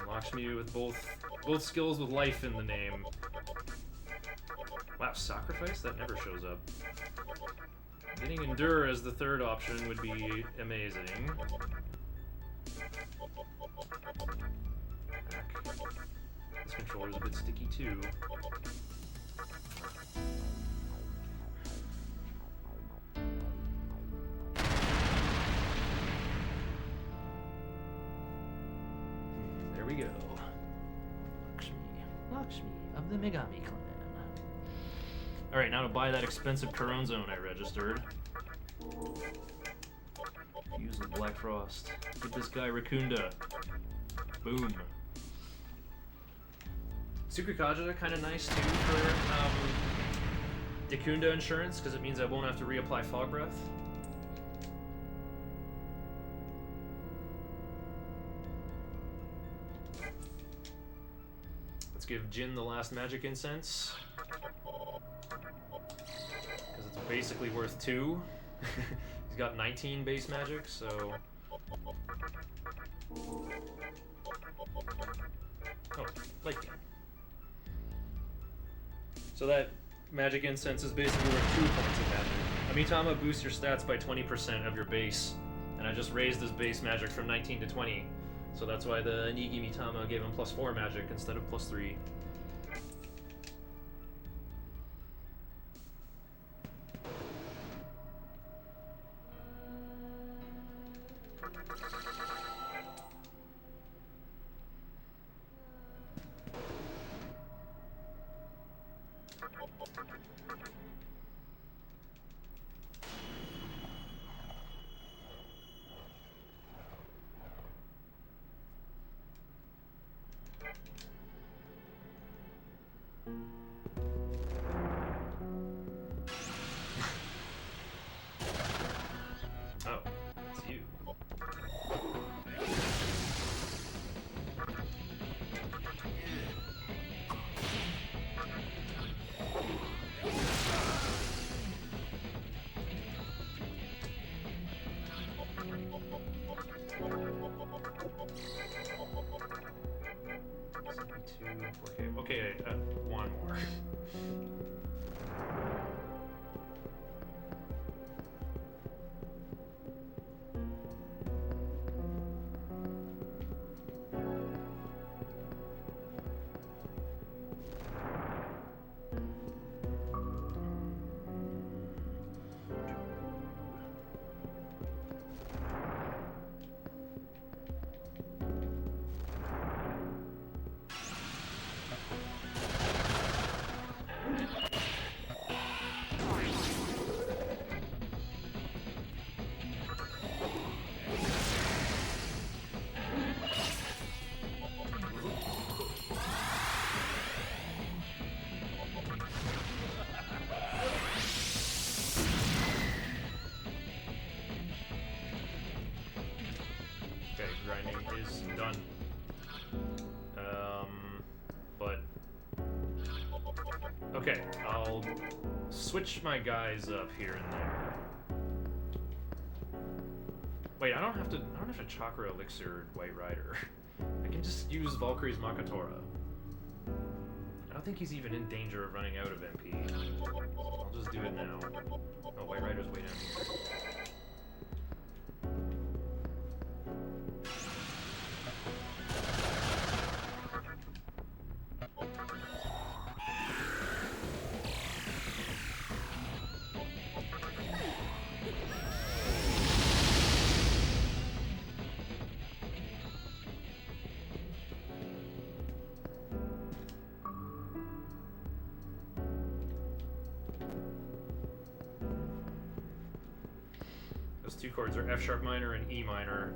Lakshmi with both skills with life in the name. Wow, sacrifice? That never shows up. Getting endure as the third option would be amazing. This controller's a bit sticky too. There we go. Lakshmi of the Megami clan. Alright, now to buy that expensive Corone Zone I registered. Use the Black Frost. Get this guy Rakunda. Boom. Sukukaja kind of nice too for Dekunda insurance, because it means I won't have to reapply Fog Breath. Let's give Jin the last magic incense. Because it's basically worth 2. He's got 19 base magic, so... Oh, light game. So that magic incense is basically worth 2 points of magic. Amitama boosts your stats by 20% of your base, and I just raised his base magic from 19 to 20. So that's why the Nigi Mitama gave him +4 magic instead of +3. Oh, it's you. Okay, one more. Okay, grinding is done. But okay, I'll switch my guys up here and there. Wait, I don't have to Chakra Elixir White Rider. I can just use Valkyrie's Makatora. I don't think he's even in danger of running out of MP. I'll just do it now. Oh, White Rider's way down here. Those two chords are F sharp minor and E minor.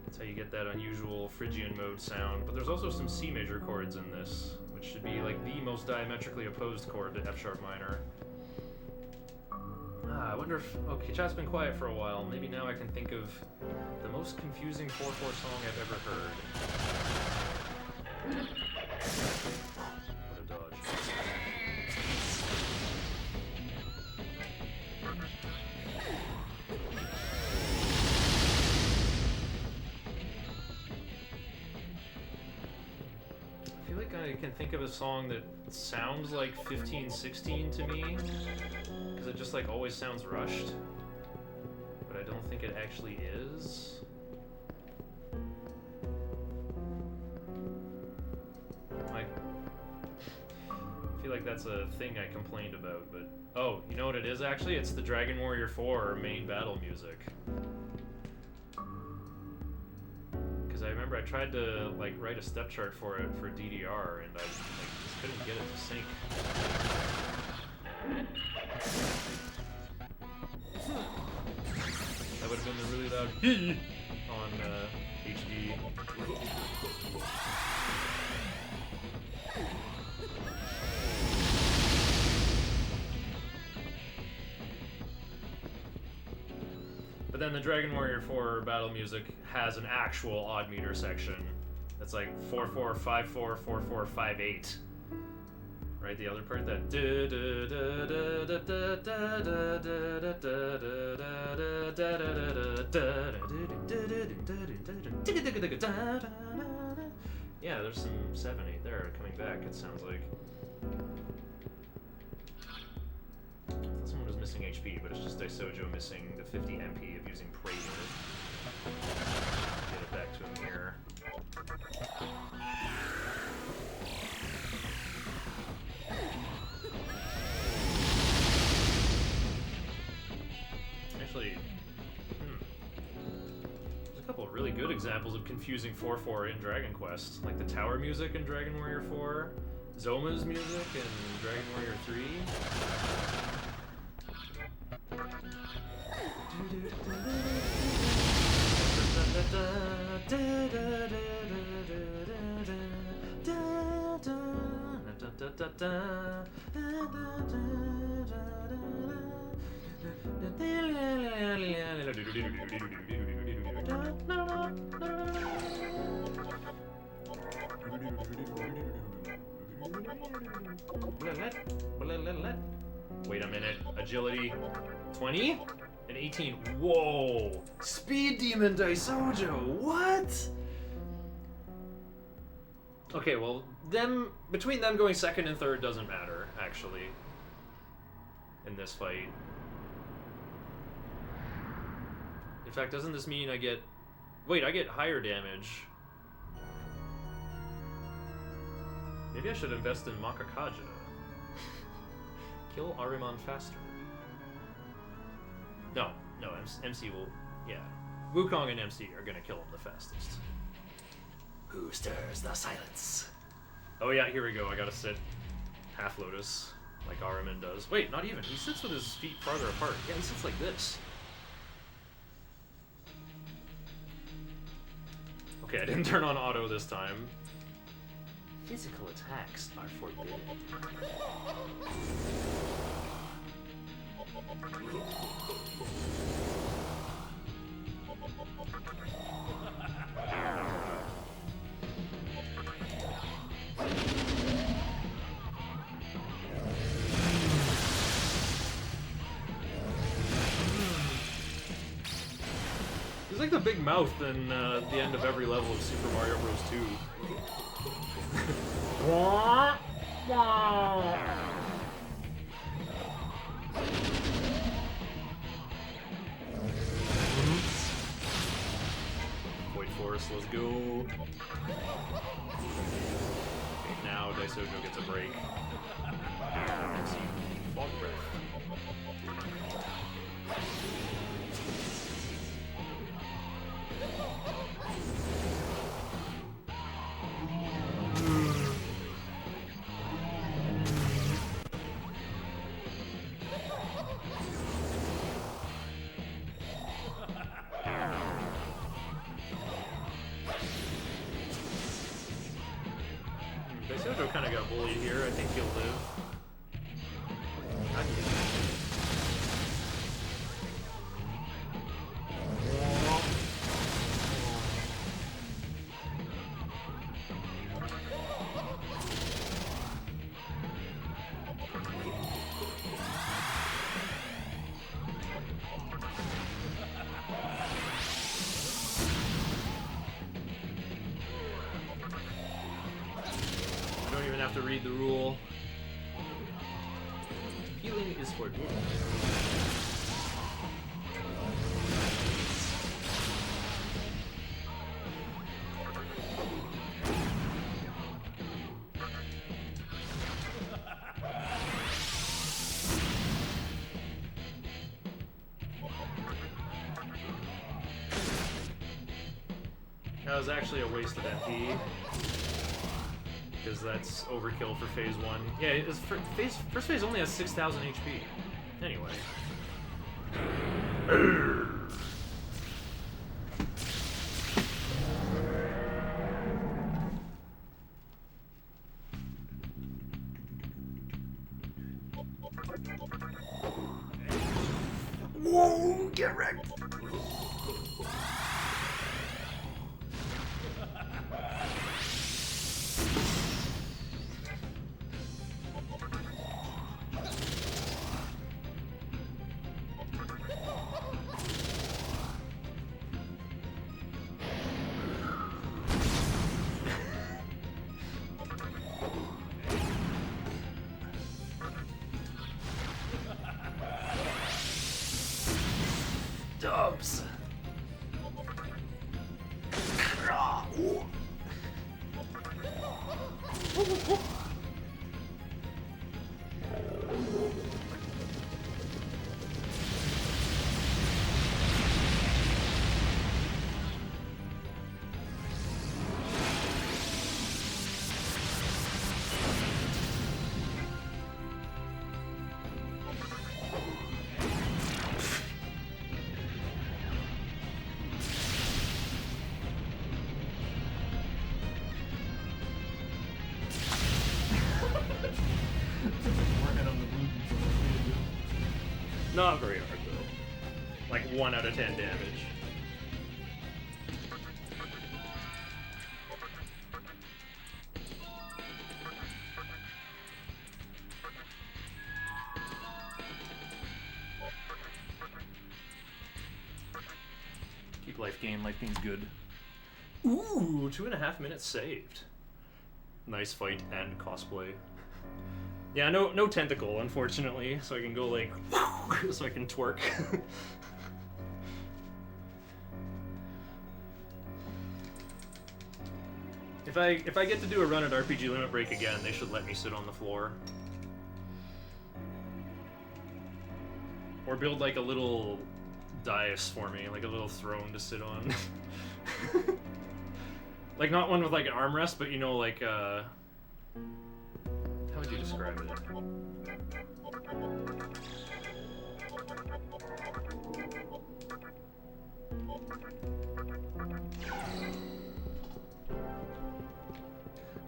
That's how you get that unusual Phrygian mode sound. But there's also some C major chords in this, which should be like the most diametrically opposed chord to F sharp minor. I wonder if... Okay, chat's been quiet for a while. Maybe now I can think of the most confusing 4-4 song I've ever heard. What a dodge. I feel like I can think of a song that sounds like 15-16 to me, because it just like always sounds rushed, but I don't think it actually is. I feel like that's a thing I complained about, but oh, you know what it is actually? It's the Dragon Warrior 4 main battle music. I remember I tried to like write a step chart for it for DDR, and I like, just couldn't get it to sync. That would have been the really loud hee on HD. But then the Dragon Warrior 4 battle music has an actual odd meter section that's like 4-4, 5-4, 4-4, 5-8. Right, the other part that yeah, there's some 7-8 there coming back, it sounds like. Someone was missing HP, but it's just Daisojo missing the 50 MP of using Prayer. Get it back to him here. Actually, there's a couple of really good examples of confusing 4-4 in Dragon Quest, like the tower music in Dragon Warrior 4, Zoma's music in Dragon Warrior 3. Wait a minute. Agility 20 and 18. Whoa! Speed Demon Daisojo. What? Okay, well, between them going second and third doesn't matter, actually, in this fight. In fact, doesn't this mean I get... Wait, I get higher damage. Maybe I should invest in Makakaja. Kill Ariman faster. No, MC will... Yeah. Wukong and MC are gonna kill him the fastest. Who stirs the silence? Oh yeah, here we go. I gotta sit half lotus, like Ariman does. Wait, not even. He sits with his feet farther apart. Yeah, he sits like this. Okay, I didn't turn on auto this time. Physical attacks are forbidden. He's like the big mouth in the end of every level of Super Mario Bros. 2. Void Force, let's go. Okay, now Daisojo gets a break. Fog breath. Daisojo kind of got bullied here. I think he'll live. have to read the rule. Healing is forbidden. That was actually a waste of MP. Because that's overkill for phase 1. Yeah, it's first phase only has 6,000 HP. Anyway. Whoa, get wrecked. Dubs. Not very hard though. Like 1 out of 10 damage. Keep life gain. Life gain's good. Ooh, 2.5 minutes saved. Nice fight and cosplay. Yeah, no tentacle, unfortunately, so I can go like, so I can twerk. If I get to do a run at RPG Limit Break again, they should let me sit on the floor. Or build like a little dais for me, like a little throne to sit on. Like not one with like an armrest, but you know, like how would you describe it?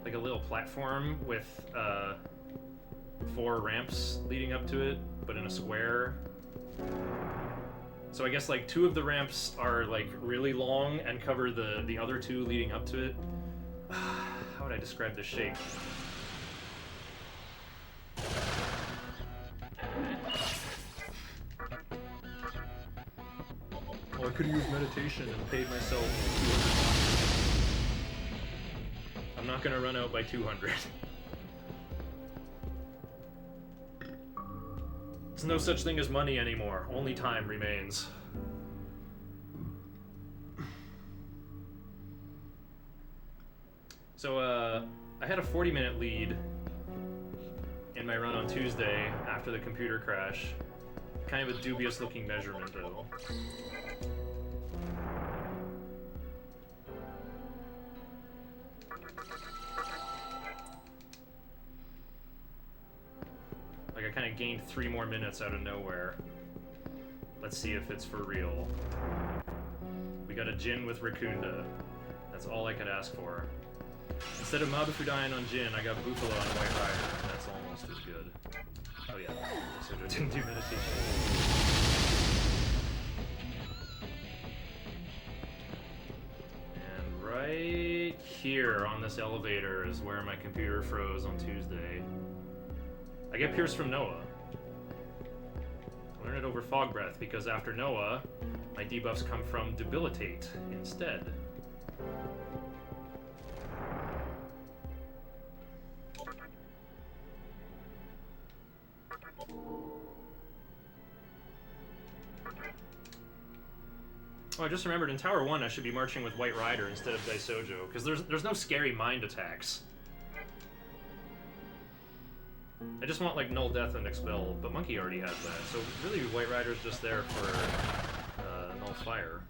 Like a little platform with 4 ramps leading up to it, but in a square. So I guess like 2 of the ramps are like really long and cover the other 2 leading up to it. How would I describe the shape? Well, I could use meditation and paid myself 200. I'm not gonna run out by 200. There's no such thing as money anymore. Only time remains. So, I had a 40-minute lead in my run on Tuesday after the computer crash. Kind of a dubious-looking measurement, though. Like, I kind of gained 3 more minutes out of nowhere. Let's see if it's for real. We got a Jin with Rakunda. That's all I could ask for. Instead of Mabufudain on Jin, I got Buffalo on White Rider, and that's almost as good. Oh yeah, so I didn't do meditation. And right here on this elevator is where my computer froze on Tuesday. I get Pierce from Noah. Learn it over Fog Breath, because after Noah, my debuffs come from Debilitate instead. Oh, I just remembered in Tower 1 I should be marching with White Rider instead of Daisojo, because there's no scary mind attacks. I just want like Null Death and Expel, but Monkey already has that, so really White Rider's just there for Null Fire.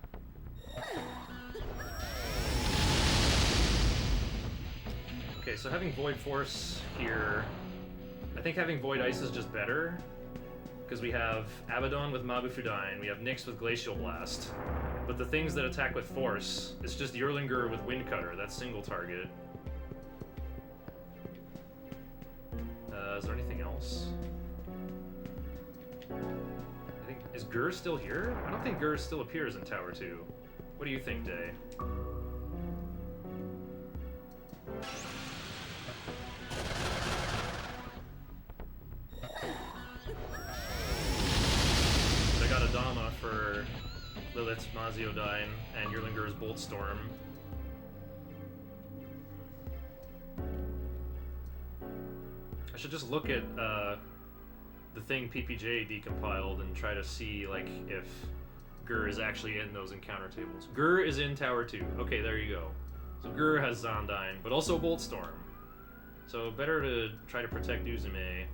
Okay, so having Void Force here, I think having Void Ice is just better, because we have Abaddon with Mabufudain, we have Nyx with Glacial Blast, but the things that attack with Force, it's just Yerlinger with Wind Cutter, that's single target. Is there anything else? I think, is Gur still here? I don't think Gur still appears in Tower 2. What do you think, Day? I got Adama for Lilith's Maziodyne and Yerlinger's Bolt Storm. I should just look at the thing PPJ decompiled and try to see like if Gur is actually in those encounter tables. Gur is in Tower 2. Okay, there you go. So Gur has Zondyne, but also Bolt Storm. So better to try to protect Uzume.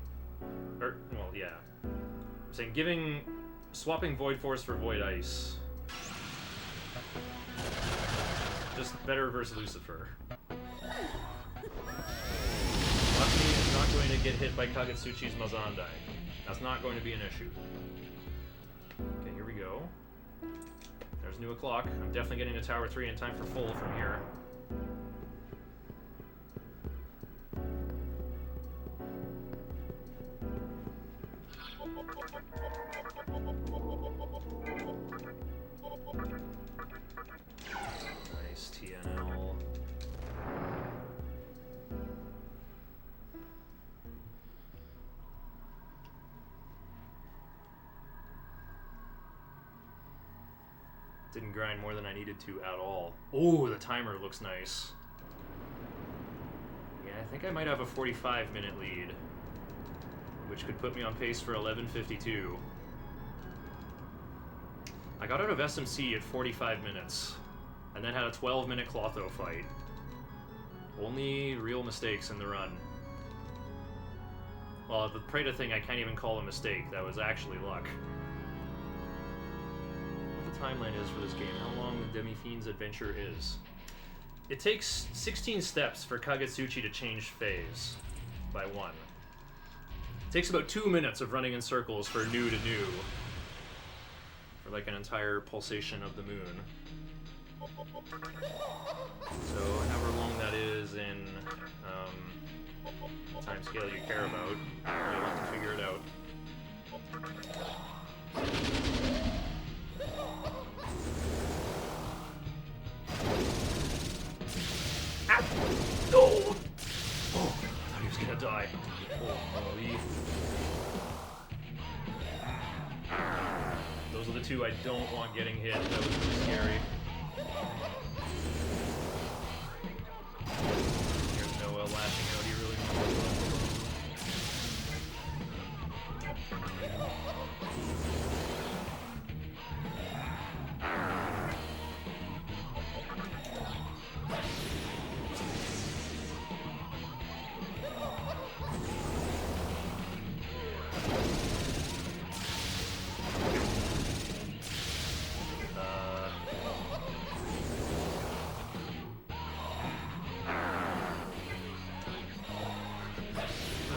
Or, well, yeah. I'm saying swapping Void Force for Void Ice. Just better versus Lucifer. Lakshmi is not going to get hit by Kagetsuchi's Mazandai. That's not going to be an issue. Okay, here we go. There's new o'clock. I'm definitely getting to Tower 3 in time for full from here. Nice TNL. Didn't grind more than I needed to at all. Oh, the timer looks nice. Yeah, I think I might have a 45-minute lead, which could put me on pace for 11:52. I got out of SMC at 45 minutes, and then had a 12-minute clotho fight. Only real mistakes in the run. Well, the Preda thing I can't even call a mistake. That was actually luck. Timeline is for this game, how long the Demi-Fiend's adventure is. It takes 16 steps for Kagetsuchi to change phase by 1. It takes about 2 minutes of running in circles for new to new. For like an entire pulsation of the moon. So however long that is in time scale you care about, you'll have to figure it out. Ow! No! Oh, I thought he was gonna die. Holy. Those are the two I don't want getting hit. That was really scary. Here's Noah lashing out. He really wants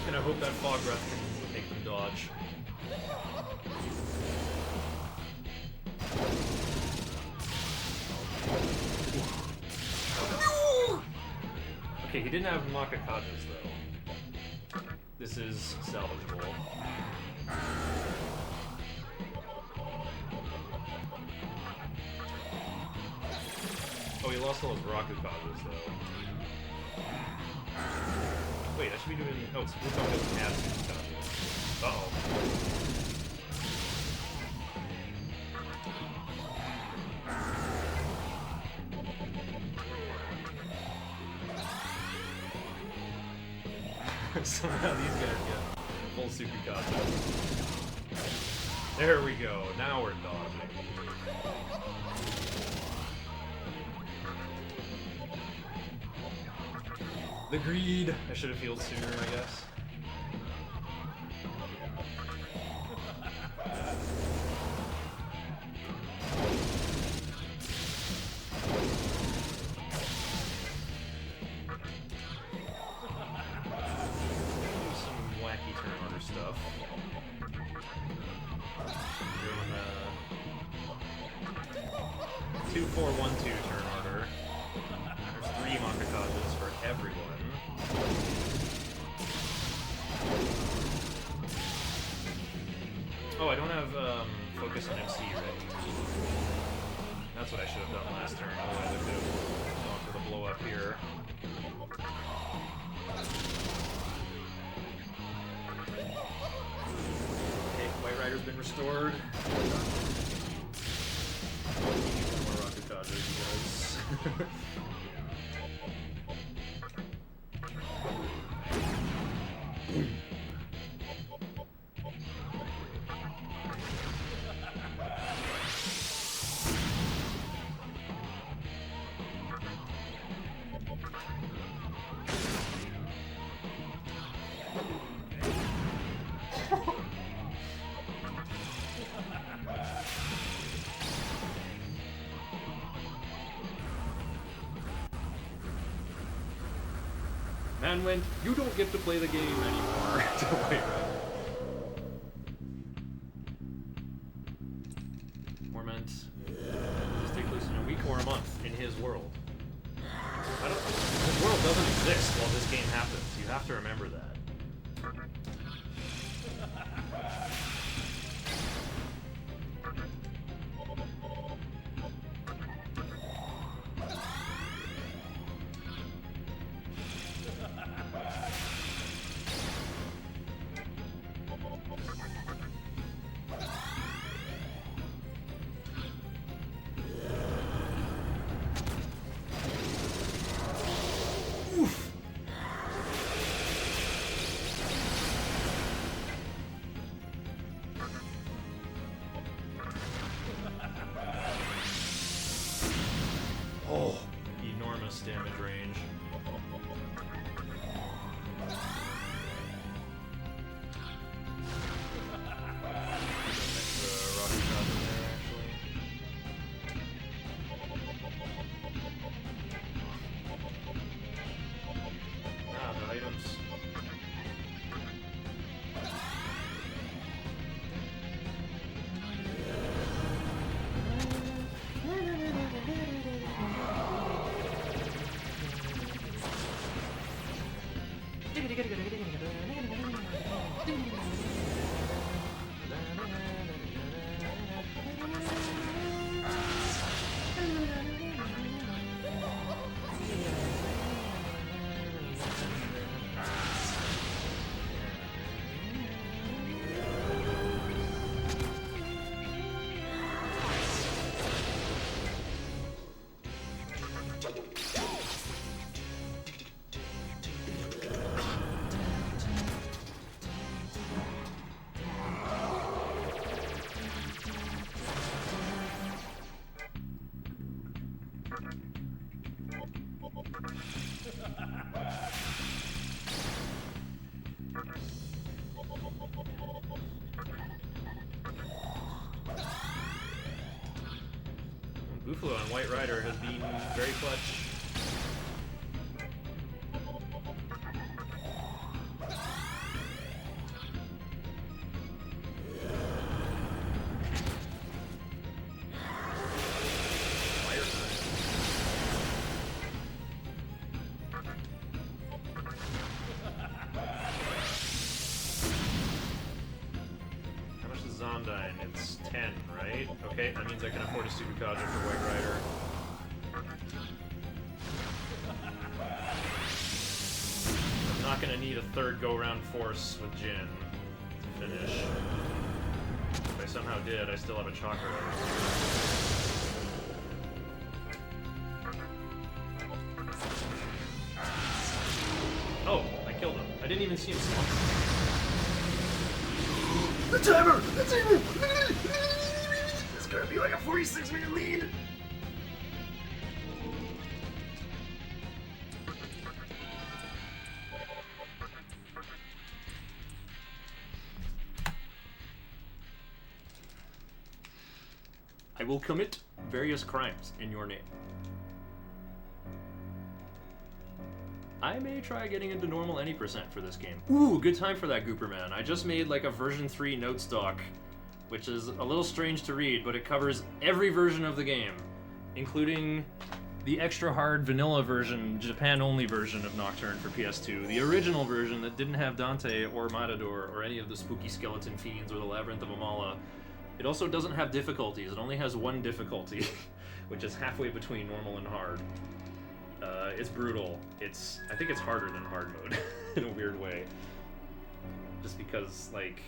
I hope that fog breath can make them dodge. Okay, he didn't have Makakajas though. This is salvageable. Oh, he lost all his Rakukajas though. Wait, I should be doing... Oh, it's Bluetooth doesn't have Superkajas. Uh-oh. Somehow these guys get full Superkaja. There we go. Now we're dodging. The greed. I should have healed sooner, I guess. Some wacky turn order stuff. Doing 2-4-1-2 turn order. There's 3 Makakages for everyone. Oh, I don't have focus on MC ready. That's what I should have done last turn. Otherwise, I could have gone for the blow up here. Okay, White Rider's been restored. More rocket dodgers, you guys. Man went, you don't get to play the game anymore. To White Rider. Or meant just take place in a week or a month in his world. His world doesn't exist while this game happens. You have to remember that. Oh, enormous damage range. Next rocket shot in there, actually. Ah, the items. Buffalo on White Rider has been very clutch. How much is Zondyne? It's 10, right? Okay, that means I can afford a Sukukaja for White Rider. I'm not gonna need a third go-round force with Jin to finish. If I somehow did, I still have a chakra. Oh, I killed him. I didn't even see him spawn. The timer! The timer! It's gonna be like a 46-minute lead! will commit various crimes in your name. I may try getting into normal any percent for this game. Ooh, good time for that, Gooperman. I just made like a version 3 note stock, which is a little strange to read, but it covers every version of the game, including the extra hard vanilla version, Japan-only version of Nocturne for PS2, the original version that didn't have Dante or Matador or any of the spooky skeleton fiends or the Labyrinth of Amala. It also doesn't have difficulties. It only has one difficulty, which is halfway between normal and hard. It's brutal. I think it's harder than hard mode in a weird way. Just because, like,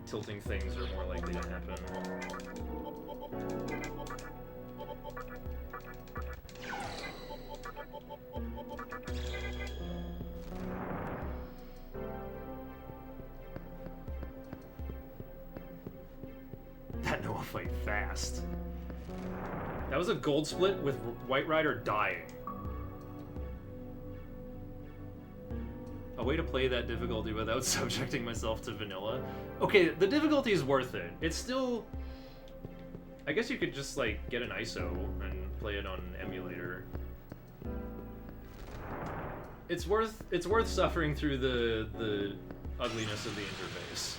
tilting things are more likely to happen. That Noah fight fast. That was a gold split with White Rider dying. A way to play that difficulty without subjecting myself to vanilla. Okay, the difficulty is worth it. It's still... I guess you could just, like, get an ISO and play it on an emulator. It's worth suffering through the ugliness of the interface.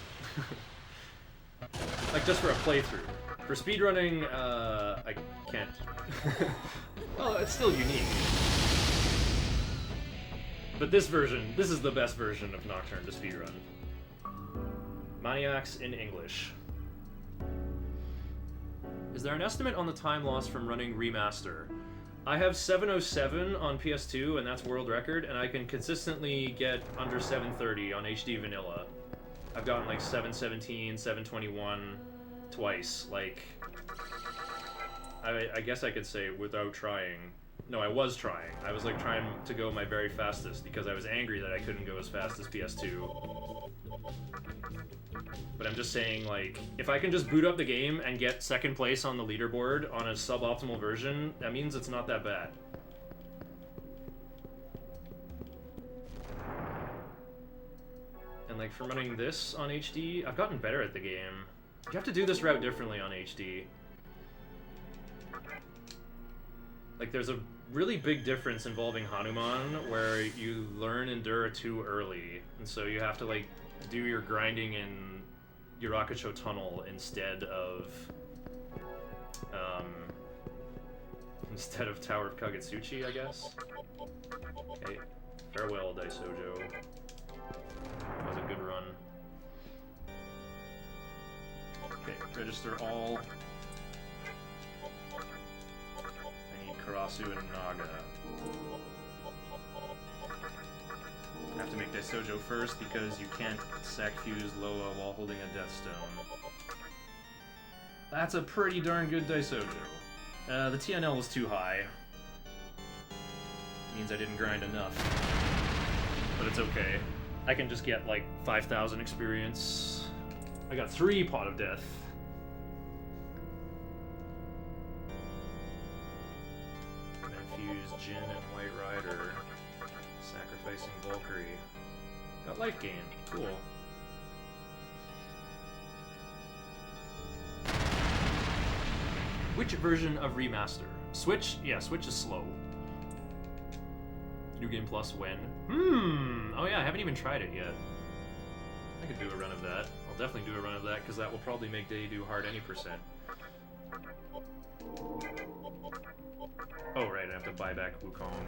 Like, just for a playthrough. For speedrunning, I can't... Well, it's still unique. But this is the best version of Nocturne to speedrun. Maniacs in English. Is there an estimate on the time lost from running Remaster? I have 707 on PS2, and that's world record, and I can consistently get under 730 on HD Vanilla. I've gotten like 717, 721 twice. Like, I guess I could say without trying. No, I was trying. I was like trying to go my very fastest because I was angry that I couldn't go as fast as PS2. But I'm just saying, like, if I can just boot up the game and get second place on the leaderboard on a suboptimal version, that means it's not that bad. And like for running this on HD, I've gotten better at the game. You have to do this route differently on HD. Like, there's a really big difference involving Hanuman where you learn Endura too early, and so you have to, like, do your grinding in Yurakacho Tunnel instead of Tower of Kagetsuchi, I guess. Okay, farewell, Daisojo. That was a good run. Okay, register all. Karasu and Naga. I have to make Daisojo first because you can't sack fuse Loa while holding a Death Stone. That's a pretty darn good Daisojo. The TNL was too high. Means I didn't grind enough. But it's okay. I can just get like 5,000 experience. I got 3 Pot of Death. Fuse Jin and White Rider, sacrificing Valkyrie. Got life gain. Cool. Which version of Remaster? Switch? Yeah, Switch is slow. New Game Plus when? Oh yeah, I haven't even tried it yet. I could do a run of that. I'll definitely do a run of that because that will probably make Day do hard any percent. Oh right, I have to buy back Wukong.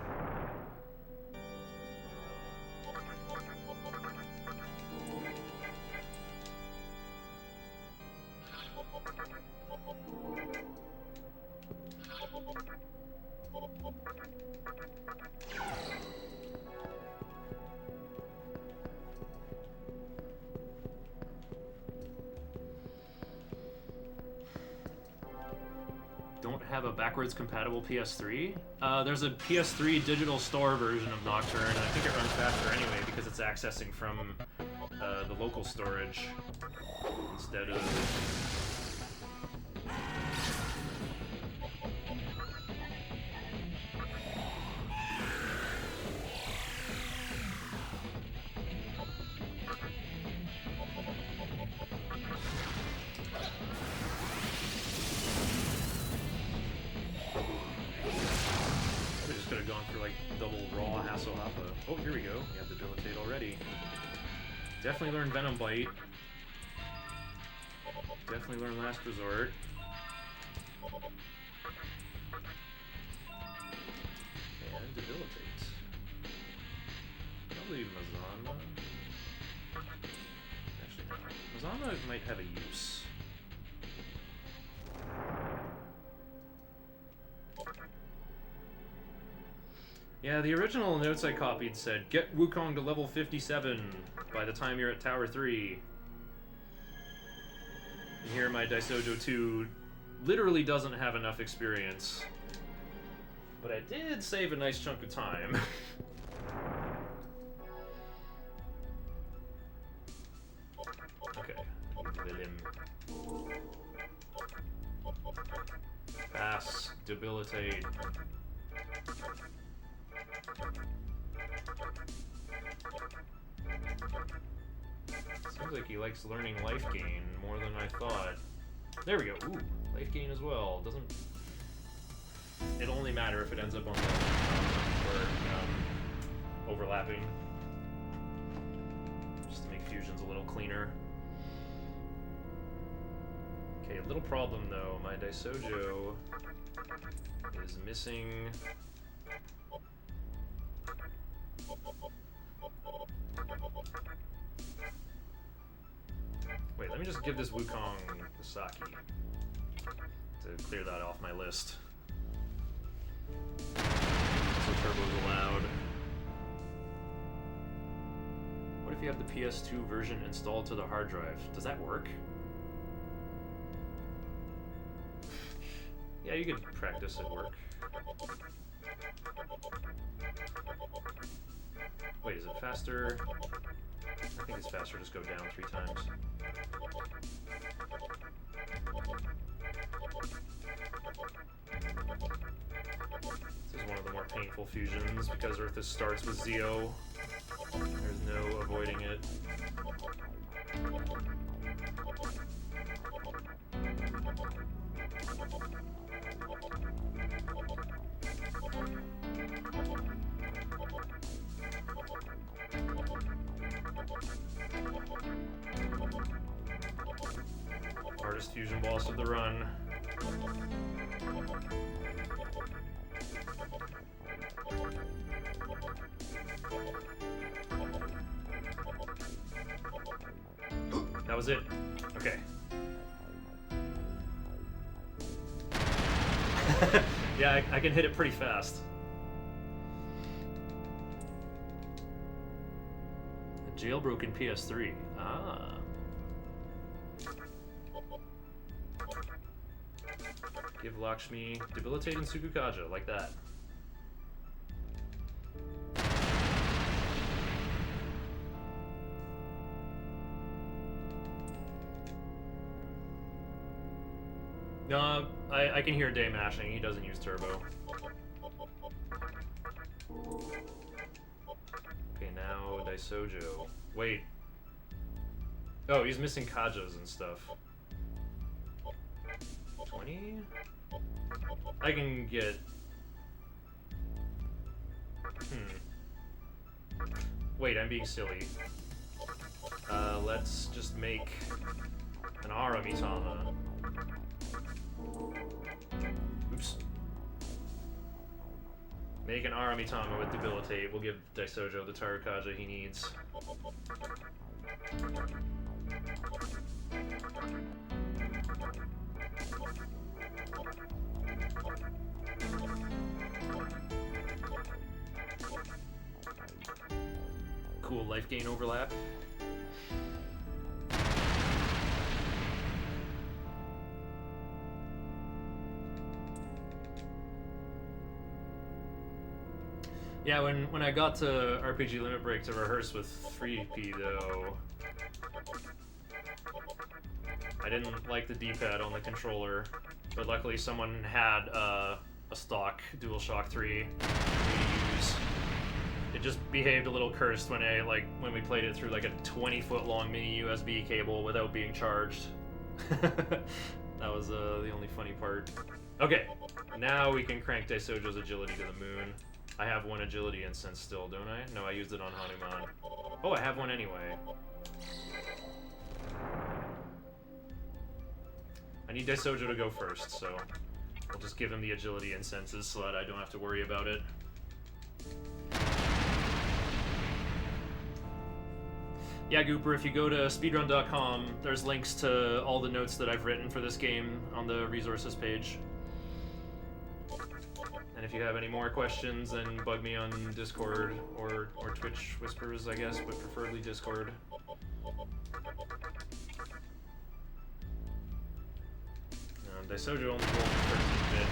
Don't have a backwards compatible PS3? There's a PS3 digital store version of Nocturne, and I think it runs faster anyway because it's accessing from the local storage instead of... gone for like double raw hassle hoppa. Oh, here we go. We have debilitate already. Definitely learn Venom Bite. Definitely learn Last Resort. And debilitate. Probably Mazama. Actually, no. Mazama might have a use. Yeah, the original notes I copied said, get Wukong to level 57 by the time you're at Tower 3. And here my Daisojo 2 literally doesn't have enough experience. But I did save a nice chunk of time. Okay. Villain. Pass. Debilitate. Seems like he likes learning life gain more than I thought. There we go. Ooh, life gain as well. Doesn't... It'll only matter if it ends up on the... or, overlapping. Just to make fusions a little cleaner. Okay, a little problem though. My Daisojo is missing... Wait, let me just give this Wukong the Saki to clear that off my list. So turbo's allowed. What if you have the PS2 version installed to the hard drive? Does that work? Yeah, you could practice at work. Wait, is it faster? I think it's faster, just go down 3 times. This is one of the more painful fusions because Earthus starts with Zeo. There's no avoiding it. Hardest fusion boss of the run. That was it. Okay. Yeah, I can hit it pretty fast. A jailbroken PS3. Ah. Give Lakshmi debilitate and Sukukaja, like that. No, I can hear Day mashing. He doesn't use turbo. Okay, now Daisojo. Wait. Oh, he's missing Kajas and stuff. 20? I can get... Wait, I'm being silly. Let's just make an Aramitama. Oops. Make an Aramitama with debilitate. We'll give Daisojo the Tarukaja he needs. Cool life gain overlap. Yeah, when I got to RPG Limit Break to rehearse with 3P though, I didn't like the D-pad on the controller, but luckily someone had a stock DualShock 3 for me to use. It just behaved a little cursed when when we played it through like a 20-foot long mini USB cable without being charged. That was the only funny part. Okay, now we can crank Daisojo's agility to the moon. I have one agility incense still, don't I? No, I used it on Hanuman. Oh, I have one anyway. I need Daisojo to go first, so I'll just give him the agility incenses so that I don't have to worry about it. Yeah, Gooper, if you go to speedrun.com, there's links to all the notes that I've written for this game on the resources page. And if you have any more questions, then bug me on Discord or Twitch Whispers, I guess, but preferably Discord. Daisojo only rolled 13-bit.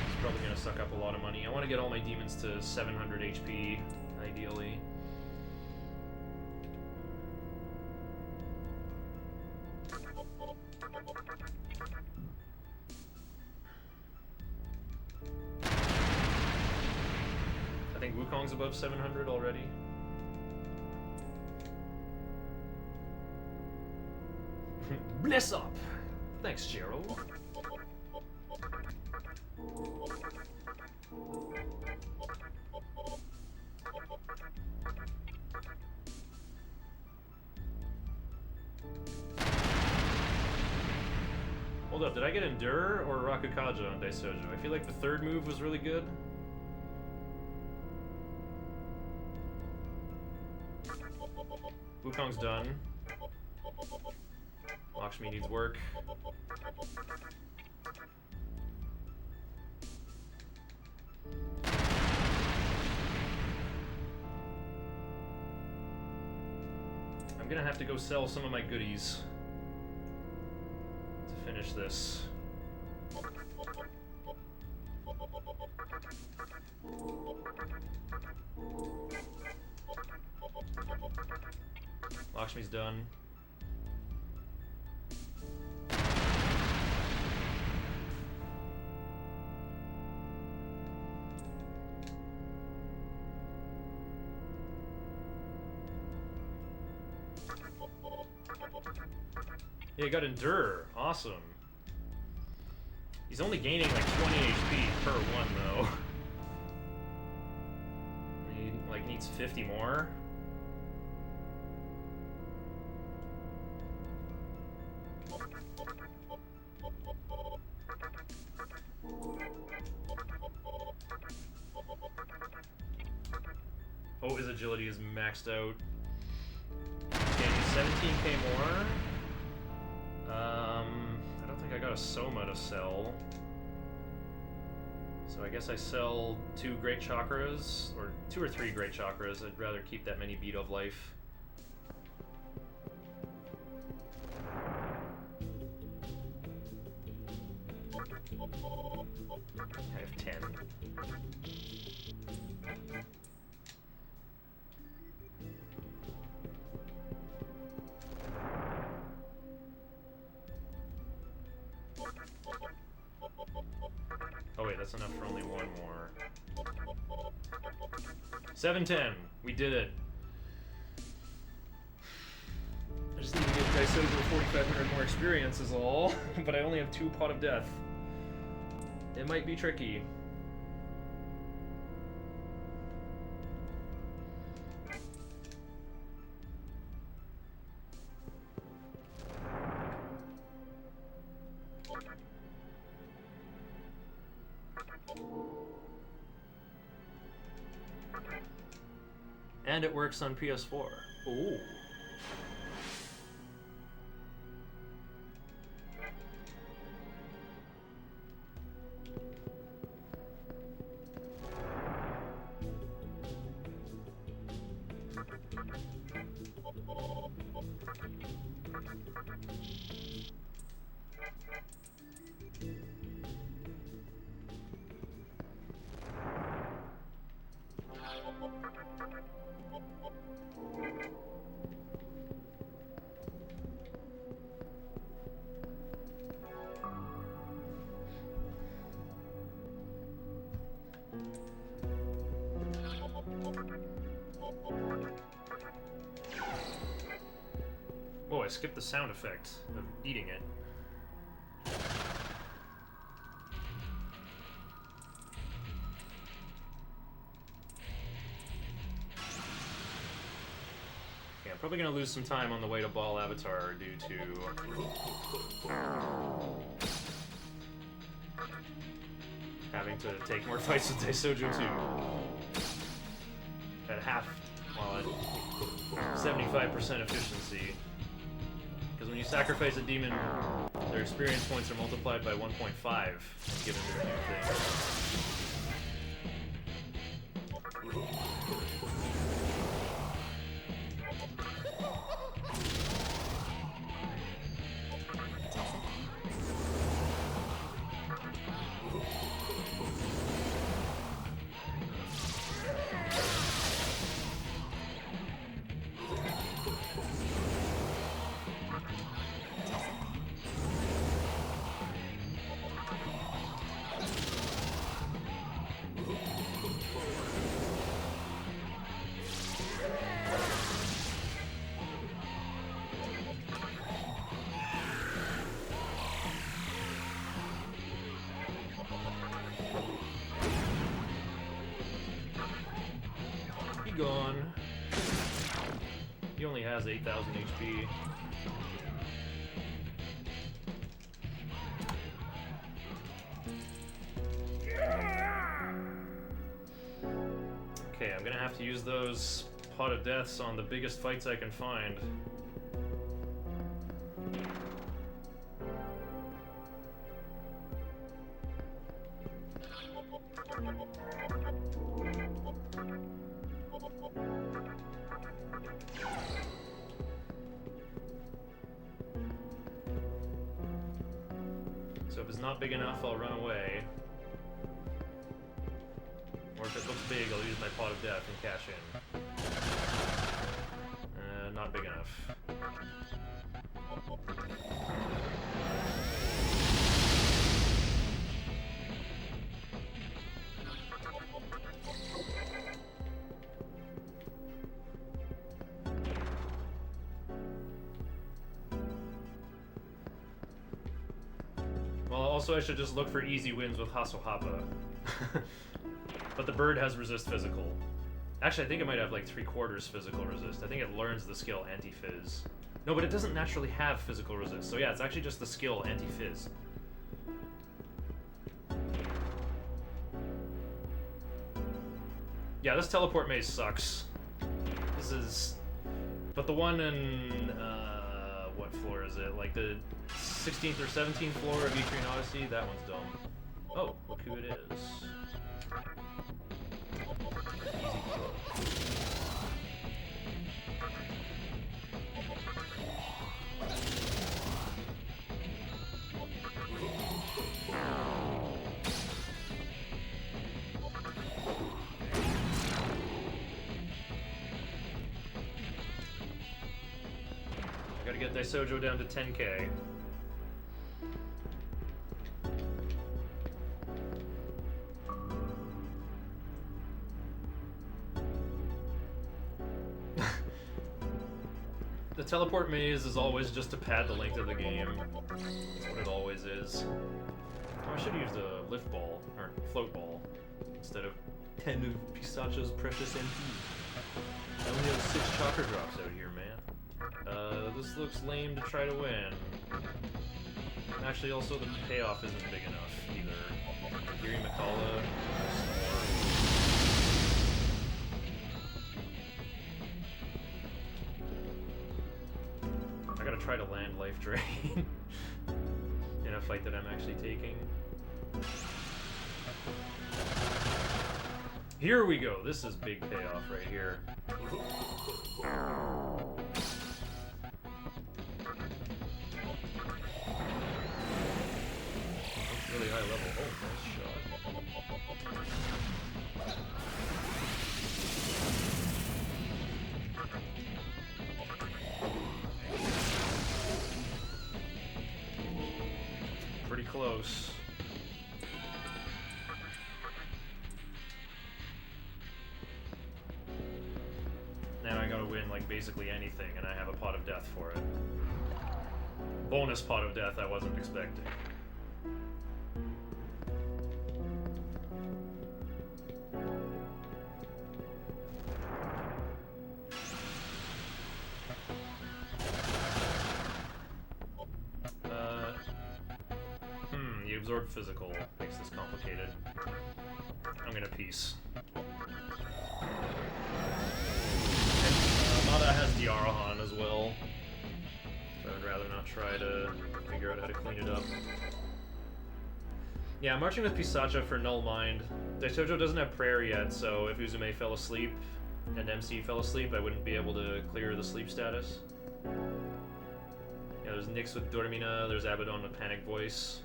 It's probably going to suck up a lot of money. I want to get all my demons to 700 HP, ideally. I think Wukong's above 700 already. Bless up! Thanks, Gerald. Hold up, did I get Endure or Rakukaja on Daisojo? I feel like the third move was really good. Wukong's done. Lakshmi needs work. I'm gonna have to go sell some of my goodies to finish this. Lakshmi's done. Yeah, he got Endure. Awesome. He's only gaining like 20 HP per one, though. He like needs 50 more. Oh, his agility is maxed out. Okay, he's 17k more. I don't think I got a Soma to sell. So I guess I sell 2 Great Chakras, or 2 or 3 Great Chakras. I'd rather keep that many beat of life. I have 10. Oh wait, that's enough for only one more. 710! We did it! I just need to give Daisojo 4,500 more experience is all, but I only have 2 Pot of Death. It might be tricky. And it works on PS4. Ooh. Oh, I skipped the sound effect of eating it. I'm probably gonna lose some time on the way to Ball Avatar due to having to take more fights with Daisojo 2. At half, well, at 75% efficiency. Because when you sacrifice a demon, their experience points are multiplied by 1.5, given the new thing. Gone. He only has 8,000 HP. Okay, I'm gonna have to use those Pot of Deaths on the biggest fights I can find. So if it's not big enough, I'll run away. Or if it looks big, I'll use my Pot of Death and cash in. Not big enough. Also, I should just look for easy wins with Hasohapa. But the bird has resist physical. Actually, I think it might have like 3/4 physical resist. I think it learns the skill anti-fizz. No, but it doesn't naturally have physical resist. So yeah, it's actually just the skill anti-fizz. Yeah, this teleport maze sucks. This is... But the one in... what floor is it? Like the 16th or 17th floor of Etrian Odyssey? That one's dumb. Oh, look who it is. Easy kill. Gotta get Daisojo down to 10k. The teleport maze is always just to pad the length of the game. That's what it always is. Oh, I should have used a lift ball, or float ball, instead of 10 of Pistacho's precious MP. I only have 6 chakra drops out here, man. This looks lame to try to win. Actually, also the payoff isn't big enough either. Yuri Mikala. I gotta try to land Life Drain in a fight that I'm actually taking. Here we go. This is big payoff right here. Really high level. Oh, nice shot. Pretty close. Now I gotta win like basically anything, and I have a Pot of Death for it. Bonus Pot of Death I wasn't expecting. absorb physical makes this complicated. I'm gonna peace. And Mada has Diarahan as well, so I'd rather not try to figure out how to clean it up. Yeah, I'm marching with Pisacha for Null Mind. Daitojo doesn't have prayer yet, so if Uzume fell asleep and MC fell asleep, I wouldn't be able to clear the sleep status. Yeah, there's Nyx with Dormina, there's Abaddon with Panic Voice.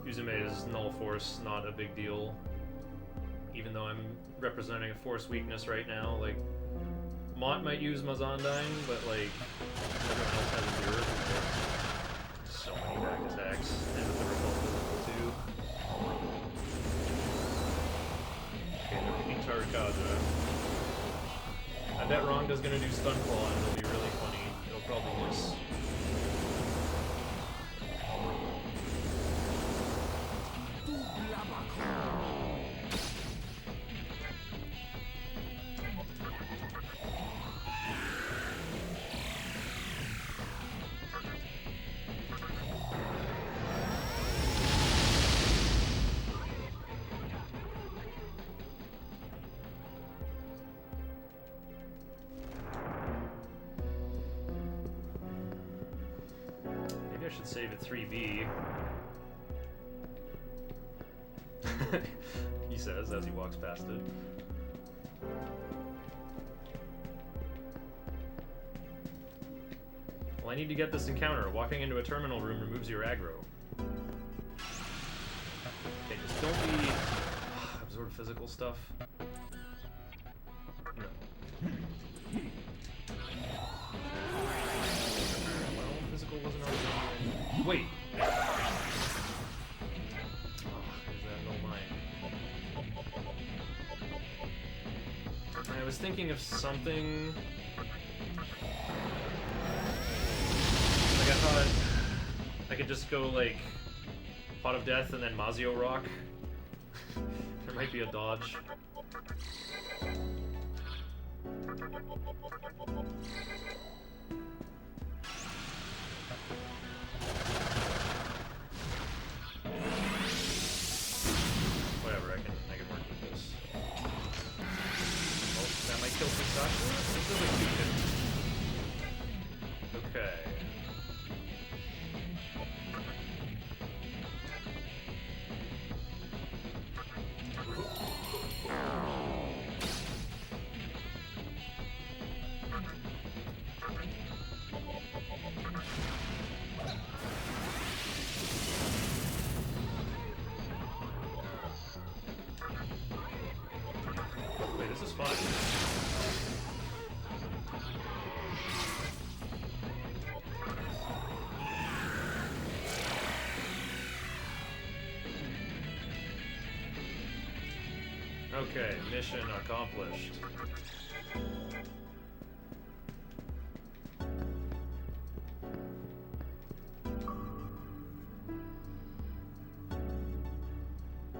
Uzume is Null Force, not a big deal. Even though I'm representing a Force weakness right now, like, Mott might use Mazandyne, but like, everyone else has a mirror. So many back attacks, and the Repulse physical too. Okay, they're picking Tarakaja. I bet Ronda's gonna do Stun Claw and it'll be really funny. It'll probably miss. I should save at 3B. He says as he walks past it. Well, I need to get this encounter. Walking into a terminal room removes your aggro. Okay, just don't be... absorb physical stuff. No. Physical wasn't always on. Wait! Oh, is that no mind? I was thinking of something. Like, I thought I could just go, like, Pot of Death and then Mazio Rock. There might be a dodge. Whatever, I can work with this. Oh, that might kill Pisacha? This is a cute hit. Okay. Wait, this is fun. Okay, mission accomplished.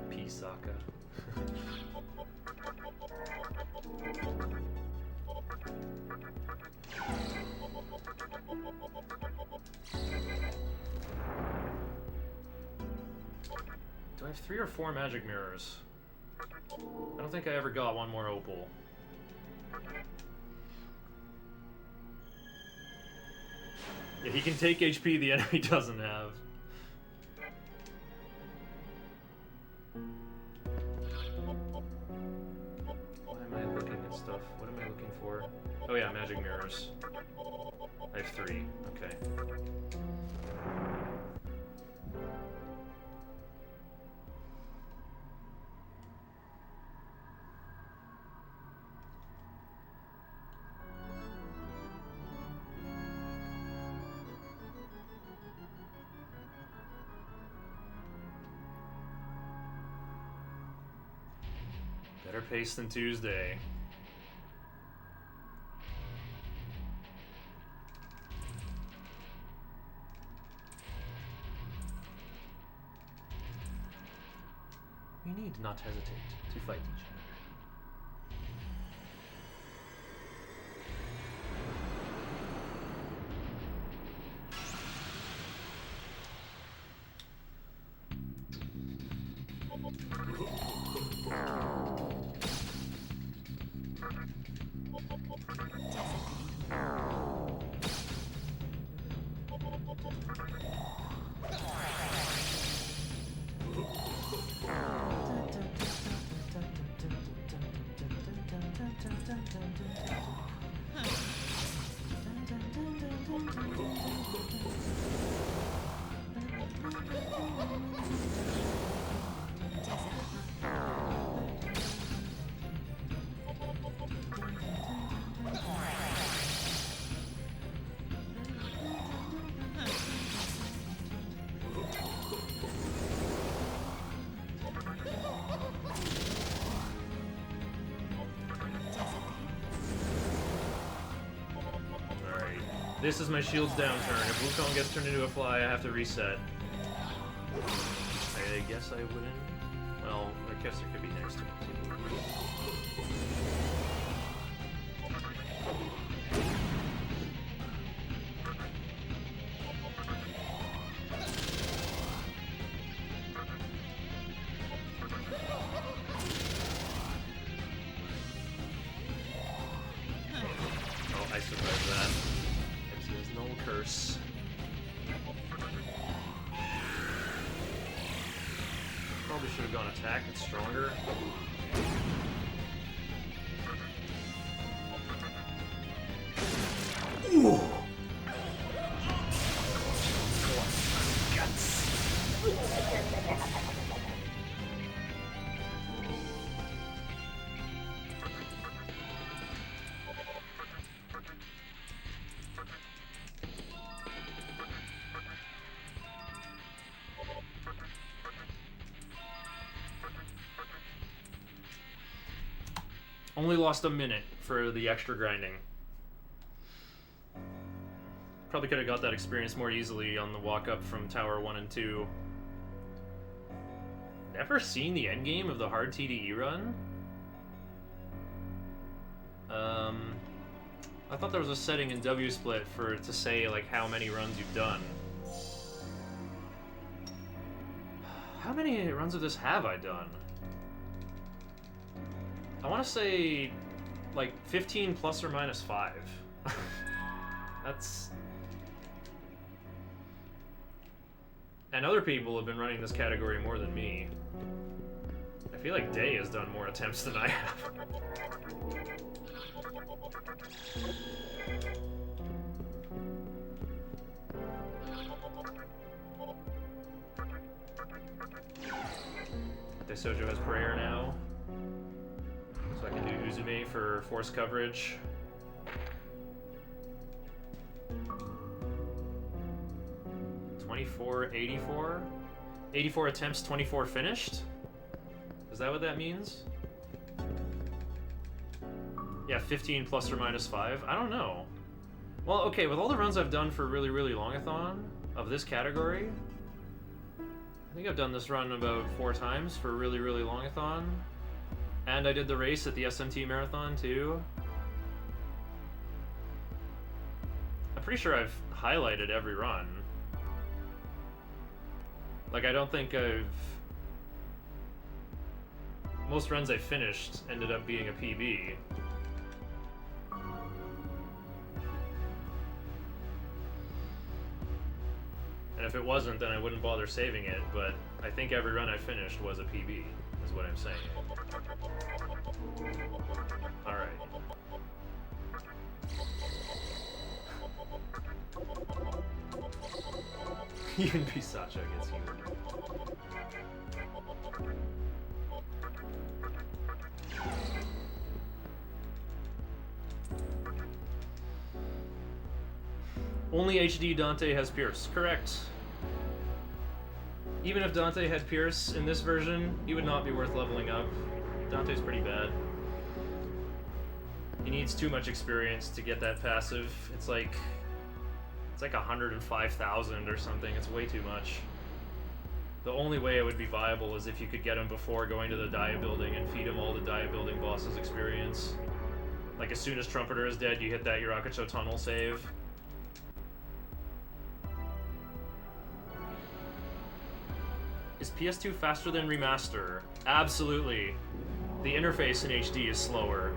Pisaka. Do I have 3 or 4 magic mirrors? I don't think I ever got one more opal. Yeah, he can take HP the enemy doesn't have. Why am I looking at stuff? What am I looking for? Oh yeah, magic mirrors. I have 3. Okay. Better pace than Tuesday. We need not hesitate to fight each other. This is my shield's downturn. If Wukong gets turned into a fly, I have to reset. I guess I wouldn't. Well, I guess there could be next to it too. Oh, I survived that. There's no curse. Probably should have gone attack, it's stronger. Ooh. Only lost a minute for the extra grinding. Probably could have got that experience more easily on the walk up from Tower 1 and 2. Never seen the endgame of the hard TDE run? I thought there was a setting in WSplit for it to say like how many runs you've done. How many runs of this have I done? I want to say like 15 plus or minus 5. That's... And other people have been running this category more than me. I feel like Day has done more attempts than I have. Desojo has prayer now. So I can do Uzume for force coverage. $24, 84? 84 attempts, 24 finished? Is that what that means? Yeah, 15 plus or minus 5? I don't know. Well, okay, with all the runs I've done for really, really longathon of this category, I think I've done this run about 4 times for really, really longathon. And I did the race at the SMT Marathon too. I'm pretty sure I've highlighted every run. Like, I don't think I've... Most runs I finished ended up being a PB. And if it wasn't, then I wouldn't bother saving it, but I think every run I finished was a PB, is what I'm saying. Alright. Even Pisacha gets human. Only HD Dante has Pierce. Correct. Even if Dante had Pierce in this version, he would not be worth leveling up. Dante's pretty bad. He needs too much experience to get that passive. It's like 105,000 or something. It's way too much. The only way it would be viable is if you could get him before going to the Dia building and feed him all the Dia building bosses experience. Like, as soon as Trumpeter is dead, you hit that Yurakucho tunnel save. Is PS2 faster than Remaster? Absolutely. The interface in HD is slower.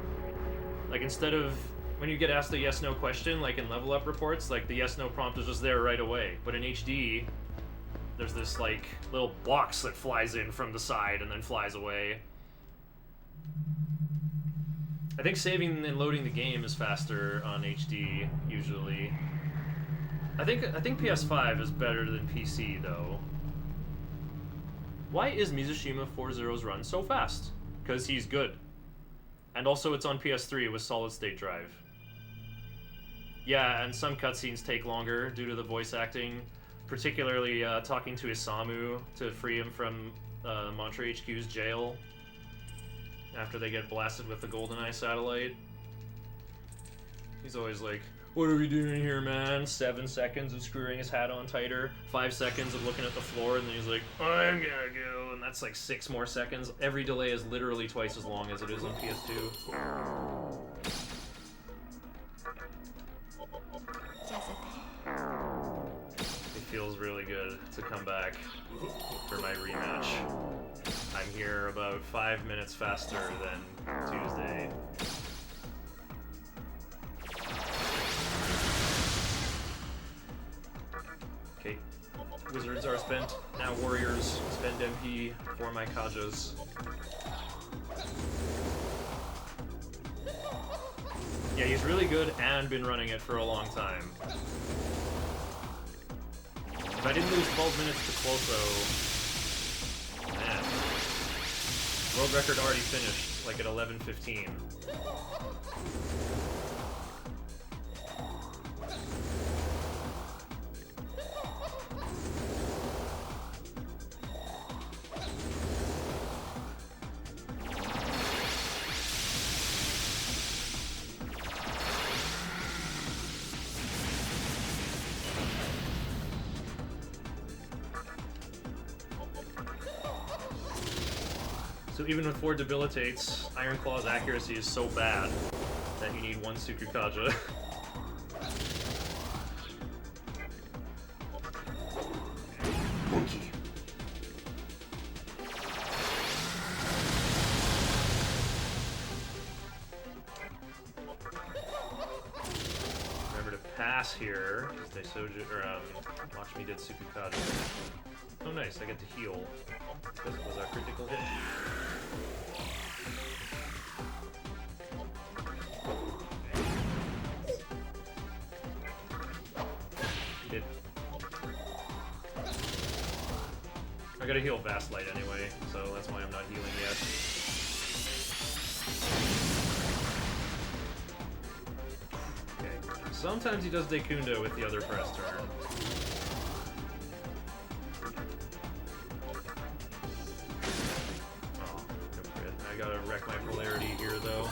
Like, instead of when you get asked a yes-no question, like in level up reports, like the yes-no prompt is just there right away. But in HD, there's this like little box that flies in from the side and then flies away. I think saving and loading the game is faster on HD usually. I think PS5 is better than PC though. Why is Mizushima 4.0's run so fast? Because he's good. And also it's on PS3 with solid state drive. Yeah, and some cutscenes take longer due to the voice acting, particularly talking to Isamu to free him from Mantra HQ's jail after they get blasted with the GoldenEye satellite. He's always like, "What are we doing here, man?" 7 seconds of screwing his hat on tighter, 5 seconds of looking at the floor, and then he's like, "I'm gonna go," and that's like 6 more seconds. Every delay is literally twice as long as it is on PS2. It feels really good to come back for my rematch. I'm here about 5 minutes faster than Tuesday. Okay, wizards are spent. Now warriors, spend MP for my Kajas. Yeah, he's really good and been running it for a long time. If I didn't lose 12 minutes to clotho, man, world record already finished, like at 11:15. So even with 4 debilitates, Iron Claw's accuracy is so bad that you need 1 Tsukukaja. Monkey. Remember to pass here. They watch me did Tsukukaja. Oh nice, I get to heal. Because it was a critical hit. Did. I gotta heal Vast Light anyway, so that's why I'm not healing yet. Okay. Sometimes he does Dekunda with the other press turn. I gotta wreck my polarity here, though.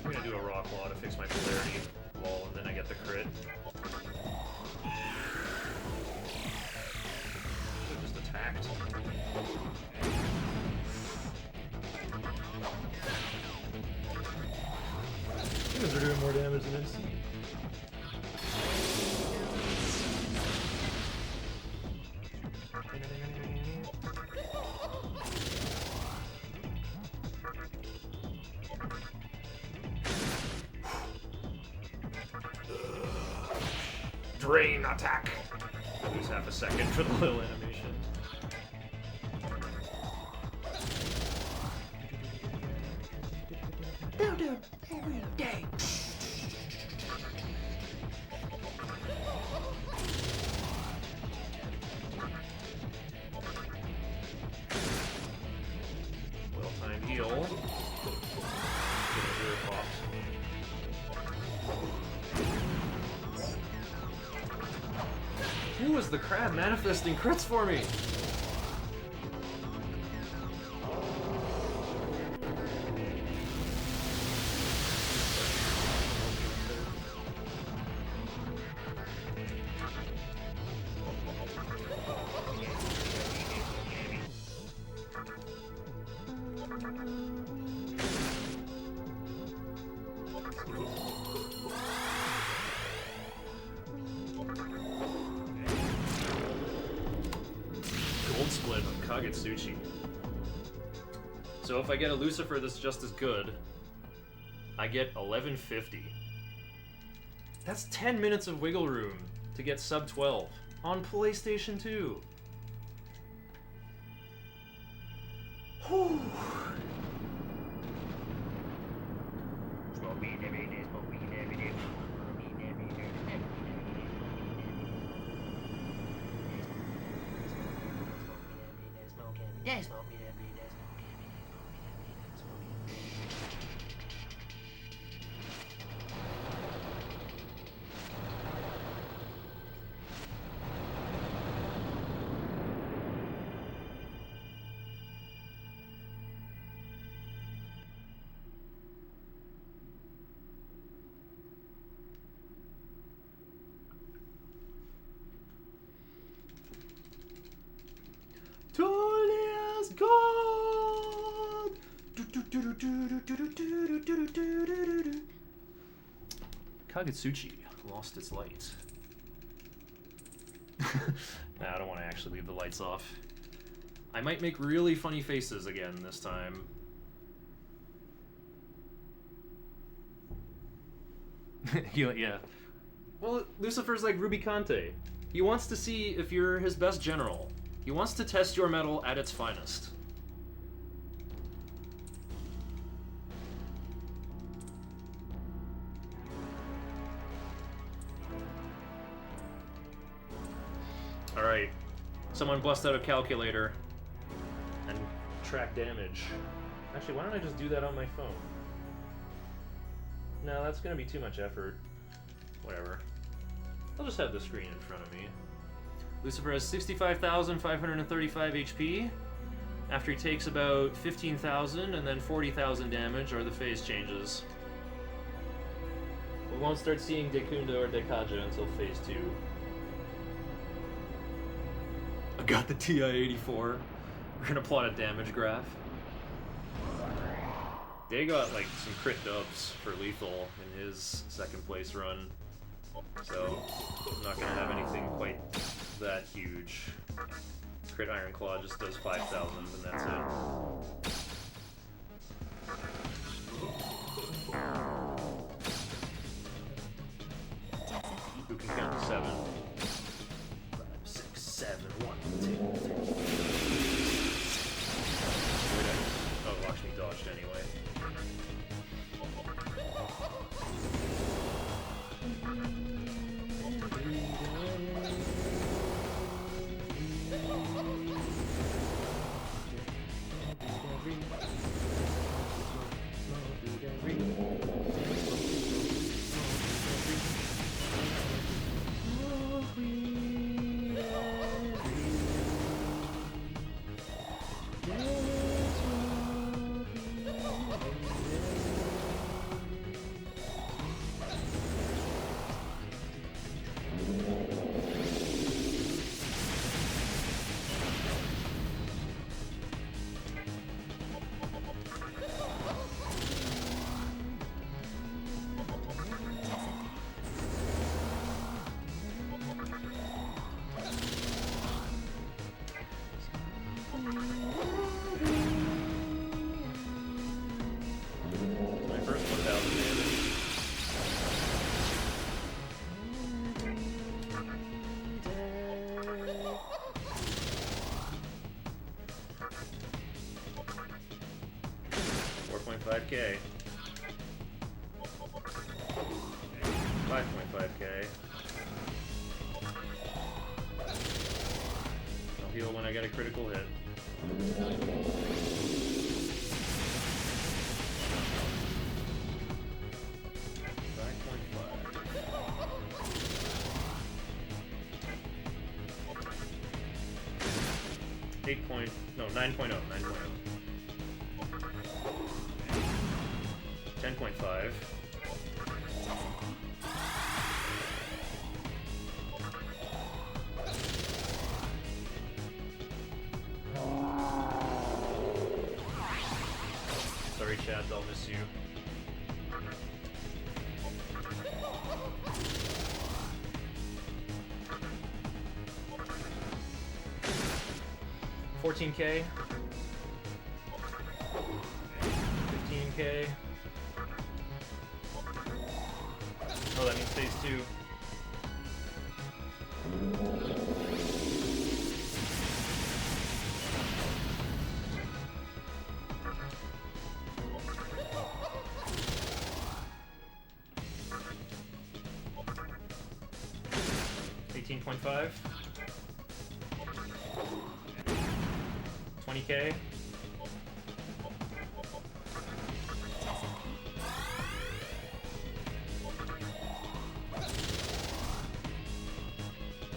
I'm gonna do a Rock Claw to fix my polarity. And then I get the crit. Should've just attacked. Humans are doing more damage than NC. Drain attack! I lose half a second for the little animation. Powder every day. Well-timed heal. Get a zero pop. Who was the crab manifesting crits for me? Kagetsuchi. So if I get a Lucifer that's just as good, I get 1150. That's 10 minutes of wiggle room to get sub 12 on PlayStation 2. Whew. Tolia's gone! Kagetsuchi lost its light. Nah, I don't want to actually leave the lights off. I might make really funny faces again this time. Yeah. Well, Lucifer's like Ruby Kante. He wants to see if you're his best general. He wants to test your metal at its finest. Alright. Someone bust out a calculator and track damage. Actually, why don't I just do that on my phone? No, that's gonna be too much effort. Whatever. I'll just have the screen in front of me. Lucifer has 65,535 HP. After he takes about 15,000 and then 40,000 damage are the phase changes. We won't start seeing Dekunda or Dekaja until phase 2. I got the TI-84. We're gonna plot a damage graph. They got like some crit dubs for lethal in his second place run. So I'm not gonna have anything quite that huge. Crit Iron Claw just does 5,000 and that's it. Who can count to 7? 5, 6, 7, 1, 2, 3. Oh, watch me dodged anyway. $5.5K. 5.5K. I'll heal when I get a critical hit. No, 9.0, 9.0. 10.5. Sorry, Chad, I'll miss you. 14K. 15K. Oh, that means phase 2. $18.5. 20K.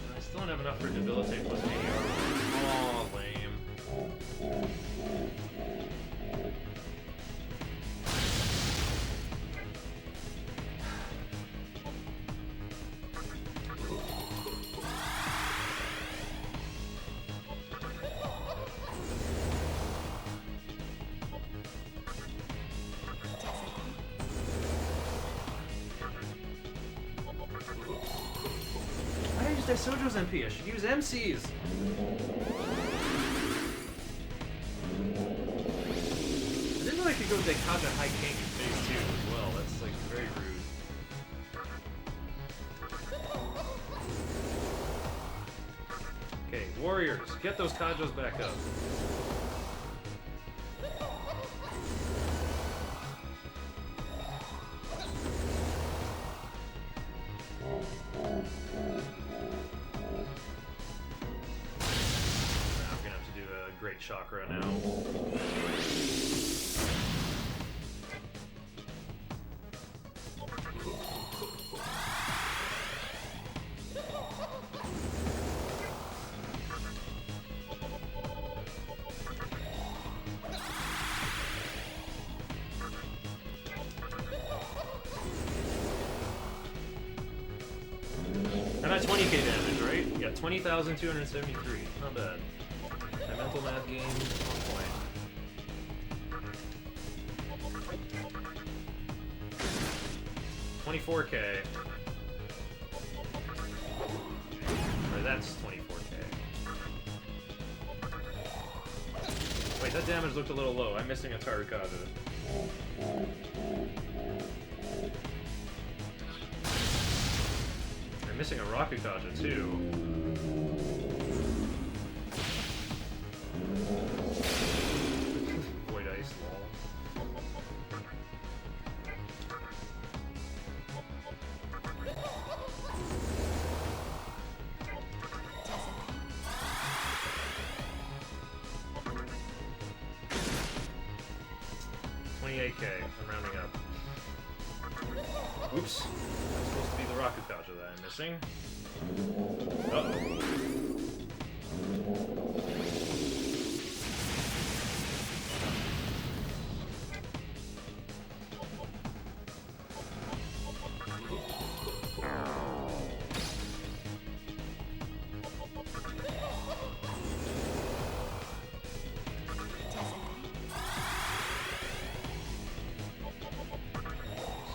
I still don't have enough for debilitate plus mania. Oh, lame. Why did I use that Sojo's MP? I should use MC's. I didn't know I could go Dekata High King in phase 2 as well. That's like very rude. Okay, warriors, get those Kajos back up. I'm gonna have to do a great chakra now. I'm at 20k damage, right? Yeah, 20,273. Not bad. My mental math game on point. $24k. Or that's 24k. Wait, that damage looked a little low. I'm missing a Tarukata. I'm missing a Rakukaja too. Void Ice, lol. $28k. I'm rounding up. Oops. That's supposed to be the Rakukaja that I'm missing. Uh-oh.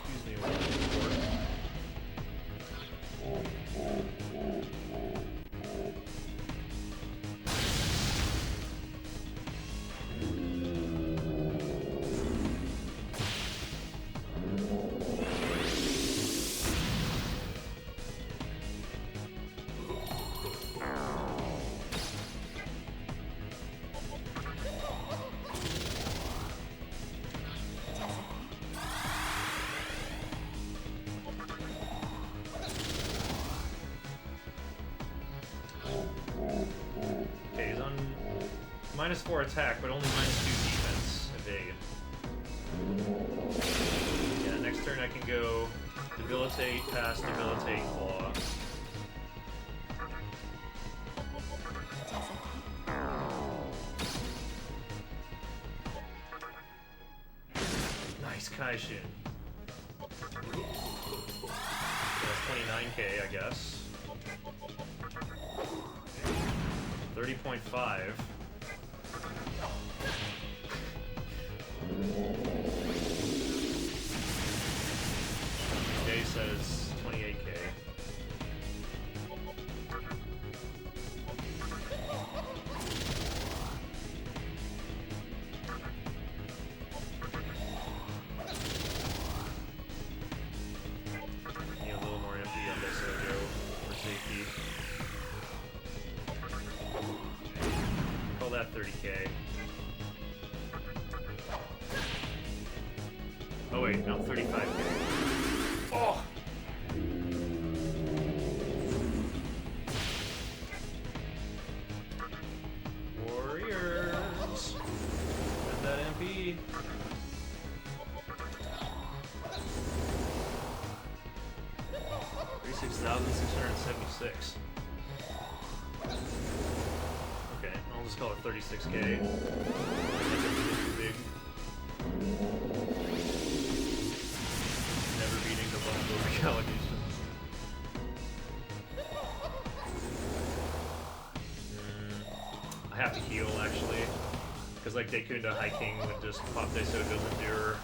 Excuse me, what is this for? Okay, he's on -4 attack, but only -2 defense evade. Yeah, next turn I can go debilitate, pass, debilitate, claw. Nice Kaishin. That's 29k, I guess. 30.5. Jay says 28k. 30k. Oh wait, no, 35k. Oh! Warriors! Get that MP. $36,676. Okay, I'll just call it 36k. Big. Never beating the bundle allegations. I have to heal actually, because like Dekunda High King would just pop Daisojo's Endurer.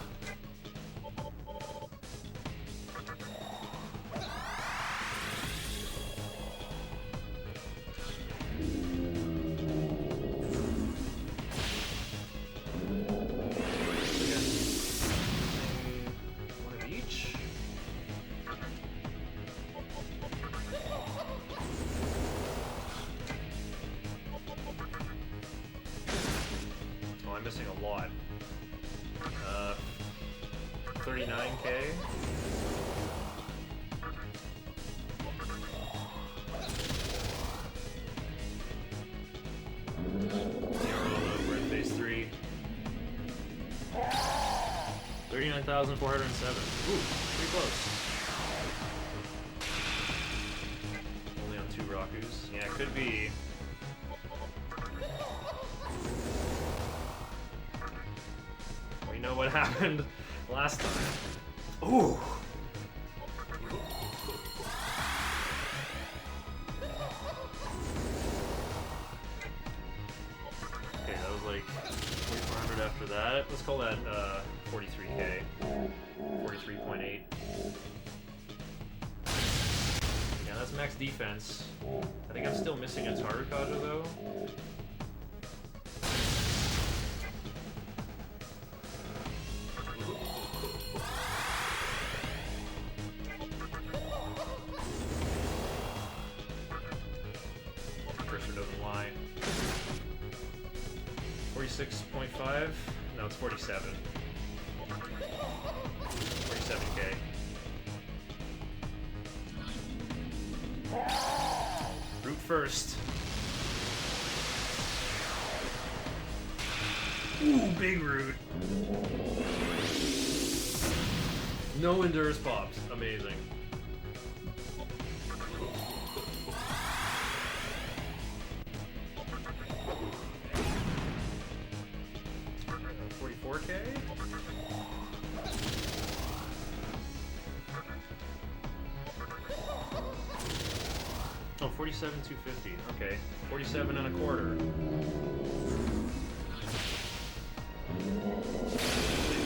Missing a lot. 39k. We're in phase 3. 39,407. Ooh, pretty close. Only on 2 Rakus. Yeah, it could be. We know what happened last time. Ooh! Okay, that was like 4,400 after that. Let's call that 43k. 43.8. Yeah, that's max defense. I think I'm still missing a Tarukaja though. Cursor doesn't lie. 46.5? No, it's 47. 47k. Root first. Ooh, big root. No endures pops. Amazing. Oh, 47,250. Okay, 47 and a quarter.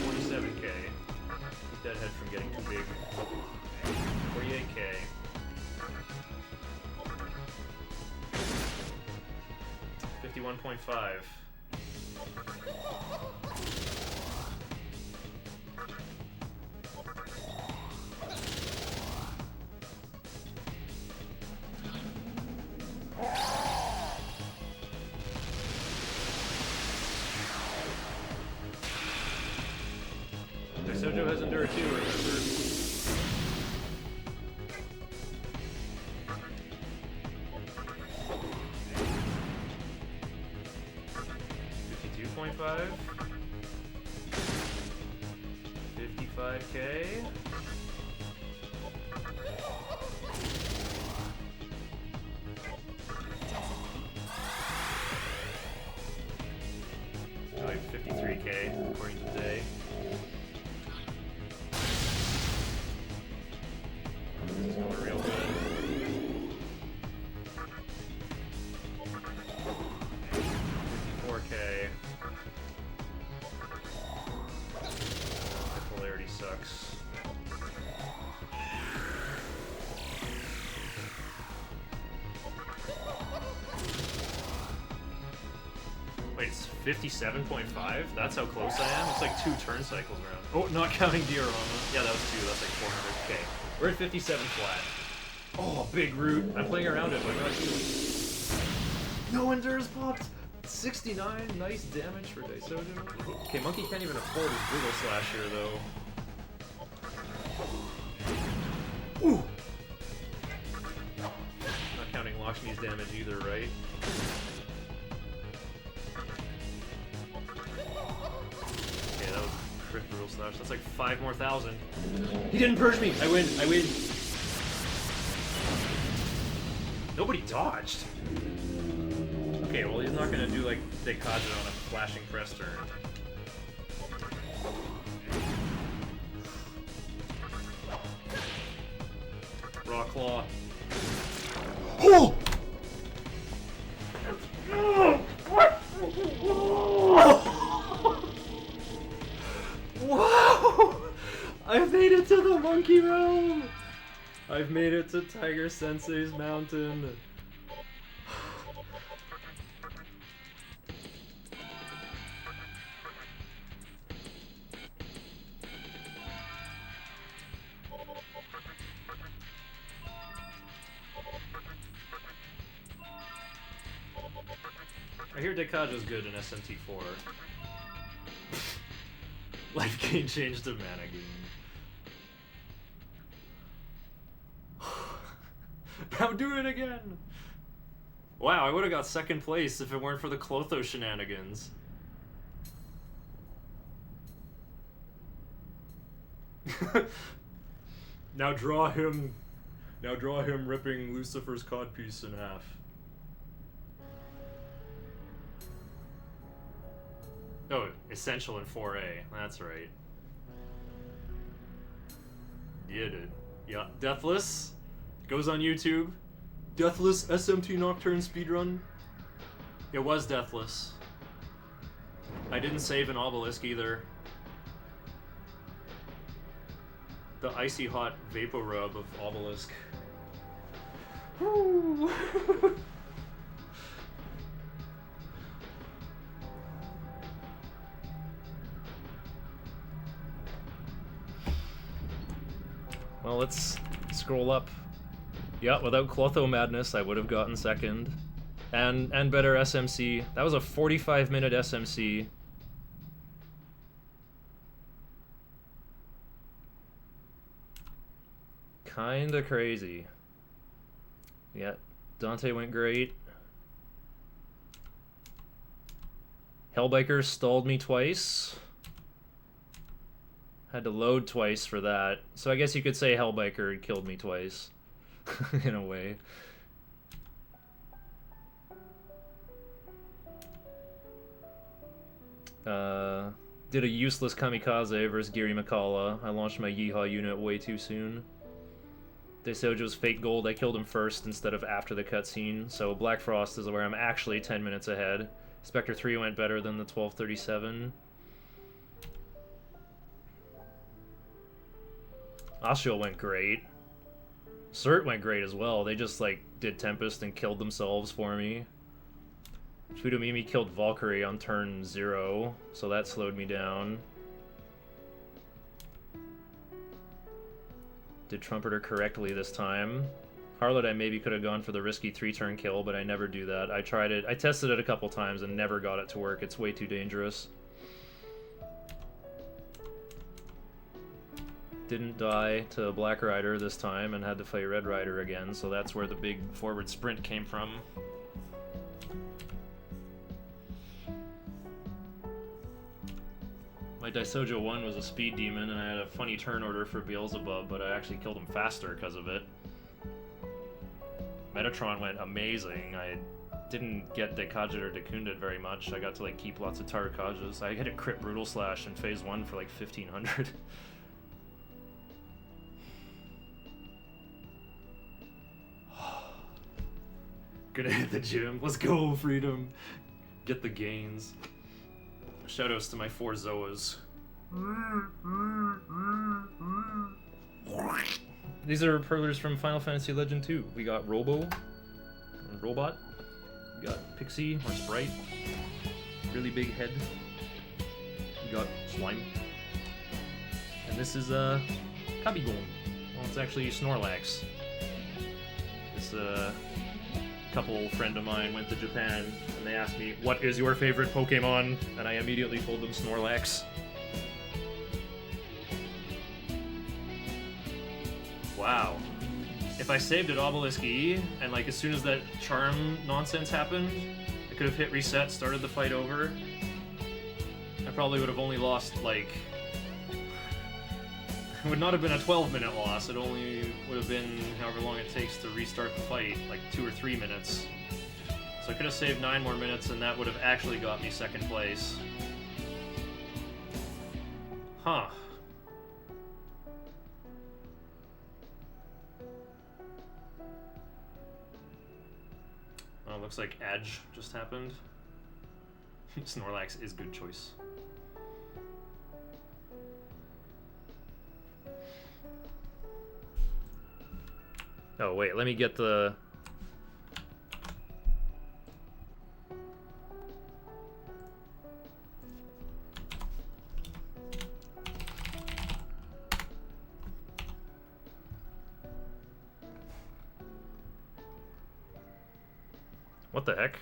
47k. Keep that head from getting too big. 48k. 51.5. Sojo has Endure too, remember. 52.5. 55k. Oh, like 53k according to Day. This is going real good. 54k. My polarity sucks. Wait, it's 57.5? That's how close I am? It's like 2 turn cycles around. Oh, not counting Diorama. Yeah, that was 2. That's like 400k. We're at 57 flat. Oh, big root. I'm playing around it, but not healing. No endures popped. 69, nice damage for Daisojo. Okay, Monkey can't even afford his Brutal Slash here, though. Ooh! Not counting Lakshmi's damage either, right? Okay, that was crit Brutal Slash. That's like 5 more thousand. He didn't purge me! I win! I win! Nobody dodged! Okay, well he's not gonna do like Dekkaja on a flashing press turn. Raw Claw. Oh! Wow! I've made it to the Monkey Realm! I've made it to Tiger Sensei's mountain. I hear Dekkaja's good in SMT4. Life gain changed to mana gain. Now do it again! Wow, I would have got second place if it weren't for the clotho shenanigans. Now draw him ripping Lucifer's codpiece in half. Oh, essential in 4A. That's right. Yeah, dude. Yeah, Deathless goes on YouTube. Deathless SMT Nocturne speedrun. It was Deathless. I didn't save an obelisk either. The icy hot vapor rub of obelisk. Woo! Well, let's scroll up. Yeah, without Clotho Madness, I would have gotten second. And better SMC. That was a 45-minute SMC. Kinda crazy. Yeah, Dante went great. Hellbiker stalled me twice. Had to load twice for that. So I guess you could say Hellbiker killed me twice. In a way. Did a useless kamikaze versus Giri Makala. I launched my Yeehaw unit way too soon. Daisojo's fake gold, I killed him first instead of after the cutscene, so Black Frost is where I'm actually 10 minutes ahead. Spectre 3 went better than the 1237. Ashiel went great. Cert went great as well. They just, like, did Tempest and killed themselves for me. Fudomimi killed Valkyrie on turn 0, so that slowed me down. Did Trumpeter correctly this time. Harlot I maybe could have gone for the risky 3-turn kill, but I never do that. I tried it. I tested it a couple times and never got it to work. It's way too dangerous. Didn't die to Black Rider this time and had to fight Red Rider again, so that's where the big forward sprint came from. My Daisojo 1 was a speed demon, and I had a funny turn order for Beelzebub, but I actually killed him faster because of it. Metatron went amazing. I didn't get Dekkaja or Dekunded very much. I got to like keep lots of Tarakajas. I hit a crit Brutal Slash in phase 1 for like 1500. Gonna hit the gym. Let's go, Freedom. Get the gains. Shoutouts to my 4 Zoas. These are perlers from Final Fantasy Legend 2. We got Robo, Robot. We got Pixie, or Sprite. Really big head. We got Slime. And this is, Kabigon. Well, it's actually Snorlax. This, couple friend of mine went to Japan, and they asked me, "What is your favorite Pokemon?" And I immediately told them Snorlax. Wow. If I saved at Obelisk E, and like as soon as that charm nonsense happened, I could have hit reset, started the fight over. I probably would have only lost like... It would not have been a 12-minute loss, it only would have been however long it takes to restart the fight, like 2 or 3 minutes. So I could have saved 9 more minutes and that would have actually got me second place. Huh. Oh, looks like Edge just happened. Snorlax is good choice. Oh wait, let me get the... What the heck?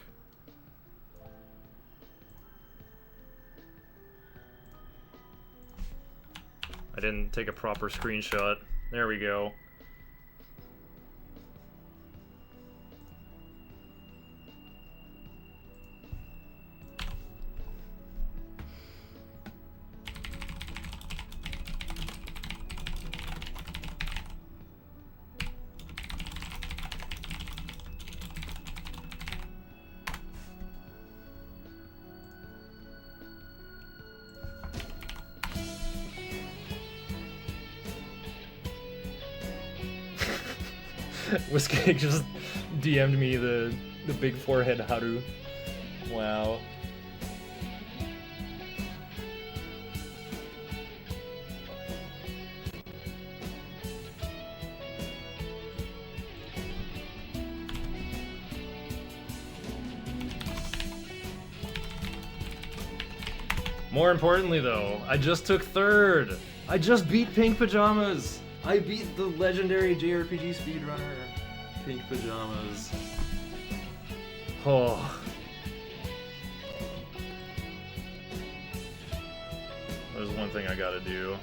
I didn't take a proper screenshot. There we go. Whiskey just DM'd me the big forehead Haru. Wow. More importantly though, I just took third! I just beat Pink Pajamas! I beat the legendary JRPG speedrunner, Pink Pajamas. Oh. There's one thing I gotta do.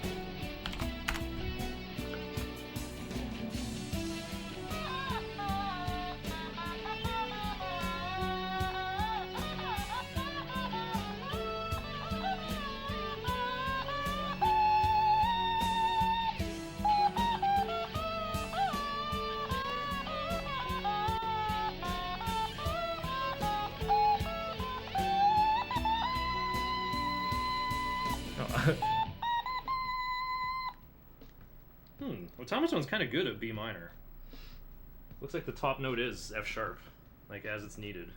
Automaton's kind of good at B minor. Looks like the top note is F sharp, like as it's needed.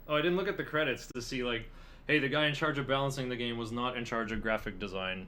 Oh, I didn't look at the credits to see like, hey, the guy in charge of balancing the game was not in charge of graphic design.